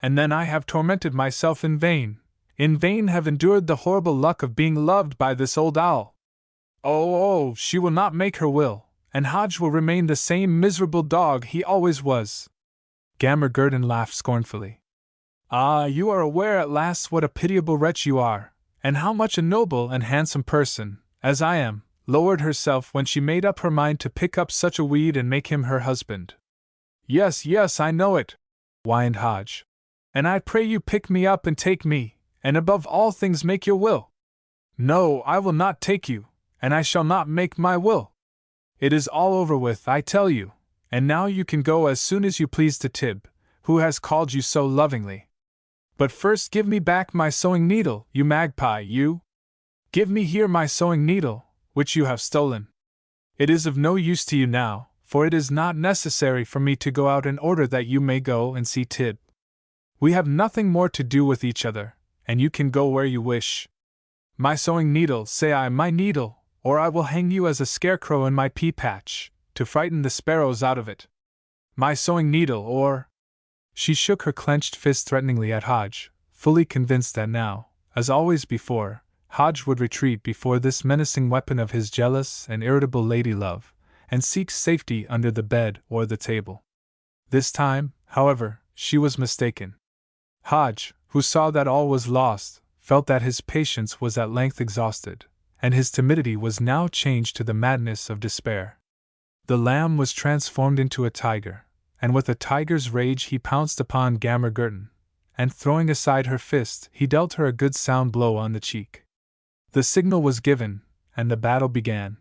And then I have tormented myself in vain have endured the horrible luck of being loved by this old owl. Oh, she will not make her will, and Hodge will remain the same miserable dog he always was. Gammer Gurton laughed scornfully. Ah, you are aware at last what a pitiable wretch you are, and how much a noble and handsome person, as I am, lowered herself when she made up her mind to pick up such a weed and make him her husband. Yes, yes, I know it, whined Hodge. And I pray you pick me up and take me, and above all things make your will. No, I will not take you, and I shall not make my will. It is all over with, I tell you, and now you can go as soon as you please to Tib, who has called you so lovingly. But first give me back my sewing needle, you magpie, you. Give me here my sewing needle, which you have stolen. It is of no use to you now, for it is not necessary for me to go out in order that you may go and see Tib. We have nothing more to do with each other, and you can go where you wish. My sewing needle, say I, my needle, or I will hang you as a scarecrow in my pea patch, to frighten the sparrows out of it. My sewing needle, or... She shook her clenched fist threateningly at Hodge, fully convinced that now, as always before, Hodge would retreat before this menacing weapon of his jealous and irritable lady-love, and seek safety under the bed or the table. This time, however, she was mistaken. Hodge, who saw that all was lost, felt that his patience was at length exhausted, and his timidity was now changed to the madness of despair. The lamb was transformed into a tiger, and with a tiger's rage he pounced upon Gammer Gurton, and throwing aside her fist, he dealt her a good sound blow on the cheek. The signal was given, and the battle began.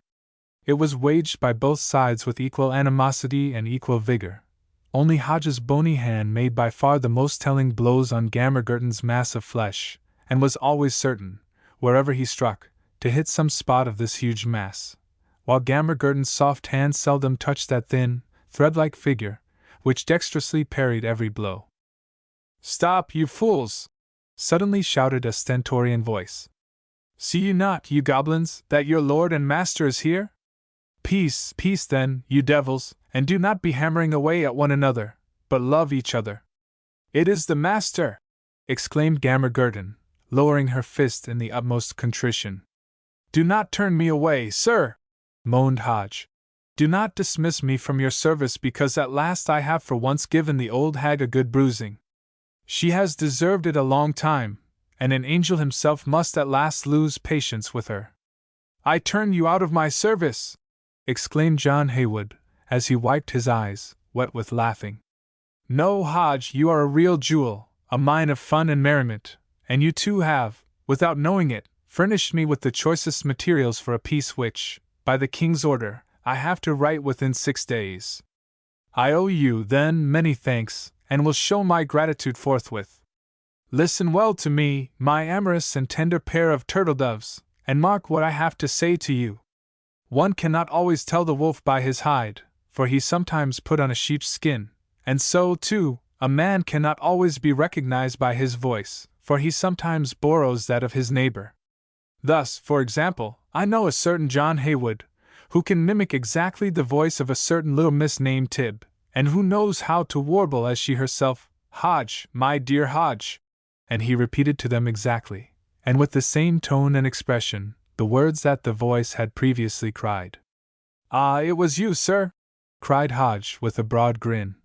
It was waged by both sides with equal animosity and equal vigor. Only Hodge's bony hand made by far the most telling blows on Gammer Gurton's mass of flesh, and was always certain, wherever he struck, to hit some spot of this huge mass, while Gammer Gurton's soft hand seldom touched that thin, thread-like figure, which dexterously parried every blow. "Stop, you fools!" suddenly shouted a stentorian voice. "See you not, you goblins, that your lord and master is here? Peace, peace then, you devils, and do not be hammering away at one another, but love each other." "It is the master!" exclaimed Gammer Gurton, lowering her fist in the utmost contrition. "Do not turn me away, sir!" moaned Hodge. "Do not dismiss me from your service because at last I have for once given the old hag a good bruising. She has deserved it a long time, and an angel himself must at last lose patience with her." "I turn you out of my service!" exclaimed John Haywood, as he wiped his eyes, wet with laughing. "No, Hodge, you are a real jewel, a mine of fun and merriment, and you too have, without knowing it, furnished me with the choicest materials for a piece which, by the king's order, I have to write within 6 days. I owe you, then, many thanks, and will show my gratitude forthwith. Listen well to me, my amorous and tender pair of turtle-doves, and mark what I have to say to you. One cannot always tell the wolf by his hide, for he sometimes put on a sheep's skin, and so, too, a man cannot always be recognized by his voice, for he sometimes borrows that of his neighbor. Thus, for example, I know a certain John Haywood, who can mimic exactly the voice of a certain little miss named Tib, and who knows how to warble as she herself, 'Hodge, my dear Hodge,'" and he repeated to them exactly, and with the same tone and expression, the words that the voice had previously cried. "Ah, it was you, sir!" cried Hodge with a broad grin.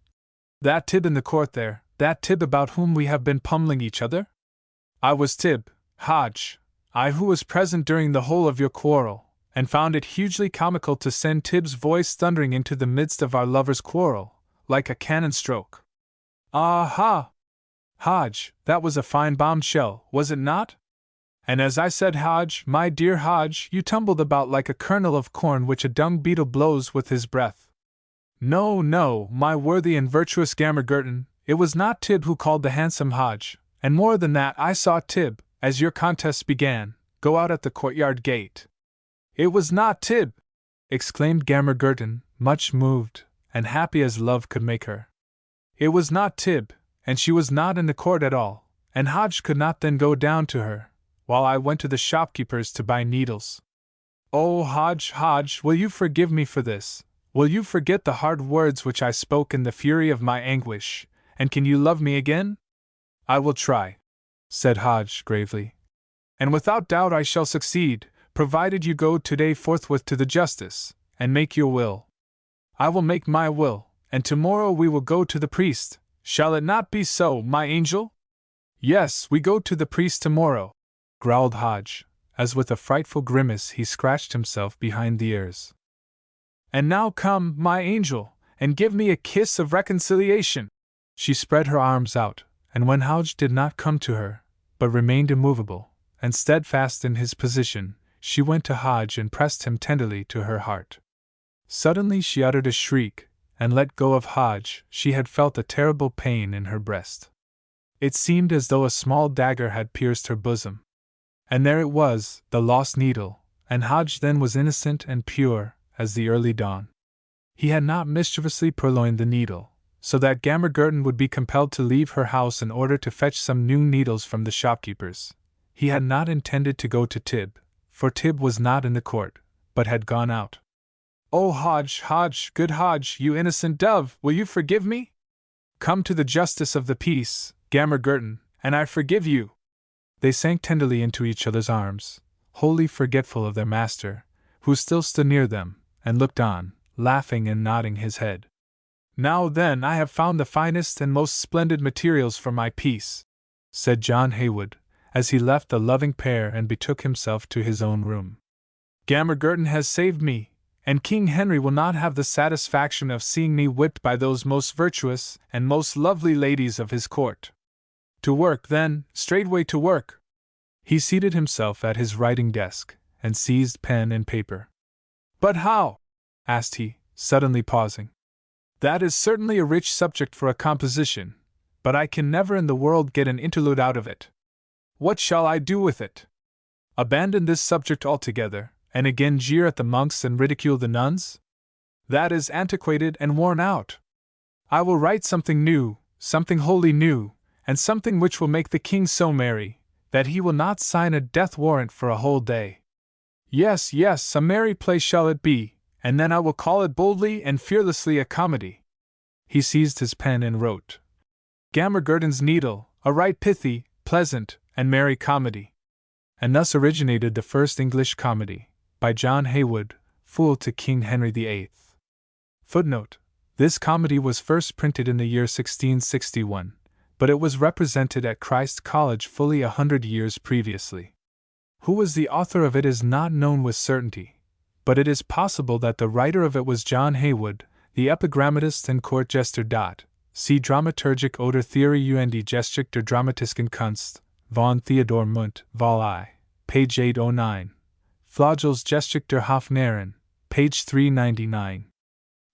"That Tib in the court there, that Tib about whom we have been pummeling each other? I was Tib, Hodge, I who was present during the whole of your quarrel, and found it hugely comical to send Tib's voice thundering into the midst of our lovers' quarrel, like a cannon stroke. Ah ha! Hodge, that was a fine bombshell, was it not? And as I said, Hodge, my dear Hodge, you tumbled about like a kernel of corn which a dung beetle blows with his breath. No, no, my worthy and virtuous Gammer Gurton, it was not Tib who called the handsome Hodge, and more than that, I saw Tib, as your contest began, go out at the courtyard gate. It was not Tib! Exclaimed Gammer Gurton, much moved, and happy as love could make her. It was not Tib, and she was not in the court at all, and Hodge could not then go down to her, while I went to the shopkeeper's to buy needles. Oh, Hodge, Hodge, will you forgive me for this? Will you forget the hard words which I spoke in the fury of my anguish, and can you love me again? I will try, said Hodge gravely. And without doubt I shall succeed, provided you go today forthwith to the justice, and make your will. I will make my will, and tomorrow we will go to the priest. Shall it not be so, my angel? Yes, we go to the priest tomorrow, growled Hodge, as with a frightful grimace he scratched himself behind the ears. And now come, my angel, and give me a kiss of reconciliation. She spread her arms out, and when Hodge did not come to her, but remained immovable, and steadfast in his position, she went to Hodge and pressed him tenderly to her heart. Suddenly she uttered a shriek, and let go of Hodge. She had felt a terrible pain in her breast. It seemed as though a small dagger had pierced her bosom. And there it was, the lost needle, and Hodge then was innocent and pure as the early dawn. He had not mischievously purloined the needle, so that Gammer Gurton would be compelled to leave her house in order to fetch some new needles from the shopkeepers. He had not intended to go to Tib, for Tib was not in the court, but had gone out. Oh, Hodge, Hodge, good Hodge, you innocent dove, will you forgive me? Come to the justice of the peace, Gammer Gurton, and I forgive you. They sank tenderly into each other's arms, wholly forgetful of their master, who still stood near them, and looked on, laughing and nodding his head. Now then, I have found the finest and most splendid materials for my piece, said John Haywood, as he left the loving pair and betook himself to his own room. Gammer Gurton has saved me, and King Henry will not have the satisfaction of seeing me whipped by those most virtuous and most lovely ladies of his court. To work, then, straightway to work! He seated himself at his writing desk, and seized pen and paper. But how? Asked he, suddenly pausing. That is certainly a rich subject for a composition, but I can never in the world get an interlude out of it. What shall I do with it? Abandon this subject altogether, and again jeer at the monks and ridicule the nuns? That is antiquated and worn out. I will write something new, something wholly new, and something which will make the king so merry that he will not sign a death warrant for a whole day. Yes, yes, a merry play shall it be, and then I will call it boldly and fearlessly a comedy. He seized his pen and wrote, Gammer Gurton's Needle, a right pithy, pleasant, and merry comedy. And thus originated the first English comedy, by John Haywood, Fool to King Henry VIII. Footnote: This comedy was first printed in the year 1661, but it was represented at Christ College fully 100 years previously. Who was the author of it is not known with certainty, but it is possible that the writer of it was John Haywood, the epigrammatist and court jester. See Dramaturgic oder Theorie und Geschichte der Dramatischen Kunst, von Theodor Munt, Vol I, page 809. Flagelsgeschichte der Hofnarren, page 399.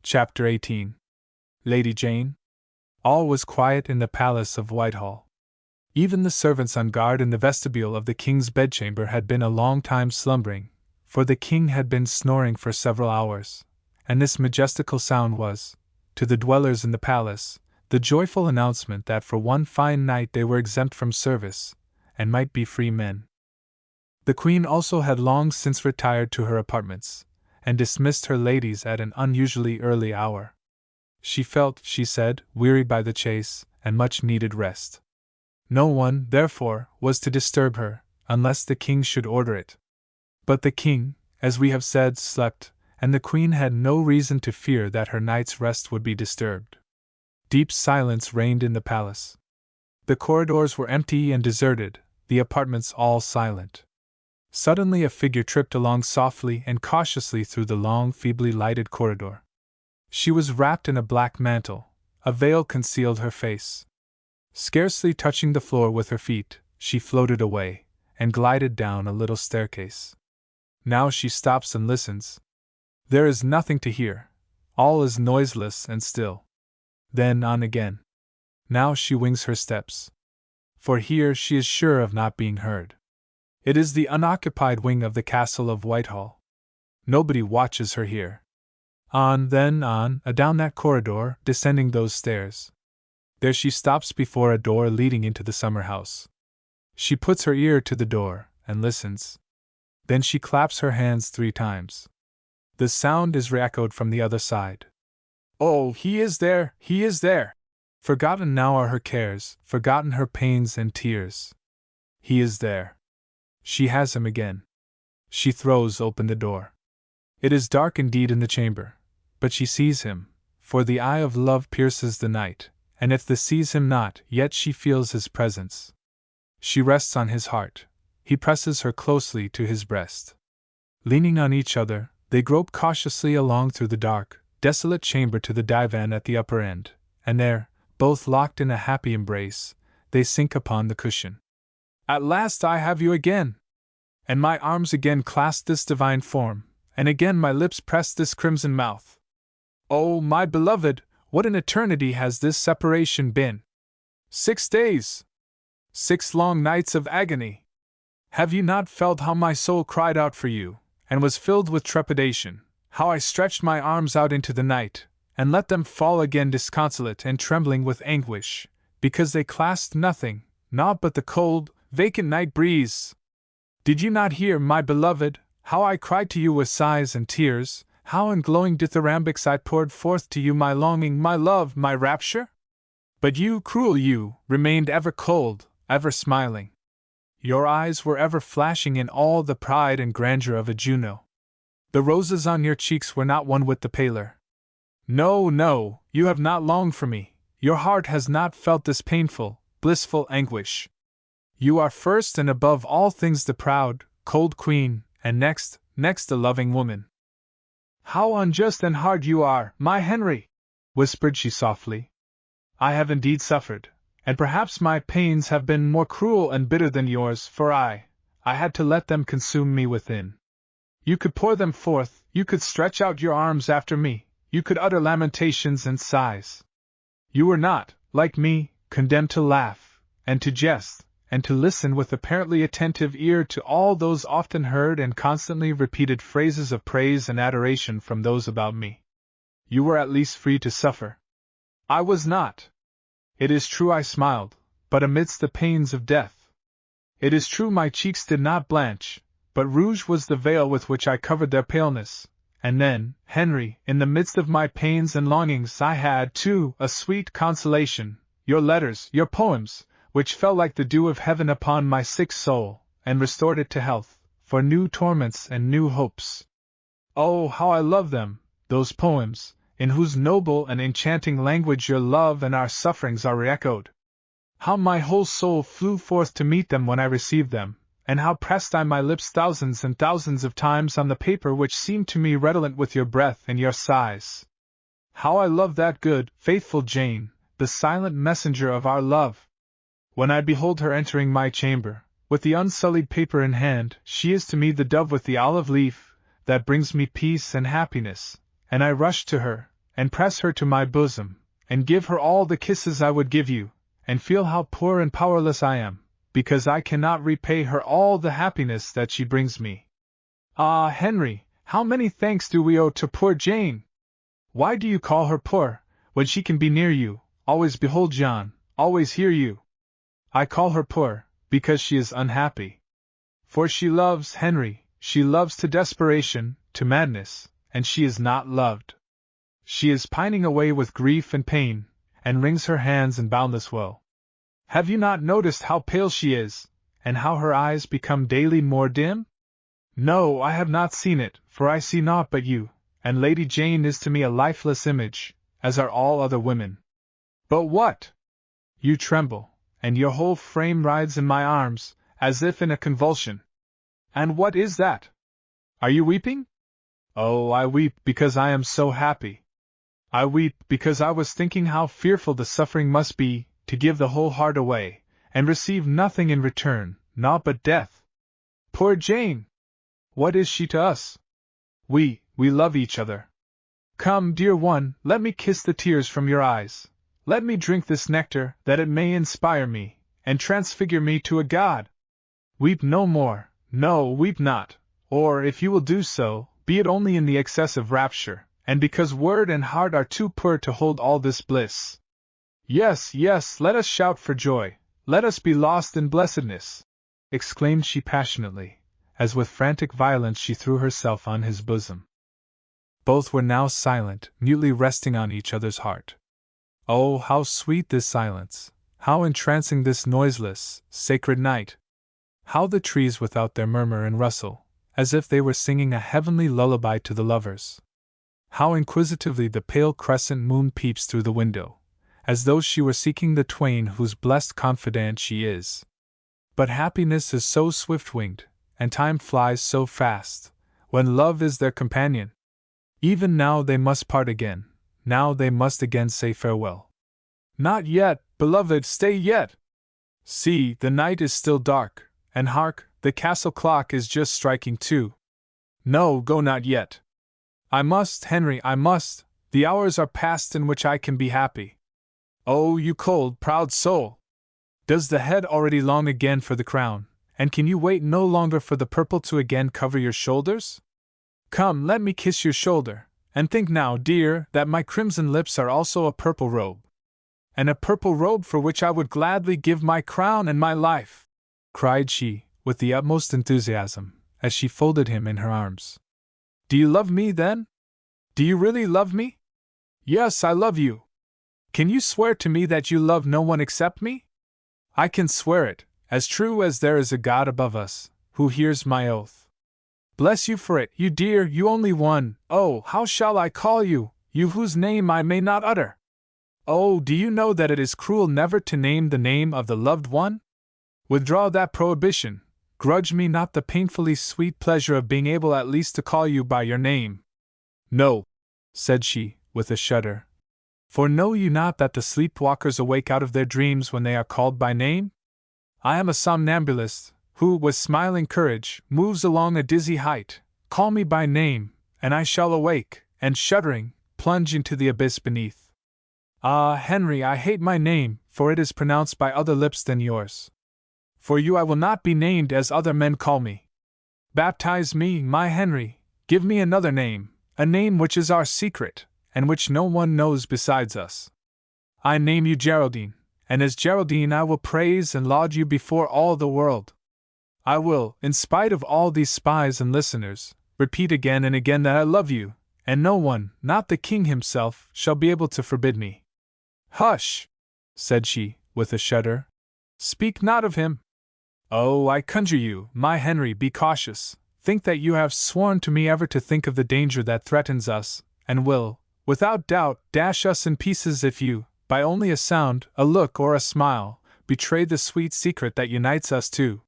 Chapter 18. Lady Jane. All was quiet in the palace of Whitehall. Even the servants on guard in the vestibule of the king's bedchamber had been a long time slumbering, for the king had been snoring for several hours, and this majestical sound was, to the dwellers in the palace, the joyful announcement that for one fine night they were exempt from service, and might be free men. The queen also had long since retired to her apartments, and dismissed her ladies at an unusually early hour. She felt, she said, wearied by the chase, and much needed rest. No one, therefore, was to disturb her, unless the king should order it. But the king, as we have said, slept, and the queen had no reason to fear that her night's rest would be disturbed. Deep silence reigned in the palace. The corridors were empty and deserted, the apartments all silent. Suddenly a figure tripped along softly and cautiously through the long, feebly lighted corridor. She was wrapped in a black mantle, a veil concealed her face. Scarcely touching the floor with her feet, she floated away, and glided down a little staircase. Now she stops and listens. There is nothing to hear. All is noiseless and still. Then on again. Now she wings her steps. For here she is sure of not being heard. It is the unoccupied wing of the castle of Whitehall. Nobody watches her here. On, then on, down that corridor, descending those stairs. There she stops before a door leading into the summer house. She puts her ear to the door, and listens. Then she claps her hands 3 times. The sound is re-echoed from the other side. Oh, he is there, he is there! Forgotten now are her cares, forgotten her pains and tears. He is there. She has him again. She throws open the door. It is dark indeed in the chamber, but she sees him, for the eye of love pierces the night, and if the sees him not, yet she feels his presence. She rests on his heart. He presses her closely to his breast. Leaning on each other, they grope cautiously along through the dark, desolate chamber to the divan at the upper end, and there, both locked in a happy embrace, they sink upon the cushion. At last I have you again! And my arms again clasp this divine form, and again my lips press this crimson mouth. Oh, my beloved, what an eternity has this separation been! 6 days! 6 long nights of agony! Have you not felt how my soul cried out for you, and was filled with trepidation, how I stretched my arms out into the night, and let them fall again disconsolate and trembling with anguish, because they clasped nothing, naught but the cold, vacant night breeze? Did you not hear, my beloved, how I cried to you with sighs and tears, how in glowing dithyrambics I poured forth to you my longing, my love, my rapture? But you, cruel you, remained ever cold, ever smiling. Your eyes were ever flashing in all the pride and grandeur of a Juno. The roses on your cheeks were not one whit the paler. No, no, you have not longed for me, your heart has not felt this painful, blissful anguish. You are first and above all things the proud, cold queen, and next a loving woman. How unjust and hard you are, my Henry! Whispered she softly. I have indeed suffered, and perhaps my pains have been more cruel and bitter than yours, for I had to let them consume me within. You could pour them forth, you could stretch out your arms after me, you could utter lamentations and sighs. You were not, like me, condemned to laugh, and to jest, and to listen with apparently attentive ear to all those often heard and constantly repeated phrases of praise and adoration from those about me. You were at least free to suffer. I was not. It is true I smiled, but amidst the pains of death. It is true my cheeks did not blanch, but rouge was the veil with which I covered their paleness. And then, Henry, in the midst of my pains and longings I had, too, a sweet consolation, your letters, your poems, which fell like the dew of heaven upon my sick soul, and restored it to health, for new torments and new hopes. Oh, how I love them, those poems, in whose noble and enchanting language your love and our sufferings are re-echoed. How my whole soul flew forth to meet them when I received them, and how pressed I my lips thousands and thousands of times on the paper which seemed to me redolent with your breath and your sighs. How I love that good, faithful Jane, the silent messenger of our love. When I behold her entering my chamber, with the unsullied paper in hand, she is to me the dove with the olive leaf, that brings me peace and happiness, and I rush to her, and press her to my bosom, and give her all the kisses I would give you, and feel how poor and powerless I am, because I cannot repay her all the happiness that she brings me. Ah, Henry, how many thanks do we owe to poor Jane? Why do you call her poor, when she can be near you, always behold John, always hear you? I call her poor, because she is unhappy. For she loves, Henry, she loves to desperation, to madness, and she is not loved. She is pining away with grief and pain, and wrings her hands in boundless woe. Have you not noticed how pale she is, and how her eyes become daily more dim? No, I have not seen it, for I see naught but you, and Lady Jane is to me a lifeless image, as are all other women. But what? You tremble, and your whole frame writhes in my arms, as if in a convulsion. And what is that? Are you weeping? Oh, I weep because I am so happy. I weep because I was thinking how fearful the suffering must be, to give the whole heart away, and receive nothing in return, naught but death. Poor Jane! What is she to us? We love each other. Come, dear one, let me kiss the tears from your eyes. Let me drink this nectar, that it may inspire me, and transfigure me to a god. Weep no more, no, weep not, or, if you will do so, be it only in the excess of rapture, and because word and heart are too poor to hold all this bliss. Yes, yes, let us shout for joy, let us be lost in blessedness, exclaimed she passionately, as with frantic violence she threw herself on his bosom. Both were now silent, mutely resting on each other's heart. Oh, how sweet this silence! How entrancing this noiseless, sacred night! How the trees without their murmur and rustle, as if they were singing a heavenly lullaby to the lovers! How inquisitively the pale crescent moon peeps through the window, as though she were seeking the twain whose blessed confidant she is! But happiness is so swift-winged, and time flies so fast, when love is their companion! Even now they must part again, now they must again say farewell. Not yet, beloved, stay yet! See, the night is still dark, and hark, the castle clock is just striking 2. No, go not yet. I must, Henry, I must, the hours are past in which I can be happy. Oh, you cold, proud soul! Does the head already long again for the crown, and can you wait no longer for the purple to again cover your shoulders? Come, let me kiss your shoulder, and think now, dear, that my crimson lips are also a purple robe. And a purple robe for which I would gladly give my crown and my life, cried she, with the utmost enthusiasm, as she folded him in her arms. Do you love me, then? Do you really love me? Yes, I love you. Can you swear to me that you love no one except me? I can swear it, as true as there is a God above us, who hears my oath. Bless you for it, you dear, you only one. Oh, how shall I call you, you whose name I may not utter? Oh, do you know that it is cruel never to name the name of the loved one? Withdraw that prohibition, grudge me not the painfully sweet pleasure of being able at least to call you by your name. No, said she, with a shudder. For know you not that the sleepwalkers awake out of their dreams when they are called by name? I am a somnambulist, who, with smiling courage, moves along a dizzy height. Call me by name, and I shall awake, and shuddering, plunge into the abyss beneath. Ah, Henry, I hate my name, for it is pronounced by other lips than yours. For you I will not be named as other men call me. Baptize me, my Henry, give me another name, a name which is our secret, and which no one knows besides us. I name you Geraldine, and as Geraldine I will praise and laud you before all the world. I will, in spite of all these spies and listeners, repeat again and again that I love you, and no one, not the king himself, shall be able to forbid me. Hush! Said she, with a shudder. Speak not of him. Oh, I conjure you, my Henry, be cautious. Think that you have sworn to me ever to think of the danger that threatens us, and will, without doubt, dash us in pieces if you, by only a sound, a look, or a smile, betray the sweet secret that unites us two.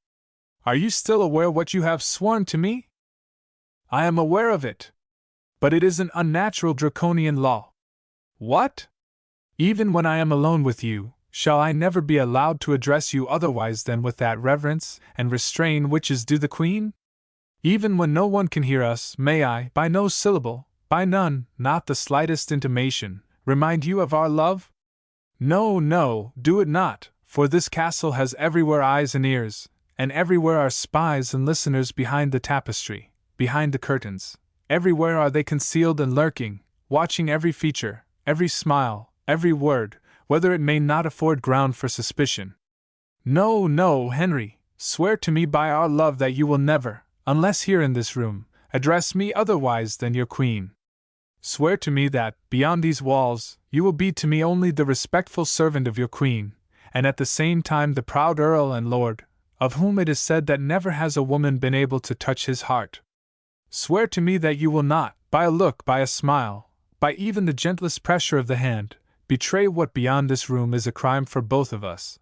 Are you still aware what you have sworn to me? I am aware of it. But it is an unnatural draconian law. What? Even when I am alone with you, shall I never be allowed to address you otherwise than with that reverence and restraint which is due the Queen? Even when no one can hear us, may I, by no syllable, by none, not the slightest intimation, remind you of our love? No, no, do it not, for this castle has everywhere eyes and ears, and everywhere are spies and listeners behind the tapestry, behind the curtains. Everywhere are they concealed and lurking, watching every feature, every smile, every word, whether it may not afford ground for suspicion. No, no, Henry, swear to me by our love that you will never, unless here in this room, address me otherwise than your Queen. Swear to me that, beyond these walls, you will be to me only the respectful servant of your Queen, and at the same time the proud Earl and Lord, of whom it is said that never has a woman been able to touch his heart. Swear to me that you will not, by a look, by a smile, by even the gentlest pressure of the hand, betray what beyond this room is a crime for both of us.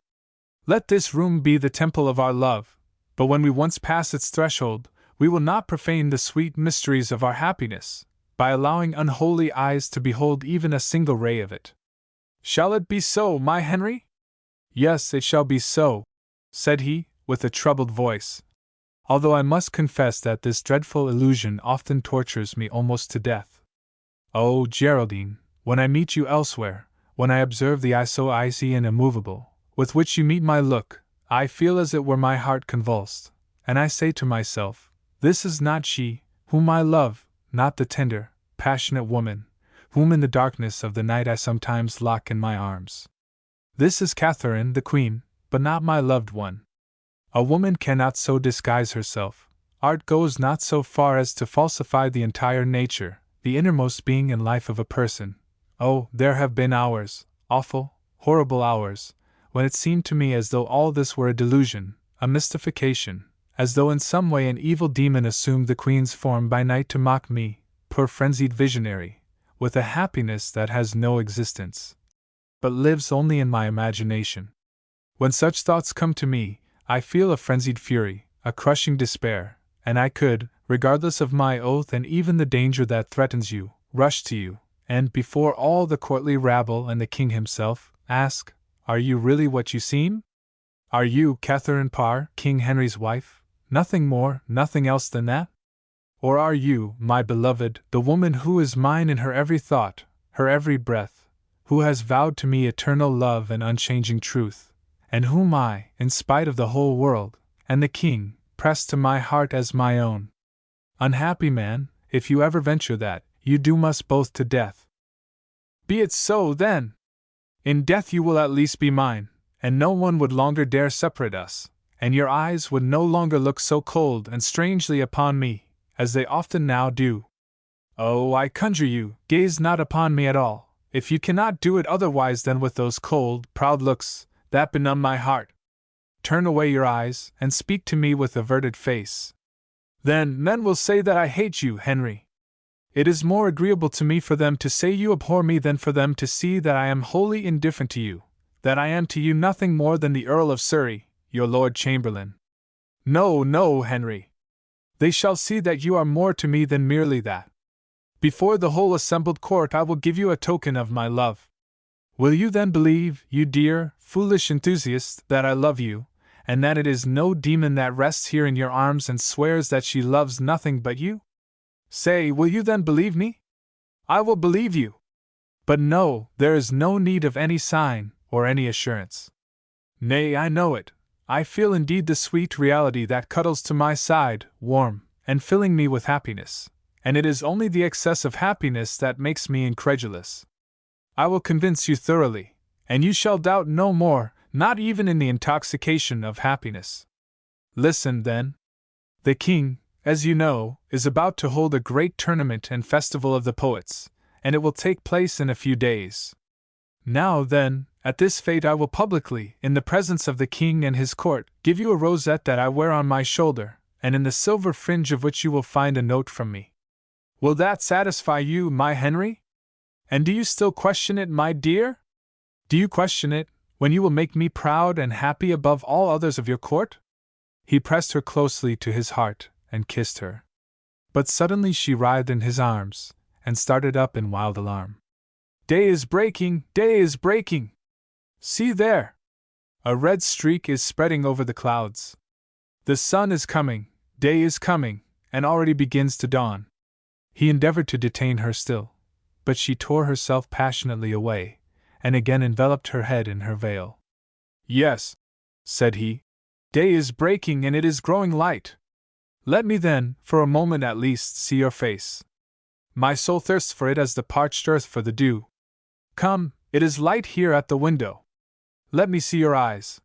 Let this room be the temple of our love, but when we once pass its threshold, We will not profane the sweet mysteries of our happiness, by allowing unholy eyes to behold even a single ray of it. Shall it be so, my Henry? Yes, it shall be so, said he, with a troubled voice. Although I must confess that this dreadful illusion often tortures me almost to death. Oh, Geraldine, when I meet you elsewhere, when I observe the eye so icy and immovable, with which you meet my look, I feel as it were my heart convulsed, and I say to myself, this is not she, whom I love, not the tender, passionate woman, whom in the darkness of the night I sometimes lock in my arms. This is Catherine the Queen, but not my loved one. A woman cannot so disguise herself, art goes not so far as to falsify the entire nature, the innermost being and life of a person. Oh, there have been hours, awful, horrible hours, when it seemed to me as though all this were a delusion, a mystification, as though in some way an evil demon assumed the Queen's form by night to mock me, poor frenzied visionary, with a happiness that has no existence, but lives only in my imagination. When such thoughts come to me, I feel a frenzied fury, a crushing despair, and I could, regardless of my oath and even the danger that threatens you, rush to you, and, before all the courtly rabble and the king himself, ask, are you really what you seem? Are you Catherine Parr, King Henry's wife, nothing more, nothing else than that? Or are you, my beloved, the woman who is mine in her every thought, her every breath, who has vowed to me eternal love and unchanging truth, and whom I, in spite of the whole world, and the king, press to my heart as my own? Unhappy man, if you ever venture that, you doom us both to death. Be it so, then! In death you will at least be mine, and no one would longer dare separate us, and your eyes would no longer look so cold and strangely upon me, as they often now do. Oh, I conjure you, gaze not upon me at all, if you cannot do it otherwise than with those cold, proud looks that benumb my heart. Turn away your eyes, and speak to me with averted face. Then men will say that I hate you, Henry. It is more agreeable to me for them to say you abhor me than for them to see that I am wholly indifferent to you, that I am to you nothing more than the Earl of Surrey, your Lord Chamberlain. No, no, Henry. They shall see that you are more to me than merely that. Before the whole assembled court I will give you a token of my love. Will you then believe, you dear, foolish enthusiast, that I love you, and that it is no demon that rests here in your arms and swears that she loves nothing but you? Say, will you then believe me? I will believe you. But no, there is no need of any sign, or any assurance. Nay, I know it. I feel indeed the sweet reality that cuddles to my side, warm, and filling me with happiness, and it is only the excess of happiness that makes me incredulous. I will convince you thoroughly, and you shall doubt no more, not even in the intoxication of happiness. Listen, then. The king, as you know, is about to hold a great tournament and festival of the poets, and it will take place in a few days. Now then, at this fete I will publicly, in the presence of the king and his court, give you a rosette that I wear on my shoulder, and in the silver fringe of which you will find a note from me. Will that satisfy you, my Henry? And do you still question it, my dear? Do you question it, when you will make me proud and happy above all others of your court? He pressed her closely to his heart, and kissed her. But suddenly she writhed in his arms, and started up in wild alarm. Day is breaking! Day is breaking! See there! A red streak is spreading over the clouds. The sun is coming, day is coming, and already begins to dawn. He endeavored to detain her still, but she tore herself passionately away, and again enveloped her head in her veil. Yes, said he, day is breaking and it is growing light. Let me then, for a moment at least, see your face. My soul thirsts for it as the parched earth for the dew. Come, it is light here at the window. Let me see your eyes.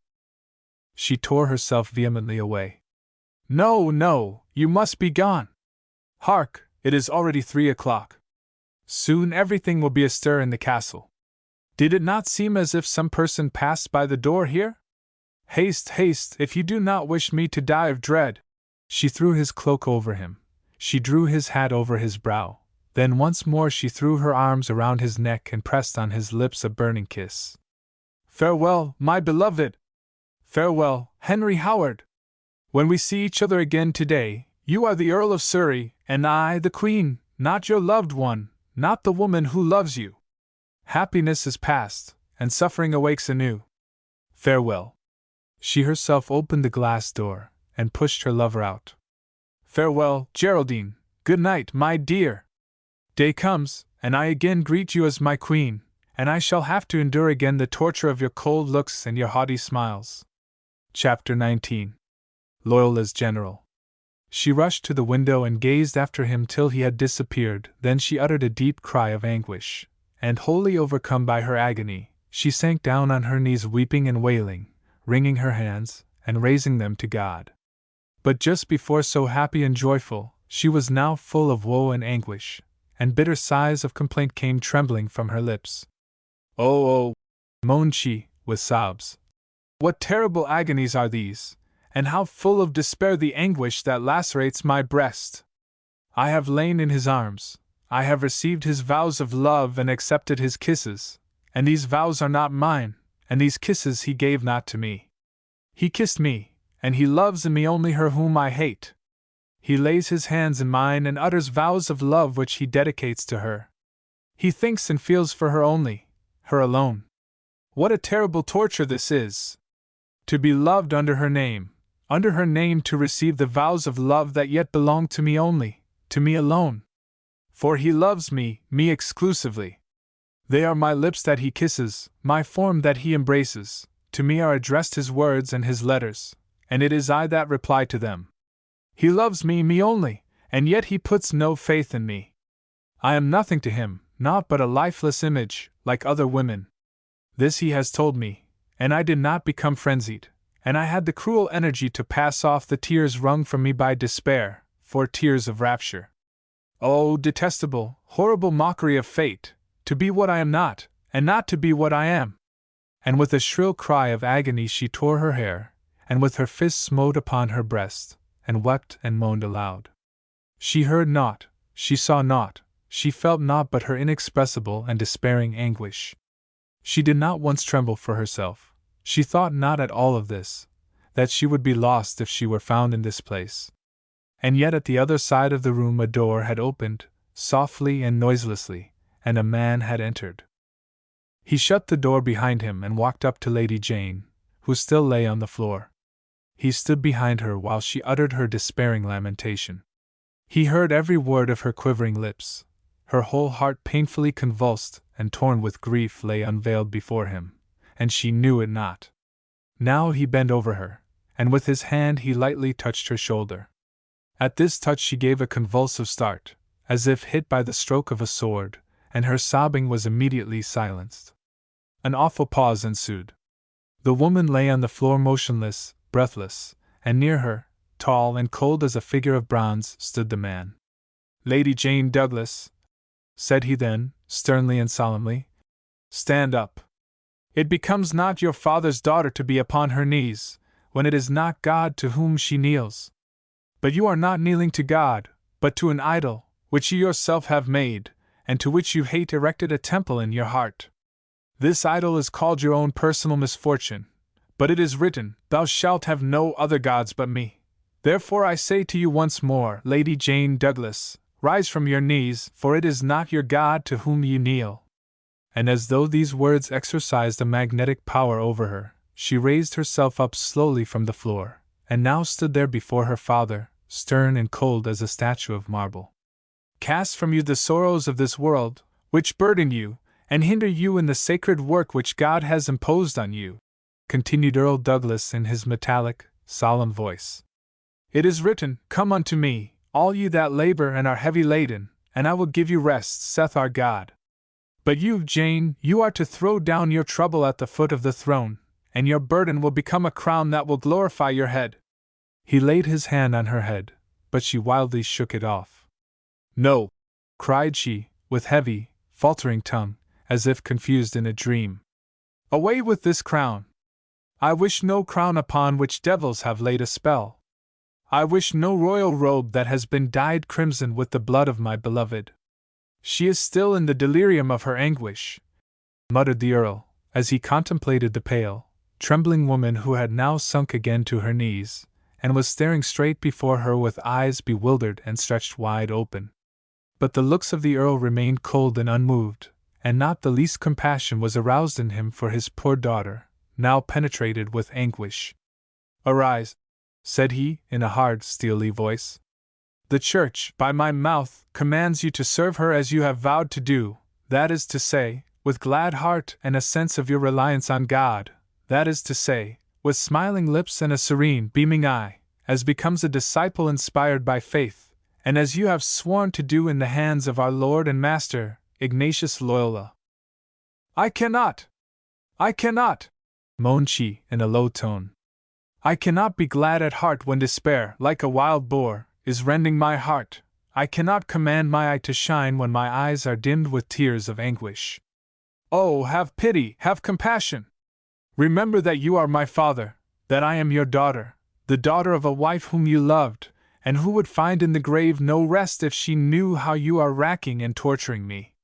She tore herself vehemently away. No, no, you must be gone. Hark, it is already 3 o'clock. Soon everything will be astir in the castle. Did it not seem as if some person passed by the door here? Haste, haste, if you do not wish me to die of dread. She threw his cloak over him. She drew his hat over his brow. Then once more she threw her arms around his neck and pressed on his lips a burning kiss. Farewell, my beloved! Farewell, Henry Howard! When we see each other again today, You are the Earl of Surrey, and I the Queen, not your loved one, not the woman who loves you. Happiness is past, and suffering awakes anew. Farewell. She herself opened the glass door, and pushed her lover out. Farewell, Geraldine. Good night, my dear. Day comes, and I again greet you as my queen, and I shall have to endure again the torture of your cold looks and your haughty smiles. Chapter 19. Loyola's General. She rushed to the window and gazed after him till he had disappeared. Then she uttered a deep cry of anguish, and wholly overcome by her agony, she sank down on her knees weeping and wailing, wringing her hands, and raising them to God. But just before so happy and joyful, she was now full of woe and anguish, and bitter sighs of complaint came trembling from her lips. "Oh, oh," moaned she, with sobs. "What terrible agonies are these, and how full of despair the anguish that lacerates my breast! I have lain in his arms, I have received his vows of love and accepted his kisses, and these vows are not mine, and these kisses he gave not to me. He kissed me, and he loves in me only her whom I hate. He lays his hands in mine and utters vows of love which he dedicates to her. He thinks and feels for her only, her alone. What a terrible torture this is! To be loved under her name to receive the vows of love that yet belong to me only, to me alone. For he loves me, me exclusively. They are my lips that he kisses, my form that he embraces, to me are addressed his words and his letters, and it is I that reply to them. He loves me, me only, and yet he puts no faith in me. I am nothing to him, naught but a lifeless image, like other women. This he has told me, and I did not become frenzied, and I had the cruel energy to pass off the tears wrung from me by despair, for tears of rapture. Oh, detestable, horrible mockery of fate, to be what I am not, and not to be what I am! And with a shrill cry of agony she tore her hair, and with her fist smote upon her breast, and wept and moaned aloud. She heard naught, she saw naught, she felt naught but her inexpressible and despairing anguish. She did not once tremble for herself, she thought not at all of this, that she would be lost if she were found in this place. And yet at the other side of the room a door had opened, softly and noiselessly, and a man had entered. He shut the door behind him and walked up to Lady Jane, who still lay on the floor. He stood behind her while she uttered her despairing lamentation. He heard every word of her quivering lips. Her whole heart, painfully convulsed and torn with grief, lay unveiled before him, and she knew it not. Now he bent over her, and with his hand he lightly touched her shoulder. At this touch she gave a convulsive start, as if hit by the stroke of a sword, and her sobbing was immediately silenced. An awful pause ensued. The woman lay on the floor motionless, breathless, and near her, tall and cold as a figure of bronze, stood the man. "Lady Jane Douglas," said he then, sternly and solemnly, "stand up. It becomes not your father's daughter to be upon her knees, when it is not God to whom she kneels. But you are not kneeling to God, but to an idol, which you yourself have made, and to which you hate erected a temple in your heart. This idol is called your own personal misfortune, but it is written, 'Thou shalt have no other gods but me.' Therefore I say to you once more, Lady Jane Douglas, rise from your knees, for it is not your God to whom you kneel." And as though these words exercised a magnetic power over her, she raised herself up slowly from the floor, and now stood there before her father, stern and cold as a statue of marble. "Cast from you the sorrows of this world, which burden you, and hinder you in the sacred work which God has imposed on you," continued Earl Douglas in his metallic, solemn voice. "It is written, 'Come unto me, all ye that labor and are heavy laden, and I will give you rest, saith our God.' But you, Jane, you are to throw down your trouble at the foot of the throne, and your burden will become a crown that will glorify your head." He laid his hand on her head, but she wildly shook it off. "No!" cried she, with heavy, faltering tongue, as if confused in a dream. "Away with this crown! I wish no crown upon which devils have laid a spell. I wish no royal robe that has been dyed crimson with the blood of my beloved." "She is still in the delirium of her anguish," muttered the Earl, as he contemplated the pale, trembling woman who had now sunk again to her knees, and was staring straight before her with eyes bewildered and stretched wide open. But the looks of the Earl remained cold and unmoved, and not the least compassion was aroused in him for his poor daughter, now penetrated with anguish. "Arise," said he, in a hard, steely voice. "The Church, by my mouth, commands you to serve her as you have vowed to do, that is to say, with glad heart and a sense of your reliance on God, that is to say, with smiling lips and a serene, beaming eye, as becomes a disciple inspired by faith, and as you have sworn to do in the hands of our Lord and Master, Ignatius Loyola." "I cannot! I cannot!" moaned she, in a low tone. "I cannot be glad at heart when despair, like a wild boar, is rending my heart. I cannot command my eye to shine when my eyes are dimmed with tears of anguish. Oh, have pity, have compassion! Remember that you are my father, that I am your daughter, the daughter of a wife whom you loved, and who would find in the grave no rest if she knew how you are racking and torturing me.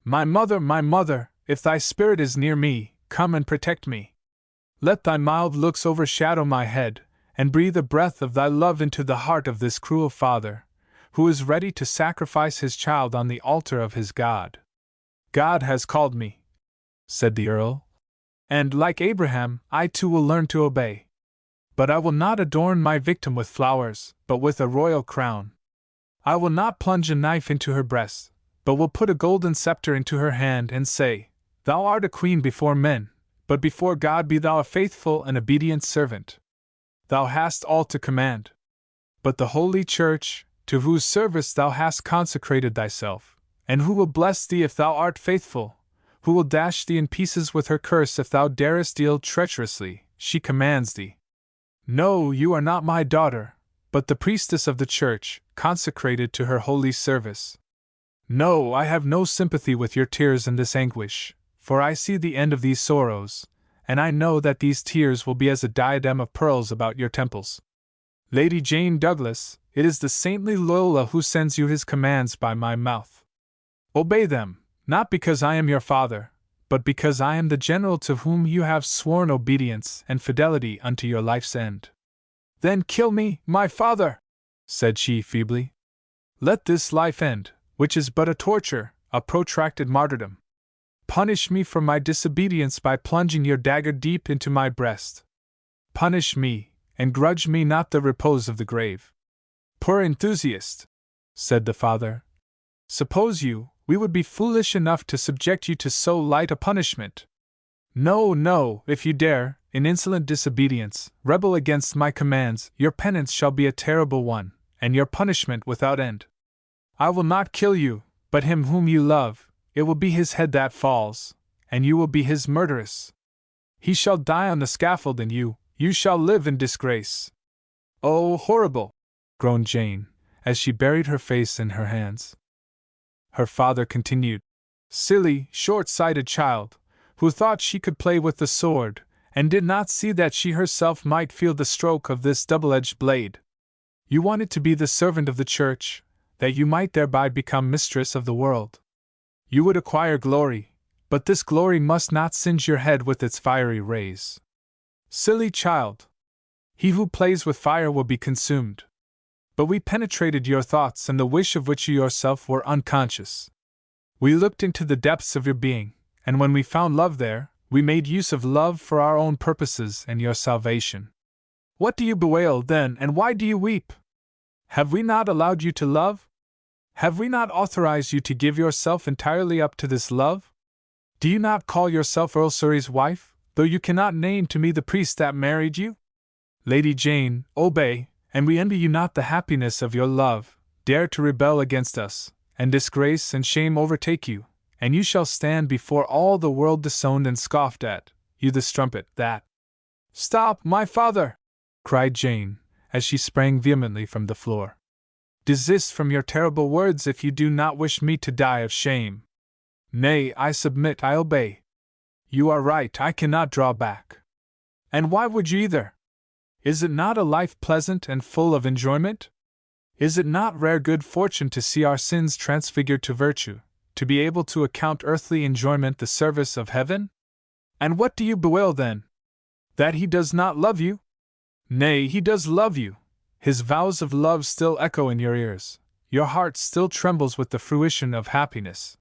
My mother, if thy spirit is near me, come and protect me. Let thy mild looks overshadow my head, and breathe a breath of thy love into the heart of this cruel father, who is ready to sacrifice his child on the altar of his God. God has called me," said the Earl, "and, like Abraham, I too will learn to obey. But I will not adorn my victim with flowers, but with a royal crown. I will not plunge a knife into her breast, but will put a golden scepter into her hand and say, 'Thou art a queen before men, but before God be thou a faithful and obedient servant. Thou hast all to command. But the Holy Church, to whose service thou hast consecrated thyself, and who will bless thee if thou art faithful, who will dash thee in pieces with her curse if thou darest deal treacherously, she commands thee. No, you are not my daughter, but the priestess of the Church, consecrated to her holy service. No, I have no sympathy with your tears in this anguish, for I see the end of these sorrows, and I know that these tears will be as a diadem of pearls about your temples. Lady Jane Douglas, it is the saintly Loyola who sends you his commands by my mouth. Obey them, not because I am your father, but because I am the general to whom you have sworn obedience and fidelity unto your life's end." "Then kill me, my father," said she feebly. "Let this life end, which is but a torture, a protracted martyrdom. Punish me for my disobedience by plunging your dagger deep into my breast. Punish me, and grudge me not the repose of the grave." "Poor enthusiast," said the father. "Suppose we would be foolish enough to subject you to so light a punishment. No, no, if you dare, in insolent disobedience, rebel against my commands, your penance shall be a terrible one, and your punishment without end. I will not kill you, but him whom you love, it will be his head that falls, and you will be his murderess. He shall die on the scaffold and you shall live in disgrace." "Oh, horrible!" groaned Jane, as she buried her face in her hands. Her father continued, "Silly, short-sighted child, who thought she could play with the sword, and did not see that she herself might feel the stroke of this double-edged blade. You wanted to be the servant of the Church, that you might thereby become mistress of the world. You would acquire glory, but this glory must not singe your head with its fiery rays. Silly child! He who plays with fire will be consumed. But we penetrated your thoughts and the wish of which you yourself were unconscious. We looked into the depths of your being, and when we found love there, we made use of love for our own purposes and your salvation. What do you bewail, then, and why do you weep? Have we not allowed you to love? Have we not authorized you to give yourself entirely up to this love? Do you not call yourself Earl Surrey's wife, though you cannot name to me the priest that married you? Lady Jane, obey, and we envy you not the happiness of your love. Dare to rebel against us, and disgrace and shame overtake you, and you shall stand before all the world disowned and scoffed at, you the strumpet that—" "Stop, my father!" cried Jane, as she sprang vehemently from the floor. "Desist from your terrible words if you do not wish me to die of shame. Nay, I submit, I obey. You are right, I cannot draw back. And why would you either? Is it not a life pleasant and full of enjoyment? Is it not rare good fortune to see our sins transfigured to virtue, to be able to account earthly enjoyment the service of heaven? And what do you bewail then? That he does not love you? Nay, he does love you. His vows of love still echo in your ears. Your heart still trembles with the fruition of happiness.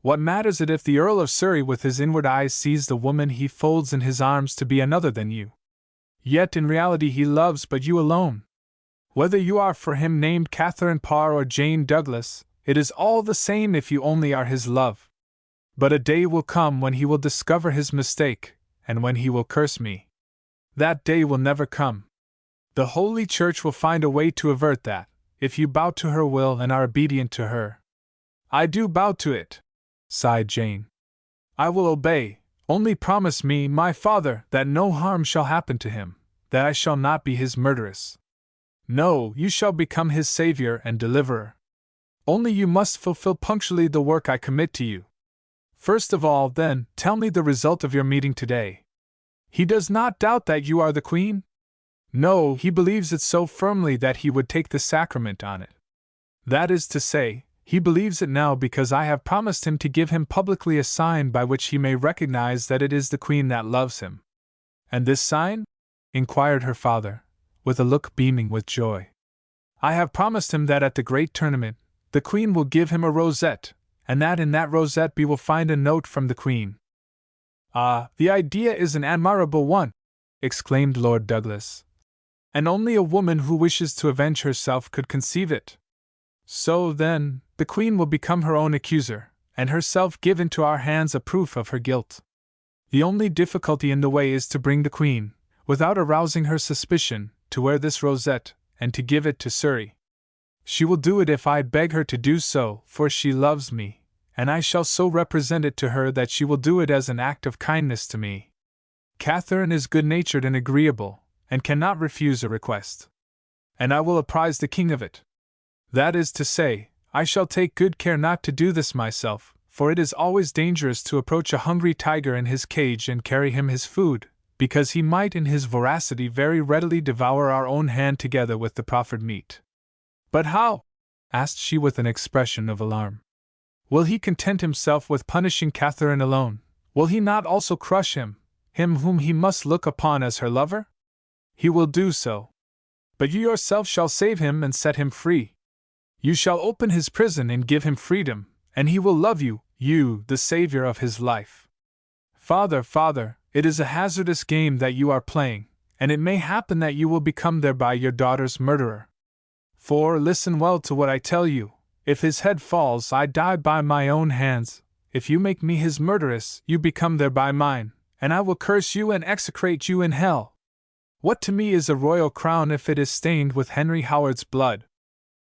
What matters it if the Earl of Surrey with his inward eyes sees the woman he folds in his arms to be another than you? Yet in reality he loves but you alone. Whether you are for him named Catherine Parr or Jane Douglas, it is all the same if you only are his love. But a day will come when he will discover his mistake, and when he will curse me. That day will never come. The Holy Church will find a way to avert that, if you bow to her will and are obedient to her. I do bow to it, sighed Jane. I will obey, only promise me, my father, that no harm shall happen to him, that I shall not be his murderess. No, you shall become his savior and deliverer. Only you must fulfill punctually the work I commit to you. First of all, then, tell me the result of your meeting today. He does not doubt that you are the Queen? No, he believes it so firmly that he would take the sacrament on it. That is to say, he believes it now because I have promised him to give him publicly a sign by which he may recognize that it is the Queen that loves him. And this sign? Inquired her father, with a look beaming with joy. I have promised him that at the great tournament, the Queen will give him a rosette, and that in that rosette he will find a note from the Queen. Ah, the idea is an admirable one, exclaimed Lord Douglas. And only a woman who wishes to avenge herself could conceive it. So, then, the Queen will become her own accuser, and herself give into our hands a proof of her guilt. The only difficulty in the way is to bring the Queen, without arousing her suspicion, to wear this rosette, and to give it to Surrey. She will do it if I beg her to do so, for she loves me, and I shall so represent it to her that she will do it as an act of kindness to me. Catherine is good-natured and agreeable, and cannot refuse a request. And I will apprise the King of it. That is to say, I shall take good care not to do this myself, for it is always dangerous to approach a hungry tiger in his cage and carry him his food, because he might in his voracity very readily devour our own hand together with the proffered meat. But how? Asked she with an expression of alarm. Will he content himself with punishing Catherine alone? Will he not also crush him whom he must look upon as her lover? He will do so. But you yourself shall save him and set him free. You shall open his prison and give him freedom, and he will love you, you, the savior of his life. Father, it is a hazardous game that you are playing, and it may happen that you will become thereby your daughter's murderer. For, listen well to what I tell you, if his head falls, I die by my own hands. If you make me his murderess, you become thereby mine, and I will curse you and execrate you in hell. What to me is a royal crown if it is stained with Henry Howard's blood?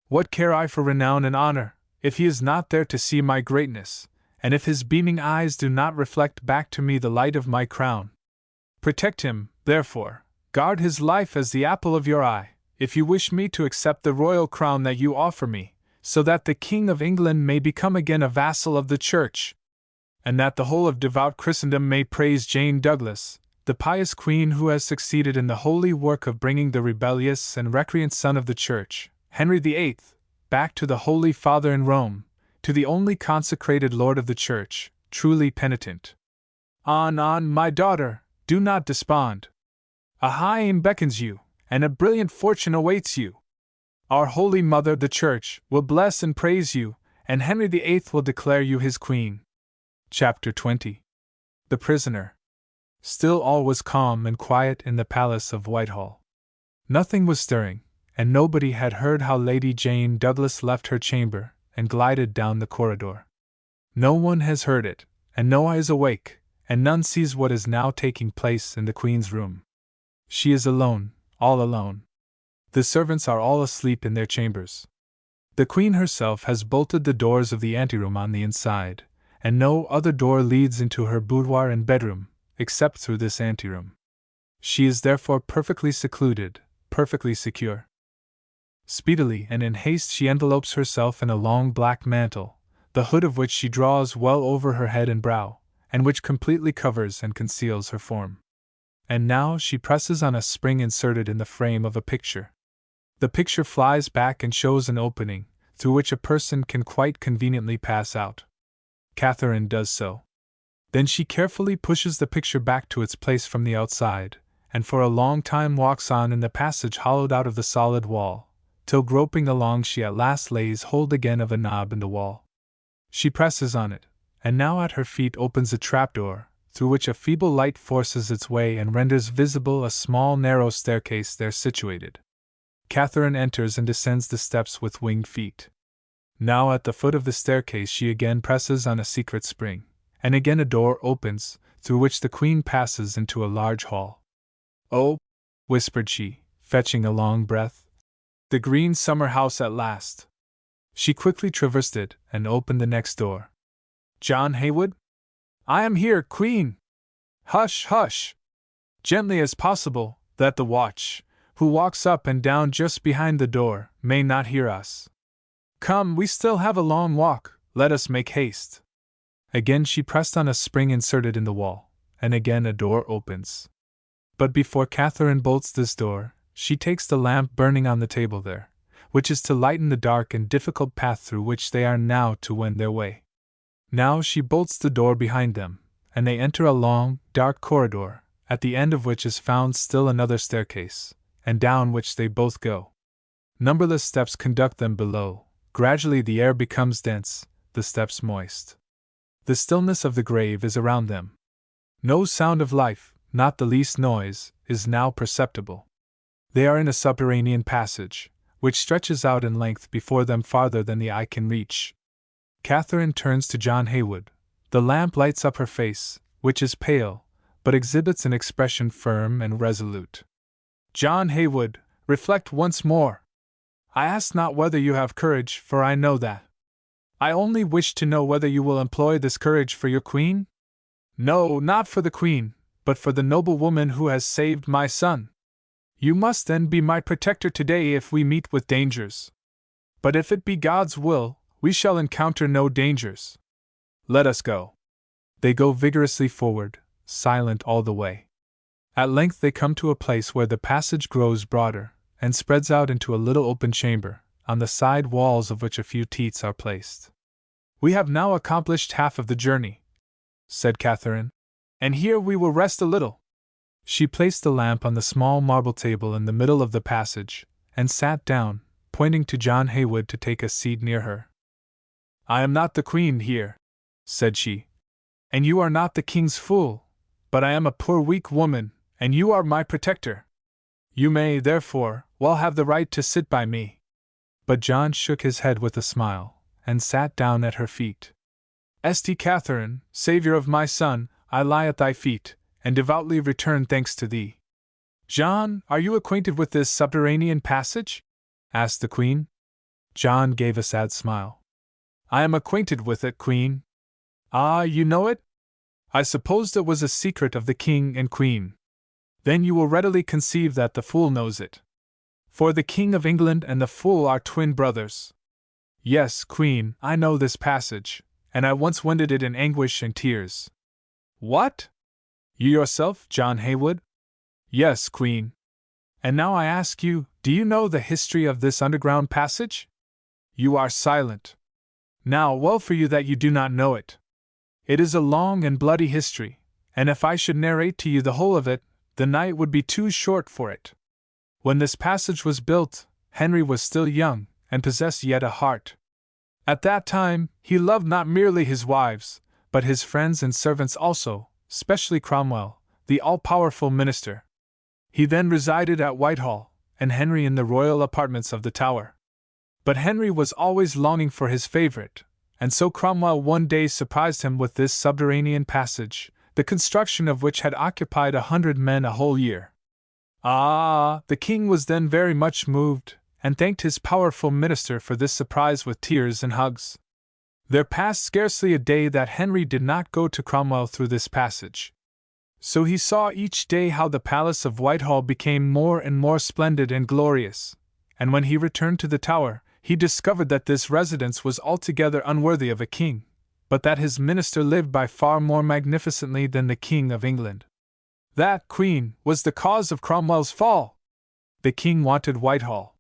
What care I for renown and honor, if he is not there to see my greatness, and if his beaming eyes do not reflect back to me the light of my crown? Protect him, therefore, guard his life as the apple of your eye, if you wish me to accept the royal crown that you offer me, so that the King of England may become again a vassal of the Church, and that the whole of devout Christendom may praise Jane Douglas, the pious Queen who has succeeded in the holy work of bringing the rebellious and recreant son of the Church, Henry VIII, back to the Holy Father in Rome, to the only consecrated Lord of the Church, truly penitent. On, my daughter, do not despond. A high aim beckons you, and a brilliant fortune awaits you. Our Holy Mother, the Church, will bless and praise you, and Henry VIII will declare you his Queen. Chapter 20. The Prisoner. Still all was calm and quiet in the Palace of Whitehall. Nothing was stirring, and nobody had heard how Lady Jane Douglas left her chamber and glided down the corridor. No one has heard it, and no eye is awake, and none sees what is now taking place in the Queen's room. She is alone, all alone. The servants are all asleep in their chambers. The Queen herself has bolted the doors of the anteroom on the inside, and no other door leads into her boudoir and bedroom, except through this anteroom. She is therefore perfectly secluded, perfectly secure. Speedily and in haste she envelopes herself in a long black mantle, the hood of which she draws well over her head and brow, and which completely covers and conceals her form. And now she presses on a spring inserted in the frame of a picture. The picture flies back and shows an opening, through which a person can quite conveniently pass out. Catherine does so. Then she carefully pushes the picture back to its place from the outside, and for a long time walks on in the passage hollowed out of the solid wall, till groping along she at last lays hold again of a knob in the wall. She presses on it, and now at her feet opens a trapdoor, through which a feeble light forces its way and renders visible a small narrow staircase there situated. Catherine enters and descends the steps with winged feet. Now at the foot of the staircase she again presses on a secret spring, and again a door opens, through which the Queen passes into a large hall. "Oh," whispered she, fetching a long breath, "the green summer house at last!" She quickly traversed it, and opened the next door. "John Haywood?" "I am here, Queen!" "Hush, hush! Gently as possible, that the watch, who walks up and down just behind the door, may not hear us. Come, we still have a long walk, let us make haste." Again she pressed on a spring inserted in the wall, and again a door opens. But before Catherine bolts this door, she takes the lamp burning on the table there, which is to lighten the dark and difficult path through which they are now to wend their way. Now she bolts the door behind them, and they enter a long, dark corridor, at the end of which is found still another staircase, and down which they both go. Numberless steps conduct them below. Gradually the air becomes dense, the steps moist. The stillness of the grave is around them. No sound of life, not the least noise, is now perceptible. They are in a subterranean passage, which stretches out in length before them farther than the eye can reach. Catherine turns to John Haywood. The lamp lights up her face, which is pale, but exhibits an expression firm and resolute. "John Haywood, reflect once more. I ask not whether you have courage, for I know that. I only wish to know whether you will employ this courage for your Queen? No, not for the Queen, but for the noble woman who has saved my son. You must then be my protector today if we meet with dangers. But if it be God's will, we shall encounter no dangers. Let us go." They go vigorously forward, silent all the way. At length they come to a place where the passage grows broader, and spreads out into a little open chamber, on the side walls of which a few teats are placed. "We have now accomplished half of the journey," said Catherine, "and here we will rest a little." She placed the lamp on the small marble table in the middle of the passage, and sat down, pointing to John Haywood to take a seat near her. "I am not the Queen here," said she, "and you are not the King's fool, but I am a poor weak woman, and you are my protector. You may, therefore, well have the right to sit by me." But John shook his head with a smile, and sat down at her feet. "St. Catherine, Saviour of my son, I lie at thy feet, and devoutly return thanks to thee." "John, are you acquainted with this subterranean passage?" asked the Queen. John gave a sad smile. "I am acquainted with it, Queen." "Ah, you know it? I supposed it was a secret of the King and Queen. Then you will readily conceive that the fool knows it. For the King of England and the fool are twin brothers. Yes, Queen, I know this passage, and I once wended it in anguish and tears." "What? You yourself, John Haywood?" "Yes, Queen. And now I ask you, do you know the history of this underground passage? You are silent. Now, well for you that you do not know it. It is a long and bloody history, and if I should narrate to you the whole of it, the night would be too short for it. When this passage was built, Henry was still young, and possessed yet a heart. At that time, he loved not merely his wives, but his friends and servants also, specially Cromwell, the all-powerful minister. He then resided at Whitehall, and Henry in the royal apartments of the Tower. But Henry was always longing for his favorite, and so Cromwell one day surprised him with this subterranean passage, the construction of which had occupied 100 men a whole year. Ah, the king was then very much moved, and thanked his powerful minister for this surprise with tears and hugs. There passed scarcely a day that Henry did not go to Cromwell through this passage. So he saw each day how the palace of Whitehall became more and more splendid and glorious, and when he returned to the Tower, he discovered that this residence was altogether unworthy of a king, but that his minister lived by far more magnificently than the King of England. That, Queen, was the cause of Cromwell's fall. The king wanted Whitehall.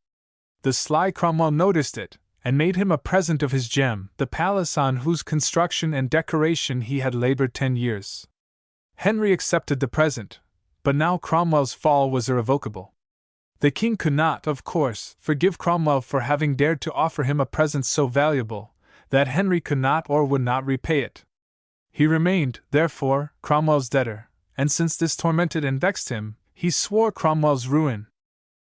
The sly Cromwell noticed it, and made him a present of his gem, the palace on whose construction and decoration he had labored 10 years. Henry accepted the present, but now Cromwell's fall was irrevocable. The king could not, of course, forgive Cromwell for having dared to offer him a present so valuable that Henry could not or would not repay it. He remained, therefore, Cromwell's debtor, and since this tormented and vexed him, he swore Cromwell's ruin.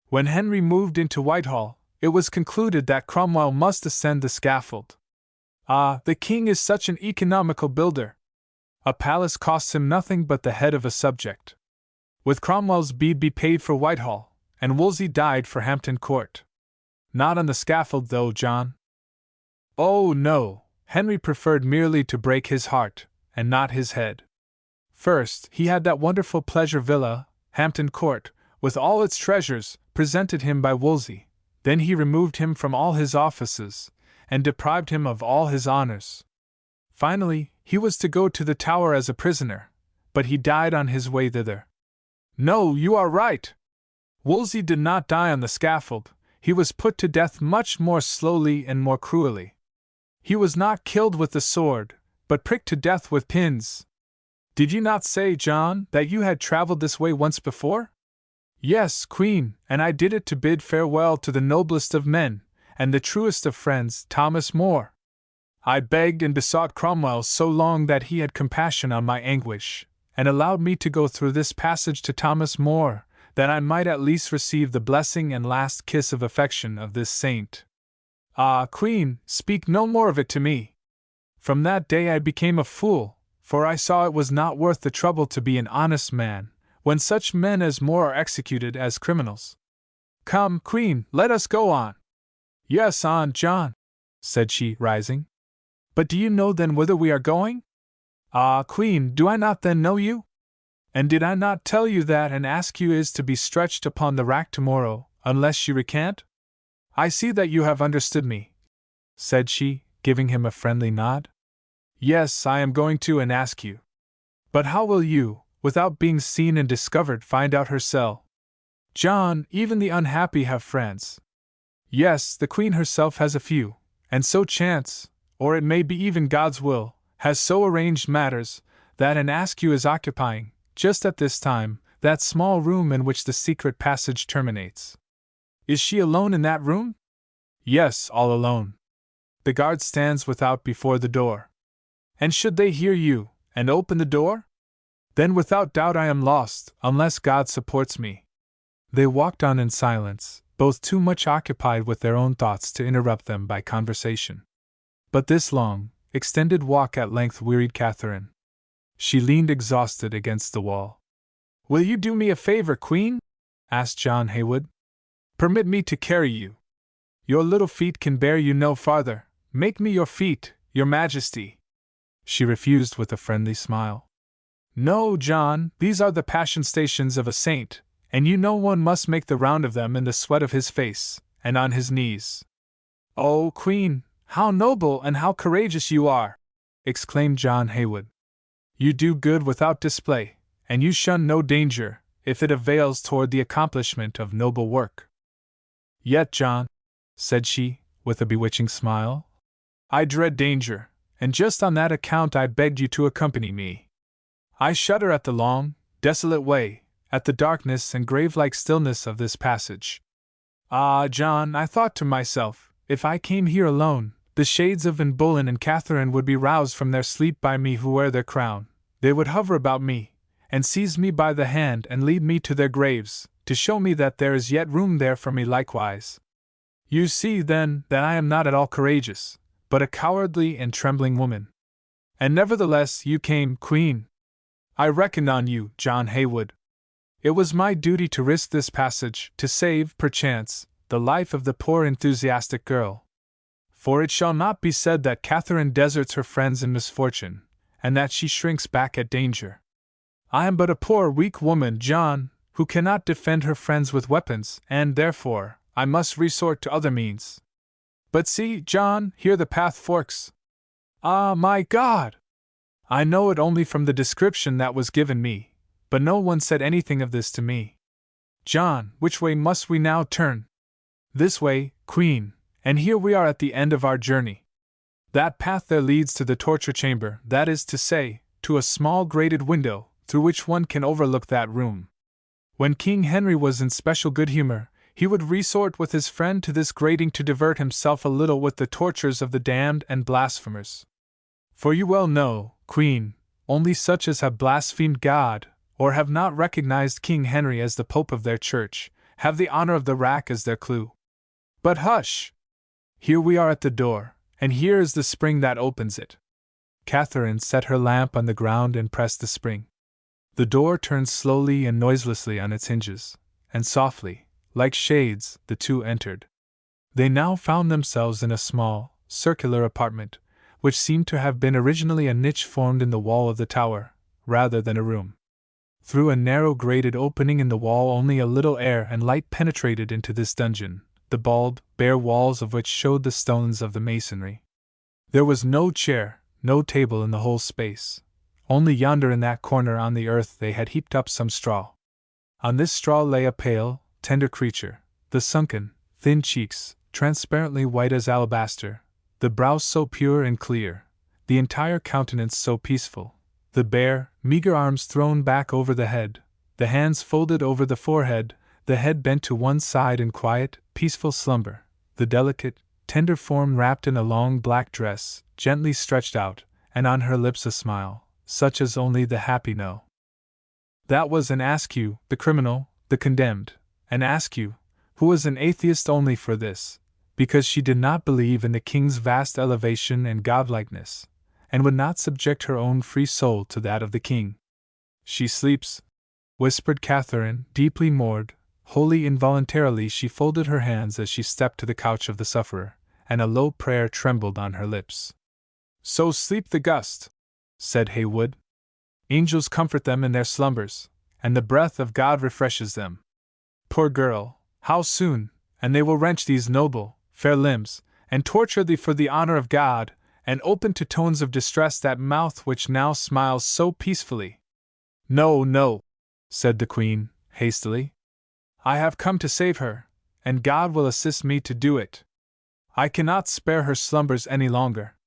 When Henry moved into Whitehall, it was concluded that Cromwell must ascend the scaffold. Ah, the king is such an economical builder! A palace costs him nothing but the head of a subject. With Cromwell's bead be paid for Whitehall, and Wolsey died for Hampton Court. Not on the scaffold, though, John. Oh, no, Henry preferred merely to break his heart, and not his head. First, he had that wonderful pleasure villa, Hampton Court, with all its treasures, presented him by Wolsey. Then he removed him from all his offices, and deprived him of all his honors. Finally, he was to go to the Tower as a prisoner, but he died on his way thither. No, you are right! Wolsey did not die on the scaffold, he was put to death much more slowly and more cruelly. He was not killed with the sword, but pricked to death with pins. Did you not say, John, that you had traveled this way once before? Yes, Queen, and I did it to bid farewell to the noblest of men, and the truest of friends, Thomas More. I begged and besought Cromwell so long that he had compassion on my anguish, and allowed me to go through this passage to Thomas More, that I might at least receive the blessing and last kiss of affection of this saint. Ah, Queen, speak no more of it to me. From that day I became a fool, for I saw it was not worth the trouble to be an honest man, when such men as More are executed as criminals. Come, Queen, let us go on. Yes, on, John, said she, rising. But do you know then whither we are going? Ah, Queen, do I not then know you? And did I not tell you that and ask you is to be stretched upon the rack tomorrow, unless you recant? I see that you have understood me, said she, giving him a friendly nod. Yes, I am going to and ask you. But how will you, without being seen and discovered, find out her cell? John, even the unhappy have friends. Yes, the Queen herself has a few, and so chance, or it may be even God's will, has so arranged matters, that an Askew is occupying, just at this time, that small room in which the secret passage terminates. Is she alone in that room? Yes, all alone. The guard stands without before the door. And should they hear you, and open the door? Then without doubt I am lost, unless God supports me. They walked on in silence, both too much occupied with their own thoughts to interrupt them by conversation. But this long, extended walk at length wearied Catherine. She leaned exhausted against the wall. Will you do me a favor, Queen? Asked John Haywood. Permit me to carry you. Your little feet can bear you no farther. Make me your feet, your Majesty. She refused with a friendly smile. No, John, these are the passion stations of a saint, and you know one must make the round of them in the sweat of his face, and on his knees. Oh, Queen, how noble and how courageous you are! Exclaimed John Haywood. You do good without display, and you shun no danger, if it avails toward the accomplishment of noble work. Yet, John, said she, with a bewitching smile, I dread danger, and just on that account I begged you to accompany me. I shudder at the long, desolate way, at the darkness and grave-like stillness of this passage. Ah, John, I thought to myself, if I came here alone, the shades of Van Bolen and Catherine would be roused from their sleep by me who wear their crown. They would hover about me, and seize me by the hand and lead me to their graves, to show me that there is yet room there for me likewise. You see, then, that I am not at all courageous, but a cowardly and trembling woman. And nevertheless you came, Queen. I reckoned on you, John Haywood. It was my duty to risk this passage, to save, perchance, the life of the poor enthusiastic girl. For it shall not be said that Catherine deserts her friends in misfortune, and that she shrinks back at danger. I am but a poor weak woman, John, who cannot defend her friends with weapons, and therefore, I must resort to other means. But see, John, here the path forks. Ah, my God! I know it only from the description that was given me, but no one said anything of this to me. John, which way must we now turn? This way, Queen, and here we are at the end of our journey. That path there leads to the torture chamber, that is to say, to a small grated window, through which one can overlook that room. When King Henry was in special good humor, he would resort with his friend to this grating to divert himself a little with the tortures of the damned and blasphemers. For you well know, Queen, only such as have blasphemed God, or have not recognized King Henry as the Pope of their church, have the honor of the rack as their clue. But hush! Here we are at the door, and here is the spring that opens it. Catherine set her lamp on the ground and pressed the spring. The door turned slowly and noiselessly on its hinges, and softly, like shades, the two entered. They now found themselves in a small, circular apartment, which seemed to have been originally a niche formed in the wall of the tower, rather than a room. Through a narrow grated opening in the wall only a little air and light penetrated into this dungeon, the bald, bare walls of which showed the stones of the masonry. There was no chair, no table in the whole space. Only yonder in that corner on the earth they had heaped up some straw. On this straw lay a pale, tender creature, the sunken, thin cheeks, transparently white as alabaster, the brow so pure and clear, the entire countenance so peaceful, the bare, meager arms thrown back over the head, the hands folded over the forehead, the head bent to one side in quiet, peaceful slumber, the delicate, tender form wrapped in a long black dress, gently stretched out, and on her lips a smile, such as only the happy know. That was an Askew, the criminal, the condemned, an Askew, who was an atheist only for this, because she did not believe in the king's vast elevation and godlikeness, and would not subject her own free soul to that of the king. She sleeps, whispered Catherine, deeply moored. Wholly involuntarily she folded her hands as she stepped to the couch of the sufferer, and a low prayer trembled on her lips. So sleep the gust, said Haywood. Angels comfort them in their slumbers, and the breath of God refreshes them. Poor girl, how soon, and they will wrench these noble, fair limbs, and torture thee for the honor of God, and open to tones of distress that mouth which now smiles so peacefully. No, no, said the Queen, hastily. I have come to save her, and God will assist me to do it. I cannot spare her slumbers any longer.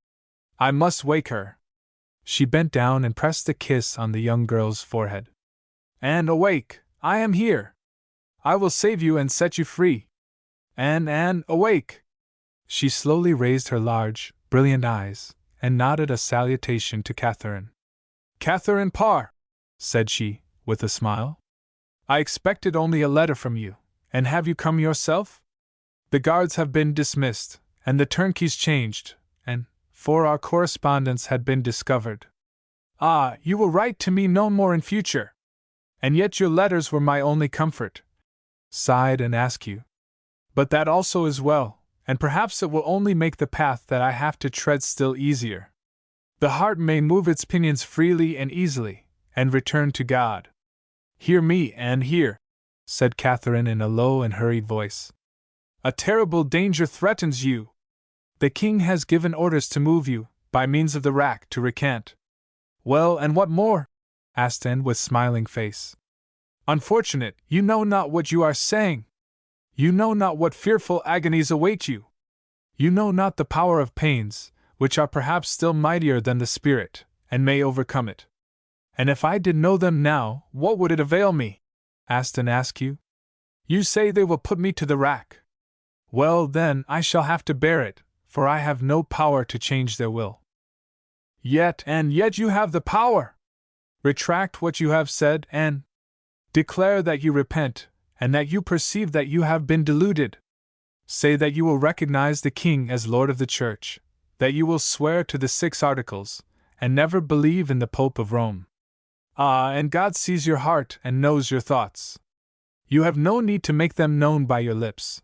I must wake her. She bent down and pressed a kiss on the young girl's forehead. And awake, I am here. I will save you and set you free. And awake. She slowly raised her large, brilliant eyes, and nodded a salutation to Catherine. Catherine Parr, said she, with a smile. I expected only a letter from you, and have you come yourself? The guards have been dismissed, and the turnkeys changed, and, for our correspondence had been discovered. Ah, you will write to me no more in future. And yet your letters were my only comfort, sighed an Askew. But that also is well, and perhaps it will only make the path that I have to tread still easier. The heart may move its pinions freely and easily, and return to God. Hear me and hear, said Catherine in a low and hurried voice. A terrible danger threatens you. The king has given orders to move you, by means of the rack, to recant. Well, and what more? asked Anne with smiling face. Unfortunate, you know not what you are saying. You know not what fearful agonies await you. You know not the power of pains, which are perhaps still mightier than the spirit, and may overcome it. And if I did know them now, what would it avail me? asked an Askew. You say they will put me to the rack. Well, then, I shall have to bear it, for I have no power to change their will. Yet you have the power! Retract what you have said, and declare that you repent, and that you perceive that you have been deluded. Say that you will recognize the king as Lord of the Church, that you will swear to the 6 Articles, and never believe in the Pope of Rome. Ah, and God sees your heart and knows your thoughts. You have no need to make them known by your lips.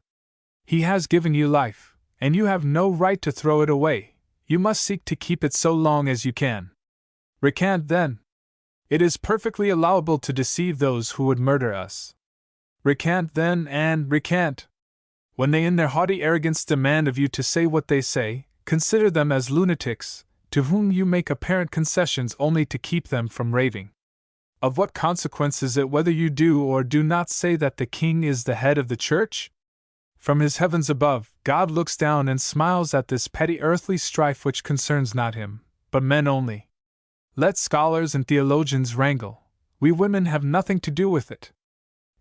He has given you life, and you have no right to throw it away. You must seek to keep it so long as you can. Recant then. It is perfectly allowable to deceive those who would murder us. Recant then, and recant. When they in their haughty arrogance demand of you to say what they say, consider them as lunatics, to whom you make apparent concessions only to keep them from raving. Of what consequence is it whether you do or do not say that the king is the head of the church? From his heavens above, God looks down and smiles at this petty earthly strife which concerns not him, but men only. Let scholars and theologians wrangle. We women have nothing to do with it.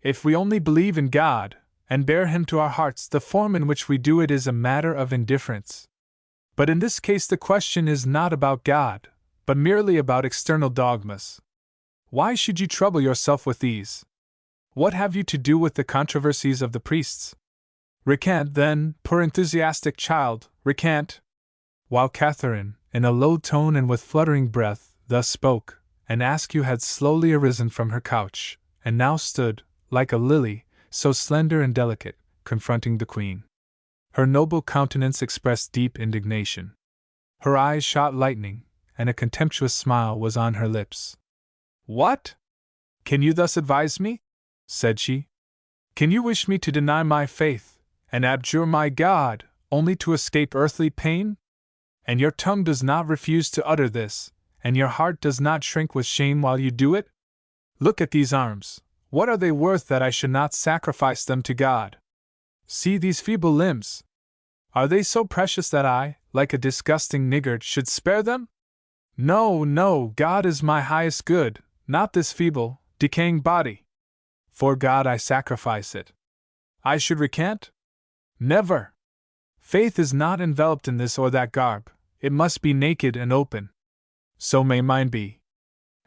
If we only believe in God, and bear Him to our hearts, the form in which we do it is a matter of indifference. But in this case the question is not about God, but merely about external dogmas. Why should you trouble yourself with these? What have you to do with the controversies of the priests? Recant, then, poor enthusiastic child, recant. While Catherine, in a low tone and with fluttering breath, thus spoke, an Askew had slowly arisen from her couch, and now stood, like a lily, so slender and delicate, confronting the Queen. Her noble countenance expressed deep indignation. Her eyes shot lightning, and a contemptuous smile was on her lips. "What? Can you thus advise me?" said she. "Can you wish me to deny my faith, and abjure my God, only to escape earthly pain? And your tongue does not refuse to utter this, and your heart does not shrink with shame while you do it? Look at these arms. What are they worth that I should not sacrifice them to God? See these feeble limbs. Are they so precious that I, like a disgusting niggard, should spare them? No, no, God is my highest good, not this feeble, decaying body. For God I sacrifice it. I should recant? Never. Faith is not enveloped in this or that garb, it must be naked and open. So may mine be.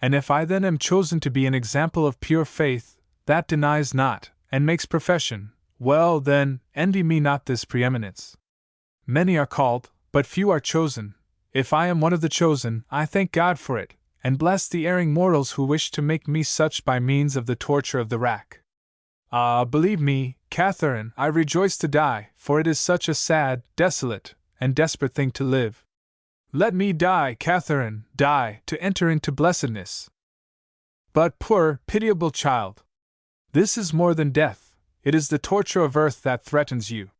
And if I then am chosen to be an example of pure faith, that denies not, and makes profession, well then, envy me not this preeminence. Many are called, but few are chosen. If I am one of the chosen, I thank God for it, and bless the erring mortals who wish to make me such by means of the torture of the rack. Ah, believe me, Catherine, I rejoice to die, for it is such a sad, desolate, and desperate thing to live. Let me die, Catherine, die, to enter into blessedness. But poor, pitiable child! This is more than death, it is the torture of earth that threatens you.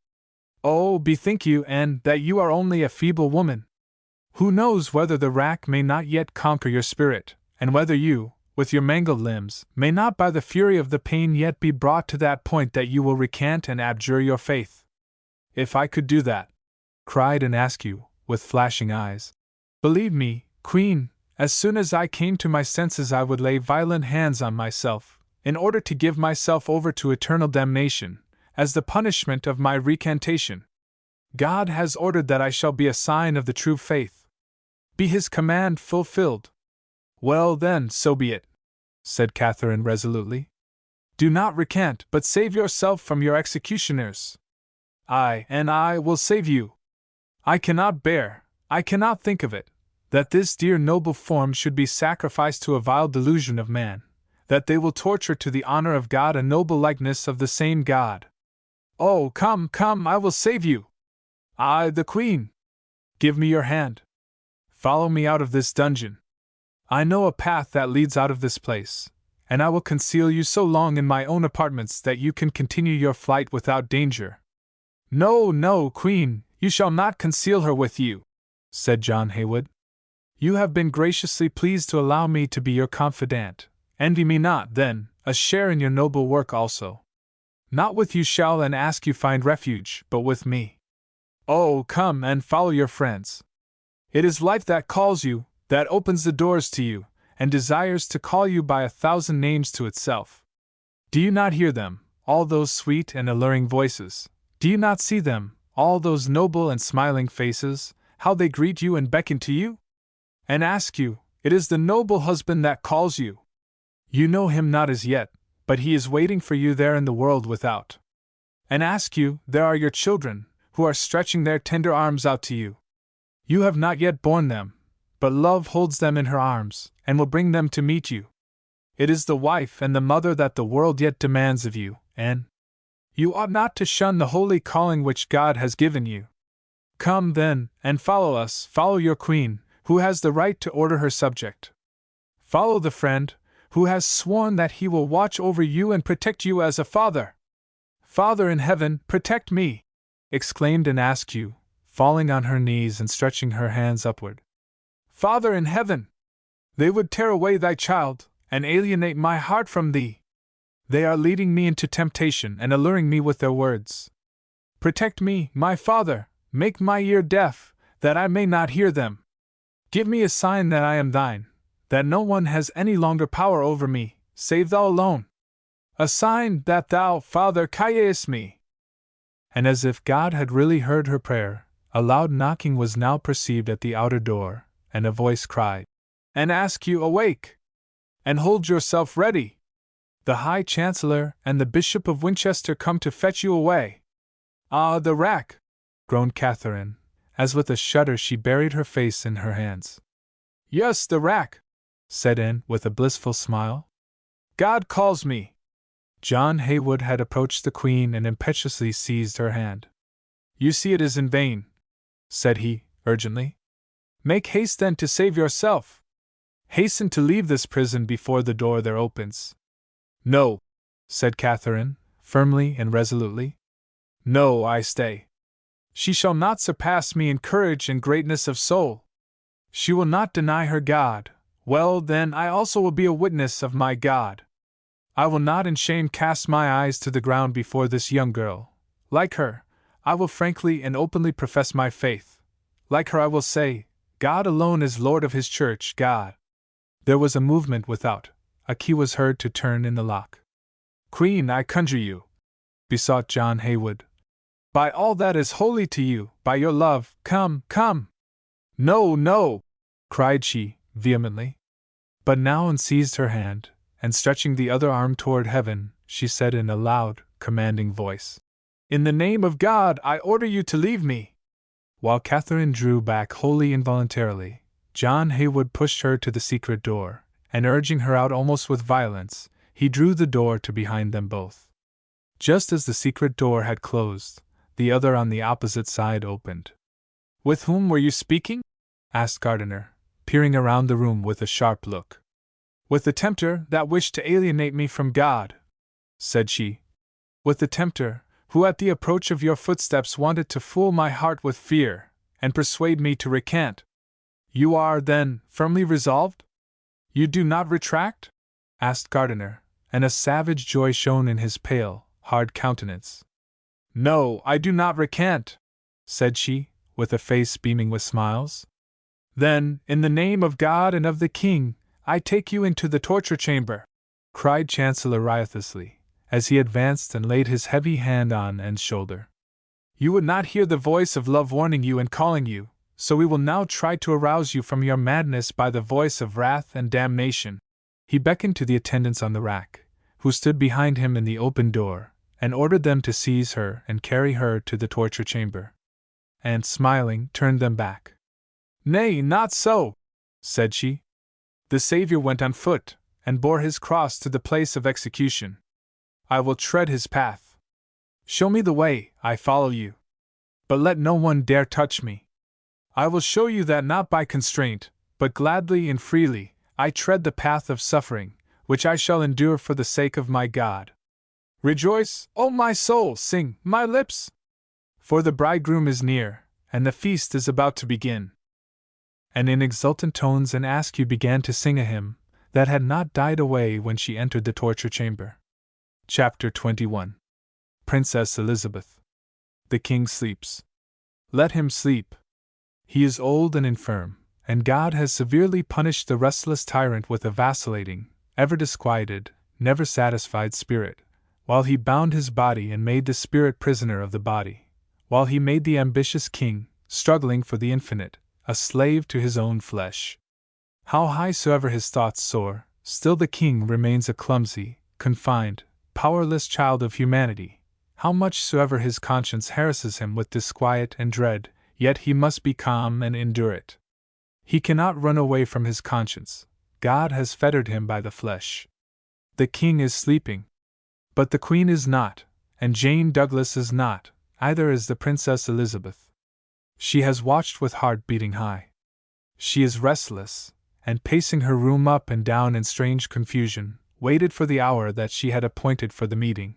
Oh, bethink you, and that you are only a feeble woman. Who knows whether the rack may not yet conquer your spirit, and whether you, with your mangled limbs, may not by the fury of the pain yet be brought to that point that you will recant and abjure your faith. If I could do that, cried an Askew, with flashing eyes. Believe me, Queen, as soon as I came to my senses I would lay violent hands on myself, in order to give myself over to eternal damnation, as the punishment of my recantation. God has ordered that I shall be a sign of the true faith. Be His command fulfilled. Well then, so be it, said Catherine resolutely. Do not recant, but save yourself from your executioners. I will save you. I cannot think of it, that this dear noble form should be sacrificed to a vile delusion of man, that they will torture to the honor of God a noble likeness of the same God. Oh, come, I will save you. I, the Queen. Give me your hand. Follow me out of this dungeon. I know a path that leads out of this place, and I will conceal you so long in my own apartments that you can continue your flight without danger. No, Queen, you shall not conceal her with you, said John Haywood. You have been graciously pleased to allow me to be your confidant. Envy me not, then, a share in your noble work also. Not with you shall an Askew find refuge, but with me. Oh, come and follow your friends. It is life that calls you, that opens the doors to you, and desires to call you by 1,000 names to itself. Do you not hear them, all those sweet and alluring voices? Do you not see them, all those noble and smiling faces, how they greet you and beckon to you? And ask you, it is the noble husband that calls you. You know him not as yet, but he is waiting for you there in the world without. And ask you, there are your children, who are stretching their tender arms out to you. You have not yet borne them, but love holds them in her arms, and will bring them to meet you. It is the wife and the mother that the world yet demands of you, and you ought not to shun the holy calling which God has given you. Come, then, and follow us, follow your Queen, who has the right to order her subject. Follow the friend, who has sworn that he will watch over you and protect you as a father. Father in heaven, protect me! Exclaimed an Askew, falling on her knees and stretching her hands upward. Father in heaven! They would tear away thy child, and alienate my heart from thee. They are leading me into temptation and alluring me with their words. Protect me, my Father, make my ear deaf, that I may not hear them. Give me a sign that I am thine, that no one has any longer power over me, save thou alone. a sign that thou, Father, callest me. And as if God had really heard her prayer, a loud knocking was now perceived at the outer door, and a voice cried, "And ask you, awake! And hold yourself ready! The High Chancellor and the Bishop of Winchester come to fetch you away." "Ah, the rack!" groaned Catherine, as with a shudder she buried her face in her hands. "Yes, the rack," said Anne with a blissful smile. "God calls me." John Haywood had approached the Queen and impetuously seized her hand. "You see it is in vain," said he, urgently. "Make haste then to save yourself. Hasten to leave this prison before the door there opens." "No," said Catherine, firmly and resolutely. "No, I stay. She shall not surpass me in courage and greatness of soul. She will not deny her God. Well, then, I also will be a witness of my God. I will not in shame cast my eyes to the ground before this young girl. Like her, I will frankly and openly profess my faith. Like her, I will say, God alone is Lord of His Church, God." There was a movement without. A key was heard to turn in the lock. "Queen, I conjure you," besought John Haywood, "by all that is holy to you, by your love, come, come." "No, no!" cried she, vehemently. But now Anne seized her hand, and stretching the other arm toward heaven, she said in a loud, commanding voice, "In the name of God, I order you to leave me." While Catherine drew back wholly involuntarily, John Haywood pushed her to the secret door, and urging her out almost with violence, he drew the door to behind them both. Just as the secret door had closed, the other on the opposite side opened. "With whom were you speaking?" asked Gardiner, peering around the room with a sharp look. "With the tempter that wished to alienate me from God," said she. "With the tempter who at the approach of your footsteps wanted to fool my heart with fear, and persuade me to recant." "You are, then, firmly resolved? You do not retract?" asked Gardiner, and a savage joy shone in his pale, hard countenance. "No, I do not recant," said she, with a face beaming with smiles. "Then, in the name of God and of the King, I take you into the torture chamber," cried Chancellor riotously, as he advanced and laid his heavy hand on Anne's shoulder. "You would not hear the voice of love warning you and calling you, so we will now try to arouse you from your madness by the voice of wrath and damnation." He beckoned to the attendants on the rack, who stood behind him in the open door, and ordered them to seize her and carry her to the torture chamber. And, smiling, turned them back. "Nay, not so," said she. "The Saviour went on foot, and bore his cross to the place of execution. I will tread his path. Show me the way, I follow you. But let no one dare touch me. I will show you that not by constraint, but gladly and freely, I tread the path of suffering, which I shall endure for the sake of my God. Rejoice, O my soul, sing, my lips! For the bridegroom is near, and the feast is about to begin." And in exultant tones Anne Askew began to sing a hymn that had not died away when she entered the torture chamber. Chapter 21. Princess Elizabeth. The King sleeps. Let him sleep. He is old and infirm, and God has severely punished the restless tyrant with a vacillating, ever disquieted, never satisfied spirit, while he bound his body and made the spirit prisoner of the body, while he made the ambitious king, struggling for the infinite, a slave to his own flesh. How high soever his thoughts soar, still the king remains a clumsy, confined, powerless child of humanity. How much soever his conscience harasses him with disquiet and dread, yet he must be calm and endure it. He cannot run away from his conscience. God has fettered him by the flesh. The king is sleeping. But the Queen is not, and Jane Douglas is not, either is the Princess Elizabeth. She has watched with heart beating high. She is restless, and pacing her room up and down in strange confusion, waited for the hour that she had appointed for the meeting.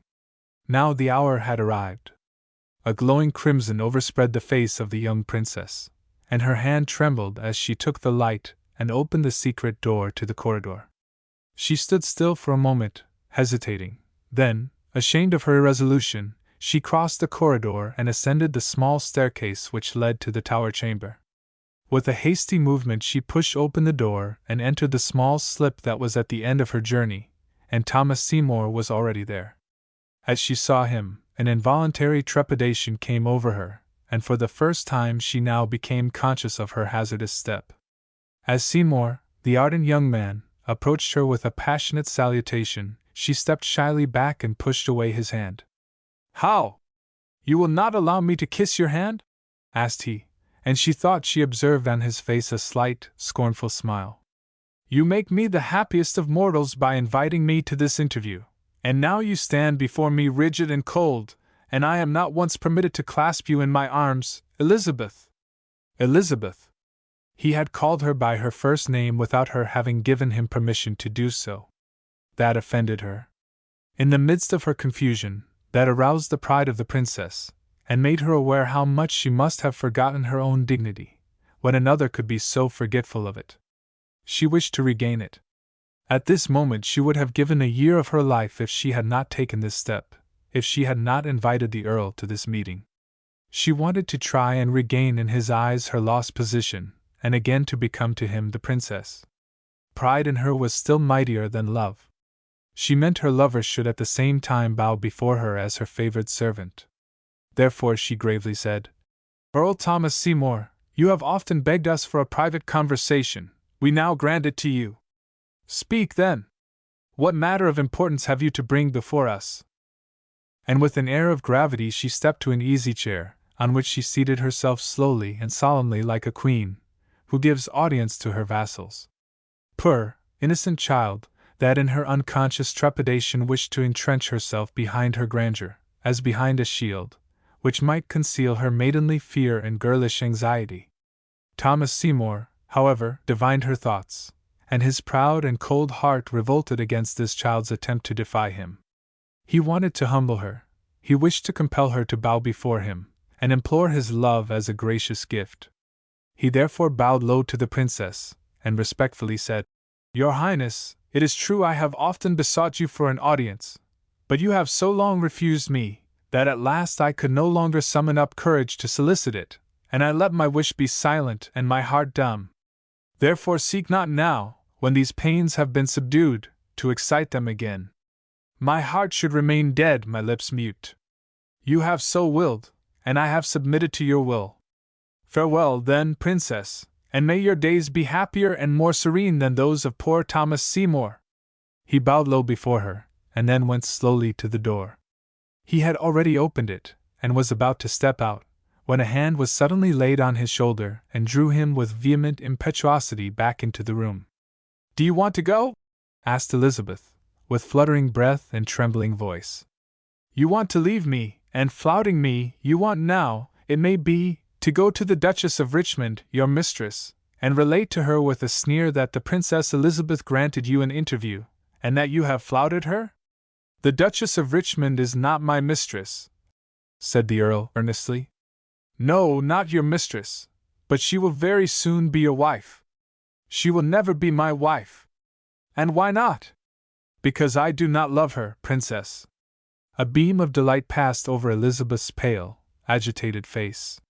Now the hour had arrived. A glowing crimson overspread the face of the young princess, and her hand trembled as she took the light and opened the secret door to the corridor. She stood still for a moment, hesitating. Then, ashamed of her irresolution, she crossed the corridor and ascended the small staircase which led to the tower chamber. With a hasty movement she pushed open the door and entered the small slip that was at the end of her journey, and Thomas Seymour was already there. As she saw him, an involuntary trepidation came over her, and for the first time she now became conscious of her hazardous step. As Seymour, the ardent young man, approached her with a passionate salutation, she stepped shyly back and pushed away his hand. "How? You will not allow me to kiss your hand?" asked he, and she thought she observed on his face a slight, scornful smile. "You make me the happiest of mortals by inviting me to this interview, and now you stand before me rigid and cold, and I am not once permitted to clasp you in my arms, Elizabeth." Elizabeth! He had called her by her first name without her having given him permission to do so. That offended her. In the midst of her confusion, that aroused the pride of the princess, and made her aware how much she must have forgotten her own dignity, when another could be so forgetful of it. She wished to regain it. At this moment she would have given a year of her life if she had not taken this step, if she had not invited the Earl to this meeting. She wanted to try and regain in his eyes her lost position, and again to become to him the princess. Pride in her was still mightier than love. She meant her lover should at the same time bow before her as her favored servant. Therefore she gravely said, "Earl Thomas Seymour, you have often begged us for a private conversation. We now grant it to you. Speak, then. What matter of importance have you to bring before us?" And with an air of gravity she stepped to an easy-chair, on which she seated herself slowly and solemnly like a queen, who gives audience to her vassals. Poor, innocent child, that in her unconscious trepidation wished to entrench herself behind her grandeur, as behind a shield, which might conceal her maidenly fear and girlish anxiety. Thomas Seymour, however, divined her thoughts, and his proud and cold heart revolted against this child's attempt to defy him. He wanted to humble her, he wished to compel her to bow before him, and implore his love as a gracious gift. He therefore bowed low to the princess, and respectfully said, "Your Highness, it is true I have often besought you for an audience, but you have so long refused me, that at last I could no longer summon up courage to solicit it, and I let my wish be silent and my heart dumb. Therefore seek not now, when these pains have been subdued, to excite them again. My heart should remain dead, my lips mute. You have so willed, and I have submitted to your will. Farewell, then, princess, and may your days be happier and more serene than those of poor Thomas Seymour." He bowed low before her, and then went slowly to the door. He had already opened it, and was about to step out, when a hand was suddenly laid on his shoulder and drew him with vehement impetuosity back into the room. "Do you want to go?" asked Elizabeth, with fluttering breath and trembling voice. "You want to leave me, and flouting me, you want now, it may be, to go to the Duchess of Richmond, your mistress, and relate to her with a sneer that the Princess Elizabeth granted you an interview, and that you have flouted her? The Duchess of Richmond is not my mistress," said the Earl earnestly. "No, not your mistress, but she will very soon be your wife." "She will never be my wife." "And why not?" "Because I do not love her, princess." A beam of delight passed over Elizabeth's pale, agitated face.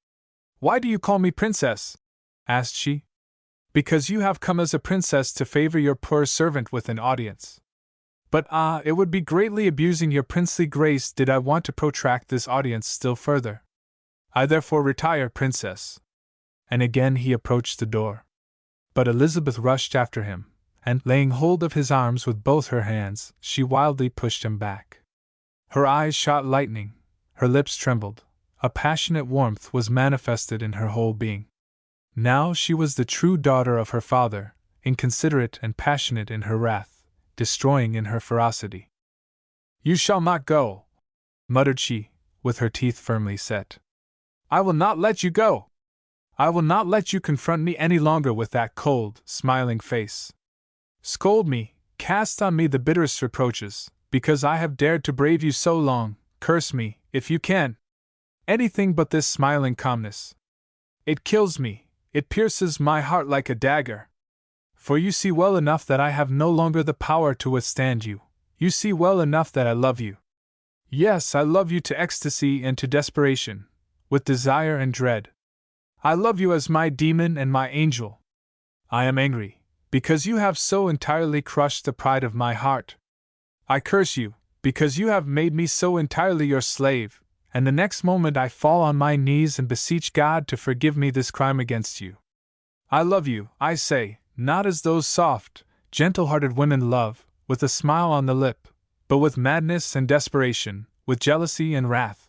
"Why do you call me princess?" asked she. "Because you have come as a princess to favor your poor servant with an audience. But it would be greatly abusing your princely grace did I want to protract this audience still further. I therefore retire, princess." And again he approached the door. But Elizabeth rushed after him, and, laying hold of his arms with both her hands, she wildly pushed him back. Her eyes shot lightning, her lips trembled, a passionate warmth was manifested in her whole being. Now she was the true daughter of her father, inconsiderate and passionate in her wrath, destroying in her ferocity. "You shall not go," muttered she, with her teeth firmly set. "I will not let you go. I will not let you confront me any longer with that cold, smiling face. Scold me, cast on me the bitterest reproaches, because I have dared to brave you so long, curse me, if you can. Anything but this smiling calmness. It kills me, it pierces my heart like a dagger. For you see well enough that I have no longer the power to withstand you, you see well enough that I love you. Yes, I love you to ecstasy and to desperation, with desire and dread. I love you as my demon and my angel. I am angry, because you have so entirely crushed the pride of my heart. I curse you, because you have made me so entirely your slave, and the next moment I fall on my knees and beseech God to forgive me this crime against you. I love you, I say, not as those soft, gentle-hearted women love, with a smile on the lip, but with madness and desperation, with jealousy and wrath.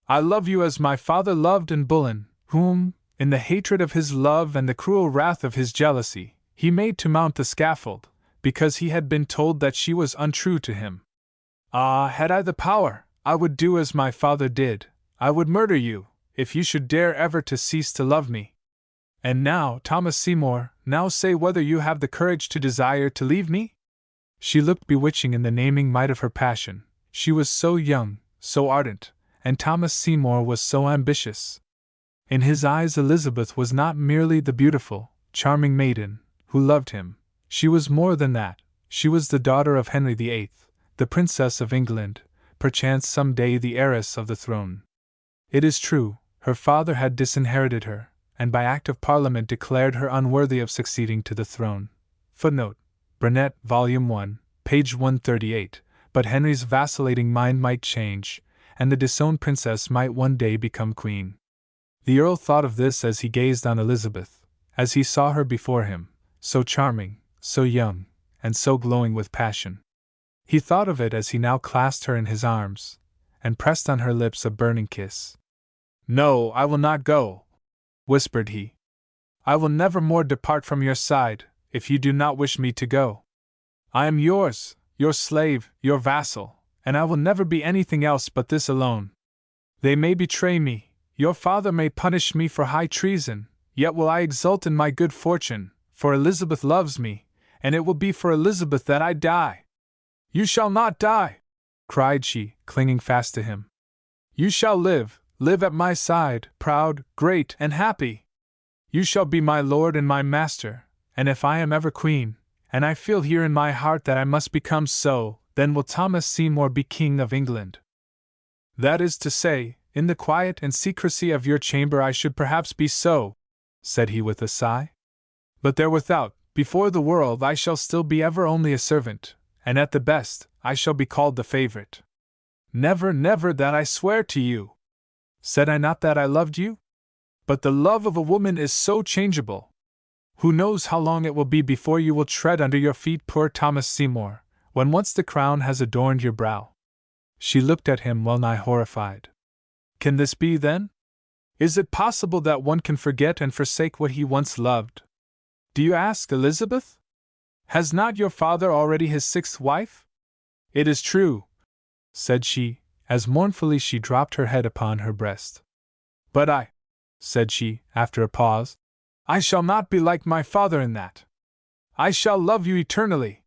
I love you as my father loved in Bullen, whom, in the hatred of his love and the cruel wrath of his jealousy, he made to mount the scaffold, because he had been told that she was untrue to him. Ah, had I the power, I would do as my father did. I would murder you, if you should dare ever to cease to love me. And now, Thomas Seymour, now say whether you have the courage to desire to leave me? She looked bewitching in the naming might of her passion. She was so young, so ardent, and Thomas Seymour was so ambitious. In his eyes Elizabeth was not merely the beautiful, charming maiden, who loved him. She was more than that. She was the daughter of Henry VIII, the Princess of England, perchance some day the heiress of the throne. It is true, her father had disinherited her, and by Act of Parliament declared her unworthy of succeeding to the throne. Footnote: Burnet, Volume 1, page 138. But Henry's vacillating mind might change, and the disowned princess might one day become queen. The Earl thought of this as he gazed on Elizabeth, as he saw her before him, so charming, so young, and so glowing with passion. He thought of it as he now clasped her in his arms, and pressed on her lips a burning kiss. "No, I will not go," whispered he. "I will never more depart from your side, if you do not wish me to go. I am yours, your slave, your vassal, and I will never be anything else but this alone. They may betray me, your father may punish me for high treason, yet will I exult in my good fortune, for Elizabeth loves me, and it will be for Elizabeth that I die." "You shall not die!" cried she, clinging fast to him. "You shall live, live at my side, proud, great, and happy. You shall be my lord and my master, and if I am ever queen, and I feel here in my heart that I must become so, then will Thomas Seymour be King of England. That is to say, in the quiet and secrecy of your chamber I should perhaps be so," said he with a sigh. "But there without, before the world, I shall still be ever only a servant, and at the best, I shall be called the favorite. Never, never, that I swear to you. Said I not that I loved you? But the love of a woman is so changeable. Who knows how long it will be before you will tread under your feet, poor Thomas Seymour, when once the crown has adorned your brow." She looked at him well-nigh horrified. "Can this be, then? Is it possible that one can forget and forsake what he once loved? Do you ask, Elizabeth? Has not your father already his sixth wife?" "It is true," said she, as mournfully she dropped her head upon her breast. "But I," said she, after a pause, "I shall not be like my father in that. I shall love you eternally.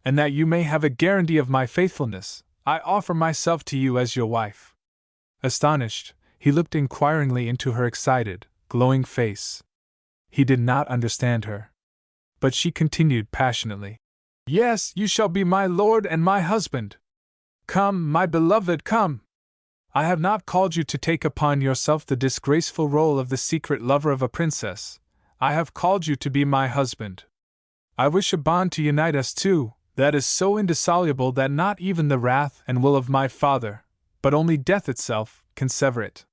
And that you may have a guarantee of my faithfulness, I offer myself to you as your wife." Astonished, he looked inquiringly into her excited, glowing face. He did not understand her. But she continued passionately, "Yes, you shall be my lord and my husband. Come, my beloved, come. I have not called you to take upon yourself the disgraceful role of the secret lover of a princess. I have called you to be my husband. I wish a bond to unite us two, that is so indissoluble that not even the wrath and will of my father, but only death itself, can sever it.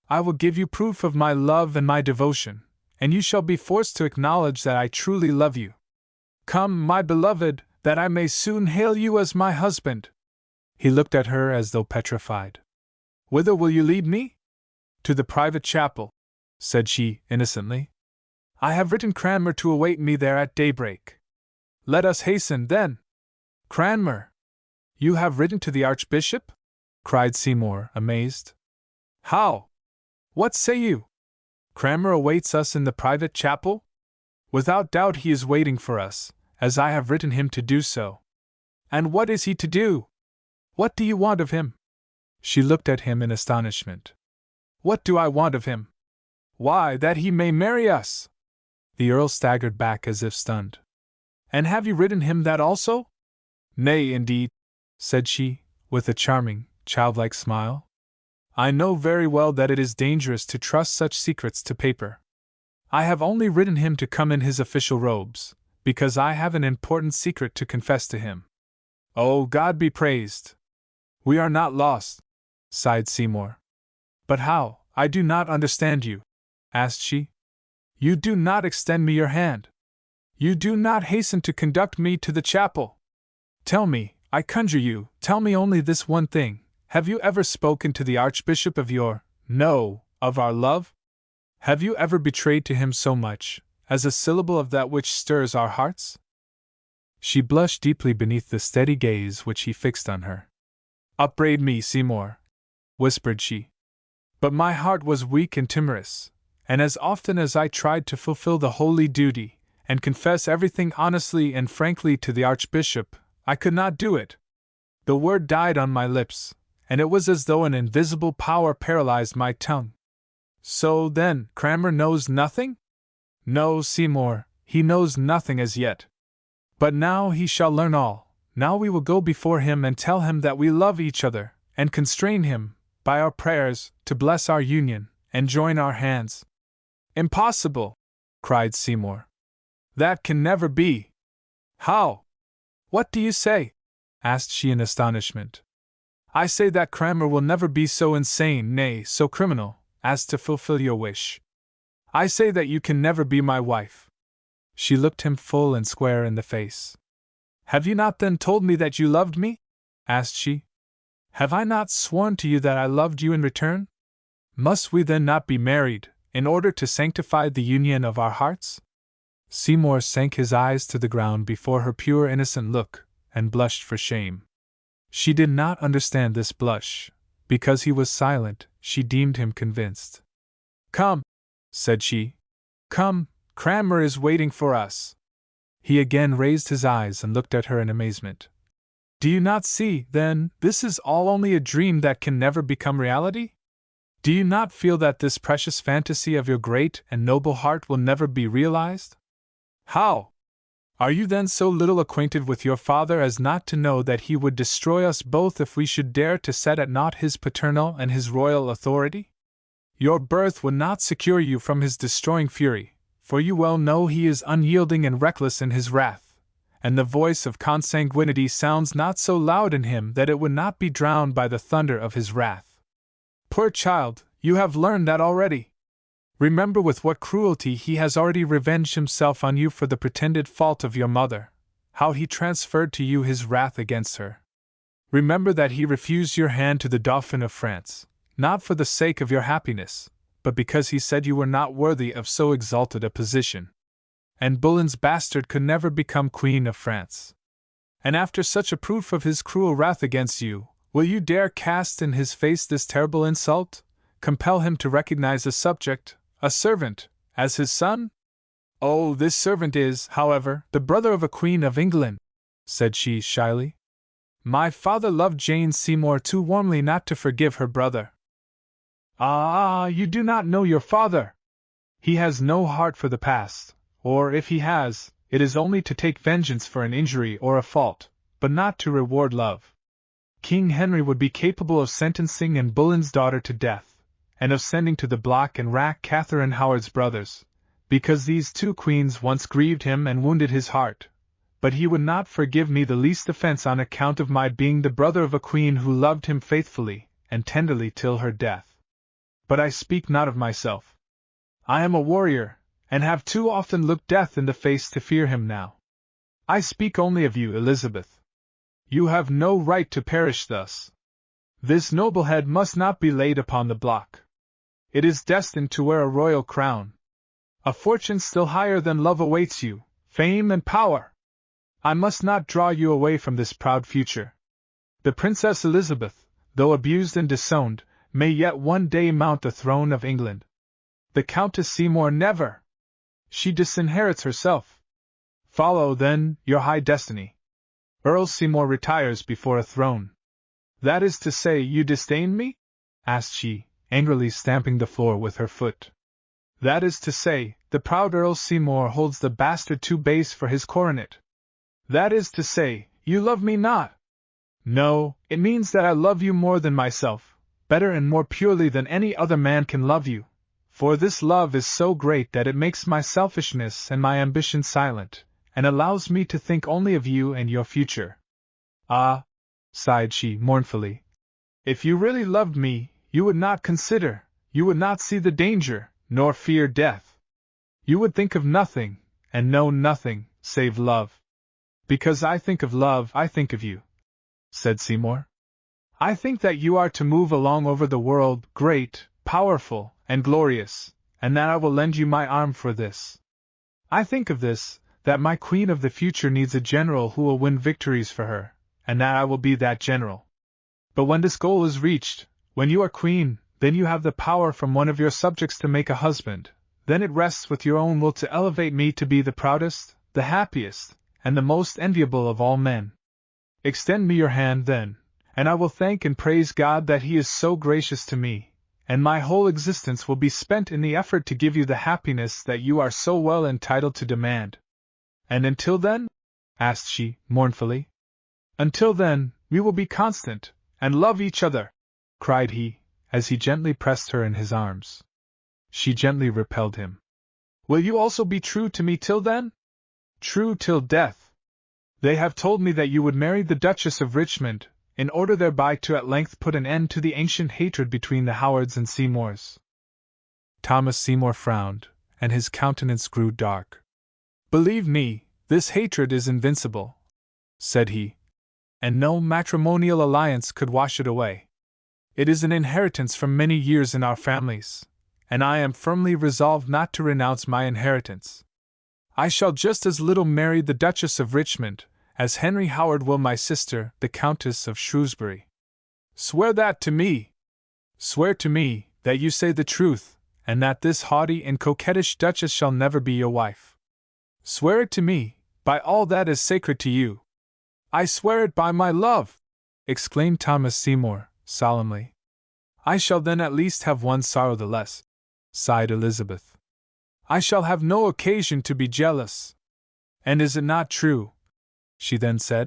I will give you proof of my love and my devotion, and you shall be forced to acknowledge that I truly love you. Come, my beloved, that I may soon hail you as my husband." He looked at her as though petrified. "Whither will you lead me?" "To the private chapel," said she, innocently. "I have written Cranmer to await me there at daybreak." "Let us hasten, then." "Cranmer! You have written to the Archbishop?" cried Seymour, amazed. "How? What say you? Cranmer awaits us in the private chapel? Without doubt he is waiting for us, as I have written him to do so. And what is he to do? What do you want of him?" She looked at him in astonishment. "What do I want of him? Why, that he may marry us." The Earl staggered back as if stunned. "And have you written him that also?" "Nay, indeed," said she, with a charming, childlike smile. "I know very well that it is dangerous to trust such secrets to paper. I have only written him to come in his official robes, because I have an important secret to confess to him." Oh, God be praised! We are not lost, sighed Seymour. But how? I do not understand you, asked she. You do not extend me your hand. You do not hasten to conduct me to the chapel. Tell me, I conjure you, tell me only this one thing. Have you ever spoken to the Archbishop of of our love? Have you ever betrayed to him so much as a syllable of that which stirs our hearts? She blushed deeply beneath the steady gaze which he fixed on her. Upbraid me, Seymour, whispered she. But my heart was weak and timorous, and as often as I tried to fulfill the holy duty, and confess everything honestly and frankly to the Archbishop, I could not do it. The word died on my lips, and it was as though an invisible power paralyzed my tongue. So then, Cranmer knows nothing? No, Seymour, he knows nothing as yet. But now he shall learn all. Now we will go before him and tell him that we love each other, and constrain him, by our prayers, to bless our union, and join our hands. Impossible! Cried Seymour. That can never be. How? What do you say? Asked she in astonishment. I say that Cranmer will never be so insane, nay, so criminal, as to fulfill your wish. I say that you can never be my wife. She looked him full and square in the face. Have you not then told me that you loved me? Asked she. Have I not sworn to you that I loved you in return? Must we then not be married, in order to sanctify the union of our hearts? Seymour sank his eyes to the ground before her pure innocent look, and blushed for shame. She did not understand this blush. Because he was silent, she deemed him convinced. Come, said she. Come, Cranmer is waiting for us. He again raised his eyes and looked at her in amazement. Do you not see, then, this is all only a dream that can never become reality? Do you not feel that this precious fantasy of your great and noble heart will never be realized? How? Are you then so little acquainted with your father as not to know that he would destroy us both if we should dare to set at naught his paternal and his royal authority? Your birth would not secure you from his destroying fury, for you well know he is unyielding and reckless in his wrath, and the voice of consanguinity sounds not so loud in him that it would not be drowned by the thunder of his wrath. Poor child, you have learned that already. Remember with what cruelty he has already revenged himself on you for the pretended fault of your mother, how he transferred to you his wrath against her. Remember that he refused your hand to the Dauphin of France, not for the sake of your happiness, but because he said you were not worthy of so exalted a position. And Boleyn's bastard could never become Queen of France. And after such a proof of his cruel wrath against you, will you dare cast in his face this terrible insult? Compel him to recognize a subject, a servant, as his son? Oh, this servant is, however, the brother of a Queen of England, said she shyly. My father loved Jane Seymour too warmly not to forgive her brother. Ah, you do not know your father! He has no heart for the past, or if he has, it is only to take vengeance for an injury or a fault, but not to reward love. King Henry would be capable of sentencing Anne Boleyn's daughter to death, and of sending to the block and rack Catherine Howard's brothers, because these two queens once grieved him and wounded his heart. But he would not forgive me the least offense on account of my being the brother of a queen who loved him faithfully and tenderly till her death. But I speak not of myself. I am a warrior, and have too often looked death in the face to fear him now. I speak only of you, Elizabeth. You have no right to perish thus. This noble head must not be laid upon the block. It is destined to wear a royal crown. A fortune still higher than love awaits you, fame and power. I must not draw you away from this proud future. The Princess Elizabeth, though abused and disowned, may yet one day mount the throne of England. The Countess Seymour never. She disinherits herself. Follow, then, your high destiny. Earl Seymour retires before a throne. That is to say, you disdain me? Asked she, angrily stamping the floor with her foot. That is to say, the proud Earl Seymour holds the bastard too base for his coronet. That is to say, you love me not. No, it means that I love you more than myself, better and more purely than any other man can love you, for this love is so great that it makes my selfishness and my ambition silent, and allows me to think only of you and your future. Ah, sighed she mournfully. If you really loved me, you would not consider, you would not see the danger, nor fear death. You would think of nothing, and know nothing, save love. Because I think of love, I think of you, said Seymour. I think that you are to move along over the world, great, powerful, and glorious, and that I will lend you my arm for this. I think of this, that my queen of the future needs a general who will win victories for her, and that I will be that general. But when this goal is reached, when you are queen, then you have the power from one of your subjects to make a husband, then it rests with your own will to elevate me to be the proudest, the happiest, and the most enviable of all men. Extend me your hand then, and I will thank and praise God that He is so gracious to me, and my whole existence will be spent in the effort to give you the happiness that you are so well entitled to demand. And until then? Asked she, mournfully. Until then, we will be constant, and love each other, cried he, as he gently pressed her in his arms. She gently repelled him. Will you also be true to me till then? True till death. They have told me that you would marry the Duchess of Richmond, in order thereby to at length put an end to the ancient hatred between the Howards and Seymours. Thomas Seymour frowned, and his countenance grew dark. Believe me, this hatred is invincible, said he, and no matrimonial alliance could wash it away. It is an inheritance from many years in our families, and I am firmly resolved not to renounce my inheritance. I shall just as little marry the Duchess of Richmond as Henry Howard will my sister, the Countess of Shrewsbury. Swear that to me! Swear to me that you say the truth, and that this haughty and coquettish Duchess shall never be your wife. Swear it to me, by all that is sacred to you. I swear it by my love! Exclaimed Thomas Seymour, solemnly. I shall then at least have one sorrow the less, sighed Elizabeth. I shall have no occasion to be jealous. And is it not true? She then said,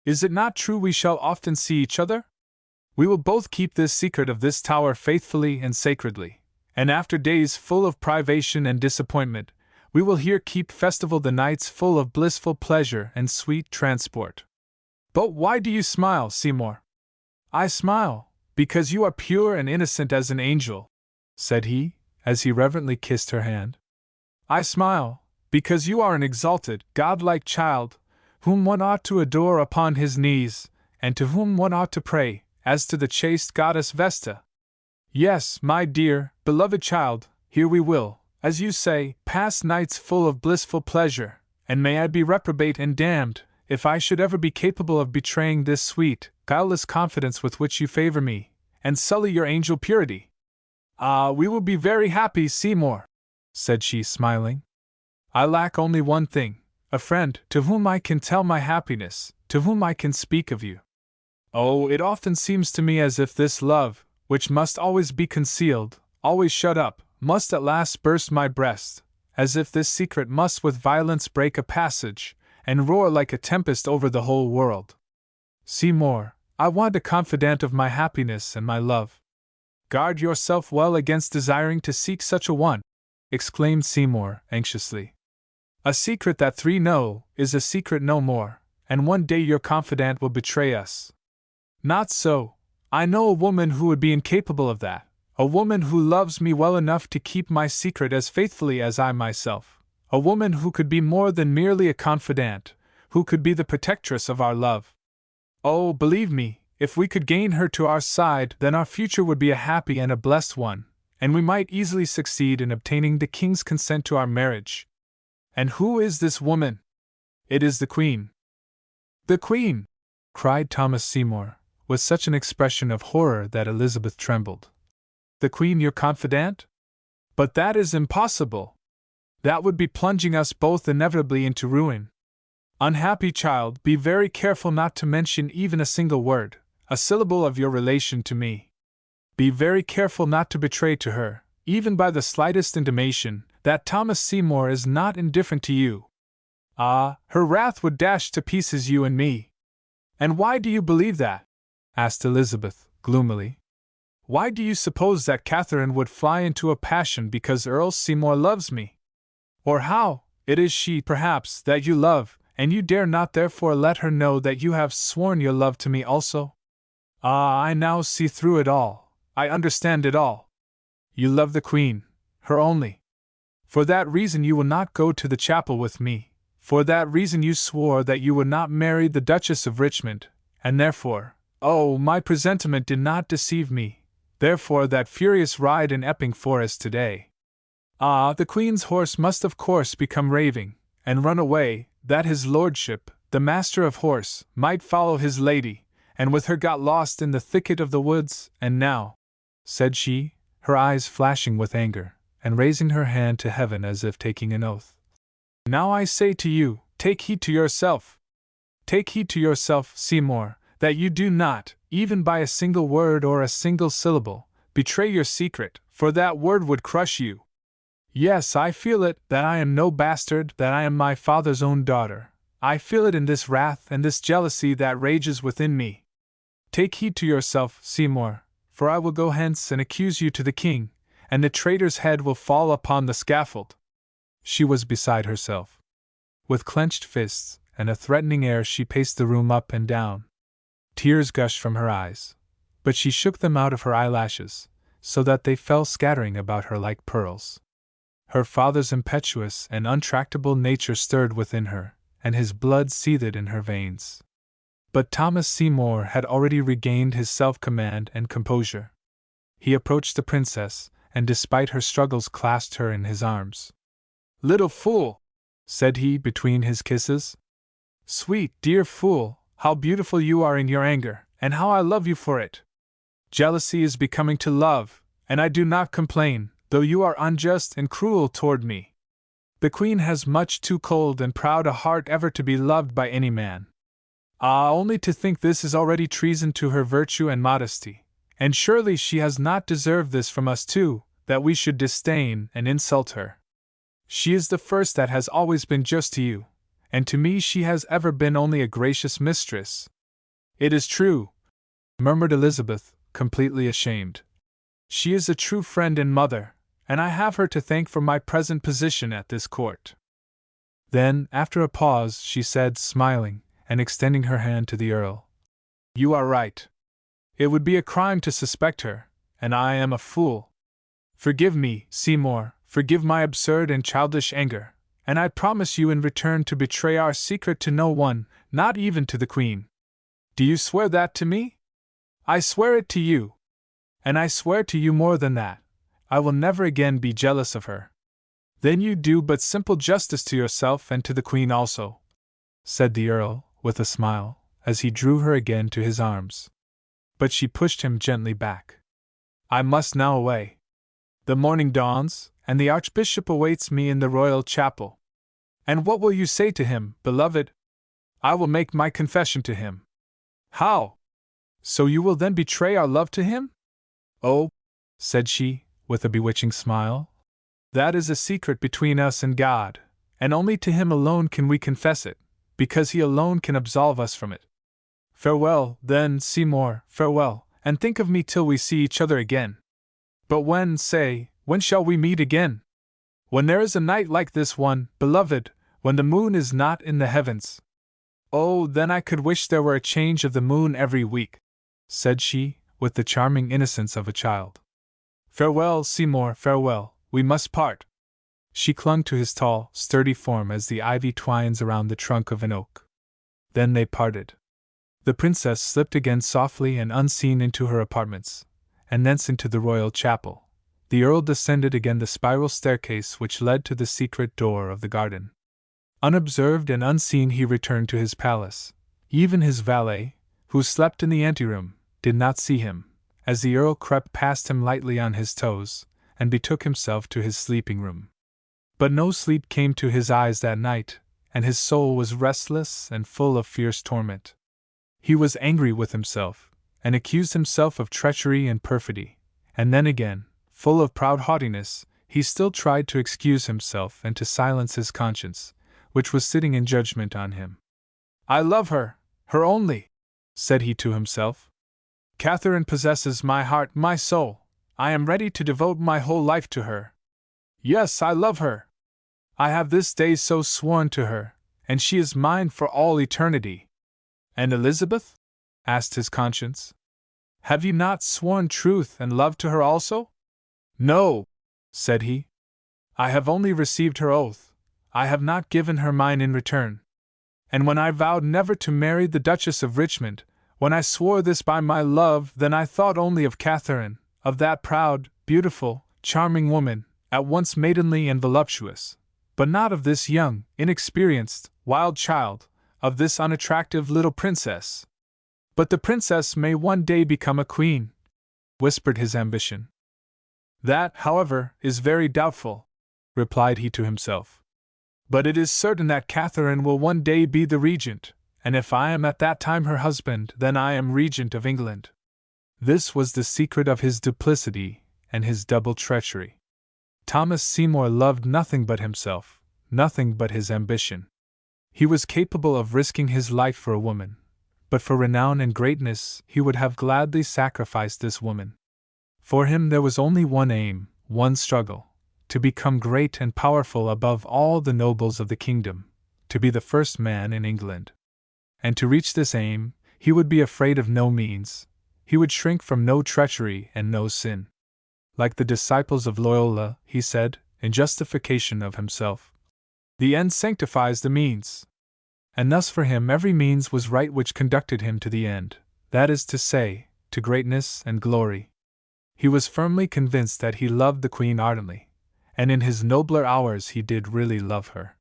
is it not true we shall often see each other? We will both keep this secret of this tower faithfully and sacredly, and after days full of privation and disappointment, we will here keep festival the nights full of blissful pleasure and sweet transport. But why do you smile, Seymour? I smile, because you are pure and innocent as an angel, said he, as he reverently kissed her hand. I smile, because you are an exalted, godlike child, whom one ought to adore upon his knees, and to whom one ought to pray, as to the chaste goddess Vesta. Yes, my dear, beloved child, here we will, as you say, pass nights full of blissful pleasure, and may I be reprobate and damned, if I should ever be capable of betraying this sweet, guileless confidence with which you favor me, and sully your angel purity. Ah, we will be very happy, Seymour, said she, smiling. I lack only one thing, a friend to whom I can tell my happiness, to whom I can speak of you. Oh, it often seems to me as if this love, which must always be concealed, always shut up, must at last burst my breast, as if this secret must with violence break a passage, and roar like a tempest over the whole world. Seymour, I want a confidant of my happiness and my love. Guard yourself well against desiring to seek such a one, exclaimed Seymour, anxiously. A secret that three know is a secret no more, and one day your confidant will betray us. Not so. I know a woman who would be incapable of that, a woman who loves me well enough to keep my secret as faithfully as I myself, a woman who could be more than merely a confidant, who could be the protectress of our love. Oh, believe me, if we could gain her to our side, then our future would be a happy and a blessed one, and we might easily succeed in obtaining the king's consent to our marriage. And who is this woman? It is the Queen. The Queen! Cried Thomas Seymour, with such an expression of horror that Elizabeth trembled. The Queen your confidant? But that is impossible. That would be plunging us both inevitably into ruin. Unhappy child, be very careful not to mention even a single word, a syllable of your relation to me. Be very careful not to betray to her, even by the slightest intimation, that Thomas Seymour is not indifferent to you. Ah, her wrath would dash to pieces you and me. And why do you believe that? Asked Elizabeth, gloomily. Why do you suppose that Catherine would fly into a passion because Earl Seymour loves me? Or how, it is she, perhaps, that you love, and you dare not therefore let her know that you have sworn your love to me also? Ah, I now see through it all, I understand it all. You love the Queen, her only. For that reason you will not go to the chapel with me, for that reason you swore that you would not marry the Duchess of Richmond, and therefore, oh, my presentiment did not deceive me, therefore that furious ride in Epping Forest today. Ah, the Queen's horse must of course become raving, and run away, that his lordship, the master of horse, might follow his lady, and with her got lost in the thicket of the woods, and now, said she, her eyes flashing with anger, and raising her hand to heaven as if taking an oath. Now I say to you, take heed to yourself. Take heed to yourself, Seymour, that you do not, even by a single word or a single syllable, betray your secret, for that word would crush you. Yes, I feel it, that I am no bastard, that I am my father's own daughter. I feel it in this wrath and this jealousy that rages within me. Take heed to yourself, Seymour, for I will go hence and accuse you to the king, and the traitor's head will fall upon the scaffold. She was beside herself. With clenched fists and a threatening air she paced the room up and down. Tears gushed from her eyes, but she shook them out of her eyelashes, so that they fell scattering about her like pearls. Her father's impetuous and untractable nature stirred within her, and his blood seethed in her veins. But Thomas Seymour had already regained his self-command and composure. He approached the princess, and despite her struggles clasped her in his arms. "Little fool!" said he between his kisses. "Sweet, dear fool, how beautiful you are in your anger, and how I love you for it! Jealousy is becoming to love, and I do not complain, though you are unjust and cruel toward me. The Queen has much too cold and proud a heart ever to be loved by any man. Ah, only to think this is already treason to her virtue and modesty, and surely she has not deserved this from us too, that we should disdain and insult her. She is the first that has always been just to you, and to me she has ever been only a gracious mistress." "It is true," murmured Elizabeth, completely ashamed. "She is a true friend and mother, and I have her to thank for my present position at this court." Then, after a pause, she said, smiling, and extending her hand to the Earl, "You are right. It would be a crime to suspect her, and I am a fool. Forgive me, Seymour, forgive my absurd and childish anger, and I promise you in return to betray our secret to no one, not even to the Queen. Do you swear that to me?" "I swear it to you. And I swear to you more than that. I will never again be jealous of her." "Then you do but simple justice to yourself and to the Queen also," said the Earl, with a smile, as he drew her again to his arms. But she pushed him gently back. "I must now away. The morning dawns, and the Archbishop awaits me in the royal chapel. And what will you say to him, beloved?" "I will make my confession to him." "How? So you will then betray our love to him?" "Oh," said she, with a bewitching smile, "that is a secret between us and God, and only to him alone can we confess it, because he alone can absolve us from it. Farewell, then, Seymour, farewell, and think of me till we see each other again. But when shall we meet again? When there is a night like this one, beloved, when the moon is not in the heavens." "Oh, then I could wish there were a change of the moon every week," said she, with the charming innocence of a child. "Farewell, Seymour, farewell, we must part." She clung to his tall, sturdy form as the ivy twines around the trunk of an oak. Then they parted. The princess slipped again softly and unseen into her apartments, and thence into the royal chapel. The Earl descended again the spiral staircase which led to the secret door of the garden. Unobserved and unseen he returned to his palace. Even his valet, who slept in the anteroom, did not see him, as the Earl crept past him lightly on his toes, and betook himself to his sleeping room. But no sleep came to his eyes that night, and his soul was restless and full of fierce torment. He was angry with himself, and accused himself of treachery and perfidy, and then again, full of proud haughtiness, he still tried to excuse himself and to silence his conscience, which was sitting in judgment on him. "I love her, her only," said he to himself. "Catherine possesses my heart, my soul. I am ready to devote my whole life to her. Yes, I love her. I have this day so sworn to her, and she is mine for all eternity. And Elizabeth? Asked his conscience. Have you not sworn truth and love to her also? No, said he. I have only received her oath. I have not given her mine in return. And when I vowed never to marry the Duchess of Richmond, when I swore this by my love, then I thought only of Catherine, of that proud, beautiful, charming woman, at once maidenly and voluptuous, but not of this young, inexperienced, wild child, of this unattractive little princess. But the princess may one day become a queen, whispered his ambition. That, however, is very doubtful, replied he to himself. But it is certain that Catherine will one day be the regent, and if I am at that time her husband, then I am regent of England. This was the secret of his duplicity and his double treachery. Thomas Seymour loved nothing but himself, nothing but his ambition. He was capable of risking his life for a woman, but for renown and greatness he would have gladly sacrificed this woman. For him there was only one aim, one struggle, to become great and powerful above all the nobles of the kingdom, to be the first man in England. And to reach this aim, he would be afraid of no means, he would shrink from no treachery and no sin. Like the disciples of Loyola, he said, in justification of himself, the end sanctifies the means. And thus for him every means was right which conducted him to the end, that is to say, to greatness and glory. He was firmly convinced that he loved the Queen ardently, and in his nobler hours he did really love her.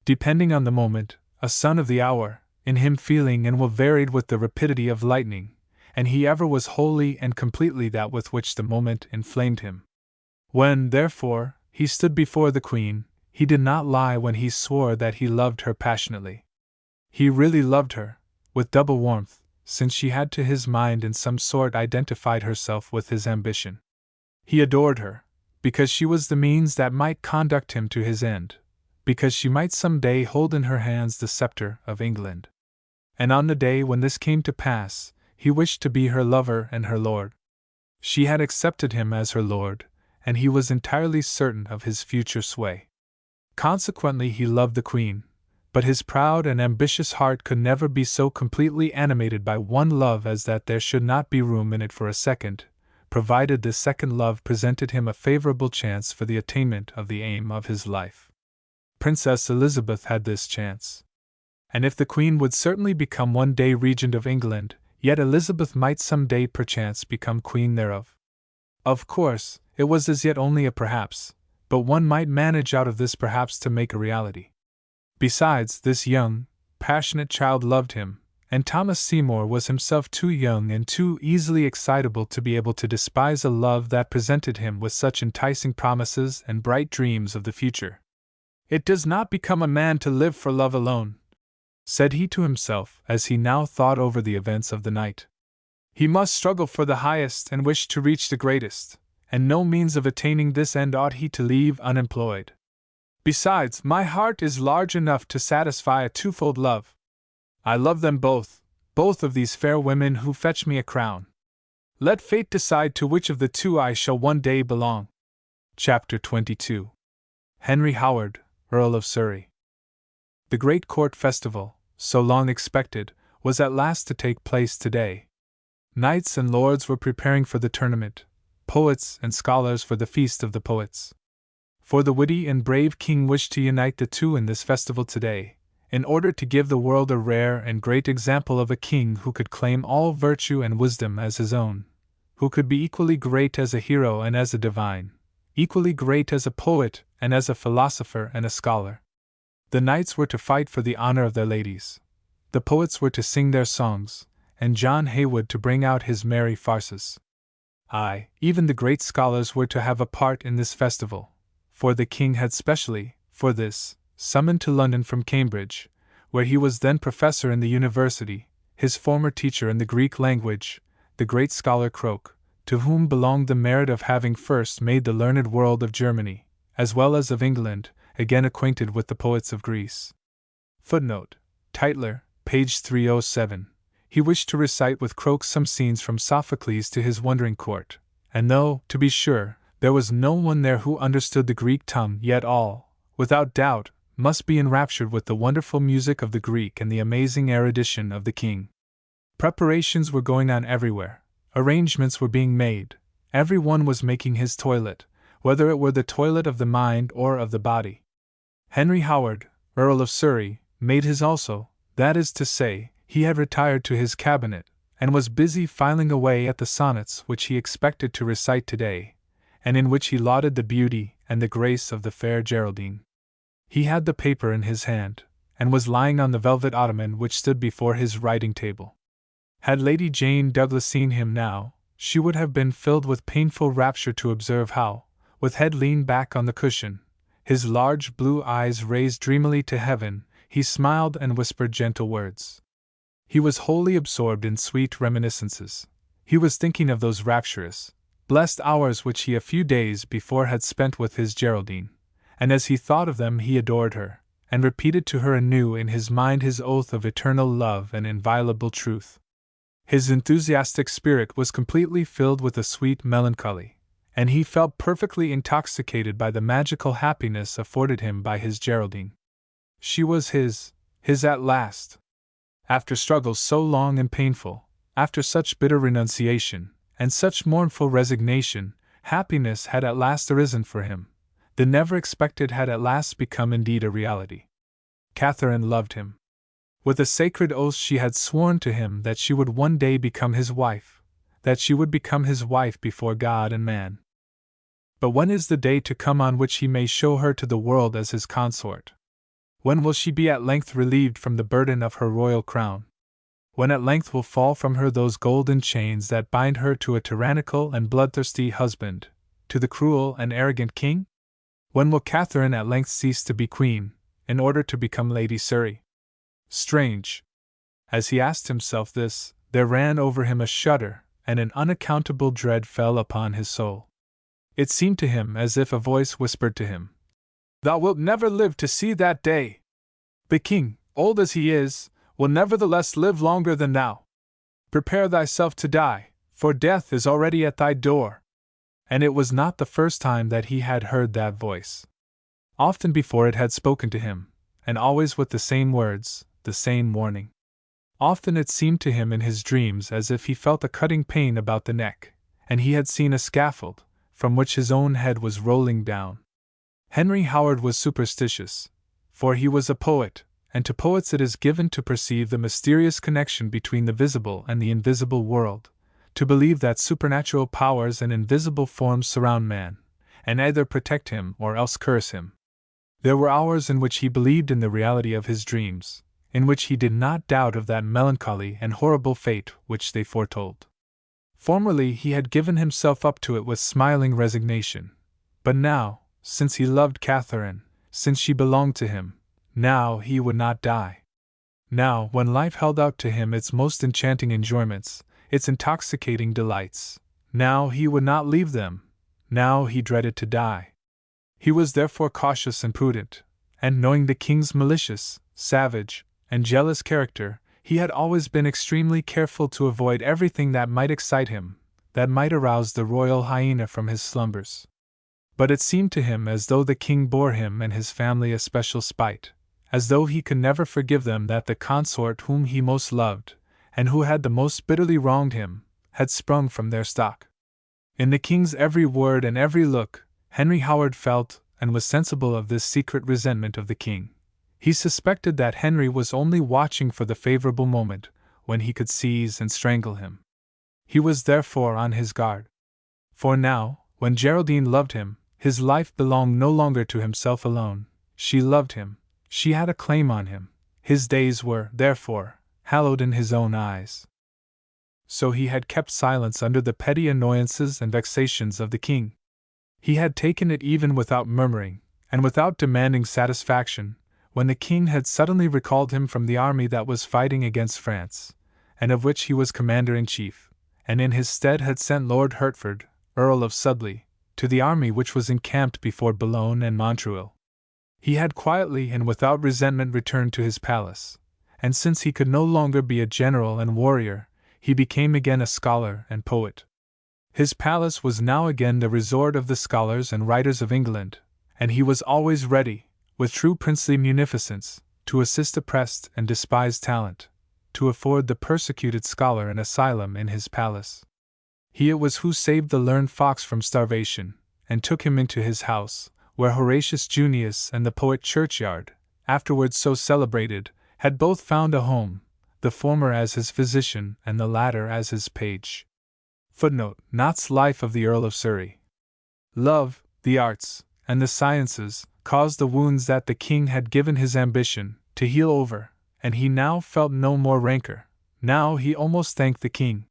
Depending on the moment, a son of the hour, in him feeling and will varied with the rapidity of lightning, and he ever was wholly and completely that with which the moment inflamed him. When, therefore, he stood before the Queen, he did not lie when he swore that he loved her passionately. He really loved her, with double warmth, since she had to his mind in some sort identified herself with his ambition. He adored her, because she was the means that might conduct him to his end, because she might some day hold in her hands the scepter of England. And on the day when this came to pass, he wished to be her lover and her lord. She had accepted him as her lord, and he was entirely certain of his future sway. Consequently he loved the Queen, but his proud and ambitious heart could never be so completely animated by one love as that there should not be room in it for a second, provided this second love presented him a favorable chance for the attainment of the aim of his life. Princess Elizabeth had this chance. And if the Queen would certainly become one day regent of England, yet Elizabeth might some day perchance become queen thereof. Of course, it was as yet only a perhaps, but one might manage out of this perhaps to make a reality. Besides, this young, passionate child loved him, and Thomas Seymour was himself too young and too easily excitable to be able to despise a love that presented him with such enticing promises and bright dreams of the future. It does not become a man to live for love alone, said he to himself as he now thought over the events of the night. He must struggle for the highest and wish to reach the greatest, and no means of attaining this end ought he to leave unemployed. Besides, my heart is large enough to satisfy a twofold love. I love them both of these fair women who fetch me a crown. Let fate decide to which of the two I shall one day belong. Chapter 22. Henry Howard, Earl of Surrey. The great court festival, so long expected, was at last to take place today. Knights and lords were preparing for the tournament, poets and scholars for the feast of the poets. For the witty and brave king wished to unite the two in this festival today, in order to give the world a rare and great example of a king who could claim all virtue and wisdom as his own, who could be equally great as a hero and as a divine, equally great as a poet and as a philosopher and a scholar. The knights were to fight for the honor of their ladies, the poets were to sing their songs, and John Haywood to bring out his merry farces. Aye, even the great scholars were to have a part in this festival, for the king had specially, for this, summoned to London from Cambridge, where he was then professor in the university, his former teacher in the Greek language, the great scholar Croke, to whom belonged the merit of having first made the learned world of Germany, as well as of England, again acquainted with the poets of Greece. Footnote: Tytler, page 307. He wished to recite with Croke some scenes from Sophocles to his wondering court, and though, to be sure, there was no one there who understood the Greek tongue, yet all, without doubt, must be enraptured with the wonderful music of the Greek and the amazing erudition of the king. Preparations were going on everywhere, arrangements were being made, every one was making his toilet, whether it were the toilet of the mind or of the body. Henry Howard, Earl of Surrey, made his also, that is to say, he had retired to his cabinet, and was busy filing away at the sonnets which he expected to recite today, and in which he lauded the beauty and the grace of the fair Geraldine. He had the paper in his hand, and was lying on the velvet ottoman which stood before his writing table. Had Lady Jane Douglas seen him now, she would have been filled with painful rapture to observe how, with head leaned back on the cushion, his large blue eyes raised dreamily to heaven, he smiled and whispered gentle words. He was wholly absorbed in sweet reminiscences. He was thinking of those rapturous, blessed hours which he a few days before had spent with his Geraldine, and as he thought of them he adored her, and repeated to her anew in his mind his oath of eternal love and inviolable truth. His enthusiastic spirit was completely filled with a sweet melancholy, and he felt perfectly intoxicated by the magical happiness afforded him by his Geraldine. She was his at last. After struggles so long and painful, after such bitter renunciation, and such mournful resignation, happiness had at last arisen for him. The never expected had at last become indeed a reality. Catherine loved him. With a sacred oath she had sworn to him that she would one day become his wife, that she would become his wife before God and man. But when is the day to come on which he may show her to the world as his consort? When will she be at length relieved from the burden of her royal crown? When at length will fall from her those golden chains that bind her to a tyrannical and bloodthirsty husband, to the cruel and arrogant king? When will Catherine at length cease to be queen, in order to become Lady Surrey? Strange! As he asked himself this, there ran over him a shudder, and an unaccountable dread fell upon his soul. It seemed to him as if a voice whispered to him, "Thou wilt never live to see that day. The king, old as he is, will nevertheless live longer than thou. Prepare thyself to die, for death is already at thy door." And it was not the first time that he had heard that voice. Often before it had spoken to him, and always with the same words, the same warning. Often it seemed to him in his dreams as if he felt a cutting pain about the neck, and he had seen a scaffold, from which his own head was rolling down. Henry Howard was superstitious, for he was a poet, and to poets it is given to perceive the mysterious connection between the visible and the invisible world, to believe that supernatural powers and invisible forms surround man, and either protect him or else curse him. There were hours in which he believed in the reality of his dreams, in which he did not doubt of that melancholy and horrible fate which they foretold. Formerly he had given himself up to it with smiling resignation, but now, since he loved Catherine, since she belonged to him, now he would not die. Now, when life held out to him its most enchanting enjoyments, its intoxicating delights, now he would not leave them, now he dreaded to die. He was therefore cautious and prudent, and knowing the king's malicious, savage, and jealous character, he had always been extremely careful to avoid everything that might excite him, that might arouse the royal hyena from his slumbers. But it seemed to him as though the king bore him and his family a special spite, as though he could never forgive them that the consort whom he most loved, and who had the most bitterly wronged him, had sprung from their stock. In the king's every word and every look, Henry Howard felt and was sensible of this secret resentment of the king. He suspected that Henry was only watching for the favorable moment when he could seize and strangle him. He was therefore on his guard. For now, when Geraldine loved him, his life belonged no longer to himself alone. She loved him, she had a claim on him, his days were, therefore, hallowed in his own eyes. So he had kept silence under the petty annoyances and vexations of the king. He had taken it even without murmuring, and without demanding satisfaction, when the king had suddenly recalled him from the army that was fighting against France, and of which he was commander-in-chief, and in his stead had sent Lord Hertford, Earl of Sudley, to the army which was encamped before Boulogne and Montreuil. He had quietly and without resentment returned to his palace, and since he could no longer be a general and warrior, he became again a scholar and poet. His palace was now again the resort of the scholars and writers of England, and he was always ready, with true princely munificence, to assist oppressed and despised talent, to afford the persecuted scholar an asylum in his palace. He it was who saved the learned fox from starvation, and took him into his house, where Horatius Junius and the poet Churchyard, afterwards so celebrated, had both found a home, the former as his physician and the latter as his page. Footnote: Knott's Life of the Earl of Surrey. Love, the arts, and the sciences, caused the wounds that the king had given his ambition to heal over, and he now felt no more rancor. Now he almost thanked the king.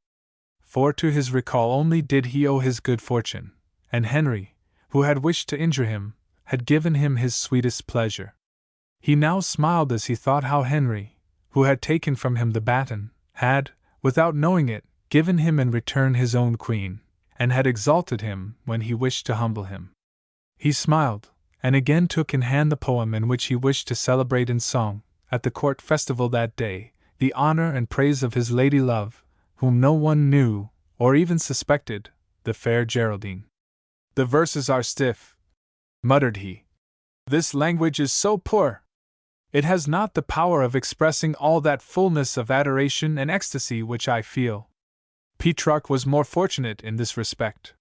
For to his recall only did he owe his good fortune, and Henry, who had wished to injure him, had given him his sweetest pleasure. He now smiled as he thought how Henry, who had taken from him the baton, had, without knowing it, given him in return his own queen, and had exalted him when he wished to humble him. He smiled, and again took in hand the poem in which he wished to celebrate in song, at the court festival that day, the honor and praise of his lady love, whom no one knew, or even suspected, the fair Geraldine. "The verses are stiff," muttered he. "This language is so poor. It has not the power of expressing all that fullness of adoration and ecstasy which I feel." Petrarch was more fortunate in this respect.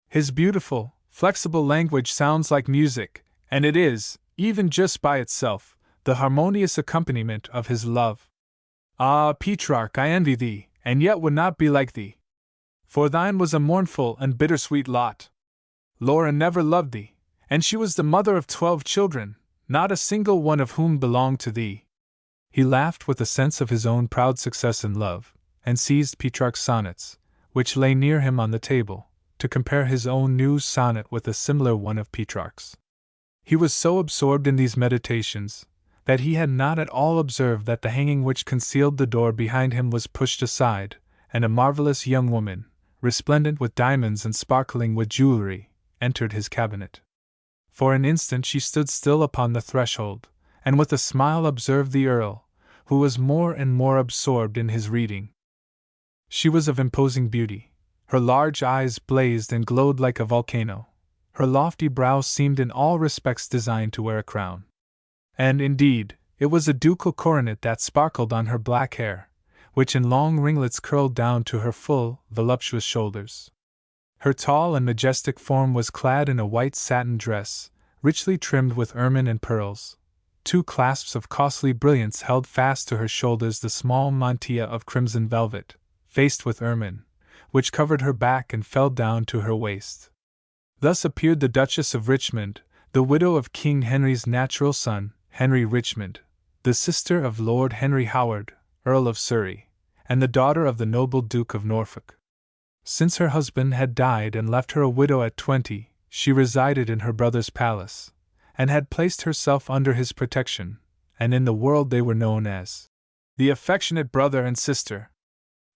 His beautiful, flexible language sounds like music, and it is, even just by itself, the harmonious accompaniment of his love. Ah, Petrarch, I envy thee, and yet would not be like thee. For thine was a mournful and bittersweet lot. Laura never loved thee, and she was the mother of 12 children, not a single one of whom belonged to thee. He laughed with a sense of his own proud success in love, and seized Petrarch's sonnets, which lay near him on the table, to compare his own new sonnet with a similar one of Petrarch's. He was so absorbed in these meditations, that he had not at all observed that the hanging which concealed the door behind him was pushed aside, and a marvelous young woman, resplendent with diamonds and sparkling with jewelry, entered his cabinet. For an instant she stood still upon the threshold, and with a smile observed the Earl, who was more and more absorbed in his reading. She was of imposing beauty. Her large eyes blazed and glowed like a volcano. Her lofty brow seemed in all respects designed to wear a crown. And, indeed, it was a ducal coronet that sparkled on her black hair, which in long ringlets curled down to her full, voluptuous shoulders. Her tall and majestic form was clad in a white satin dress, richly trimmed with ermine and pearls. 2 clasps of costly brilliants held fast to her shoulders the small mantilla of crimson velvet, faced with ermine, which covered her back and fell down to her waist. Thus appeared the Duchess of Richmond, the widow of King Henry's natural son, Henry Richmond, the sister of Lord Henry Howard, Earl of Surrey, and the daughter of the noble Duke of Norfolk. Since her husband had died and left her a widow at 20, she resided in her brother's palace, and had placed herself under his protection, and in the world they were known as the affectionate brother and sister.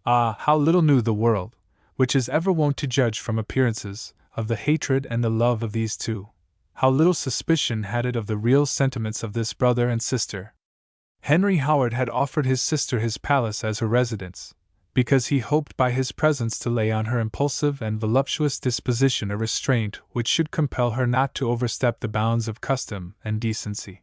Ah, how little knew the world, which is ever wont to judge from appearances, of the hatred and the love of these two. How little suspicion had it of the real sentiments of this brother and sister. Henry Howard had offered his sister his palace as her residence, because he hoped by his presence to lay on her impulsive and voluptuous disposition a restraint which should compel her not to overstep the bounds of custom and decency.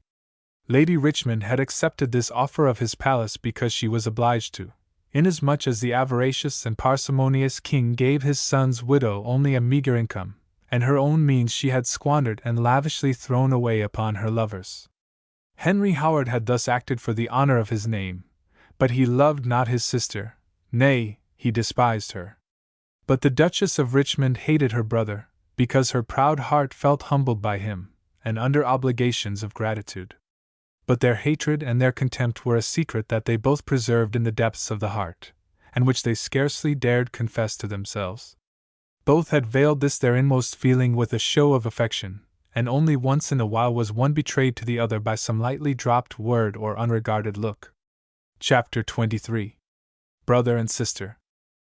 Lady Richmond had accepted this offer of his palace because she was obliged to, inasmuch as the avaricious and parsimonious king gave his son's widow only a meager income, and her own means she had squandered and lavishly thrown away upon her lovers. Henry Howard had thus acted for the honor of his name, but he loved not his sister, nay, he despised her. But the Duchess of Richmond hated her brother, because her proud heart felt humbled by him, and under obligations of gratitude. But their hatred and their contempt were a secret that they both preserved in the depths of the heart, and which they scarcely dared confess to themselves. Both had veiled this their inmost feeling with a show of affection, and only once in a while was one betrayed to the other by some lightly dropped word or unregarded look. Chapter 23. Brother and Sister.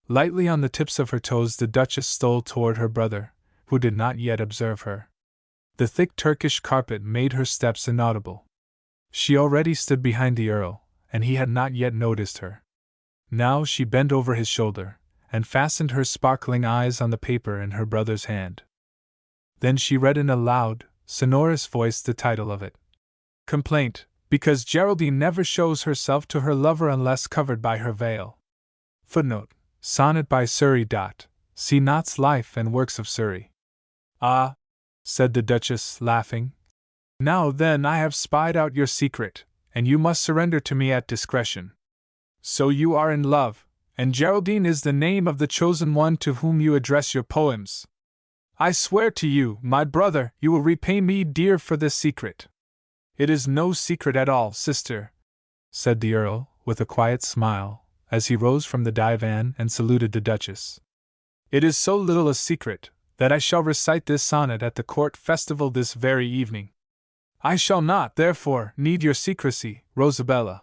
Lightly on the tips of her toes the Duchess stole toward her brother, who did not yet observe her. The thick Turkish carpet made her steps inaudible. She already stood behind the Earl, and he had not yet noticed her. Now she bent over his shoulder, and fastened her sparkling eyes on the paper in her brother's hand. Then she read in a loud, sonorous voice the title of it. Complaint, because Geraldine never shows herself to her lover unless covered by her veil. Footnote: Sonnet by Surrey. See Knott's Life and Works of Surrey. Ah, said the Duchess, laughing. Now then, I have spied out your secret, and you must surrender to me at discretion. So you are in love, and Geraldine is the name of the chosen one to whom you address your poems. I swear to you, my brother, you will repay me dear for this secret. It is no secret at all, sister, said the Earl, with a quiet smile, as he rose from the divan and saluted the Duchess. It is so little a secret that I shall recite this sonnet at the court festival this very evening. I shall not, therefore, need your secrecy, Rosabella.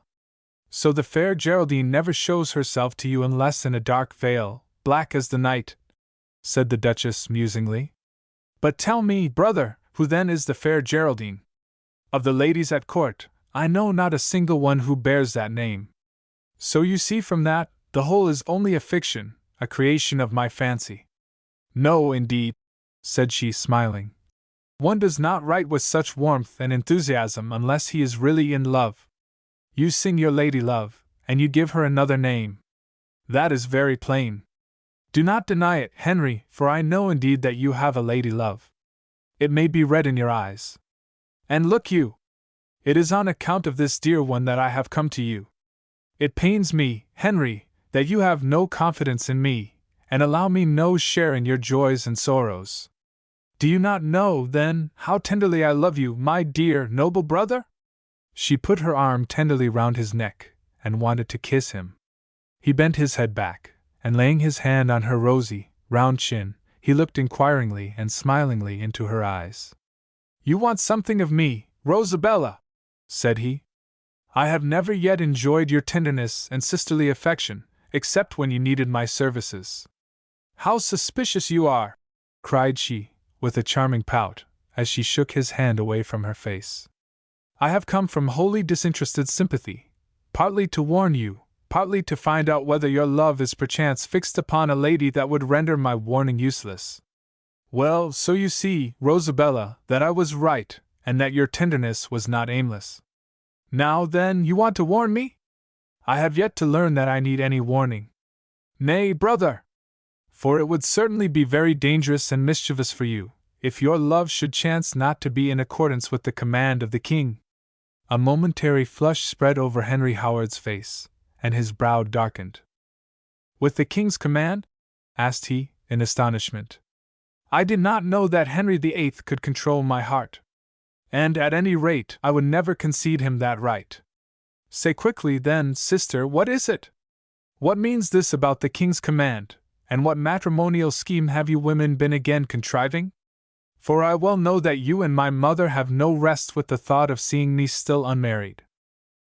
So the fair Geraldine never shows herself to you unless in a dark veil, black as the night, said the Duchess musingly. But tell me, brother, who then is the fair Geraldine? Of the ladies at court, I know not a single one who bears that name. So you see from that, the whole is only a fiction, a creation of my fancy. No, indeed, said she, smiling. One does not write with such warmth and enthusiasm unless he is really in love. You sing your lady love, and you give her another name. That is very plain. Do not deny it, Henry, for I know indeed that you have a lady love. It may be read in your eyes. And look you! It is on account of this dear one that I have come to you. It pains me, Henry, that you have no confidence in me, and allow me no share in your joys and sorrows. Do you not know, then, how tenderly I love you, my dear, noble brother? She put her arm tenderly round his neck, and wanted to kiss him. He bent his head back, and laying his hand on her rosy, round chin, he looked inquiringly and smilingly into her eyes. You want something of me, Rosabella, said he. I have never yet enjoyed your tenderness and sisterly affection, except when you needed my services. How suspicious you are, cried she, with a charming pout, as she shook his hand away from her face. I have come from wholly disinterested sympathy, partly to warn you, partly to find out whether your love is perchance fixed upon a lady that would render my warning useless. Well, so you see, Rosabella, that I was right, and that your tenderness was not aimless. Now then, you want to warn me? I have yet to learn that I need any warning. Nay, brother! For it would certainly be very dangerous and mischievous for you, if your love should chance not to be in accordance with the command of the king. A momentary flush spread over Henry Howard's face, and his brow darkened. With the king's command? Asked he, in astonishment. I did not know that Henry VIII could control my heart. And at any rate, I would never concede him that right. Say quickly, then, sister, what is it? What means this about the king's command, and what matrimonial scheme have you women been again contriving? For I well know that you and my mother have no rest with the thought of seeing me still unmarried.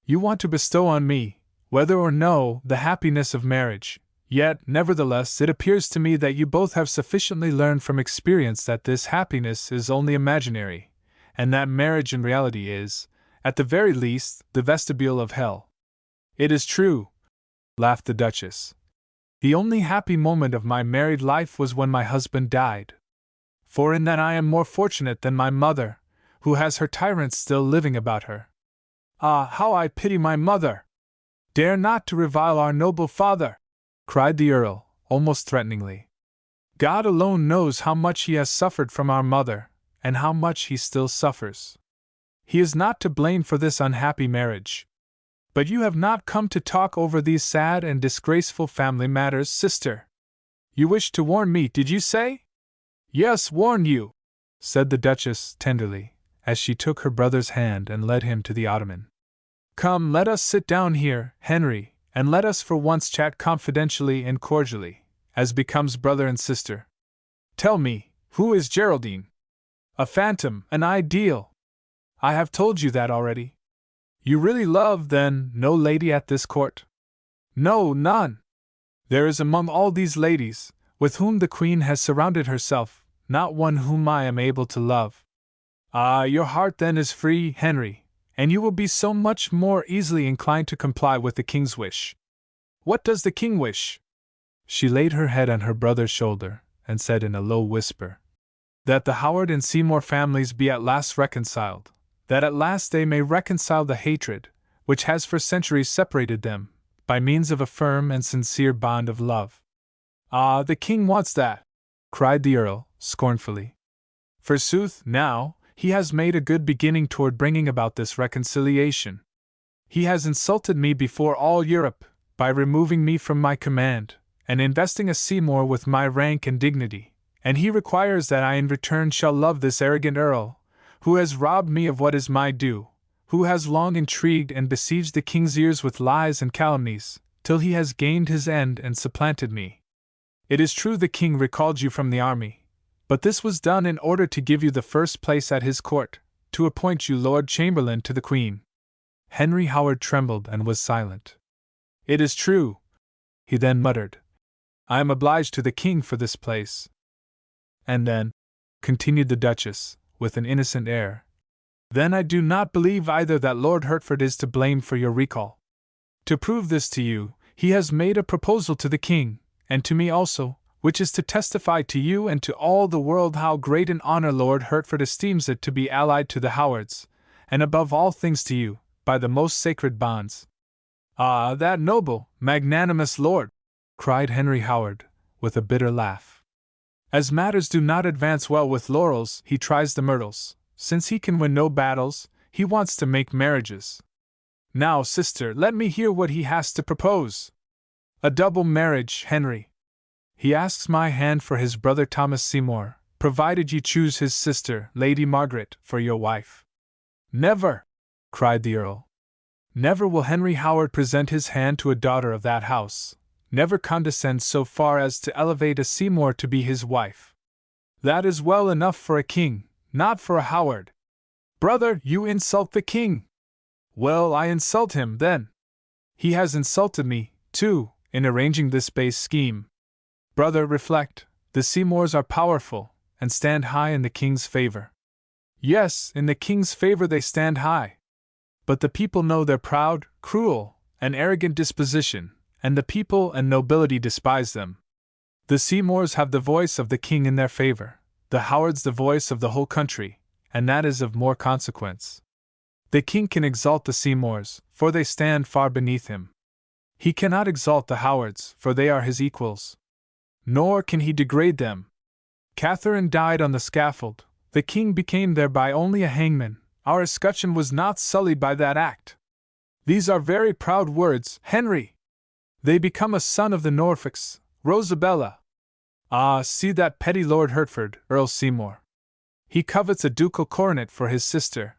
You want to bestow on me, whether or no, the happiness of marriage. Yet, nevertheless, it appears to me that you both have sufficiently learned from experience that this happiness is only imaginary, and that marriage in reality is, at the very least, the vestibule of hell. It is true, laughed the Duchess. The only happy moment of my married life was when my husband died. For in that I am more fortunate than my mother, who has her tyrants still living about her. Ah, how I pity my mother! Dare not to revile our noble father, cried the Earl, almost threateningly. God alone knows how much he has suffered from our mother, and how much he still suffers. He is not to blame for this unhappy marriage. But you have not come to talk over these sad and disgraceful family matters, sister. You wished to warn me, did you say? Yes, warn you, said the Duchess tenderly, as she took her brother's hand and led him to the ottoman. Come, let us sit down here, Henry, and let us for once chat confidentially and cordially, as becomes brother and sister. Tell me, who is Geraldine? A phantom, an ideal. I have told you that already. You really love, then, no lady at this court? No, none. There is among all these ladies, with whom the Queen has surrounded herself, not one whom I am able to love. Ah, your heart then is free, Henry, and you will be so much more easily inclined to comply with the king's wish. What does the king wish? She laid her head on her brother's shoulder, and said in a low whisper, that the Howard and Seymour families be at last reconciled, that at last they may reconcile the hatred, which has for centuries separated them, by means of a firm and sincere bond of love. Ah, the king wants that! Cried the earl, scornfully. Forsooth, now, he has made a good beginning toward bringing about this reconciliation. He has insulted me before all Europe, by removing me from my command, and investing a Seymour with my rank and dignity, and he requires that I in return shall love this arrogant earl, who has robbed me of what is my due, who has long intrigued and besieged the king's ears with lies and calumnies, till he has gained his end and supplanted me. It is true the king recalled you from the army, but this was done in order to give you the first place at his court, to appoint you Lord Chamberlain to the Queen. Henry Howard trembled and was silent. It is true, he then muttered. I am obliged to the king for this place. And then, continued the Duchess, with an innocent air, then I do not believe either that Lord Hertford is to blame for your recall. To prove this to you, he has made a proposal to the king, and to me also, which is to testify to you and to all the world how great an honor Lord Hertford esteems it to be allied to the Howards, and above all things to you, by the most sacred bonds. Ah, that noble, magnanimous lord! Cried Henry Howard, with a bitter laugh. As matters do not advance well with laurels, he tries the myrtles. Since he can win no battles, he wants to make marriages. Now, sister, let me hear what he has to propose. A double marriage, Henry. He asks my hand for his brother Thomas Seymour, provided you choose his sister, Lady Margaret, for your wife. Never! Cried the earl. Never will Henry Howard present his hand to a daughter of that house, never condescend so far as to elevate a Seymour to be his wife. That is well enough for a king, not for a Howard. Brother, you insult the king! Well, I insult him, then. He has insulted me, too, in arranging this base scheme. Brother, reflect, the Seymours are powerful, and stand high in the king's favor. Yes, in the king's favor they stand high. But the people know their proud, cruel, and arrogant disposition, and the people and nobility despise them. The Seymours have the voice of the king in their favor, the Howards the voice of the whole country, and that is of more consequence. The king can exalt the Seymours, for they stand far beneath him. He cannot exalt the Howards, for they are his equals. Nor can he degrade them. Catherine died on the scaffold, the king became thereby only a hangman. Our escutcheon was not sullied by that act. These are very proud words, Henry. They become a son of the Norfolks, Rosabella. Ah, see that petty Lord Hertford, Earl Seymour. He covets a ducal coronet for his sister.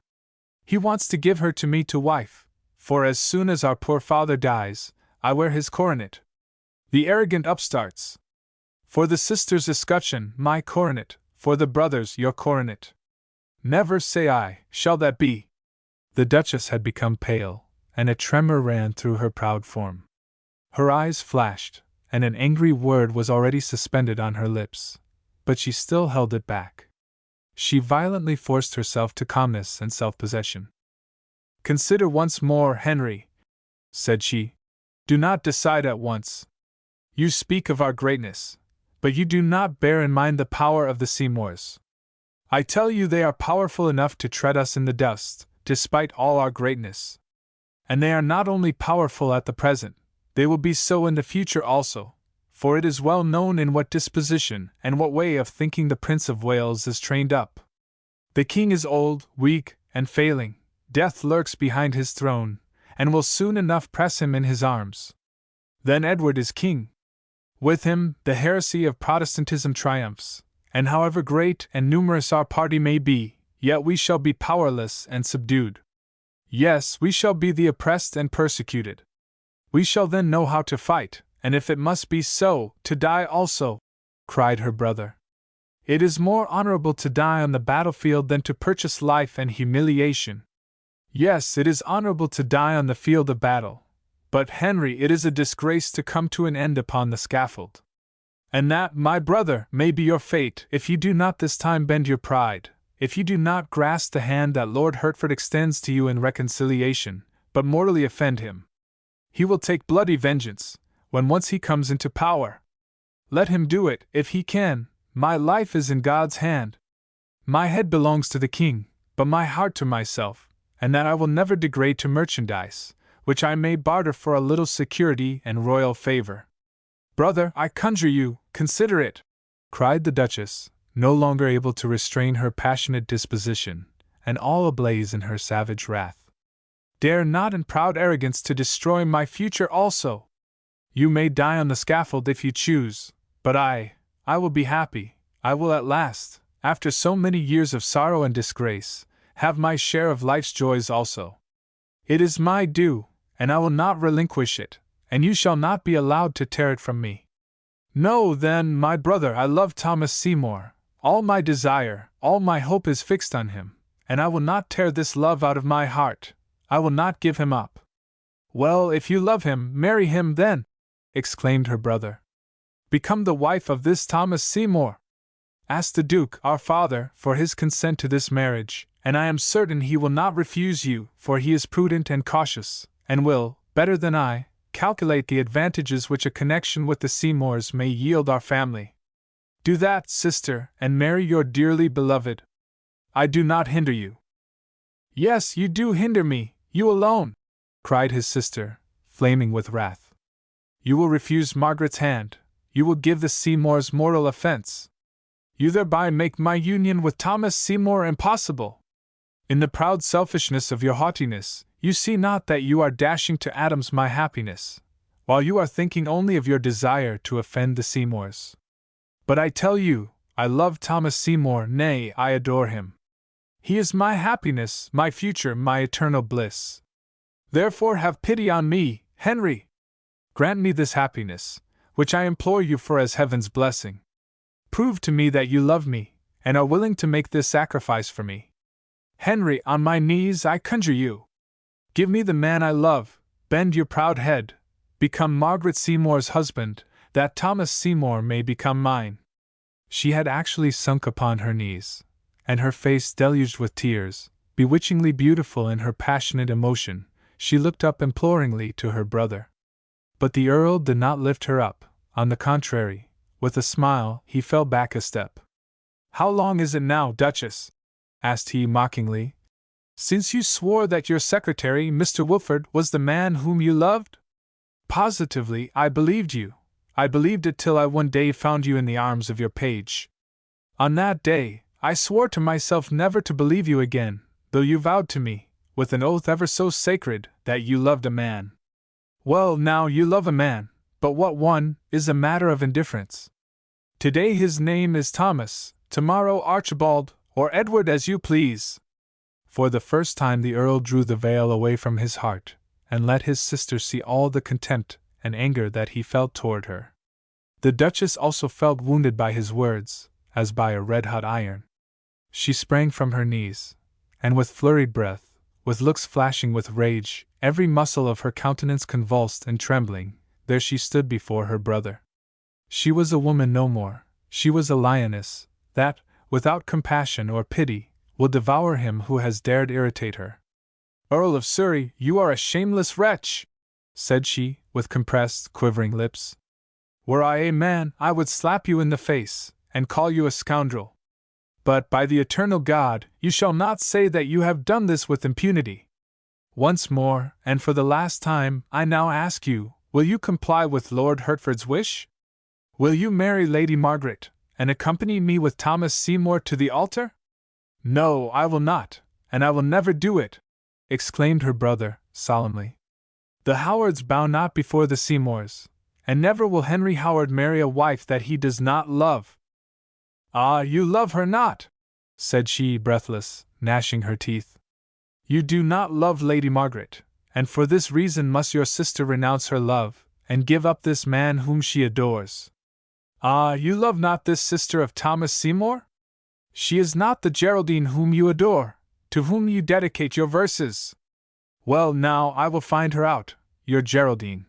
He wants to give her to me to wife, for as soon as our poor father dies, I wear his coronet. The arrogant upstarts. For the sister's escutcheon, my coronet, for the brother's, your coronet. Never, say I, shall that be. The Duchess had become pale, and a tremor ran through her proud form. Her eyes flashed, and an angry word was already suspended on her lips, but she still held it back. She violently forced herself to calmness and self-possession. Consider once more, Henry, said she. Do not decide at once. You speak of our greatness, but you do not bear in mind the power of the Seymours. I tell you they are powerful enough to tread us in the dust, despite all our greatness. And they are not only powerful at the present, they will be so in the future also, for it is well known in what disposition and what way of thinking the Prince of Wales is trained up. The king is old, weak, and failing, death lurks behind his throne, and will soon enough press him in his arms. Then Edward is king. With him, the heresy of Protestantism triumphs. And however great and numerous our party may be, yet we shall be powerless and subdued. Yes, we shall be the oppressed and persecuted. We shall then know how to fight, and if it must be so, to die also, cried her brother. It is more honorable to die on the battlefield than to purchase life and humiliation. Yes, it is honorable to die on the field of battle, but, Henry, it is a disgrace to come to an end upon the scaffold. And that, my brother, may be your fate, if you do not this time bend your pride, if you do not grasp the hand that Lord Hertford extends to you in reconciliation, but mortally offend him. He will take bloody vengeance, when once he comes into power. Let him do it, if he can. My life is in God's hand. My head belongs to the king, but my heart to myself, and that I will never degrade to merchandise, which I may barter for a little security and royal favor. Brother, I conjure you, consider it!" cried the Duchess, no longer able to restrain her passionate disposition, and all ablaze in her savage wrath. "Dare not in proud arrogance to destroy my future also! You may die on the scaffold if you choose, but I will be happy. I will at last, after so many years of sorrow and disgrace, have my share of life's joys also. It is my due, and I will not relinquish it, and you shall not be allowed to tear it from me. Know then, my brother, I love Thomas Seymour. All my desire, all my hope is fixed on him, and I will not tear this love out of my heart. I will not give him up." "Well, if you love him, marry him then," exclaimed her brother. "Become the wife of this Thomas Seymour. Ask the Duke, our father, for his consent to this marriage, and I am certain he will not refuse you, for he is prudent and cautious, and will, better than I, calculate the advantages which a connection with the Seymours may yield our family. Do that, sister, and marry your dearly beloved. I do not hinder you." "Yes, you do hinder me, you alone," cried his sister, flaming with wrath. "You will refuse Margaret's hand, you will give the Seymours mortal offense. You thereby make my union with Thomas Seymour impossible. In the proud selfishness of your haughtiness, you see not that you are dashing to atoms my happiness, while you are thinking only of your desire to offend the Seymours. But I tell you, I love Thomas Seymour, nay, I adore him. He is my happiness, my future, my eternal bliss. Therefore have pity on me, Henry. Grant me this happiness, which I implore you for as heaven's blessing. Prove to me that you love me, and are willing to make this sacrifice for me. Henry, on my knees I conjure you. Give me the man I love, bend your proud head, become Margaret Seymour's husband, that Thomas Seymour may become mine." She had actually sunk upon her knees, and her face deluged with tears, bewitchingly beautiful in her passionate emotion, she looked up imploringly to her brother. But the Earl did not lift her up, on the contrary, with a smile, he fell back a step. "How long is it now, Duchess?" asked he mockingly, "since you swore that your secretary, Mr. Wilford, was the man whom you loved? Positively, I believed you. I believed it till I one day found you in the arms of your page. On that day, I swore to myself never to believe you again, though you vowed to me, with an oath ever so sacred, that you loved a man. Well, now you love a man, but what one, is a matter of indifference. Today his name is Thomas, tomorrow Archibald, or Edward as you please." For the first time the Earl drew the veil away from his heart, and let his sister see all the contempt and anger that he felt toward her. The Duchess also felt wounded by his words, as by a red-hot iron. She sprang from her knees, and with flurried breath, with looks flashing with rage, every muscle of her countenance convulsed and trembling, there she stood before her brother. She was a woman no more, she was a lioness, that, without compassion or pity, will devour him who has dared irritate her. "Earl of Surrey, you are a shameless wretch!" said she, with compressed, quivering lips. "Were I a man, I would slap you in the face, and call you a scoundrel. But, by the eternal God, you shall not say that you have done this with impunity. Once more, and for the last time, I now ask you, will you comply with Lord Hertford's wish? Will you marry Lady Margaret, and accompany me with Thomas Seymour to the altar?" "No, I will not, and I will never do it," exclaimed her brother, solemnly. "The Howards bow not before the Seymours, and never will Henry Howard marry a wife that he does not love." "Ah, you love her not," said she, breathless, gnashing her teeth. "You do not love Lady Margaret, and for this reason must your sister renounce her love, and give up this man whom she adores. Ah, you love not this sister of Thomas Seymour? She is not the Geraldine whom you adore, to whom you dedicate your verses. Well, now I will find her out, your Geraldine.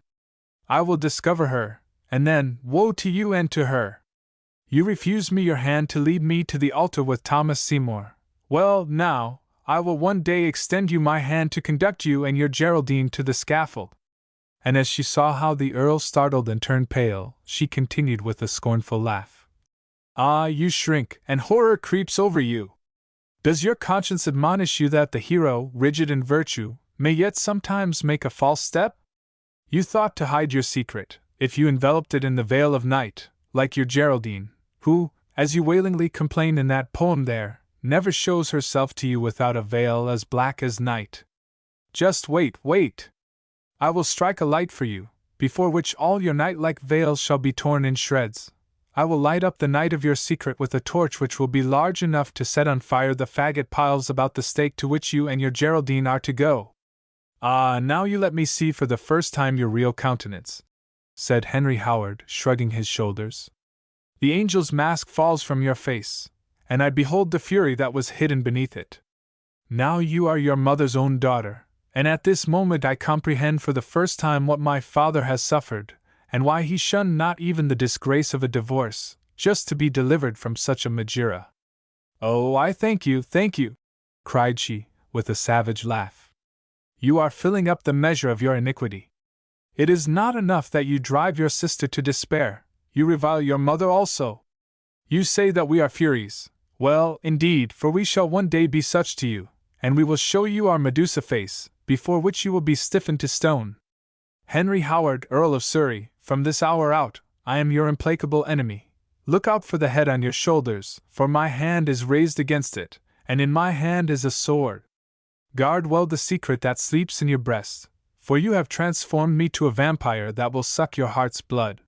I will discover her, and then, woe to you and to her. You refuse me your hand to lead me to the altar with Thomas Seymour. Well, now, I will one day extend you my hand to conduct you and your Geraldine to the scaffold." And as she saw how the Earl startled and turned pale, she continued with a scornful laugh. "Ah, you shrink, and horror creeps over you. Does your conscience admonish you that the hero, rigid in virtue, may yet sometimes make a false step? You thought to hide your secret, if you enveloped it in the veil of night, like your Geraldine, who, as you wailingly complain in that poem there, never shows herself to you without a veil as black as night. Just wait, wait! I will strike a light for you, before which all your night-like veils shall be torn in shreds. I will light up the night of your secret with a torch which will be large enough to set on fire the faggot piles about the stake to which you and your Geraldine are to go. Ah, now you let me see for the first time your real countenance, said Henry Howard, shrugging his shoulders. The angel's mask falls from your face, and I behold the fury that was hidden beneath it. Now you are your mother's own daughter, and at this moment I comprehend for the first time what my father has suffered, and why he shunned not even the disgrace of a divorce, just to be delivered from such a Magira. Oh, I thank you, cried she, with a savage laugh. You are filling up the measure of your iniquity. It is not enough that you drive your sister to despair, you revile your mother also. You say that we are Furies. Well, indeed, for we shall one day be such to you, and we will show you our Medusa face, before which you will be stiffened to stone. Henry Howard, Earl of Surrey, from this hour out, I am your implacable enemy. Look out for the head on your shoulders, for my hand is raised against it, and in my hand is a sword. Guard well the secret that sleeps in your breast, for you have transformed me to a vampire that will suck your heart's blood.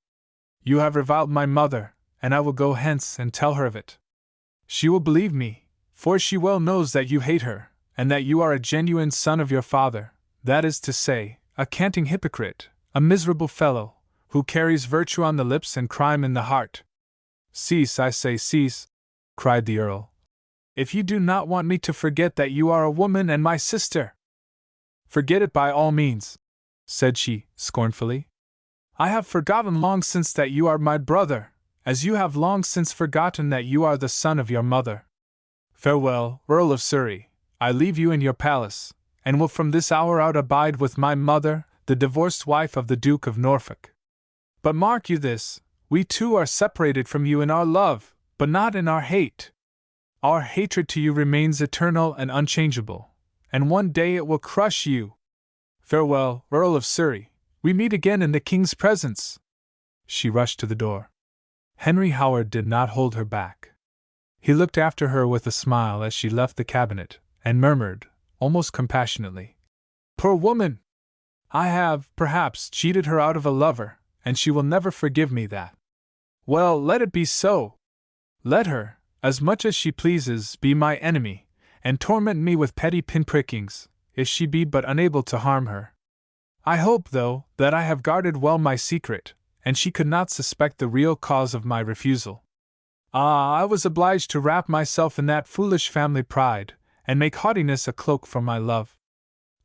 You have reviled my mother, and I will go hence and tell her of it. She will believe me, for she well knows that you hate her, and that you are a genuine son of your father, that is to say, a canting hypocrite, a miserable fellow, who carries virtue on the lips and crime in the heart. Cease, I say, cease, cried the Earl. If you do not want me to forget that you are a woman and my sister. Forget it by all means, said she, scornfully. I have forgotten long since that you are my brother, as you have long since forgotten that you are the son of your mother. Farewell, Earl of Surrey, I leave you in your palace, and will from this hour out abide with my mother, the divorced wife of the Duke of Norfolk. But mark you this, we too are separated from you in our love, but not in our hate. Our hatred to you remains eternal and unchangeable, and one day it will crush you. Farewell, Earl of Surrey, we meet again in the King's presence. She rushed to the door. Henry Howard did not hold her back. He looked after her with a smile as she left the cabinet, and murmured, almost compassionately, Poor woman! I have, perhaps, cheated her out of a lover, and she will never forgive me that. Well, let it be so. Let her, as much as she pleases, be my enemy, and torment me with petty pinprickings, if she be but unable to harm her. I hope, though, that I have guarded well my secret, and she could not suspect the real cause of my refusal. Ah, I was obliged to wrap myself in that foolish family pride, and make haughtiness a cloak for my love.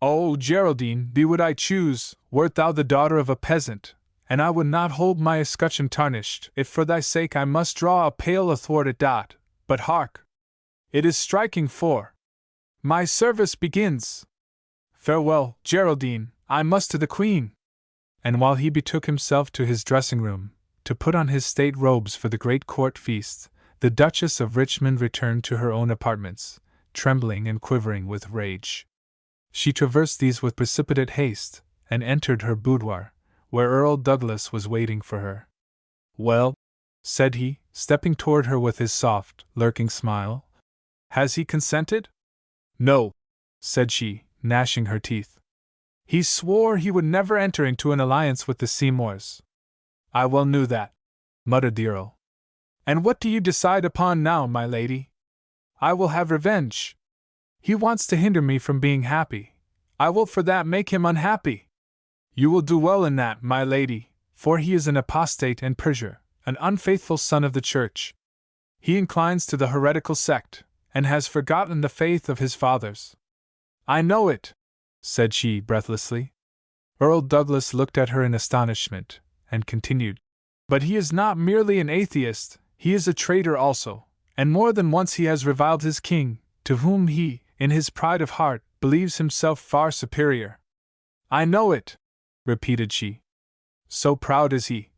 Oh, Geraldine, thee would I choose, wert thou the daughter of a peasant, and I would not hold my escutcheon tarnished, if for thy sake I must draw a pale athwart it. But hark! It is striking 4. My service begins. Farewell, Geraldine, I must to the Queen. And while he betook himself to his dressing-room, to put on his state robes for the great court feast, the Duchess of Richmond returned to her own apartments, trembling and quivering with rage. She traversed these with precipitate haste, and entered her boudoir, where Earl Douglas was waiting for her. Well, said he, stepping toward her with his soft, lurking smile, has he consented? No, said she, gnashing her teeth. He swore he would never enter into an alliance with the Seymours. I well knew that, muttered the Earl. And what do you decide upon now, my lady? I will have revenge. He wants to hinder me from being happy. I will for that make him unhappy. You will do well in that, my lady, for he is an apostate and perjure, an unfaithful son of the Church. He inclines to the heretical sect, and has forgotten the faith of his fathers. I know it, said she breathlessly. Earl Douglas looked at her in astonishment, and continued, But he is not merely an atheist, he is a traitor also, and more than once he has reviled his king, to whom he, in his pride of heart, believes himself far superior. I know it, repeated she. So proud is he,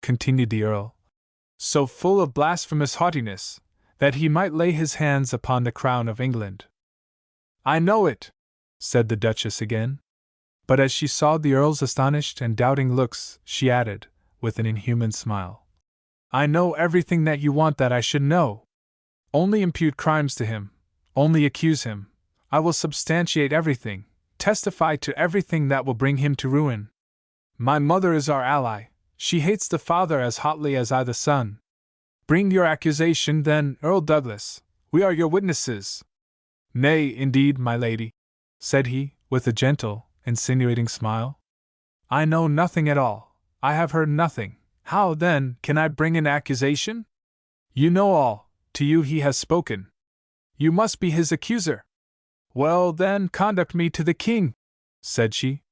continued the Earl, so full of blasphemous haughtiness, that he might lay his hands upon the crown of England. I know it, said the Duchess again. But as she saw the Earl's astonished and doubting looks, she added, with an inhuman smile, I know everything that you want that I should know. Only impute crimes to him, only accuse him. I will substantiate everything, testify to everything that will bring him to ruin. My mother is our ally, she hates the father as hotly as I the son. Bring your accusation, then, Earl Douglas, we are your witnesses. Nay, indeed, my lady, said he, with a gentle, insinuating smile. I know nothing at all, I have heard nothing. How, then, can I bring an accusation? You know all, to you he has spoken. You must be his accuser. Well, then, conduct me to the king, said she.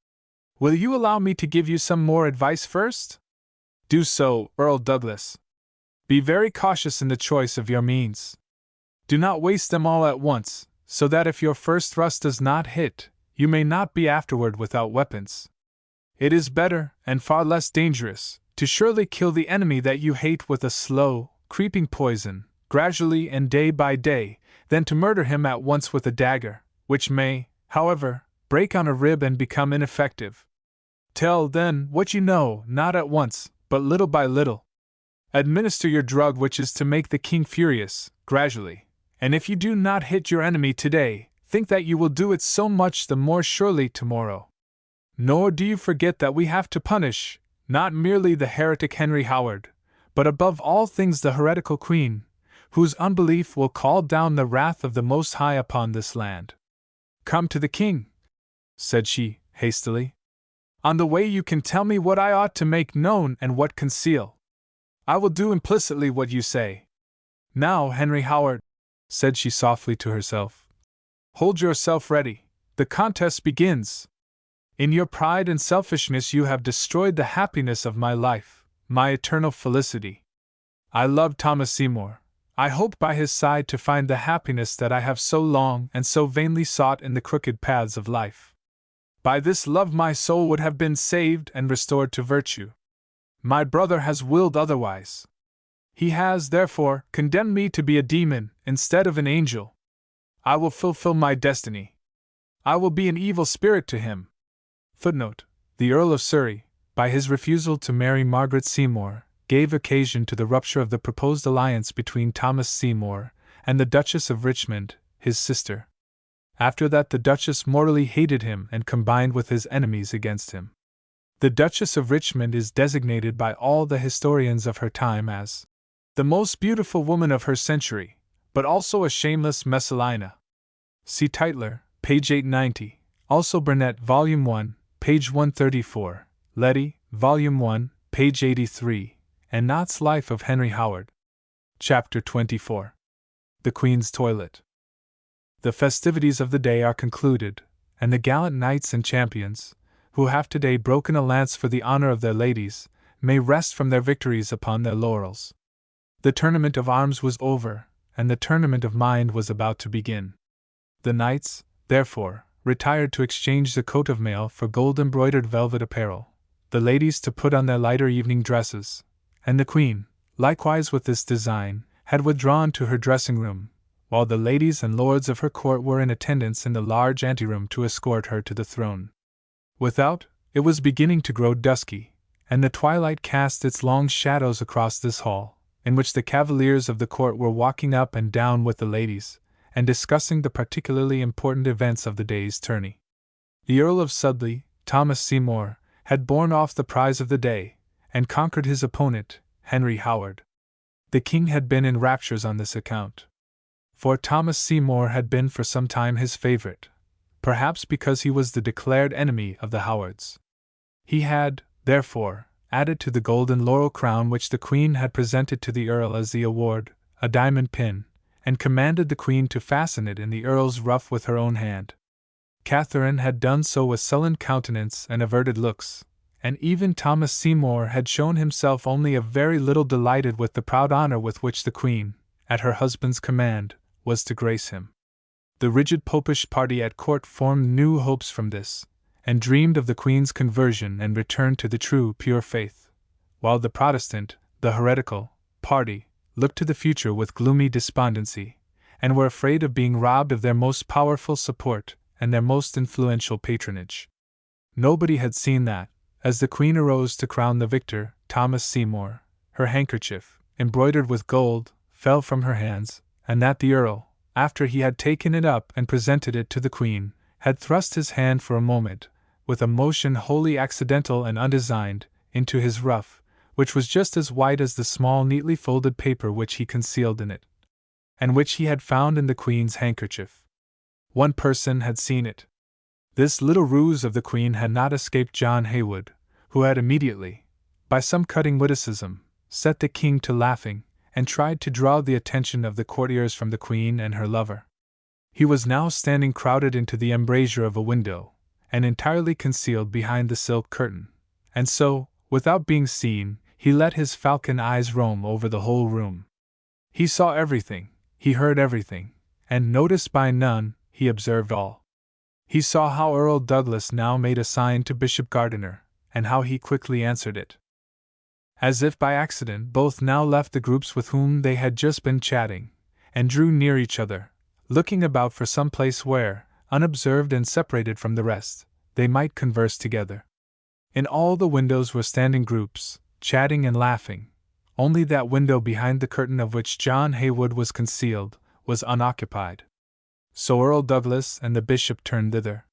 Will you allow me to give you some more advice first? Do so, Earl Douglas. Be very cautious in the choice of your means. Do not waste them all at once, so that if your first thrust does not hit, you may not be afterward without weapons. It is better, and far less dangerous, to surely kill the enemy that you hate with a slow, creeping poison, gradually and day by day, than to murder him at once with a dagger, which may, however, break on a rib and become ineffective. Tell, then, what you know, not at once, but little by little. Administer your drug, which is to make the king furious, gradually, and if you do not hit your enemy today, think that you will do it so much the more surely tomorrow. Nor do you forget that we have to punish, not merely the heretic Henry Howard, but above all things the heretical queen, whose unbelief will call down the wrath of the Most High upon this land. Come to the king, said she, hastily. On the way you can tell me what I ought to make known and what conceal. I will do implicitly what you say. Now, Henry Howard, said she softly to herself, hold yourself ready, the contest begins. In your pride and selfishness you have destroyed the happiness of my life, my eternal felicity. I love Thomas Seymour. I hope by his side to find the happiness that I have so long and so vainly sought in the crooked paths of life. By this love my soul would have been saved and restored to virtue. My brother has willed otherwise. He has, therefore, condemned me to be a demon instead of an angel. I will fulfill my destiny. I will be an evil spirit to him. Footnote: the Earl of Surrey, by his refusal to marry Margaret Seymour, gave occasion to the rupture of the proposed alliance between Thomas Seymour and the Duchess of Richmond, his sister. After that the Duchess mortally hated him and combined with his enemies against him. The Duchess of Richmond is designated by all the historians of her time as the most beautiful woman of her century, but also a shameless Messalina. See Tytler, page 890, also Burnet, Volume 1, page 134, Letty, Volume 1, page 83, and Knott's Life of Henry Howard. Chapter 24. The Queen's Toilet. The festivities of the day are concluded, and the gallant knights and champions, who have today broken a lance for the honor of their ladies, may rest from their victories upon their laurels. The tournament of arms was over, and the tournament of mind was about to begin. The knights, therefore, retired to exchange the coat of mail for gold-embroidered velvet apparel, the ladies to put on their lighter evening dresses, and the Queen, likewise with this design, had withdrawn to her dressing-room, while the ladies and lords of her court were in attendance in the large anteroom to escort her to the throne. Without, it was beginning to grow dusky, and the twilight cast its long shadows across this hall, in which the cavaliers of the court were walking up and down with the ladies, and discussing the particularly important events of the day's tourney. The Earl of Sudley, Thomas Seymour, had borne off the prize of the day, and conquered his opponent, Henry Howard. The king had been in raptures on this account. For Thomas Seymour had been for some time his favorite, perhaps because he was the declared enemy of the Howards. He had, therefore, added to the golden laurel crown which the Queen had presented to the Earl as the award, a diamond pin, and commanded the Queen to fasten it in the Earl's ruff with her own hand. Catherine had done so with sullen countenance and averted looks, and even Thomas Seymour had shown himself only a very little delighted with the proud honor with which the Queen, at her husband's command, was to grace him. The rigid Popish party at court formed new hopes from this, and dreamed of the Queen's conversion and return to the true, pure faith, while the Protestant, the heretical, party, looked to the future with gloomy despondency, and were afraid of being robbed of their most powerful support and their most influential patronage. Nobody had seen that, as the Queen arose to crown the victor, Thomas Seymour, her handkerchief, embroidered with gold, fell from her hands, and that the Earl, after he had taken it up and presented it to the Queen, had thrust his hand for a moment, with a motion wholly accidental and undesigned, into his ruff, which was just as white as the small neatly folded paper which he concealed in it, and which he had found in the Queen's handkerchief. One person had seen it. This little ruse of the Queen had not escaped John Haywood, who had immediately, by some cutting witticism, set the King to laughing, and tried to draw the attention of the courtiers from the Queen and her lover. He was now standing crowded into the embrasure of a window, and entirely concealed behind the silk curtain, and so, without being seen, he let his falcon eyes roam over the whole room. He saw everything, he heard everything, and, noticed by none, he observed all. He saw how Earl Douglas now made a sign to Bishop Gardiner, and how he quickly answered it. As if by accident, both now left the groups with whom they had just been chatting, and drew near each other, looking about for some place where, unobserved and separated from the rest, they might converse together. In all the windows were standing groups, chatting and laughing. Only that window behind the curtain of which John Haywood was concealed was unoccupied. So Earl Douglas and the bishop turned thither.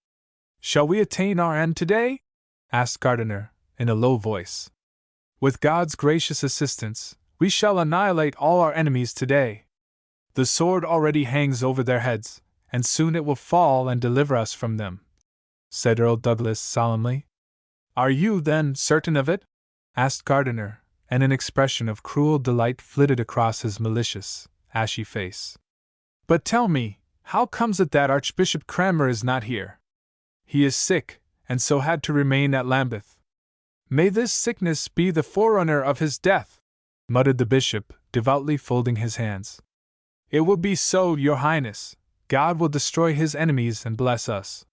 "Shall we attain our end today?" asked Gardiner, in a low voice. "With God's gracious assistance, we shall annihilate all our enemies today. The sword already hangs over their heads, and soon it will fall and deliver us from them," said Earl Douglas solemnly. "Are you, then, certain of it?" asked Gardiner, and an expression of cruel delight flitted across his malicious, ashy face. "But tell me, how comes it that Archbishop Cranmer is not here? He is sick, and so had to remain at Lambeth. May this sickness be the forerunner of his death," muttered the bishop, devoutly folding his hands. "It will be so, your highness. God will destroy his enemies and bless us.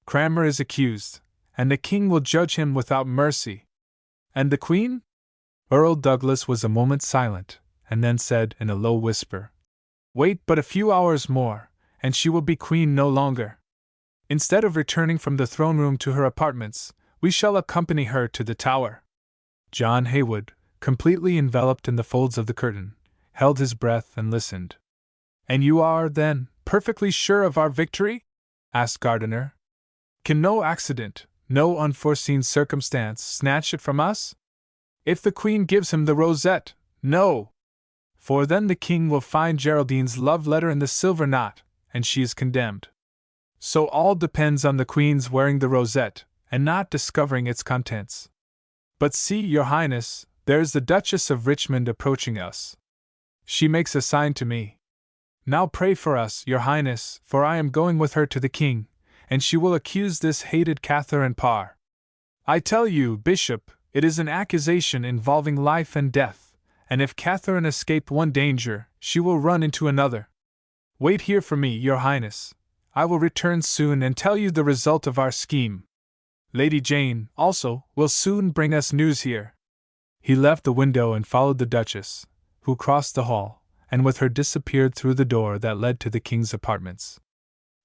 Cranmer is accused, and the king will judge him without mercy. And the queen?" Earl Douglas was a moment silent, and then said in a low whisper, "Wait but a few hours more, and she will be queen no longer. Instead of returning from the throne room to her apartments, we shall accompany her to the Tower." John Haywood, completely enveloped in the folds of the curtain, held his breath and listened. "And you are, then, perfectly sure of our victory?" asked Gardiner. "Can no accident, no unforeseen circumstance snatch it from us? If the Queen gives him the rosette, no! For then the King will find Geraldine's love letter in the silver knot, and she is condemned. So all depends on the Queen's wearing the rosette, and not discovering its contents. But see, your highness, there's the Duchess of Richmond approaching us. She makes a sign to me. Now pray for us, your highness, for I am going with her to the king, and she will accuse this hated Catherine Parr. I tell you, Bishop, it is an accusation involving life and death, and if Catherine escape one danger, she will run into another. Wait here for me, your highness. I will return soon and tell you the result of our scheme. Lady Jane, also, will soon bring us news here." He left the window and followed the Duchess, who crossed the hall, and with her disappeared through the door that led to the king's apartments.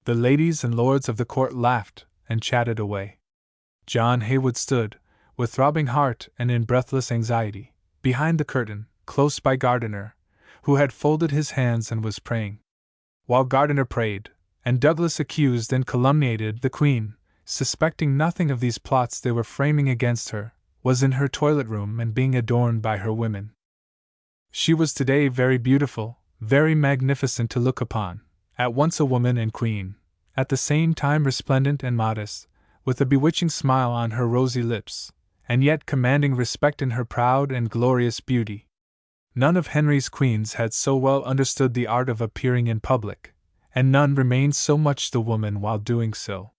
The ladies and lords of the court laughed and chatted away. John Haywood stood, with throbbing heart and in breathless anxiety, behind the curtain, close by Gardiner, who had folded his hands and was praying. While Gardiner prayed, and Douglas accused and calumniated the Queen, suspecting nothing of these plots they were framing against her, was in her toilet room and being adorned by her women. She was today very beautiful, very magnificent to look upon, at once a woman and queen, at the same time resplendent and modest, with a bewitching smile on her rosy lips, and yet commanding respect in her proud and glorious beauty. None of Henry's queens had so well understood the art of appearing in public, and none remained so much the woman while doing so.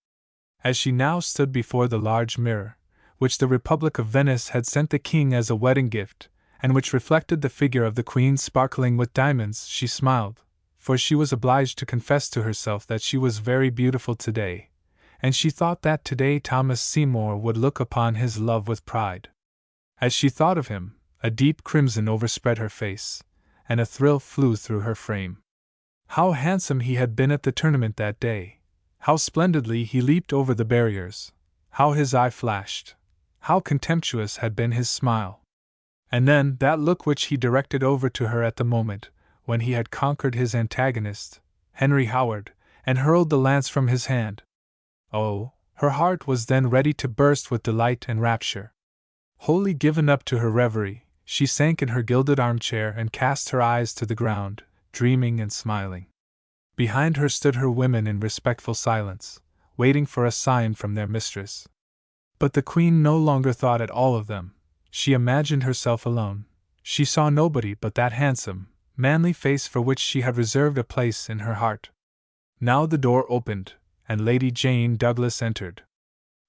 As she now stood before the large mirror, which the Republic of Venice had sent the king as a wedding gift, and which reflected the figure of the Queen sparkling with diamonds, she smiled, for she was obliged to confess to herself that she was very beautiful today, and she thought that today Thomas Seymour would look upon his love with pride. As she thought of him, a deep crimson overspread her face, and a thrill flew through her frame. How handsome he had been at the tournament that day! How splendidly he leaped over the barriers! How his eye flashed! How contemptuous had been his smile! And then that look which he directed over to her at the moment when he had conquered his antagonist, Henry Howard, and hurled the lance from his hand. Oh, her heart was then ready to burst with delight and rapture. Wholly given up to her reverie, she sank in her gilded armchair and cast her eyes to the ground, dreaming and smiling. Behind her stood her women in respectful silence, waiting for a sign from their mistress. But the Queen no longer thought at all of them. She imagined herself alone. She saw nobody but that handsome, manly face for which she had reserved a place in her heart. Now the door opened, and Lady Jane Douglas entered.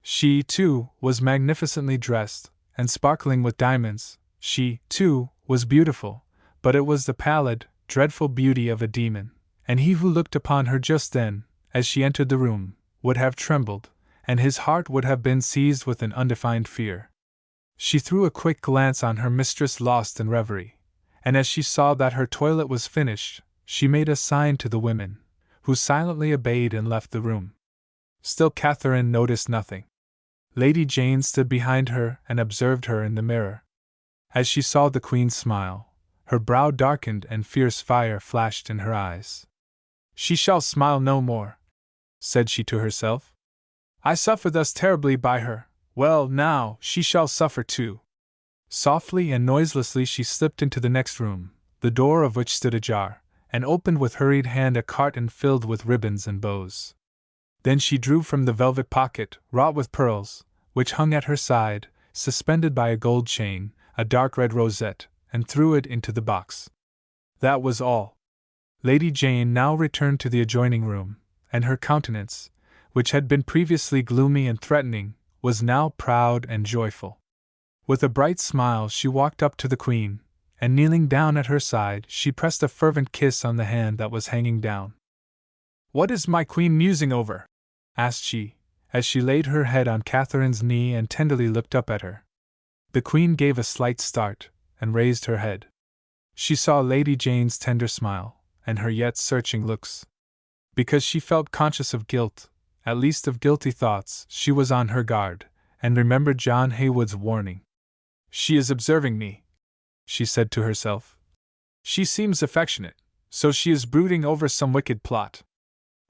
She, too, was magnificently dressed, and sparkling with diamonds. She, too, was beautiful, but it was the pallid, dreadful beauty of a demon, and he who looked upon her just then, as she entered the room, would have trembled, and his heart would have been seized with an undefined fear. She threw a quick glance on her mistress lost in reverie, and as she saw that her toilet was finished, she made a sign to the women, who silently obeyed and left the room. Still Catherine noticed nothing. Lady Jane stood behind her and observed her in the mirror. As she saw the Queen smile, her brow darkened and fierce fire flashed in her eyes. "She shall smile no more," said she to herself. "I suffer thus terribly by her. Well, now, she shall suffer too." Softly and noiselessly she slipped into the next room, the door of which stood ajar, and opened with hurried hand a carton filled with ribbons and bows. Then she drew from the velvet pocket, wrought with pearls, which hung at her side, suspended by a gold chain, a dark red rosette, and threw it into the box. That was all. Lady Jane now returned to the adjoining room, and her countenance, which had been previously gloomy and threatening, was now proud and joyful. With a bright smile she walked up to the Queen, and kneeling down at her side she pressed a fervent kiss on the hand that was hanging down. "What is my Queen musing over?" asked she, as she laid her head on Catherine's knee and tenderly looked up at her. The Queen gave a slight start, and raised her head. She saw Lady Jane's tender smile, and her yet searching looks. Because she felt conscious of guilt, at least of guilty thoughts, she was on her guard, and remembered John Haywood's warning. "She is observing me," she said to herself. "She seems affectionate, so she is brooding over some wicked plot.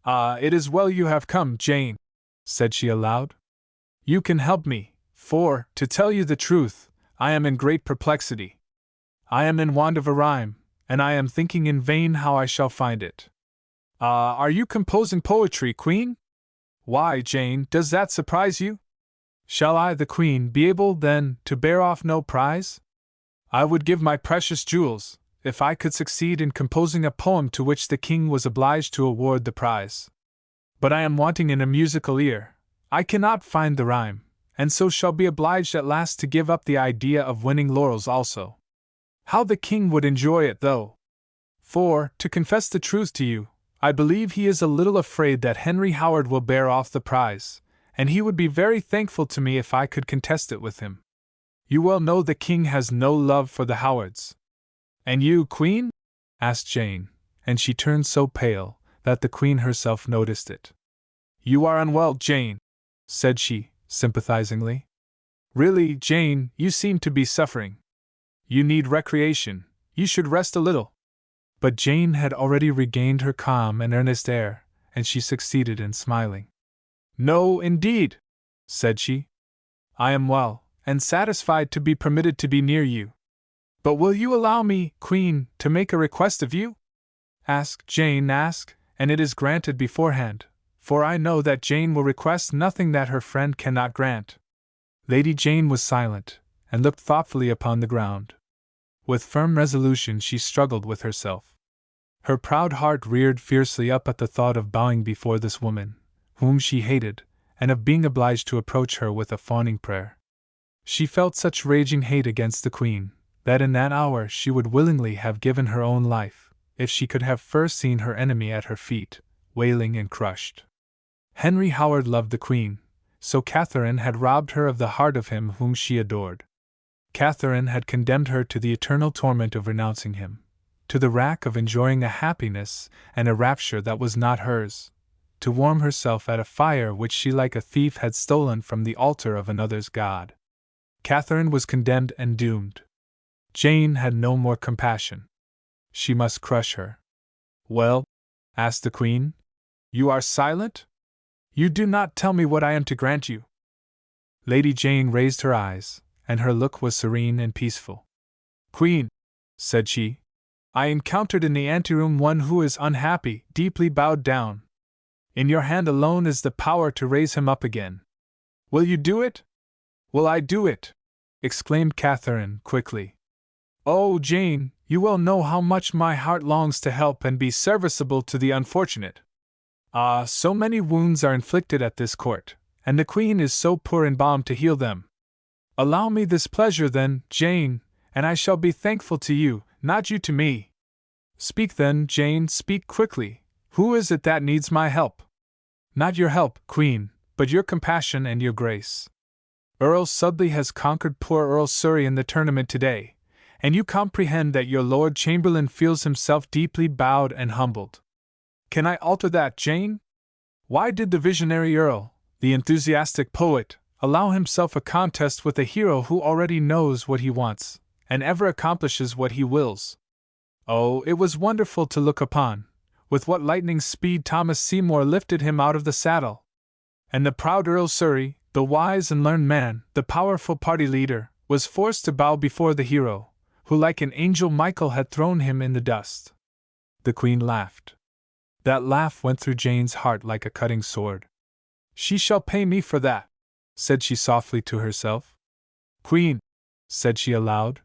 Ah, it is well you have come, Jane," said she aloud. "You can help me, for, to tell you the truth, I am in great perplexity. I am in want of a rhyme, and I am thinking in vain how I shall find it." "Ah, are you composing poetry, Queen? Why, Jane, does that surprise you? Shall I, the Queen, be able, then, to bear off no prize? I would give my precious jewels, if I could succeed in composing a poem to which the King was obliged to award the prize. But I am wanting in a musical ear. I cannot find the rhyme, and so shall be obliged at last to give up the idea of winning laurels also. How the King would enjoy it, though! For, to confess the truth to you, I believe he is a little afraid that Henry Howard will bear off the prize, and he would be very thankful to me if I could contest it with him. You well know the King has no love for the Howards." "And you, Queen?" asked Jane, and she turned so pale that the Queen herself noticed it. "You are unwell, Jane," said she, sympathizingly. "Really, Jane, you seem to be suffering. You need recreation, you should rest a little." But Jane had already regained her calm and earnest air, and she succeeded in smiling. "No, indeed," said she. "I am well, and satisfied to be permitted to be near you. But will you allow me, Queen, to make a request of you?" "Ask, Jane, ask, and it is granted beforehand, for I know that Jane will request nothing that her friend cannot grant." Lady Jane was silent, and looked thoughtfully upon the ground. With firm resolution she struggled with herself. Her proud heart reared fiercely up at the thought of bowing before this woman, whom she hated, and of being obliged to approach her with a fawning prayer. She felt such raging hate against the Queen, that in that hour she would willingly have given her own life, if she could have first seen her enemy at her feet, wailing and crushed. Henry Howard loved the Queen, so Catherine had robbed her of the heart of him whom she adored. Catherine had condemned her to the eternal torment of renouncing him, to the rack of enjoying a happiness and a rapture that was not hers, to warm herself at a fire which she like a thief had stolen from the altar of another's god. Catherine was condemned and doomed. Jane had no more compassion. She must crush her. "Well?" asked the Queen. "You are silent? You do not tell me what I am to grant you." Lady Jane raised her eyes, and her look was serene and peaceful. "Queen," said she, "I encountered in the anteroom one who is unhappy, deeply bowed down. In your hand alone is the power to raise him up again. Will you do it?" "Will I do it?" exclaimed Catherine quickly. "Oh, Jane, you well know how much my heart longs to help and be serviceable to the unfortunate. Ah, so many wounds are inflicted at this court, and the Queen is so poor in balm to heal them. Allow me this pleasure then, Jane, and I shall be thankful to you, not you to me. Speak then, Jane, speak quickly. Who is it that needs my help?" "Not your help, Queen, but your compassion and your grace. Earl Sudley has conquered poor Earl Surrey in the tournament today, and you comprehend that your Lord Chamberlain feels himself deeply bowed and humbled. Can I alter that, Jane? Why did the visionary Earl, the enthusiastic poet, allow himself a contest with a hero who already knows what he wants, and ever accomplishes what he wills? Oh, it was wonderful to look upon, with what lightning speed Thomas Seymour lifted him out of the saddle. And the proud Earl Surrey, the wise and learned man, the powerful party leader, was forced to bow before the hero, who like an angel Michael had thrown him in the dust." The Queen laughed. That laugh went through Jane's heart like a cutting sword. "She shall pay me for that," said she softly to herself. "Queen," said she aloud,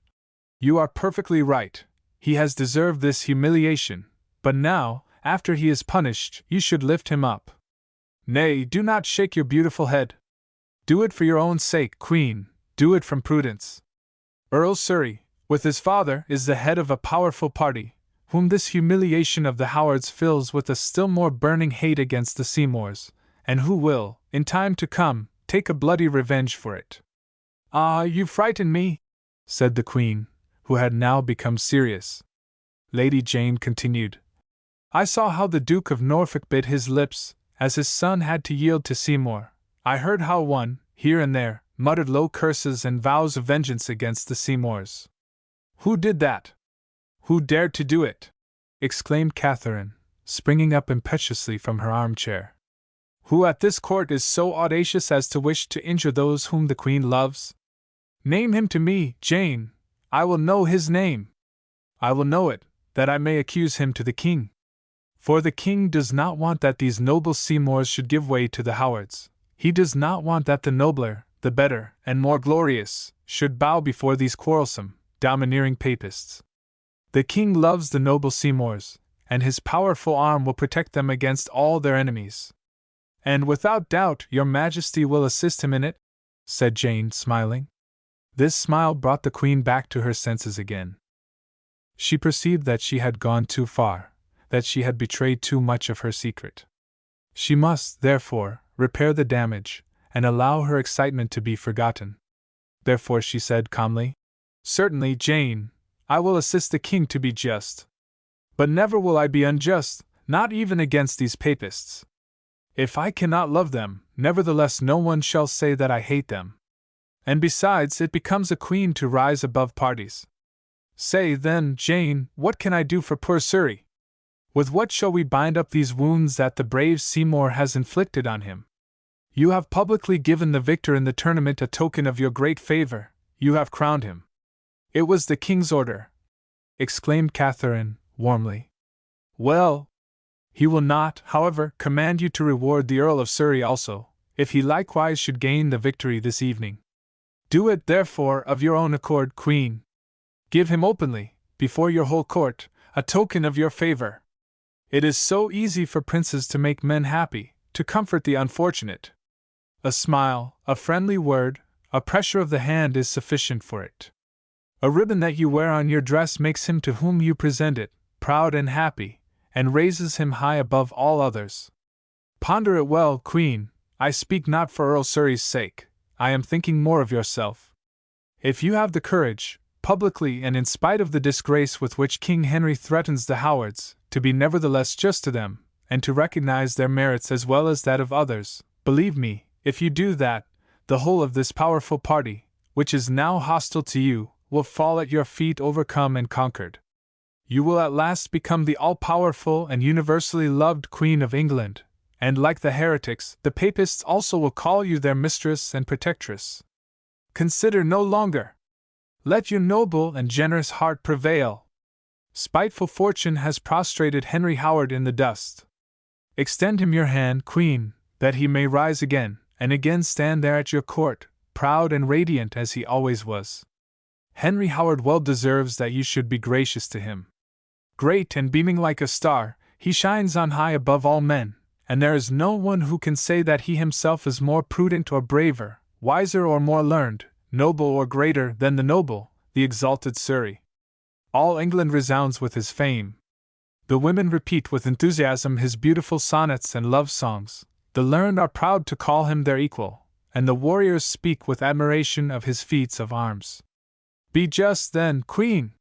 "you are perfectly right. He has deserved this humiliation, but now, after he is punished, you should lift him up. Nay, do not shake your beautiful head. Do it for your own sake, Queen, do it from prudence. Earl Surrey, with his father, is the head of a powerful party, whom this humiliation of the Howards fills with a still more burning hate against the Seymours, and who will, in time to come, take a bloody revenge for it." "Ah, you frighten me," said the Queen, who had now become serious. Lady Jane continued, "I saw how the Duke of Norfolk bit his lips, as his son had to yield to Seymour. I heard how one, here and there, muttered low curses and vows of vengeance against the Seymours." "Who did that? Who dared to do it?" exclaimed Catherine, springing up impetuously from her armchair. "Who at this court is so audacious as to wish to injure those whom the Queen loves? Name him to me, Jane. I will know his name. I will know it, that I may accuse him to the King. For the King does not want that these noble Seymours should give way to the Howards. He does not want that the nobler, the better, and more glorious, should bow before these quarrelsome, domineering Papists. The King loves the noble Seymours, and his powerful arm will protect them against all their enemies." "And without doubt your Majesty will assist him in it?" said Jane, smiling. This smile brought the Queen back to her senses again. She perceived that she had gone too far, that she had betrayed too much of her secret. She must, therefore, repair the damage, and allow her excitement to be forgotten. Therefore she said calmly, "Certainly, Jane, I will assist the King to be just. But never will I be unjust, not even against these Papists. If I cannot love them, nevertheless no one shall say that I hate them. And besides, it becomes a queen to rise above parties. Say, then, Jane, what can I do for poor Surrey? With what shall we bind up these wounds that the brave Seymour has inflicted on him? You have publicly given the victor in the tournament a token of your great favor, you have crowned him." "It was the King's order," exclaimed Catherine, warmly. "Well, he will not, however, command you to reward the Earl of Surrey also, if he likewise should gain the victory this evening. Do it, therefore, of your own accord, Queen. Give him openly, before your whole court, a token of your favor. It is so easy for princes to make men happy, to comfort the unfortunate. A smile, a friendly word, a pressure of the hand is sufficient for it. A ribbon that you wear on your dress makes him to whom you present it proud and happy, and raises him high above all others. Ponder it well, Queen. I speak not for Earl Surrey's sake, I am thinking more of yourself. If you have the courage, publicly and in spite of the disgrace with which King Henry threatens the Howards, to be nevertheless just to them, and to recognize their merits as well as that of others. Believe me, if you do that, the whole of this powerful party, which is now hostile to you, will fall at your feet overcome and conquered. You will at last become the all-powerful and universally loved Queen of England, and like the heretics, the Papists also will call you their mistress and protectress. Consider no longer. Let your noble and generous heart prevail. Spiteful fortune has prostrated Henry Howard in the dust. Extend him your hand, Queen, that he may rise again, and again stand there at your court, proud and radiant as he always was. Henry Howard well deserves that you should be gracious to him. Great and beaming like a star, he shines on high above all men, and there is no one who can say that he himself is more prudent or braver, wiser or more learned, noble or greater than the noble, the exalted Surrey. All England resounds with his fame. The women repeat with enthusiasm his beautiful sonnets and love songs, the learned are proud to call him their equal, and the warriors speak with admiration of his feats of arms. Be just, then, Queen!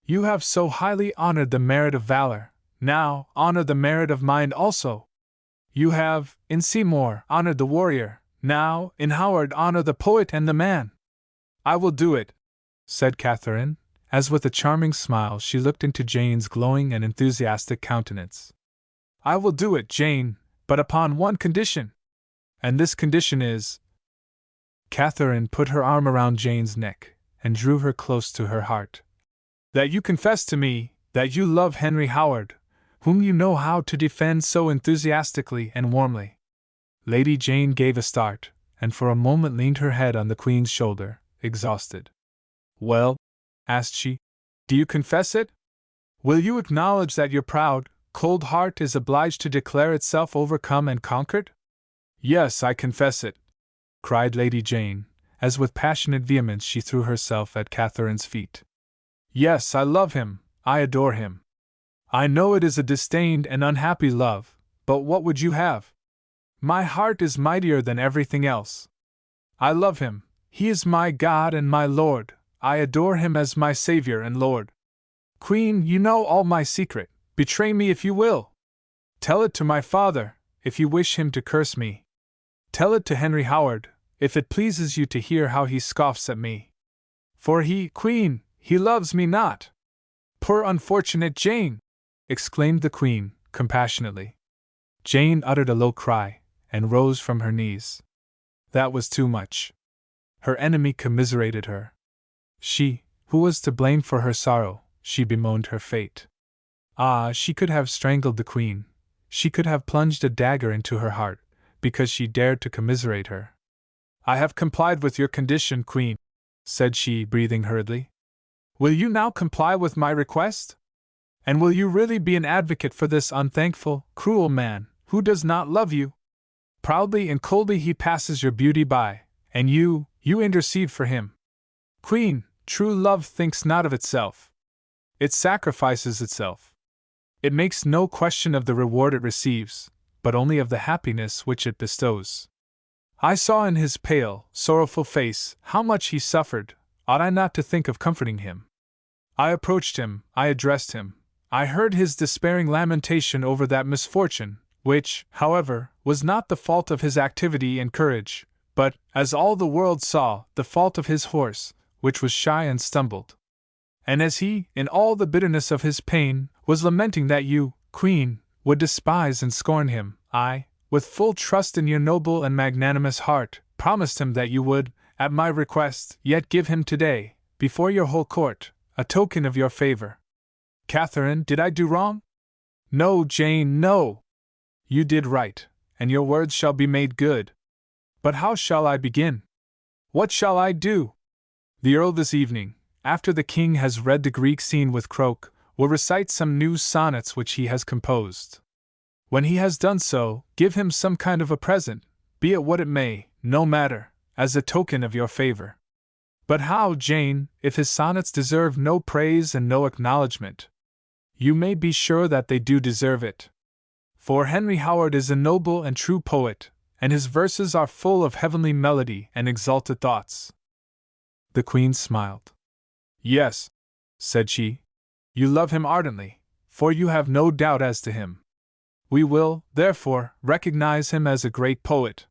You have so highly honored the merit of valor, now honor the merit of mind also. You have, in Seymour, honored the warrior, now, in Howard, honor the poet and the man. I will do it, said Catherine, as with a charming smile she looked into Jane's glowing and enthusiastic countenance. I will do it, Jane, but upon one condition. And this condition is— Catherine put her arm around Jane's neck and drew her close to her heart. That you confess to me that you love Henry Howard, whom you know how to defend so enthusiastically and warmly. Lady Jane gave a start, and for a moment leaned her head on the Queen's shoulder, exhausted. Well, asked she, do you confess it? Will you acknowledge that your proud, cold heart is obliged to declare itself overcome and conquered? Yes, I confess it, cried Lady Jane, as with passionate vehemence she threw herself at Catherine's feet. Yes, I love him, I adore him. I know it is a disdained and unhappy love, but what would you have? My heart is mightier than everything else. I love him, he is my God and my Lord, I adore him as my Savior and Lord. Queen, you know all my secret, betray me if you will. Tell it to my father, if you wish him to curse me. Tell it to Henry Howard, if it pleases you to hear how he scoffs at me. For he, Queen, he loves me not. Poor unfortunate Jane! Exclaimed the Queen, compassionately. Jane uttered a low cry, and rose from her knees. That was too much. Her enemy commiserated her. She, who was to blame for her sorrow, she bemoaned her fate. Ah, she could have strangled the Queen. She could have plunged a dagger into her heart, because she dared to commiserate her. I have complied with your condition, Queen, said she, breathing hurriedly. Will you now comply with my request? And will you really be an advocate for this unthankful, cruel man, who does not love you? Proudly and coldly he passes your beauty by, and you intercede for him. Queen, true love thinks not of itself. It sacrifices itself. It makes no question of the reward it receives, but only of the happiness which it bestows. I saw in his pale, sorrowful face how much he suffered. Ought I not to think of comforting him? I approached him, I addressed him. I heard his despairing lamentation over that misfortune, which, however, was not the fault of his activity and courage, but, as all the world saw, the fault of his horse, which was shy and stumbled. And as he, in all the bitterness of his pain, was lamenting that you, Queen, would despise and scorn him, I, with full trust in your noble and magnanimous heart, promised him that you would, at my request, yet give him today, before your whole court, a token of your favor. Catherine, did I do wrong? No, Jane, no! You did right, and your words shall be made good. But how shall I begin? What shall I do? The Earl this evening, after the King has read the Greek scene with Croak, will recite some new sonnets which he has composed. When he has done so, give him some kind of a present, be it what it may, no matter, as a token of your favor. But how, Jane, if his sonnets deserve no praise and no acknowledgment? You may be sure that they do deserve it. For Henry Howard is a noble and true poet, and his verses are full of heavenly melody and exalted thoughts. The Queen smiled. Yes, said she. You love him ardently, for you have no doubt as to him. We will, therefore, recognize him as a great poet.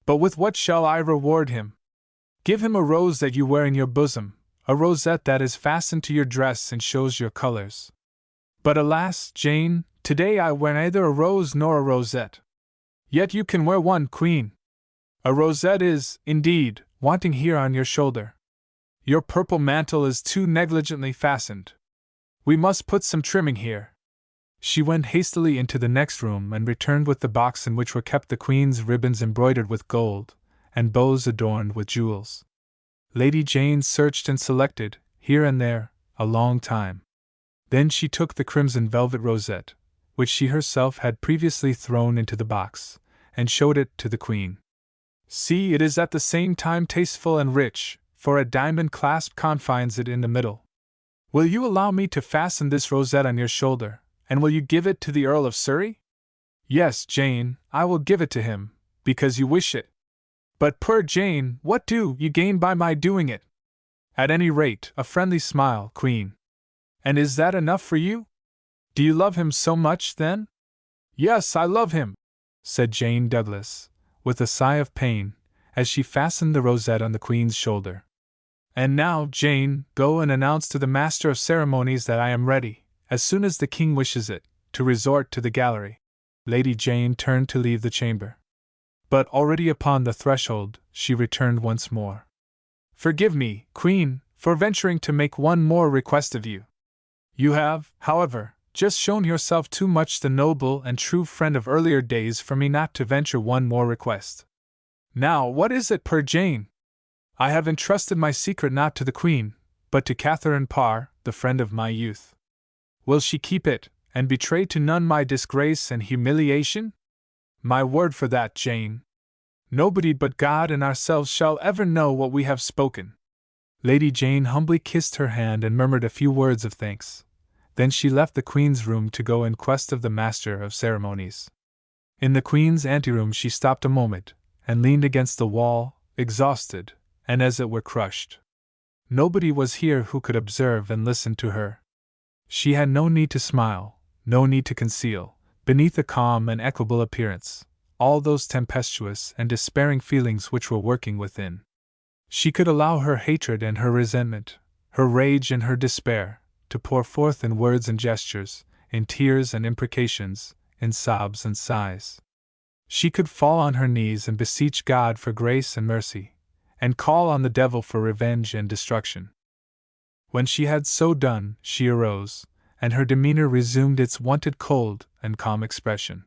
But with what shall I reward him? Give him a rose that you wear in your bosom, a rosette that is fastened to your dress and shows your colors. But alas, Jane, today I wear neither a rose nor a rosette. Yet you can wear one, Queen. A rosette is, indeed, wanting here on your shoulder. Your purple mantle is too negligently fastened. We must put some trimming here. She went hastily into the next room and returned with the box in which were kept the Queen's ribbons embroidered with gold, and bows adorned with jewels. Lady Jane searched and selected, here and there, a long time. Then she took the crimson velvet rosette, which she herself had previously thrown into the box, and showed it to the Queen. See, it is at the same time tasteful and rich, for a diamond clasp confines it in the middle. Will you allow me to fasten this rosette on your shoulder, and will you give it to the Earl of Surrey? Yes, Jane, I will give it to him, because you wish it. But poor Jane, what do you gain by my doing it? At any rate, a friendly smile, Queen. And is that enough for you? Do you love him so much, then? Yes, I love him, said Jane Douglas, with a sigh of pain, as she fastened the rosette on the Queen's shoulder. And now, Jane, go and announce to the Master of Ceremonies that I am ready, as soon as the King wishes it, to resort to the gallery. Lady Jane turned to leave the chamber. But already upon the threshold, she returned once more. Forgive me, Queen, for venturing to make one more request of you. You have, however, just shown yourself too much the noble and true friend of earlier days for me not to venture one more request. Now, what is it, poor Jane? I have entrusted my secret not to the Queen, but to Catherine Parr, the friend of my youth. Will she keep it, and betray to none my disgrace and humiliation? My word for that, Jane. Nobody but God and ourselves shall ever know what we have spoken. Lady Jane humbly kissed her hand and murmured a few words of thanks. Then she left the Queen's room to go in quest of the Master of Ceremonies. In the Queen's anteroom she stopped a moment, and leaned against the wall, exhausted, and as it were crushed. Nobody was here who could observe and listen to her. She had no need to smile, no need to conceal, beneath a calm and equable appearance, all those tempestuous and despairing feelings which were working within. She could allow her hatred and her resentment, her rage and her despair, to pour forth in words and gestures, in tears and imprecations, in sobs and sighs. She could fall on her knees and beseech God for grace and mercy, and call on the devil for revenge and destruction. When she had so done, she arose, and her demeanor resumed its wonted cold and calm expression.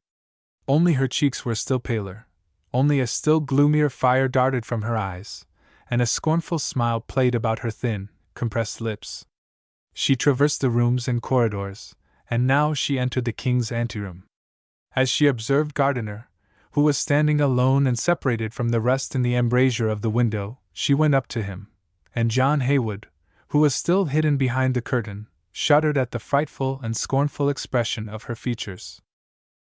Only her cheeks were still paler, only a still gloomier fire darted from her eyes, and a scornful smile played about her thin, compressed lips. She traversed the rooms and corridors, and now she entered the King's anteroom. As she observed Gardiner, who was standing alone and separated from the rest in the embrasure of the window, she went up to him, and John Haywood, who was still hidden behind the curtain, shuddered at the frightful and scornful expression of her features.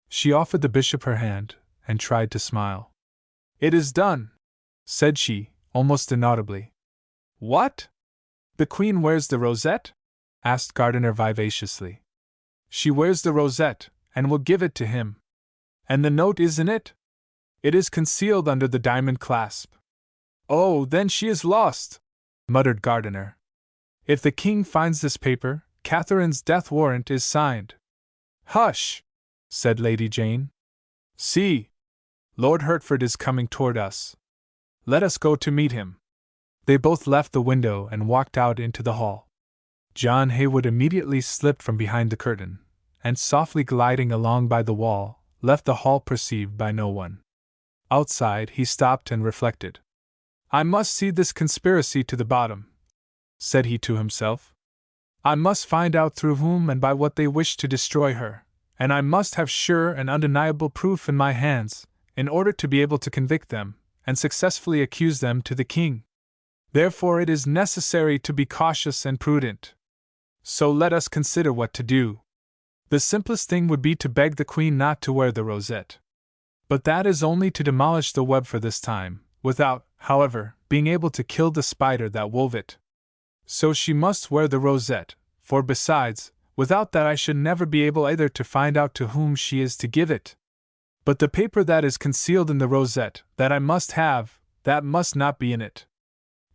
She offered the bishop her hand, and tried to smile. "It is done," said she, almost inaudibly. "What? The Queen wears the rosette?" asked Gardiner vivaciously. "She wears the rosette, and will give it to him. And the note is in it? It is concealed under the diamond clasp." "Oh, then she is lost," muttered Gardiner. "If the King finds this paper, Catherine's death warrant is signed." "Hush!" said Lady Jane. "See! Lord Hertford is coming toward us. Let us go to meet him." They both left the window and walked out into the hall. John Haywood immediately slipped from behind the curtain, and softly gliding along by the wall, left the hall perceived by no one. Outside, he stopped and reflected. "I must see this conspiracy to the bottom," said he to himself. "I must find out through whom and by what they wish to destroy her, and I must have sure and undeniable proof in my hands, in order to be able to convict them, and successfully accuse them to the King. Therefore it is necessary to be cautious and prudent. So let us consider what to do. The simplest thing would be to beg the Queen not to wear the rosette. But that is only to demolish the web for this time, without, however, being able to kill the spider that wove it. So she must wear the rosette, for besides, without that I should never be able either to find out to whom she is to give it. But the paper that is concealed in the rosette, that I must have, that must not be in it.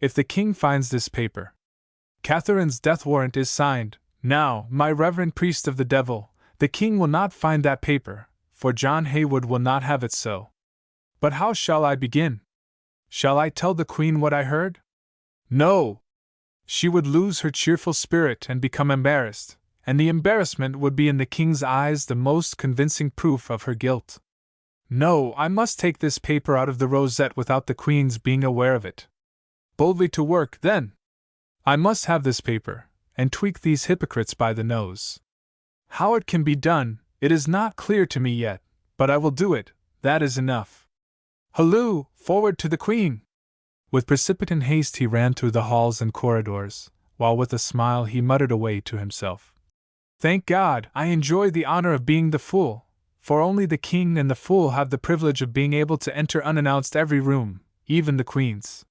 If the king finds this paper, Catherine's death warrant is signed. Now, my reverend priest of the devil, the king will not find that paper, for John Haywood will not have it so. But how shall I begin? Shall I tell the queen what I heard? No! She would lose her cheerful spirit and become embarrassed, and the embarrassment would be in the king's eyes the most convincing proof of her guilt. No, I must take this paper out of the rosette without the queen's being aware of it. Boldly to work, then! I must have this paper, and tweak these hypocrites by the nose. How it can be done, it is not clear to me yet, but I will do it, that is enough. Halloo, forward to the queen! With precipitant haste he ran through the halls and corridors, while with a smile he muttered away to himself. Thank God, I enjoy the honor of being the fool, for only the king and the fool have the privilege of being able to enter unannounced every room, even the queen's.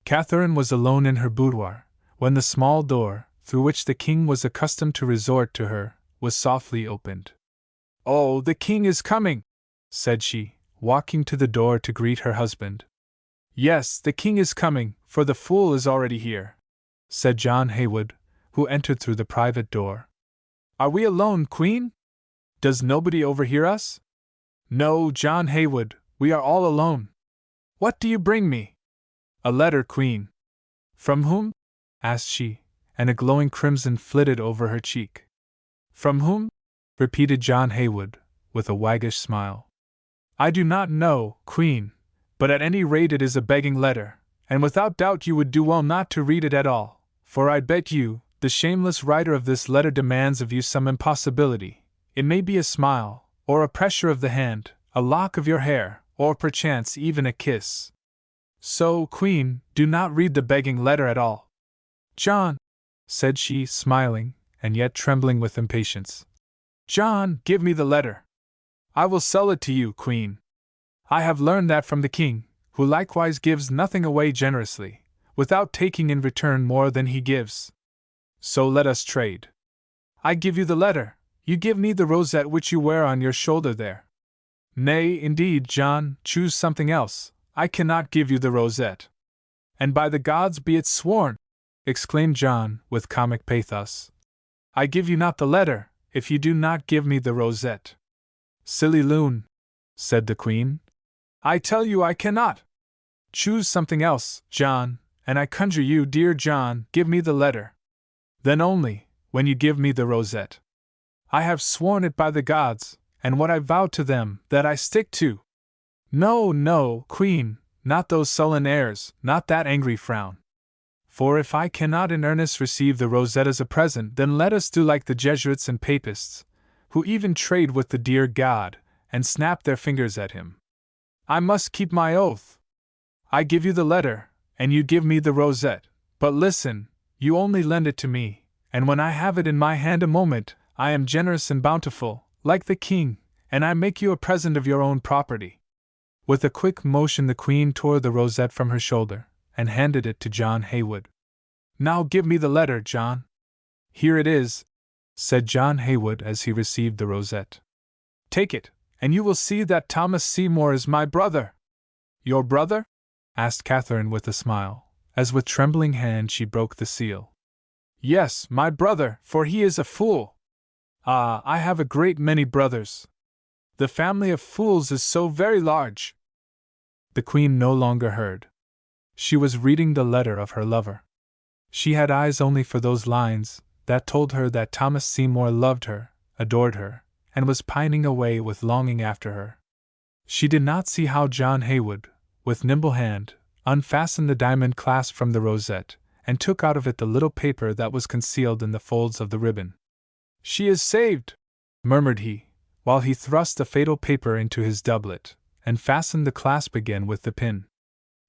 Catherine was alone in her boudoir, when the small door, through which the king was accustomed to resort to her, was softly opened. Oh, the king is coming, said she, walking to the door to greet her husband. Yes, the king is coming, for the fool is already here, said John Haywood, who entered through the private door. Are we alone, Queen? Does nobody overhear us? No, John Haywood, we are all alone. What do you bring me? A letter, Queen. From whom? Asked she, and a glowing crimson flitted over her cheek. From whom? Repeated John Haywood, with a waggish smile. I do not know, Queen, but at any rate it is a begging letter, and without doubt you would do well not to read it at all, for I bet you, the shameless writer of this letter demands of you some impossibility. It may be a smile, or a pressure of the hand, a lock of your hair, or perchance even a kiss. So, Queen, do not read the begging letter at all. John, said she, smiling, and yet trembling with impatience. John, give me the letter. I will sell it to you, Queen. I have learned that from the king, who likewise gives nothing away generously, without taking in return more than he gives. So let us trade. I give you the letter, you give me the rosette which you wear on your shoulder there. Nay, indeed, John, choose something else. I cannot give you the rosette. And by the gods be it sworn, exclaimed John, with comic pathos. I give you not the letter, if you do not give me the rosette. Silly loon, said the queen. I tell you I cannot. Choose something else, John, and I conjure you, dear John, give me the letter. Then only, when you give me the rosette. I have sworn it by the gods, and what I vowed to them, that I stick to. No, no, Queen, not those sullen airs, not that angry frown. For if I cannot in earnest receive the rosette as a present, then let us do like the Jesuits and Papists, who even trade with the dear God, and snap their fingers at him. I must keep my oath. I give you the letter, and you give me the rosette, but listen, you only lend it to me, and when I have it in my hand a moment, I am generous and bountiful, like the king, and I make you a present of your own property. With a quick motion the queen tore the rosette from her shoulder, and handed it to John Haywood. Now give me the letter, John. Here it is, said John Haywood as he received the rosette. Take it, and you will see that Thomas Seymour is my brother. Your brother? Asked Catherine with a smile, as with trembling hand she broke the seal. Yes, my brother, for he is a fool. Ah, I have a great many brothers. The family of fools is so very large. The queen no longer heard. She was reading the letter of her lover. She had eyes only for those lines that told her that Thomas Seymour loved her, adored her, and was pining away with longing after her. She did not see how John Haywood, with nimble hand, unfastened the diamond clasp from the rosette, and took out of it the little paper that was concealed in the folds of the ribbon. She is saved, murmured he, while he thrust the fatal paper into his doublet, and fastened the clasp again with the pin.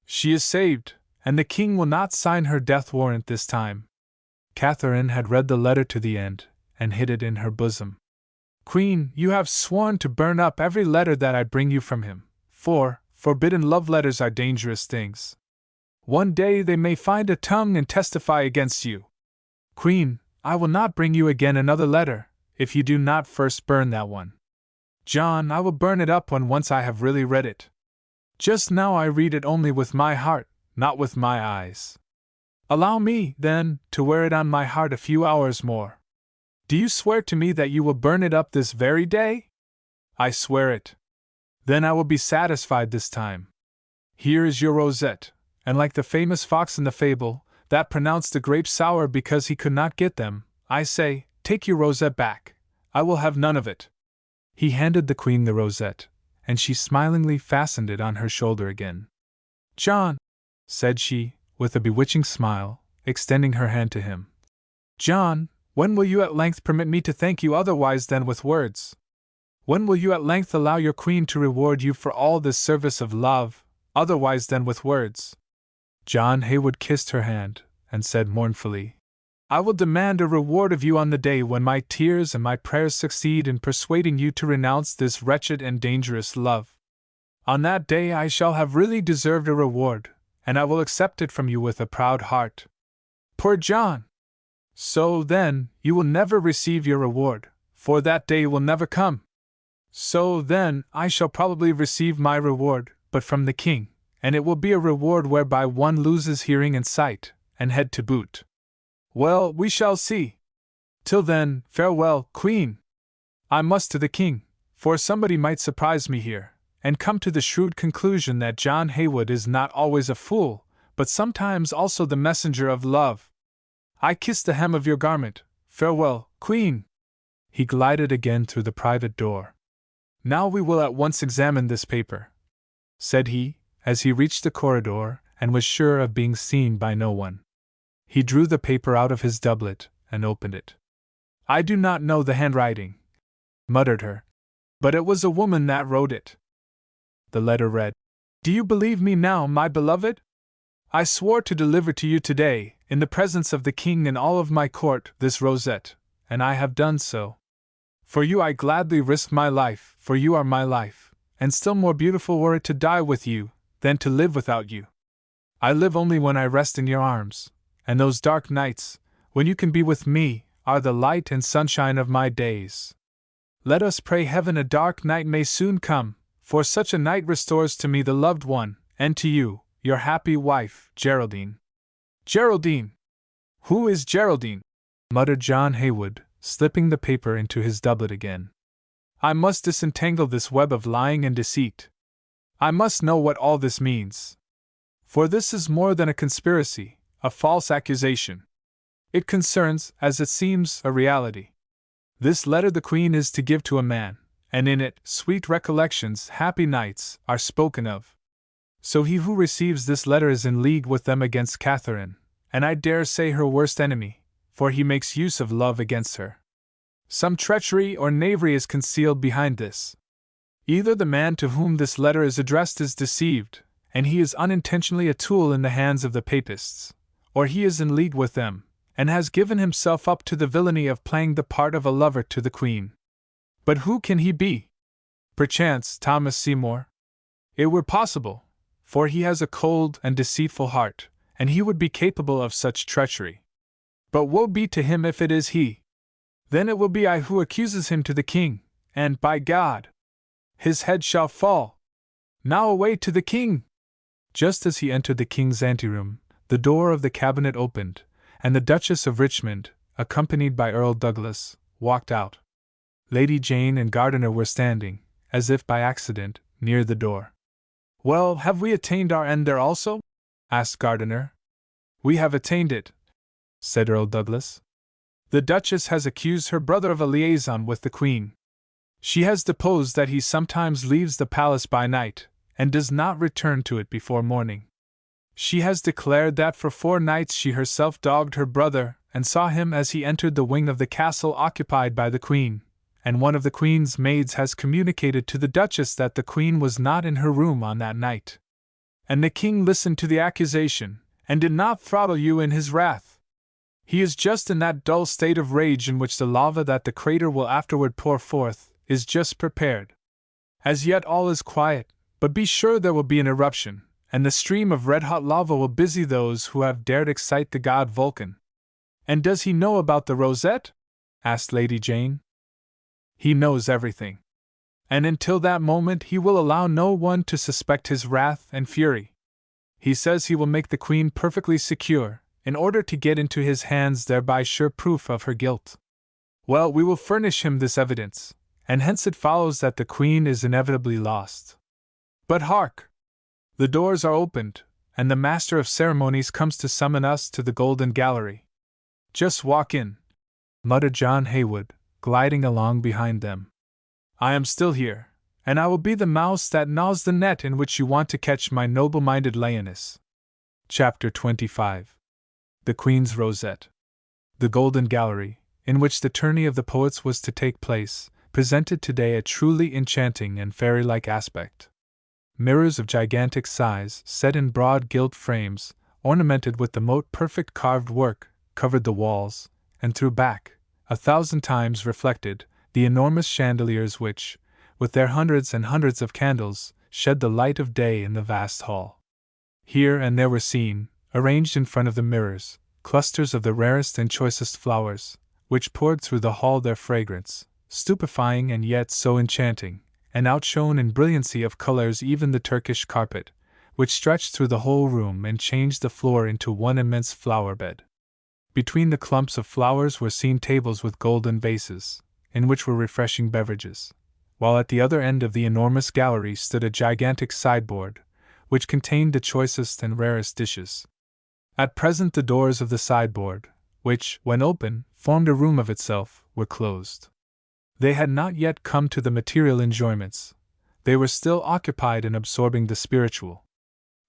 She is saved, and the king will not sign her death warrant this time. Catherine had read the letter to the end, and hid it in her bosom. Queen, you have sworn to burn up every letter that I bring you from him, for forbidden love letters are dangerous things. One day they may find a tongue and testify against you. Queen, I will not bring you again another letter, if you do not first burn that one. John, I will burn it up when once I have really read it. Just now I read it only with my heart, not with my eyes. Allow me, then, to wear it on my heart a few hours more. Do you swear to me that you will burn it up this very day? I swear it. Then I will be satisfied this time. Here is your rosette, and like the famous fox in the fable, that pronounced the grapes sour because he could not get them, I say, take your rosette back. I will have none of it. He handed the queen the rosette, and she smilingly fastened it on her shoulder again. John, said she, with a bewitching smile, extending her hand to him. John, when will you at length permit me to thank you otherwise than with words? When will you at length allow your queen to reward you for all this service of love, otherwise than with words? John Haywood kissed her hand, and said mournfully, I will demand a reward of you on the day when my tears and my prayers succeed in persuading you to renounce this wretched and dangerous love. On that day I shall have really deserved a reward, and I will accept it from you with a proud heart. Poor John! So, then, you will never receive your reward, for that day will never come. So, then, I shall probably receive my reward, but from the king, and it will be a reward whereby one loses hearing and sight, and head to boot. Well, we shall see. Till then, farewell, Queen. I must to the king, for somebody might surprise me here, and come to the shrewd conclusion that John Haywood is not always a fool, but sometimes also the messenger of love. I kiss the hem of your garment. Farewell, Queen. He glided again through the private door. Now we will at once examine this paper, said he, as he reached the corridor and was sure of being seen by no one. He drew the paper out of his doublet and opened it. I do not know the handwriting, muttered her, but it was a woman that wrote it. The letter read, Do you believe me now, my beloved? I swore to deliver to you today, in the presence of the king and all of my court, this rosette, and I have done so. For you I gladly risk my life, for you are my life, and still more beautiful were it to die with you, than to live without you. I live only when I rest in your arms, and those dark nights, when you can be with me, are the light and sunshine of my days. Let us pray heaven a dark night may soon come, for such a night restores to me the loved one, and to you, your happy wife, Geraldine. Geraldine! Who is Geraldine? Muttered John Haywood, slipping the paper into his doublet again. I must disentangle this web of lying and deceit. I must know what all this means. For this is more than a conspiracy, a false accusation. It concerns, as it seems, a reality. This letter the Queen is to give to a man, and in it, sweet recollections, happy nights, are spoken of. So he who receives this letter is in league with them against Catherine, and I dare say her worst enemy, for he makes use of love against her. Some treachery or knavery is concealed behind this. Either the man to whom this letter is addressed is deceived, and he is unintentionally a tool in the hands of the papists, or he is in league with them, and has given himself up to the villainy of playing the part of a lover to the Queen. But who can he be? Perchance Thomas Seymour? It were possible, for he has a cold and deceitful heart, and he would be capable of such treachery. But woe be to him if it is he. Then it will be I who accuses him to the king, and, by God, his head shall fall. Now away to the king! Just as he entered the king's anteroom, the door of the cabinet opened, and the Duchess of Richmond, accompanied by Earl Douglas, walked out. Lady Jane and Gardiner were standing, as if by accident, near the door. Well, have we attained our end there also? Asked Gardiner. We have attained it, said Earl Douglas. The Duchess has accused her brother of a liaison with the Queen. She has deposed that he sometimes leaves the palace by night, and does not return to it before morning. She has declared that for 4 nights she herself dogged her brother, and saw him as he entered the wing of the castle occupied by the Queen, and one of the Queen's maids has communicated to the Duchess that the Queen was not in her room on that night. And the King listened to the accusation, and did not throttle you in his wrath. He is just in that dull state of rage in which the lava that the crater will afterward pour forth is just prepared. As yet all is quiet, but be sure there will be an eruption, and the stream of red-hot lava will busy those who have dared excite the god Vulcan." "And does he know about the rosette?" asked Lady Jane. "He knows everything. And until that moment he will allow no one to suspect his wrath and fury. He says he will make the Queen perfectly secure, in order to get into his hands thereby sure proof of her guilt. Well, we will furnish him this evidence, and hence it follows that the Queen is inevitably lost. But hark! The doors are opened, and the Master of Ceremonies comes to summon us to the Golden Gallery." "Just walk in," muttered John Haywood, gliding along behind them. "I am still here, and I will be the mouse that gnaws the net in which you want to catch my noble-minded lioness." Chapter 25. The Queen's Rosette. The Golden Gallery, in which the tourney of the poets was to take place, presented today a truly enchanting and fairy-like aspect. Mirrors of gigantic size, set in broad gilt frames, ornamented with the most perfect carved work, covered the walls, and threw back, 1,000 times reflected, the enormous chandeliers which, with their hundreds and hundreds of candles, shed the light of day in the vast hall. Here and there were seen, arranged in front of the mirrors, clusters of the rarest and choicest flowers, which poured through the hall their fragrance, stupefying and yet so enchanting, and outshone in brilliancy of colors even the Turkish carpet, which stretched through the whole room and changed the floor into one immense flower bed. Between the clumps of flowers were seen tables with golden vases, in which were refreshing beverages, while at the other end of the enormous gallery stood a gigantic sideboard, which contained the choicest and rarest dishes. At present the doors of the sideboard, which, when open, formed a room of itself, were closed. They had not yet come to the material enjoyments, they were still occupied in absorbing the spiritual.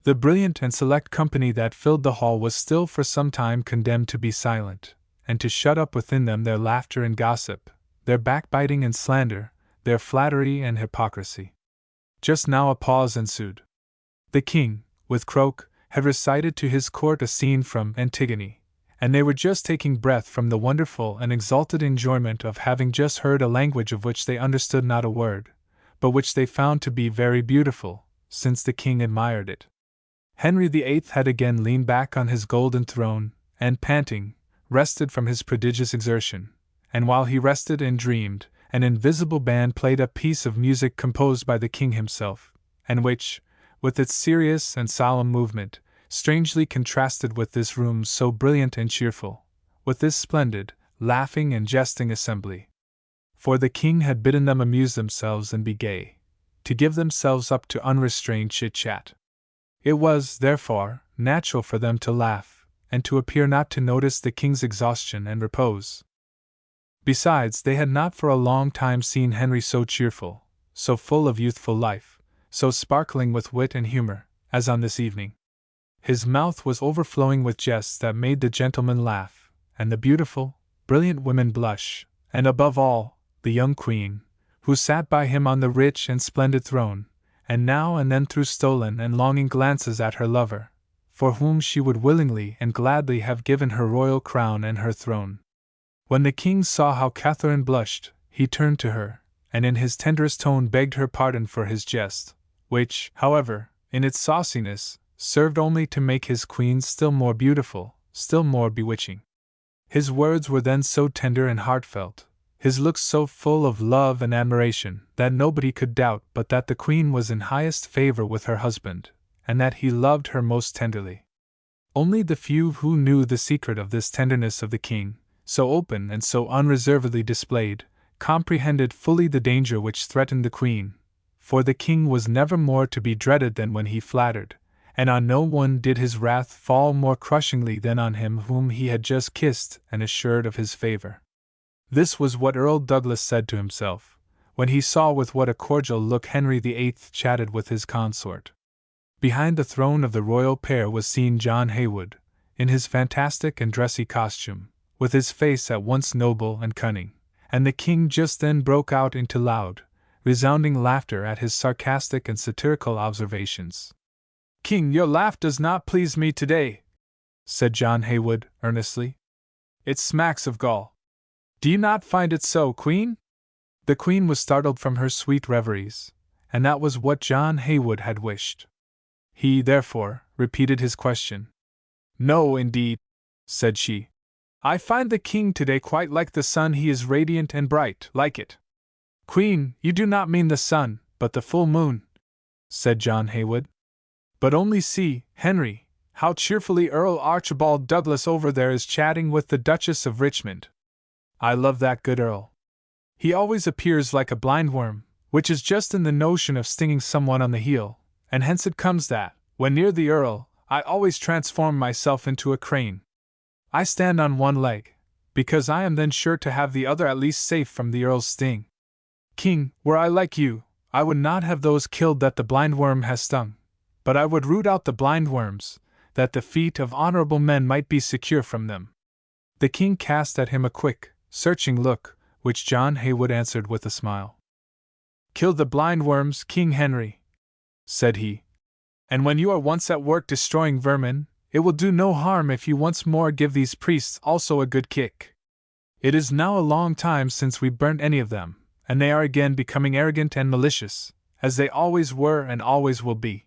The brilliant and select company that filled the hall was still for some time condemned to be silent, and to shut up within them their laughter and gossip, their backbiting and slander, their flattery and hypocrisy. Just now a pause ensued. The king, with Croak, had recited to his court a scene from Antigone, and they were just taking breath from the wonderful and exalted enjoyment of having just heard a language of which they understood not a word, but which they found to be very beautiful, since the king admired it. Henry VIII had again leaned back on his golden throne, and panting, rested from his prodigious exertion, and while he rested and dreamed, an invisible band played a piece of music composed by the king himself, and which, with its serious and solemn movement, strangely contrasted with this room so brilliant and cheerful, with this splendid, laughing and jesting assembly. For the king had bidden them amuse themselves and be gay, to give themselves up to unrestrained chit-chat. It was, therefore, natural for them to laugh, and to appear not to notice the king's exhaustion and repose. Besides, they had not for a long time seen Henry so cheerful, so full of youthful life, so sparkling with wit and humor, as on this evening. His mouth was overflowing with jests that made the gentlemen laugh, and the beautiful, brilliant women blush, and above all, the young queen, who sat by him on the rich and splendid throne, and now and then threw stolen and longing glances at her lover, for whom she would willingly and gladly have given her royal crown and her throne. When the king saw how Catherine blushed, he turned to her, and in his tenderest tone begged her pardon for his jest, which, however, in its sauciness, served only to make his queen still more beautiful, still more bewitching. His words were then so tender and heartfelt, his looks so full of love and admiration, that nobody could doubt but that the queen was in highest favor with her husband, and that he loved her most tenderly. Only the few who knew the secret of this tenderness of the king, so open and so unreservedly displayed, comprehended fully the danger which threatened the queen, for the king was never more to be dreaded than when he flattered, and on no one did his wrath fall more crushingly than on him whom he had just kissed and assured of his favor. This was what Earl Douglas said to himself, when he saw with what a cordial look Henry VIII chatted with his consort. Behind the throne of the royal pair was seen John Haywood, in his fantastic and dressy costume, with his face at once noble and cunning, and the king just then broke out into loud, resounding laughter at his sarcastic and satirical observations. "King, your laugh does not please me today," said John Haywood, earnestly. "It smacks of gall. Do you not find it so, Queen?" The Queen was startled from her sweet reveries, and that was what John Haywood had wished. He, therefore, repeated his question. No, indeed, said she. I find the king today quite like the sun. He is radiant and bright, like it. Queen, you do not mean the sun, but the full moon, said John Haywood. But only see, Henry, how cheerfully Earl Archibald Douglas over there is chatting with the Duchess of Richmond. I love that good Earl. He always appears like a blind worm, which is just in the notion of stinging someone on the heel, and hence it comes that, when near the Earl, I always transform myself into a crane. I stand on one leg, because I am then sure to have the other at least safe from the Earl's sting. King, were I like you, I would not have those killed that the blind worm has stung, but I would root out the blind worms, that the feet of honorable men might be secure from them. The king cast at him a quick, searching look, which John Haywood answered with a smile. Kill the blind worms, King Henry, said he, and when you are once at work destroying vermin, it will do no harm if you once more give these priests also a good kick. It is now a long time since we burnt any of them, and they are again becoming arrogant and malicious, as they always were and always will be.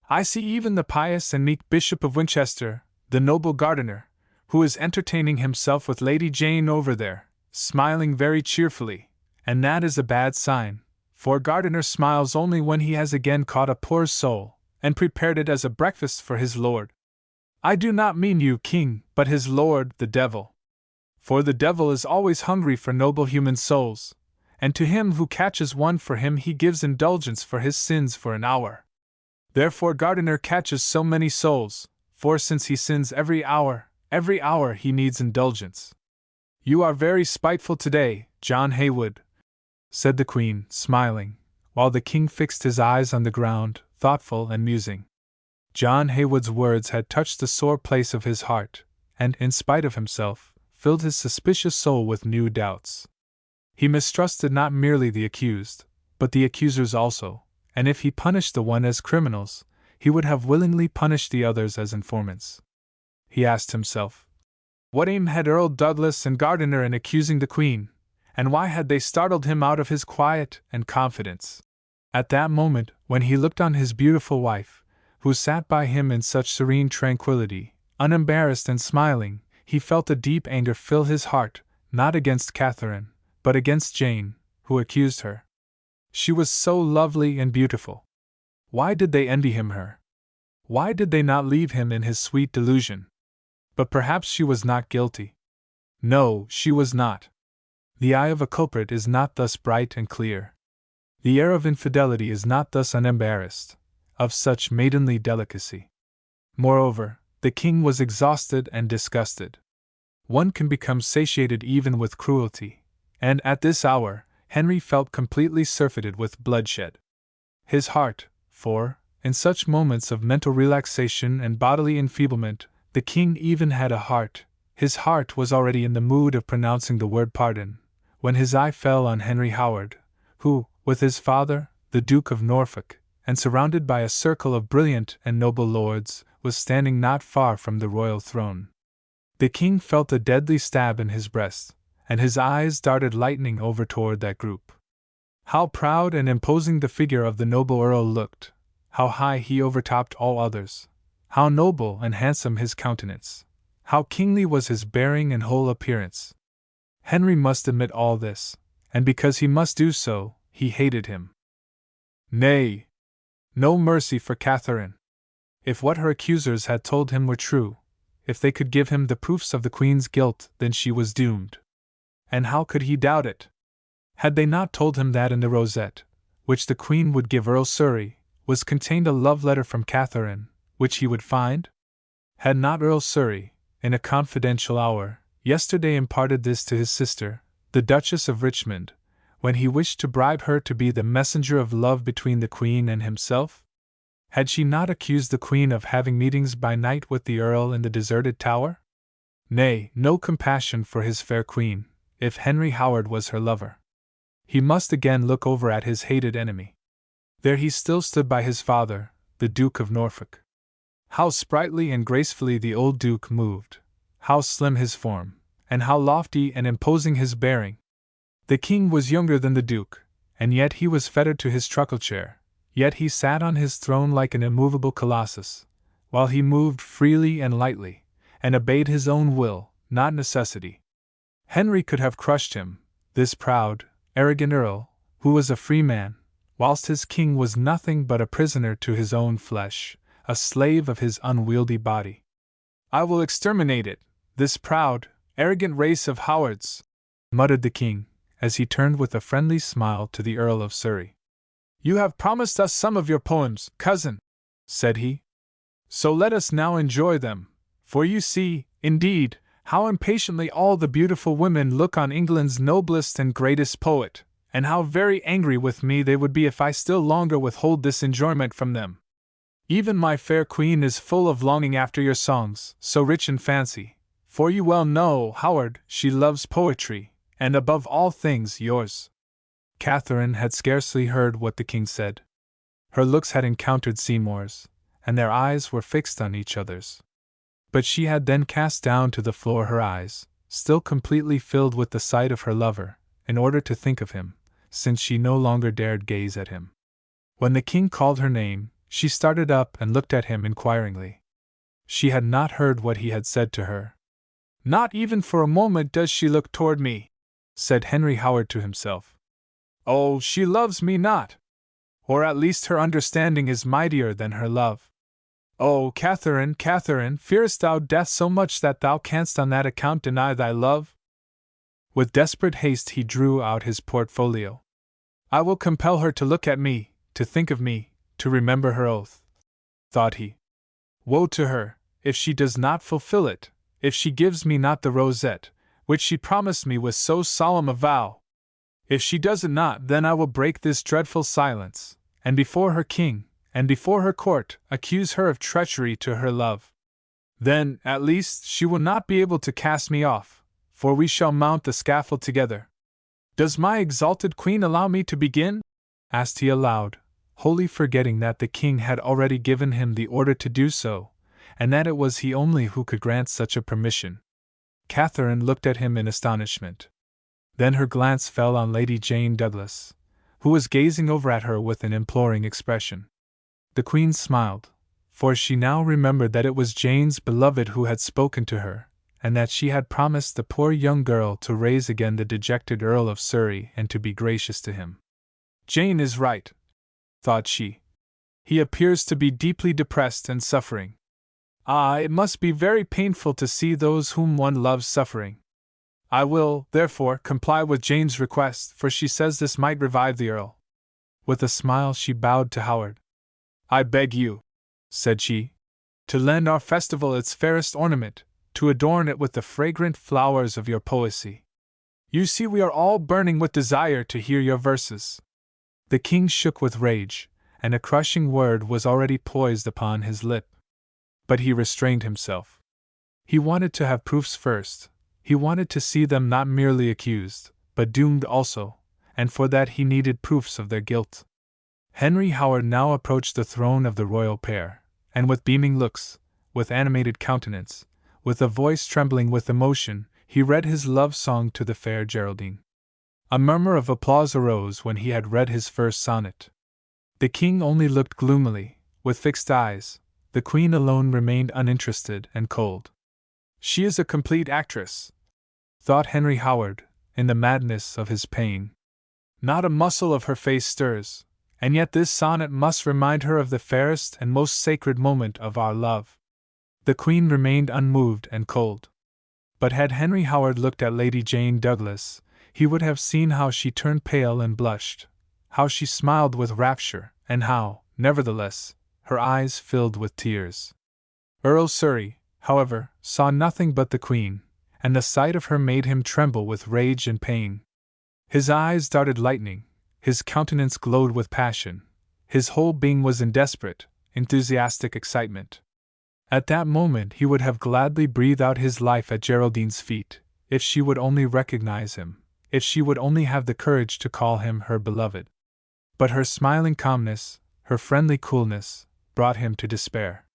I see even the pious and meek Bishop of Winchester, the noble Gardiner, who is entertaining himself with Lady Jane over there, smiling very cheerfully, and that is a bad sign, for Gardiner smiles only when he has again caught a poor soul, and prepared it as a breakfast for his lord. I do not mean you, King, but his lord, the devil. For the devil is always hungry for noble human souls, and to him who catches one for him he gives indulgence for his sins for an hour. Therefore Gardiner catches so many souls, for since he sins every hour he needs indulgence. You are very spiteful today, John Haywood, said the Queen, smiling, while the king fixed his eyes on the ground, thoughtful and musing. John Haywood's words had touched the sore place of his heart, and, in spite of himself, filled his suspicious soul with new doubts. He mistrusted not merely the accused, but the accusers also, and if he punished the one as criminals, he would have willingly punished the others as informants. He asked himself, what aim had Earl Douglas and Gardiner in accusing the Queen, and why had they startled him out of his quiet and confidence? At that moment, when he looked on his beautiful wife, who sat by him in such serene tranquillity, unembarrassed and smiling, he felt a deep anger fill his heart, not against Catherine, but against Jane, who accused her. She was so lovely and beautiful. Why did they envy him her? Why did they not leave him in his sweet delusion? But perhaps she was not guilty. No, she was not. The eye of a culprit is not thus bright and clear. The air of infidelity is not thus unembarrassed, of such maidenly delicacy. Moreover, the king was exhausted and disgusted. One can become satiated even with cruelty, and at this hour, Henry felt completely surfeited with bloodshed. His heart, for, in such moments of mental relaxation and bodily enfeeblement, the king even had a heart, his heart was already in the mood of pronouncing the word pardon, when his eye fell on Henry Howard, who, with his father, the Duke of Norfolk, and surrounded by a circle of brilliant and noble lords, was standing not far from the royal throne. The king felt a deadly stab in his breast, and his eyes darted lightning over toward that group. How proud and imposing the figure of the noble earl looked, how high he overtopped all others, how noble and handsome his countenance, how kingly was his bearing and whole appearance. Henry must admit all this, and because he must do so, he hated him. Nay, no mercy for Catherine. If what her accusers had told him were true, if they could give him the proofs of the Queen's guilt, then she was doomed. And how could he doubt it? Had they not told him that in the rosette, which the Queen would give Earl Surrey, was contained a love letter from Catherine, which he would find? Had not Earl Surrey, in a confidential hour, yesterday imparted this to his sister, the Duchess of Richmond, when he wished to bribe her to be the messenger of love between the Queen and himself? Had she not accused the Queen of having meetings by night with the Earl in the deserted tower? Nay, no compassion for his fair Queen, if Henry Howard was her lover. He must again look over at his hated enemy. There he still stood by his father, the Duke of Norfolk. How sprightly and gracefully the old Duke moved, how slim his form, and how lofty and imposing his bearing. The king was younger than the Duke, and yet he was fettered to his truckle chair, Yet he sat on his throne like an immovable colossus, while he moved freely and lightly, and obeyed his own will, not necessity. Henry could have crushed him, this proud, arrogant earl, who was a free man, whilst his king was nothing but a prisoner to his own flesh, a slave of his unwieldy body. "I will exterminate it, this proud, arrogant race of Howards," muttered the king, as he turned with a friendly smile to the Earl of Surrey. "You have promised us some of your poems, cousin," said he. "So let us now enjoy them, for you see, indeed, how impatiently all the beautiful women look on England's noblest and greatest poet, and how very angry with me they would be if I still longer withhold this enjoyment from them. Even my fair queen is full of longing after your songs, so rich in fancy, for you well know, Howard, she loves poetry, and above all things yours." Catherine had scarcely heard what the king said. Her looks had encountered Seymour's, and their eyes were fixed on each other's. But she had then cast down to the floor her eyes, still completely filled with the sight of her lover, in order to think of him, since she no longer dared gaze at him. When the king called her name, she started up and looked at him inquiringly. She had not heard what he had said to her. "Not even for a moment does she look toward me," said Henry Howard to himself. "Oh, she loves me not! Or at least her understanding is mightier than her love. Oh, Catherine, Catherine, fearest thou death so much that thou canst on that account deny thy love?" With desperate haste he drew out his portfolio. "I will compel her to look at me, to think of me, to remember her oath," thought he. "Woe to her, if she does not fulfill it, if she gives me not the rosette, which she promised me with so solemn a vow. If she does it not, then I will break this dreadful silence, and before her king, and before her court, accuse her of treachery to her love. Then, at least, she will not be able to cast me off, for we shall mount the scaffold together. Does my exalted queen allow me to begin?" asked he aloud, wholly forgetting that the king had already given him the order to do so, and that it was he only who could grant such a permission. Catherine looked at him in astonishment. Then her glance fell on Lady Jane Douglas, who was gazing over at her with an imploring expression. The queen smiled, for she now remembered that it was Jane's beloved who had spoken to her, and that she had promised the poor young girl to raise again the dejected Earl of Surrey and to be gracious to him. "Jane is right," thought she. "He appears to be deeply depressed and suffering. Ah, it must be very painful to see those whom one loves suffering. I will, therefore, comply with Jane's request, for she says this might revive the Earl." With a smile she bowed to Howard. "I beg you," said she, "to lend our festival its fairest ornament, to adorn it with the fragrant flowers of your poesy. You see we are all burning with desire to hear your verses." The king shook with rage, and a crushing word was already poised upon his lip. But he restrained himself. He wanted to have proofs first. He wanted to see them not merely accused, but doomed also, and for that he needed proofs of their guilt. Henry Howard now approached the throne of the royal pair, and with beaming looks, with animated countenance, with a voice trembling with emotion, he read his love song to the fair Geraldine. A murmur of applause arose when he had read his first sonnet. The king only looked gloomily, with fixed eyes. The queen alone remained uninterested and cold. "She is a complete actress," thought Henry Howard, in the madness of his pain. "Not a muscle of her face stirs, and yet this sonnet must remind her of the fairest and most sacred moment of our love." The queen remained unmoved and cold. But had Henry Howard looked at Lady Jane Douglas, he would have seen how she turned pale and blushed, how she smiled with rapture, and how, nevertheless, her eyes filled with tears. Earl Surrey, however, saw nothing but the queen, and the sight of her made him tremble with rage and pain. His eyes darted lightning, his countenance glowed with passion, his whole being was in desperate, enthusiastic excitement. At that moment he would have gladly breathed out his life at Geraldine's feet, if she would only recognize him, if she would only have the courage to call him her beloved. But her smiling calmness, her friendly coolness, brought him to despair.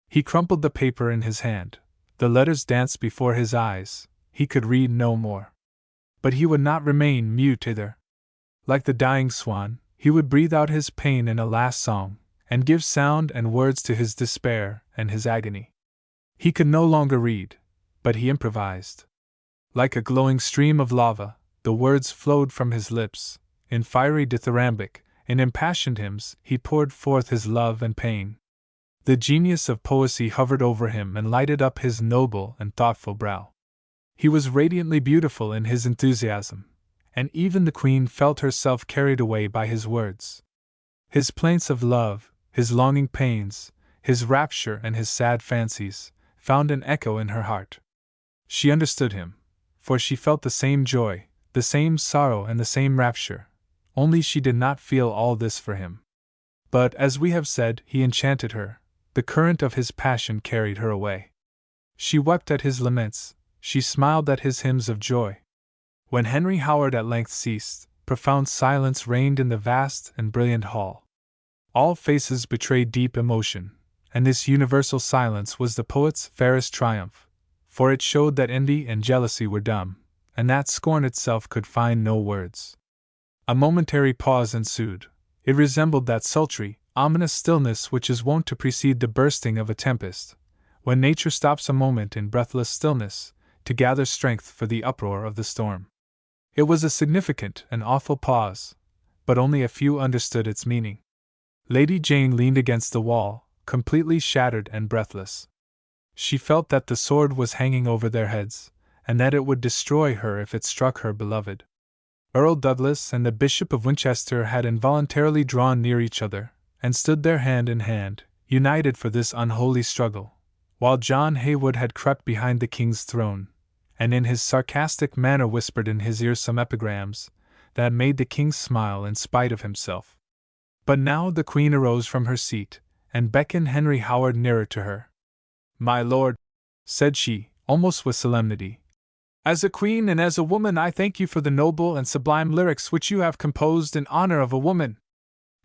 He crumpled the paper in his hand, the letters danced before his eyes, he could read no more. But he would not remain mute either. Like the dying swan, he would breathe out his pain in a last song, and give sound and words to his despair and his agony. He could no longer read, but he improvised. Like a glowing stream of lava, the words flowed from his lips. In fiery dithyrambic, in impassioned hymns, he poured forth his love and pain. The genius of poesy hovered over him and lighted up his noble and thoughtful brow. He was radiantly beautiful in his enthusiasm, and even the Queen felt herself carried away by his words. His plaints of love, his longing pains, his rapture and his sad fancies, found an echo in her heart. She understood him, for she felt the same joy, the same sorrow and the same rapture, only she did not feel all this for him. But, as we have said, he enchanted her, the current of his passion carried her away. She wept at his laments, she smiled at his hymns of joy. When Henry Howard at length ceased, profound silence reigned in the vast and brilliant hall. All faces betrayed deep emotion, and this universal silence was the poet's fairest triumph, for it showed that envy and jealousy were dumb, and that scorn itself could find no words. A momentary pause ensued. It resembled that sultry, ominous stillness which is wont to precede the bursting of a tempest, when nature stops a moment in breathless stillness, to gather strength for the uproar of the storm. It was a significant and awful pause, but only a few understood its meaning. Lady Jane leaned against the wall, completely shattered and breathless. She felt that the sword was hanging over their heads, and that it would destroy her if it struck her beloved. Earl Douglas and the Bishop of Winchester had involuntarily drawn near each other, and stood there hand in hand, united for this unholy struggle, while John Haywood had crept behind the king's throne, and in his sarcastic manner whispered in his ear some epigrams that made the king smile in spite of himself. But now the Queen arose from her seat, and beckoned Henry Howard nearer to her. "My lord," said she, almost with solemnity, "as a queen and as a woman I thank you for the noble and sublime lyrics which you have composed in honor of a woman,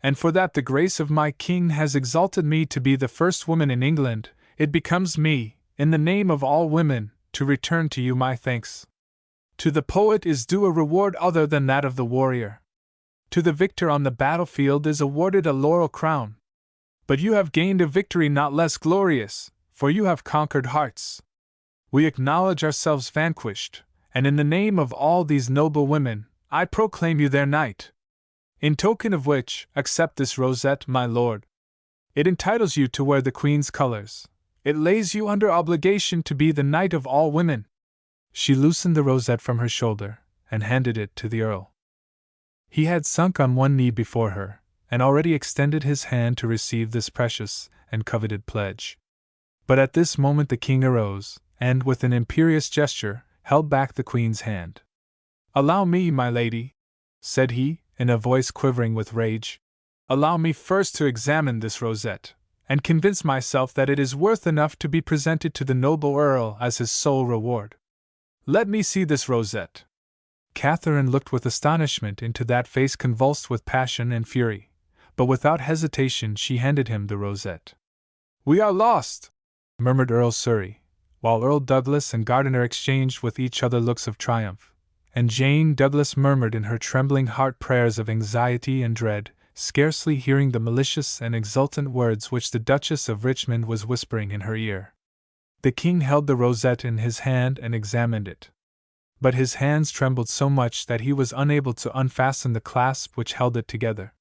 and for that the grace of my king has exalted me to be the first woman in England. It becomes me, in the name of all women, to return to you my thanks. To the poet is due a reward other than that of the warrior. To the victor on the battlefield is awarded a laurel crown. But you have gained a victory not less glorious, for you have conquered hearts. We acknowledge ourselves vanquished, and in the name of all these noble women, I proclaim you their knight. In token of which, accept this rosette, my lord. It entitles you to wear the Queen's colors. It lays you under obligation to be the knight of all women." She loosened the rosette from her shoulder, and handed it to the Earl. He had sunk on one knee before her, and already extended his hand to receive this precious and coveted pledge. But at this moment the king arose, and, with an imperious gesture, held back the Queen's hand. "Allow me, my lady," said he, in a voice quivering with rage. "Allow me first to examine this rosette, and convince myself that it is worth enough to be presented to the noble Earl as his sole reward. Let me see this rosette." Catherine looked with astonishment into that face convulsed with passion and fury, but without hesitation she handed him the rosette. "We are lost!" murmured Earl Surrey, while Earl Douglas and Gardiner exchanged with each other looks of triumph, and Jane Douglas murmured in her trembling heart prayers of anxiety and dread, scarcely hearing the malicious and exultant words which the Duchess of Richmond was whispering in her ear. The king held the rosette in his hand and examined it. But his hands trembled so much that he was unable to unfasten the clasp which held it together.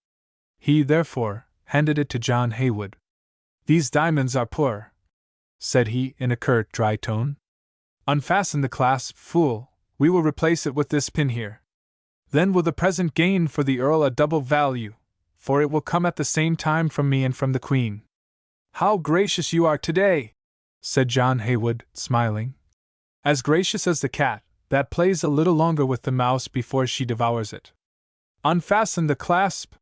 He, therefore, handed it to John Haywood. "These diamonds are poor," said he, in a curt, dry tone. "Unfasten the clasp, fool. We will replace it with this pin here. Then will the present gain for the Earl a double value, for it will come at the same time from me and from the Queen." "How gracious you are today!" said John Haywood, smiling. "As gracious as the cat that plays a little longer with the mouse before she devours it." "Unfasten the clasp!"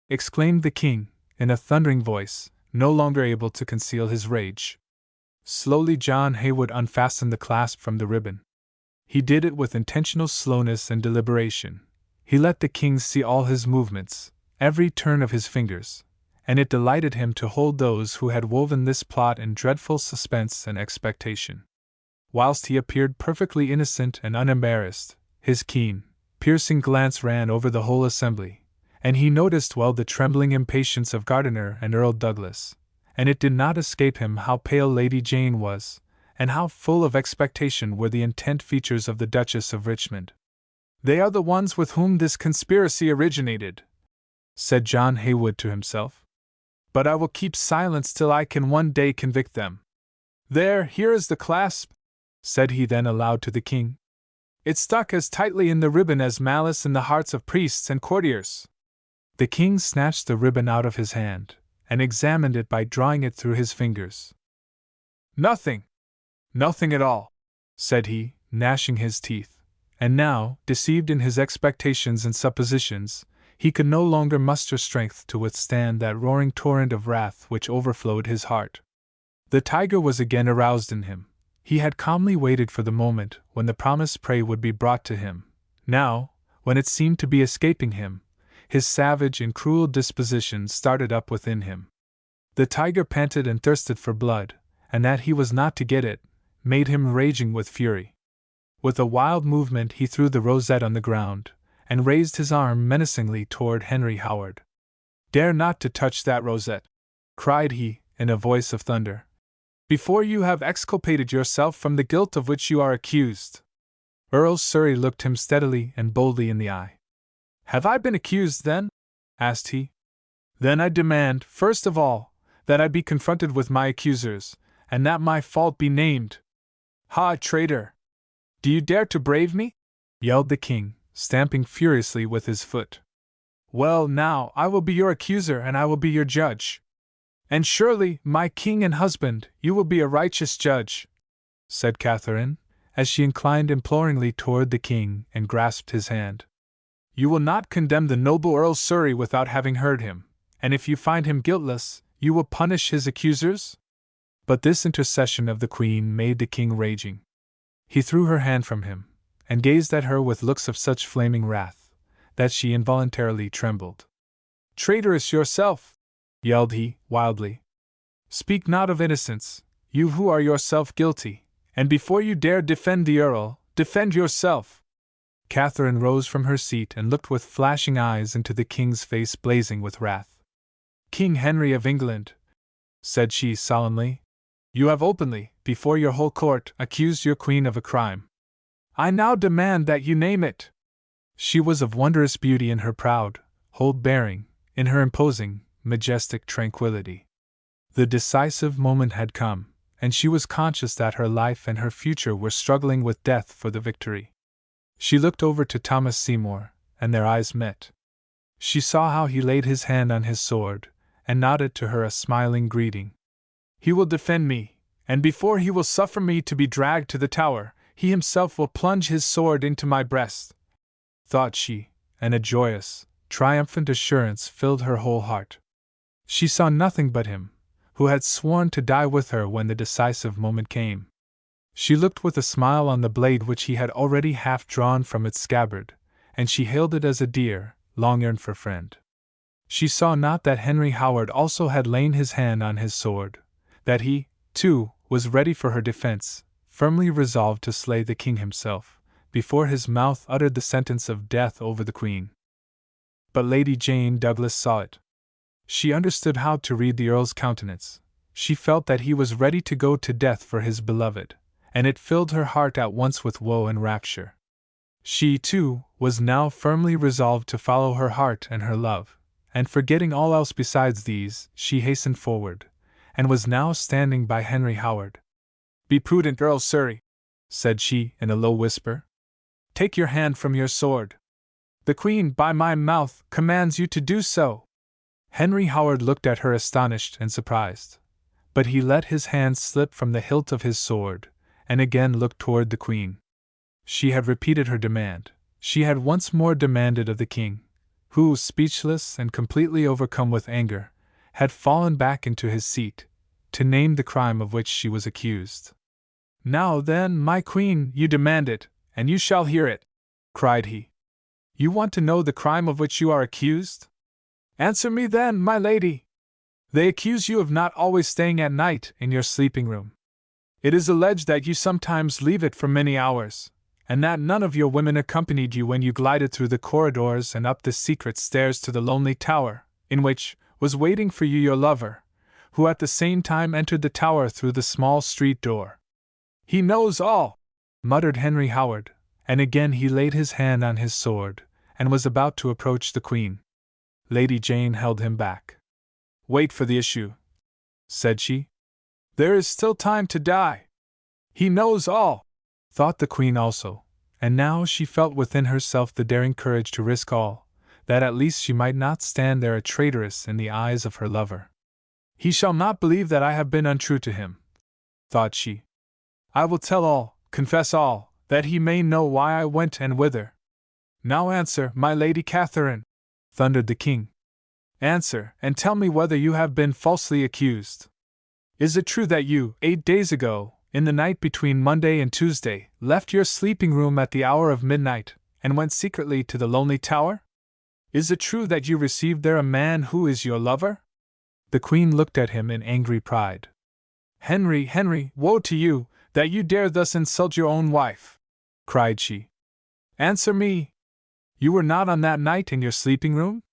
exclaimed the king, in a thundering voice, no longer able to conceal his rage. Slowly John Haywood unfastened the clasp from the ribbon. He did it with intentional slowness and deliberation. He let the king see all his movements, every turn of his fingers, and it delighted him to hold those who had woven this plot in dreadful suspense and expectation. Whilst he appeared perfectly innocent and unembarrassed, his keen, piercing glance ran over the whole assembly, and he noticed well the trembling impatience of Gardiner and Earl Douglas, and it did not escape him how pale Lady Jane was, and how full of expectation were the intent features of the Duchess of Richmond. "They are the ones with whom this conspiracy originated," said John Haywood to himself. "But I will keep silence till I can one day convict them. Here is the clasp," said he then aloud to the king. "It stuck as tightly in the ribbon as malice in the hearts of priests and courtiers." The king snatched the ribbon out of his hand, and examined it by drawing it through his fingers. "Nothing! Nothing at all," said he, gnashing his teeth. And now, deceived in his expectations and suppositions, he could no longer muster strength to withstand that roaring torrent of wrath which overflowed his heart. The tiger was again aroused in him. He had calmly waited for the moment when the promised prey would be brought to him. Now, when it seemed to be escaping him, his savage and cruel disposition started up within him. The tiger panted and thirsted for blood, and that he was not to get it made him raging with fury. With a wild movement he threw the rosette on the ground, and raised his arm menacingly toward Henry Howard. "Dare not to touch that rosette," cried he, in a voice of thunder, "before you have exculpated yourself from the guilt of which you are accused." Earl Surrey looked him steadily and boldly in the eye. "Have I been accused, then?" asked he. "Then I demand, first of all, that I be confronted with my accusers, and that my fault be named." "Ha, traitor! Do you dare to brave me?" yelled the king, stamping furiously with his foot. "Well, now, I will be your accuser and I will be your judge. And surely, my king and husband, you will be a righteous judge," said Catherine, as she inclined imploringly toward the king and grasped his hand. "You will not condemn the noble Earl Surrey without having heard him, and if you find him guiltless, you will punish his accusers?" But this intercession of the queen made the king raging. He threw her hand from him, and gazed at her with looks of such flaming wrath, that she involuntarily trembled. "Traitoress yourself!" yelled he, wildly. "Speak not of innocence, you who are yourself guilty, and before you dare defend the Earl, defend yourself!" Catherine rose from her seat and looked with flashing eyes into the king's face blazing with wrath. "King Henry of England," said she solemnly, "you have openly, before your whole court, accused your queen of a crime. I now demand that you name it." She was of wondrous beauty in her proud, hold bearing, in her imposing, majestic tranquility. The decisive moment had come, and she was conscious that her life and her future were struggling with death for the victory. She looked over to Thomas Seymour, and their eyes met. She saw how he laid his hand on his sword, and nodded to her a smiling greeting. "He will defend me, and before he will suffer me to be dragged to the Tower, he himself will plunge his sword into my breast," thought she, and a joyous, triumphant assurance filled her whole heart. She saw nothing but him, who had sworn to die with her when the decisive moment came. She looked with a smile on the blade which he had already half drawn from its scabbard, and she hailed it as a dear, long-yearned-for friend. She saw not that Henry Howard also had lain his hand on his sword, that he, too, was ready for her defense, firmly resolved to slay the king himself, before his mouth uttered the sentence of death over the queen. But Lady Jane Douglas saw it. She understood how to read the Earl's countenance. She felt that he was ready to go to death for his beloved, and it filled her heart at once with woe and rapture. She, too, was now firmly resolved to follow her heart and her love, and forgetting all else besides these, she hastened forward, and was now standing by Henry Howard. "Be prudent, Earl Surrey," said she in a low whisper. "Take your hand from your sword. The Queen, by my mouth, commands you to do so." Henry Howard looked at her astonished and surprised, but he let his hand slip from the hilt of his sword, and again looked toward the Queen. She had repeated her demand. She had once more demanded of the king, who, speechless and completely overcome with anger, had fallen back into his seat, to name the crime of which she was accused. "Now then, my queen, you demand it, and you shall hear it," cried he. "You want to know the crime of which you are accused? Answer me then, my lady. They accuse you of not always staying at night in your sleeping room. It is alleged that you sometimes leave it for many hours, and that none of your women accompanied you when you glided through the corridors and up the secret stairs to the lonely tower, in which was waiting for you your lover, who at the same time entered the tower through the small street door. He knows all, muttered Henry Howard, and again he laid his hand on his sword, and was about to approach the Queen. Lady Jane held him back. Wait for the issue, said she. There is still time to die. He knows all, thought the Queen also, and now she felt within herself the daring courage to risk all, that at least she might not stand there a traitress in the eyes of her lover. He shall not believe that I have been untrue to him, thought she. I will tell all, confess all, that he may know why I went and whither. Now answer, my Lady Catherine, thundered the King. Answer, and tell me whether you have been falsely accused. Is it true that you, 8 days ago, in the night between Monday and Tuesday, left your sleeping room at the hour of midnight, and went secretly to the lonely tower? Is it true that you received there a man who is your lover? The Queen looked at him in angry pride. Henry, Henry, woe to you, that you dare thus insult your own wife, cried she. Answer me. You were not on that night in your sleeping room?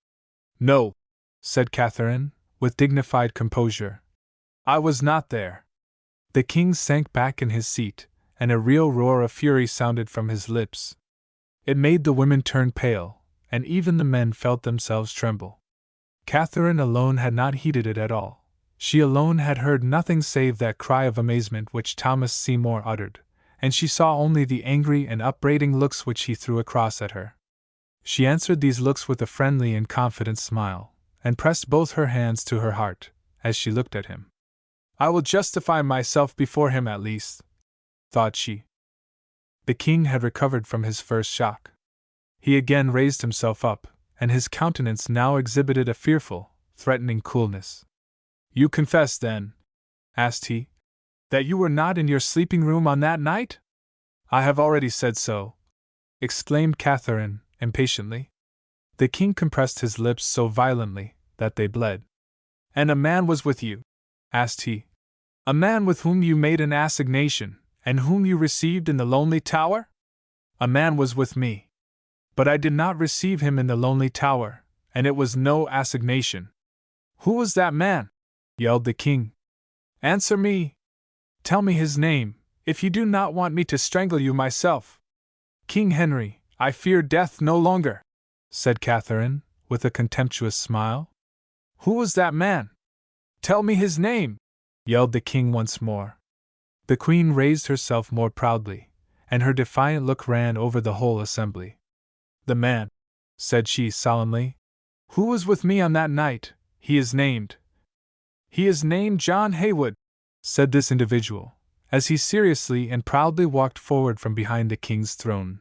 No, said Catherine, with dignified composure. I was not there. The King sank back in his seat, and a real roar of fury sounded from his lips. It made the women turn pale, and even the men felt themselves tremble. Catherine alone had not heeded it at all. She alone had heard nothing save that cry of amazement which Thomas Seymour uttered, and she saw only the angry and upbraiding looks which he threw across at her. She answered these looks with a friendly and confident smile, and pressed both her hands to her heart, as she looked at him. I will justify myself before him at least, thought she. The King had recovered from his first shock. He again raised himself up, and his countenance now exhibited a fearful, threatening coolness. You confess, then, asked he, that you were not in your sleeping room on that night? I have already said so, exclaimed Catherine, impatiently. The King compressed his lips so violently that they bled. And a man was with you? Asked he. A man with whom you made an assignation, and whom you received in the lonely tower? A man was with me. But I did not receive him in the lonely tower, and it was no assignation. Who was that man? Yelled the King. Answer me. Tell me his name, if you do not want me to strangle you myself. King Henry, I fear death no longer, said Catherine, with a contemptuous smile. Who was that man? Tell me his name, yelled the King once more. The Queen raised herself more proudly, and her defiant look ran over the whole assembly. The man, said she solemnly, who was with me on that night, he is named. He is named John Haywood, said this individual, as he seriously and proudly walked forward from behind the King's throne.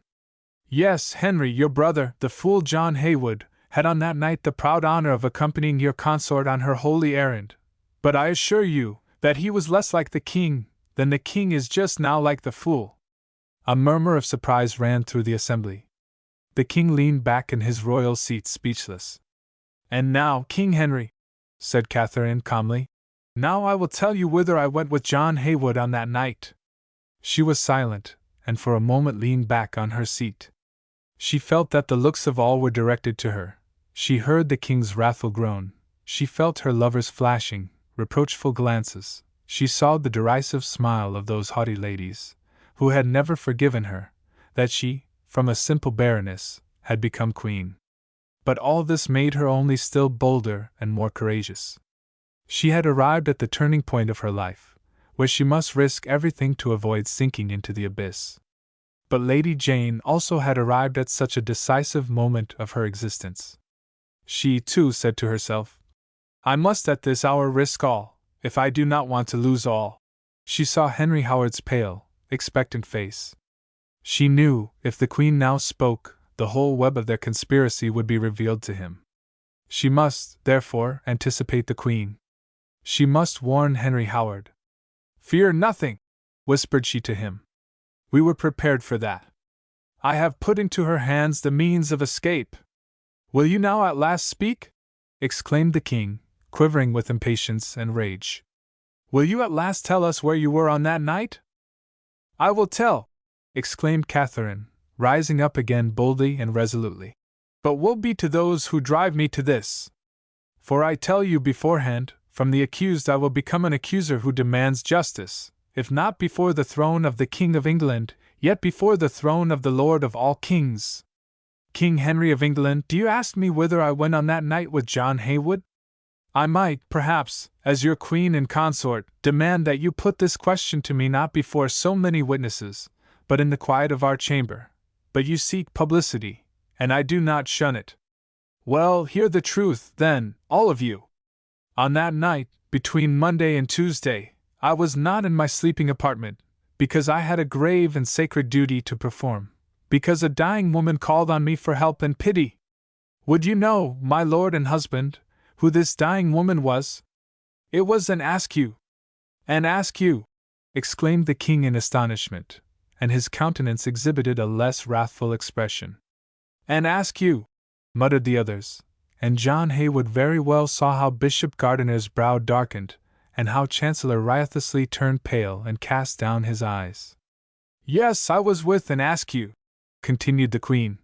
Yes, Henry, your brother, the fool John Haywood, had on that night the proud honor of accompanying your consort on her holy errand. But I assure you that he was less like the King than the King is just now like the fool. A murmur of surprise ran through the assembly. The King leaned back in his royal seat speechless. And now, King Henry, said Catherine calmly, now I will tell you whither I went with John Haywood on that night. She was silent, and for a moment leaned back on her seat. She felt that the looks of all were directed to her. She heard the King's wrathful groan. She felt her lover's flashing, reproachful glances. She saw the derisive smile of those haughty ladies, who had never forgiven her, that she, from a simple baroness, had become queen. But all this made her only still bolder and more courageous. She had arrived at the turning point of her life, where she must risk everything to avoid sinking into the abyss. But Lady Jane also had arrived at such a decisive moment of her existence. She, too, said to herself, I must at this hour risk all, if I do not want to lose all. She saw Henry Howard's pale, expectant face. She knew, if the Queen now spoke, the whole web of their conspiracy would be revealed to him. She must, therefore, anticipate the Queen. She must warn Henry Howard. Fear nothing, whispered she to him. We were prepared for that. I have put into her hands the means of escape. Will you now at last speak? Exclaimed the King, quivering with impatience and rage. Will you at last tell us where you were on that night? I will tell, exclaimed Catherine, rising up again boldly and resolutely. But woe be to those who drive me to this! For I tell you beforehand, from the accused I will become an accuser who demands justice, if not before the throne of the King of England, yet before the throne of the Lord of all kings. King Henry of England, do you ask me whither I went on that night with John Heywood? I might, perhaps, as your queen and consort, demand that you put this question to me not before so many witnesses, but in the quiet of our chamber. But you seek publicity, and I do not shun it. Well, hear the truth, then, all of you. On that night, between Monday and Tuesday, I was not in my sleeping apartment, because I had a grave and sacred duty to perform, because a dying woman called on me for help and pity. Would you know, my lord and husband, who this dying woman was? It was an Askew. An Askew! Exclaimed the king in astonishment, and his countenance exhibited a less wrathful expression. An Askew! Muttered the others, and John Heywood very well saw how Bishop Gardiner's brow darkened, and how Chancellor riotously turned pale and cast down his eyes. Yes, I was with an Askew, continued the Queen.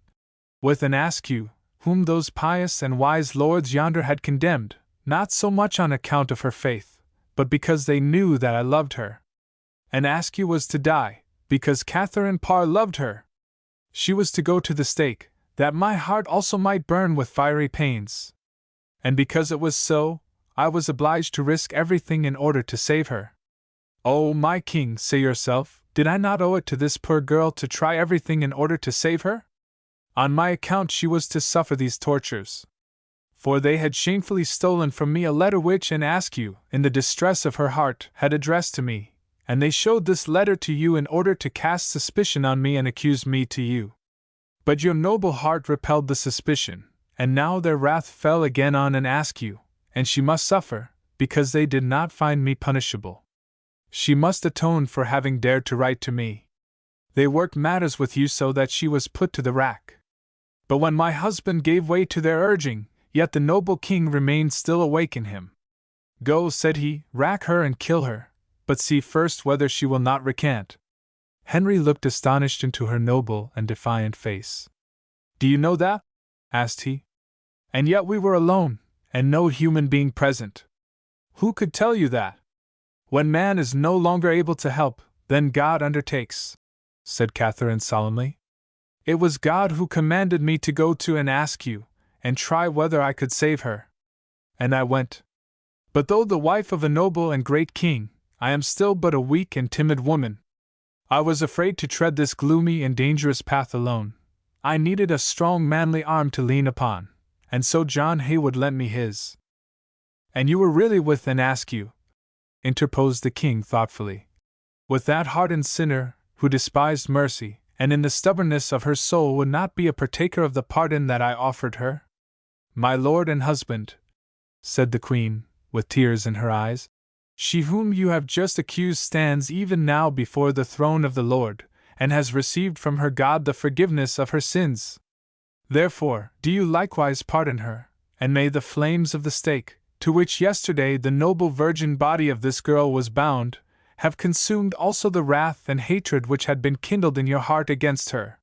With an Askew, whom those pious and wise lords yonder had condemned, not so much on account of her faith, but because they knew that I loved her. An Askew was to die, because Catherine Parr loved her. She was to go to the stake, that my heart also might burn with fiery pains. And because it was so, I was obliged to risk everything in order to save her. Oh, my king, say yourself, did I not owe it to this poor girl to try everything in order to save her? On my account she was to suffer these tortures. For they had shamefully stolen from me a letter which an Askew, in the distress of her heart, had addressed to me, and they showed this letter to you in order to cast suspicion on me and accuse me to you. But your noble heart repelled the suspicion, and now their wrath fell again on an Askew, and she must suffer, because they did not find me punishable. She must atone for having dared to write to me. They worked matters with you so that she was put to the rack. But when my husband gave way to their urging, yet the noble king remained still awake in him. Go, said he, rack her and kill her, but see first whether she will not recant. Henry looked astonished into her noble and defiant face. Do you know that? Asked he. And yet we were alone, and no human being present. Who could tell you that? When man is no longer able to help, then God undertakes, said Catherine solemnly. It was God who commanded me to go to an Askew, and try whether I could save her. And I went. But though the wife of a noble and great king, I am still but a weak and timid woman. I was afraid to tread this gloomy and dangerous path alone. I needed a strong manly arm to lean upon, and so John Heywood lent me his. And you were really with an Askew, interposed the king thoughtfully. With that hardened sinner, who despised mercy, and in the stubbornness of her soul would not be a partaker of the pardon that I offered her? My lord and husband, said the queen, with tears in her eyes, she whom you have just accused stands even now before the throne of the Lord, and has received from her God the forgiveness of her sins. Therefore, do you likewise pardon her, and may the flames of the stake, to which yesterday the noble virgin body of this girl was bound, have consumed also the wrath and hatred which had been kindled in your heart against her.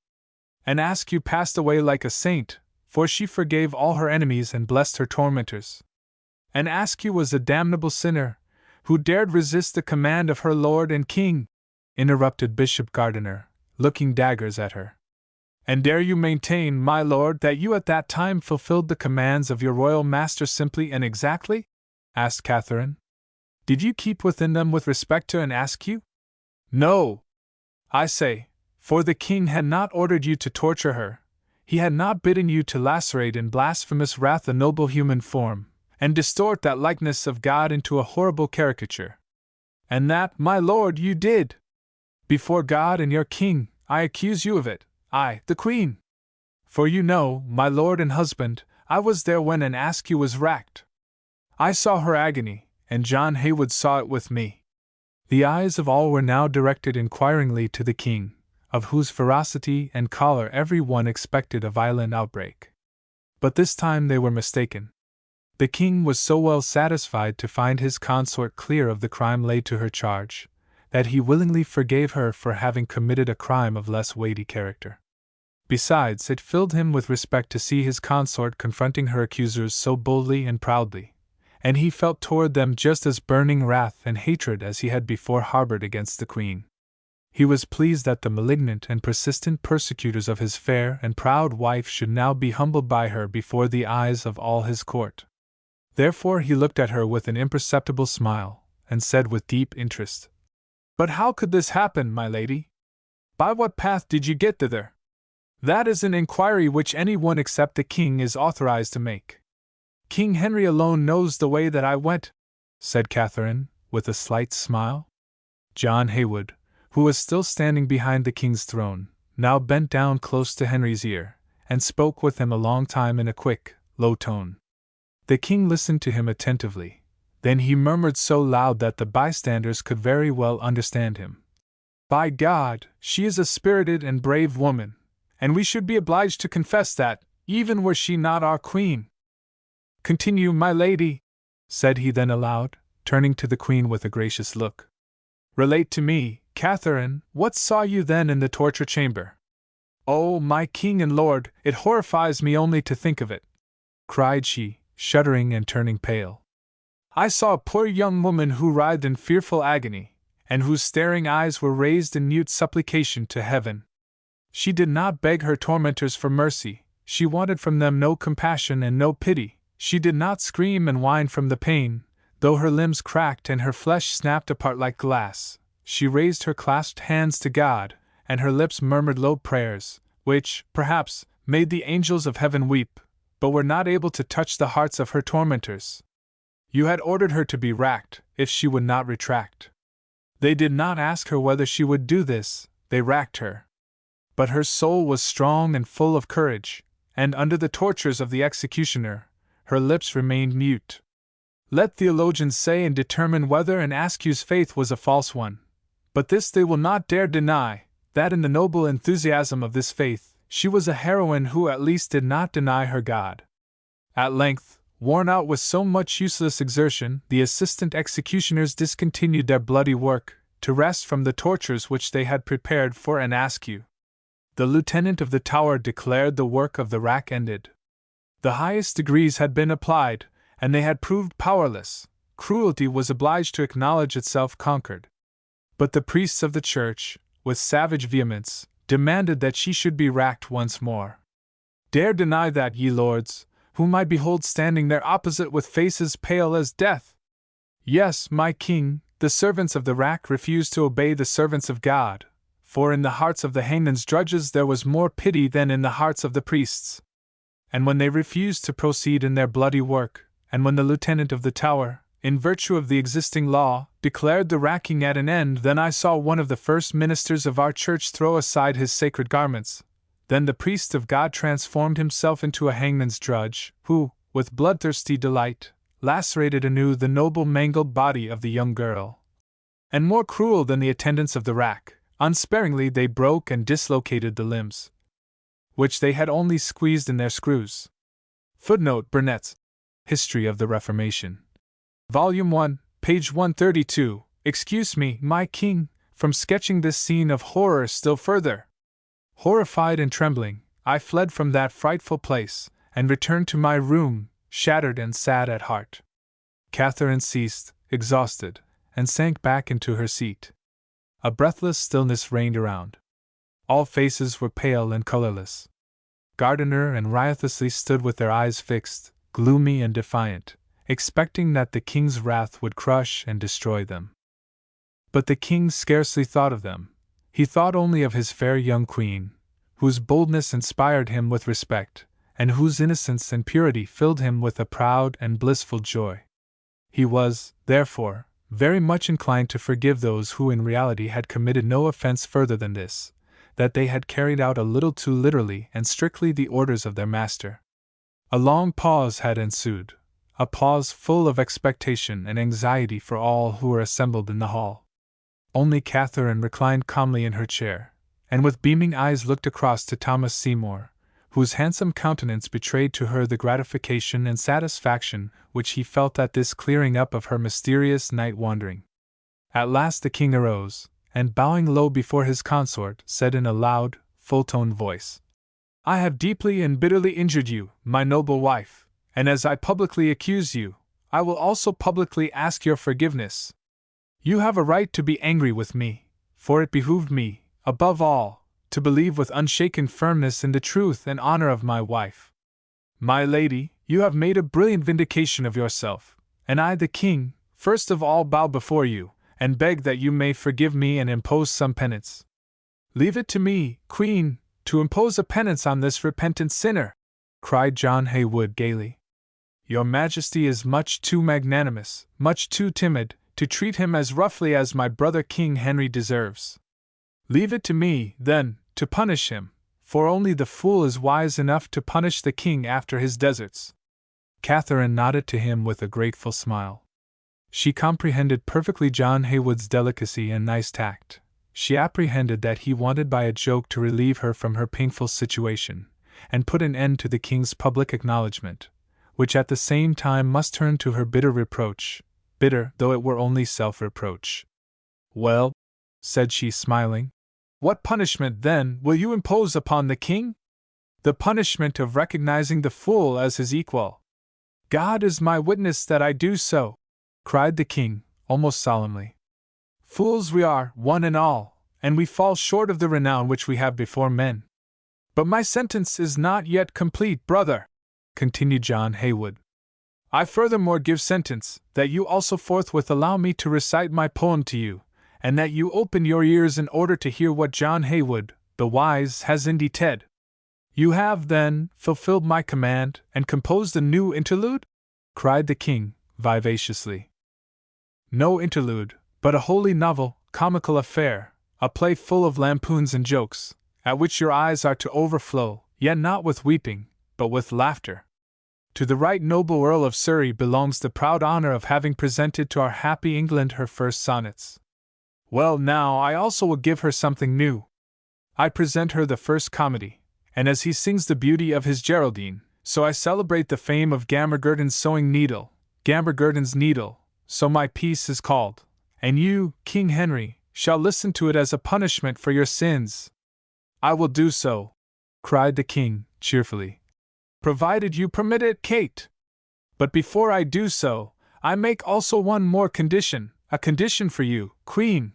And Askew passed away like a saint, for she forgave all her enemies and blessed her tormentors. And Askew was a damnable sinner, who dared resist the command of her lord and king, interrupted Bishop Gardiner, looking daggers at her. And dare you maintain, my lord, that you at that time fulfilled the commands of your royal master simply and exactly? Asked Catherine. Did you keep within them with respect to an Askew? No, I say, for the king had not ordered you to torture her, he had not bidden you to lacerate in blasphemous wrath a noble human form, and distort that likeness of God into a horrible caricature. And that, my lord, you did. Before God and your king, I accuse you of it, I, the queen. For you know, my lord and husband, I was there when an Askew was racked. I saw her agony, and John Heywood saw it with me. The eyes of all were now directed inquiringly to the king, of whose ferocity and choler every one expected a violent outbreak. But this time they were mistaken. The king was so well satisfied to find his consort clear of the crime laid to her charge, that he willingly forgave her for having committed a crime of less weighty character. Besides, it filled him with respect to see his consort confronting her accusers so boldly and proudly, and he felt toward them just as burning wrath and hatred as he had before harbored against the Queen. He was pleased that the malignant and persistent persecutors of his fair and proud wife should now be humbled by her before the eyes of all his court. Therefore he looked at her with an imperceptible smile, and said with deep interest, "But how could this happen, my lady? By what path did you get thither?" "That is an inquiry which any one except the king is authorized to make. King Henry alone knows the way that I went," said Catherine, with a slight smile. John Haywood, who was still standing behind the king's throne, now bent down close to Henry's ear, and spoke with him a long time in a quick, low tone. The king listened to him attentively. Then he murmured so loud that the bystanders could very well understand him. "By God, she is a spirited and brave woman, and we should be obliged to confess that, even were she not our queen." "Continue, my lady," said he then aloud, turning to the queen with a gracious look. "Relate to me, Catherine, what saw you then in the torture chamber?" "Oh, my king and lord, it horrifies me only to think of it," cried she, shuddering and turning pale. "I saw a poor young woman who writhed in fearful agony, and whose staring eyes were raised in mute supplication to heaven. She did not beg her tormentors for mercy, she wanted from them no compassion and no pity, she did not scream and whine from the pain, though her limbs cracked and her flesh snapped apart like glass. She raised her clasped hands to God, and her lips murmured low prayers, which, perhaps, made the angels of heaven weep, but were not able to touch the hearts of her tormentors. You had ordered her to be racked, if she would not retract. They did not ask her whether she would do this, they racked her. But her soul was strong and full of courage, and under the tortures of the executioner, her lips remained mute. Let theologians say and determine whether an Askew's faith was a false one, but this they will not dare deny, that in the noble enthusiasm of this faith, she was a heroine who at least did not deny her God. At length, worn out with so much useless exertion, the assistant executioners discontinued their bloody work, to rest from the tortures which they had prepared for an Askew. The lieutenant of the Tower declared the work of the rack ended. The highest degrees had been applied, and they had proved powerless. Cruelty was obliged to acknowledge itself conquered. But the priests of the church, with savage vehemence, demanded that she should be racked once more. Dare deny that, ye lords, whom I behold standing there opposite with faces pale as death? Yes, my king, the servants of the rack refused to obey the servants of God, for in the hearts of the hangman's drudges there was more pity than in the hearts of the priests. And when they refused to proceed in their bloody work, and when the lieutenant of the Tower, in virtue of the existing law, declared the racking at an end, then I saw one of the first ministers of our church throw aside his sacred garments. Then the priest of God transformed himself into a hangman's drudge, who, with bloodthirsty delight, lacerated anew the noble mangled body of the young girl. And more cruel than the attendants of the rack, unsparingly they broke and dislocated the limbs, which they had only squeezed in their screws. Footnote: Burnet's History of the Reformation. Volume 1, page 132. Excuse me, my king, from sketching this scene of horror still further. Horrified and trembling, I fled from that frightful place, and returned to my room, shattered and sad at heart. Catherine ceased, exhausted, and sank back into her seat. A breathless stillness reigned around. All faces were pale and colorless. Gardiner and riotously stood with their eyes fixed, gloomy and defiant, expecting that the king's wrath would crush and destroy them. But the king scarcely thought of them. He thought only of his fair young queen, whose boldness inspired him with respect, and whose innocence and purity filled him with a proud and blissful joy. He was, therefore, very much inclined to forgive those who in reality had committed no offense further than this, that they had carried out a little too literally and strictly the orders of their master. A long pause had ensued, a pause full of expectation and anxiety for all who were assembled in the hall. Only Catherine reclined calmly in her chair, and with beaming eyes looked across to Thomas Seymour, whose handsome countenance betrayed to her the gratification and satisfaction which he felt at this clearing up of her mysterious night wandering. At last the king arose, and bowing low before his consort, said in a loud, full-toned voice, "I have deeply and bitterly injured you, my noble wife, and as I publicly accuse you, I will also publicly ask your forgiveness. You have a right to be angry with me, for it behooved me, above all, to believe with unshaken firmness in the truth and honor of my wife. My lady, you have made a brilliant vindication of yourself, and I, the king, first of all bow before you, and beg that you may forgive me and impose some penance." "Leave it to me, Queen, to impose a penance on this repentant sinner," cried John Haywood gaily. "Your Majesty is much too magnanimous, much too timid, to treat him as roughly as my brother King Henry deserves. Leave it to me, then, to punish him, for only the fool is wise enough to punish the king after his deserts." Catherine nodded to him with a grateful smile. She comprehended perfectly John Haywood's delicacy and nice tact. She apprehended that he wanted by a joke to relieve her from her painful situation, and put an end to the king's public acknowledgment, which at the same time must turn to her bitter reproach, bitter though it were only self-reproach. "Well," said she, smiling, "what punishment, then, will you impose upon the king?" "The punishment of recognizing the fool as his equal." "God is my witness that I do so," cried the king, almost solemnly. "Fools we are, one and all, and we fall short of the renown which we have before men." "But my sentence is not yet complete, brother," continued John Haywood. "I furthermore give sentence that you also forthwith allow me to recite my poem to you, and that you open your ears in order to hear what John Haywood, the wise, has indited." "You have, then, fulfilled my command, and composed a new interlude?" cried the king, vivaciously. "No interlude, but a wholly novel, comical affair, a play full of lampoons and jokes, at which your eyes are to overflow, yet not with weeping, but with laughter. To the right noble Earl of Surrey belongs the proud honor of having presented to our happy England her first sonnets. Well, now I also will give her something new. I present her the first comedy, and as he sings the beauty of his Geraldine, so I celebrate the fame of Gammergurden's sewing needle, Gammergurden's needle, so my piece is called, and you, King Henry, shall listen to it as a punishment for your sins." "I will do so," cried the king, cheerfully. "Provided you permit it, Kate. But before I do so, I make also one more condition, a condition for you, Queen.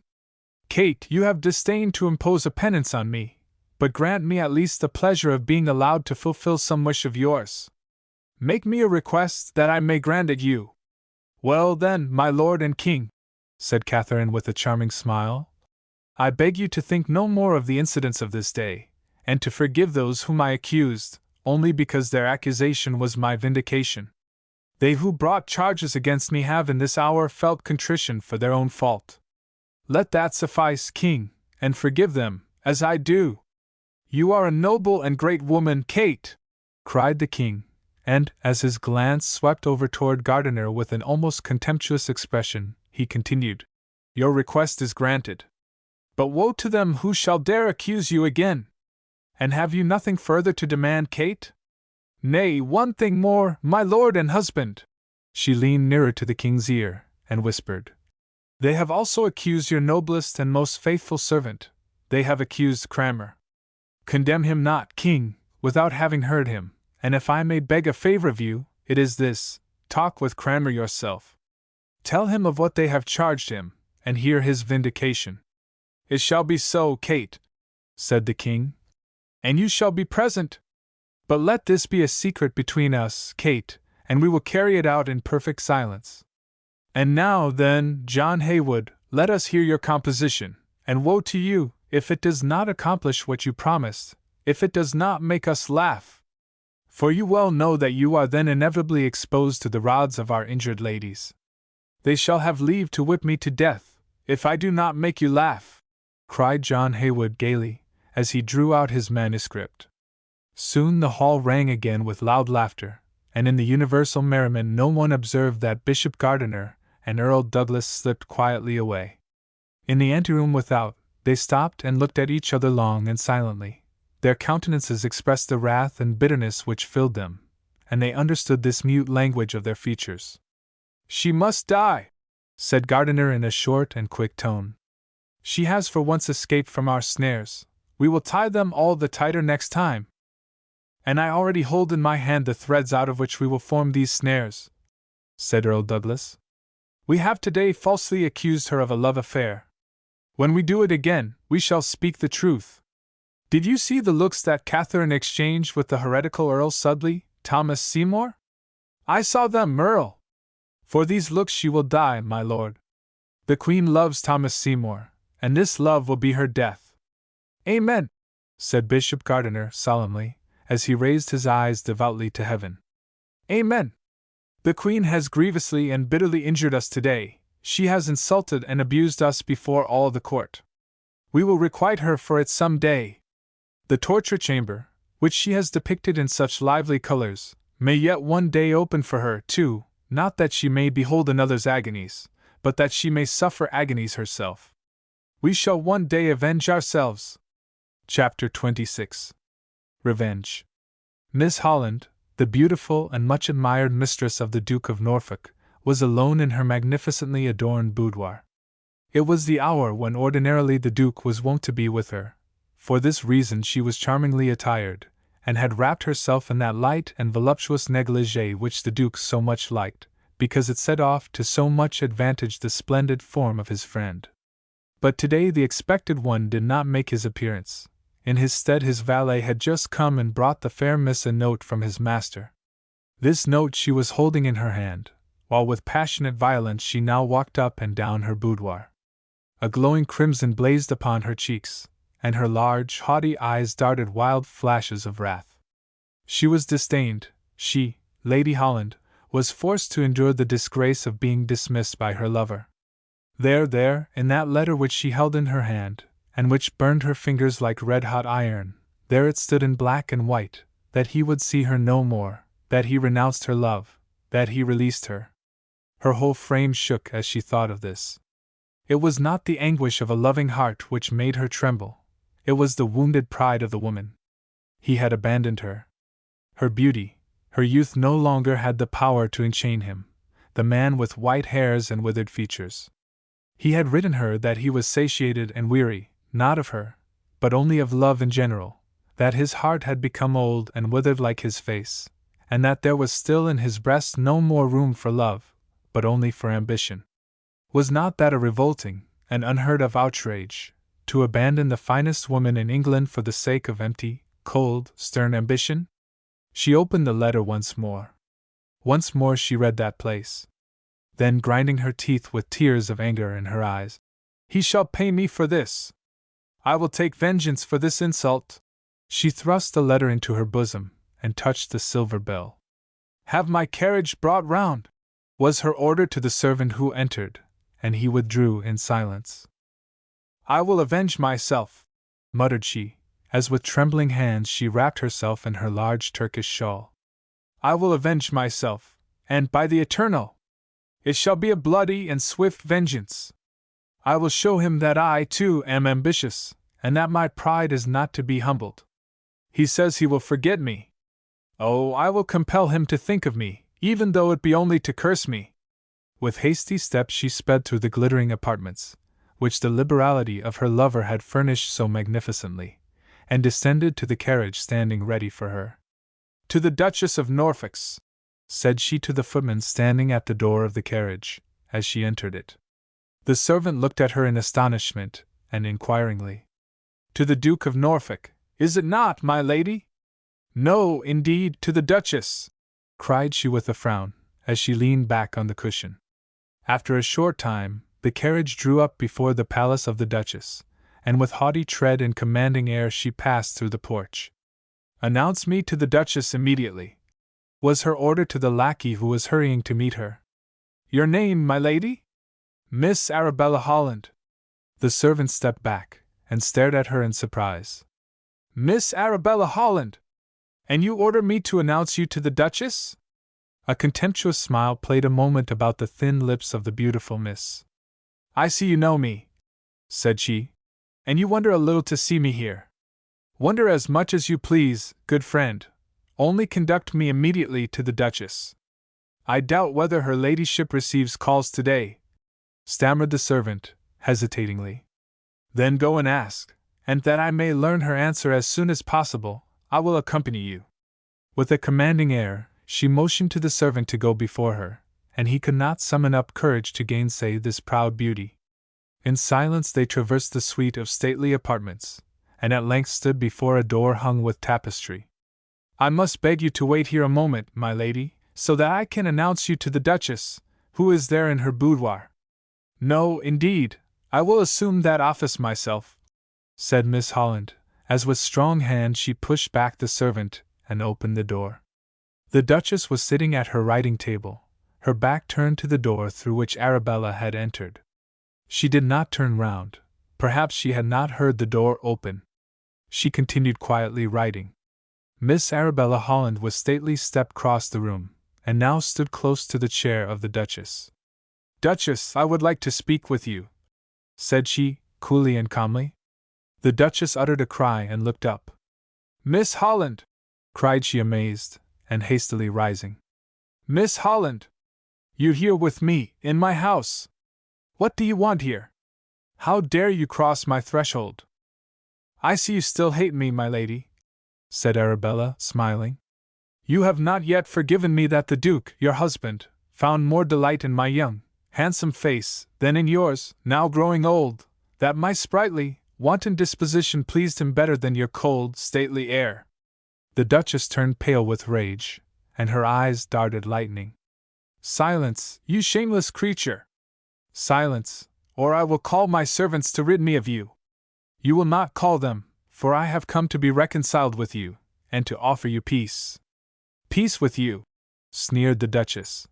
Kate, you have disdained to impose a penance on me, but grant me at least the pleasure of being allowed to fulfill some wish of yours. Make me a request that I may grant it you." "Well, then, my lord and king," said Catherine with a charming smile, "I beg you to think no more of the incidents of this day, and to forgive those whom I accused, only because their accusation was my vindication. They who brought charges against me have in this hour felt contrition for their own fault. Let that suffice, king, and forgive them, as I do." "You are a noble and great woman, Kate," cried the king, and, as his glance swept over toward Gardiner with an almost contemptuous expression, he continued, "Your request is granted. But woe to them who shall dare accuse you again! And have you nothing further to demand, Kate?" "Nay, one thing more, my lord and husband." She leaned nearer to the king's ear, and whispered, "They have also accused your noblest and most faithful servant. They have accused Cranmer. Condemn him not, king, without having heard him, and if I may beg a favor of you, it is this: talk with Cranmer yourself. Tell him of what they have charged him, and hear his vindication." "It shall be so, Kate," said the king, "and you shall be present. But let this be a secret between us, Kate, and we will carry it out in perfect silence. And now, then, John Haywood, let us hear your composition, and woe to you, if it does not accomplish what you promised, if it does not make us laugh. For you well know that you are then inevitably exposed to the rods of our injured ladies. They shall have leave to whip me to death, if I do not make you laugh," cried John Haywood gaily, as he drew out his manuscript. Soon the hall rang again with loud laughter, and in the universal merriment no one observed that Bishop Gardiner and Earl Douglas slipped quietly away. In the anteroom without, they stopped and looked at each other long and silently. Their countenances expressed the wrath and bitterness which filled them, and they understood this mute language of their features. "She must die!" said Gardiner in a short and quick tone. "She has for once escaped from our snares. We will tie them all the tighter next time. And I already hold in my hand the threads out of which we will form these snares," said Earl Douglas. "We have today falsely accused her of a love affair. When we do it again, we shall speak the truth. Did you see the looks that Catherine exchanged with the heretical Earl Sudley, Thomas Seymour? I saw them, Earl. For these looks she will die, my lord. The Queen loves Thomas Seymour, and this love will be her death." "Amen," said Bishop Gardiner solemnly, as he raised his eyes devoutly to heaven. "Amen. The Queen has grievously and bitterly injured us today. She has insulted and abused us before all the court. We will requite her for it some day. The torture chamber, which she has depicted in such lively colors, may yet one day open for her, too, not that she may behold another's agonies, but that she may suffer agonies herself. We shall one day avenge ourselves." Chapter 26. Revenge. Miss Holland, the beautiful and much admired mistress of the Duke of Norfolk, was alone in her magnificently adorned boudoir. It was the hour when ordinarily the Duke was wont to be with her. For this reason she was charmingly attired, and had wrapped herself in that light and voluptuous negligee which the Duke so much liked, because it set off to so much advantage the splendid form of his friend. But today the expected one did not make his appearance. In his stead his valet had just come and brought the fair miss a note from his master. This note she was holding in her hand, while with passionate violence she now walked up and down her boudoir. A glowing crimson blazed upon her cheeks, and her large, haughty eyes darted wild flashes of wrath. She was disdained, she, Lady Holland, was forced to endure the disgrace of being dismissed by her lover. There, in that letter which she held in her hand, and which burned her fingers like red-hot iron, there it stood in black and white, that he would see her no more, that he renounced her love, that he released her. Her whole frame shook as she thought of this. It was not the anguish of a loving heart which made her tremble, it was the wounded pride of the woman. He had abandoned her. Her beauty, her youth no longer had the power to enchain him, the man with white hairs and withered features. He had written her that he was satiated and weary, not of her, but only of love in general, that his heart had become old and withered like his face, and that there was still in his breast no more room for love, but only for ambition. Was not that a revolting and unheard of outrage, to abandon the finest woman in England for the sake of empty, cold, stern ambition? She opened the letter once more. Once more she read that place. Then, grinding her teeth with tears of anger in her eyes, "He shall pay me for this! I will take vengeance for this insult!" She thrust the letter into her bosom, and touched the silver bell. "Have my carriage brought round," was her order to the servant who entered, and he withdrew in silence. "I will avenge myself," muttered she, as with trembling hands she wrapped herself in her large Turkish shawl. "I will avenge myself, and, by the Eternal! It shall be a bloody and swift vengeance. I will show him that I, too, am ambitious, and that my pride is not to be humbled. He says he will forget me. Oh, I will compel him to think of me, even though it be only to curse me." With hasty steps she sped through the glittering apartments, which the liberality of her lover had furnished so magnificently, and descended to the carriage standing ready for her. "To the Duchess of Norfolk's," said she to the footman standing at the door of the carriage, as she entered it. The servant looked at her in astonishment, and inquiringly. "To the Duke of Norfolk, is it not, my lady?" "No, indeed, to the Duchess," cried she with a frown, as she leaned back on the cushion. After a short time, the carriage drew up before the palace of the Duchess, and with haughty tread and commanding air she passed through the porch. "Announce me to the Duchess immediately," was her order to the lackey who was hurrying to meet her. "Your name, my lady?" "Miss Arabella Holland." The servant stepped back, and stared at her in surprise. "Miss Arabella Holland! And you order me to announce you to the Duchess?" A contemptuous smile played a moment about the thin lips of the beautiful miss. "I see you know me," said she, "and you wonder a little to see me here. Wonder as much as you please, good friend, only conduct me immediately to the Duchess. I doubt whether her ladyship receives calls today. stammered the servant, hesitatingly. Then go and ask, and that I may learn her answer as soon as possible, I will accompany you. With a commanding air, she motioned to the servant to go before her, and he could not summon up courage to gainsay this proud beauty. In silence they traversed the suite of stately apartments, and at length stood before a door hung with tapestry. I must beg you to wait here a moment, my lady, so that I can announce you to the Duchess, who is there in her boudoir. No, indeed, I will assume that office myself, said Miss Holland, as with strong hand she pushed back the servant and opened the door. The Duchess was sitting at her writing table, her back turned to the door through which Arabella had entered. She did not turn round. Perhaps she had not heard the door open. She continued quietly writing. Miss Arabella Holland with stately step crossed the room, and now stood close to the chair of the Duchess. Duchess, I would like to speak with you, said she, coolly and calmly. The Duchess uttered a cry and looked up. Miss Holland, cried she amazed, and hastily rising. Miss Holland! You here with me, in my house! What do you want here? How dare you cross my threshold? I see you still hate me, my lady, said Arabella, smiling. You have not yet forgiven me that the Duke, your husband, found more delight in my young, handsome face than in yours, now growing old, that my sprightly, wanton disposition pleased him better than your cold, stately air. The Duchess turned pale with rage, and her eyes darted lightning. Silence, you shameless creature! Silence, or I will call my servants to rid me of you. You will not call them, for I have come to be reconciled with you, and to offer you peace. Peace with you, sneered the Duchess.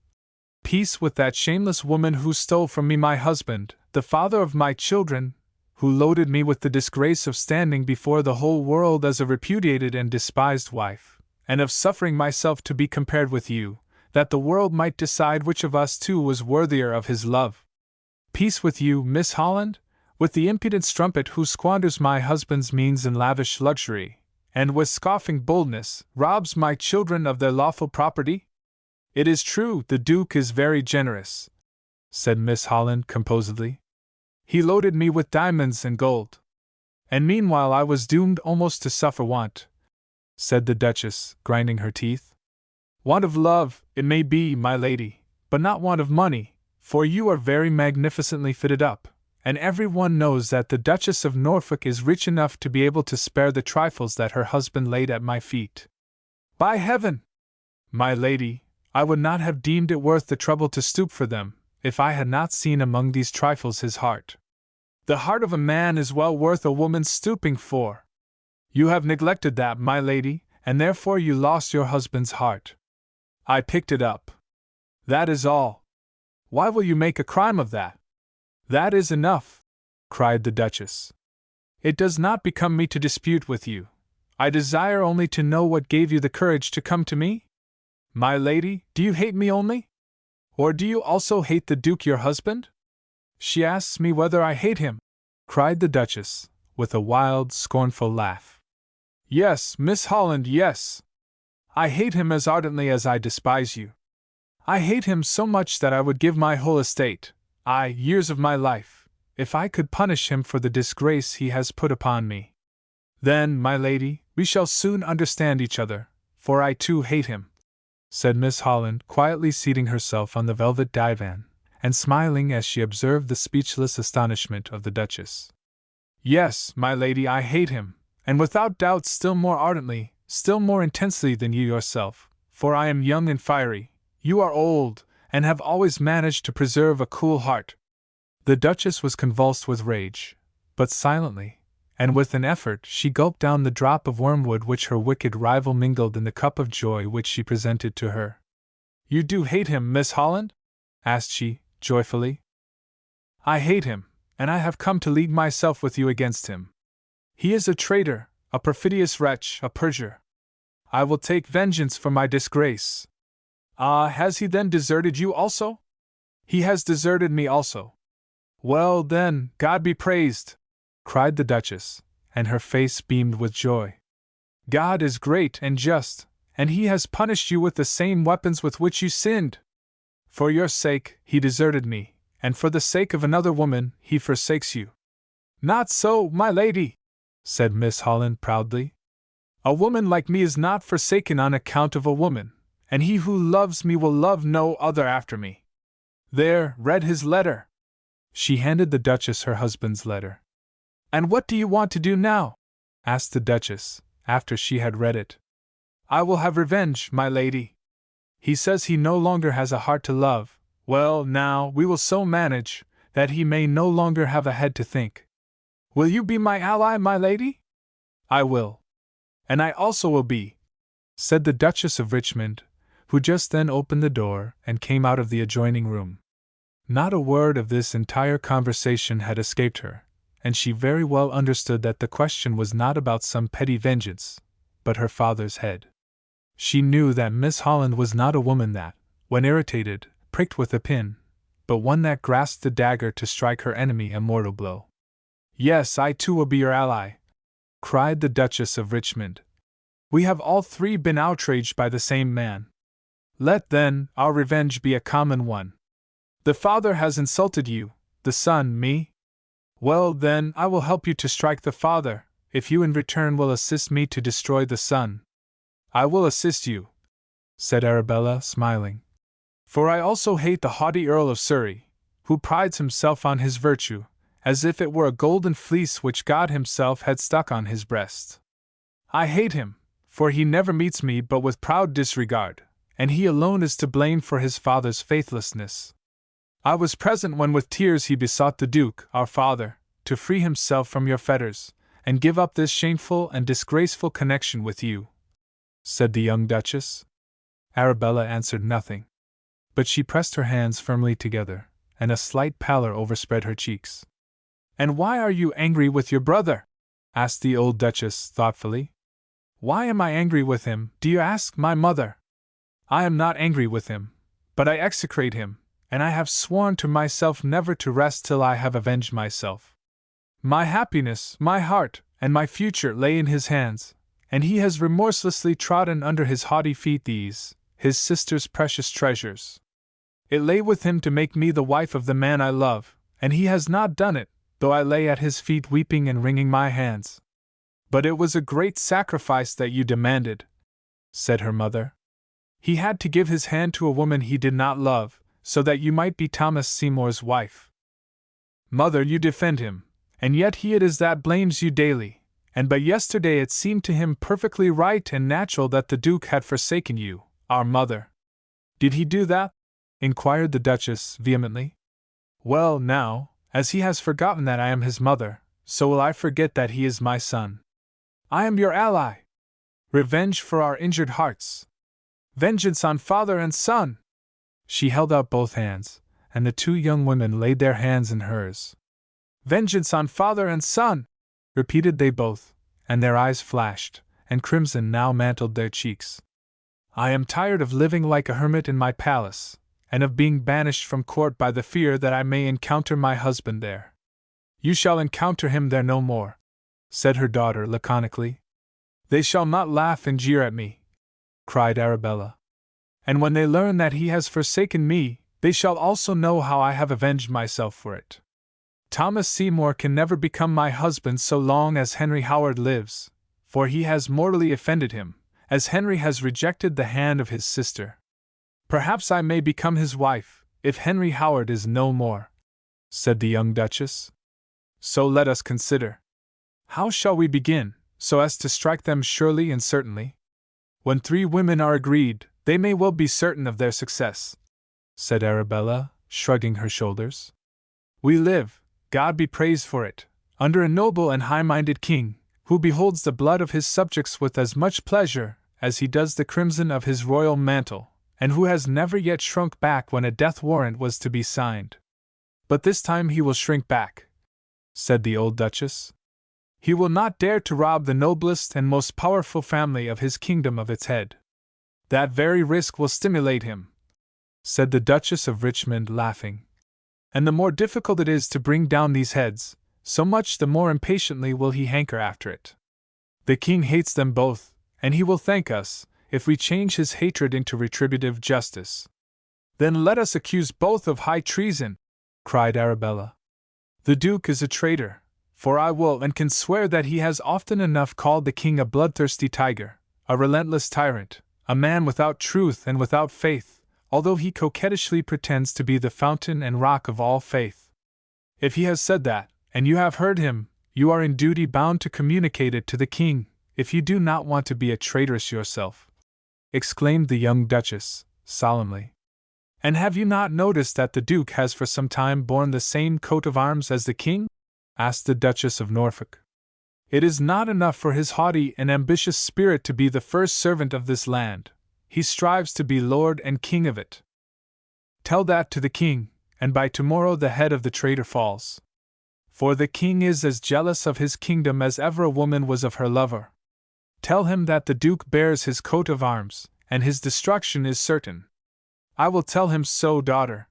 Peace with that shameless woman who stole from me my husband, the father of my children, who loaded me with the disgrace of standing before the whole world as a repudiated and despised wife, and of suffering myself to be compared with you, that the world might decide which of us two was worthier of his love. Peace with you, Miss Holland, with the impudent strumpet who squanders my husband's means in lavish luxury, and with scoffing boldness robs my children of their lawful property? It is true, the Duke is very generous, said Miss Holland composedly. He loaded me with diamonds and gold. And meanwhile I was doomed almost to suffer want, said the Duchess, grinding her teeth. Want of love, it may be, my lady, but not want of money, for you are very magnificently fitted up, and every one knows that the Duchess of Norfolk is rich enough to be able to spare the trifles that her husband laid at my feet. By heaven! My lady, I would not have deemed it worth the trouble to stoop for them, if I had not seen among these trifles his heart. The heart of a man is well worth a woman's stooping for. You have neglected that, my lady, and therefore you lost your husband's heart. I picked it up. That is all. Why will you make a crime of that? That is enough, cried the Duchess. It does not become me to dispute with you. I desire only to know what gave you the courage to come to me? My lady, do you hate me only? Or do you also hate the Duke your husband? She asks me whether I hate him, cried the Duchess, with a wild, scornful laugh. Yes, Miss Holland, yes. I hate him as ardently as I despise you. I hate him so much that I would give my whole estate, aye, years of my life, if I could punish him for the disgrace he has put upon me. Then, my lady, we shall soon understand each other, for I too hate him, said Miss Holland, quietly seating herself on the velvet divan, and smiling as she observed the speechless astonishment of the Duchess. Yes, my lady, I hate him, and without doubt still more ardently, still more intensely than you yourself, for I am young and fiery. You are old, and have always managed to preserve a cool heart. The Duchess was convulsed with rage, but silently, and with an effort she gulped down the drop of wormwood which her wicked rival mingled in the cup of joy which she presented to her. You do hate him, Miss Holland? Asked she, joyfully. I hate him, and I have come to league myself with you against him. He is a traitor, a perfidious wretch, a perjurer. I will take vengeance for my disgrace. Ah, has he then deserted you also? He has deserted me also. Well, then, God be praised, cried the Duchess, and her face beamed with joy. God is great and just, and he has punished you with the same weapons with which you sinned. For your sake, he deserted me, and for the sake of another woman he forsakes you. Not so, my lady, said Miss Holland proudly. A woman like me is not forsaken on account of a woman, and he who loves me will love no other after me. There, read his letter. She handed the Duchess her husband's letter. And what do you want to do now? Asked the Duchess, after she had read it. I will have revenge, my lady. He says he no longer has a heart to love. Well, now, we will so manage that he may no longer have a head to think. Will you be my ally, my lady? I will. And I also will be, said the Duchess of Richmond, who just then opened the door and came out of the adjoining room. Not a word of this entire conversation had escaped her, and she very well understood that the question was not about some petty vengeance, but her father's head. She knew that Miss Holland was not a woman that, when irritated, pricked with a pin, but one that grasped the dagger to strike her enemy a mortal blow. Yes, I too will be your ally, cried the Duchess of Richmond. We have all three been outraged by the same man. Let, then, our revenge be a common one. The father has insulted you, the son me. Well, then, I will help you to strike the father, if you in return will assist me to destroy the son. I will assist you, said Arabella, smiling. For I also hate the haughty Earl of Surrey, who prides himself on his virtue, as if it were a golden fleece which God himself had stuck on his breast. I hate him, for he never meets me but with proud disregard, and he alone is to blame for his father's faithlessness. I was present when with tears he besought the Duke, our father, to free himself from your fetters, and give up this shameful and disgraceful connection with you, said the young Duchess. Arabella answered nothing, but she pressed her hands firmly together, and a slight pallor overspread her cheeks. And why are you angry with your brother? Asked the old Duchess thoughtfully. Why am I angry with him, do you ask, my mother? I am not angry with him, but I execrate him, and I have sworn to myself never to rest till I have avenged myself. My happiness, my heart, and my future lay in his hands, and he has remorselessly trodden under his haughty feet these, his sister's precious treasures. It lay with him to make me the wife of the man I love, and he has not done it, though I lay at his feet weeping and wringing my hands. But it was a great sacrifice that you demanded, said her mother. He had to give his hand to a woman he did not love, so that you might be Thomas Seymour's wife. Mother, you defend him, and yet he it is that blames you daily, and but yesterday it seemed to him perfectly right and natural that the Duke had forsaken you, our mother. Did he do that? Inquired the Duchess vehemently. Well, now, as he has forgotten that I am his mother, so will I forget that he is my son. I am your ally. Revenge for our injured hearts. Vengeance on father and son. She held out both hands, and the two young women laid their hands in hers. Vengeance on father and son, repeated they both, and their eyes flashed, and crimson now mantled their cheeks. I am tired of living like a hermit in my palace, and of being banished from court by the fear that I may encounter my husband there. You shall encounter him there no more, said her daughter laconically. They shall not laugh and jeer at me, cried Arabella. And when they learn that he has forsaken me, they shall also know how I have avenged myself for it. Thomas Seymour can never become my husband so long as Henry Howard lives, for he has mortally offended him, as Henry has rejected the hand of his sister. Perhaps I may become his wife, if Henry Howard is no more, said the young Duchess. So let us consider. How shall we begin, so as to strike them surely and certainly? When three women are agreed, they may well be certain of their success, said Arabella, shrugging her shoulders. We live, God be praised for it, under a noble and high-minded king, who beholds the blood of his subjects with as much pleasure as he does the crimson of his royal mantle, and who has never yet shrunk back when a death warrant was to be signed. But this time he will shrink back, said the old Duchess. He will not dare to rob the noblest and most powerful family of his kingdom of its head. That very risk will stimulate him, said the Duchess of Richmond, laughing. And the more difficult it is to bring down these heads, so much the more impatiently will he hanker after it. The king hates them both, and he will thank us, if we change his hatred into retributive justice. Then let us accuse both of high treason, cried Arabella. "The Duke is a traitor, for I will and can swear that he has often enough called the king a bloodthirsty tiger, a relentless tyrant, a man without truth and without faith, although he coquettishly pretends to be the fountain and rock of all faith. If he has said that, and you have heard him, you are in duty bound to communicate it to the king, if you do not want to be a traitress yourself," exclaimed the young Duchess, solemnly. "And have you not noticed that the Duke has for some time borne the same coat of arms as the king?" asked the Duchess of Norfolk. "It is not enough for his haughty and ambitious spirit to be the first servant of this land, he strives to be lord and king of it. Tell that to the king, and by tomorrow the head of the traitor falls. For the king is as jealous of his kingdom as ever a woman was of her lover. Tell him that the Duke bears his coat of arms, and his destruction is certain." "I will tell him so, daughter.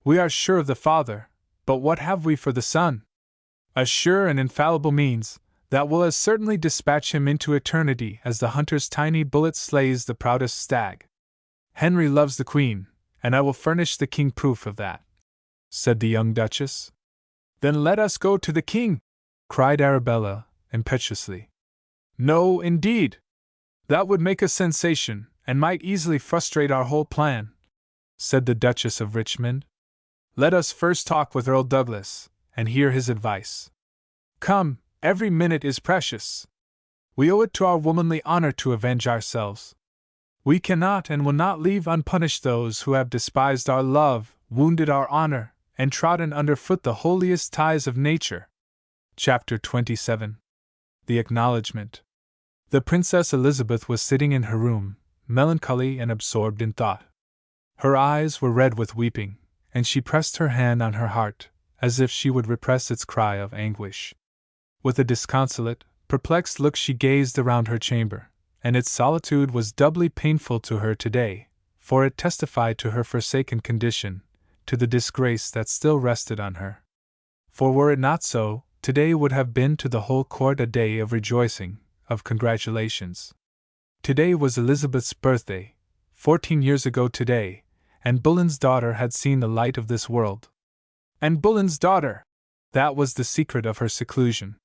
We are sure of the father, but what have we for the son? A sure and infallible means, that will as certainly dispatch him into eternity as the hunter's tiny bullet slays the proudest stag. Henry loves the Queen, and I will furnish the king proof of that," said the young Duchess. "Then let us go to the king!" cried Arabella, impetuously. "No, indeed! That would make a sensation, and might easily frustrate our whole plan," said the Duchess of Richmond. "Let us first talk with Earl Douglas, and hear his advice. Come, every minute is precious. We owe it to our womanly honor to avenge ourselves. We cannot and will not leave unpunished those who have despised our love, wounded our honor, and trodden underfoot the holiest ties of nature." Chapter 27. The Acknowledgement. The Princess Elizabeth was sitting in her room, melancholy and absorbed in thought. Her eyes were red with weeping, and she pressed her hand on her heart, as if she would repress its cry of anguish. With a disconsolate, perplexed look she gazed around her chamber, and its solitude was doubly painful to her today, for it testified to her forsaken condition, to the disgrace that still rested on her. For were it not so, today would have been to the whole court a day of rejoicing, of congratulations. Today was Elizabeth's birthday, 14 years ago today, and Bullen's daughter had seen the light of this world. And Bullen's daughter! That was the secret of her seclusion.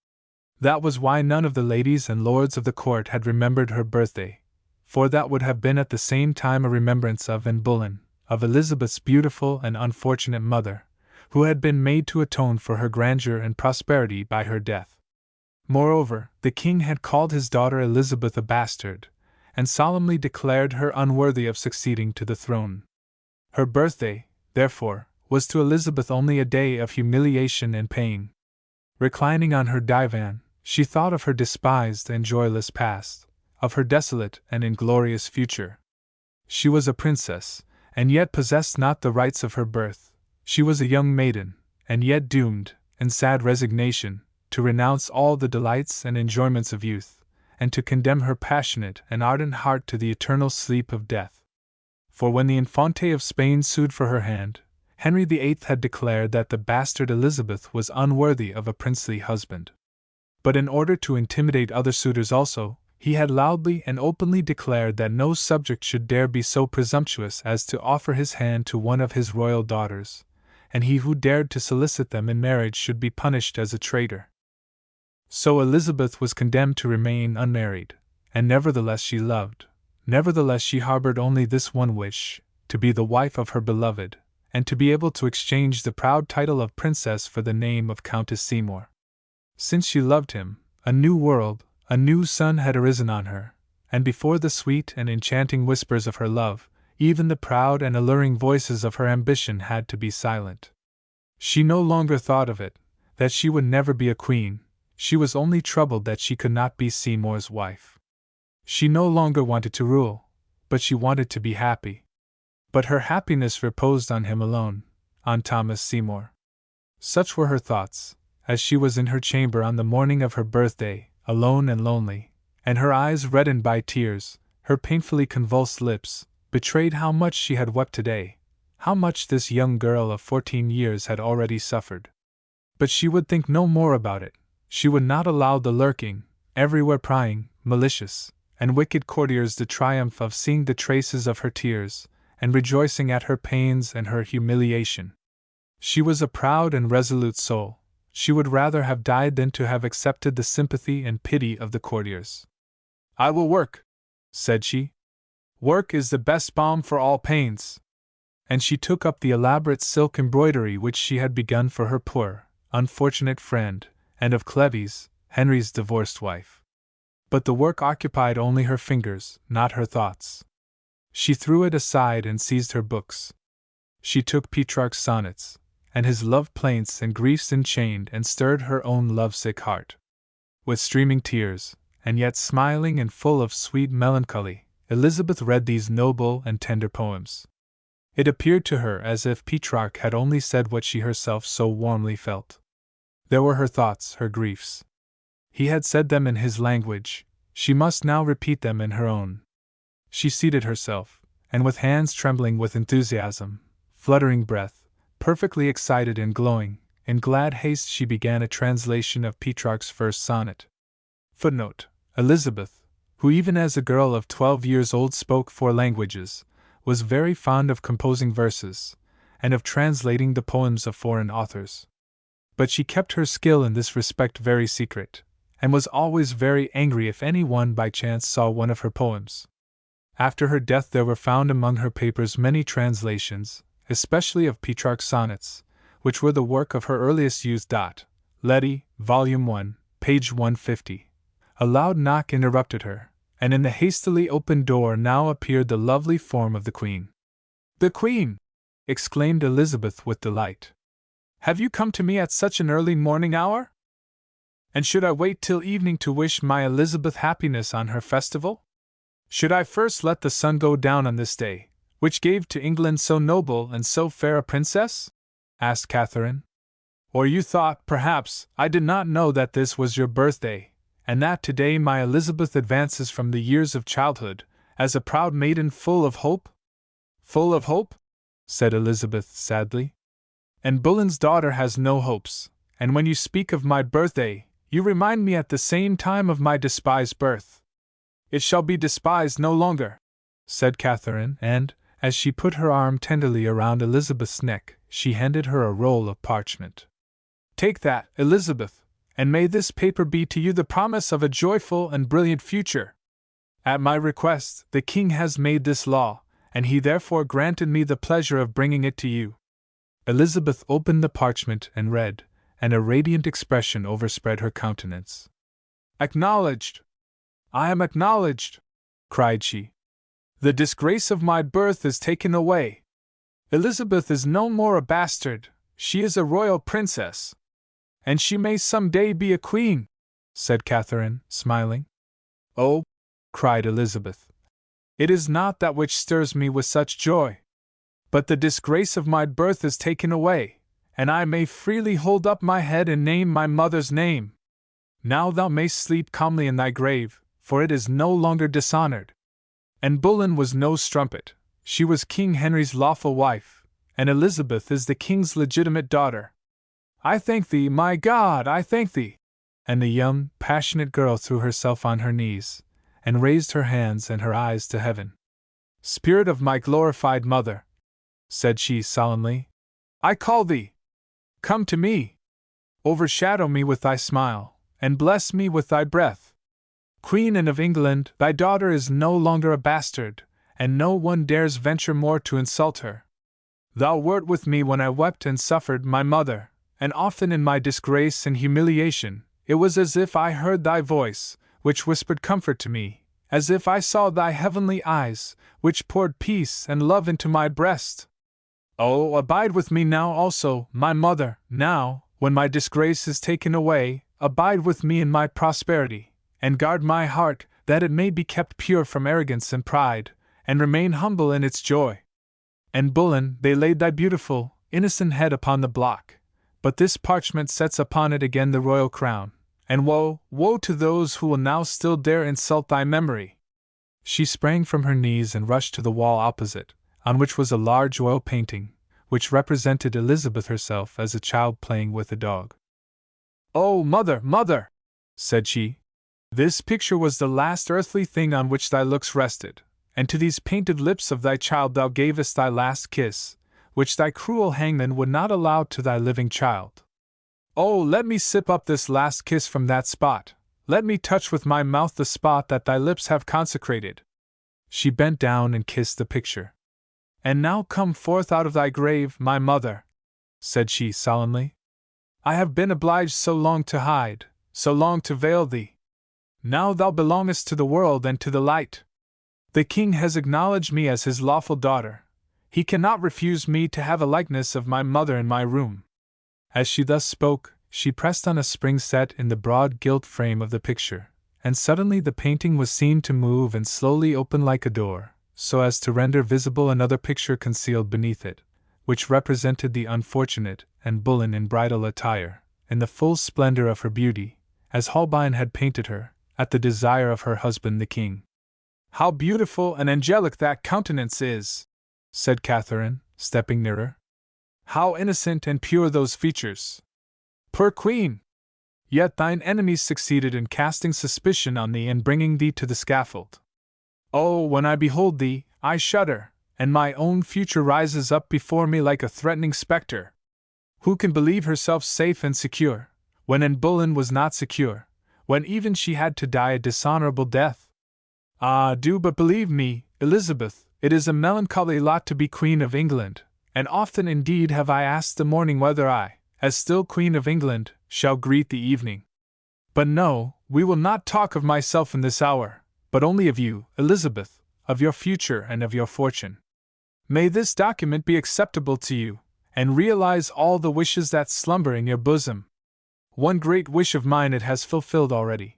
That was why none of the ladies and lords of the court had remembered her birthday, for that would have been at the same time a remembrance of Anne Boleyn, of Elizabeth's beautiful and unfortunate mother, who had been made to atone for her grandeur and prosperity by her death. Moreover, the king had called his daughter Elizabeth a bastard, and solemnly declared her unworthy of succeeding to the throne. Her birthday, therefore, was to Elizabeth only a day of humiliation and pain. Reclining on her divan, she thought of her despised and joyless past, of her desolate and inglorious future. She was a princess, and yet possessed not the rights of her birth. She was a young maiden, and yet doomed, in sad resignation, to renounce all the delights and enjoyments of youth, and to condemn her passionate and ardent heart to the eternal sleep of death. For when the Infante of Spain sued for her hand, Henry VIII had declared that the bastard Elizabeth was unworthy of a princely husband. But in order to intimidate other suitors also, he had loudly and openly declared that no subject should dare be so presumptuous as to offer his hand to one of his royal daughters, and he who dared to solicit them in marriage should be punished as a traitor. So Elizabeth was condemned to remain unmarried, and nevertheless she loved, nevertheless she harbored only this one wish, to be the wife of her beloved, and to be able to exchange the proud title of princess for the name of Countess Seymour. Since she loved him, a new world, a new sun had arisen on her, and before the sweet and enchanting whispers of her love, even the proud and alluring voices of her ambition had to be silent. She no longer thought of it, that she would never be a queen, she was only troubled that she could not be Seymour's wife. She no longer wanted to rule, but she wanted to be happy. But her happiness reposed on him alone, on Thomas Seymour. Such were her thoughts, as she was in her chamber on the morning of her birthday, alone and lonely, and her eyes reddened by tears, her painfully convulsed lips, betrayed how much she had wept today, how much this young girl of 14 years had already suffered. But she would think no more about it, she would not allow the lurking, everywhere prying, malicious, and wicked courtiers the triumph of seeing the traces of her tears, and rejoicing at her pains and her humiliation. She was a proud and resolute soul. She would rather have died than to have accepted the sympathy and pity of the courtiers. "I will work," said she. "Work is the best balm for all pains." And she took up the elaborate silk embroidery which she had begun for her poor, unfortunate friend, and of Cleves, Henry's divorced wife. But the work occupied only her fingers, not her thoughts. She threw it aside and seized her books. She took Petrarch's sonnets, and his love plaints and griefs enchained, and stirred her own lovesick heart. With streaming tears, and yet smiling and full of sweet melancholy, Elizabeth read these noble and tender poems. It appeared to her as if Petrarch had only said what she herself so warmly felt. There were her thoughts, her griefs. He had said them in his language, she must now repeat them in her own. She seated herself, and with hands trembling with enthusiasm, fluttering breath, perfectly excited and glowing, in glad haste she began a translation of Petrarch's first sonnet. Footnote: Elizabeth, who even as a girl of 12 years old spoke 4 languages, was very fond of composing verses, and of translating the poems of foreign authors. But she kept her skill in this respect very secret, and was always very angry if any one by chance saw one of her poems. After her death there were found among her papers many translations, especially of Petrarch's sonnets, which were the work of her earliest youth. Letty, Volume 1, page 150. A loud knock interrupted her, and in the hastily opened door now appeared the lovely form of the Queen. "The Queen!" exclaimed Elizabeth with delight. "Have you come to me at such an early morning hour? And should I wait till evening to wish my Elizabeth happiness on her festival? Should I first let the sun go down on this day, which gave to England so noble and so fair a princess?" asked Catherine. "Or you thought, perhaps, I did not know that this was your birthday, and that today my Elizabeth advances from the years of childhood, as a proud maiden full of hope?" "Full of hope?" said Elizabeth sadly. "And Bullen's daughter has no hopes, and when you speak of my birthday, you remind me at the same time of my despised birth." "It shall be despised no longer," said Catherine, and, as she put her arm tenderly around Elizabeth's neck, she handed her a roll of parchment. "Take that, Elizabeth, and may this paper be to you the promise of a joyful and brilliant future. At my request, the king has made this law, and he therefore granted me the pleasure of bringing it to you." Elizabeth opened the parchment and read, and a radiant expression overspread her countenance. "Acknowledged! I am acknowledged!" cried she. "The disgrace of my birth is taken away. Elizabeth is no more a bastard, she is a royal princess. And she may some day be a queen," said Catherine, smiling. "Oh," cried Elizabeth, "it is not that which stirs me with such joy. But the disgrace of my birth is taken away, and I may freely hold up my head and name my mother's name. Now thou mayst sleep calmly in thy grave, for it is no longer dishonored. And Bullen was no strumpet, she was King Henry's lawful wife, and Elizabeth is the king's legitimate daughter. I thank thee, my God, I thank thee!" And the young, passionate girl threw herself on her knees, and raised her hands and her eyes to heaven. "Spirit of my glorified mother," said she solemnly, "I call thee! Come to me! Overshadow me with thy smile, and bless me with thy breath. Queen Anne of England, thy daughter is no longer a bastard, and no one dares venture more to insult her. Thou wert with me when I wept and suffered, my mother, and often in my disgrace and humiliation, it was as if I heard thy voice, which whispered comfort to me, as if I saw thy heavenly eyes, which poured peace and love into my breast. Oh, abide with me now also, my mother, now, when my disgrace is taken away, abide with me in my prosperity, and guard my heart, that it may be kept pure from arrogance and pride, and remain humble in its joy. And Bullen, they laid thy beautiful, innocent head upon the block, but this parchment sets upon it again the royal crown, and woe, woe to those who will now still dare insult thy memory." She sprang from her knees and rushed to the wall opposite, on which was a large oil painting, which represented Elizabeth herself as a child playing with a dog. "Oh, mother, mother!" said she. "This picture was the last earthly thing on which thy looks rested, and to these painted lips of thy child thou gavest thy last kiss, which thy cruel hangman would not allow to thy living child. Oh, let me sip up this last kiss from that spot, let me touch with my mouth the spot that thy lips have consecrated. She bent down and kissed the picture. And now come forth out of thy grave, my mother, said she solemnly. I have been obliged so long to hide, so long to veil thee. Now thou belongest to the world and to the light. The king has acknowledged me as his lawful daughter. He cannot refuse me to have a likeness of my mother in my room. As she thus spoke, she pressed on a spring set in the broad gilt frame of the picture, and suddenly the painting was seen to move and slowly open like a door, so as to render visible another picture concealed beneath it, which represented the unfortunate Anne Boleyn in bridal attire, in the full splendor of her beauty, as Holbein had painted her, at the desire of her husband the king. How beautiful and angelic that countenance is, said Catherine, stepping nearer. How innocent and pure those features. Poor queen! Yet thine enemies succeeded in casting suspicion on thee and bringing thee to the scaffold. Oh, when I behold thee, I shudder, and my own future rises up before me like a threatening spectre. Who can believe herself safe and secure, when Anne Boleyn was not secure, when even she had to die a dishonorable death? Ah, do but believe me, Elizabeth, it is a melancholy lot to be Queen of England, and often indeed have I asked the morning whether I, as still Queen of England, shall greet the evening. But no, we will not talk of myself in this hour, but only of you, Elizabeth, of your future and of your fortune. May this document be acceptable to you, and realize all the wishes that slumber in your bosom. One great wish of mine it has fulfilled already,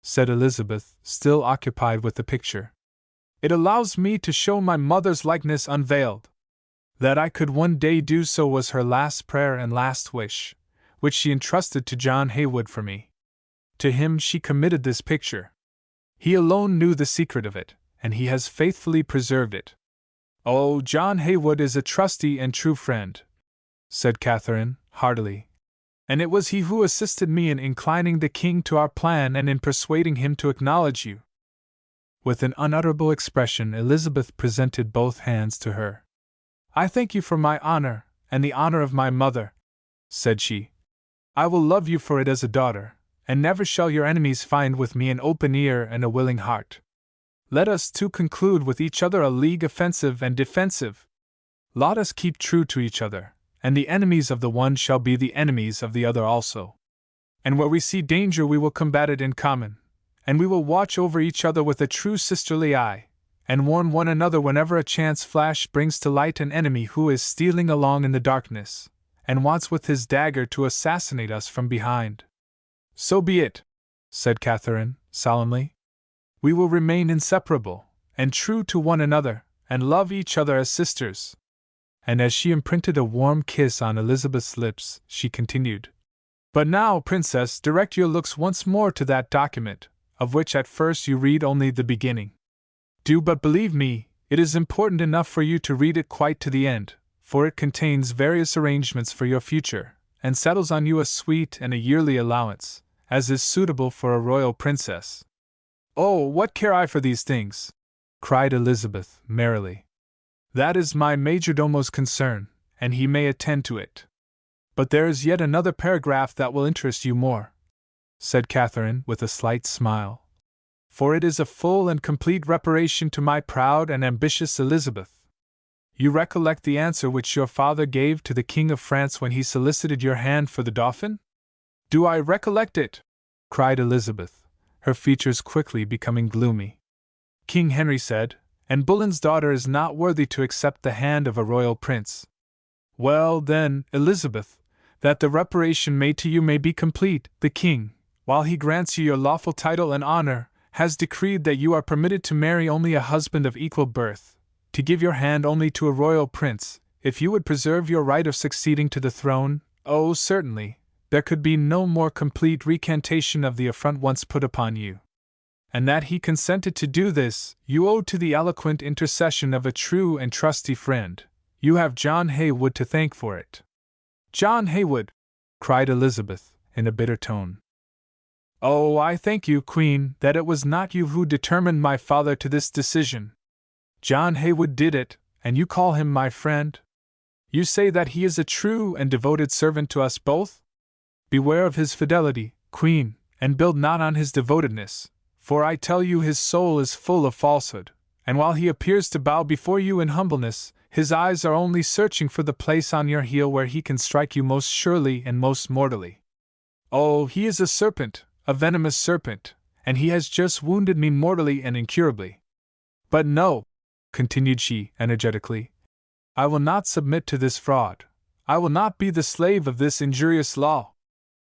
said Elizabeth, still occupied with the picture. It allows me to show my mother's likeness unveiled. That I could one day do so was her last prayer and last wish, which she entrusted to John Haywood for me. To him she committed this picture. He alone knew the secret of it, and he has faithfully preserved it. Oh, John Haywood is a trusty and true friend, said Catherine, heartily. And it was he who assisted me in inclining the king to our plan and in persuading him to acknowledge you. With an unutterable expression, Elizabeth presented both hands to her. I thank you for my honor, and the honor of my mother, said she. I will love you for it as a daughter, and never shall your enemies find with me an open ear and a willing heart. Let us two conclude with each other a league offensive and defensive. Let us keep true to each other, and the enemies of the one shall be the enemies of the other also. And where we see danger we will combat it in common, and we will watch over each other with a true sisterly eye, and warn one another whenever a chance flash brings to light an enemy who is stealing along in the darkness, and wants with his dagger to assassinate us from behind. So be it, said Catherine, solemnly. We will remain inseparable, and true to one another, and love each other as sisters. And as she imprinted a warm kiss on Elizabeth's lips, she continued, But now, Princess, direct your looks once more to that document, of which at first you read only the beginning. Do but believe me, it is important enough for you to read it quite to the end, for it contains various arrangements for your future, and settles on you a sweet and a yearly allowance, as is suitable for a royal princess. Oh, what care I for these things? Cried Elizabeth, merrily. That is my majordomo's concern, and he may attend to it. But there is yet another paragraph that will interest you more, said Catherine, with a slight smile. For it is a full and complete reparation to my proud and ambitious Elizabeth. You recollect the answer which your father gave to the King of France when he solicited your hand for the Dauphin? Do I recollect it? Cried Elizabeth, her features quickly becoming gloomy. King Henry said, Anne Boleyn's daughter is not worthy to accept the hand of a royal prince. Well, then, Elizabeth, that the reparation made to you may be complete, the king, while he grants you your lawful title and honor, has decreed that you are permitted to marry only a husband of equal birth, to give your hand only to a royal prince, if you would preserve your right of succeeding to the throne. Oh, certainly, there could be no more complete recantation of the affront once put upon you. And that he consented to do this, you owe to the eloquent intercession of a true and trusty friend. You have John Haywood to thank for it. John Haywood! Cried Elizabeth, in a bitter tone. Oh, I thank you, Queen, that it was not you who determined my father to this decision. John Haywood did it, and you call him my friend? You say that he is a true and devoted servant to us both? Beware of his fidelity, Queen, and build not on his devotedness, for I tell you his soul is full of falsehood, and while he appears to bow before you in humbleness, his eyes are only searching for the place on your heel where he can strike you most surely and most mortally. Oh, he is a serpent, a venomous serpent, and he has just wounded me mortally and incurably. But no, continued she, energetically, I will not submit to this fraud. I will not be the slave of this injurious law.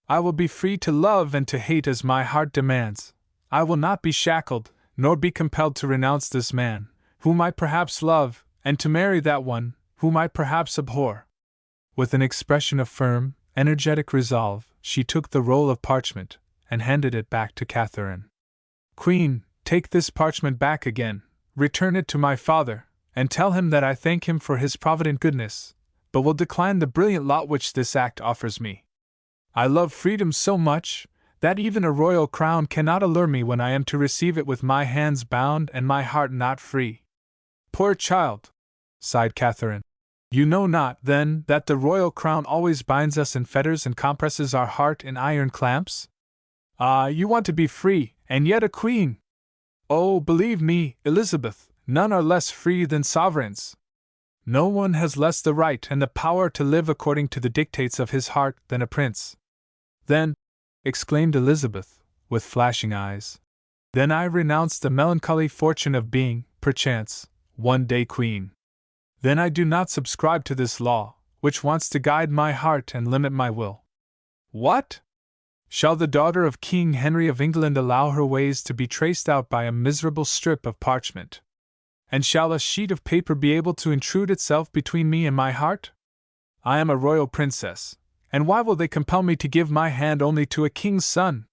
I will be free to love and to hate as my heart demands. I will not be shackled, nor be compelled to renounce this man, whom I perhaps love, and to marry that one, whom I perhaps abhor. With an expression of firm, energetic resolve, she took the roll of parchment, and handed it back to Catherine. Queen, take this parchment back again, return it to my father, and tell him that I thank him for his provident goodness, but will decline the brilliant lot which this act offers me. I love freedom so much, that even a royal crown cannot allure me when I am to receive it with my hands bound and my heart not free. Poor child, sighed Catherine. You know not, then, that the royal crown always binds us in fetters and compresses our heart in iron clamps? Ah, you want to be free, and yet a queen! Oh, believe me, Elizabeth, none are less free than sovereigns. No one has less the right and the power to live according to the dictates of his heart than a prince. Then, exclaimed Elizabeth, with flashing eyes, then I renounce the melancholy fortune of being, perchance, one day queen. Then I do not subscribe to this law, which wants to guide my heart and limit my will. What? Shall the daughter of King Henry of England allow her ways to be traced out by a miserable strip of parchment? And shall a sheet of paper be able to intrude itself between me and my heart? I am a royal princess, and why will they compel me to give my hand only to a king's son?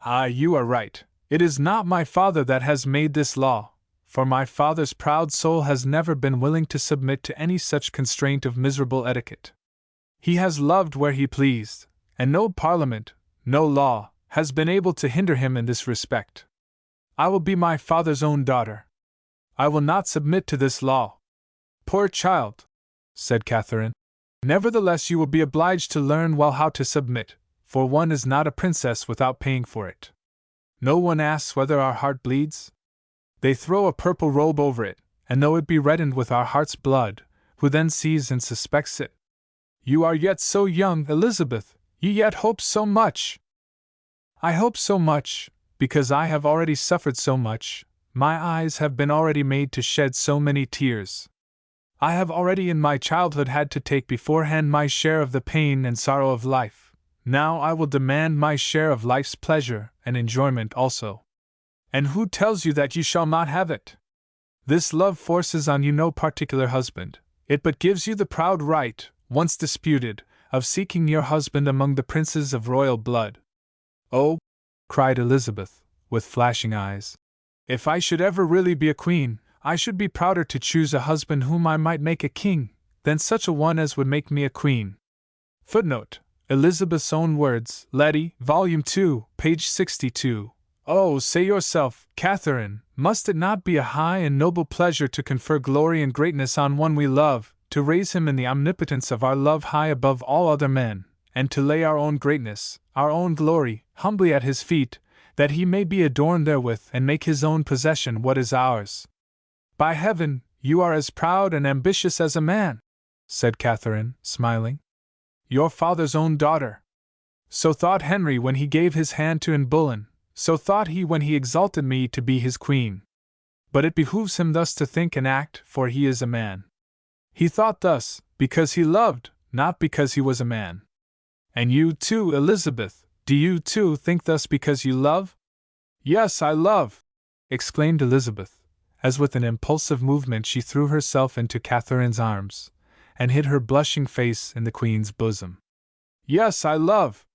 Ah, you are right, it is not my father that has made this law, for my father's proud soul has never been willing to submit to any such constraint of miserable etiquette. He has loved where he pleased, and no parliament, no law, has been able to hinder him in this respect. I will be my father's own daughter. I will not submit to this law. Poor child, said Catherine. Nevertheless, you will be obliged to learn well how to submit, for one is not a princess without paying for it. No one asks whether our heart bleeds. They throw a purple robe over it, and though it be reddened with our heart's blood, who then sees and suspects it? You are yet so young, Elizabeth, you yet hope so much. I hope so much, because I have already suffered so much, my eyes have been already made to shed so many tears. I have already in my childhood had to take beforehand my share of the pain and sorrow of life, now I will demand my share of life's pleasure and enjoyment also. And who tells you that you shall not have it? This love forces on you no particular husband, it but gives you the proud right, once disputed, of seeking your husband among the princes of royal blood. Oh, cried Elizabeth, with flashing eyes, if I should ever really be a queen, I should be prouder to choose a husband whom I might make a king, than such a one as would make me a queen. Footnote: Elizabeth's own words, Letty, Volume 2, page 62. Oh, say yourself, Catherine, must it not be a high and noble pleasure to confer glory and greatness on one we love, to raise him in the omnipotence of our love high above all other men, and to lay our own greatness, our own glory, humbly at his feet, that he may be adorned therewith and make his own possession what is ours? By heaven, you are as proud and ambitious as a man, said Catherine, smiling. Your father's own daughter. So thought Henry when he gave his hand to Anne Boleyn, so thought he when he exalted me to be his queen. But it behooves him thus to think and act, for he is a man. He thought thus, because he loved, not because he was a man. And you too, Elizabeth, do you too think thus because you love? Yes, I love, exclaimed Elizabeth, as with an impulsive movement she threw herself into Catherine's arms, and hid her blushing face in the Queen's bosom. Yes, I love.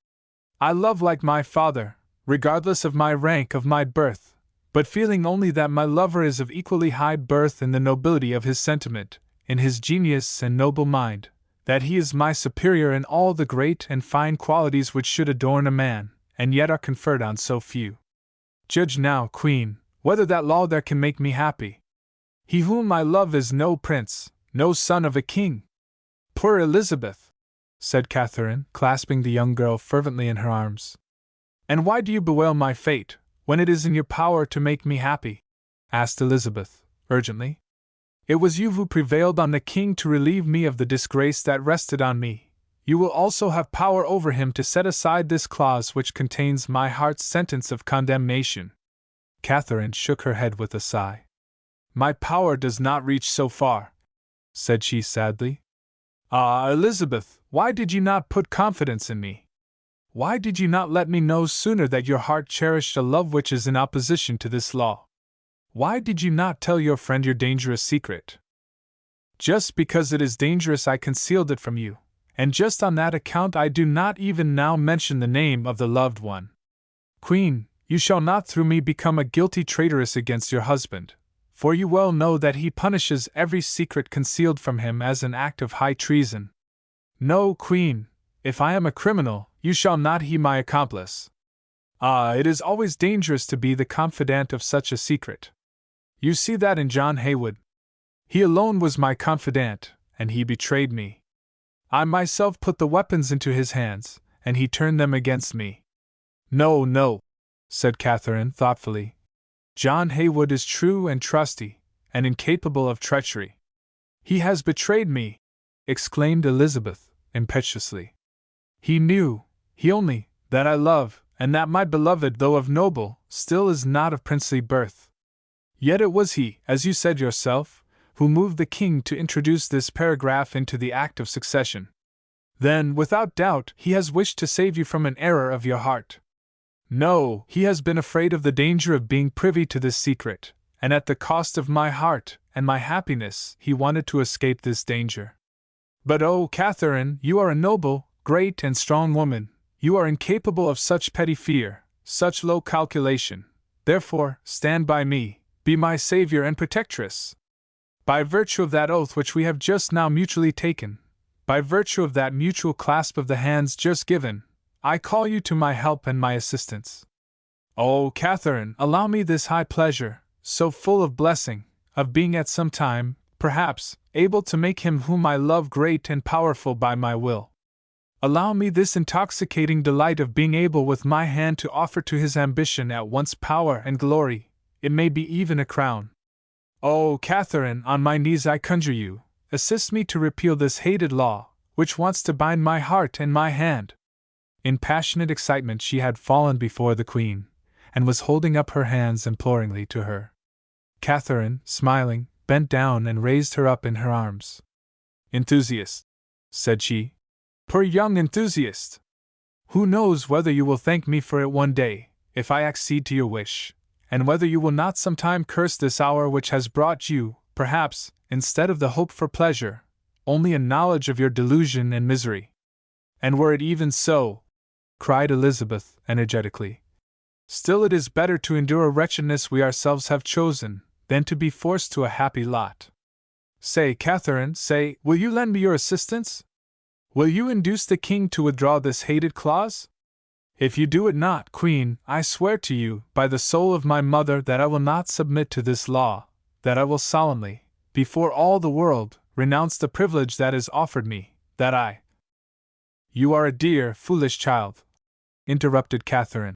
I love like my father, regardless of my rank, of my birth, but feeling only that my lover is of equally high birth in the nobility of his sentiment, in his genius and noble mind, that he is my superior in all the great and fine qualities which should adorn a man, and yet are conferred on so few. Judge now, Queen, whether that law there can make me happy. He whom I love is no prince, no son of a king. Poor Elizabeth! Said Catherine, clasping the young girl fervently in her arms. And why do you bewail my fate, when it is in your power to make me happy? Asked Elizabeth, urgently. It was you who prevailed on the king to relieve me of the disgrace that rested on me. You will also have power over him to set aside this clause which contains my heart's sentence of condemnation. Catherine shook her head with a sigh. My power does not reach so far, said she sadly. Ah, Elizabeth, why did you not put confidence in me? Why did you not let me know sooner that your heart cherished a love which is in opposition to this law? Why did you not tell your friend your dangerous secret? Just because it is dangerous I concealed it from you, and just on that account I do not even now mention the name of the loved one. Queen, you shall not through me become a guilty traitress against your husband, for you well know that he punishes every secret concealed from him as an act of high treason. No, Queen, if I am a criminal, you shall not be my accomplice. Ah, it is always dangerous to be the confidant of such a secret. You see that in John Haywood. He alone was my confidant, and he betrayed me. I myself put the weapons into his hands, and he turned them against me. No, no, said Catherine thoughtfully. John Haywood is true and trusty, and incapable of treachery. He has betrayed me, exclaimed Elizabeth, impetuously. He knew, he only, that I love, and that my beloved, though of noble, still is not of princely birth. Yet it was he, as you said yourself, who moved the king to introduce this paragraph into the Act of Succession. Then, without doubt, he has wished to save you from an error of your heart. No, he has been afraid of the danger of being privy to this secret, and at the cost of my heart and my happiness he wanted to escape this danger. But oh, Catherine, you are a noble, great and strong woman, you are incapable of such petty fear, such low calculation. Therefore, stand by me, be my savior and protectress. By virtue of that oath which we have just now mutually taken, by virtue of that mutual clasp of the hands just given, I call you to my help and my assistance. Oh, Catherine, allow me this high pleasure, so full of blessing, of being at some time, perhaps, able to make him whom I love great and powerful by my will. Allow me this intoxicating delight of being able with my hand to offer to his ambition at once power and glory, it may be even a crown. Oh, Catherine, on my knees I conjure you, assist me to repeal this hated law, which wants to bind my heart and my hand. In passionate excitement she had fallen before the Queen, and was holding up her hands imploringly to her. Catherine, smiling, bent down and raised her up in her arms. Enthusiast, said she. Poor young enthusiast! Who knows whether you will thank me for it one day, if I accede to your wish, and whether you will not sometime curse this hour which has brought you, perhaps, instead of the hope for pleasure, only a knowledge of your delusion and misery. And were it even so, cried Elizabeth energetically, still it is better to endure a wretchedness we ourselves have chosen, than to be forced to a happy lot. Say, Catherine, say, will you lend me your assistance? Will you induce the king to withdraw this hated clause? If you do it not, Queen, I swear to you, by the soul of my mother, that I will not submit to this law, that I will solemnly, before all the world, renounce the privilege that is offered me, that I— You are a dear, foolish child, interrupted Catherine.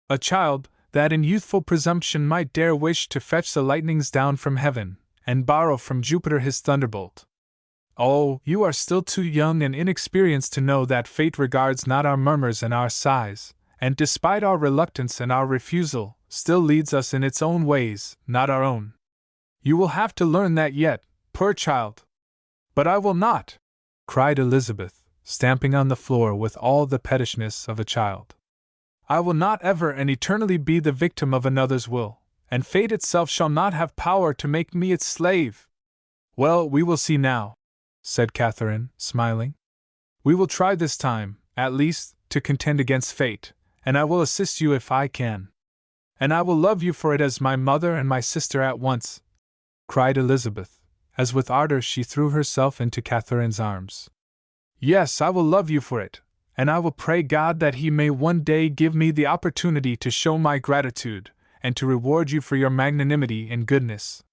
A child, that in youthful presumption might dare wish to fetch the lightnings down from heaven, and borrow from Jupiter his thunderbolt. Oh, you are still too young and inexperienced to know that fate regards not our murmurs and our sighs, and despite our reluctance and our refusal, still leads us in its own ways, not our own. You will have to learn that yet, poor child. But I will not, cried Elizabeth, stamping on the floor with all the pettishness of a child. I will not ever and eternally be the victim of another's will, and fate itself shall not have power to make me its slave. Well, we will see now, said Catherine, smiling. We will try this time, at least, to contend against fate, and I will assist you if I can. And I will love you for it as my mother and my sister at once, cried Elizabeth, as with ardor she threw herself into Catherine's arms. Yes, I will love you for it, and I will pray God that He may one day give me the opportunity to show my gratitude, and to reward you for your magnanimity and goodness.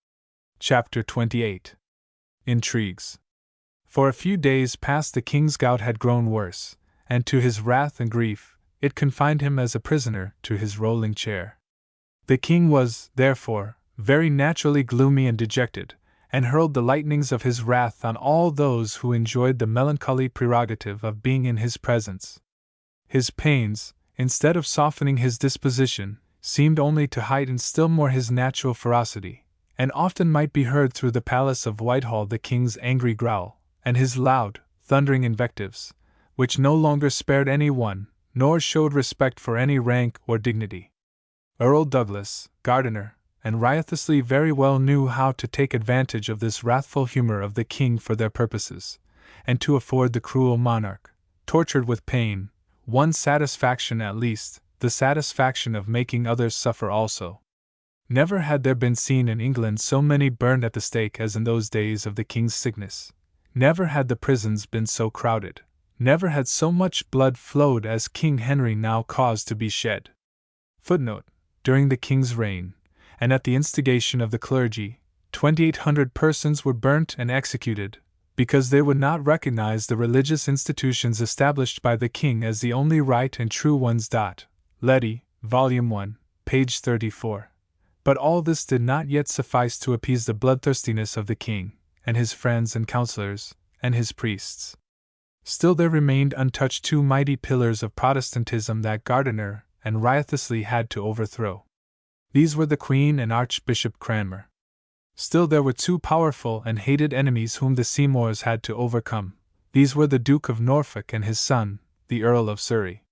Chapter 28. Intrigues. For a few days past the king's gout had grown worse, and to his wrath and grief, it confined him as a prisoner to his rolling chair. The king was, therefore, very naturally gloomy and dejected, and hurled the lightnings of his wrath on all those who enjoyed the melancholy prerogative of being in his presence. His pains, instead of softening his disposition, seemed only to heighten still more his natural ferocity, and often might be heard through the palace of Whitehall the king's angry growl, and his loud, thundering invectives, which no longer spared any one, nor showed respect for any rank or dignity. Earl Douglas, Gardiner, and Wriothesley very well knew how to take advantage of this wrathful humor of the king for their purposes, and to afford the cruel monarch, tortured with pain, one satisfaction at least, the satisfaction of making others suffer also. Never had there been seen in England so many burned at the stake as in those days of the king's sickness. Never had the prisons been so crowded. Never had so much blood flowed as King Henry now caused to be shed. Footnote: During the king's reign, and at the instigation of the clergy, 2,800 persons were burnt and executed, because they would not recognize the religious institutions established by the king as the only right and true ones. Letty, Volume 1, page 34. But all this did not yet suffice to appease the bloodthirstiness of the king, and his friends and counselors, and his priests. Still there remained untouched two mighty pillars of Protestantism that Gardiner and Wriothesley had to overthrow. These were the Queen and Archbishop Cranmer. Still there were two powerful and hated enemies whom the Seymours had to overcome. These were the Duke of Norfolk and his son, the Earl of Surrey.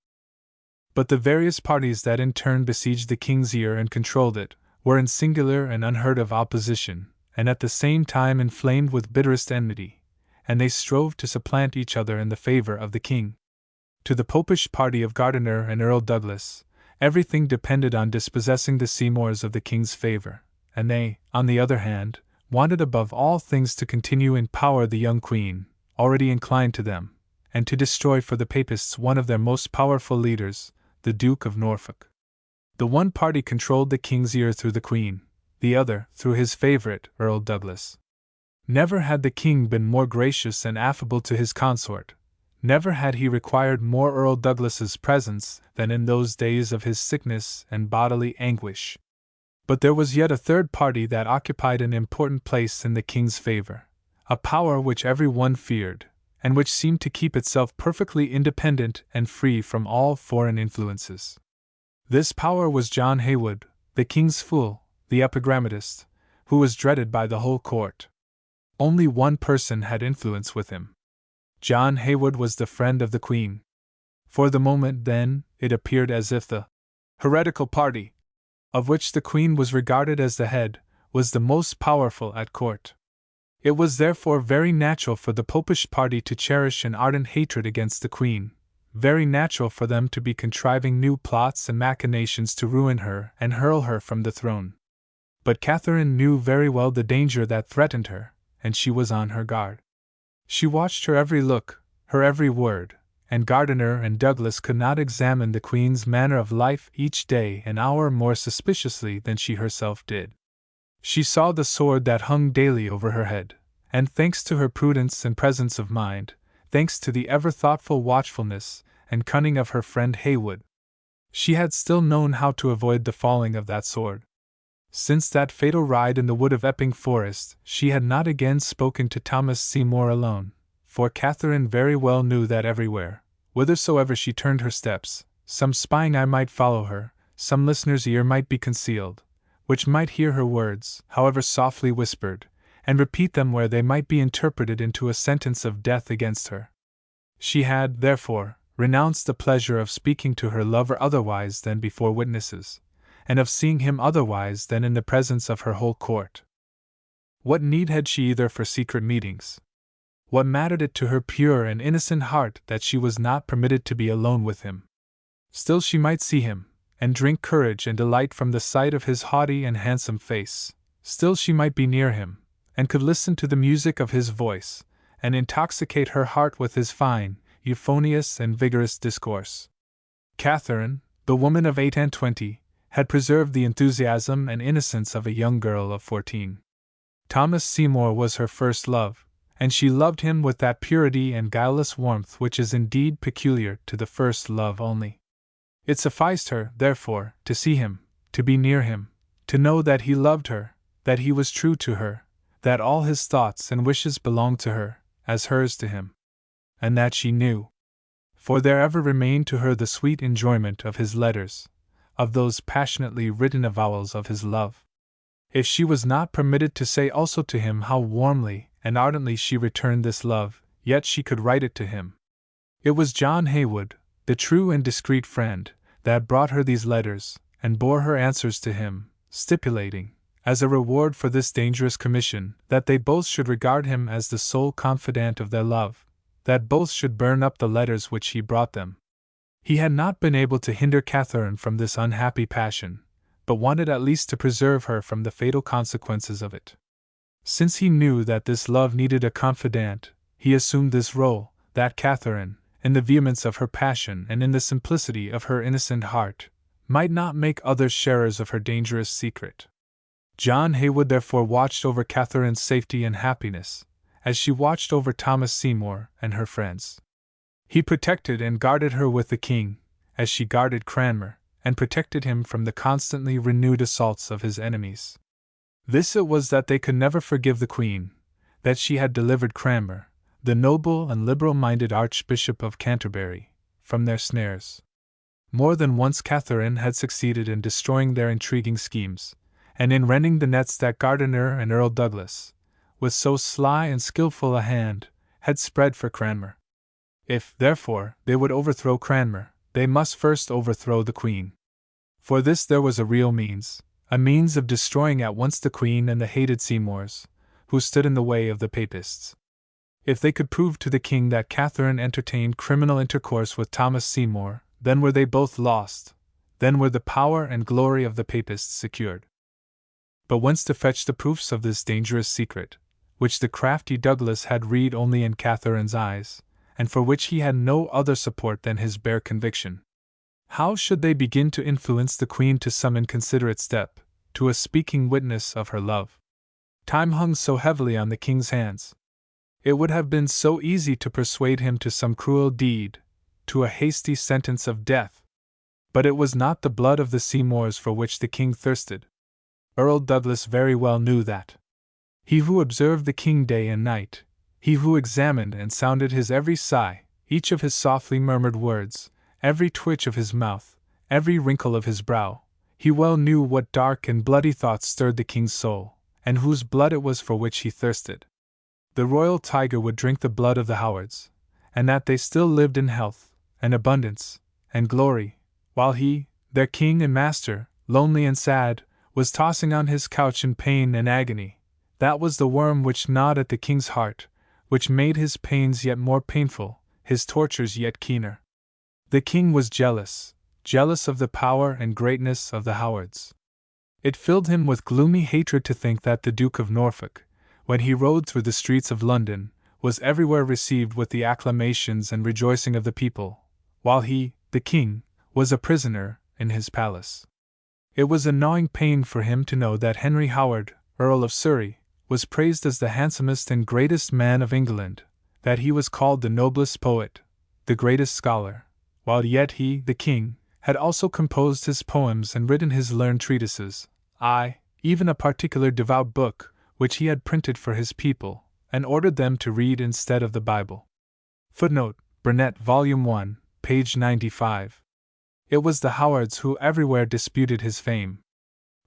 But the various parties that in turn besieged the king's ear and controlled it were in singular and unheard of opposition, and at the same time inflamed with bitterest enmity, and they strove to supplant each other in the favor of the king. To the Popish party of Gardiner and Earl Douglas, everything depended on dispossessing the Seymours of the king's favor, and they, on the other hand, wanted above all things to continue in power the young queen, already inclined to them, and to destroy for the Papists one of their most powerful leaders, the Duke of Norfolk. The one party controlled the king's ear through the queen, the other through his favorite, Earl Douglas. Never had the king been more gracious and affable to his consort. Never had he required more Earl Douglas's presence than in those days of his sickness and bodily anguish. But there was yet a third party that occupied an important place in the king's favor, a power which every one feared, and which seemed to keep itself perfectly independent and free from all foreign influences. This power was John Heywood, the king's fool, the epigrammatist, who was dreaded by the whole court. Only one person had influence with him. John Heywood was the friend of the queen. For the moment, then, it appeared as if the heretical party, of which the queen was regarded as the head, was the most powerful at court. It was therefore very natural for the Popish party to cherish an ardent hatred against the queen, very natural for them to be contriving new plots and machinations to ruin her and hurl her from the throne. But Catherine knew very well the danger that threatened her, and she was on her guard. She watched her every look, her every word, and Gardiner and Douglas could not examine the queen's manner of life each day and hour more suspiciously than she herself did. She saw the sword that hung daily over her head, and thanks to her prudence and presence of mind, thanks to the ever-thoughtful watchfulness and cunning of her friend Heywood, she had still known how to avoid the falling of that sword. Since that fatal ride in the wood of Epping Forest, she had not again spoken to Thomas Seymour alone, for Catherine very well knew that everywhere, whithersoever she turned her steps, some spying eye might follow her, some listener's ear might be concealed, which might hear her words, however softly whispered, and repeat them where they might be interpreted into a sentence of death against her. She had, therefore, renounced the pleasure of speaking to her lover otherwise than before witnesses, and of seeing him otherwise than in the presence of her whole court. What need had she either for secret meetings? What mattered it to her pure and innocent heart that she was not permitted to be alone with him? Still she might see him, and drink courage and delight from the sight of his haughty and handsome face. Still she might be near him, and could listen to the music of his voice, and intoxicate her heart with his fine, euphonious and vigorous discourse. Catherine, the woman of 28, had preserved the enthusiasm and innocence of a young girl of 14. Thomas Seymour was her first love, and she loved him with that purity and guileless warmth which is indeed peculiar to the first love only. It sufficed her, therefore, to see him, to be near him, to know that he loved her, that he was true to her, that all his thoughts and wishes belonged to her, as hers to him. And that she knew. For there ever remained to her the sweet enjoyment of his letters, of those passionately written avowals of his love. If she was not permitted to say also to him how warmly and ardently she returned this love, yet she could write it to him. It was John Heywood, the true and discreet friend, that brought her these letters, and bore her answers to him, stipulating, as a reward for this dangerous commission, that they both should regard him as the sole confidant of their love, that both should burn up the letters which he brought them. He had not been able to hinder Catherine from this unhappy passion, but wanted at least to preserve her from the fatal consequences of it. Since he knew that this love needed a confidant, he assumed this role, that Catherine, in the vehemence of her passion and in the simplicity of her innocent heart, might not make others sharers of her dangerous secret. John Heywood therefore watched over Catherine's safety and happiness, as she watched over Thomas Seymour and her friends. He protected and guarded her with the king, as she guarded Cranmer, and protected him from the constantly renewed assaults of his enemies. This it was that they could never forgive the Queen, that she had delivered Cranmer, the noble and liberal-minded Archbishop of Canterbury, from their snares. More than once Catherine had succeeded in destroying their intriguing schemes, and in rending the nets that Gardiner and Earl Douglas, with so sly and skilful a hand, had spread for Cranmer. If, therefore, they would overthrow Cranmer, they must first overthrow the Queen. For this there was a real means, a means of destroying at once the Queen and the hated Seymours, who stood in the way of the Papists. If they could prove to the king that Catherine entertained criminal intercourse with Thomas Seymour, then were they both lost, then were the power and glory of the Papists secured. But whence to fetch the proofs of this dangerous secret, which the crafty Douglas had read only in Catherine's eyes, and for which he had no other support than his bare conviction? How should they begin to influence the Queen to some inconsiderate step, to a speaking witness of her love? Time hung so heavily on the king's hands. It would have been so easy to persuade him to some cruel deed, to a hasty sentence of death. But it was not the blood of the Seymours for which the king thirsted. Earl Douglas very well knew that. He who observed the king day and night, he who examined and sounded his every sigh, each of his softly murmured words, every twitch of his mouth, every wrinkle of his brow, he well knew what dark and bloody thoughts stirred the king's soul, and whose blood it was for which he thirsted. The royal tiger would drink the blood of the Howards, and that they still lived in health, and abundance, and glory, while he, their king and master, lonely and sad, was tossing on his couch in pain and agony. That was the worm which gnawed at the king's heart, which made his pains yet more painful, his tortures yet keener. The king was jealous, jealous of the power and greatness of the Howards. It filled him with gloomy hatred to think that the Duke of Norfolk, when he rode through the streets of London, was everywhere received with the acclamations and rejoicing of the people, while he, the king, was a prisoner in his palace. It was a gnawing pain for him to know that Henry Howard, Earl of Surrey, was praised as the handsomest and greatest man of England, that he was called the noblest poet, the greatest scholar, while yet he, the king, had also composed his poems and written his learned treatises, aye, even a particular devout book, which he had printed for his people, and ordered them to read instead of the Bible. Footnote: Burnet, Volume 1, page 95. It was the Howards who everywhere disputed his fame.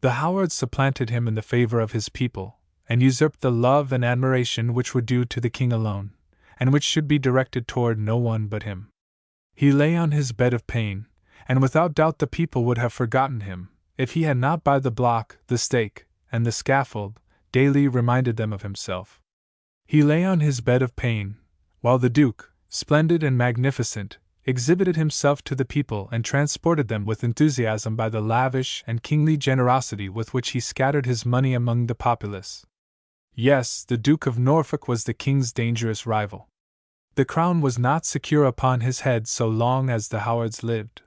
The Howards supplanted him in the favor of his people, and usurped the love and admiration which were due to the king alone, and which should be directed toward no one but him. He lay on his bed of pain, and without doubt the people would have forgotten him, if he had not by the block, the stake, and the scaffold, daily reminded them of himself. He lay on his bed of pain, while the Duke, splendid and magnificent, exhibited himself to the people and transported them with enthusiasm by the lavish and kingly generosity with which he scattered his money among the populace. Yes, the Duke of Norfolk was the king's dangerous rival. The crown was not secure upon his head so long as the Howards lived.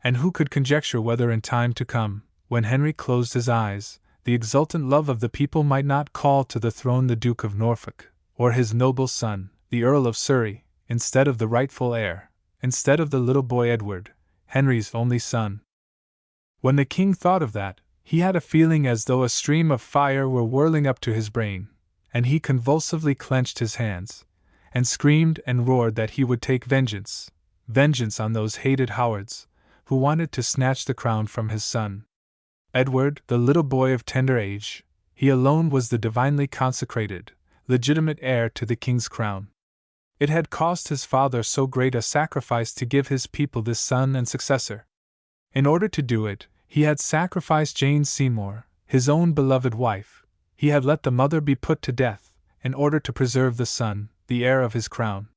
And who could conjecture whether in time to come, when Henry closed his eyes, the exultant love of the people might not call to the throne the Duke of Norfolk, or his noble son, the Earl of Surrey, instead of the rightful heir, instead of the little boy Edward, Henry's only son. When the king thought of that, he had a feeling as though a stream of fire were whirling up to his brain, and he convulsively clenched his hands, and screamed and roared that he would take vengeance on those hated Howards, who wanted to snatch the crown from his son. Edward, the little boy of tender age, he alone was the divinely consecrated, legitimate heir to the king's crown. It had cost his father so great a sacrifice to give his people this son and successor. In order to do it, he had sacrificed Jane Seymour, his own beloved wife. He had let the mother be put to death, in order to preserve the son, the heir of his crown.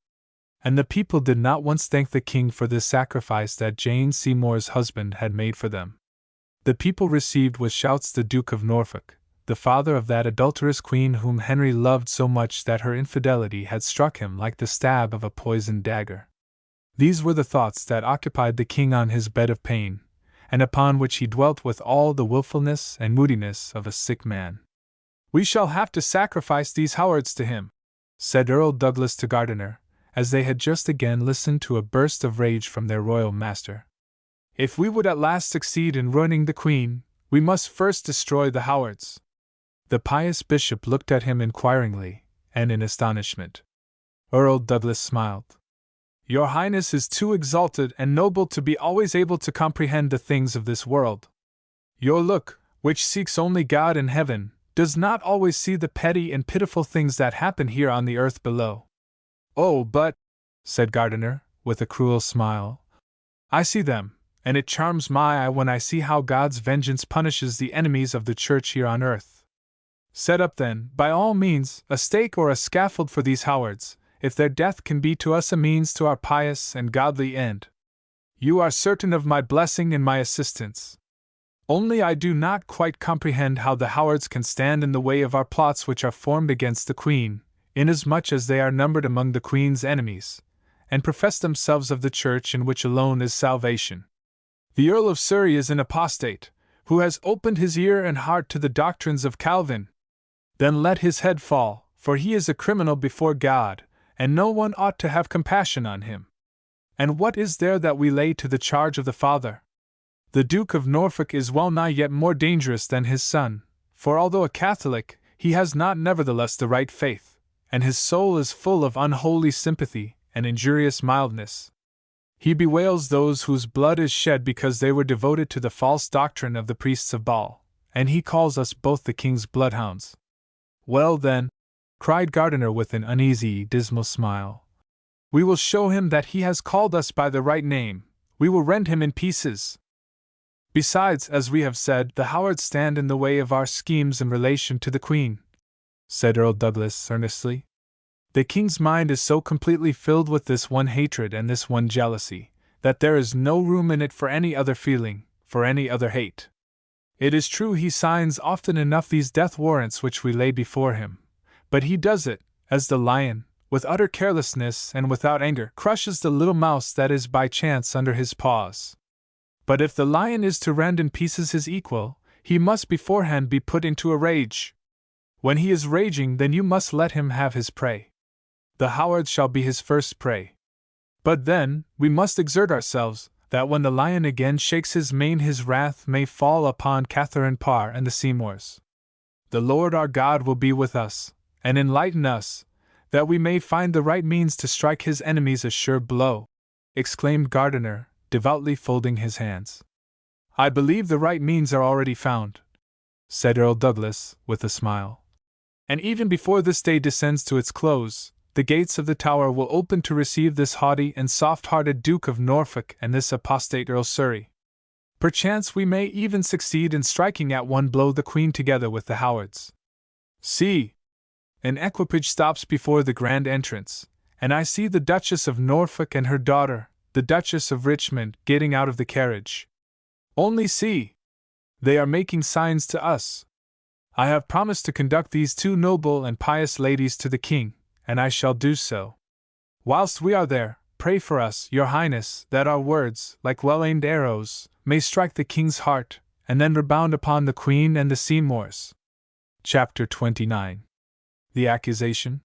And the people did not once thank the king for this sacrifice that Jane Seymour's husband had made for them. The people received with shouts the Duke of Norfolk, the father of that adulterous queen whom Henry loved so much that her infidelity had struck him like the stab of a poisoned dagger. These were the thoughts that occupied the king on his bed of pain, and upon which he dwelt with all the wilfulness and moodiness of a sick man. "We shall have to sacrifice these Howards to him," said Earl Douglas to Gardiner, as they had just again listened to a burst of rage from their royal master. "If we would at last succeed in ruining the Queen, we must first destroy the Howards." The pious bishop looked at him inquiringly, and in astonishment. Earl Douglas smiled. "Your Highness is too exalted and noble to be always able to comprehend the things of this world. Your look, which seeks only God in heaven, does not always see the petty and pitiful things that happen here on the earth below." "Oh, but," said Gardiner, with a cruel smile, "I see them, and it charms my eye when I see how God's vengeance punishes the enemies of the Church here on earth. Set up then, by all means, a stake or a scaffold for these Howards, if their death can be to us a means to our pious and godly end. You are certain of my blessing and my assistance. Only I do not quite comprehend how the Howards can stand in the way of our plots which are formed against the Queen, inasmuch as they are numbered among the Queen's enemies, and profess themselves of the Church in which alone is salvation. The Earl of Surrey is an apostate, who has opened his ear and heart to the doctrines of Calvin. Then let his head fall, for he is a criminal before God, and no one ought to have compassion on him. And what is there that we lay to the charge of the father? The Duke of Norfolk is well nigh yet more dangerous than his son, for although a Catholic, he has not nevertheless the right faith, and his soul is full of unholy sympathy and injurious mildness. He bewails those whose blood is shed because they were devoted to the false doctrine of the priests of Baal, and he calls us both the king's bloodhounds." "Well then," cried Gardiner with an uneasy, dismal smile, "we will show him that he has called us by the right name. We will rend him in pieces. Besides, as we have said, the Howards stand in the way of our schemes in relation to the Queen," said Earl Douglas earnestly. "The king's mind is so completely filled with this one hatred and this one jealousy, that there is no room in it for any other feeling, for any other hate. It is true he signs often enough these death warrants which we lay before him, but he does it, as the lion, with utter carelessness and without anger, crushes the little mouse that is by chance under his paws. But if the lion is to rend in pieces his equal, he must beforehand be put into a rage. When he is raging, then you must let him have his prey. The Howards shall be his first prey. But then, we must exert ourselves, that when the lion again shakes his mane his wrath may fall upon Catherine Parr and the Seymours. The Lord our God will be with us, and enlighten us, that we may find the right means to strike his enemies a sure blow," exclaimed Gardiner, devoutly folding his hands. "I believe the right means are already found," said Earl Douglas, with a smile. "And even before this day descends to its close, the gates of the Tower will open to receive this haughty and soft-hearted Duke of Norfolk and this apostate Earl Surrey. Perchance we may even succeed in striking at one blow the Queen together with the Howards. See! An equipage stops before the grand entrance, and I see the Duchess of Norfolk and her daughter, the Duchess of Richmond, getting out of the carriage. Only see! They are making signs to us. I have promised to conduct these two noble and pious ladies to the king, and I shall do so. Whilst we are there, pray for us, your Highness, that our words, like well-aimed arrows, may strike the king's heart, and then rebound upon the Queen and the Seymours." Chapter 29. The Accusation.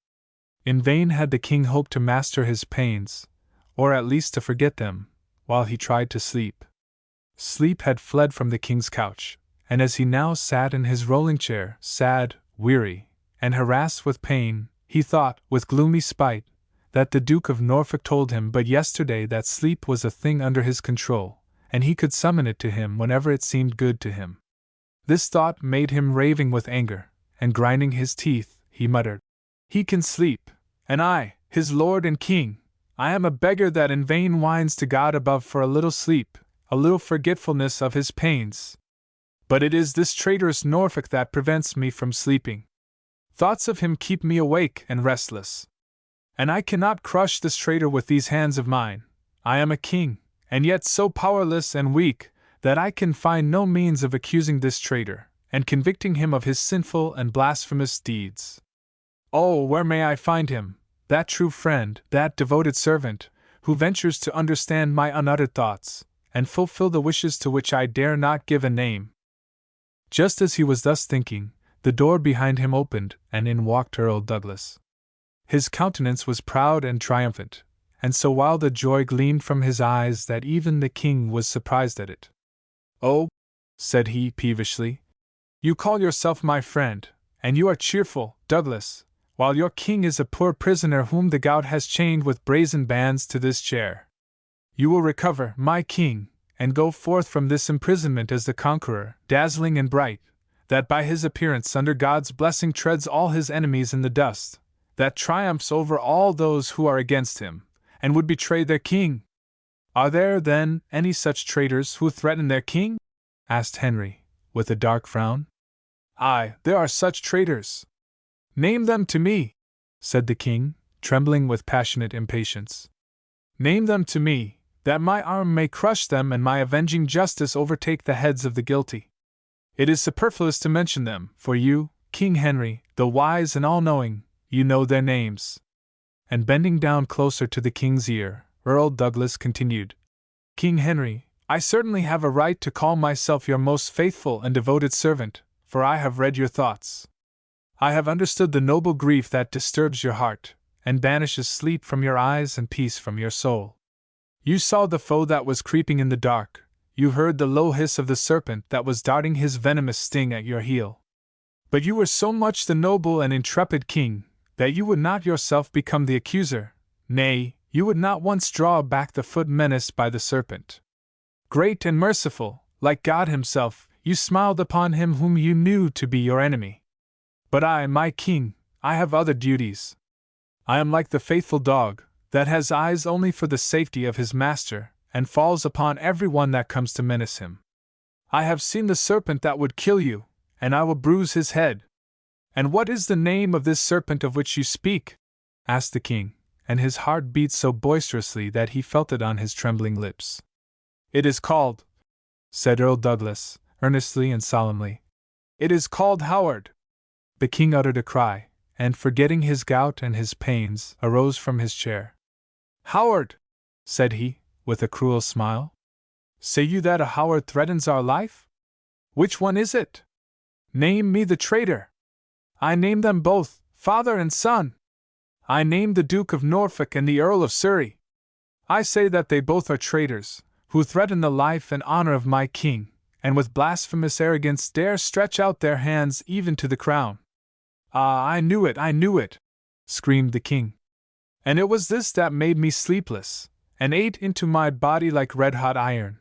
In vain had the king hoped to master his pains, or at least to forget them, while he tried to sleep. Sleep had fled from the king's couch, and as he now sat in his rolling chair, sad, weary, and harassed with pain, he thought, with gloomy spite, that the Duke of Norfolk told him but yesterday that sleep was a thing under his control, and he could summon it to him whenever it seemed good to him. This thought made him raving with anger, and grinding his teeth, he muttered, "He can sleep, and I, his lord and king, I am a beggar that in vain whines to God above for a little sleep, a little forgetfulness of his pains. But it is this traitorous Norfolk that prevents me from sleeping. Thoughts of him keep me awake and restless. And I cannot crush this traitor with these hands of mine. I am a king, and yet so powerless and weak that I can find no means of accusing this traitor, and convicting him of his sinful and blasphemous deeds. Oh, where may I find him, that true friend, that devoted servant, who ventures to understand my unuttered thoughts, and fulfill the wishes to which I dare not give a name?" Just as he was thus thinking, the door behind him opened, and in walked Earl Douglas. His countenance was proud and triumphant, and so wild the joy gleamed from his eyes that even the king was surprised at it. "Oh," said he peevishly, "you call yourself my friend, and you are cheerful, Douglas, while your king is a poor prisoner whom the gout has chained with brazen bands to this chair. You will recover, my king, and go forth from this imprisonment as the conqueror, dazzling and bright, that by his appearance under God's blessing treads all his enemies in the dust, that triumphs over all those who are against him, and would betray their king." "Are there, then, any such traitors who threaten their king?" asked Henry, with a dark frown. "Aye, there are such traitors." "Name them to me," said the king, trembling with passionate impatience. "Name them to me, that my arm may crush them and my avenging justice overtake the heads of the guilty. It is superfluous to mention them, for you, King Henry, though wise and all-knowing, you know their names." And bending down closer to the king's ear, Earl Douglas continued, "King Henry, I certainly have a right to call myself your most faithful and devoted servant, for I have read your thoughts. I have understood the noble grief that disturbs your heart, and banishes sleep from your eyes and peace from your soul. You saw the foe that was creeping in the dark, you heard the low hiss of the serpent that was darting his venomous sting at your heel. But you were so much the noble and intrepid king, that you would not yourself become the accuser, nay, you would not once draw back the foot menaced by the serpent. Great and merciful, like God himself, you smiled upon him whom you knew to be your enemy. But I, my king, I have other duties. I am like the faithful dog, that has eyes only for the safety of his master, and falls upon every one that comes to menace him. I have seen the serpent that would kill you, and I will bruise his head." "And what is the name of this serpent of which you speak?" asked the king, and his heart beat so boisterously that he felt it on his trembling lips. "It is called," said Earl Douglas, earnestly and solemnly, "it is called Howard." The king uttered a cry, and forgetting his gout and his pains, arose from his chair. "Howard!" said he, with a cruel smile. "Say you that a Howard threatens our life? Which one is it? Name me the traitor." "I name them both, father and son. I name the Duke of Norfolk and the Earl of Surrey. I say that they both are traitors, who threaten the life and honor of my king, and with blasphemous arrogance dare stretch out their hands even to the crown." "Ah, I knew it," screamed the king. "And it was this that made me sleepless, and ate into my body like red-hot iron."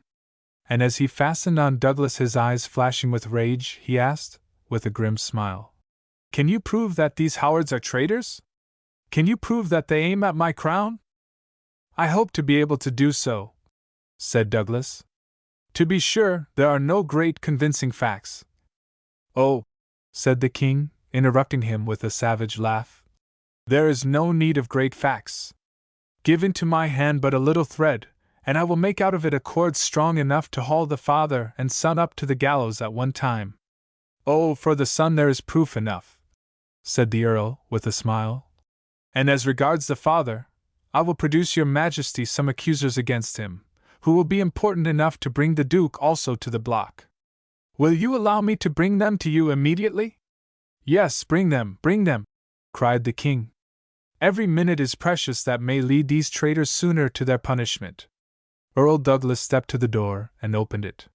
And as he fastened on Douglas his eyes flashing with rage, he asked, with a grim smile, "Can you prove that these Howards are traitors? Can you prove that they aim at my crown?" "I hope to be able to do so," said Douglas. "To be sure, there are no great convincing facts." "Oh," said the king, interrupting him with a savage laugh, "there is no need of great facts. Give into my hand but a little thread, and I will make out of it a cord strong enough to haul the father and son up to the gallows at one time." "Oh, for the son there is proof enough," said the earl, with a smile. "And as regards the father, I will produce your majesty some accusers against him, who will be important enough to bring the duke also to the block. Will you allow me to bring them to you immediately?" "Yes, bring them," cried the king. Every minute is precious that may lead these traitors sooner to their punishment. Earl Douglas stepped to the door and opened it.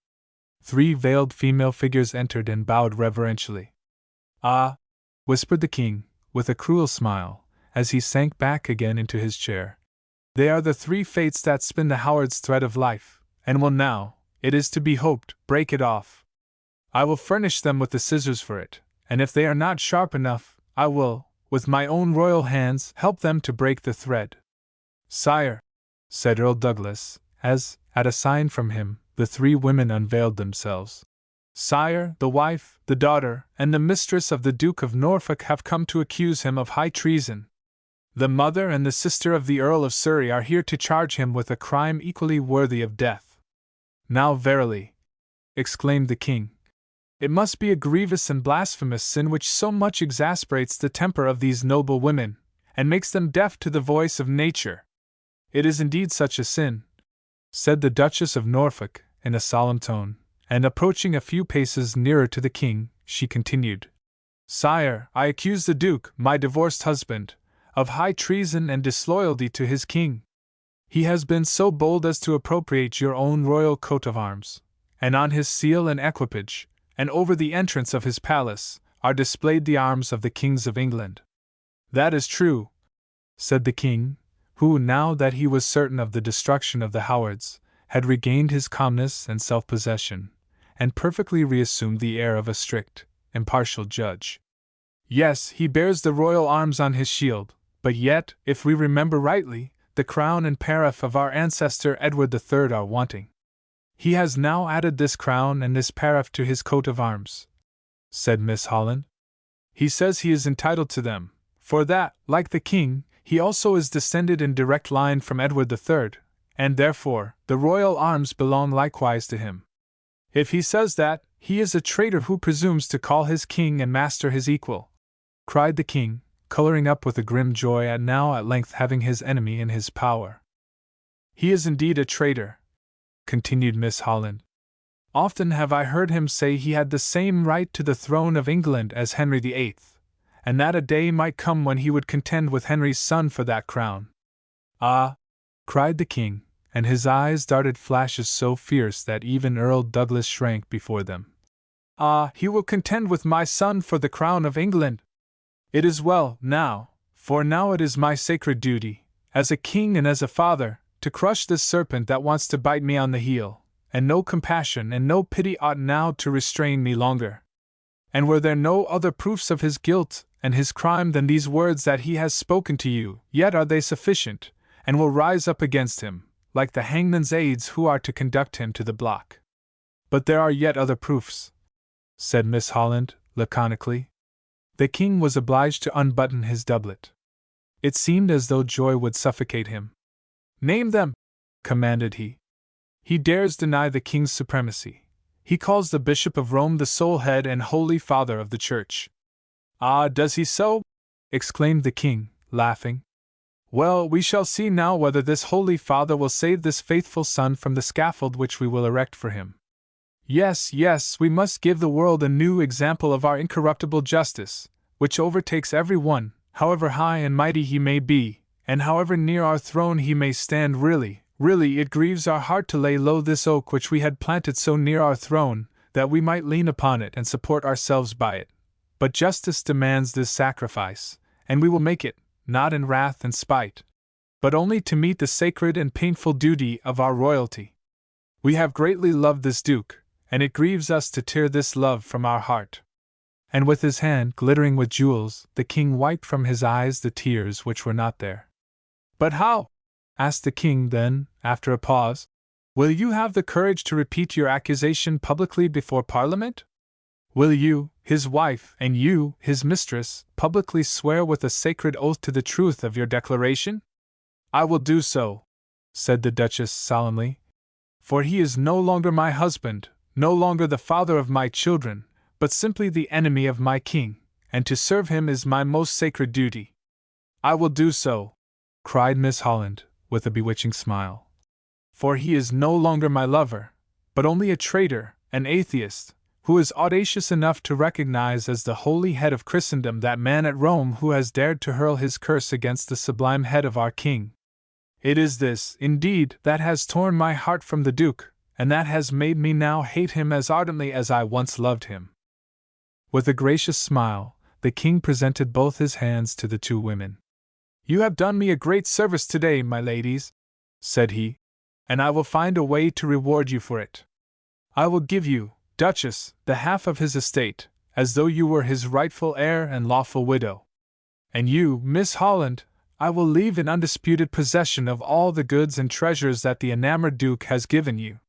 3 veiled female figures entered and bowed reverentially. "Ah," whispered the king, with a cruel smile, as he sank back again into his chair. "They are the 3 fates that spin the Howard's thread of life, and will now, it is to be hoped, break it off. I will furnish them with the scissors for it, and if they are not sharp enough, I will, with my own royal hands, help them to break the thread." "Sire," said Earl Douglas, as, at a sign from him, the 3 women unveiled themselves. "Sire, the wife, the daughter, and the mistress of the Duke of Norfolk have come to accuse him of high treason. The mother and the sister of the Earl of Surrey are here to charge him with a crime equally worthy of death." "Now verily," exclaimed the king, "it must be a grievous and blasphemous sin which so much exasperates the temper of these noble women, and makes them deaf to the voice of nature." "It is indeed such a sin," said the Duchess of Norfolk, in a solemn tone, and approaching a few paces nearer to the king, she continued, "Sire, I accuse the Duke, my divorced husband, of high treason and disloyalty to his king. He has been so bold as to appropriate your own royal coat of arms, and on his seal and equipage, and over the entrance of his palace, are displayed the arms of the kings of England." "That is true," said the king, who, now that he was certain of the destruction of the Howards, had regained his calmness and self-possession, and perfectly reassumed the air of a strict, impartial judge. "Yes, he bears the royal arms on his shield, but yet, if we remember rightly, the crown and paraf of our ancestor Edward III are wanting." "He has now added this crown and this paraf to his coat of arms," said Miss Holland. "He says he is entitled to them, for that, like the king, he also is descended in direct line from Edward III, and therefore, the royal arms belong likewise to him. If he says that, he is a traitor who presumes to call his king and master his equal," cried the king, coloring up with a grim joy at now at length having his enemy in his power. "He is indeed a traitor," continued Miss Holland. "Often have I heard him say he had the same right to the throne of England as Henry VIII, and that a day might come when he would contend with Henry's son for that crown." "Ah!" cried the king, and his eyes darted flashes so fierce that even Earl Douglas shrank before them. "Ah, he will contend with my son for the crown of England! It is well, now, for now it is my sacred duty, as a king and as a father, to crush this serpent that wants to bite me on the heel, and no compassion and no pity ought now to restrain me longer. And were there no other proofs of his guilt and his crime than these words that he has spoken to you, yet are they sufficient, and will rise up against him, like the hangman's aides who are to conduct him to the block." "But there are yet other proofs," said Miss Holland, laconically. The king was obliged to unbutton his doublet. It seemed as though joy would suffocate him. "Name them," commanded he. "He dares deny the king's supremacy. He calls the Bishop of Rome the sole head and holy father of the Church." "Ah, does he so?" exclaimed the king, laughing. "Well, we shall see now whether this holy father will save this faithful son from the scaffold which we will erect for him. Yes, yes, we must give the world a new example of our incorruptible justice, which overtakes every one, however high and mighty he may be, and however near our throne he may stand. Really, it grieves our heart to lay low this oak which we had planted so near our throne, that we might lean upon it and support ourselves by it. But justice demands this sacrifice, and we will make it, not in wrath and spite, but only to meet the sacred and painful duty of our royalty. We have greatly loved this Duke, and it grieves us to tear this love from our heart." And with his hand glittering with jewels, the king wiped from his eyes the tears which were not there. "But how?" asked the king then, after a pause. "Will you have the courage to repeat your accusation publicly before Parliament? Will you, his wife, and you, his mistress, publicly swear with a sacred oath to the truth of your declaration?" "I will do so," said the Duchess solemnly. "For he is no longer my husband, no longer the father of my children, but simply the enemy of my king, and to serve him is my most sacred duty." "I will do so," cried Miss Holland, with a bewitching smile. "For he is no longer my lover, but only a traitor, an atheist, who is audacious enough to recognize as the holy head of Christendom that man at Rome who has dared to hurl his curse against the sublime head of our king. It is this, indeed, that has torn my heart from the Duke, and that has made me now hate him as ardently as I once loved him." With a gracious smile, the king presented both his hands to the two women. "You have done me a great service today, my ladies," said he, "and I will find a way to reward you for it. I will give you, Duchess, the half of his estate, as though you were his rightful heir and lawful widow. And you, Miss Holland, I will leave in undisputed possession of all the goods and treasures that the enamored Duke has given you."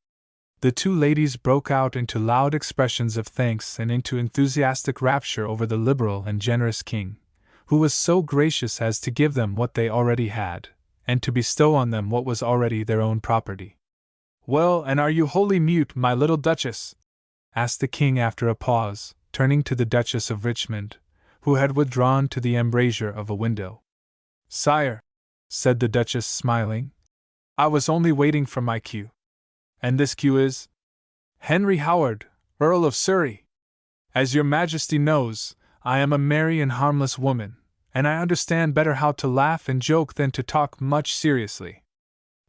The two ladies broke out into loud expressions of thanks and into enthusiastic rapture over the liberal and generous king, who was so gracious as to give them what they already had, and to bestow on them what was already their own property. "Well, and are you wholly mute, my little Duchess?" asked the king after a pause, turning to the Duchess of Richmond, who had withdrawn to the embrasure of a window. "Sire," said the Duchess, smiling, "I was only waiting for my cue." "And this cue is?" "Henry Howard, Earl of Surrey. As your Majesty knows, I am a merry and harmless woman, and I understand better how to laugh and joke than to talk much seriously.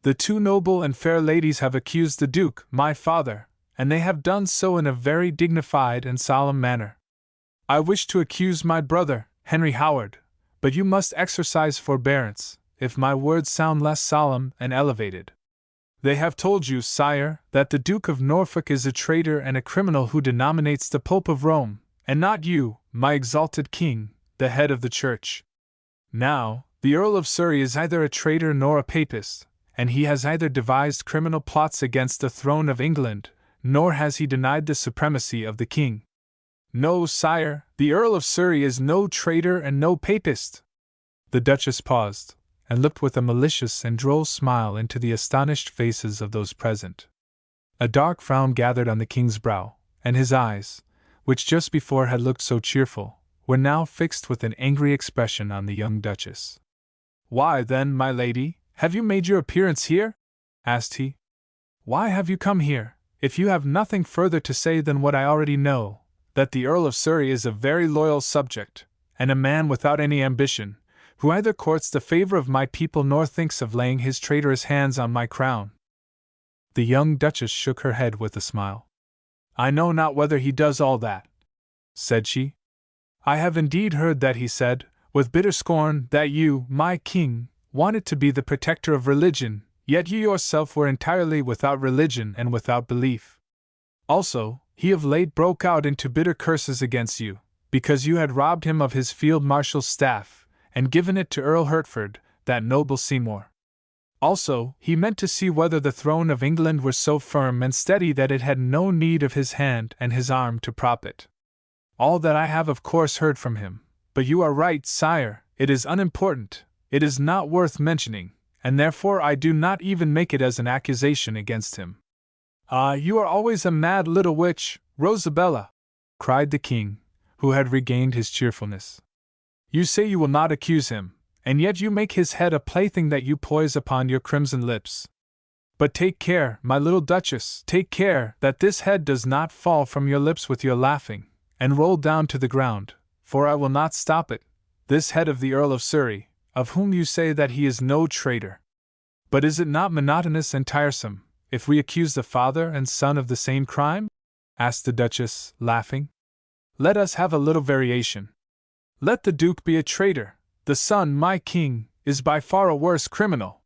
The two noble and fair ladies have accused the Duke, my father, and they have done so in a very dignified and solemn manner. I wish to accuse my brother, Henry Howard, but you must exercise forbearance, if my words sound less solemn and elevated. They have told you, sire, that the Duke of Norfolk is a traitor and a criminal who denominates the Pope of Rome, and not you, my exalted king, the head of the Church. Now, the Earl of Surrey is neither a traitor nor a papist, and he has neither devised criminal plots against the throne of England, nor has he denied the supremacy of the king. No, sire, the Earl of Surrey is no traitor and no papist." The Duchess paused, and looked with a malicious and droll smile into the astonished faces of those present. A dark frown gathered on the king's brow, and his eyes, which just before had looked so cheerful, were now fixed with an angry expression on the young Duchess. "Why, then, my lady, have you made your appearance here?" asked he. "Why have you come here, if you have nothing further to say than what I already know, that the Earl of Surrey is a very loyal subject, and a man without any ambition, who neither courts the favor of my people nor thinks of laying his traitorous hands on my crown?" The young Duchess shook her head with a smile. "I know not whether he does all that," said she. "I have indeed heard that he said, with bitter scorn, that you, my king, wanted to be the protector of religion, yet you yourself were entirely without religion and without belief. Also, he of late broke out into bitter curses against you, because you had robbed him of his field marshal's staff, and given it to Earl Hertford, that noble Seymour. Also, he meant to see whether the throne of England were so firm and steady that it had no need of his hand and his arm to prop it. All that I have of course heard from him, but you are right, sire, it is unimportant, it is not worth mentioning, and therefore I do not even make it as an accusation against him." "Ah, you are always a mad little witch, Rosabella," cried the king, who had regained his cheerfulness. "You say you will not accuse him, and yet you make his head a plaything that you poise upon your crimson lips. But take care, my little Duchess, take care that this head does not fall from your lips with your laughing, and roll down to the ground, for I will not stop it, this head of the Earl of Surrey, of whom you say that he is no traitor. But is it not monotonous and tiresome, if we accuse the father and son of the same crime?" asked the Duchess, laughing. "Let us have a little variation. Let the Duke be a traitor, the son, my king, is by far a worse criminal.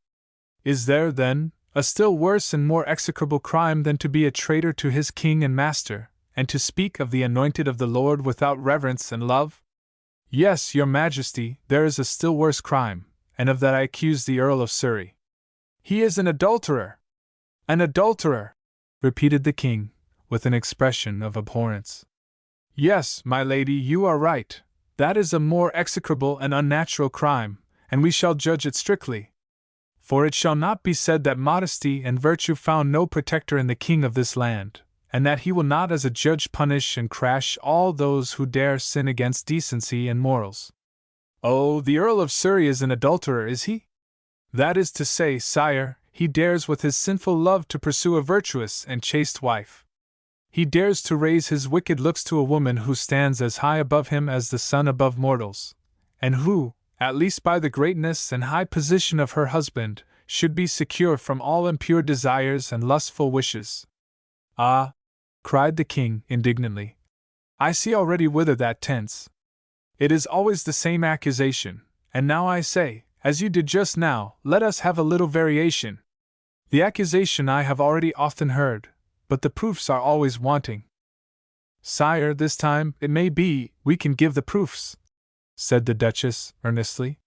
Is there, then, a still worse and more execrable crime than to be a traitor to his king and master, and to speak of the anointed of the Lord without reverence and love? Yes, your Majesty, there is a still worse crime, and of that I accuse the Earl of Surrey. He is an adulterer." "An adulterer," repeated the king, with an expression of abhorrence. "Yes, my lady, you are right. That is a more execrable and unnatural crime, and we shall judge it strictly. For it shall not be said that modesty and virtue found no protector in the king of this land, and that he will not as a judge punish and crash all those who dare sin against decency and morals." "Oh, the Earl of Surrey is an adulterer, is he?" "That is to say, sire, he dares with his sinful love to pursue a virtuous and chaste wife. he dares to raise his wicked looks to a woman who stands as high above him as the sun above mortals, and who, at least by the greatness and high position of her husband, should be secure from all impure desires and lustful wishes. Ah! Cried the king indignantly. I see already whither that tends. It is always the same accusation, and now I say, as you did just now, let us have a little variation. The accusation I have already often heard, but the proofs are always wanting. Sire, this time, it may be, we can give the proofs, said the Duchess earnestly.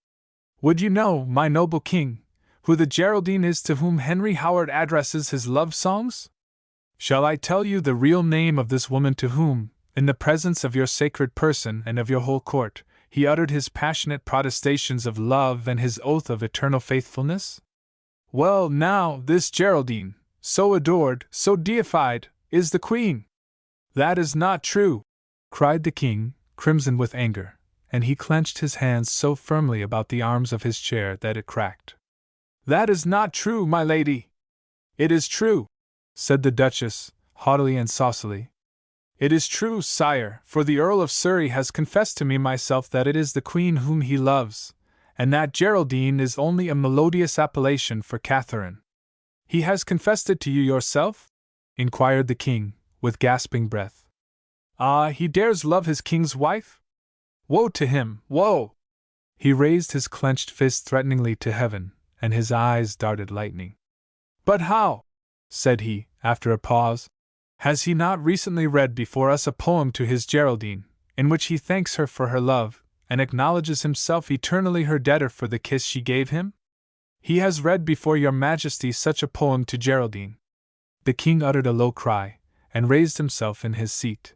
Would you know, my noble king, who the Geraldine is to whom Henry Howard addresses his love songs? Shall I tell you the real name of this woman to whom, in the presence of your sacred person and of your whole court, he uttered his passionate protestations of love and his oath of eternal faithfulness? Well, now, this Geraldine, so adored, so deified, is the Queen. That is not true, cried the king, crimson with anger, and he clenched his hands so firmly about the arms of his chair that it cracked. That is not true, my lady. It is true, said the Duchess, haughtily and saucily. It is true, sire, for the Earl of Surrey has confessed to me myself that it is the Queen whom he loves, and that Geraldine is only a melodious appellation for Catherine. He has confessed it to you yourself? Inquired the king, with gasping breath. Ah, he dares love his king's wife? Woe to him, woe! He raised his clenched fist threateningly to heaven, and his eyes darted lightning. But how? Said he, after a pause. Has he not recently read before us a poem to his Geraldine, in which he thanks her for her love, and acknowledges himself eternally her debtor for the kiss she gave him? He has read before your Majesty such a poem to Geraldine. The king uttered a low cry, and raised himself in his seat.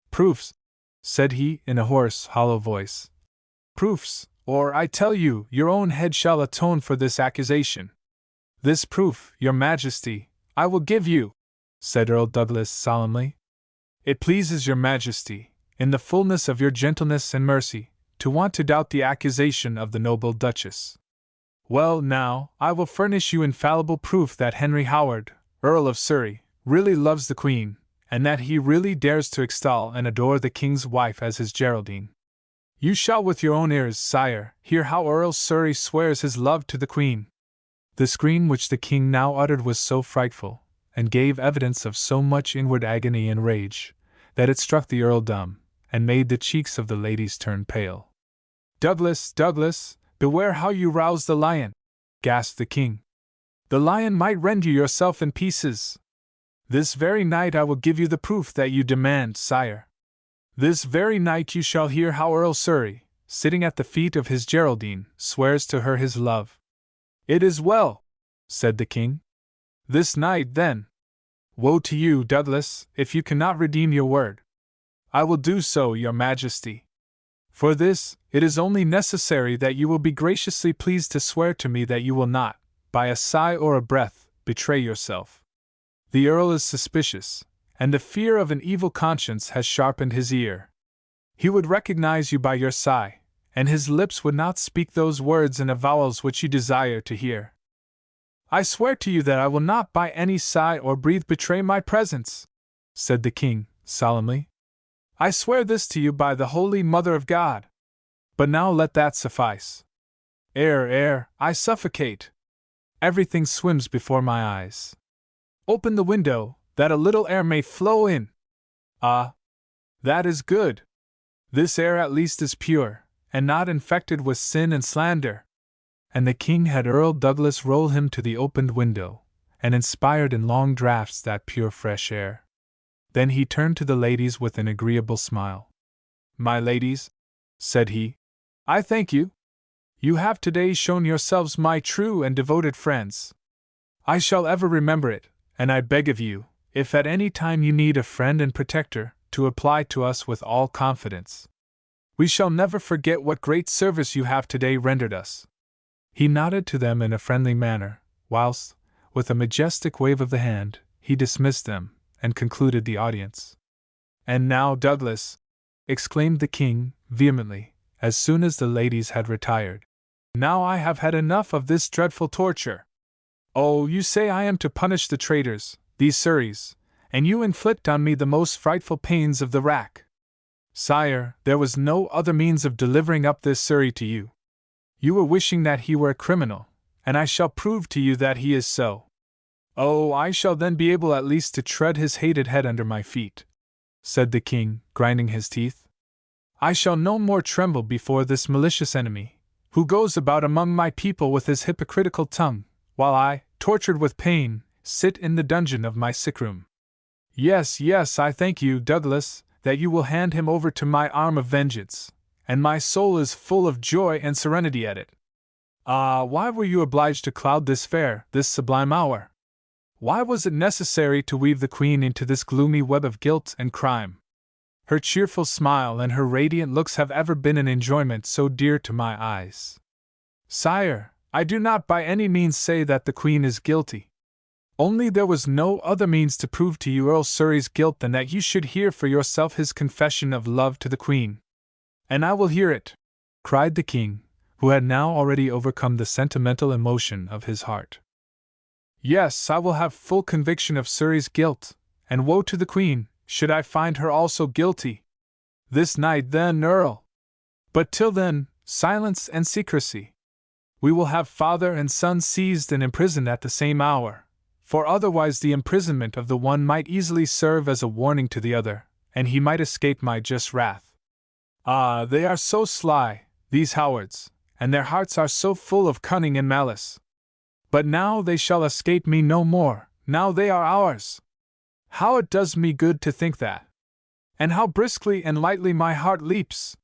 Proofs, said he in a hoarse, hollow voice. Proofs, or I tell you, your own head shall atone for this accusation. This proof, your Majesty, I will give you, said Earl Douglas solemnly. It pleases your Majesty, in the fullness of your gentleness and mercy, to want to doubt the accusation of the noble Duchess. Well, now, I will furnish you infallible proof that Henry Howard, Earl of Surrey, really loves the Queen, and that he really dares to extol and adore the King's wife as his Geraldine. You shall with your own ears, sire, hear how Earl Surrey swears his love to the Queen. The scream which the king now uttered was so frightful, and gave evidence of so much inward agony and rage, that it struck the earl dumb, and made the cheeks of the ladies turn pale. Douglas, Douglas, beware how you rouse the lion, gasped the king. The lion might rend you yourself in pieces. This very night I will give you the proof that you demand, sire. This very night you shall hear how Earl Surrey, sitting at the feet of his Geraldine, swears to her his love. It is well, said the king. This night, then. Woe to you, Douglas, if you cannot redeem your word. I will do so, your Majesty. For this, it is only necessary that you will be graciously pleased to swear to me that you will not, by a sigh or a breath, betray yourself. The Earl is suspicious, and the fear of an evil conscience has sharpened his ear. He would recognize you by your sigh, and his lips would not speak those words and avowals which you desire to hear. I swear to you that I will not by any sigh or breath betray my presence, said the king, solemnly. I swear this to you by the Holy Mother of God. But now let that suffice. Air, I suffocate. Everything swims before my eyes. Open the window, that a little air may flow in. Ah, that is good. This air at least is pure, and not infected with sin and slander. And the king had Earl Douglas roll him to the opened window, and inspired in long draughts that pure fresh air. Then he turned to the ladies with an agreeable smile. My ladies, said he, I thank you. You have today shown yourselves my true and devoted friends. I shall ever remember it, and I beg of you, if at any time you need a friend and protector, to apply to us with all confidence. We shall never forget what great service you have today rendered us. He nodded to them in a friendly manner, whilst, with a majestic wave of the hand, he dismissed them, and concluded the audience. And now, Douglas, exclaimed the king, vehemently, as soon as the ladies had retired, now I have had enough of this dreadful torture. Oh, you say I am to punish the traitors, these Surreys, and you inflict on me the most frightful pains of the rack. Sire, there was no other means of delivering up this Surrey to you. You were wishing that he were a criminal, and I shall prove to you that he is so. Oh, I shall then be able at least to tread his hated head under my feet," said the king, grinding his teeth. "I shall no more tremble before this malicious enemy, who goes about among my people with his hypocritical tongue, while I, tortured with pain, sit in the dungeon of my sick-room. Yes, yes, I thank you, Douglas, that you will hand him over to my arm of vengeance, and my soul is full of joy and serenity at it. Ah, why were you obliged to cloud this fair, this sublime hour? Why was it necessary to weave the Queen into this gloomy web of guilt and crime? Her cheerful smile and her radiant looks have ever been an enjoyment so dear to my eyes. Sire, I do not by any means say that the Queen is guilty. Only there was no other means to prove to you Earl Surrey's guilt than that you should hear for yourself his confession of love to the Queen. And I will hear it," cried the king, who had now already overcome the sentimental emotion of his heart. "Yes, I will have full conviction of Surrey's guilt, and woe to the Queen, should I find her also guilty. This night, then, Earl. But till then, silence and secrecy. We will have father and son seized and imprisoned at the same hour, for otherwise the imprisonment of the one might easily serve as a warning to the other, and he might escape my just wrath. Ah, they are so sly, these Howards, and their hearts are so full of cunning and malice. But now they shall escape me no more, now they are ours. How it does me good to think that! And how briskly and lightly my heart leaps!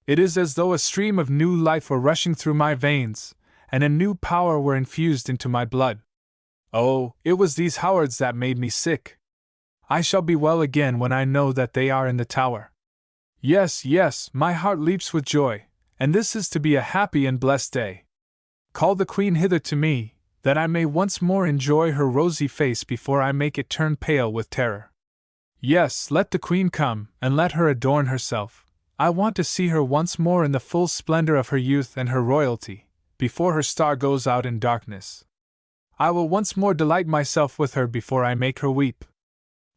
It is as though a stream of new life were rushing through my veins, and a new power were infused into my blood. Oh, it was these Howards that made me sick. I shall be well again when I know that they are in the Tower. Yes, yes, my heart leaps with joy, and this is to be a happy and blessed day. Call the Queen hither to me, that I may once more enjoy her rosy face before I make it turn pale with terror. Yes, let the Queen come, and let her adorn herself. I want to see her once more in the full splendor of her youth and her royalty, before her star goes out in darkness. I will once more delight myself with her before I make her weep.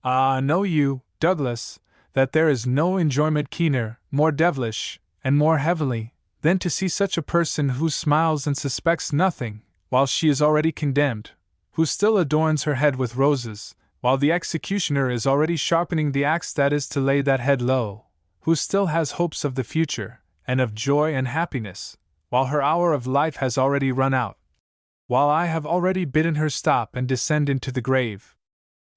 Ah, know you, Douglas, that there is no enjoyment keener, more devilish, and more heavenly, than to see such a person who smiles and suspects nothing, while she is already condemned, who still adorns her head with roses, while the executioner is already sharpening the axe that is to lay that head low, who still has hopes of the future, and of joy and happiness, while her hour of life has already run out, while I have already bidden her stop and descend into the grave.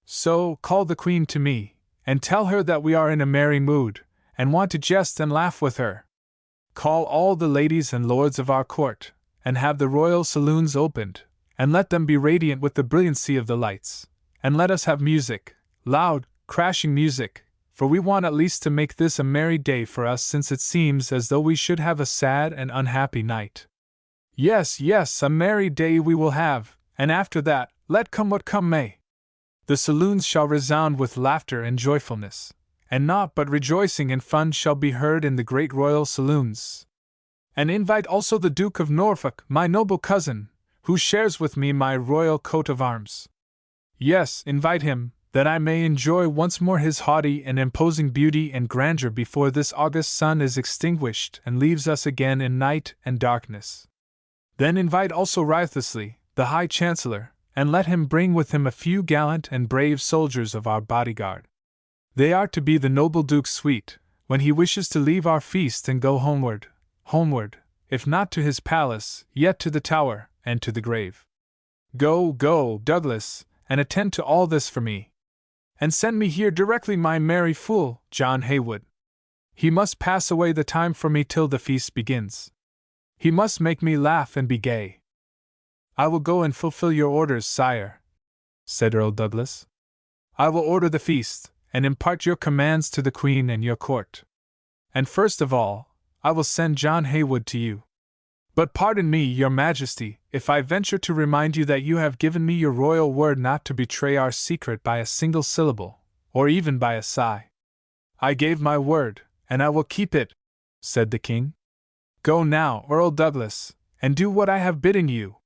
So, call the Queen to me, and tell her that we are in a merry mood, and want to jest and laugh with her. Call all the ladies and lords of our court, and have the royal saloons opened, and let them be radiant with the brilliancy of the lights, and let us have music, loud, crashing music, for we want at least to make this a merry day for us, since it seems as though we should have a sad and unhappy night. Yes, yes, a merry day we will have, and after that, let come what come may. The saloons shall resound with laughter and joyfulness, and naught but rejoicing and fun shall be heard in the great royal saloons. And invite also the Duke of Norfolk, my noble cousin, who shares with me my royal coat of arms. Yes, invite him, that I may enjoy once more his haughty and imposing beauty and grandeur before this august sun is extinguished and leaves us again in night and darkness. Then invite also Wriothesley, the High Chancellor, and let him bring with him a few gallant and brave soldiers of our bodyguard. They are to be the noble Duke's suite, when he wishes to leave our feast and go homeward, if not to his palace, yet to the Tower, and to the grave. Go, go, Douglas, and attend to all this for me. And send me here directly my merry fool, John Haywood. He must pass away the time for me till the feast begins. He must make me laugh and be gay. I will go and fulfill your orders, sire, said Earl Douglas. I will order the feast, and impart your commands to the Queen and your court. And first of all, I will send John Haywood to you. But pardon me, your Majesty, if I venture to remind you that you have given me your royal word not to betray our secret by a single syllable, or even by a sigh. I gave my word, and I will keep it, said the king. Go now, Earl Douglas, and do what I have bidden you.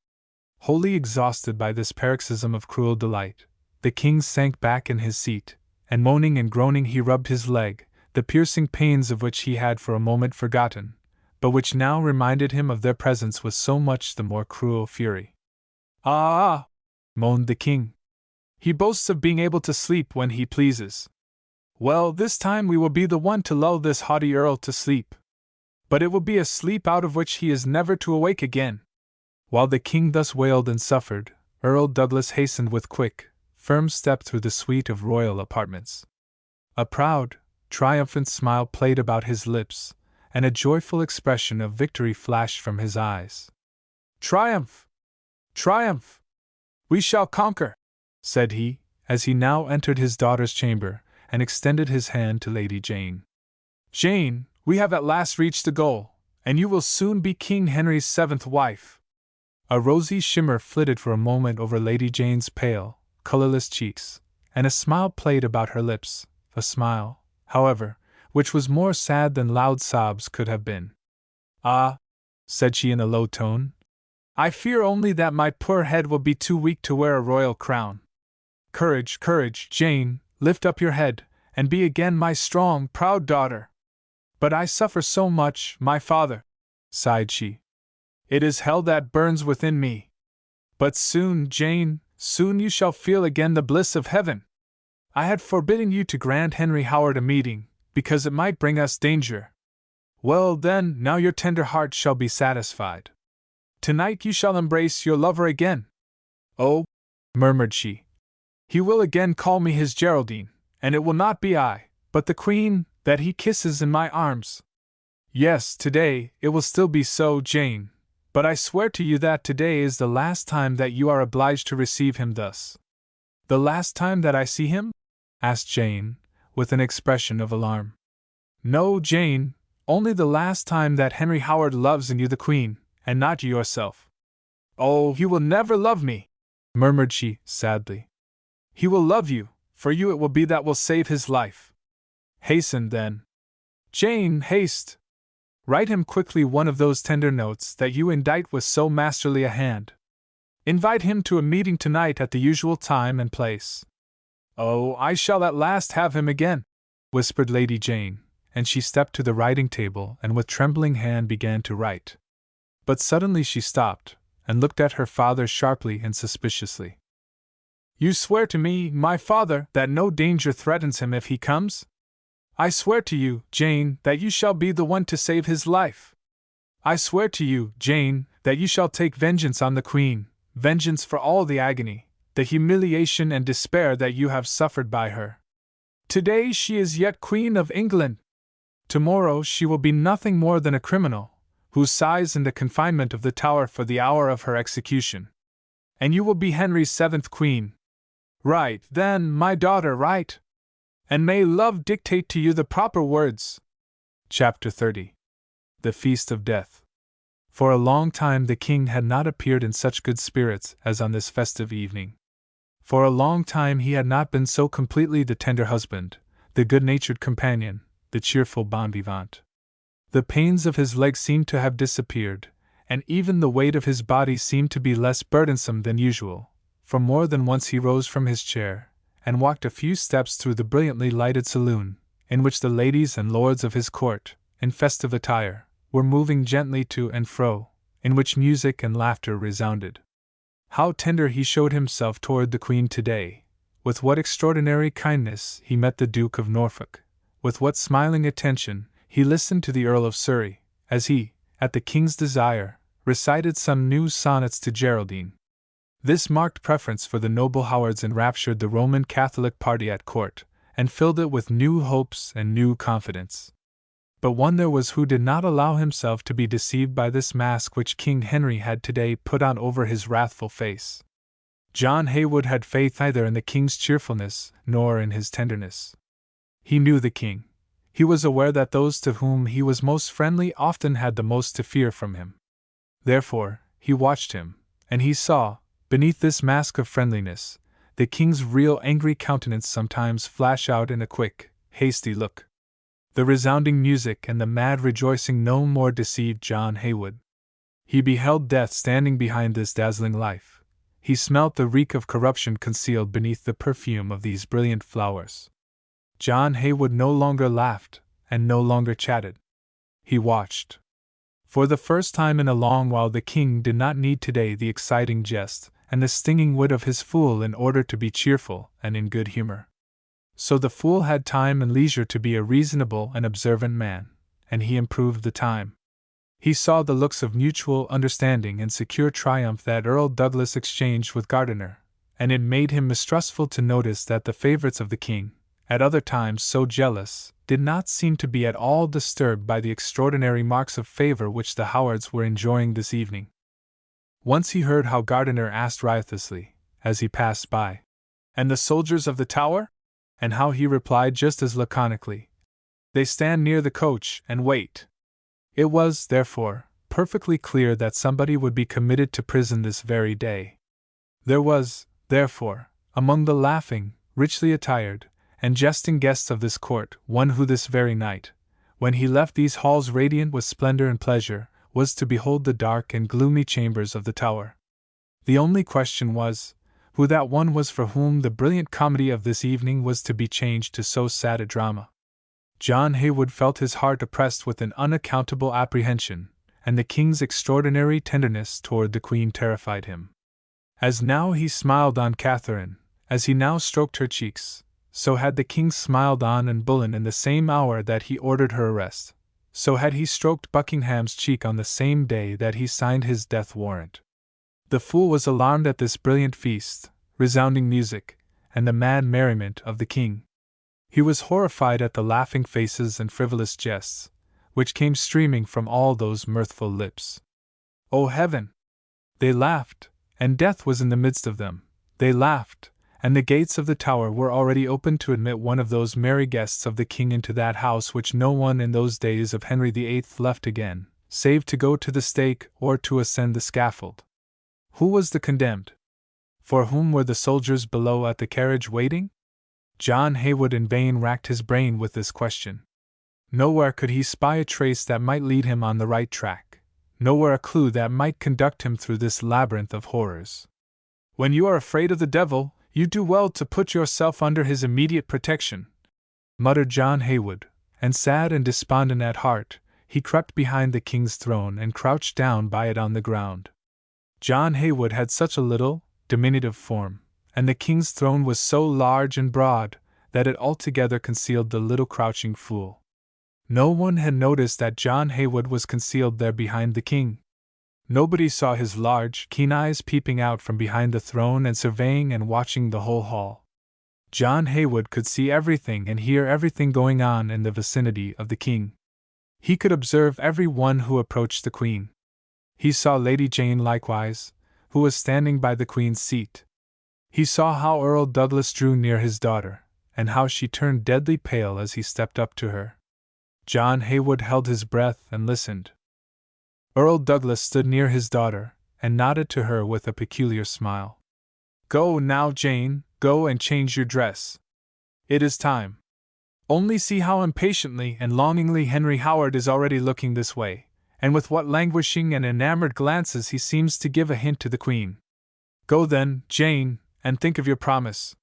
Wholly exhausted by this paroxysm of cruel delight, the king sank back in his seat, and moaning and groaning he rubbed his leg, the piercing pains of which he had for a moment forgotten, but which now reminded him of their presence with so much the more cruel fury. Ah! Moaned the king. He boasts of being able to sleep when he pleases. Well, this time we will be the one to lull this haughty earl to sleep. But it will be a sleep out of which he is never to awake again. While the king thus wailed and suffered, Earl Douglas hastened with quick, firm step through the suite of royal apartments. A proud, triumphant smile played about his lips, and a joyful expression of victory flashed from his eyes. Triumph! Triumph! We shall conquer! Said he, as he now entered his daughter's chamber, and extended his hand to Lady Jane. Jane, we have at last reached the goal, and you will soon be King Henry's 7th wife. A rosy shimmer flitted for a moment over Lady Jane's pale, colorless cheeks, and a smile played about her lips, a smile, however, which was more sad than loud sobs could have been. Ah, said she in a low tone, I fear only that my poor head will be too weak to wear a royal crown. Courage, courage, Jane, lift up your head, and be again my strong, proud daughter. But I suffer so much, my father, sighed she. It is hell that burns within me. But soon, Jane, soon you shall feel again the bliss of heaven. I had forbidden you to grant Henry Howard a meeting, because it might bring us danger. Well then, now your tender heart shall be satisfied. Tonight you shall embrace your lover again. Oh, murmured she, he will again call me his Geraldine, and it will not be I, but the Queen, that he kisses in my arms. Yes, today it will still be so, Jane, but I swear to you that today is the last time that you are obliged to receive him thus. The last time that I see him? Asked Jane, with an expression of alarm. No, Jane, only the last time that Henry Howard loves in you the Queen, and not you yourself. Oh, he will never love me, murmured she, sadly. He will love you, for you it will be that will save his life. Hasten, then. Jane, haste! Write him quickly one of those tender notes that you indite with so masterly a hand. Invite him to a meeting tonight at the usual time and place. Oh, I shall at last have him again, whispered Lady Jane, and she stepped to the writing table and with trembling hand began to write. But suddenly she stopped, and looked at her father sharply and suspiciously. You swear to me, my father, that no danger threatens him if he comes? I swear to you, Jane, that you shall be the one to save his life. I swear to you, Jane, that you shall take vengeance on the Queen, vengeance for all the agony, the humiliation and despair that you have suffered by her. Today she is yet Queen of England. Tomorrow she will be nothing more than a criminal, who sighs in the confinement of the Tower for the hour of her execution. And you will be Henry's 7th Queen. Write, then, my daughter, write. And may love dictate to you the proper words. Chapter 30. The Feast of Death. For a long time the king had not appeared in such good spirits as on this festive evening. For a long time he had not been so completely the tender husband, the good-natured companion, the cheerful bon vivant. The pains of his legs seemed to have disappeared, and even the weight of his body seemed to be less burdensome than usual, for more than once he rose from his chair, and walked a few steps through the brilliantly lighted saloon, in which the ladies and lords of his court, in festive attire, were moving gently to and fro, in which music and laughter resounded. How tender he showed himself toward the Queen today, with what extraordinary kindness he met the Duke of Norfolk, with what smiling attention he listened to the Earl of Surrey, as he, at the King's desire, recited some new sonnets to Geraldine. This marked preference for the noble Howards enraptured the Roman Catholic party at court, and filled it with new hopes and new confidence. But one there was who did not allow himself to be deceived by this mask which King Henry had today put on over his wrathful face. John Haywood had faith neither in the king's cheerfulness nor in his tenderness. He knew the king. He was aware that those to whom he was most friendly often had the most to fear from him. Therefore, he watched him, and he saw, beneath this mask of friendliness, the king's real angry countenance sometimes flash out in a quick, hasty look. The resounding music and the mad rejoicing no more deceived John Haywood. He beheld death standing behind this dazzling life. he smelt the reek of corruption concealed beneath the perfume of these brilliant flowers. John Haywood no longer laughed, and no longer chatted. He watched. For the first time in a long while, the king did not need today the exciting jest and the stinging wit of his fool in order to be cheerful and in good humor. So the fool had time and leisure to be a reasonable and observant man, and he improved the time. He saw the looks of mutual understanding and secure triumph that Earl Douglas exchanged with Gardiner, and it made him mistrustful to notice that the favorites of the king, at other times so jealous, did not seem to be at all disturbed by the extraordinary marks of favor which the Howards were enjoying this evening. Once he heard how Gardiner asked riotously, as he passed by, "And the soldiers of the Tower?" and how he replied just as laconically, "They stand near the coach and wait." It was, therefore, perfectly clear that somebody would be committed to prison this very day. There was, therefore, among the laughing, richly attired, and jesting guests of this court, one who this very night, when he left these halls radiant with splendor and pleasure, was to behold the dark and gloomy chambers of the Tower. The only question was, who that one was for whom the brilliant comedy of this evening was to be changed to so sad a drama. John Haywood felt his heart oppressed with an unaccountable apprehension, and the king's extraordinary tenderness toward the queen terrified him. As now he smiled on Catherine, as he now stroked her cheeks, so had the king smiled on Anne Boleyn in the same hour that he ordered her arrest. So had he stroked Buckingham's cheek on the same day that he signed his death warrant. The fool was alarmed at this brilliant feast, resounding music, and the mad merriment of the king. He was horrified at the laughing faces and frivolous jests, which came streaming from all those mirthful lips. O heaven! They laughed, and death was in the midst of them. They laughed, and the gates of the Tower were already open to admit one of those merry guests of the king into that house which no one in those days of Henry VIII left again, save to go to the stake or to ascend the scaffold. Who was the condemned? For whom were the soldiers below at the carriage waiting? John Haywood in vain racked his brain with this question. Nowhere could he spy a trace that might lead him on the right track, nowhere a clue that might conduct him through this labyrinth of horrors. When you are afraid of the devil, you do well to put yourself under his immediate protection, muttered John Haywood, and sad and despondent at heart, he crept behind the king's throne and crouched down by it on the ground. John Haywood had such a little, diminutive form, and the king's throne was so large and broad, that it altogether concealed the little crouching fool. No one had noticed that John Haywood was concealed there behind the king. Nobody saw his large, keen eyes peeping out from behind the throne and surveying and watching the whole hall. John Haywood could see everything and hear everything going on in the vicinity of the king. He could observe every one who approached the queen. He saw Lady Jane likewise, who was standing by the queen's seat. He saw how Earl Douglas drew near his daughter, and how she turned deadly pale as he stepped up to her. John Haywood held his breath and listened. Earl Douglas stood near his daughter, and nodded to her with a peculiar smile. "Go now, Jane, go and change your dress. It is time. Only see how impatiently and longingly Henry Howard is already looking this way, and with what languishing and enamored glances he seems to give a hint to the queen. Go then, Jane, and think of your promise."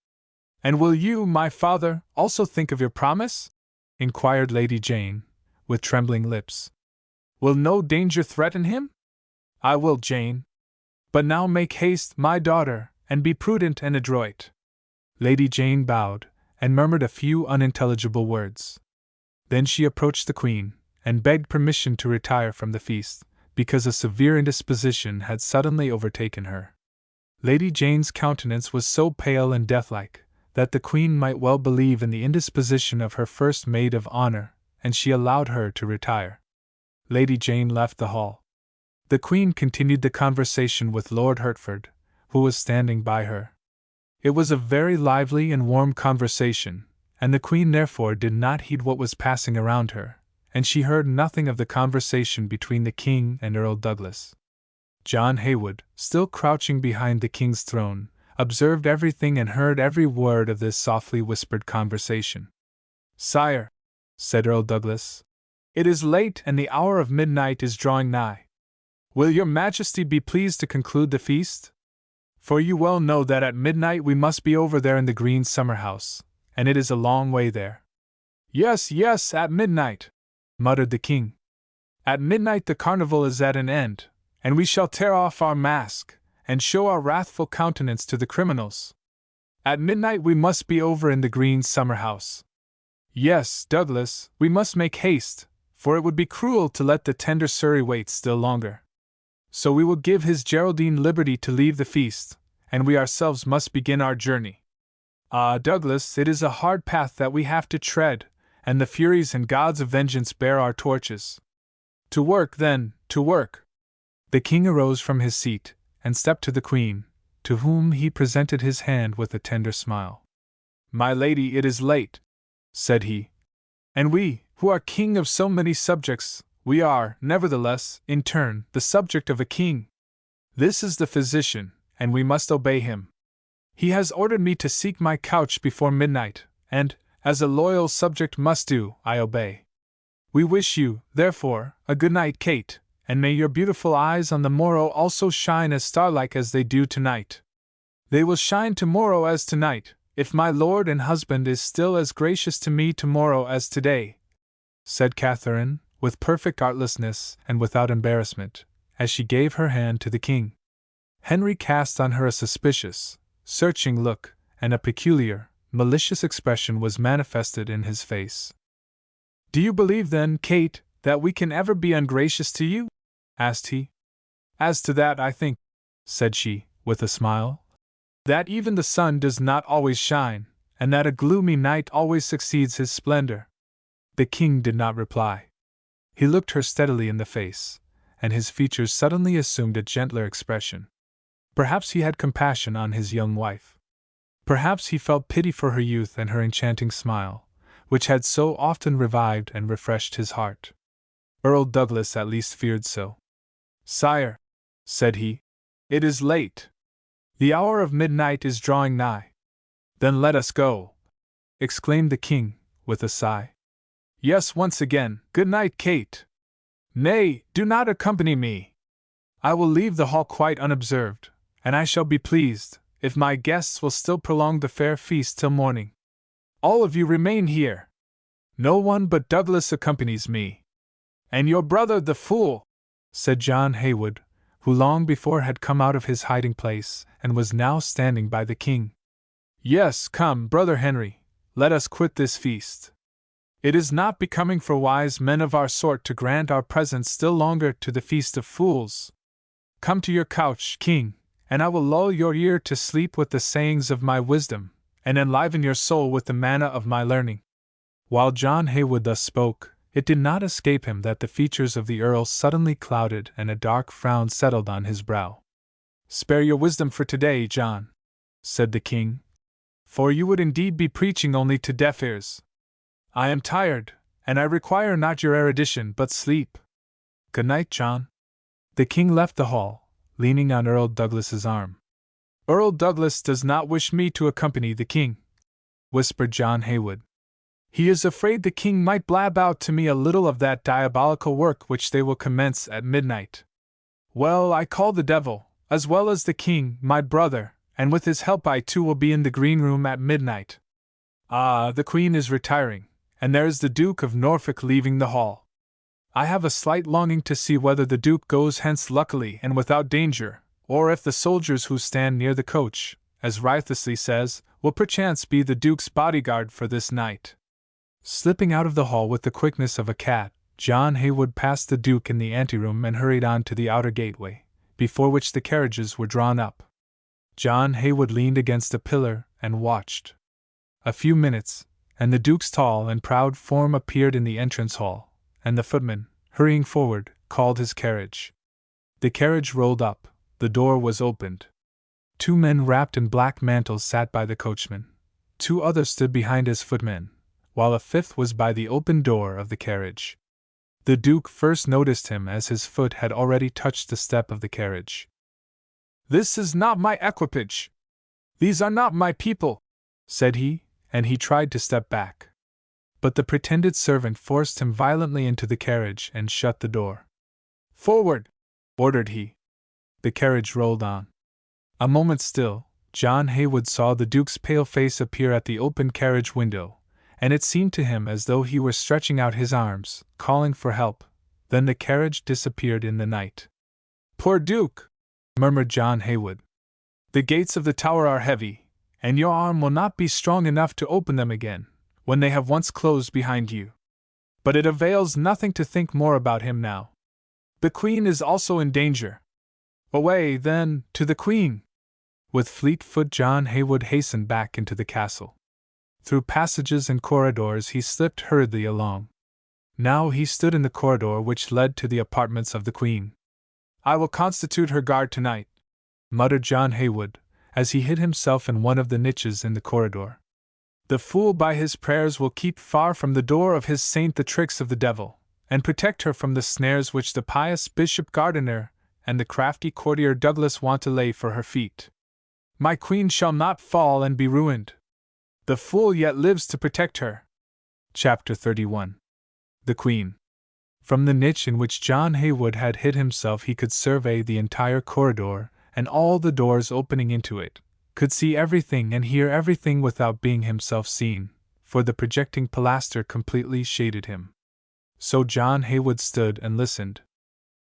"And will you, my father, also think of your promise?" inquired Lady Jane, with trembling lips. "Will no danger threaten him?" "I will, Jane. But now make haste, my daughter, and be prudent and adroit." Lady Jane bowed, and murmured a few unintelligible words. Then she approached the queen, and begged permission to retire from the feast, because a severe indisposition had suddenly overtaken her. Lady Jane's countenance was so pale and deathlike, that the queen might well believe in the indisposition of her first maid of honor, and she allowed her to retire. Lady Jane left the hall. The queen continued the conversation with Lord Hertford, who was standing by her. It was a very lively and warm conversation, and the queen therefore did not heed what was passing around her, and she heard nothing of the conversation between the king and Earl Douglas. John Haywood, still crouching behind the king's throne, observed everything and heard every word of this softly whispered conversation. "Sire," said Earl Douglas, "it is late and the hour of midnight is drawing nigh. Will your majesty be pleased to conclude the feast?" For you well know that at midnight we must be over there in the green summer house, and it is a long way there. Yes, yes, at midnight, muttered the king. At midnight the carnival is at an end, and we shall tear off our mask, and show our wrathful countenance to the criminals. At midnight we must be over in the green summer house. Yes, Douglas, we must make haste, for it would be cruel to let the tender Surrey wait still longer. So we will give his Geraldine liberty to leave the feast, and we ourselves must begin our journey. Ah, Douglas, it is a hard path that we have to tread, and the Furies and gods of vengeance bear our torches. To work, then, to work! The king arose from his seat, and stepped to the queen, to whom he presented his hand with a tender smile. My lady, it is late, said he. And we, who are king of so many subjects, we are, nevertheless, in turn, the subject of a king. This is the physician, and we must obey him. He has ordered me to seek my couch before midnight, and, as a loyal subject must do, I obey. We wish you, therefore, a good night, Kate, and may your beautiful eyes on the morrow also shine as starlike as they do tonight. They will shine tomorrow as tonight, if my lord and husband is still as gracious to me tomorrow as today, said Catherine, with perfect artlessness and without embarrassment, as she gave her hand to the king. Henry cast on her a suspicious, searching look, and a peculiar, malicious expression was manifested in his face. Do you believe then, Kate, that we can ever be ungracious to you? Asked he. As to that, I think, said she, with a smile, that even the sun does not always shine, and that a gloomy night always succeeds his splendor. The king did not reply. He looked her steadily in the face, and his features suddenly assumed a gentler expression. Perhaps he had compassion on his young wife. Perhaps he felt pity for her youth and her enchanting smile, which had so often revived and refreshed his heart. Earl Douglas at least feared so. Sire, said he, it is late. The hour of midnight is drawing nigh. Then let us go, exclaimed the king, with a sigh. Yes, once again, good night, Kate. Nay, do not accompany me. I will leave the hall quite unobserved, and I shall be pleased, if my guests will still prolong the fair feast till morning. All of you remain here. No one but Douglas accompanies me. And your brother the fool, said John Haywood, who long before had come out of his hiding place, and was now standing by the king. Yes, come, brother Henry, let us quit this feast. It is not becoming for wise men of our sort to grant our presence still longer to the feast of fools. Come to your couch, king, and I will lull your ear to sleep with the sayings of my wisdom, and enliven your soul with the manna of my learning. While John Haywood thus spoke, it did not escape him that the features of the earl suddenly clouded and a dark frown settled on his brow. Spare your wisdom for today, John, said the king, for you would indeed be preaching only to deaf ears. I am tired, and I require not your erudition but sleep. Good night, John. The king left the hall, leaning on Earl Douglas's arm. Earl Douglas does not wish me to accompany the king, whispered John Haywood. He is afraid the king might blab out to me a little of that diabolical work which they will commence at midnight. Well, I call the devil, as well as the king, my brother, and with his help I too will be in the green room at midnight. Ah, the queen is retiring, and there is the Duke of Norfolk leaving the hall. I have a slight longing to see whether the Duke goes hence luckily and without danger, or if the soldiers who stand near the coach, as Wriothesley says, will perchance be the Duke's bodyguard for this night. Slipping out of the hall with the quickness of a cat, John Haywood passed the Duke in the anteroom and hurried on to the outer gateway, before which the carriages were drawn up. John Haywood leaned against a pillar and watched. A few minutes, and the Duke's tall and proud form appeared in the entrance hall, and the footman, hurrying forward, called his carriage. The carriage rolled up, the door was opened. 2 men wrapped in black mantles sat by the coachman, 2 others stood behind as footmen, while a 5th was by the open door of the carriage. The Duke first noticed him as his foot had already touched the step of the carriage. This is not my equipage. These are not my people, said he, and he tried to step back. But the pretended servant forced him violently into the carriage and shut the door. Forward, ordered he. The carriage rolled on. A moment still, John Haywood saw the Duke's pale face appear at the open carriage window, and it seemed to him as though he were stretching out his arms, calling for help. Then the carriage disappeared in the night. "Poor Duke!" murmured John Haywood. "The gates of the tower are heavy, and your arm will not be strong enough to open them again, when they have once closed behind you. But it avails nothing to think more about him now. The Queen is also in danger. Away, then, to the Queen!" With fleet foot John Haywood hastened back into the castle. Through passages and corridors he slipped hurriedly along. Now he stood in the corridor which led to the apartments of the Queen. "I will constitute her guard tonight," muttered John Haywood, as he hid himself in one of the niches in the corridor. "The fool by his prayers will keep far from the door of his saint the tricks of the devil, and protect her from the snares which the pious Bishop Gardiner and the crafty courtier Douglas want to lay for her feet. My Queen shall not fall and be ruined. The fool yet lives to protect her." Chapter 31. The Queen. From the niche in which John Haywood had hid himself he could survey the entire corridor and all the doors opening into it, could see everything and hear everything without being himself seen, for the projecting pilaster completely shaded him. So John Haywood stood and listened.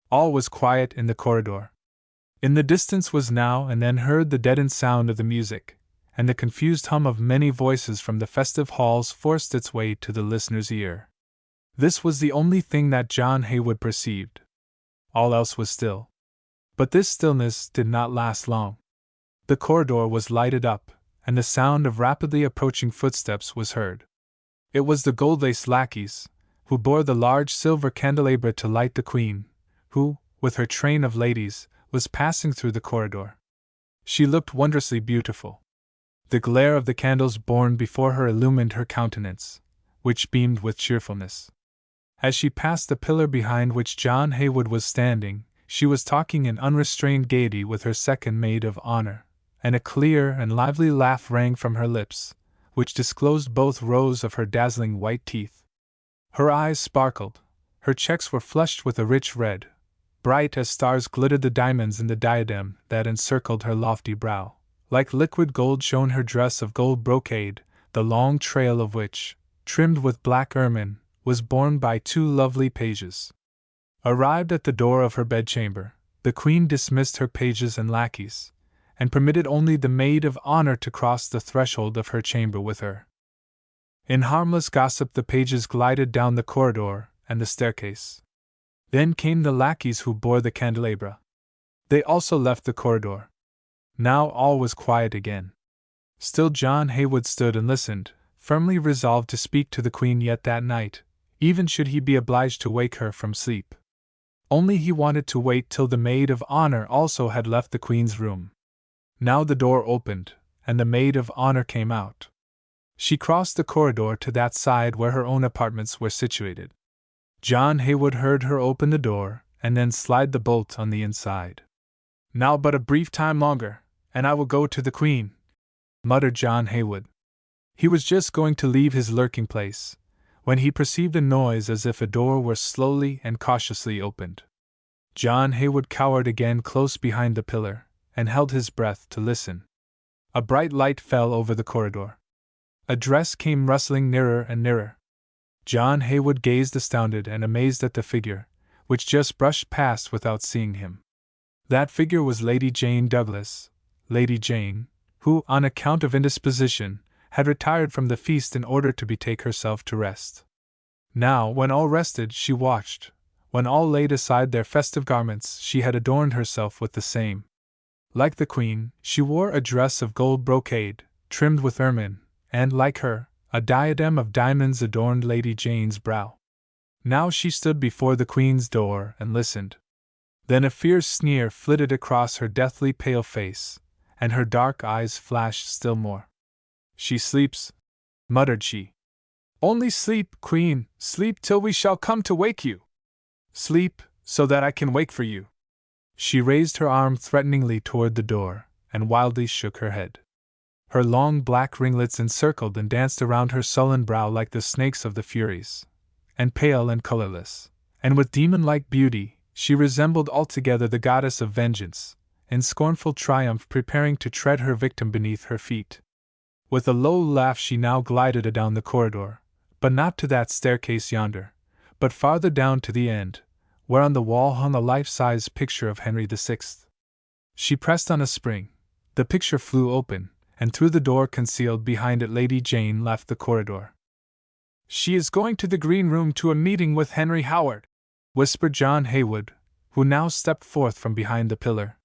All was quiet in the corridor. In the distance was now and then heard the deadened sound of the music, and the confused hum of many voices from the festive halls forced its way to the listener's ear. This was the only thing that John Haywood perceived. All else was still. But this stillness did not last long. The corridor was lighted up, and the sound of rapidly approaching footsteps was heard. It was the gold-laced lackeys, who bore the large silver candelabra to light the Queen, who, with her train of ladies, was passing through the corridor. She looked wondrously beautiful. The glare of the candles borne before her illumined her countenance, which beamed with cheerfulness. As she passed the pillar behind which John Haywood was standing, she was talking in unrestrained gaiety with her second maid of honor, and a clear and lively laugh rang from her lips, which disclosed both rows of her dazzling white teeth. Her eyes sparkled, her cheeks were flushed with a rich red. Bright as stars glittered the diamonds in the diadem that encircled her lofty brow. Like liquid gold shone her dress of gold brocade, the long trail of which, trimmed with black ermine, was borne by two lovely pages. Arrived at the door of her bedchamber, the Queen dismissed her pages and lackeys, and permitted only the maid of honor to cross the threshold of her chamber with her. In harmless gossip the pages glided down the corridor and the staircase. Then came the lackeys who bore the candelabra. They also left the corridor. Now all was quiet again. Still John Haywood stood and listened, firmly resolved to speak to the Queen yet that night, even should he be obliged to wake her from sleep. Only he wanted to wait till the maid of honor also had left the Queen's room. Now the door opened, and the maid of honor came out. She crossed the corridor to that side where her own apartments were situated. John Haywood heard her open the door, and then slide the bolt on the inside. "Now but a brief time longer, and I will go to the Queen," muttered John Haywood. He was just going to leave his lurking place, when he perceived a noise as if a door were slowly and cautiously opened. John Haywood cowered again close behind the pillar, and held his breath to listen. A bright light fell over the corridor. A dress came rustling nearer and nearer. John Haywood gazed astounded and amazed at the figure, which just brushed past without seeing him. That figure was Lady Jane Douglas, Lady Jane, who, on account of indisposition, had retired from the feast in order to betake herself to rest. Now, when all rested, she watched. When all laid aside their festive garments, she had adorned herself with the same. Like the Queen, she wore a dress of gold brocade, trimmed with ermine, and, like her, a diadem of diamonds adorned Lady Jane's brow. Now she stood before the Queen's door and listened. Then a fierce sneer flitted across her deathly pale face, and her dark eyes flashed still more. "She sleeps," muttered she. "Only sleep, Queen, sleep till we shall come to wake you. Sleep, so that I can wake for you." She raised her arm threateningly toward the door, and wildly shook her head. Her long black ringlets encircled and danced around her sullen brow like the snakes of the Furies, and pale and colorless, and with demon-like beauty, she resembled altogether the goddess of vengeance, in scornful triumph preparing to tread her victim beneath her feet. With a low laugh she now glided adown the corridor, but not to that staircase yonder, but farther down to the end, where on the wall hung a life-size picture of Henry VI. She pressed on a spring, the picture flew open, and through the door concealed behind it Lady Jane left the corridor. "She is going to the green room to a meeting with Henry Howard," whispered John Haywood, who now stepped forth from behind the pillar.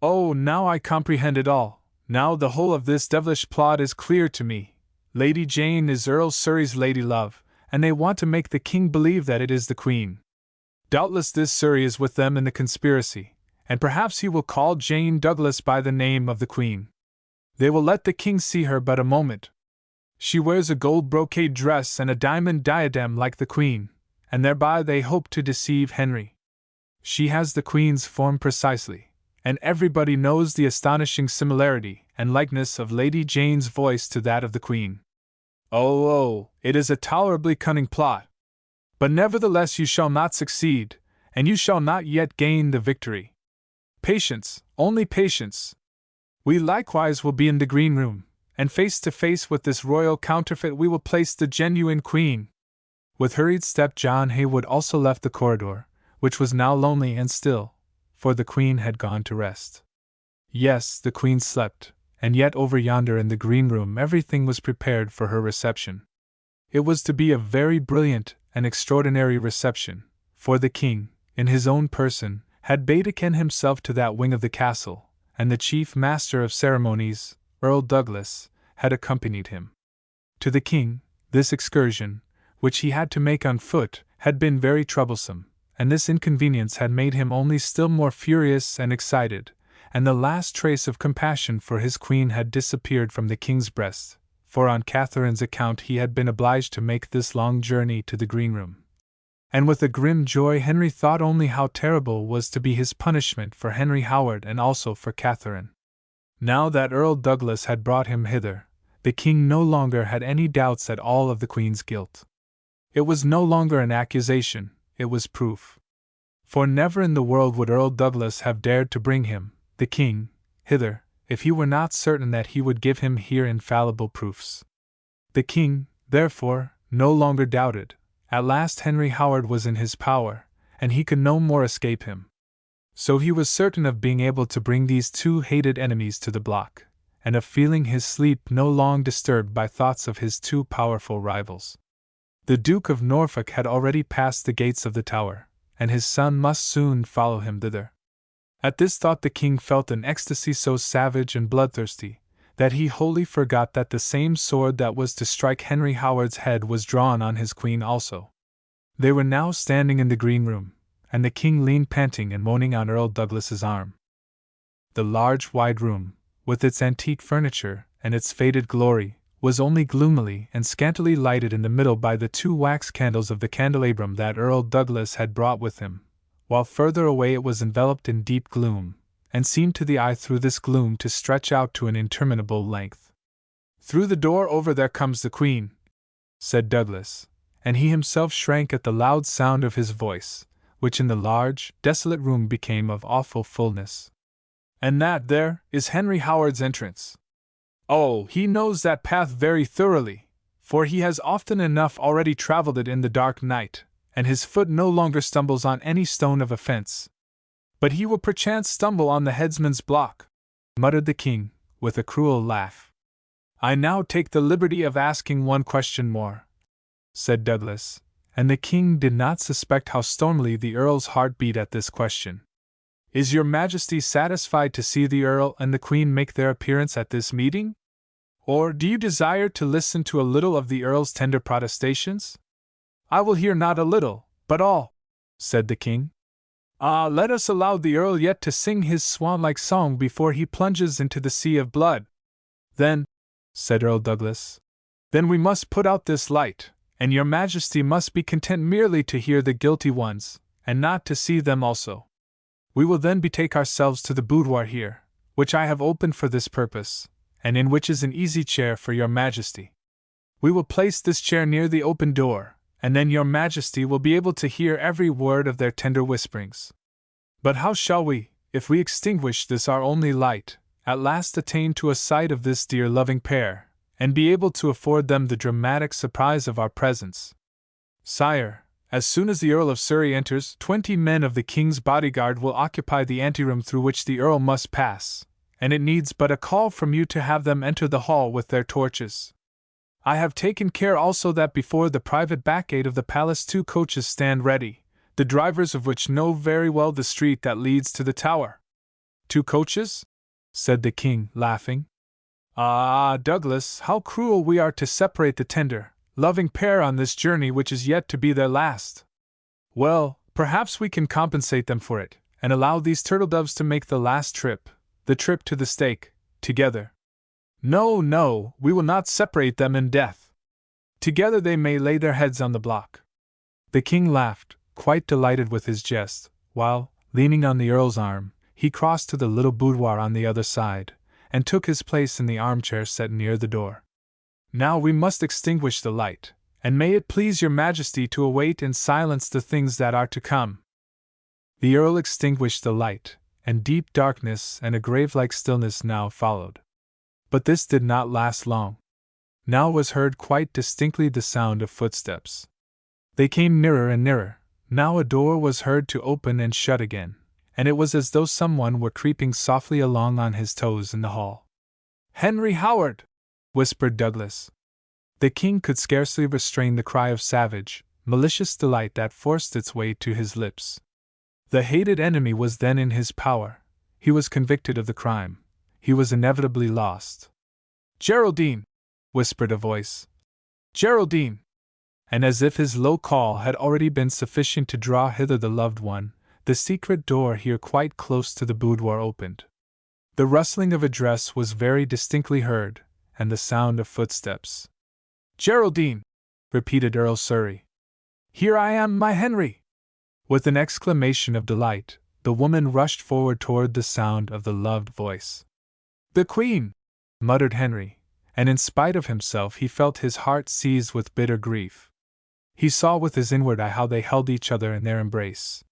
"Oh, now I comprehend it all. Now the whole of this devilish plot is clear to me. Lady Jane is Earl Surrey's lady love, and they want to make the king believe that it is the queen. Doubtless this Surrey is with them in the conspiracy, and perhaps he will call Jane Douglas by the name of the queen. They will let the king see her but a moment. She wears a gold brocade dress and a diamond diadem like the queen, and thereby they hope to deceive Henry. She has the queen's form precisely, and everybody knows the astonishing similarity and likeness of Lady Jane's voice to that of the queen. Oh, it is a tolerably cunning plot. But nevertheless you shall not succeed, and you shall not yet gain the victory. Patience, only patience. We likewise will be in the green room, and face to face with this royal counterfeit we will place the genuine queen." With hurried step John Haywood also left the corridor, which was now lonely and still, for the queen had gone to rest. Yes, the queen slept, and yet over yonder in the green room everything was prepared for her reception. It was to be a very brilliant and extraordinary reception, for the king, in his own person, had betaken himself to that wing of the castle, and the chief master of ceremonies, Earl Douglas, had accompanied him. To the king, this excursion, which he had to make on foot, had been very troublesome, and this inconvenience had made him only still more furious and excited, and the last trace of compassion for his queen had disappeared from the king's breast, for on Catherine's account he had been obliged to make this long journey to the green room. And with a grim joy Henry thought only how terrible was to be his punishment for Henry Howard and also for Catherine. Now that Earl Douglas had brought him hither, the king no longer had any doubts at all of the queen's guilt. It was no longer an accusation, it was proof. For never in the world would Earl Douglas have dared to bring him, the king, hither, if he were not certain that he would give him here infallible proofs. The king, therefore, no longer doubted. At last Henry Howard was in his power, and he could no more escape him. So he was certain of being able to bring these two hated enemies to the block, and of feeling his sleep no long disturbed by thoughts of his two powerful rivals. The Duke of Norfolk had already passed the gates of the Tower, and his son must soon follow him thither. At this thought the king felt an ecstasy so savage and bloodthirsty, that he wholly forgot that the same sword that was to strike Henry Howard's head was drawn on his queen also. They were now standing in the green room, and the king leaned panting and moaning on Earl Douglas's arm. The large wide room, with its antique furniture and its faded glory, was only gloomily and scantily lighted in the middle by the two wax candles of the candelabrum that Earl Douglas had brought with him, while further away it was enveloped in deep gloom, and seemed to the eye through this gloom to stretch out to an interminable length. "Through the door over there comes the queen," said Douglas, and he himself shrank at the loud sound of his voice, which in the large, desolate room became of awful fullness. "And that there is Henry Howard's entrance. Oh, he knows that path very thoroughly, for he has often enough already traveled it in the dark night, and his foot no longer stumbles on any stone of offense. But he will perchance stumble on the headsman's block," muttered the king, with a cruel laugh. "I now take the liberty of asking one question more," said Douglas, and the king did not suspect how stormily the earl's heart beat at this question. "Is your majesty satisfied to see the earl and the queen make their appearance at this meeting? Or do you desire to listen to a little of the earl's tender protestations?" "I will hear not a little, but all," said the king. "Ah, let us allow the earl yet to sing his swan-like song before he plunges into the sea of blood." "Then," said Earl Douglas, "then we must put out this light, and your majesty must be content merely to hear the guilty ones, and not to see them also. We will then betake ourselves to the boudoir here, which I have opened for this purpose, and in which is an easy chair for your majesty. We will place this chair near the open door, and then your majesty will be able to hear every word of their tender whisperings. But how shall we, if we extinguish this our only light, at last attain to a sight of this dear loving pair, and be able to afford them the dramatic surprise of our presence. Sire, as soon as the Earl of Surrey enters, 20 men of the King's bodyguard will occupy the anteroom through which the Earl must pass, and it needs but a call from you to have them enter the hall with their torches. I have taken care also that before the private back gate of the palace 2 coaches stand ready, the drivers of which know very well the street that leads to the tower. 2 coaches? Said the King, laughing. Ah, Douglas, how cruel we are to separate the tender, loving pair on this journey which is yet to be their last. Well, perhaps we can compensate them for it, and allow these turtle-doves to make the last trip, the trip to the stake, together. No, no, we will not separate them in death. Together they may lay their heads on the block. The King laughed, quite delighted with his jest, while, leaning on the Earl's arm, he crossed to the little boudoir on the other side, and took his place in the armchair set near the door. Now we must extinguish the light, and may it please your Majesty to await in silence the things that are to come. The Earl extinguished the light, and deep darkness and a grave-like stillness now followed. But this did not last long. Now was heard quite distinctly the sound of footsteps. They came nearer and nearer. Now a door was heard to open and shut again, and it was as though someone were creeping softly along on his toes in the hall. "Henry Howard!" whispered Douglas. The King could scarcely restrain the cry of savage, malicious delight that forced its way to his lips. The hated enemy was then in his power. He was convicted of the crime. He was inevitably lost. "Geraldine!" whispered a voice. "Geraldine!" And as if his low call had already been sufficient to draw hither the loved one, the secret door here quite close to the boudoir opened. The rustling of a dress was very distinctly heard, and the sound of footsteps. "Geraldine!" repeated Earl Surrey. "Here I am, my Henry!" With an exclamation of delight, the woman rushed forward toward the sound of the loved voice. "The Queen!" muttered Henry, and in spite of himself he felt his heart seized with bitter grief. He saw with his inward eye how they held each other in their embrace.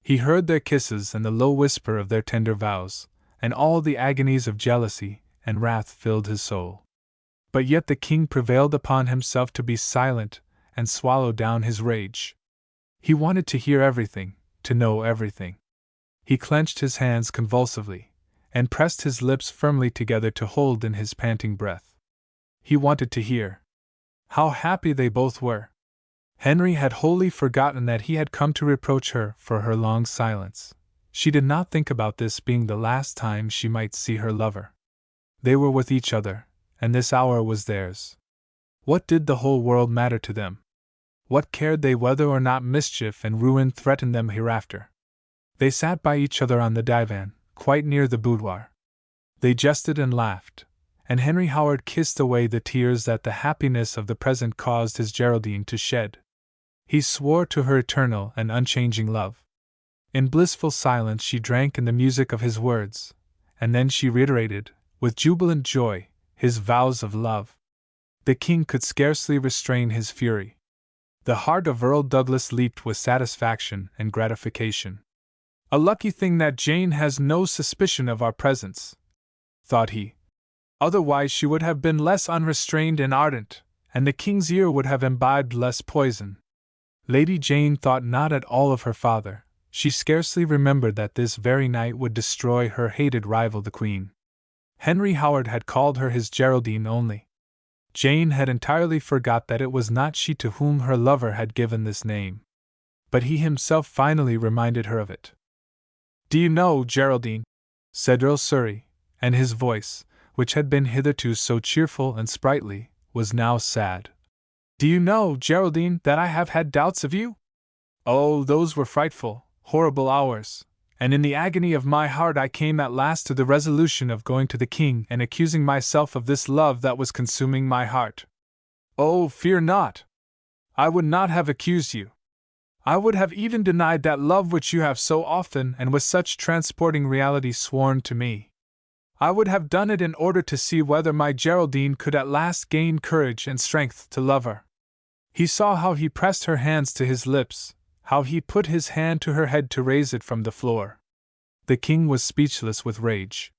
He heard their kisses and the low whisper of their tender vows, and all the agonies of jealousy and wrath filled his soul. But yet the King prevailed upon himself to be silent and swallow down his rage. He wanted to hear everything, to know everything. He clenched his hands convulsively, and pressed his lips firmly together to hold in his panting breath. He wanted to hear. How happy they both were! Henry had wholly forgotten that he had come to reproach her for her long silence. She did not think about this being the last time she might see her lover. They were with each other, and this hour was theirs. What did the whole world matter to them? What cared they whether or not mischief and ruin threatened them hereafter? They sat by each other on the divan, quite near the boudoir. They jested and laughed, and Henry Howard kissed away the tears that the happiness of the present caused his Geraldine to shed. He swore to her eternal and unchanging love. In blissful silence she drank in the music of his words, and then she reiterated, with jubilant joy, his vows of love. The King could scarcely restrain his fury. The heart of Earl Douglas leaped with satisfaction and gratification. "A lucky thing that Jane has no suspicion of our presence," thought he. "Otherwise she would have been less unrestrained and ardent, and the King's ear would have imbibed less poison." Lady Jane thought not at all of her father. She scarcely remembered that this very night would destroy her hated rival the Queen. Henry Howard had called her his Geraldine only. Jane had entirely forgot that it was not she to whom her lover had given this name. But he himself finally reminded her of it. "Do you know, Geraldine," said Earl Surrey, and his voice, which had been hitherto so cheerful and sprightly, was now sad. "Do you know, Geraldine, that I have had doubts of you? Oh, those were frightful, horrible hours, and in the agony of my heart I came at last to the resolution of going to the King and accusing myself of this love that was consuming my heart. Oh, fear not! I would not have accused you. I would have even denied that love which you have so often and with such transporting reality sworn to me. I would have done it in order to see whether my Geraldine could at last gain courage and strength to love her." He saw how he pressed her hands to his lips, how he put his hand to her head to raise it from the floor. The king was speechless with rage.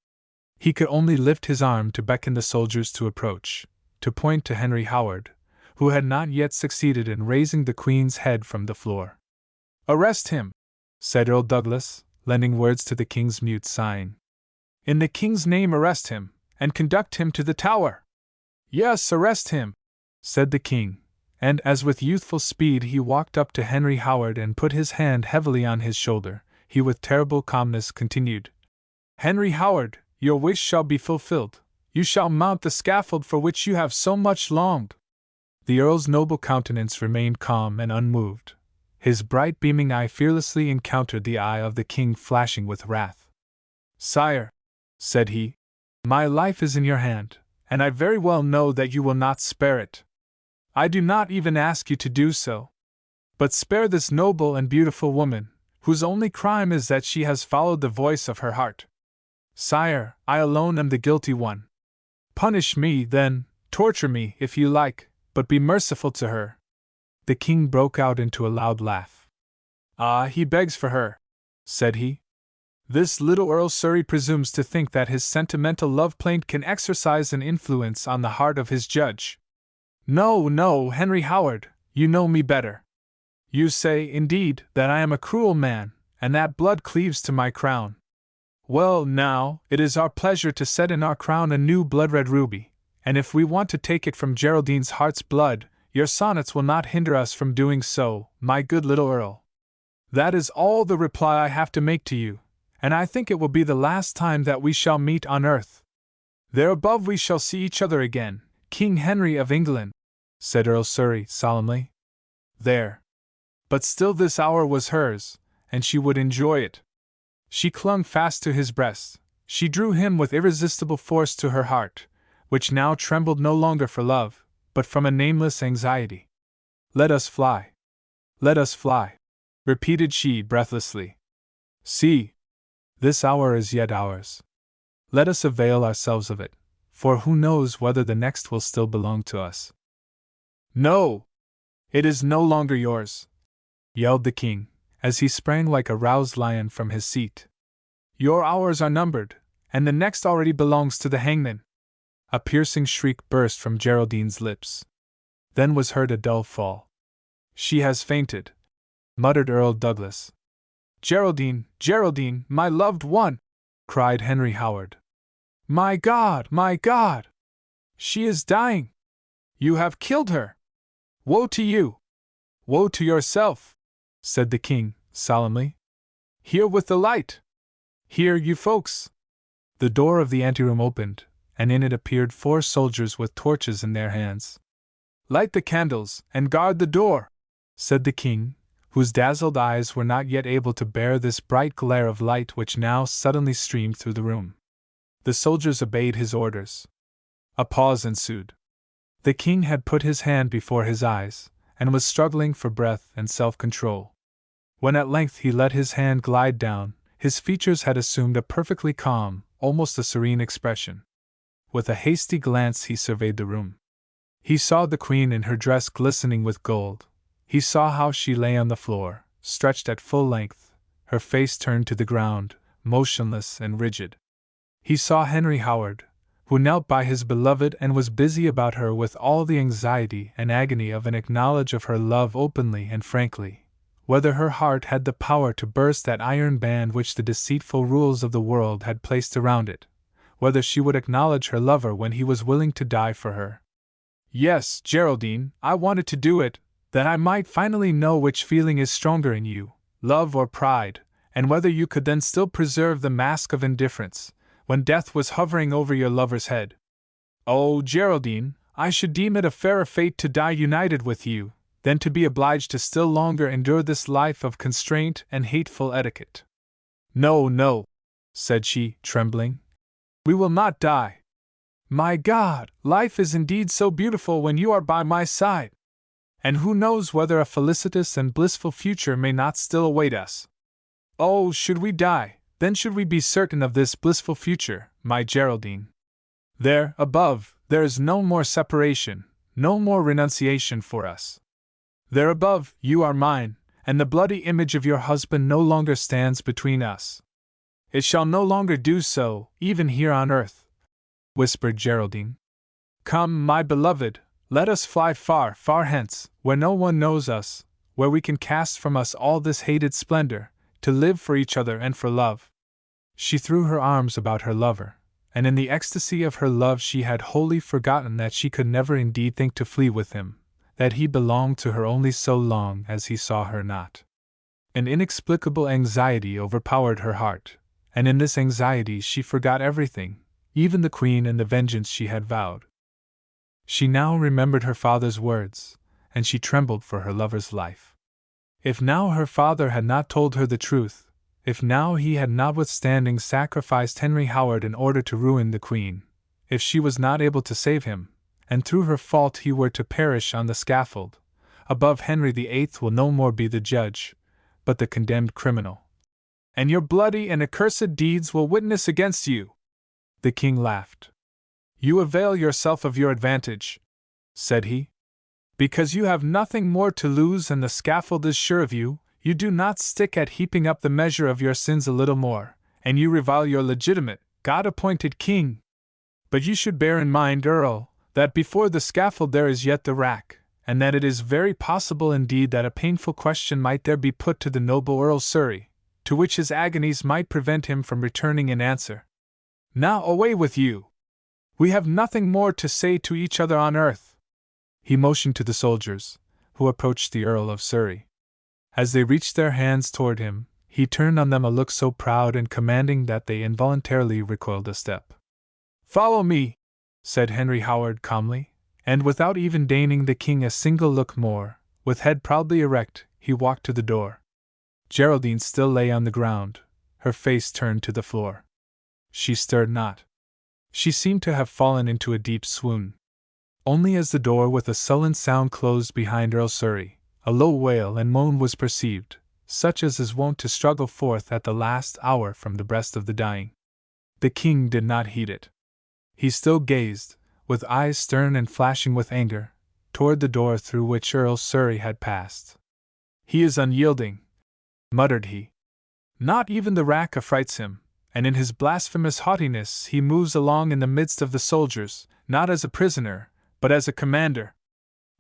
He could only lift his arm to beckon the soldiers to approach, to point to Henry Howard, who had not yet succeeded in raising the Queen's head from the floor. "Arrest him," said Earl Douglas, lending words to the king's mute sign. "In the king's name arrest him, and conduct him to the Tower." "Yes, arrest him," said the king, and as with youthful speed he walked up to Henry Howard and put his hand heavily on his shoulder, he with terrible calmness continued, "Henry Howard, your wish shall be fulfilled. You shall mount the scaffold for which you have so much longed." The earl's noble countenance remained calm and unmoved. His bright beaming eye fearlessly encountered the eye of the king flashing with wrath. "Sire," said he, "my life is in your hand, and I very well know that you will not spare it. I do not even ask you to do so. But spare this noble and beautiful woman, whose only crime is that she has followed the voice of her heart. Sire, I alone am the guilty one. Punish me, then, torture me, if you like, but be merciful to her." The king broke out into a loud laugh. "Ah, he begs for her," said he. "This little Earl Surrey presumes to think that his sentimental love plaint can exercise an influence on the heart of his judge. No, no, Henry Howard, you know me better. You say, indeed, that I am a cruel man, and that blood cleaves to my crown. Well, now, it is our pleasure to set in our crown a new blood-red ruby, and if we want to take it from Geraldine's heart's blood, your sonnets will not hinder us from doing so, my good little Earl. That is all the reply I have to make to you, and I think it will be the last time that we shall meet on earth. There above we shall see each other again, King Henry of England," said Earl Surrey solemnly. There. But still this hour was hers, and she would enjoy it. She clung fast to his breast, she drew him with irresistible force to her heart, which now trembled no longer for love, but from a nameless anxiety. "Let us fly. Let us fly," repeated she breathlessly. "See! This hour is yet ours. Let us avail ourselves of it, for who knows whether the next will still belong to us." "No! It is no longer yours!" yelled the king, as he sprang like a roused lion from his seat. "Your hours are numbered, and the next already belongs to the hangman." A piercing shriek burst from Geraldine's lips. Then was heard a dull fall. "She has fainted," muttered Earl Douglas. "Geraldine, Geraldine, my loved one!" cried Henry Howard. "My God, my God! She is dying! You have killed her! Woe to you! Woe to yourself!" said the king, solemnly. "Here with the light! Here, you folks!" The door of the anteroom opened, and in it appeared 4 soldiers with torches in their hands. "Light the candles, and guard the door," said the king, whose dazzled eyes were not yet able to bear this bright glare of light which now suddenly streamed through the room. The soldiers obeyed his orders. A pause ensued. The king had put his hand before his eyes, and was struggling for breath and self-control. When at length he let his hand glide down, his features had assumed a perfectly calm, almost a serene expression. With a hasty glance he surveyed the room. He saw the queen in her dress glistening with gold. He saw how she lay on the floor, stretched at full length, her face turned to the ground, motionless and rigid. He saw Henry Howard, who knelt by his beloved and was busy about her with all the anxiety and agony of an acknowledge of her love openly and frankly, whether her heart had the power to burst that iron band which the deceitful rules of the world had placed around it, whether she would acknowledge her lover when he was willing to die for her. "Yes, Geraldine, I wanted to do it, that I might finally know which feeling is stronger in you, love or pride, and whether you could then still preserve the mask of indifference, when death was hovering over your lover's head. Oh, Geraldine, I should deem it a fairer fate to die united with you, than to be obliged to still longer endure this life of constraint and hateful etiquette." "No, no," said she, trembling. "We will not die. My God, life is indeed so beautiful when you are by my side. And who knows whether a felicitous and blissful future may not still await us? Oh, should we die, then should we be certain of this blissful future, my Geraldine. There, above, there is no more separation, no more renunciation for us. There above, you are mine, and the bloody image of your husband no longer stands between us. It shall no longer do so, even here on earth, whispered Geraldine. Come, my beloved, let us fly far, far hence, where no one knows us, where we can cast from us all this hated splendor, to live for each other and for love. She threw her arms about her lover, and in the ecstasy of her love she had wholly forgotten that she could never indeed think to flee with him, that he belonged to her only so long as he saw her not. An inexplicable anxiety overpowered her heart, and in this anxiety she forgot everything, even the Queen and the vengeance she had vowed. She now remembered her father's words, and she trembled for her lover's life. If now her father had not told her the truth, if now he had notwithstanding sacrificed Henry Howard in order to ruin the Queen, if she was not able to save him, and through her fault he were to perish on the scaffold, above Henry VIII will no more be the judge, but the condemned criminal. And your bloody and accursed deeds will witness against you. The king laughed. You avail yourself of your advantage, said he. Because you have nothing more to lose and the scaffold is sure of you, you do not stick at heaping up the measure of your sins a little more, and you revile your legitimate, God-appointed king. But you should bear in mind, Earl, that before the scaffold there is yet the rack, and that it is very possible indeed that a painful question might there be put to the noble Earl Surrey, to which his agonies might prevent him from returning an answer. Now away with you! We have nothing more to say to each other on earth. He motioned to the soldiers, who approached the Earl of Surrey. As they reached their hands toward him, he turned on them a look so proud and commanding that they involuntarily recoiled a step. Follow me, said Henry Howard calmly, and without even deigning the king a single look more, with head proudly erect, he walked to the door. Geraldine still lay on the ground, her face turned to the floor. She stirred not. She seemed to have fallen into a deep swoon. Only as the door with a sullen sound closed behind Earl Surrey, a low wail and moan was perceived, such as is wont to struggle forth at the last hour from the breast of the dying. The king did not heed it. He still gazed, with eyes stern and flashing with anger, toward the door through which Earl Surrey had passed. He is unyielding, muttered he. Not even the rack affrights him, and in his blasphemous haughtiness he moves along in the midst of the soldiers, not as a prisoner, but as a commander.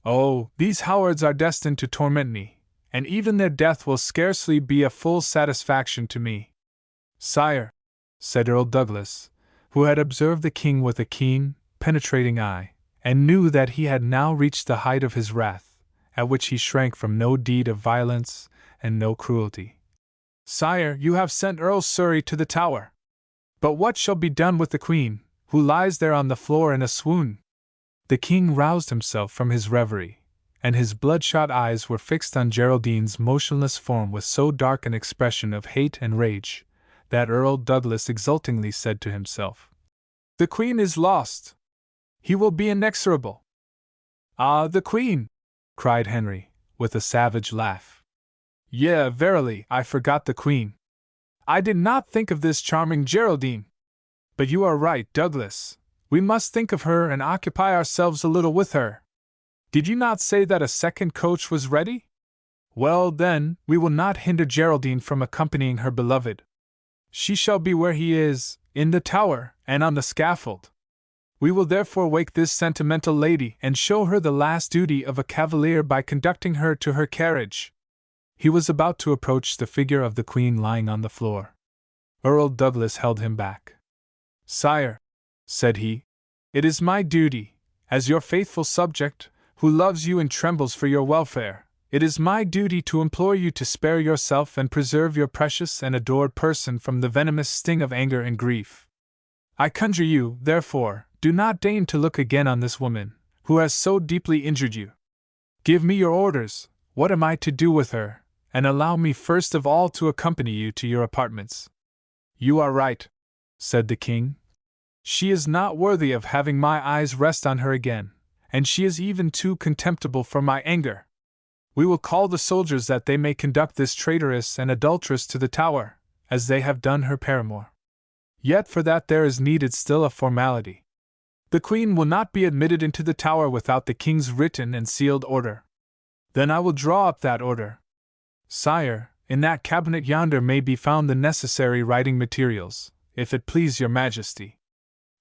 Oh, these Howards are destined to torment me, and even their death will scarcely be a full satisfaction to me. Sire, said Earl Douglas, who had observed the king with a keen, penetrating eye, and knew that he had now reached the height of his wrath, at which he shrank from no deed of violence and no cruelty. Sire, you have sent Earl Surrey to the Tower. But what shall be done with the Queen, who lies there on the floor in a swoon? The king roused himself from his reverie, and his bloodshot eyes were fixed on Geraldine's motionless form with so dark an expression of hate and rage, that Earl Douglas exultingly said to himself, The Queen is lost! He will be inexorable! Ah, the Queen! cried Henry, with a savage laugh. Yea, verily, I forgot the Queen. I did not think of this charming Geraldine. But you are right, Douglas. We must think of her and occupy ourselves a little with her. Did you not say that a second coach was ready? Well, then, we will not hinder Geraldine from accompanying her beloved. She shall be where he is, in the Tower, and on the scaffold. We will therefore wake this sentimental lady and show her the last duty of a cavalier by conducting her to her carriage. He was about to approach the figure of the Queen lying on the floor. Earl Douglas held him back. Sire, said he, it is my duty, as your faithful subject, who loves you and trembles for your welfare, it is my duty to implore you to spare yourself and preserve your precious and adored person from the venomous sting of anger and grief. I conjure you, therefore, do not deign to look again on this woman, who has so deeply injured you. Give me your orders, what am I to do with her, and allow me first of all to accompany you to your apartments. You are right, said the king. She is not worthy of having my eyes rest on her again, and she is even too contemptible for my anger. We will call the soldiers that they may conduct this traitoress and adulteress to the Tower, as they have done her paramour. Yet for that there is needed still a formality. The Queen will not be admitted into the Tower without the King's written and sealed order. Then I will draw up that order. Sire, In that cabinet yonder may be found the necessary writing materials, if it please your majesty.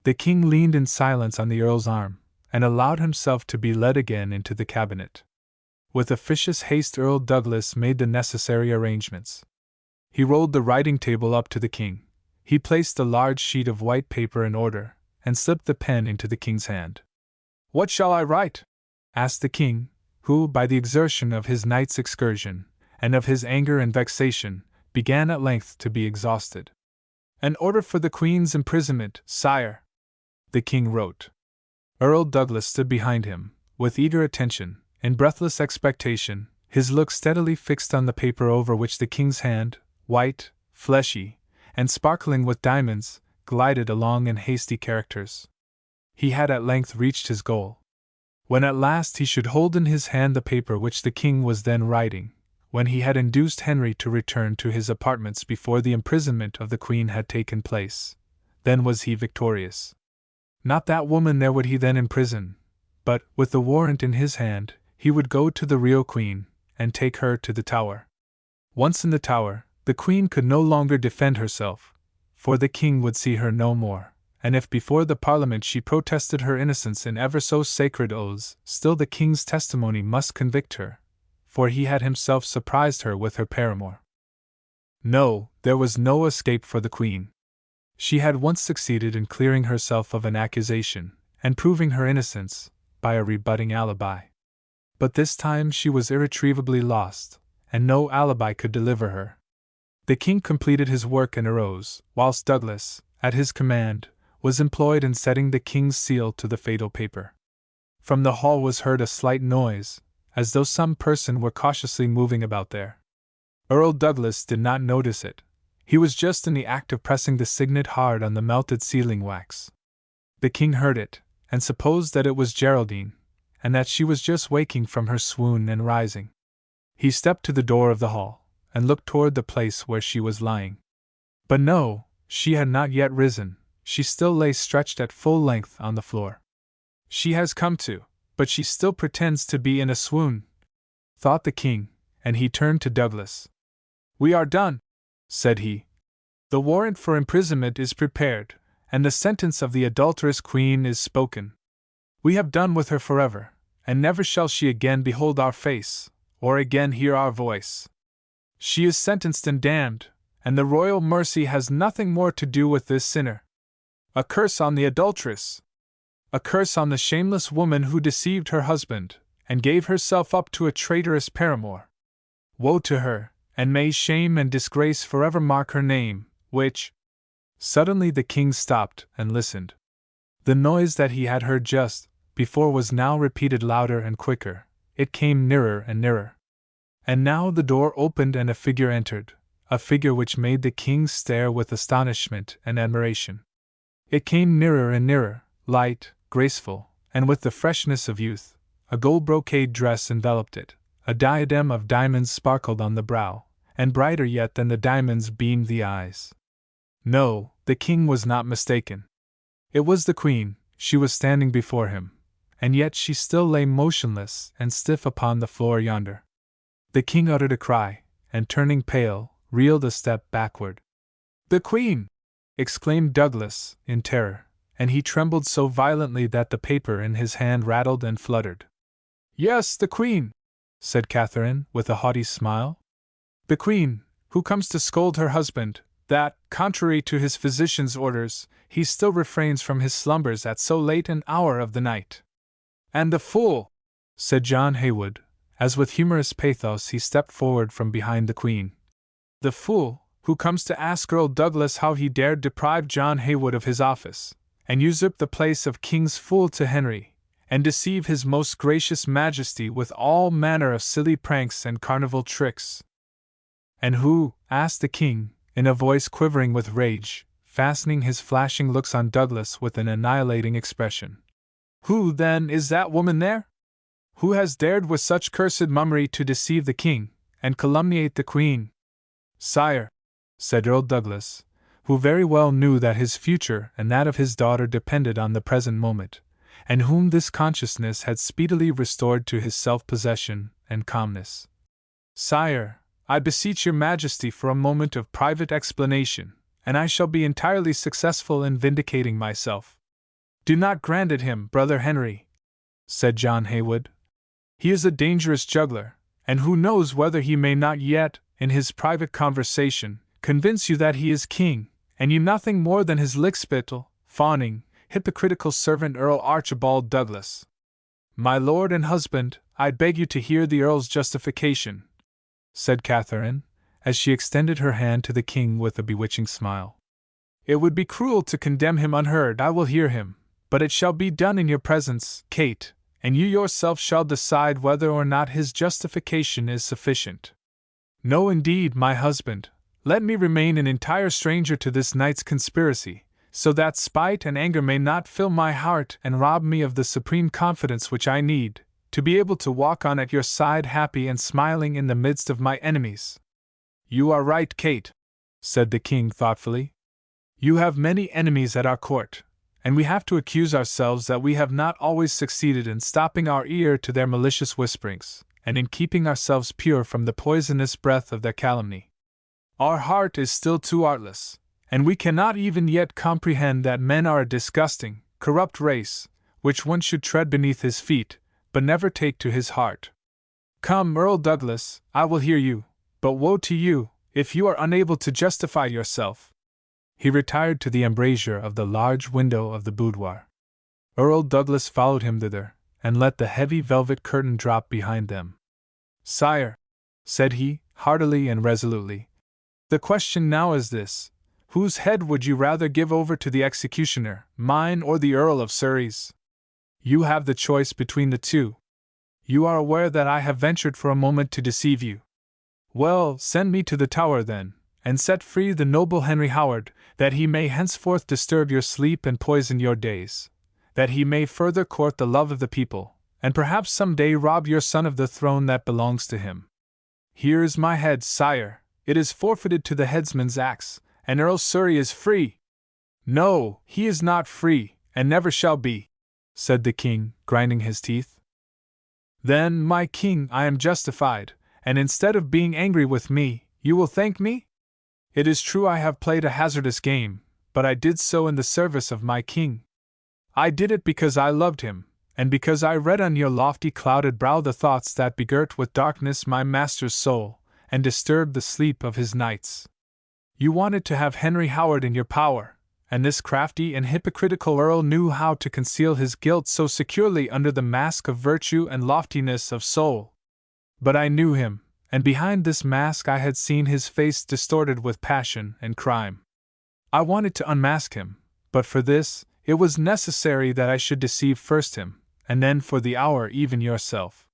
The king leaned in silence on the earl's arm, and allowed himself to be led again into the cabinet. With officious haste Earl Douglas made the necessary arrangements. He rolled the writing table up to the king. He placed the large sheet of white paper in order, and slipped the pen into the king's hand. "What shall I write?" asked the king, who, by the exertion of his night's excursion, and of his anger and vexation, began at length to be exhausted. "An order for the Queen's imprisonment, sire," the king wrote. Earl Douglas stood behind him, with eager attention, in breathless expectation, his look steadily fixed on the paper over which the king's hand, white, fleshy, and sparkling with diamonds, glided along in hasty characters. He had at length reached his goal. When at last he should hold in his hand the paper which the king was then writing, when he had induced Henry to return to his apartments before the imprisonment of the Queen had taken place, then was he victorious. Not that woman there would he then imprison, but, with the warrant in his hand, he would go to the real Queen, and take her to the Tower. Once in the Tower, the Queen could no longer defend herself, for the king would see her no more, and if before the Parliament she protested her innocence in ever so sacred oaths, still the king's testimony must convict her, for he had himself surprised her with her paramour. No, there was no escape for the Queen. She had once succeeded in clearing herself of an accusation, and proving her innocence, by a rebutting alibi. But this time she was irretrievably lost, and no alibi could deliver her. The king completed his work and arose, whilst Douglas, at his command, was employed in setting the king's seal to the fatal paper. From the hall was heard a slight noise, as though some person were cautiously moving about there. Earl Douglas did not notice it. He was just in the act of pressing the signet hard on the melted sealing wax. The king heard it, and supposed that it was Geraldine, and that she was just waking from her swoon and rising. He stepped to the door of the hall, and looked toward the place where she was lying. But no, she had not yet risen, she still lay stretched at full length on the floor. "She has come to, but she still pretends to be in a swoon," thought the king, and he turned to Douglas. "We are done," said he. "The warrant for imprisonment is prepared, and the sentence of the adulterous Queen is spoken. We have done with her forever, and never shall she again behold our face, or again hear our voice. She is sentenced and damned, and the royal mercy has nothing more to do with this sinner. A curse on the adulteress! A curse on the shameless woman who deceived her husband, and gave herself up to a traitorous paramour. Woe to her, and may shame and disgrace forever mark her name, which—" Suddenly the king stopped and listened. The noise that he had heard just before was now repeated louder and quicker. It came nearer and nearer. And now the door opened and a figure entered, a figure which made the king stare with astonishment and admiration. It came nearer and nearer, light, graceful, and with the freshness of youth. A gold brocade dress enveloped it, a diadem of diamonds sparkled on the brow, and brighter yet than the diamonds beamed the eyes. No, the king was not mistaken. It was the Queen. She was standing before him, and yet she still lay motionless and stiff upon the floor yonder. The king uttered a cry, and turning pale, reeled a step backward. "The Queen!" exclaimed Douglas, in terror, and he trembled so violently that the paper in his hand rattled and fluttered. "Yes, the Queen," said Catherine, with a haughty smile. "The Queen, who comes to scold her husband, that, contrary to his physician's orders, he still refrains from his slumbers at so late an hour of the night." "And the fool," said John Haywood, as with humorous pathos he stepped forward from behind the Queen. "The fool, who comes to ask Earl Douglas how he dared deprive John Haywood of his office, and usurp the place of King's Fool to Henry, and deceive his most gracious Majesty with all manner of silly pranks and carnival tricks." "And who," asked the King, in a voice quivering with rage, fastening his flashing looks on Douglas with an annihilating expression, "who, then, is that woman there? Who has dared with such cursed mummery to deceive the King, and calumniate the Queen?" "Sire," said Earl Douglas, who very well knew that his future and that of his daughter depended on the present moment, and whom this consciousness had speedily restored to his self-possession and calmness. "Sire, I beseech your Majesty for a moment of private explanation, and I shall be entirely successful in vindicating myself." "Do not grant it him, Brother Henry," said John Haywood. "He is a dangerous juggler, and who knows whether he may not yet, in his private conversation, convince you that he is king, and you nothing more than his lickspittle, fawning, hypocritical servant Earl Archibald Douglas." "My lord and husband, I beg you to hear the Earl's justification," said Catherine, as she extended her hand to the king with a bewitching smile. "It would be cruel to condemn him unheard. I will hear him, but it shall be done in your presence, Kate, and you yourself shall decide whether or not his justification is sufficient." "No, indeed, my husband. Let me remain an entire stranger to this night's conspiracy, so that spite and anger may not fill my heart and rob me of the supreme confidence which I need, to be able to walk on at your side happy and smiling in the midst of my enemies." "You are right, Kate," said the king thoughtfully. "You have many enemies at our court, and we have to accuse ourselves that we have not always succeeded in stopping our ear to their malicious whisperings, and in keeping ourselves pure from the poisonous breath of their calumny. Our heart is still too artless, and we cannot even yet comprehend that men are a disgusting, corrupt race, which one should tread beneath his feet, but never take to his heart. Come, Earl Douglas, I will hear you, but woe to you, if you are unable to justify yourself." He retired to the embrasure of the large window of the boudoir. Earl Douglas followed him thither, and let the heavy velvet curtain drop behind them. "Sire," said he, heartily and resolutely, "the question now is this: whose head would you rather give over to the executioner, mine or the Earl of Surrey's? You have the choice between the two. You are aware that I have ventured for a moment to deceive you. Well, send me to the Tower then, and set free the noble Henry Howard, that he may henceforth disturb your sleep and poison your days, that he may further court the love of the people, and perhaps some day rob your son of the throne that belongs to him. Here is my head, sire. It is forfeited to the headsman's axe, and Earl Surrey is free." "No, he is not free, and never shall be," said the king, grinding his teeth. "Then, my king, I am justified, and instead of being angry with me, you will thank me? It is true I have played a hazardous game, but I did so in the service of my king. I did it because I loved him, and because I read on your lofty clouded brow the thoughts that begirt with darkness my master's soul, and disturbed the sleep of his nights. You wanted to have Henry Howard in your power, and this crafty and hypocritical earl knew how to conceal his guilt so securely under the mask of virtue and loftiness of soul. But I knew him, and behind this mask I had seen his face distorted with passion and crime. I wanted to unmask him, but for this, it was necessary that I should deceive first him, and then for the hour even yourself.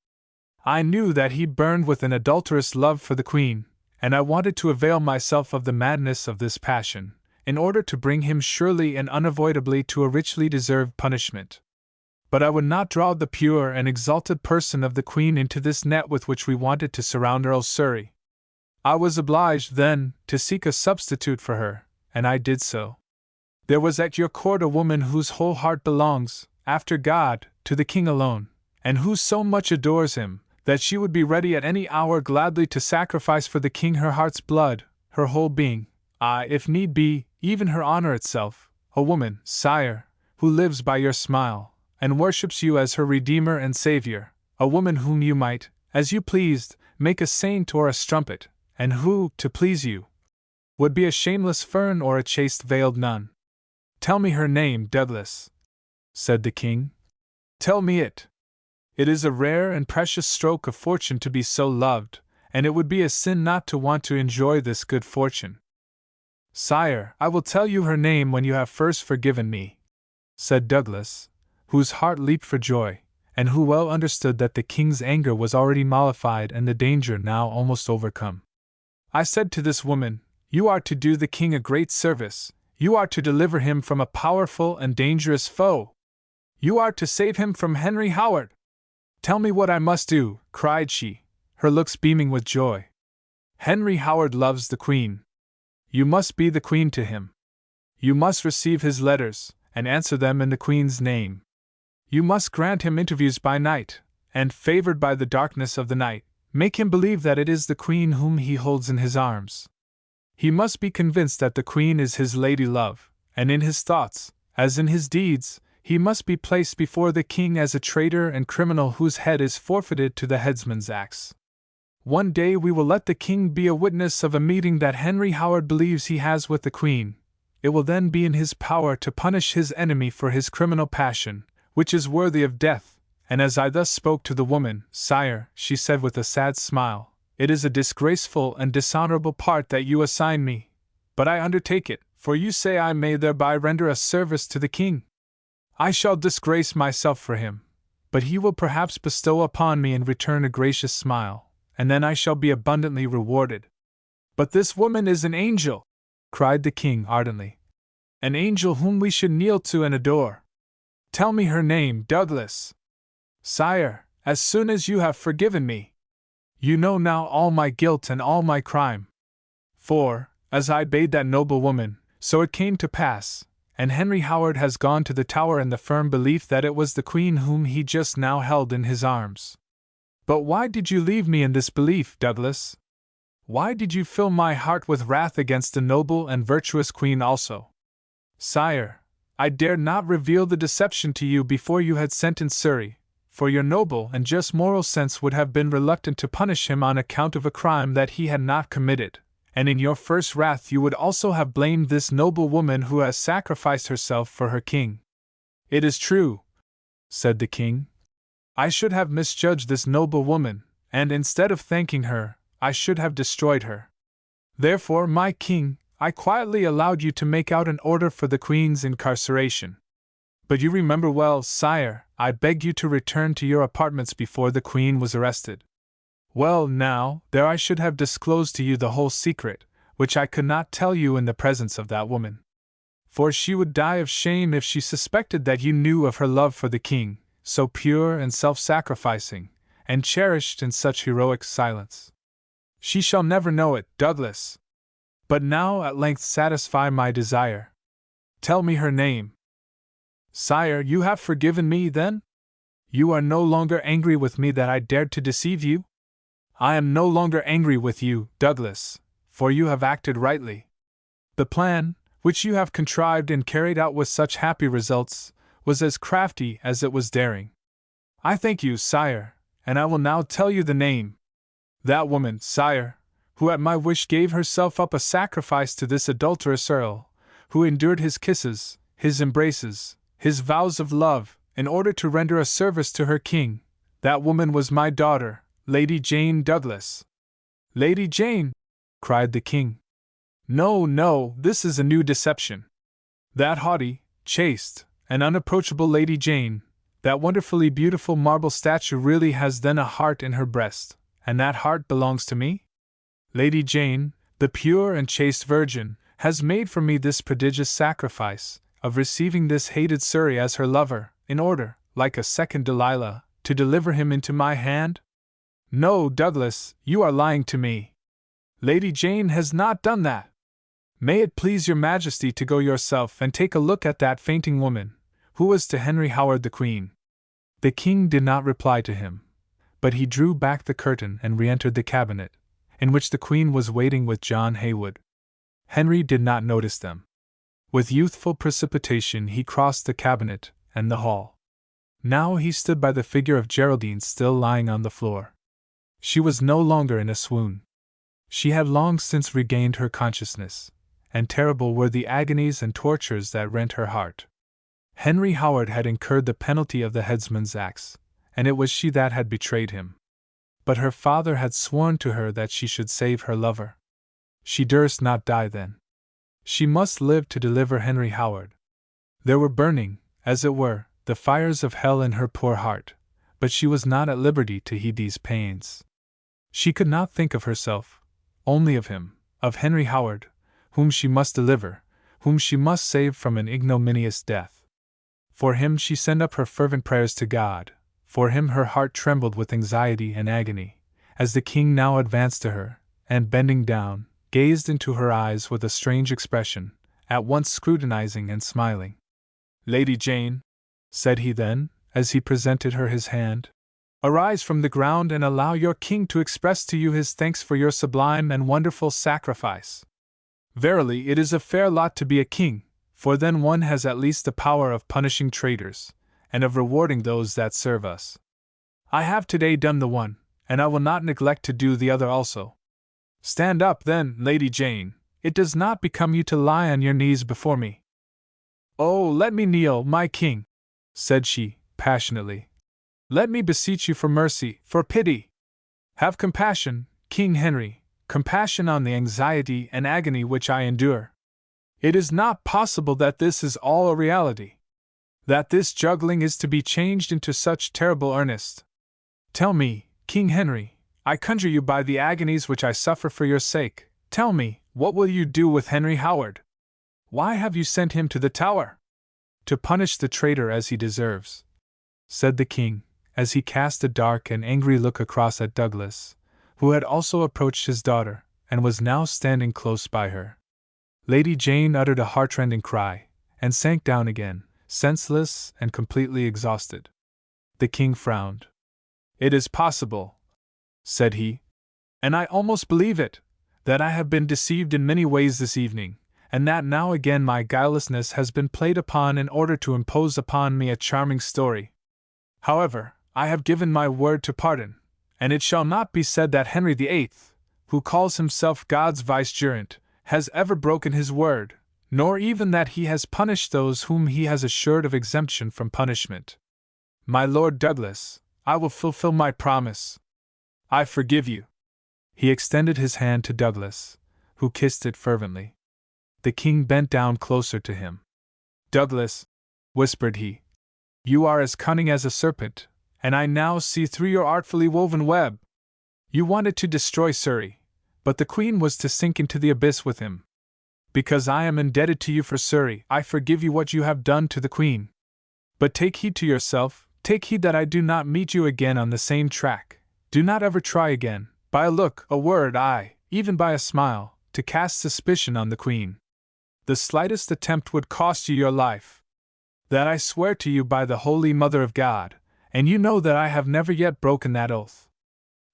I knew that he burned with an adulterous love for the Queen, and I wanted to avail myself of the madness of this passion, in order to bring him surely and unavoidably to a richly deserved punishment. But I would not draw the pure and exalted person of the Queen into this net with which we wanted to surround Earl Surrey. I was obliged, then, to seek a substitute for her, and I did so. There was at your court a woman whose whole heart belongs, after God, to the King alone, and who so much adores him, that she would be ready at any hour gladly to sacrifice for the King her heart's blood, her whole being, aye, if need be, even her honor itself, a woman, sire, who lives by your smile, and worships you as her Redeemer and Savior, a woman whom you might, as you pleased, make a saint or a strumpet, and who, to please you, would be a shameless fern or a chaste veiled nun. Tell me her name, Douglas, said the king. Tell me it. It is a rare and precious stroke of fortune to be so loved, and it would be a sin not to want to enjoy this good fortune. Sire, I will tell you her name when you have first forgiven me, said Douglas, whose heart leaped for joy, and who well understood that the king's anger was already mollified and the danger now almost overcome. I said to this woman, you are to do the king a great service, you are to deliver him from a powerful and dangerous foe. You are to save him from Henry Howard. Tell me what I must do, cried she, her looks beaming with joy. Henry Howard loves the Queen. You must be the Queen to him. You must receive his letters, and answer them in the Queen's name. You must grant him interviews by night, and, favored by the darkness of the night, make him believe that it is the Queen whom he holds in his arms. He must be convinced that the Queen is his lady love, and in his thoughts, as in his deeds, he must be placed before the king as a traitor and criminal whose head is forfeited to the headsman's axe. One day we will let the king be a witness of a meeting that Henry Howard believes he has with the Queen. It will then be in his power to punish his enemy for his criminal passion, which is worthy of death. And as I thus spoke to the woman, "Sire," she said with a sad smile, "it is a disgraceful and dishonorable part that you assign me. But I undertake it, for you say I may thereby render a service to the king. I shall disgrace myself for him, but he will perhaps bestow upon me in return a gracious smile, and then I shall be abundantly rewarded." "But this woman is an angel!" cried the king ardently. "An angel whom we should kneel to and adore. Tell me her name, Douglas." "Sire, as soon as you have forgiven me. You know now all my guilt and all my crime. For, as I bade that noble woman, so it came to pass, and Henry Howard has gone to the Tower in the firm belief that it was the Queen whom he just now held in his arms." "But why did you leave me in this belief, Douglas? Why did you fill my heart with wrath against the noble and virtuous Queen also?" "Sire, I dared not reveal the deception to you before you had sentenced Surrey, for your noble and just moral sense would have been reluctant to punish him on account of a crime that he had not committed, and in your first wrath you would also have blamed this noble woman who has sacrificed herself for her king." "It is true," said the king. "I should have misjudged this noble woman, and instead of thanking her, I should have destroyed her. Therefore, my king, I quietly allowed you to make out an order for the Queen's incarceration. But you remember well, sire, I begged you to return to your apartments before the Queen was arrested. Well, now, there I should have disclosed to you the whole secret, which I could not tell you in the presence of that woman. For she would die of shame if she suspected that you knew of her love for the king, so pure and self-sacrificing, and cherished in such heroic silence. She shall never know it, Douglas. But now at length satisfy my desire. Tell me her name." "Sire, you have forgiven me, then? You are no longer angry with me that I dared to deceive you?" "I am no longer angry with you, Douglas, for you have acted rightly. The plan, which you have contrived and carried out with such happy results, was as crafty as it was daring. I thank you, sire, and I will now tell you the name. That woman, sire, who at my wish gave herself up a sacrifice to this adulterous earl, who endured his kisses, his embraces, his vows of love, in order to render a service to her king, that woman was my daughter, Lady Jane Douglas." "Lady Jane!" cried the king. "No, no, this is a new deception. That haughty, chaste, and unapproachable Lady Jane, that wonderfully beautiful marble statue really has then a heart in her breast, and that heart belongs to me? Lady Jane, the pure and chaste virgin, has made for me this prodigious sacrifice, of receiving this hated Surrey as her lover, in order, like a second Delilah, to deliver him into my hand? No, Douglas, you are lying to me. Lady Jane has not done that. May it please your Majesty to go yourself and take a look at that fainting woman, who was to Henry Howard the Queen." The king did not reply to him, but he drew back the curtain and re-entered the cabinet, in which the Queen was waiting with John Haywood. Henry did not notice them. With youthful precipitation he crossed the cabinet and the hall. Now he stood by the figure of Geraldine still lying on the floor. She was no longer in a swoon. She had long since regained her consciousness, and terrible were the agonies and tortures that rent her heart. Henry Howard had incurred the penalty of the headsman's axe, and it was she that had betrayed him. But her father had sworn to her that she should save her lover. She durst not die then. She must live to deliver Henry Howard. There were burning, as it were, the fires of hell in her poor heart, but she was not at liberty to heed these pains. She could not think of herself, only of him, of Henry Howard, whom she must deliver, whom she must save from an ignominious death. For him she sent up her fervent prayers to God, for him her heart trembled with anxiety and agony, as the king now advanced to her, and bending down, gazed into her eyes with a strange expression, at once scrutinizing and smiling. "Lady Jane," said he then, as he presented her his hand, Arise from the ground and allow your king to express to you his thanks for your sublime and wonderful sacrifice. Verily, it is a fair lot to be a king, for then one has at least the power of punishing traitors, and of rewarding those that serve us. I have today done the one, and I will not neglect to do the other also. Stand up, then, Lady Jane. It does not become you to lie on your knees before me. Oh, let me kneel, my king, said she, passionately. Let me beseech you for mercy, for pity. Have compassion, King Henry, compassion on the anxiety and agony which I endure. It is not possible that this is all a reality, that this juggling is to be changed into such terrible earnest. Tell me, King Henry, I conjure you by the agonies which I suffer for your sake, tell me, what will you do with Henry Howard? Why have you sent him to the Tower? To punish the traitor as he deserves, said the king, as he cast a dark and angry look across at Douglas, who had also approached his daughter, and was now standing close by her. Lady Jane uttered a heartrending cry, and sank down again, senseless and completely exhausted. The king frowned. It is possible, said he, and I almost believe it, that I have been deceived in many ways this evening, and that now again my guilelessness has been played upon in order to impose upon me a charming story. However, I have given my word to pardon, and it shall not be said that Henry VIII, who calls himself God's vicegerent, has ever broken his word, nor even that he has punished those whom he has assured of exemption from punishment. My Lord Douglas, I will fulfill my promise. I forgive you. He extended his hand to Douglas, who kissed it fervently. The king bent down closer to him. Douglas, whispered he, you are as cunning as a serpent, and I now see through your artfully woven web. You wanted to destroy Surrey, but the Queen was to sink into the abyss with him. Because I am indebted to you for Surrey, I forgive you what you have done to the Queen. But take heed to yourself, take heed that I do not meet you again on the same track. Do not ever try again, by a look, a word, aye, even by a smile, to cast suspicion on the Queen. The slightest attempt would cost you your life. That I swear to you by the Holy Mother of God, and you know that I have never yet broken that oath.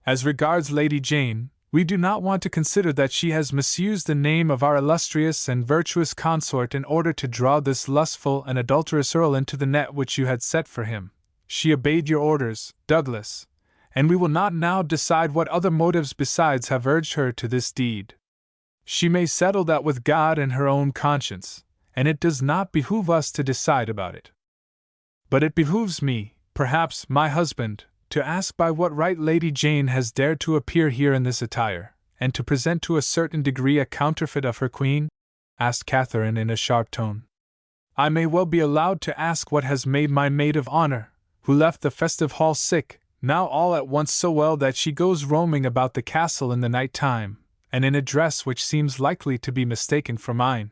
As regards Lady Jane, we do not want to consider that she has misused the name of our illustrious and virtuous consort in order to draw this lustful and adulterous earl into the net which you had set for him. She obeyed your orders, Douglas, and we will not now decide what other motives besides have urged her to this deed. She may settle that with God and her own conscience, and it does not behoove us to decide about it. But it behooves me, perhaps, my husband, to ask by what right Lady Jane has dared to appear here in this attire, and to present to a certain degree a counterfeit of her queen? Asked Catherine in a sharp tone. I may well be allowed to ask what has made my maid of honor, who left the festive hall sick, now all at once so well that she goes roaming about the castle in the night time, and in a dress which seems likely to be mistaken for mine.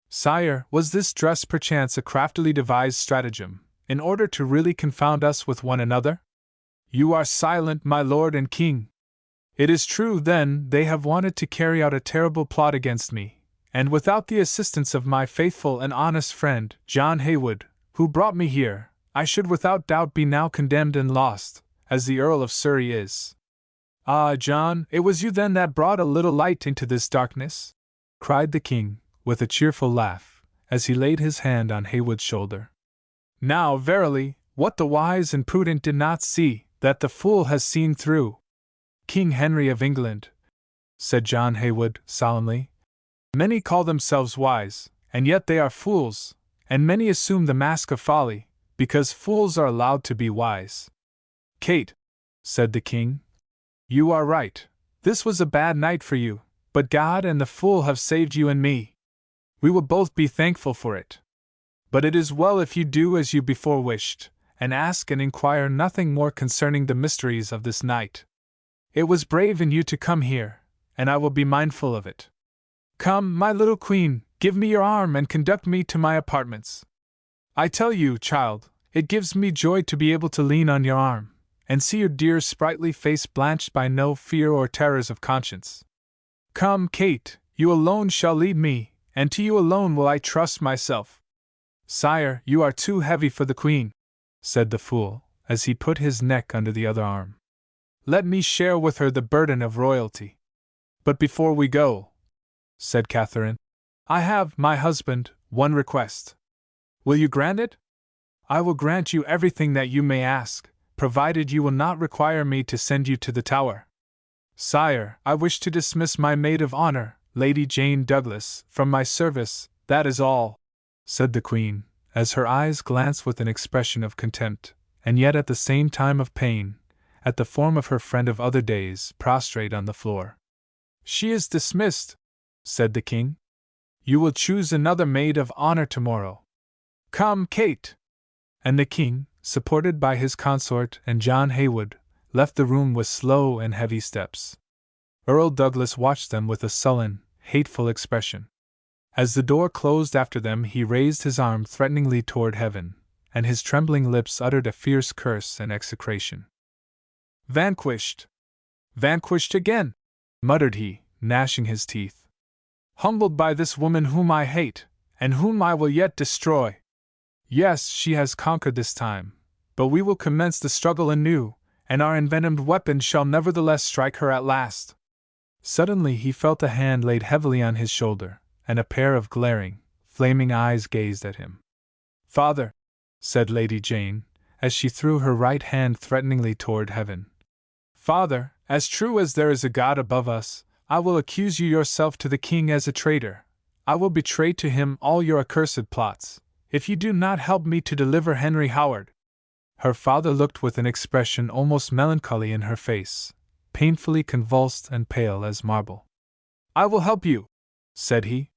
Sire, was this dress perchance a craftily devised stratagem, in order to really confound us with one another? You are silent, my lord and king. It is true, then, they have wanted to carry out a terrible plot against me, and without the assistance of my faithful and honest friend, John Haywood, who brought me here, I should without doubt be now condemned and lost, as the Earl of Surrey is. Ah, John, it was you then that brought a little light into this darkness? Cried the king, with a cheerful laugh, as he laid his hand on Haywood's shoulder. Now, verily, what the wise and prudent did not see, that the fool has seen through. King Henry of England, said John Haywood solemnly, many call themselves wise, and yet they are fools, and many assume the mask of folly, because fools are allowed to be wise. Kate, said the king, you are right. This was a bad night for you, but God and the fool have saved you and me. We will both be thankful for it. But it is well if you do as you before wished, and ask and inquire nothing more concerning the mysteries of this night. It was brave in you to come here, and I will be mindful of it. Come, my little queen, give me your arm and conduct me to my apartments. I tell you, child, it gives me joy to be able to lean on your arm, and see your dear sprightly face blanched by no fear or terrors of conscience. Come, Kate, you alone shall lead me, and to you alone will I trust myself. Sire, you are too heavy for the Queen, said the fool, as he put his neck under the other arm. "Let me share with her the burden of royalty." "But before we go," said Catherine, "I have, my husband, one request. Will you grant it?" "I will grant you everything that you may ask, provided you will not require me to send you to the Tower." "Sire, I wish to dismiss my maid of honor, Lady Jane Douglas, from my service, that is all," said the Queen, as her eyes glanced with an expression of contempt, and yet at the same time of pain, at the form of her friend of other days, prostrate on the floor. "She is dismissed," said the King. "You will choose another maid of honor tomorrow. Come, Kate!" And the King, supported by his consort and John Haywood, left the room with slow and heavy steps. Earl Douglas watched them with a sullen, hateful expression. As the door closed after them, he raised his arm threateningly toward heaven, and his trembling lips uttered a fierce curse and execration. "Vanquished! Vanquished again!" muttered he, gnashing his teeth. "Humbled by this woman whom I hate, and whom I will yet destroy! Yes, she has conquered this time, but we will commence the struggle anew, and our envenomed weapon shall nevertheless strike her at last." Suddenly he felt a hand laid heavily on his shoulder, and a pair of glaring, flaming eyes gazed at him. "Father," said Lady Jane, as she threw her right hand threateningly toward heaven. "Father, as true as there is a God above us, I will accuse you yourself to the King as a traitor. I will betray to him all your accursed plots, if you do not help me to deliver Henry Howard." Her father looked with an expression almost melancholy in her face, painfully convulsed and pale as marble. "I will help you," said he.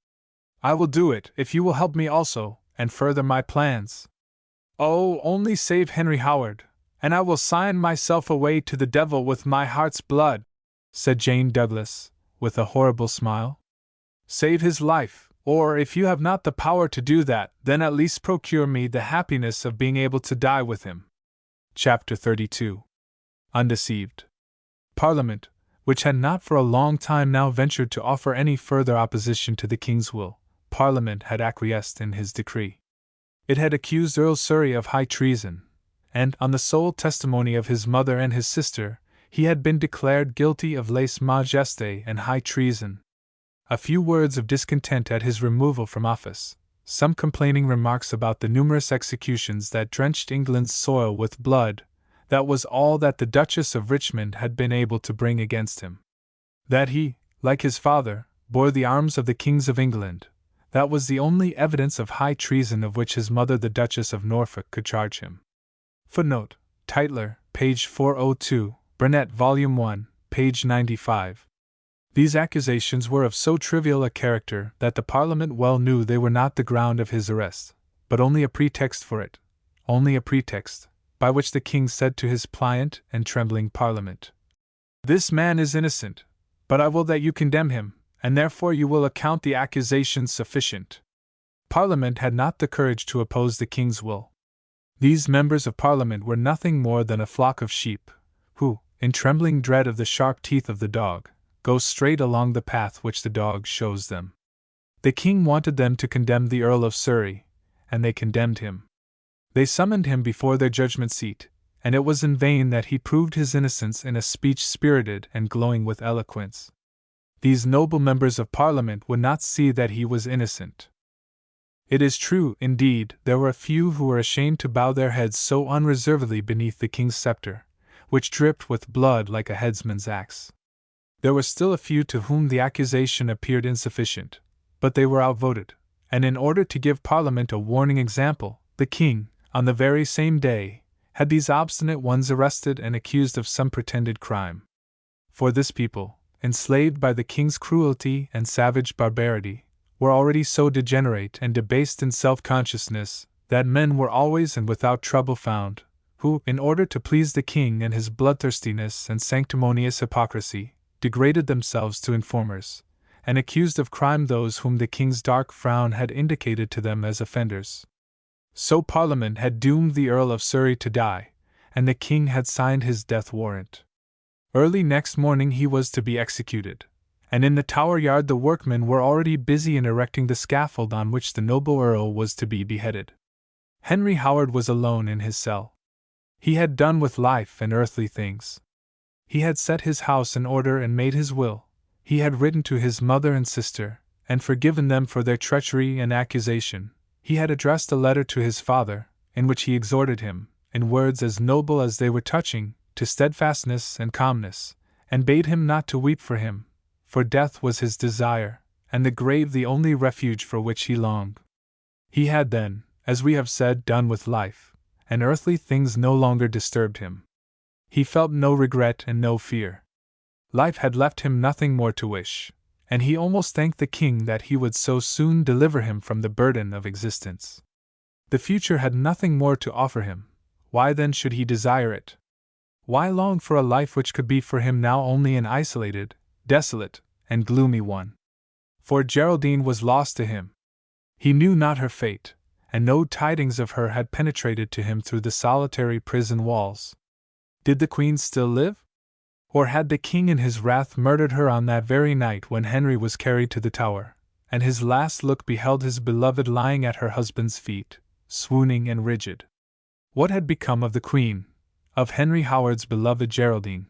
"I will do it if you will help me also, and further my plans." "Oh, only save Henry Howard, and I will sign myself away to the devil with my heart's blood," said Jane Douglas, with a horrible smile. "Save his life, or if you have not the power to do that, then at least procure me the happiness of being able to die with him." Chapter 32. Undeceived. Parliament, which had not for a long time now ventured to offer any further opposition to the King's will, Parliament had acquiesced in his decree. It had accused Earl Surrey of high treason, and, on the sole testimony of his mother and his sister, he had been declared guilty of lèse majesté and high treason. A few words of discontent at his removal from office, some complaining remarks about the numerous executions that drenched England's soil with blood, that was all that the Duchess of Richmond had been able to bring against him. That he, like his father, bore the arms of the Kings of England, that was the only evidence of high treason of which his mother the Duchess of Norfolk could charge him. Footnote: Tytler, page 402, Burnet, volume 1, page 95. These accusations were of so trivial a character that the Parliament well knew they were not the ground of his arrest, but only a pretext for it, only a pretext, by which the King said to his pliant and trembling Parliament, "This man is innocent, but I will that you condemn him, and therefore you will account the accusations sufficient." Parliament had not the courage to oppose the King's will. These members of Parliament were nothing more than a flock of sheep, who, in trembling dread of the sharp teeth of the dog, go straight along the path which the dog shows them. The King wanted them to condemn the Earl of Surrey, and they condemned him. They summoned him before their judgment seat, and it was in vain that he proved his innocence in a speech spirited and glowing with eloquence. These noble members of Parliament would not see that he was innocent. It is true, indeed, there were a few who were ashamed to bow their heads so unreservedly beneath the King's scepter, which dripped with blood like a headsman's axe. There were still a few to whom the accusation appeared insufficient, but they were outvoted, and in order to give Parliament a warning example, the King, on the very same day, had these obstinate ones arrested and accused of some pretended crime. For this people, enslaved by the King's cruelty and savage barbarity, were already so degenerate and debased in self-consciousness that men were always and without trouble found, who, in order to please the King and his bloodthirstiness and sanctimonious hypocrisy, degraded themselves to informers, and accused of crime those whom the King's dark frown had indicated to them as offenders. So Parliament had doomed the Earl of Surrey to die, and the King had signed his death warrant. Early next morning he was to be executed, and in the Tower Yard the workmen were already busy in erecting the scaffold on which the noble Earl was to be beheaded. Henry Howard was alone in his cell. He had done with life and earthly things. He had set his house in order and made his will. He had written to his mother and sister, and forgiven them for their treachery and accusation. He had addressed a letter to his father, in which he exhorted him, in words as noble as they were touching, to steadfastness and calmness, and bade him not to weep for him, for death was his desire, and the grave the only refuge for which he longed. He had then, as we have said, done with life, and earthly things no longer disturbed him. He felt no regret and no fear. Life had left him nothing more to wish, and he almost thanked the king that he would so soon deliver him from the burden of existence. The future had nothing more to offer him. Why then should he desire it? Why long for a life which could be for him now only an isolated, desolate, and gloomy one? For Geraldine was lost to him. He knew not her fate, and no tidings of her had penetrated to him through the solitary prison walls. Did the Queen still live? Or had the King in his wrath murdered her on that very night when Henry was carried to the Tower, and his last look beheld his beloved lying at her husband's feet, swooning and rigid? What had become of the Queen, of Henry Howard's beloved Geraldine?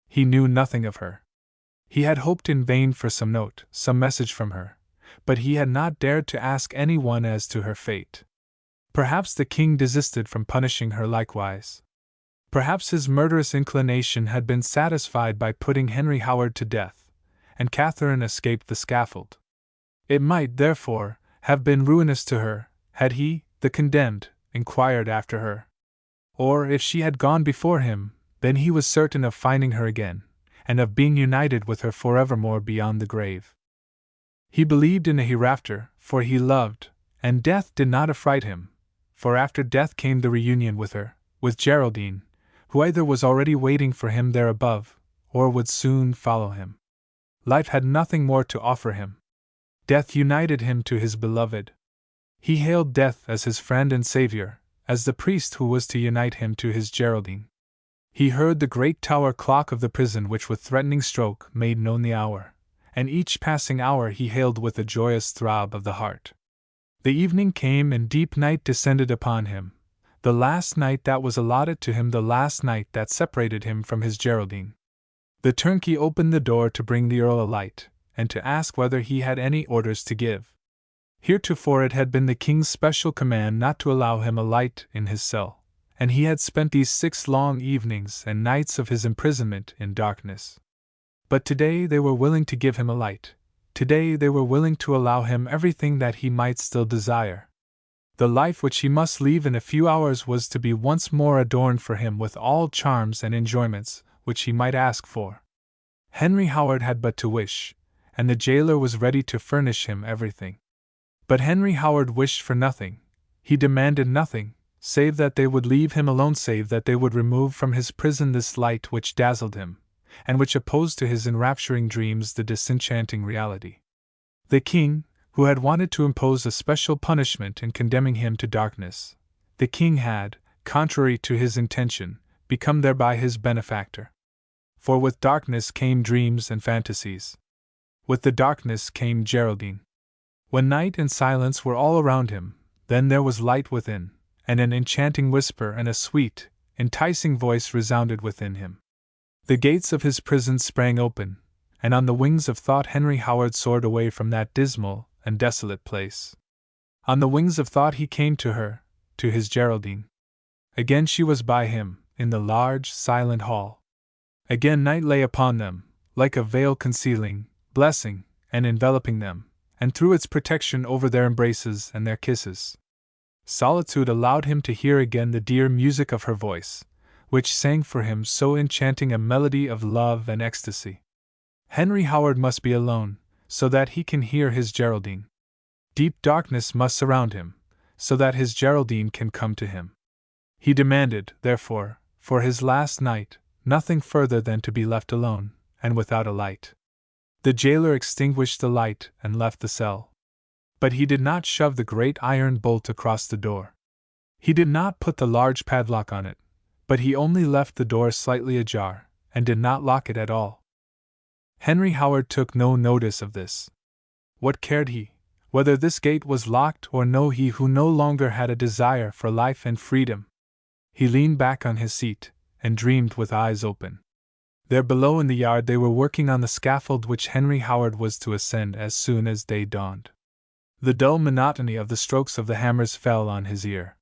He knew nothing of her. He had hoped in vain for some note, some message from her, but he had not dared to ask any one as to her fate. Perhaps the king desisted from punishing her likewise. Perhaps his murderous inclination had been satisfied by putting Henry Howard to death, and Catherine escaped the scaffold. It might, therefore, have been ruinous to her, had he, the condemned, inquired after her. Or if she had gone before him, then he was certain of finding her again, and of being united with her forevermore beyond the grave. He believed in a hereafter, for he loved, and death did not affright him, for after death came the reunion with her, with Geraldine, who either was already waiting for him there above, or would soon follow him. Life had nothing more to offer him. Death united him to his beloved. He hailed death as his friend and savior, as the priest who was to unite him to his Geraldine. He heard the great tower clock of the prison which with threatening stroke made known the hour, and each passing hour he hailed with a joyous throb of the heart. The evening came and deep night descended upon him, the last night that was allotted to him, the last night that separated him from his Geraldine. The turnkey opened the door to bring the Earl a light, and to ask whether he had any orders to give. Heretofore it had been the king's special command not to allow him a light in his cell, and he had spent these 6 long evenings and nights of his imprisonment in darkness. But today they were willing to give him a light. Today they were willing to allow him everything that he might still desire. The life which he must leave in a few hours was to be once more adorned for him with all charms and enjoyments which he might ask for. Henry Howard had but to wish, and the jailer was ready to furnish him everything. But Henry Howard wished for nothing, he demanded nothing, save that they would leave him alone, save that they would remove from his prison this light which dazzled him, and which opposed to his enrapturing dreams the disenchanting reality. The king, who had wanted to impose a special punishment in condemning him to darkness, the king had, contrary to his intention, become thereby his benefactor. For with darkness came dreams and fantasies. With the darkness came Geraldine. When night and silence were all around him, then there was light within, and an enchanting whisper and a sweet, enticing voice resounded within him. The gates of his prison sprang open, and on the wings of thought Henry Howard soared away from that dismal and desolate place. On the wings of thought he came to her, to his Geraldine. Again she was by him, in the large, silent hall. Again night lay upon them, like a veil concealing, blessing, and enveloping them, and threw its protection over their embraces and their kisses. Solitude allowed him to hear again the dear music of her voice, which sang for him so enchanting a melody of love and ecstasy. Henry Howard must be alone, so that he can hear his Geraldine. Deep darkness must surround him, so that his Geraldine can come to him. He demanded, therefore, for his last night, nothing further than to be left alone, and without a light. The jailer extinguished the light and left the cell. But he did not shove the great iron bolt across the door. He did not put the large padlock on it, but he only left the door slightly ajar, and did not lock it at all. Henry Howard took no notice of this. What cared he, whether this gate was locked or no, he who no longer had a desire for life and freedom? He leaned back on his seat, and dreamed with eyes open. There below in the yard they were working on the scaffold which Henry Howard was to ascend as soon as day dawned. The dull monotony of the strokes of the hammers fell on his ear.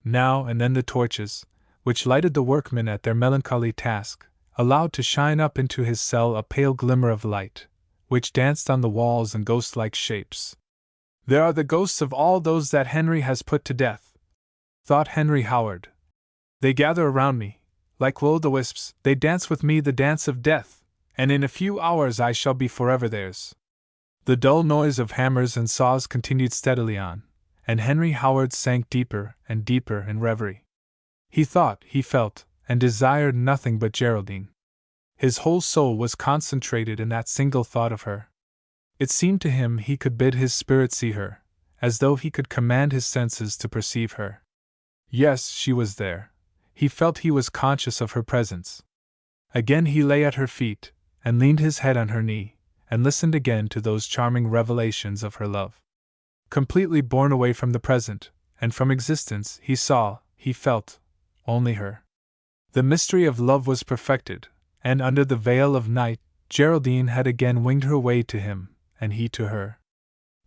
Now and then the torches, which lighted the workmen at their melancholy task, allowed to shine up into his cell a pale glimmer of light, which danced on the walls in ghost-like shapes. There are the ghosts of all those that Henry has put to death, thought Henry Howard. They gather around me, like will-o'-the-wisps, they dance with me the dance of death, and in a few hours I shall be forever theirs. The dull noise of hammers and saws continued steadily on, and Henry Howard sank deeper and deeper in reverie. He thought, he felt, and desired nothing but Geraldine. His whole soul was concentrated in that single thought of her. It seemed to him he could bid his spirit see her, as though he could command his senses to perceive her. Yes, she was there. He felt he was conscious of her presence. Again he lay at her feet, and leaned his head on her knee, and listened again to those charming revelations of her love. Completely borne away from the present, and from existence, he saw, he felt, only her. The mystery of love was perfected, and under the veil of night, Geraldine had again winged her way to him, and he to her.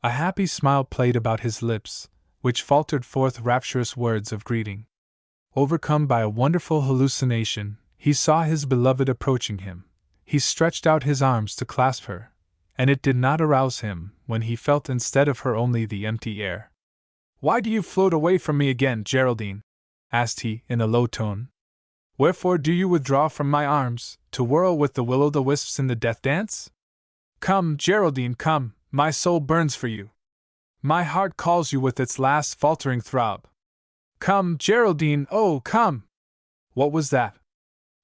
A happy smile played about his lips, which faltered forth rapturous words of greeting. Overcome by a wonderful hallucination, he saw his beloved approaching him. He stretched out his arms to clasp her, and it did not arouse him when he felt instead of her only the empty air. "Why do you float away from me again, Geraldine?" asked he, in a low tone. "Wherefore do you withdraw from my arms, to whirl with the will-o'-the-wisps in the death dance? Come, Geraldine, come, my soul burns for you. My heart calls you with its last faltering throb. Come, Geraldine, oh, come!" What was that?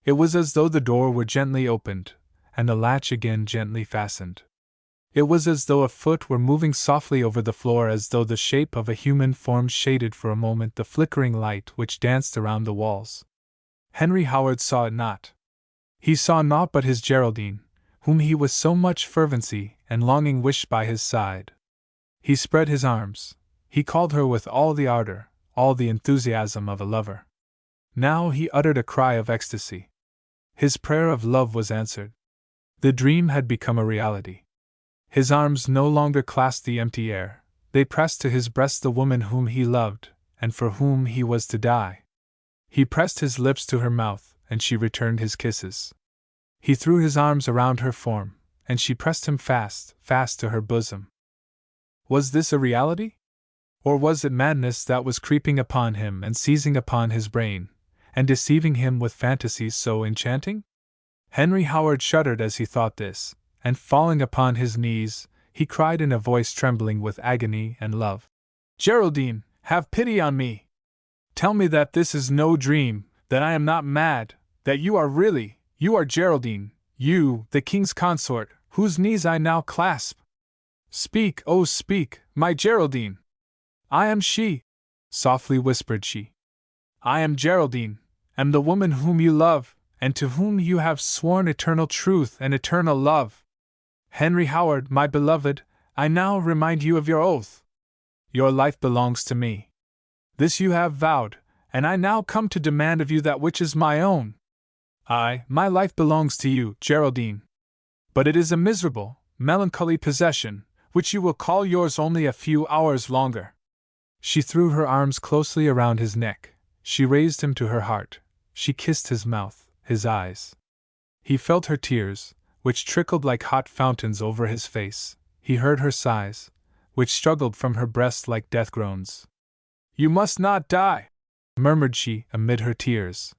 It was as though the door were gently opened, and the latch again gently fastened. It was as though a foot were moving softly over the floor, as though the shape of a human form shaded for a moment the flickering light which danced around the walls. Henry Howard saw it not. He saw naught but his Geraldine, whom he with so much fervency and longing wished by his side. He spread his arms. He called her with all the ardor, all the enthusiasm of a lover. Now he uttered a cry of ecstasy. His prayer of love was answered. The dream had become a reality. His arms no longer clasped the empty air, they pressed to his breast the woman whom he loved, and for whom he was to die. He pressed his lips to her mouth, and she returned his kisses. He threw his arms around her form, and she pressed him fast, fast to her bosom. Was this a reality? Or was it madness that was creeping upon him and seizing upon his brain, and deceiving him with fantasies so enchanting? Henry Howard shuddered as he thought this, and falling upon his knees, he cried in a voice trembling with agony and love, "Geraldine, have pity on me! Tell me that this is no dream, that I am not mad, that you are Geraldine, you, the king's consort, whose knees I now clasp! Speak, oh speak, my Geraldine!" "I am she," softly whispered she. "I am Geraldine, am the woman whom you love, and to whom you have sworn eternal truth and eternal love. Henry Howard, my beloved, I now remind you of your oath. Your life belongs to me. This you have vowed, and I now come to demand of you that which is my own. My life belongs to you, Geraldine. But it is a miserable, melancholy possession, which you will call yours only a few hours longer." She threw her arms closely around his neck, she raised him to her heart, she kissed his mouth, his eyes. He felt her tears, which trickled like hot fountains over his face, he heard her sighs, which struggled from her breast like death groans. "You must not die," murmured she amid her tears.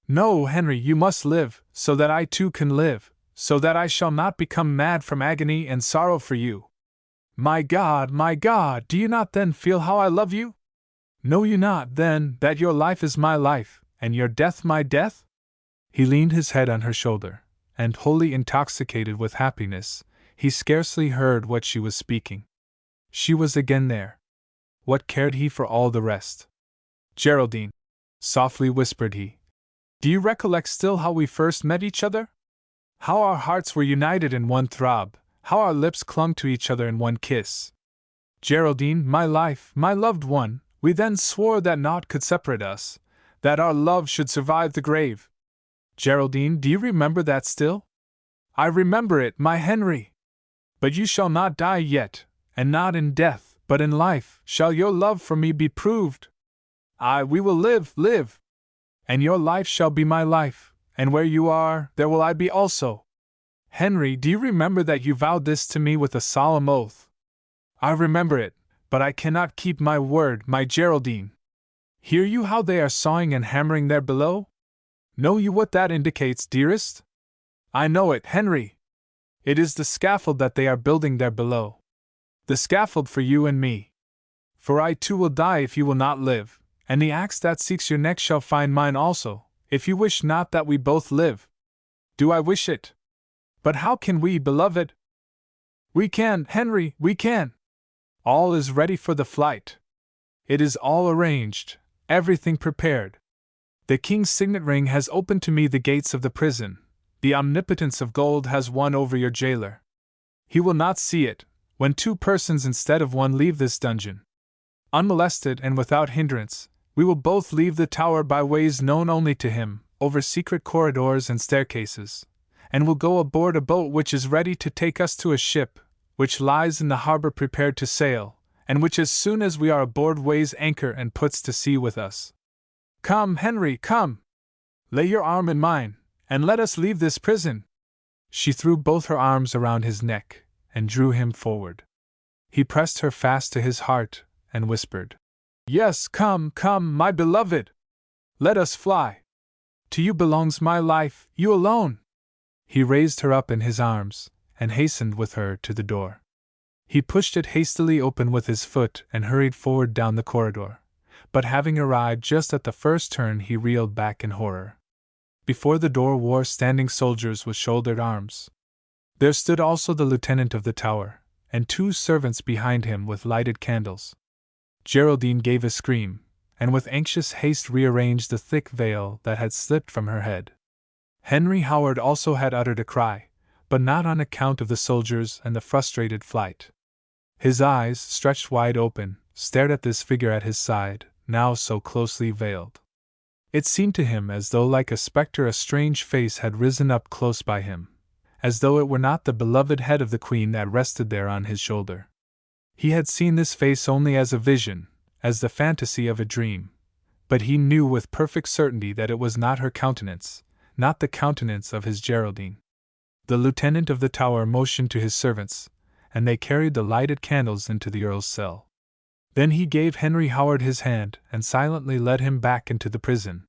"No, Henry, you must live, so that I too can live, so that I shall not become mad from agony and sorrow for you. My God, do you not then feel how I love you? Know you not, then, that your life is my life, and your death my death?" He leaned his head on her shoulder, and wholly intoxicated with happiness, he scarcely heard what she was speaking. She was again there. What cared he for all the rest? "Geraldine," softly whispered he, "do you recollect still how we first met each other? How our hearts were united in one throb, how our lips clung to each other in one kiss? Geraldine, my life, my loved one, we then swore that naught could separate us, that our love should survive the grave. Geraldine, do you remember that still? I remember it, my Henry. But you shall not die yet, and not in death, but in life, shall your love for me be proved. Aye, we will live. And your life shall be my life, and where you are, there will I be also. Henry, do you remember that you vowed this to me with a solemn oath? I remember it, but I cannot keep my word, my Geraldine. Hear you how they are sawing and hammering there below? Know you what that indicates, dearest? I know it, Henry. It is the scaffold that they are building there below. The scaffold for you and me. For I too will die if you will not live, and the axe that seeks your neck shall find mine also, if you wish not that we both live. Do I wish it? But how can we, beloved? We can, Henry, we can. All is ready for the flight. It is all arranged, everything prepared. The king's signet ring has opened to me the gates of the prison. The omnipotence of gold has won over your jailer. He will not see it, when two persons instead of one leave this dungeon. Unmolested and without hindrance, we will both leave the tower by ways known only to him, over secret corridors and staircases, and will go aboard a boat which is ready to take us to a ship, which lies in the harbor prepared to sail, and which as soon as we are aboard weighs anchor and puts to sea with us. Come, Henry, come! Lay your arm in mine, and let us leave this prison. She threw both her arms around his neck, and drew him forward. He pressed her fast to his heart, and whispered, Yes, come, my beloved! Let us fly! To you belongs my life, you alone! He raised her up in his arms, and hastened with her to the door. He pushed it hastily open with his foot and hurried forward down the corridor, but having arrived just at the first turn he reeled back in horror. Before the door were standing soldiers with shouldered arms. There stood also the lieutenant of the tower, and two servants behind him with lighted candles. Geraldine gave a scream, and with anxious haste rearranged the thick veil that had slipped from her head. Henry Howard also had uttered a cry, but not on account of the soldiers and the frustrated flight. His eyes, stretched wide open, stared at this figure at his side, now so closely veiled. It seemed to him as though like a spectre a strange face had risen up close by him, as though it were not the beloved head of the Queen that rested there on his shoulder. He had seen this face only as a vision, as the fantasy of a dream, but he knew with perfect certainty that it was not her countenance, not the countenance of his Geraldine. The lieutenant of the tower motioned to his servants, and they carried the lighted candles into the Earl's cell. Then he gave Henry Howard his hand and silently led him back into the prison.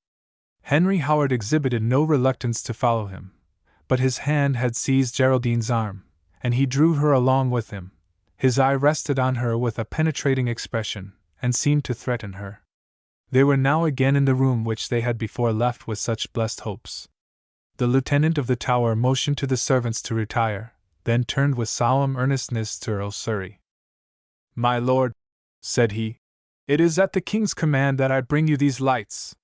Henry Howard exhibited no reluctance to follow him, but his hand had seized Geraldine's arm, and he drew her along with him. His eye rested on her with a penetrating expression, and seemed to threaten her. They were now again in the room which they had before left with such blessed hopes. The lieutenant of the tower motioned to the servants to retire, then turned with solemn earnestness to Earl Surrey. My lord, said he, it is at the king's command that I bring you these lights.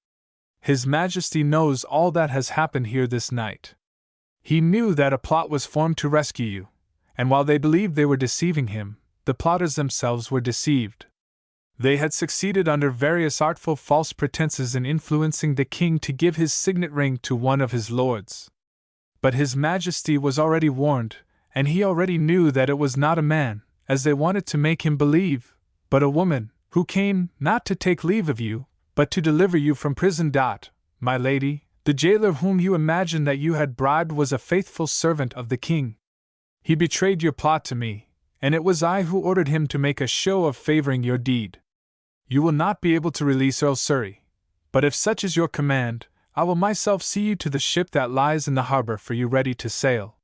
His Majesty knows all that has happened here this night. He knew that a plot was formed to rescue you, and while they believed they were deceiving him, the plotters themselves were deceived. They had succeeded under various artful false pretenses in influencing the king to give his signet ring to one of his lords. But His Majesty was already warned, and he already knew that it was not a man, as they wanted to make him believe, but a woman, who came, not to take leave of you, but to deliver you from prison. My lady, the jailer whom you imagined that you had bribed was a faithful servant of the king. He betrayed your plot to me, and it was I who ordered him to make a show of favoring your deed. You will not be able to release Earl Surrey, but if such is your command, I will myself see you to the ship that lies in the harbor for you ready to sail.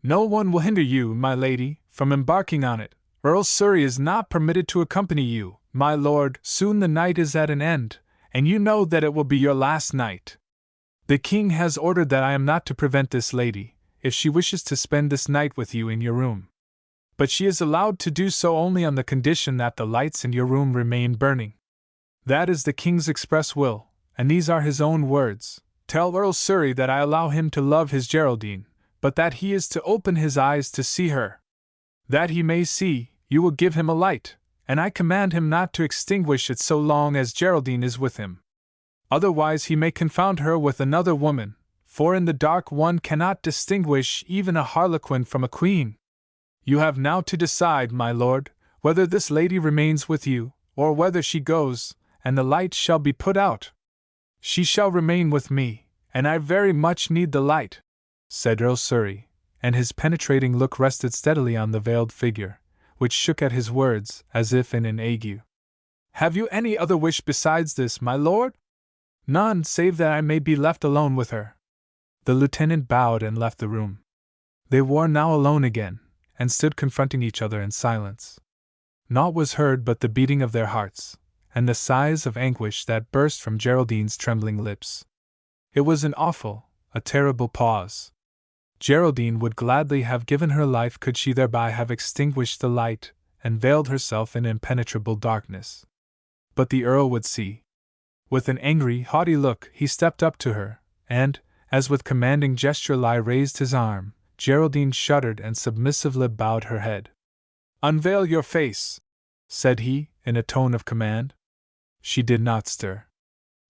No one will hinder you, my lady, from embarking on it. Earl Surrey is not permitted to accompany you, my lord. Soon the night is at an end, and you know that it will be your last night. The king has ordered that I am not to prevent this lady, if she wishes to spend this night with you in your room. But she is allowed to do so only on the condition that the lights in your room remain burning. That is the king's express will, and these are his own words. Tell Earl Surrey that I allow him to love his Geraldine, but that he is to open his eyes to see her. That he may see, you will give him a light, and I command him not to extinguish it so long as Geraldine is with him. Otherwise he may confound her with another woman, for in the dark one cannot distinguish even a harlequin from a queen. You have now to decide, my lord, whether this lady remains with you, or whether she goes, and the light shall be put out." "She shall remain with me, and I very much need the light," said Earl Surrey, and his penetrating look rested steadily on the veiled figure, which shook at his words as if in an ague. "Have you any other wish besides this, my lord?" "None, save that I may be left alone with her." The lieutenant bowed and left the room. They were now alone again, and stood confronting each other in silence. Naught was heard but the beating of their hearts, and the sighs of anguish that burst from Geraldine's trembling lips. It was an awful, a terrible pause. Geraldine would gladly have given her life could she thereby have extinguished the light and veiled herself in impenetrable darkness. But the Earl would see. With an angry, haughty look, he stepped up to her, and, as with commanding gesture raised his arm, Geraldine shuddered and submissively bowed her head. "Unveil your face," said he, in a tone of command. She did not stir.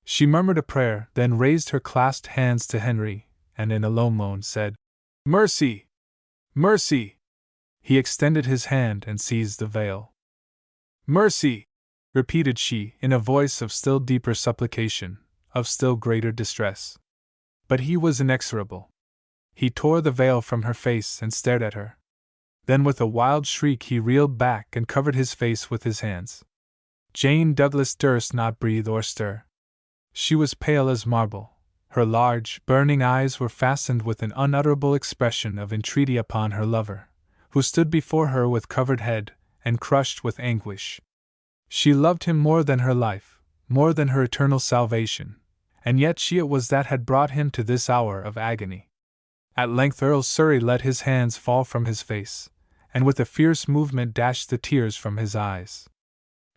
She murmured a prayer, then raised her clasped hands to Henry, and in a low moan said, "Mercy! Mercy!" He extended his hand and seized the veil. "Mercy!" repeated she, in a voice of still deeper supplication, of still greater distress. But he was inexorable. He tore the veil from her face and stared at her. Then with a wild shriek he reeled back and covered his face with his hands. Jane Douglas durst not breathe or stir. She was pale as marble. Her large, burning eyes were fastened with an unutterable expression of entreaty upon her lover, who stood before her with covered head, and crushed with anguish. She loved him more than her life, more than her eternal salvation, and yet she it was that had brought him to this hour of agony. At length Earl Surrey let his hands fall from his face, and with a fierce movement dashed the tears from his eyes.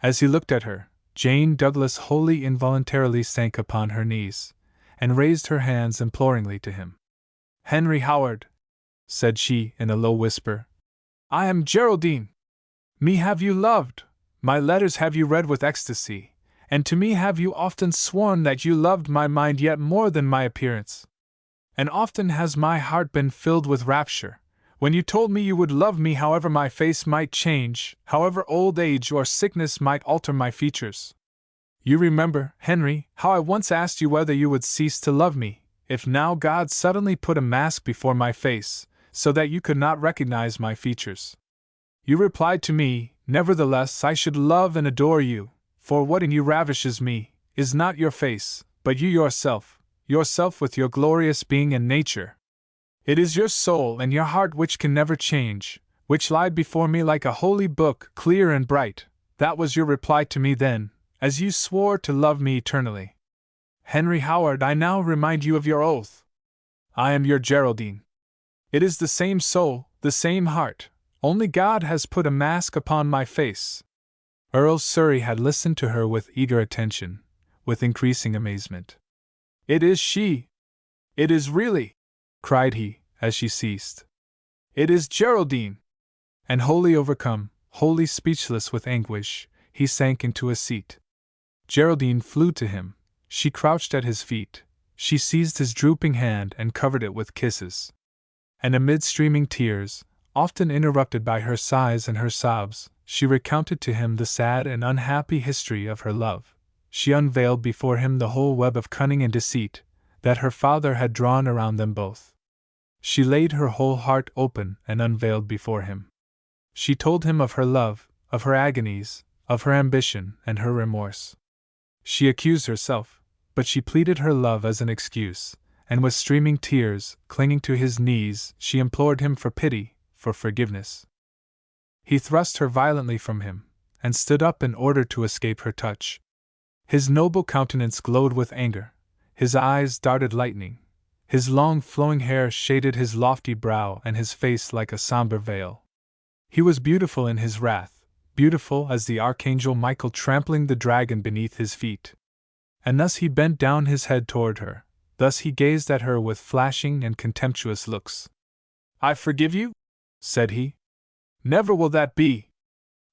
As he looked at her, Jane Douglas wholly involuntarily sank upon her knees, and raised her hands imploringly to him. "Henry Howard," said she in a low whisper, "I am Geraldine. Me have you loved, my letters have you read with ecstasy, and to me have you often sworn that you loved my mind yet more than my appearance. And often has my heart been filled with rapture, when you told me you would love me however my face might change, however old age or sickness might alter my features. You remember, Henry, how I once asked you whether you would cease to love me, if now God suddenly put a mask before my face, so that you could not recognize my features. You replied to me, nevertheless I should love and adore you, for what in you ravishes me, is not your face, but you yourself with your glorious being and nature. It is your soul and your heart which can never change, which lie before me like a holy book, clear and bright. That was your reply to me then, as you swore to love me eternally. Henry Howard, I now remind you of your oath. I am your Geraldine. It is the same soul, the same heart, only God has put a mask upon my face." Earl Surrey had listened to her with eager attention, with increasing amazement. "It is she! It is really!" cried he, as she ceased. "It is Geraldine!" And wholly overcome, wholly speechless with anguish, he sank into a seat. Geraldine flew to him. She crouched at his feet. She seized his drooping hand and covered it with kisses. And amid streaming tears, often interrupted by her sighs and her sobs, she recounted to him the sad and unhappy history of her love. She unveiled before him the whole web of cunning and deceit that her father had drawn around them both. She laid her whole heart open and unveiled before him. She told him of her love, of her agonies, of her ambition and her remorse. She accused herself, but she pleaded her love as an excuse, and with streaming tears, clinging to his knees, she implored him for pity, for forgiveness. He thrust her violently from him, and stood up in order to escape her touch. His noble countenance glowed with anger, his eyes darted lightning, his long flowing hair shaded his lofty brow and his face like a somber veil. He was beautiful in his wrath, beautiful as the archangel Michael trampling the dragon beneath his feet. And thus he bent down his head toward her, thus he gazed at her with flashing and contemptuous looks. "I forgive you?" said he. "Never will that be.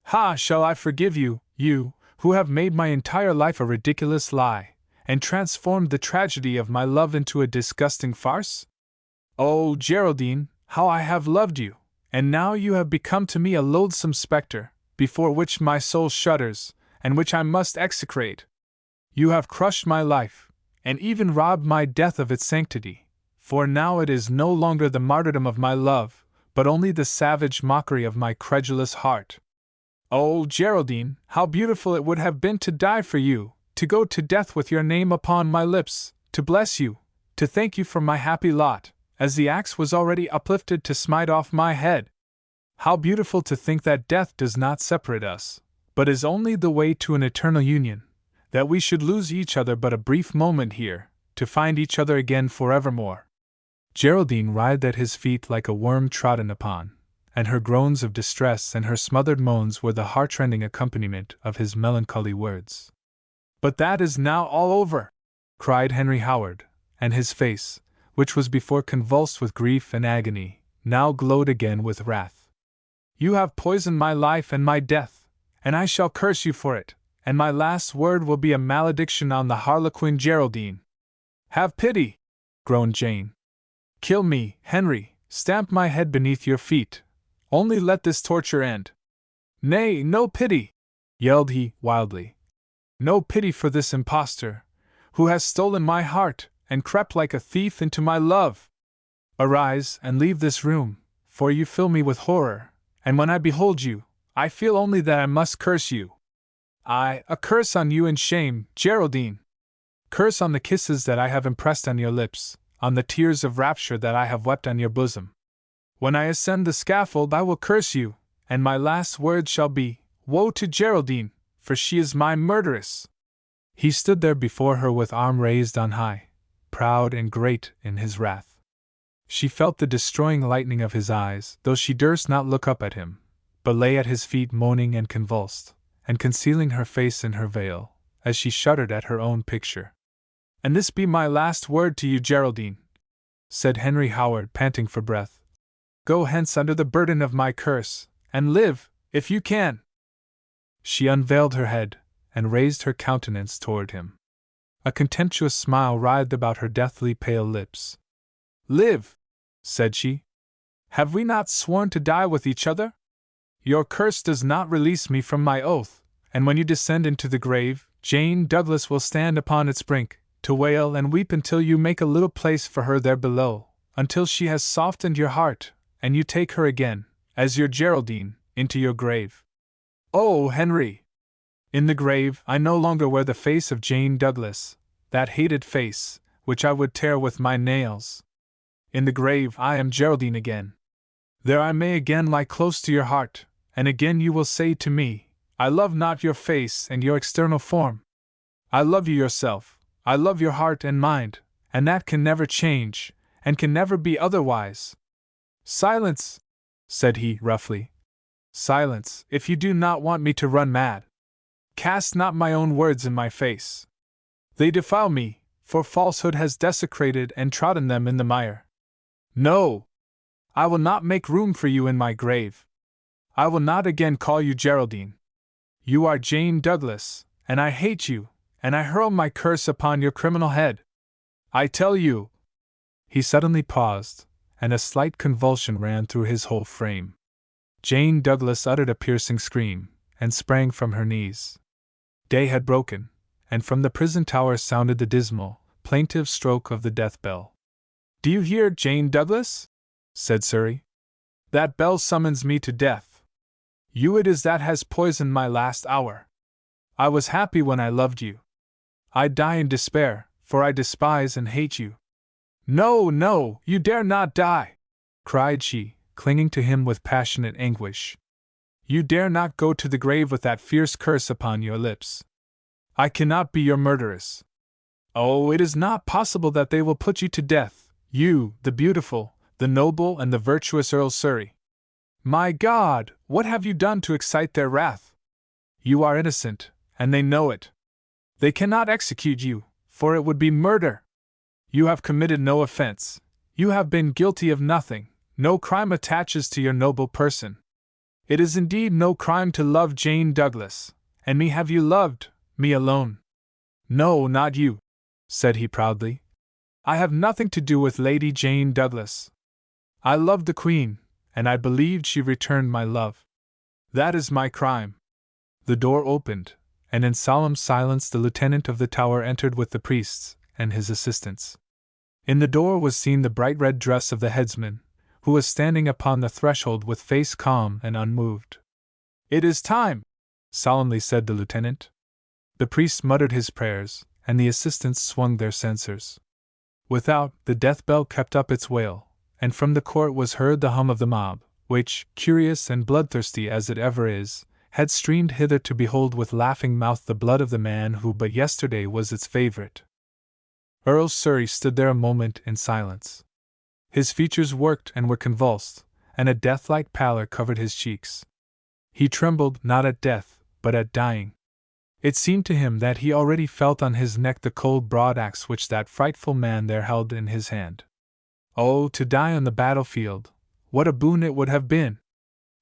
Ha! Shall I forgive you, you, who have made my entire life a ridiculous lie, and transformed the tragedy of my love into a disgusting farce? Oh, Geraldine, how I have loved you! And now you have become to me a loathsome spectre, before which my soul shudders, and which I must execrate. You have crushed my life, and even robbed my death of its sanctity, for now it is no longer the martyrdom of my love, but only the savage mockery of my credulous heart. Oh, Geraldine, how beautiful it would have been to die for you, to go to death with your name upon my lips, to bless you, to thank you for my happy lot, as the axe was already uplifted to smite off my head. How beautiful to think that death does not separate us, but is only the way to an eternal union, that we should lose each other but a brief moment here, to find each other again forevermore. Geraldine writhed at his feet like a worm trodden upon, and her groans of distress and her smothered moans were the heartrending accompaniment of his melancholy words. "But that is now all over!" cried Henry Howard, and his face, which was before convulsed with grief and agony, now glowed again with wrath. "You have poisoned my life and my death, and I shall curse you for it, and my last word will be a malediction on the harlequin Geraldine." "Have pity!" groaned Jane. "Kill me, Henry, stamp my head beneath your feet. Only let this torture end." "Nay, no pity!" yelled he, wildly. "No pity for this impostor, who has stolen my heart, and crept like a thief into my love. Arise and leave this room, for you fill me with horror, and when I behold you, I feel only that I must curse you. A curse on you and shame, Geraldine. Curse on the kisses that I have impressed on your lips, on the tears of rapture that I have wept on your bosom. When I ascend the scaffold I will curse you, and my last word shall be, woe to Geraldine, for she is my murderess." He stood there before her with arm raised on high, proud and great in his wrath. She felt the destroying lightning of his eyes, though she durst not look up at him, but lay at his feet moaning and convulsed, and concealing her face in her veil, as she shuddered at her own picture. "And this be my last word to you, Geraldine," said Henry Howard, panting for breath. "Go hence under the burden of my curse, and live, if you can." She unveiled her head, and raised her countenance toward him. A contemptuous smile writhed about her deathly pale lips. "Live," said she. "Have we not sworn to die with each other? Your curse does not release me from my oath, and when you descend into the grave, Jane Douglas will stand upon its brink, to wail and weep until you make a little place for her there below, until she has softened your heart, and you take her again, as your Geraldine, into your grave. Oh, Henry! In the grave I no longer wear the face of Jane Douglas, that hated face, which I would tear with my nails. In the grave I am Geraldine again. There I may again lie close to your heart, and again you will say to me, I love not your face and your external form. I love you yourself, I love your heart and mind, and that can never change, and can never be otherwise. Silence, said he, roughly. Silence, if you do not want me to run mad. Cast not my own words in my face. They defile me, for falsehood has desecrated and trodden them in the mire. No! I will not make room for you in my grave. I will not again call you Geraldine. You are Jane Douglas, and I hate you, and I hurl my curse upon your criminal head. I tell you. He suddenly paused, and a slight convulsion ran through his whole frame. Jane Douglas uttered a piercing scream, and sprang from her knees. Day had broken, and from the prison tower sounded the dismal, plaintive stroke of the death bell. Do you hear, Jane Douglas? Said Surrey. That bell summons me to death. You it is that has poisoned my last hour. I was happy when I loved you. I die in despair, for I despise and hate you. No, no, you dare not die, cried she, clinging to him with passionate anguish. You dare not go to the grave with that fierce curse upon your lips. I cannot be your murderess. Oh, it is not possible that they will put you to death, you, the beautiful, the noble and the virtuous Earl Surrey. My God, what have you done to excite their wrath? You are innocent, and they know it. They cannot execute you, for it would be murder. You have committed no offense, you have been guilty of nothing, no crime attaches to your noble person. It is indeed no crime to love Jane Douglas, and me have you loved, me alone. No, not you, said he proudly. "I have nothing to do with Lady Jane Douglas. I loved the Queen, and I believed she returned my love. That is my crime." The door opened, and in solemn silence the lieutenant of the tower entered with the priests and his assistants. In the door was seen the bright red dress of the headsman, who was standing upon the threshold with face calm and unmoved. "It is time," solemnly said the lieutenant. The priest muttered his prayers, and the assistants swung their censers. Without, the death bell kept up its wail, and from the court was heard the hum of the mob, which, curious and bloodthirsty as it ever is, had streamed hither to behold with laughing mouth the blood of the man who but yesterday was its favorite. Earl Surrey stood there a moment in silence. His features worked and were convulsed, and a death-like pallor covered his cheeks. He trembled not at death, but at dying. It seemed to him that he already felt on his neck the cold broadaxe which that frightful man there held in his hand. Oh, to die on the battlefield, what a boon it would have been!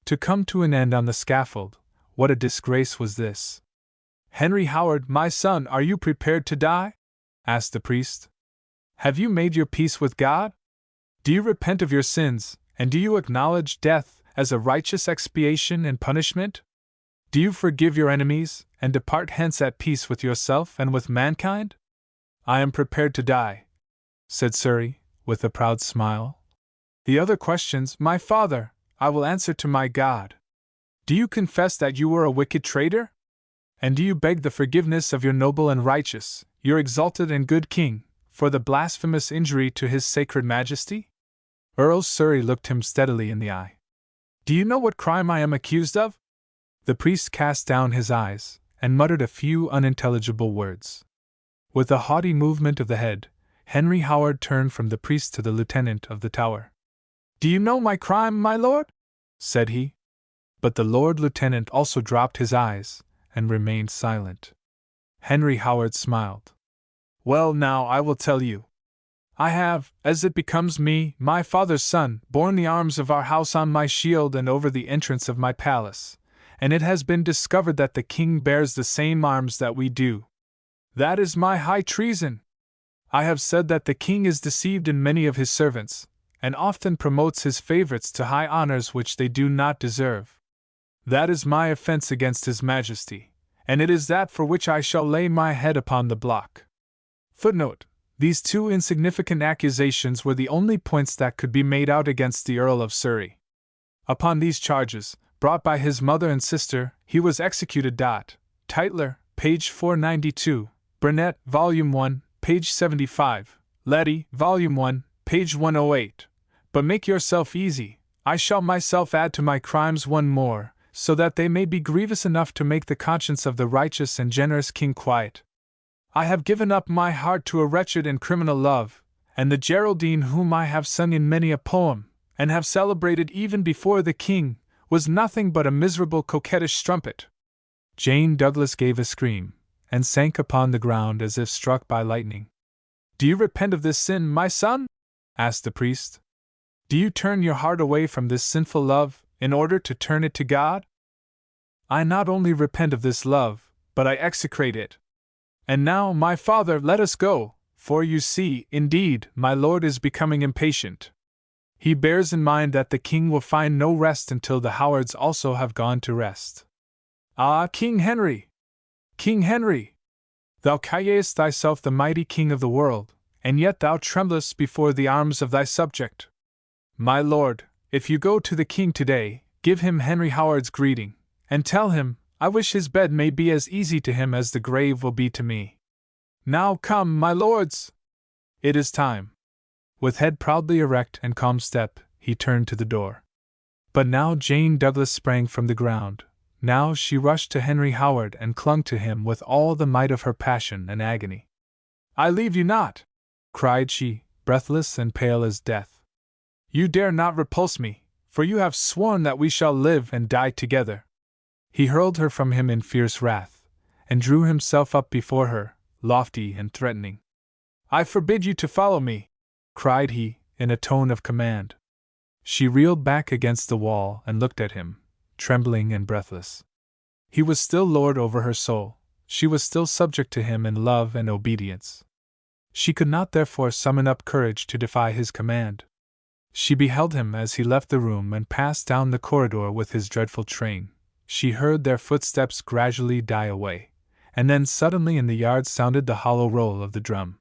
To come to an end on the scaffold, what a disgrace was this! "Henry Howard, my son, are you prepared to die?" asked the priest. "Have you made your peace with God? Do you repent of your sins, and do you acknowledge death as a righteous expiation and punishment? Do you forgive your enemies, and depart hence at peace with yourself and with mankind?" "I am prepared to die," said Surrey, with a proud smile. "The other questions, my father, I will answer to my God. Do you confess that you were a wicked traitor? And do you beg the forgiveness of your noble and righteous, your exalted and good king, for the blasphemous injury to his sacred majesty?" Earl Surrey looked him steadily in the eye. "Do you know what crime I am accused of?" The priest cast down his eyes, and muttered a few unintelligible words. With a haughty movement of the head, Henry Howard turned from the priest to the lieutenant of the tower. "Do you know my crime, my lord?" said he. But the Lord Lieutenant also dropped his eyes, and remained silent. Henry Howard smiled. "Well, now I will tell you. I have, as it becomes me, my father's son, borne the arms of our house on my shield and over the entrance of my palace, and it has been discovered that the king bears the same arms that we do. That is my high treason. I have said that the king is deceived in many of his servants, and often promotes his favorites to high honors which they do not deserve. That is my offense against his majesty, and it is that for which I shall lay my head upon the block." Footnote: These two insignificant accusations were the only points that could be made out against the Earl of Surrey. Upon these charges, brought by his mother and sister, he was executed. Tytler, page 492, Burnet, Volume 1, page 75, Letty, Volume 1, page 108. But make yourself easy, I shall myself add to my crimes one more, so that they may be grievous enough to make the conscience of the righteous and generous king quiet. I have given up my heart to a wretched and criminal love, and the Geraldine whom I have sung in many a poem, and have celebrated even before the king, was nothing but a miserable coquettish strumpet." Jane Douglas gave a scream, and sank upon the ground as if struck by lightning. "Do you repent of this sin, my son?" asked the priest. "Do you turn your heart away from this sinful love, in order to turn it to God?" "I not only repent of this love, but I execrate it. And now, my father, let us go, for you see, indeed, my lord is becoming impatient. He bears in mind that the king will find no rest until the Howards also have gone to rest. Ah, King Henry! King Henry! Thou callest thyself the mighty king of the world, and yet thou tremblest before the arms of thy subject. My lord, if you go to the king today, give him Henry Howard's greeting, and tell him, I wish his bed may be as easy to him as the grave will be to me. Now come, my lords! It is time." With head proudly erect and calm step, he turned to the door. But now Jane Douglas sprang from the ground. Now she rushed to Henry Howard and clung to him with all the might of her passion and agony. "I leave you not!" cried she, breathless and pale as death. "You dare not repulse me, for you have sworn that we shall live and die together." He hurled her from him in fierce wrath, and drew himself up before her, lofty and threatening. "I forbid you to follow me!" cried he, in a tone of command. She reeled back against the wall and looked at him, trembling and breathless. He was still lord over her soul, she was still subject to him in love and obedience. She could not therefore summon up courage to defy his command. She beheld him as he left the room and passed down the corridor with his dreadful train. She heard their footsteps gradually die away, and then suddenly in the yard sounded the hollow roll of the drum.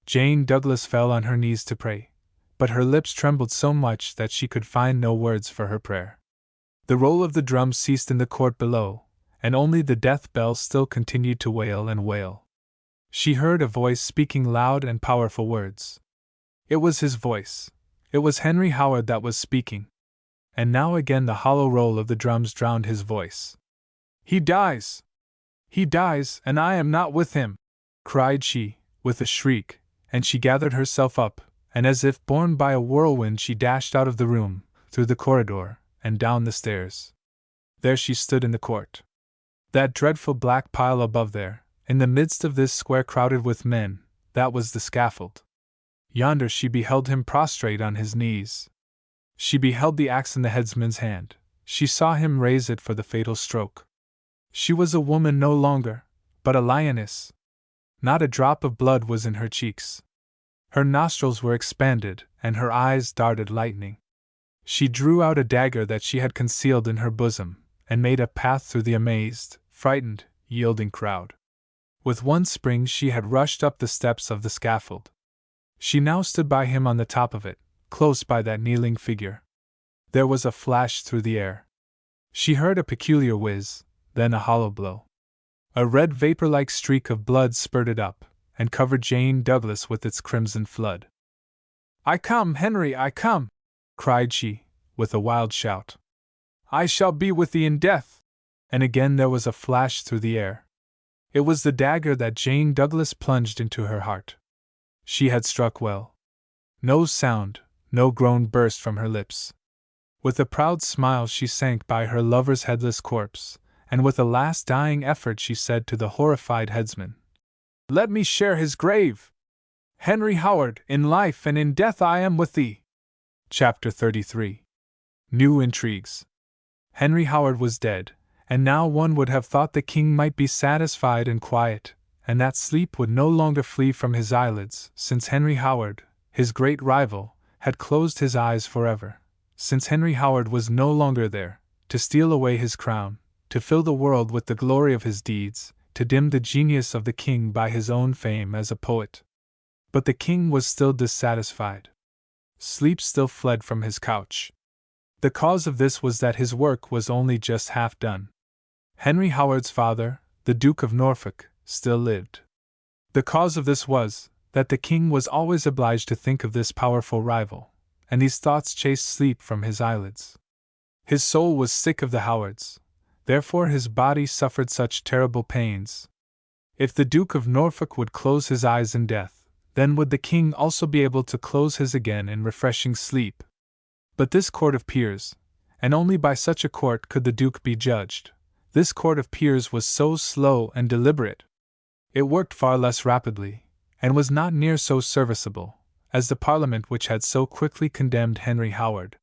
Jane Douglas fell on her knees to pray, but her lips trembled so much that she could find no words for her prayer. The roll of the drum ceased in the court below, and only the death bell still continued to wail and wail. She heard a voice speaking loud and powerful words. It was his voice. It was Henry Howard that was speaking. And now again the hollow roll of the drums drowned his voice. "He dies! He dies, and I am not with him!" cried she, with a shriek, and she gathered herself up, and as if borne by a whirlwind she dashed out of the room, through the corridor, and down the stairs. There she stood in the court. That dreadful black pile above there, in the midst of this square crowded with men, that was the scaffold. Yonder she beheld him prostrate on his knees. She beheld the axe in the headsman's hand. She saw him raise it for the fatal stroke. She was a woman no longer, but a lioness. Not a drop of blood was in her cheeks. Her nostrils were expanded, and her eyes darted lightning. She drew out a dagger that she had concealed in her bosom, and made a path through the amazed, frightened, yielding crowd. With one spring she had rushed up the steps of the scaffold. She now stood by him on the top of it, close by that kneeling figure. There was a flash through the air. She heard a peculiar whiz, then a hollow blow. A red vapor-like streak of blood spurted up, and covered Jane Douglas with its crimson flood. "I come, Henry, I come!" cried she, with a wild shout. "I shall be with thee in death!" And again there was a flash through the air. It was the dagger that Jane Douglas plunged into her heart. She had struck well. No sound, no groan burst from her lips. With a proud smile she sank by her lover's headless corpse, and with a last dying effort she said to the horrified headsman, "Let me share his grave! Henry Howard, in life and in death I am with thee!" Chapter 33. New Intrigues. Henry Howard was dead, and now one would have thought the king might be satisfied and quiet, and that sleep would no longer flee from his eyelids, since Henry Howard, his great rival, had closed his eyes forever. Since Henry Howard was no longer there, to steal away his crown, to fill the world with the glory of his deeds, to dim the genius of the king by his own fame as a poet. But the king was still dissatisfied. Sleep still fled from his couch. The cause of this was that his work was only just half done. Henry Howard's father, the Duke of Norfolk, still lived. The cause of this was, that the king was always obliged to think of this powerful rival, and these thoughts chased sleep from his eyelids. His soul was sick of the Howards, therefore his body suffered such terrible pains. If the Duke of Norfolk would close his eyes in death, then would the king also be able to close his again in refreshing sleep. But this court of peers, and only by such a court could the Duke be judged, this court of peers was so slow and deliberate. It worked far less rapidly, and was not near so serviceable, as the Parliament which had so quickly condemned Henry Howard.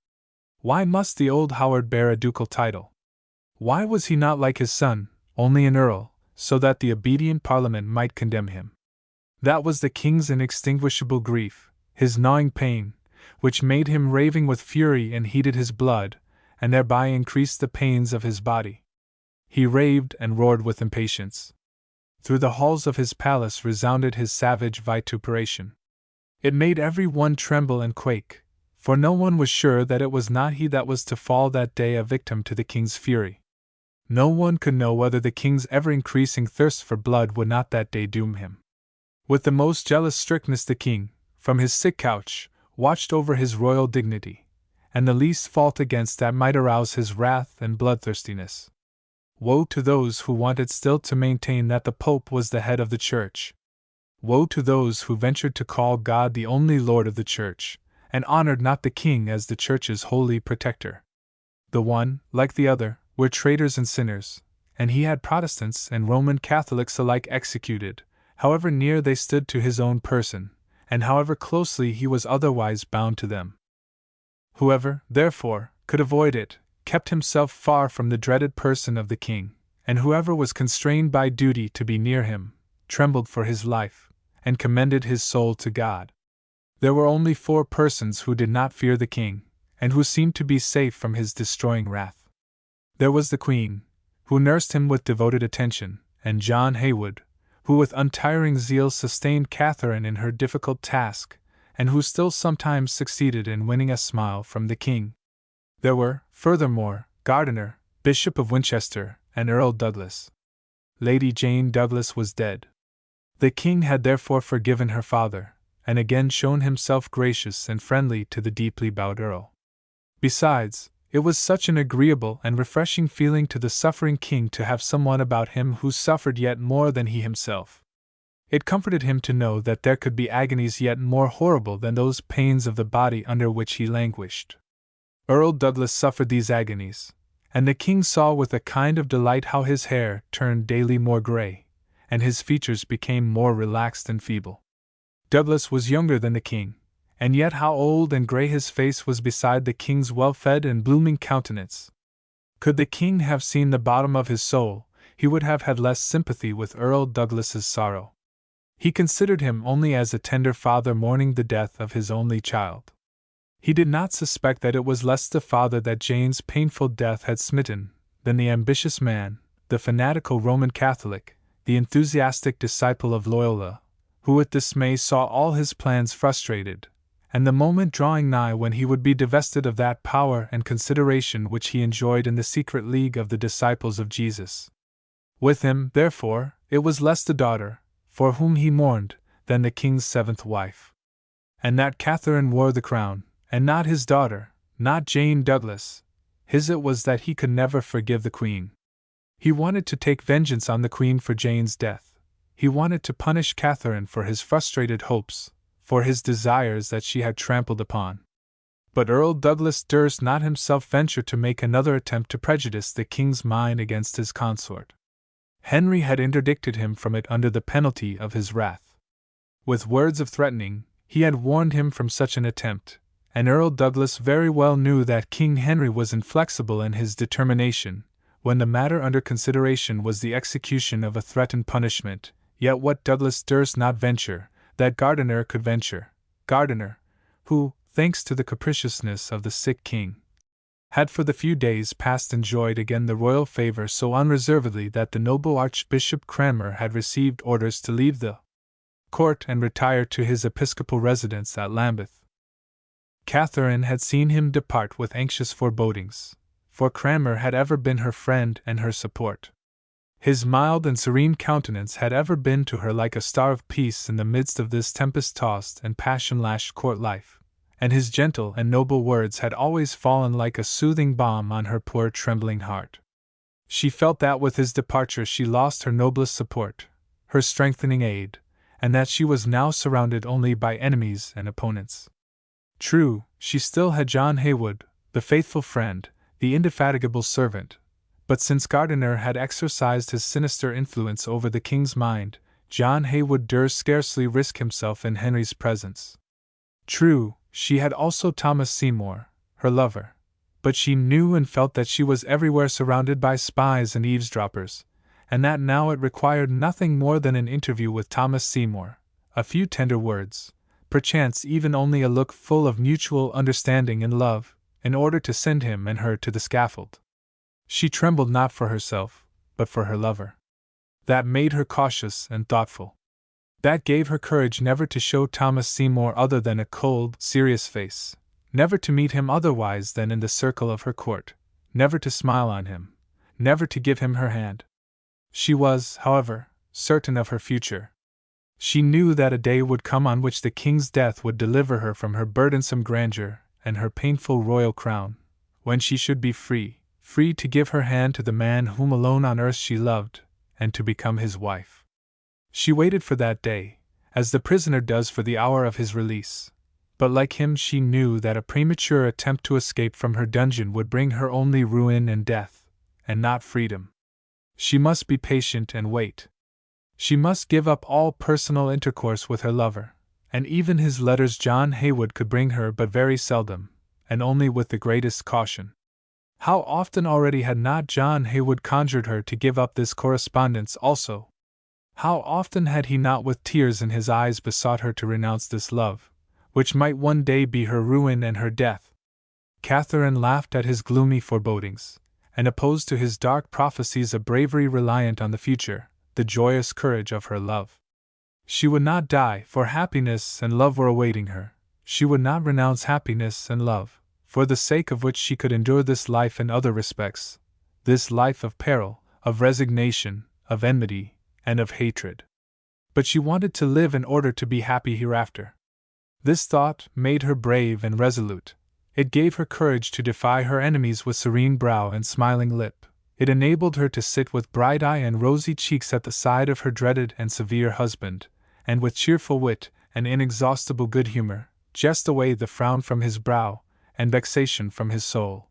Why must the old Howard bear a ducal title? Why was he not like his son, only an earl, so that the obedient Parliament might condemn him? That was the king's inextinguishable grief, his gnawing pain, which made him raving with fury and heated his blood, and thereby increased the pains of his body. He raved and roared with impatience. Through the halls of his palace resounded his savage vituperation. It made every one tremble and quake, for no one was sure that it was not he that was to fall that day a victim to the king's fury. No one could know whether the king's ever-increasing thirst for blood would not that day doom him. With the most jealous strictness the king, from his sick couch, watched over his royal dignity, and the least fault against that might arouse his wrath and bloodthirstiness. Woe to those who wanted still to maintain that the Pope was the head of the Church. Woe to those who ventured to call God the only Lord of the Church, and honored not the King as the Church's holy protector. The one, like the other, were traitors and sinners, and he had Protestants and Roman Catholics alike executed, however near they stood to his own person, and however closely he was otherwise bound to them. Whoever, therefore, could avoid it, kept himself far from the dreaded person of the king, and whoever was constrained by duty to be near him, trembled for his life, and commended his soul to God. There were only 4 persons who did not fear the king, and who seemed to be safe from his destroying wrath. There was the Queen, who nursed him with devoted attention, and John Heywood, who with untiring zeal sustained Catherine in her difficult task, and who still sometimes succeeded in winning a smile from the king. There were, furthermore, Gardiner, Bishop of Winchester, and Earl Douglas. Lady Jane Douglas was dead. The king had therefore forgiven her father, and again shown himself gracious and friendly to the deeply bowed earl. Besides, it was such an agreeable and refreshing feeling to the suffering king to have someone about him who suffered yet more than he himself. It comforted him to know that there could be agonies yet more horrible than those pains of the body under which he languished. Earl Douglas suffered these agonies, and the king saw with a kind of delight how his hair turned daily more grey, and his features became more relaxed and feeble. Douglas was younger than the king, and yet how old and grey his face was beside the king's well-fed and blooming countenance. Could the king have seen the bottom of his soul, he would have had less sympathy with Earl Douglas's sorrow. He considered him only as a tender father mourning the death of his only child. He did not suspect that it was less the father that Jane's painful death had smitten, than the ambitious man, the fanatical Roman Catholic, the enthusiastic disciple of Loyola, who with dismay saw all his plans frustrated, and the moment drawing nigh when he would be divested of that power and consideration which he enjoyed in the secret league of the disciples of Jesus. With him, therefore, it was less the daughter, for whom he mourned, than the king's 7th wife. And that Catherine wore the crown, and not his daughter, not Jane Douglas, his it was that he could never forgive the Queen. He wanted to take vengeance on the Queen for Jane's death. He wanted to punish Catherine for his frustrated hopes, for his desires that she had trampled upon. But Earl Douglas durst not himself venture to make another attempt to prejudice the king's mind against his consort. Henry had interdicted him from it under the penalty of his wrath. With words of threatening, he had warned him from such an attempt, and Earl Douglas very well knew that King Henry was inflexible in his determination, when the matter under consideration was the execution of a threatened punishment. Yet what Douglas durst not venture, that Gardiner could venture, Gardiner, who, thanks to the capriciousness of the sick king, had for the few days past enjoyed again the royal favour so unreservedly that the noble Archbishop Cranmer had received orders to leave the court and retire to his episcopal residence at Lambeth. Catherine had seen him depart with anxious forebodings, for Cranmer had ever been her friend and her support. His mild and serene countenance had ever been to her like a star of peace in the midst of this tempest-tossed and passion-lashed court life, and his gentle and noble words had always fallen like a soothing balm on her poor trembling heart. She felt that with his departure she lost her noblest support, her strengthening aid, and that she was now surrounded only by enemies and opponents. True, she still had John Heywood, the faithful friend, the indefatigable servant, but since Gardiner had exercised his sinister influence over the king's mind, John Heywood durst scarcely risk himself in Henry's presence. True, she had also Thomas Seymour, her lover, but she knew and felt that she was everywhere surrounded by spies and eavesdroppers, and that now it required nothing more than an interview with Thomas Seymour, a few tender words, perchance even only a look full of mutual understanding and love, in order to send him and her to the scaffold. She trembled not for herself, but for her lover. That made her cautious and thoughtful. That gave her courage never to show Thomas Seymour other than a cold, serious face, never to meet him otherwise than in the circle of her court, never to smile on him, never to give him her hand. She was, however, certain of her future. She knew that a day would come on which the king's death would deliver her from her burdensome grandeur and her painful royal crown, when she should be free to give her hand to the man whom alone on earth she loved, and to become his wife. She waited for that day, as the prisoner does for the hour of his release, but like him she knew that a premature attempt to escape from her dungeon would bring her only ruin and death, and not freedom. She must be patient and wait. She must give up all personal intercourse with her lover, and even his letters John Heywood could bring her but very seldom, and only with the greatest caution. How often already had not John Heywood conjured her to give up this correspondence also? How often had he not with tears in his eyes besought her to renounce this love, which might one day be her ruin and her death? Catherine laughed at his gloomy forebodings, and opposed to his dark prophecies a bravery reliant on the future, the joyous courage of her love. She would not die, for happiness and love were awaiting her. She would not renounce happiness and love, for the sake of which she could endure this life in other respects, this life of peril, of resignation, of enmity, and of hatred. But she wanted to live in order to be happy hereafter. This thought made her brave and resolute. It gave her courage to defy her enemies with serene brow and smiling lip. It enabled her to sit with bright eye and rosy cheeks at the side of her dreaded and severe husband, and with cheerful wit and inexhaustible good humor, jest away the frown from his brow and vexation from his soul.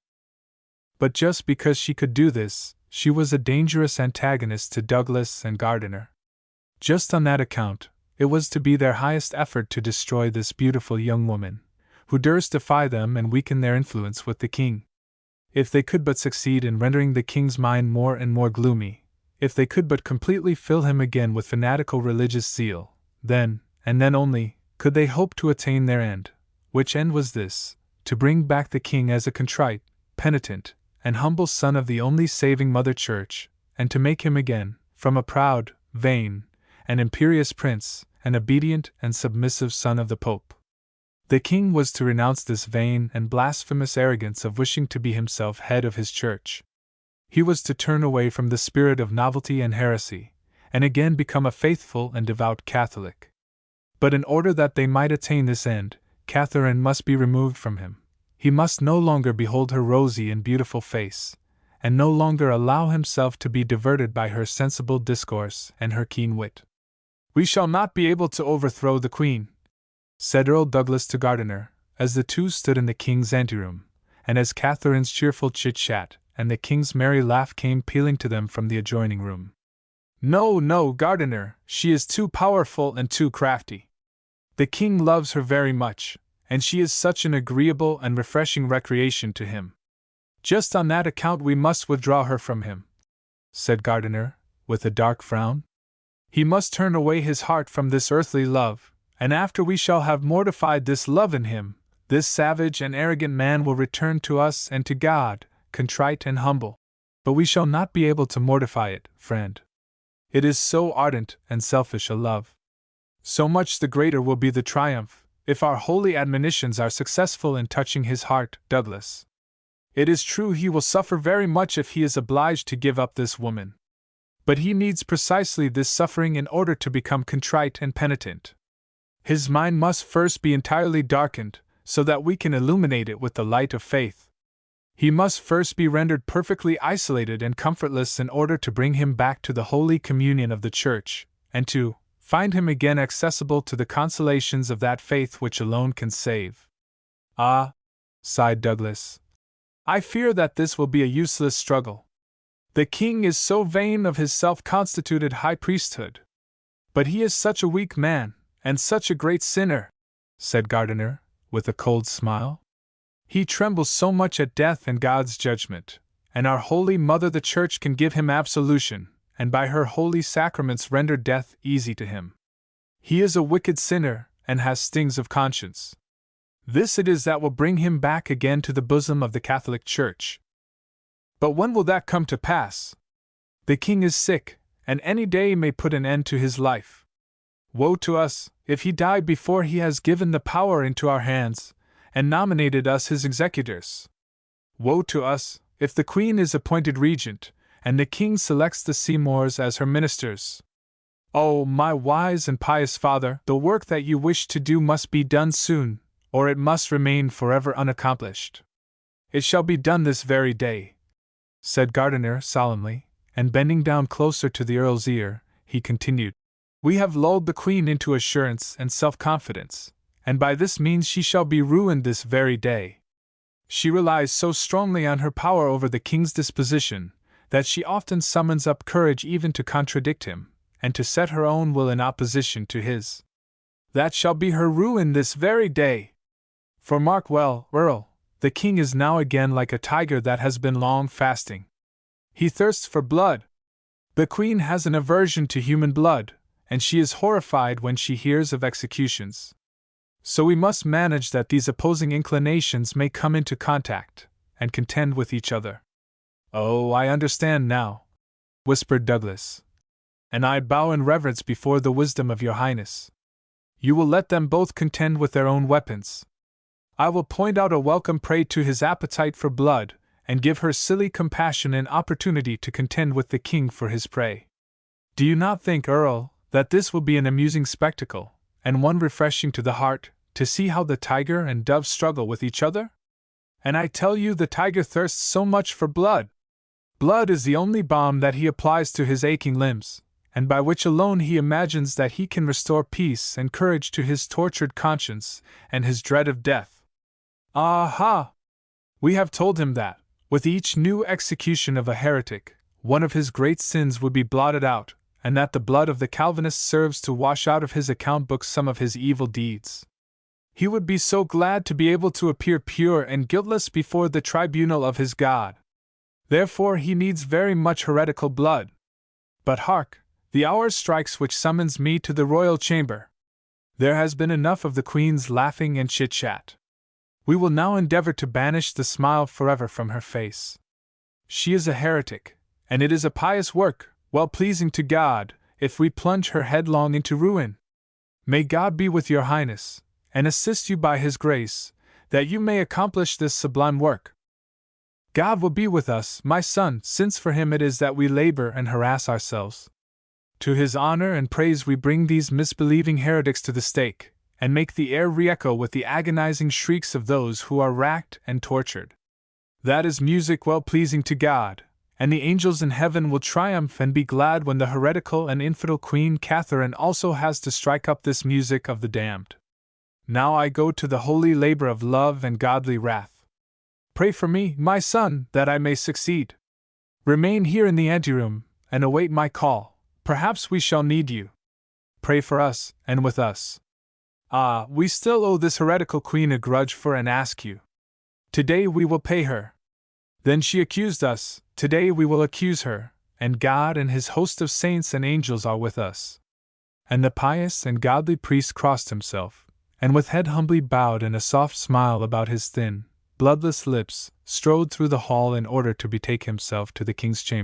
But just because she could do this, she was a dangerous antagonist to Douglas and Gardiner. Just on that account, it was to be their highest effort to destroy this beautiful young woman, who durst defy them and weaken their influence with the king. If they could but succeed in rendering the king's mind more and more gloomy, if they could but completely fill him again with fanatical religious zeal, then, and then only, could they hope to attain their end. Which end was this: to bring back the king as a contrite, penitent, and humble son of the only saving Mother Church, and to make him again, from a proud, vain, and imperious prince, an obedient and submissive son of the Pope. The king was to renounce this vain and blasphemous arrogance of wishing to be himself head of his church. He was to turn away from the spirit of novelty and heresy, and again become a faithful and devout Catholic. But in order that they might attain this end, Catherine must be removed from him. He must no longer behold her rosy and beautiful face, and no longer allow himself to be diverted by her sensible discourse and her keen wit. "We shall not be able to overthrow the Queen," said Earl Douglas to Gardiner, as the two stood in the king's anteroom, and as Catherine's cheerful chit-chat and the king's merry laugh came pealing to them from the adjoining room. "No, no, Gardiner, she is too powerful and too crafty. The king loves her very much, and she is such an agreeable and refreshing recreation to him. Just on that account we must withdraw her from him," said Gardiner, with a dark frown. "He must turn away his heart from this earthly love, and after we shall have mortified this love in him, this savage and arrogant man will return to us and to God, contrite and humble. But we shall not be able to mortify it, friend. It is so ardent and selfish a love. So much the greater will be the triumph, if our holy admonitions are successful in touching his heart, Douglas. It is true he will suffer very much if he is obliged to give up this woman. But he needs precisely this suffering in order to become contrite and penitent. His mind must first be entirely darkened, so that we can illuminate it with the light of faith. He must first be rendered perfectly isolated and comfortless in order to bring him back to the holy communion of the Church, and to find him again accessible to the consolations of that faith which alone can save." "Ah," sighed Douglas, "I fear that this will be a useless struggle. The king is so vain of his self-constituted high priesthood. But he is such a weak man, and such a great sinner," said Gardiner, with a cold smile. "He trembles so much at death and God's judgment, and our Holy Mother the Church can give him absolution, and by her holy sacraments render death easy to him. He is a wicked sinner, and has stings of conscience. This it is that will bring him back again to the bosom of the Catholic Church. But when will that come to pass? The king is sick, and any day may put an end to his life. Woe to us, if he die before he has given the power into our hands, and nominated us his executors. Woe to us, if the Queen is appointed regent, and the king selects the Seymours as her ministers. Oh, my wise and pious father, the work that you wish to do must be done soon, or it must remain forever unaccomplished." "It shall be done this very day," said Gardiner solemnly, and bending down closer to the Earl's ear, he continued, "We have lulled the Queen into assurance and self-confidence, and by this means she shall be ruined this very day. She relies so strongly on her power over the king's disposition, that she often summons up courage even to contradict him, and to set her own will in opposition to his. That shall be her ruin this very day. For mark well, Earl, the king is now again like a tiger that has been long fasting. He thirsts for blood. The Queen has an aversion to human blood, and she is horrified when she hears of executions. So we must manage that these opposing inclinations may come into contact, and contend with each other. Oh, I understand now, whispered Douglas. And I bow in reverence before the wisdom of your Highness. You will let them both contend with their own weapons. I will point out a welcome prey to his appetite for blood, and give her silly compassion an opportunity to contend with the king for his prey. Do you not think, Earl, that this will be an amusing spectacle, and one refreshing to the heart, to see how the tiger and dove struggle with each other? And I tell you the tiger thirsts so much for blood. Blood is the only balm that he applies to his aching limbs, and by which alone he imagines that he can restore peace and courage to his tortured conscience and his dread of death. Aha! We have told him that, with each new execution of a heretic, one of his great sins would be blotted out, and that the blood of the Calvinist serves to wash out of his account book some of his evil deeds. He would be so glad to be able to appear pure and guiltless before the tribunal of his God. Therefore he needs very much heretical blood. But hark! The hour strikes which summons me to the royal chamber. There has been enough of the Queen's laughing and chit-chat. We will now endeavor to banish the smile forever from her face. She is a heretic, and it is a pious work, well pleasing to God, if we plunge her headlong into ruin. May God be with your Highness, and assist you by His grace, that you may accomplish this sublime work. God will be with us, my son, since for Him it is that we labor and harass ourselves. To His honor and praise we bring these misbelieving heretics to the stake, and make the air re-echo with the agonizing shrieks of those who are racked and tortured. That is music well pleasing to God, and the angels in heaven will triumph and be glad when the heretical and infidel Queen Catherine also has to strike up this music of the damned. Now I go to the holy labor of love and godly wrath. Pray for me, my son, that I may succeed. Remain here in the anteroom, and await my call. Perhaps we shall need you. Pray for us, and with us. Ah, we still owe this heretical queen a grudge for and ask you. Today we will pay her. Then she accused us, today we will accuse her, and God and His host of saints and angels are with us. And the pious and godly priest crossed himself, and with head humbly bowed and a soft smile about his thin, bloodless lips, strode through the hall in order to betake himself to the king's chamber.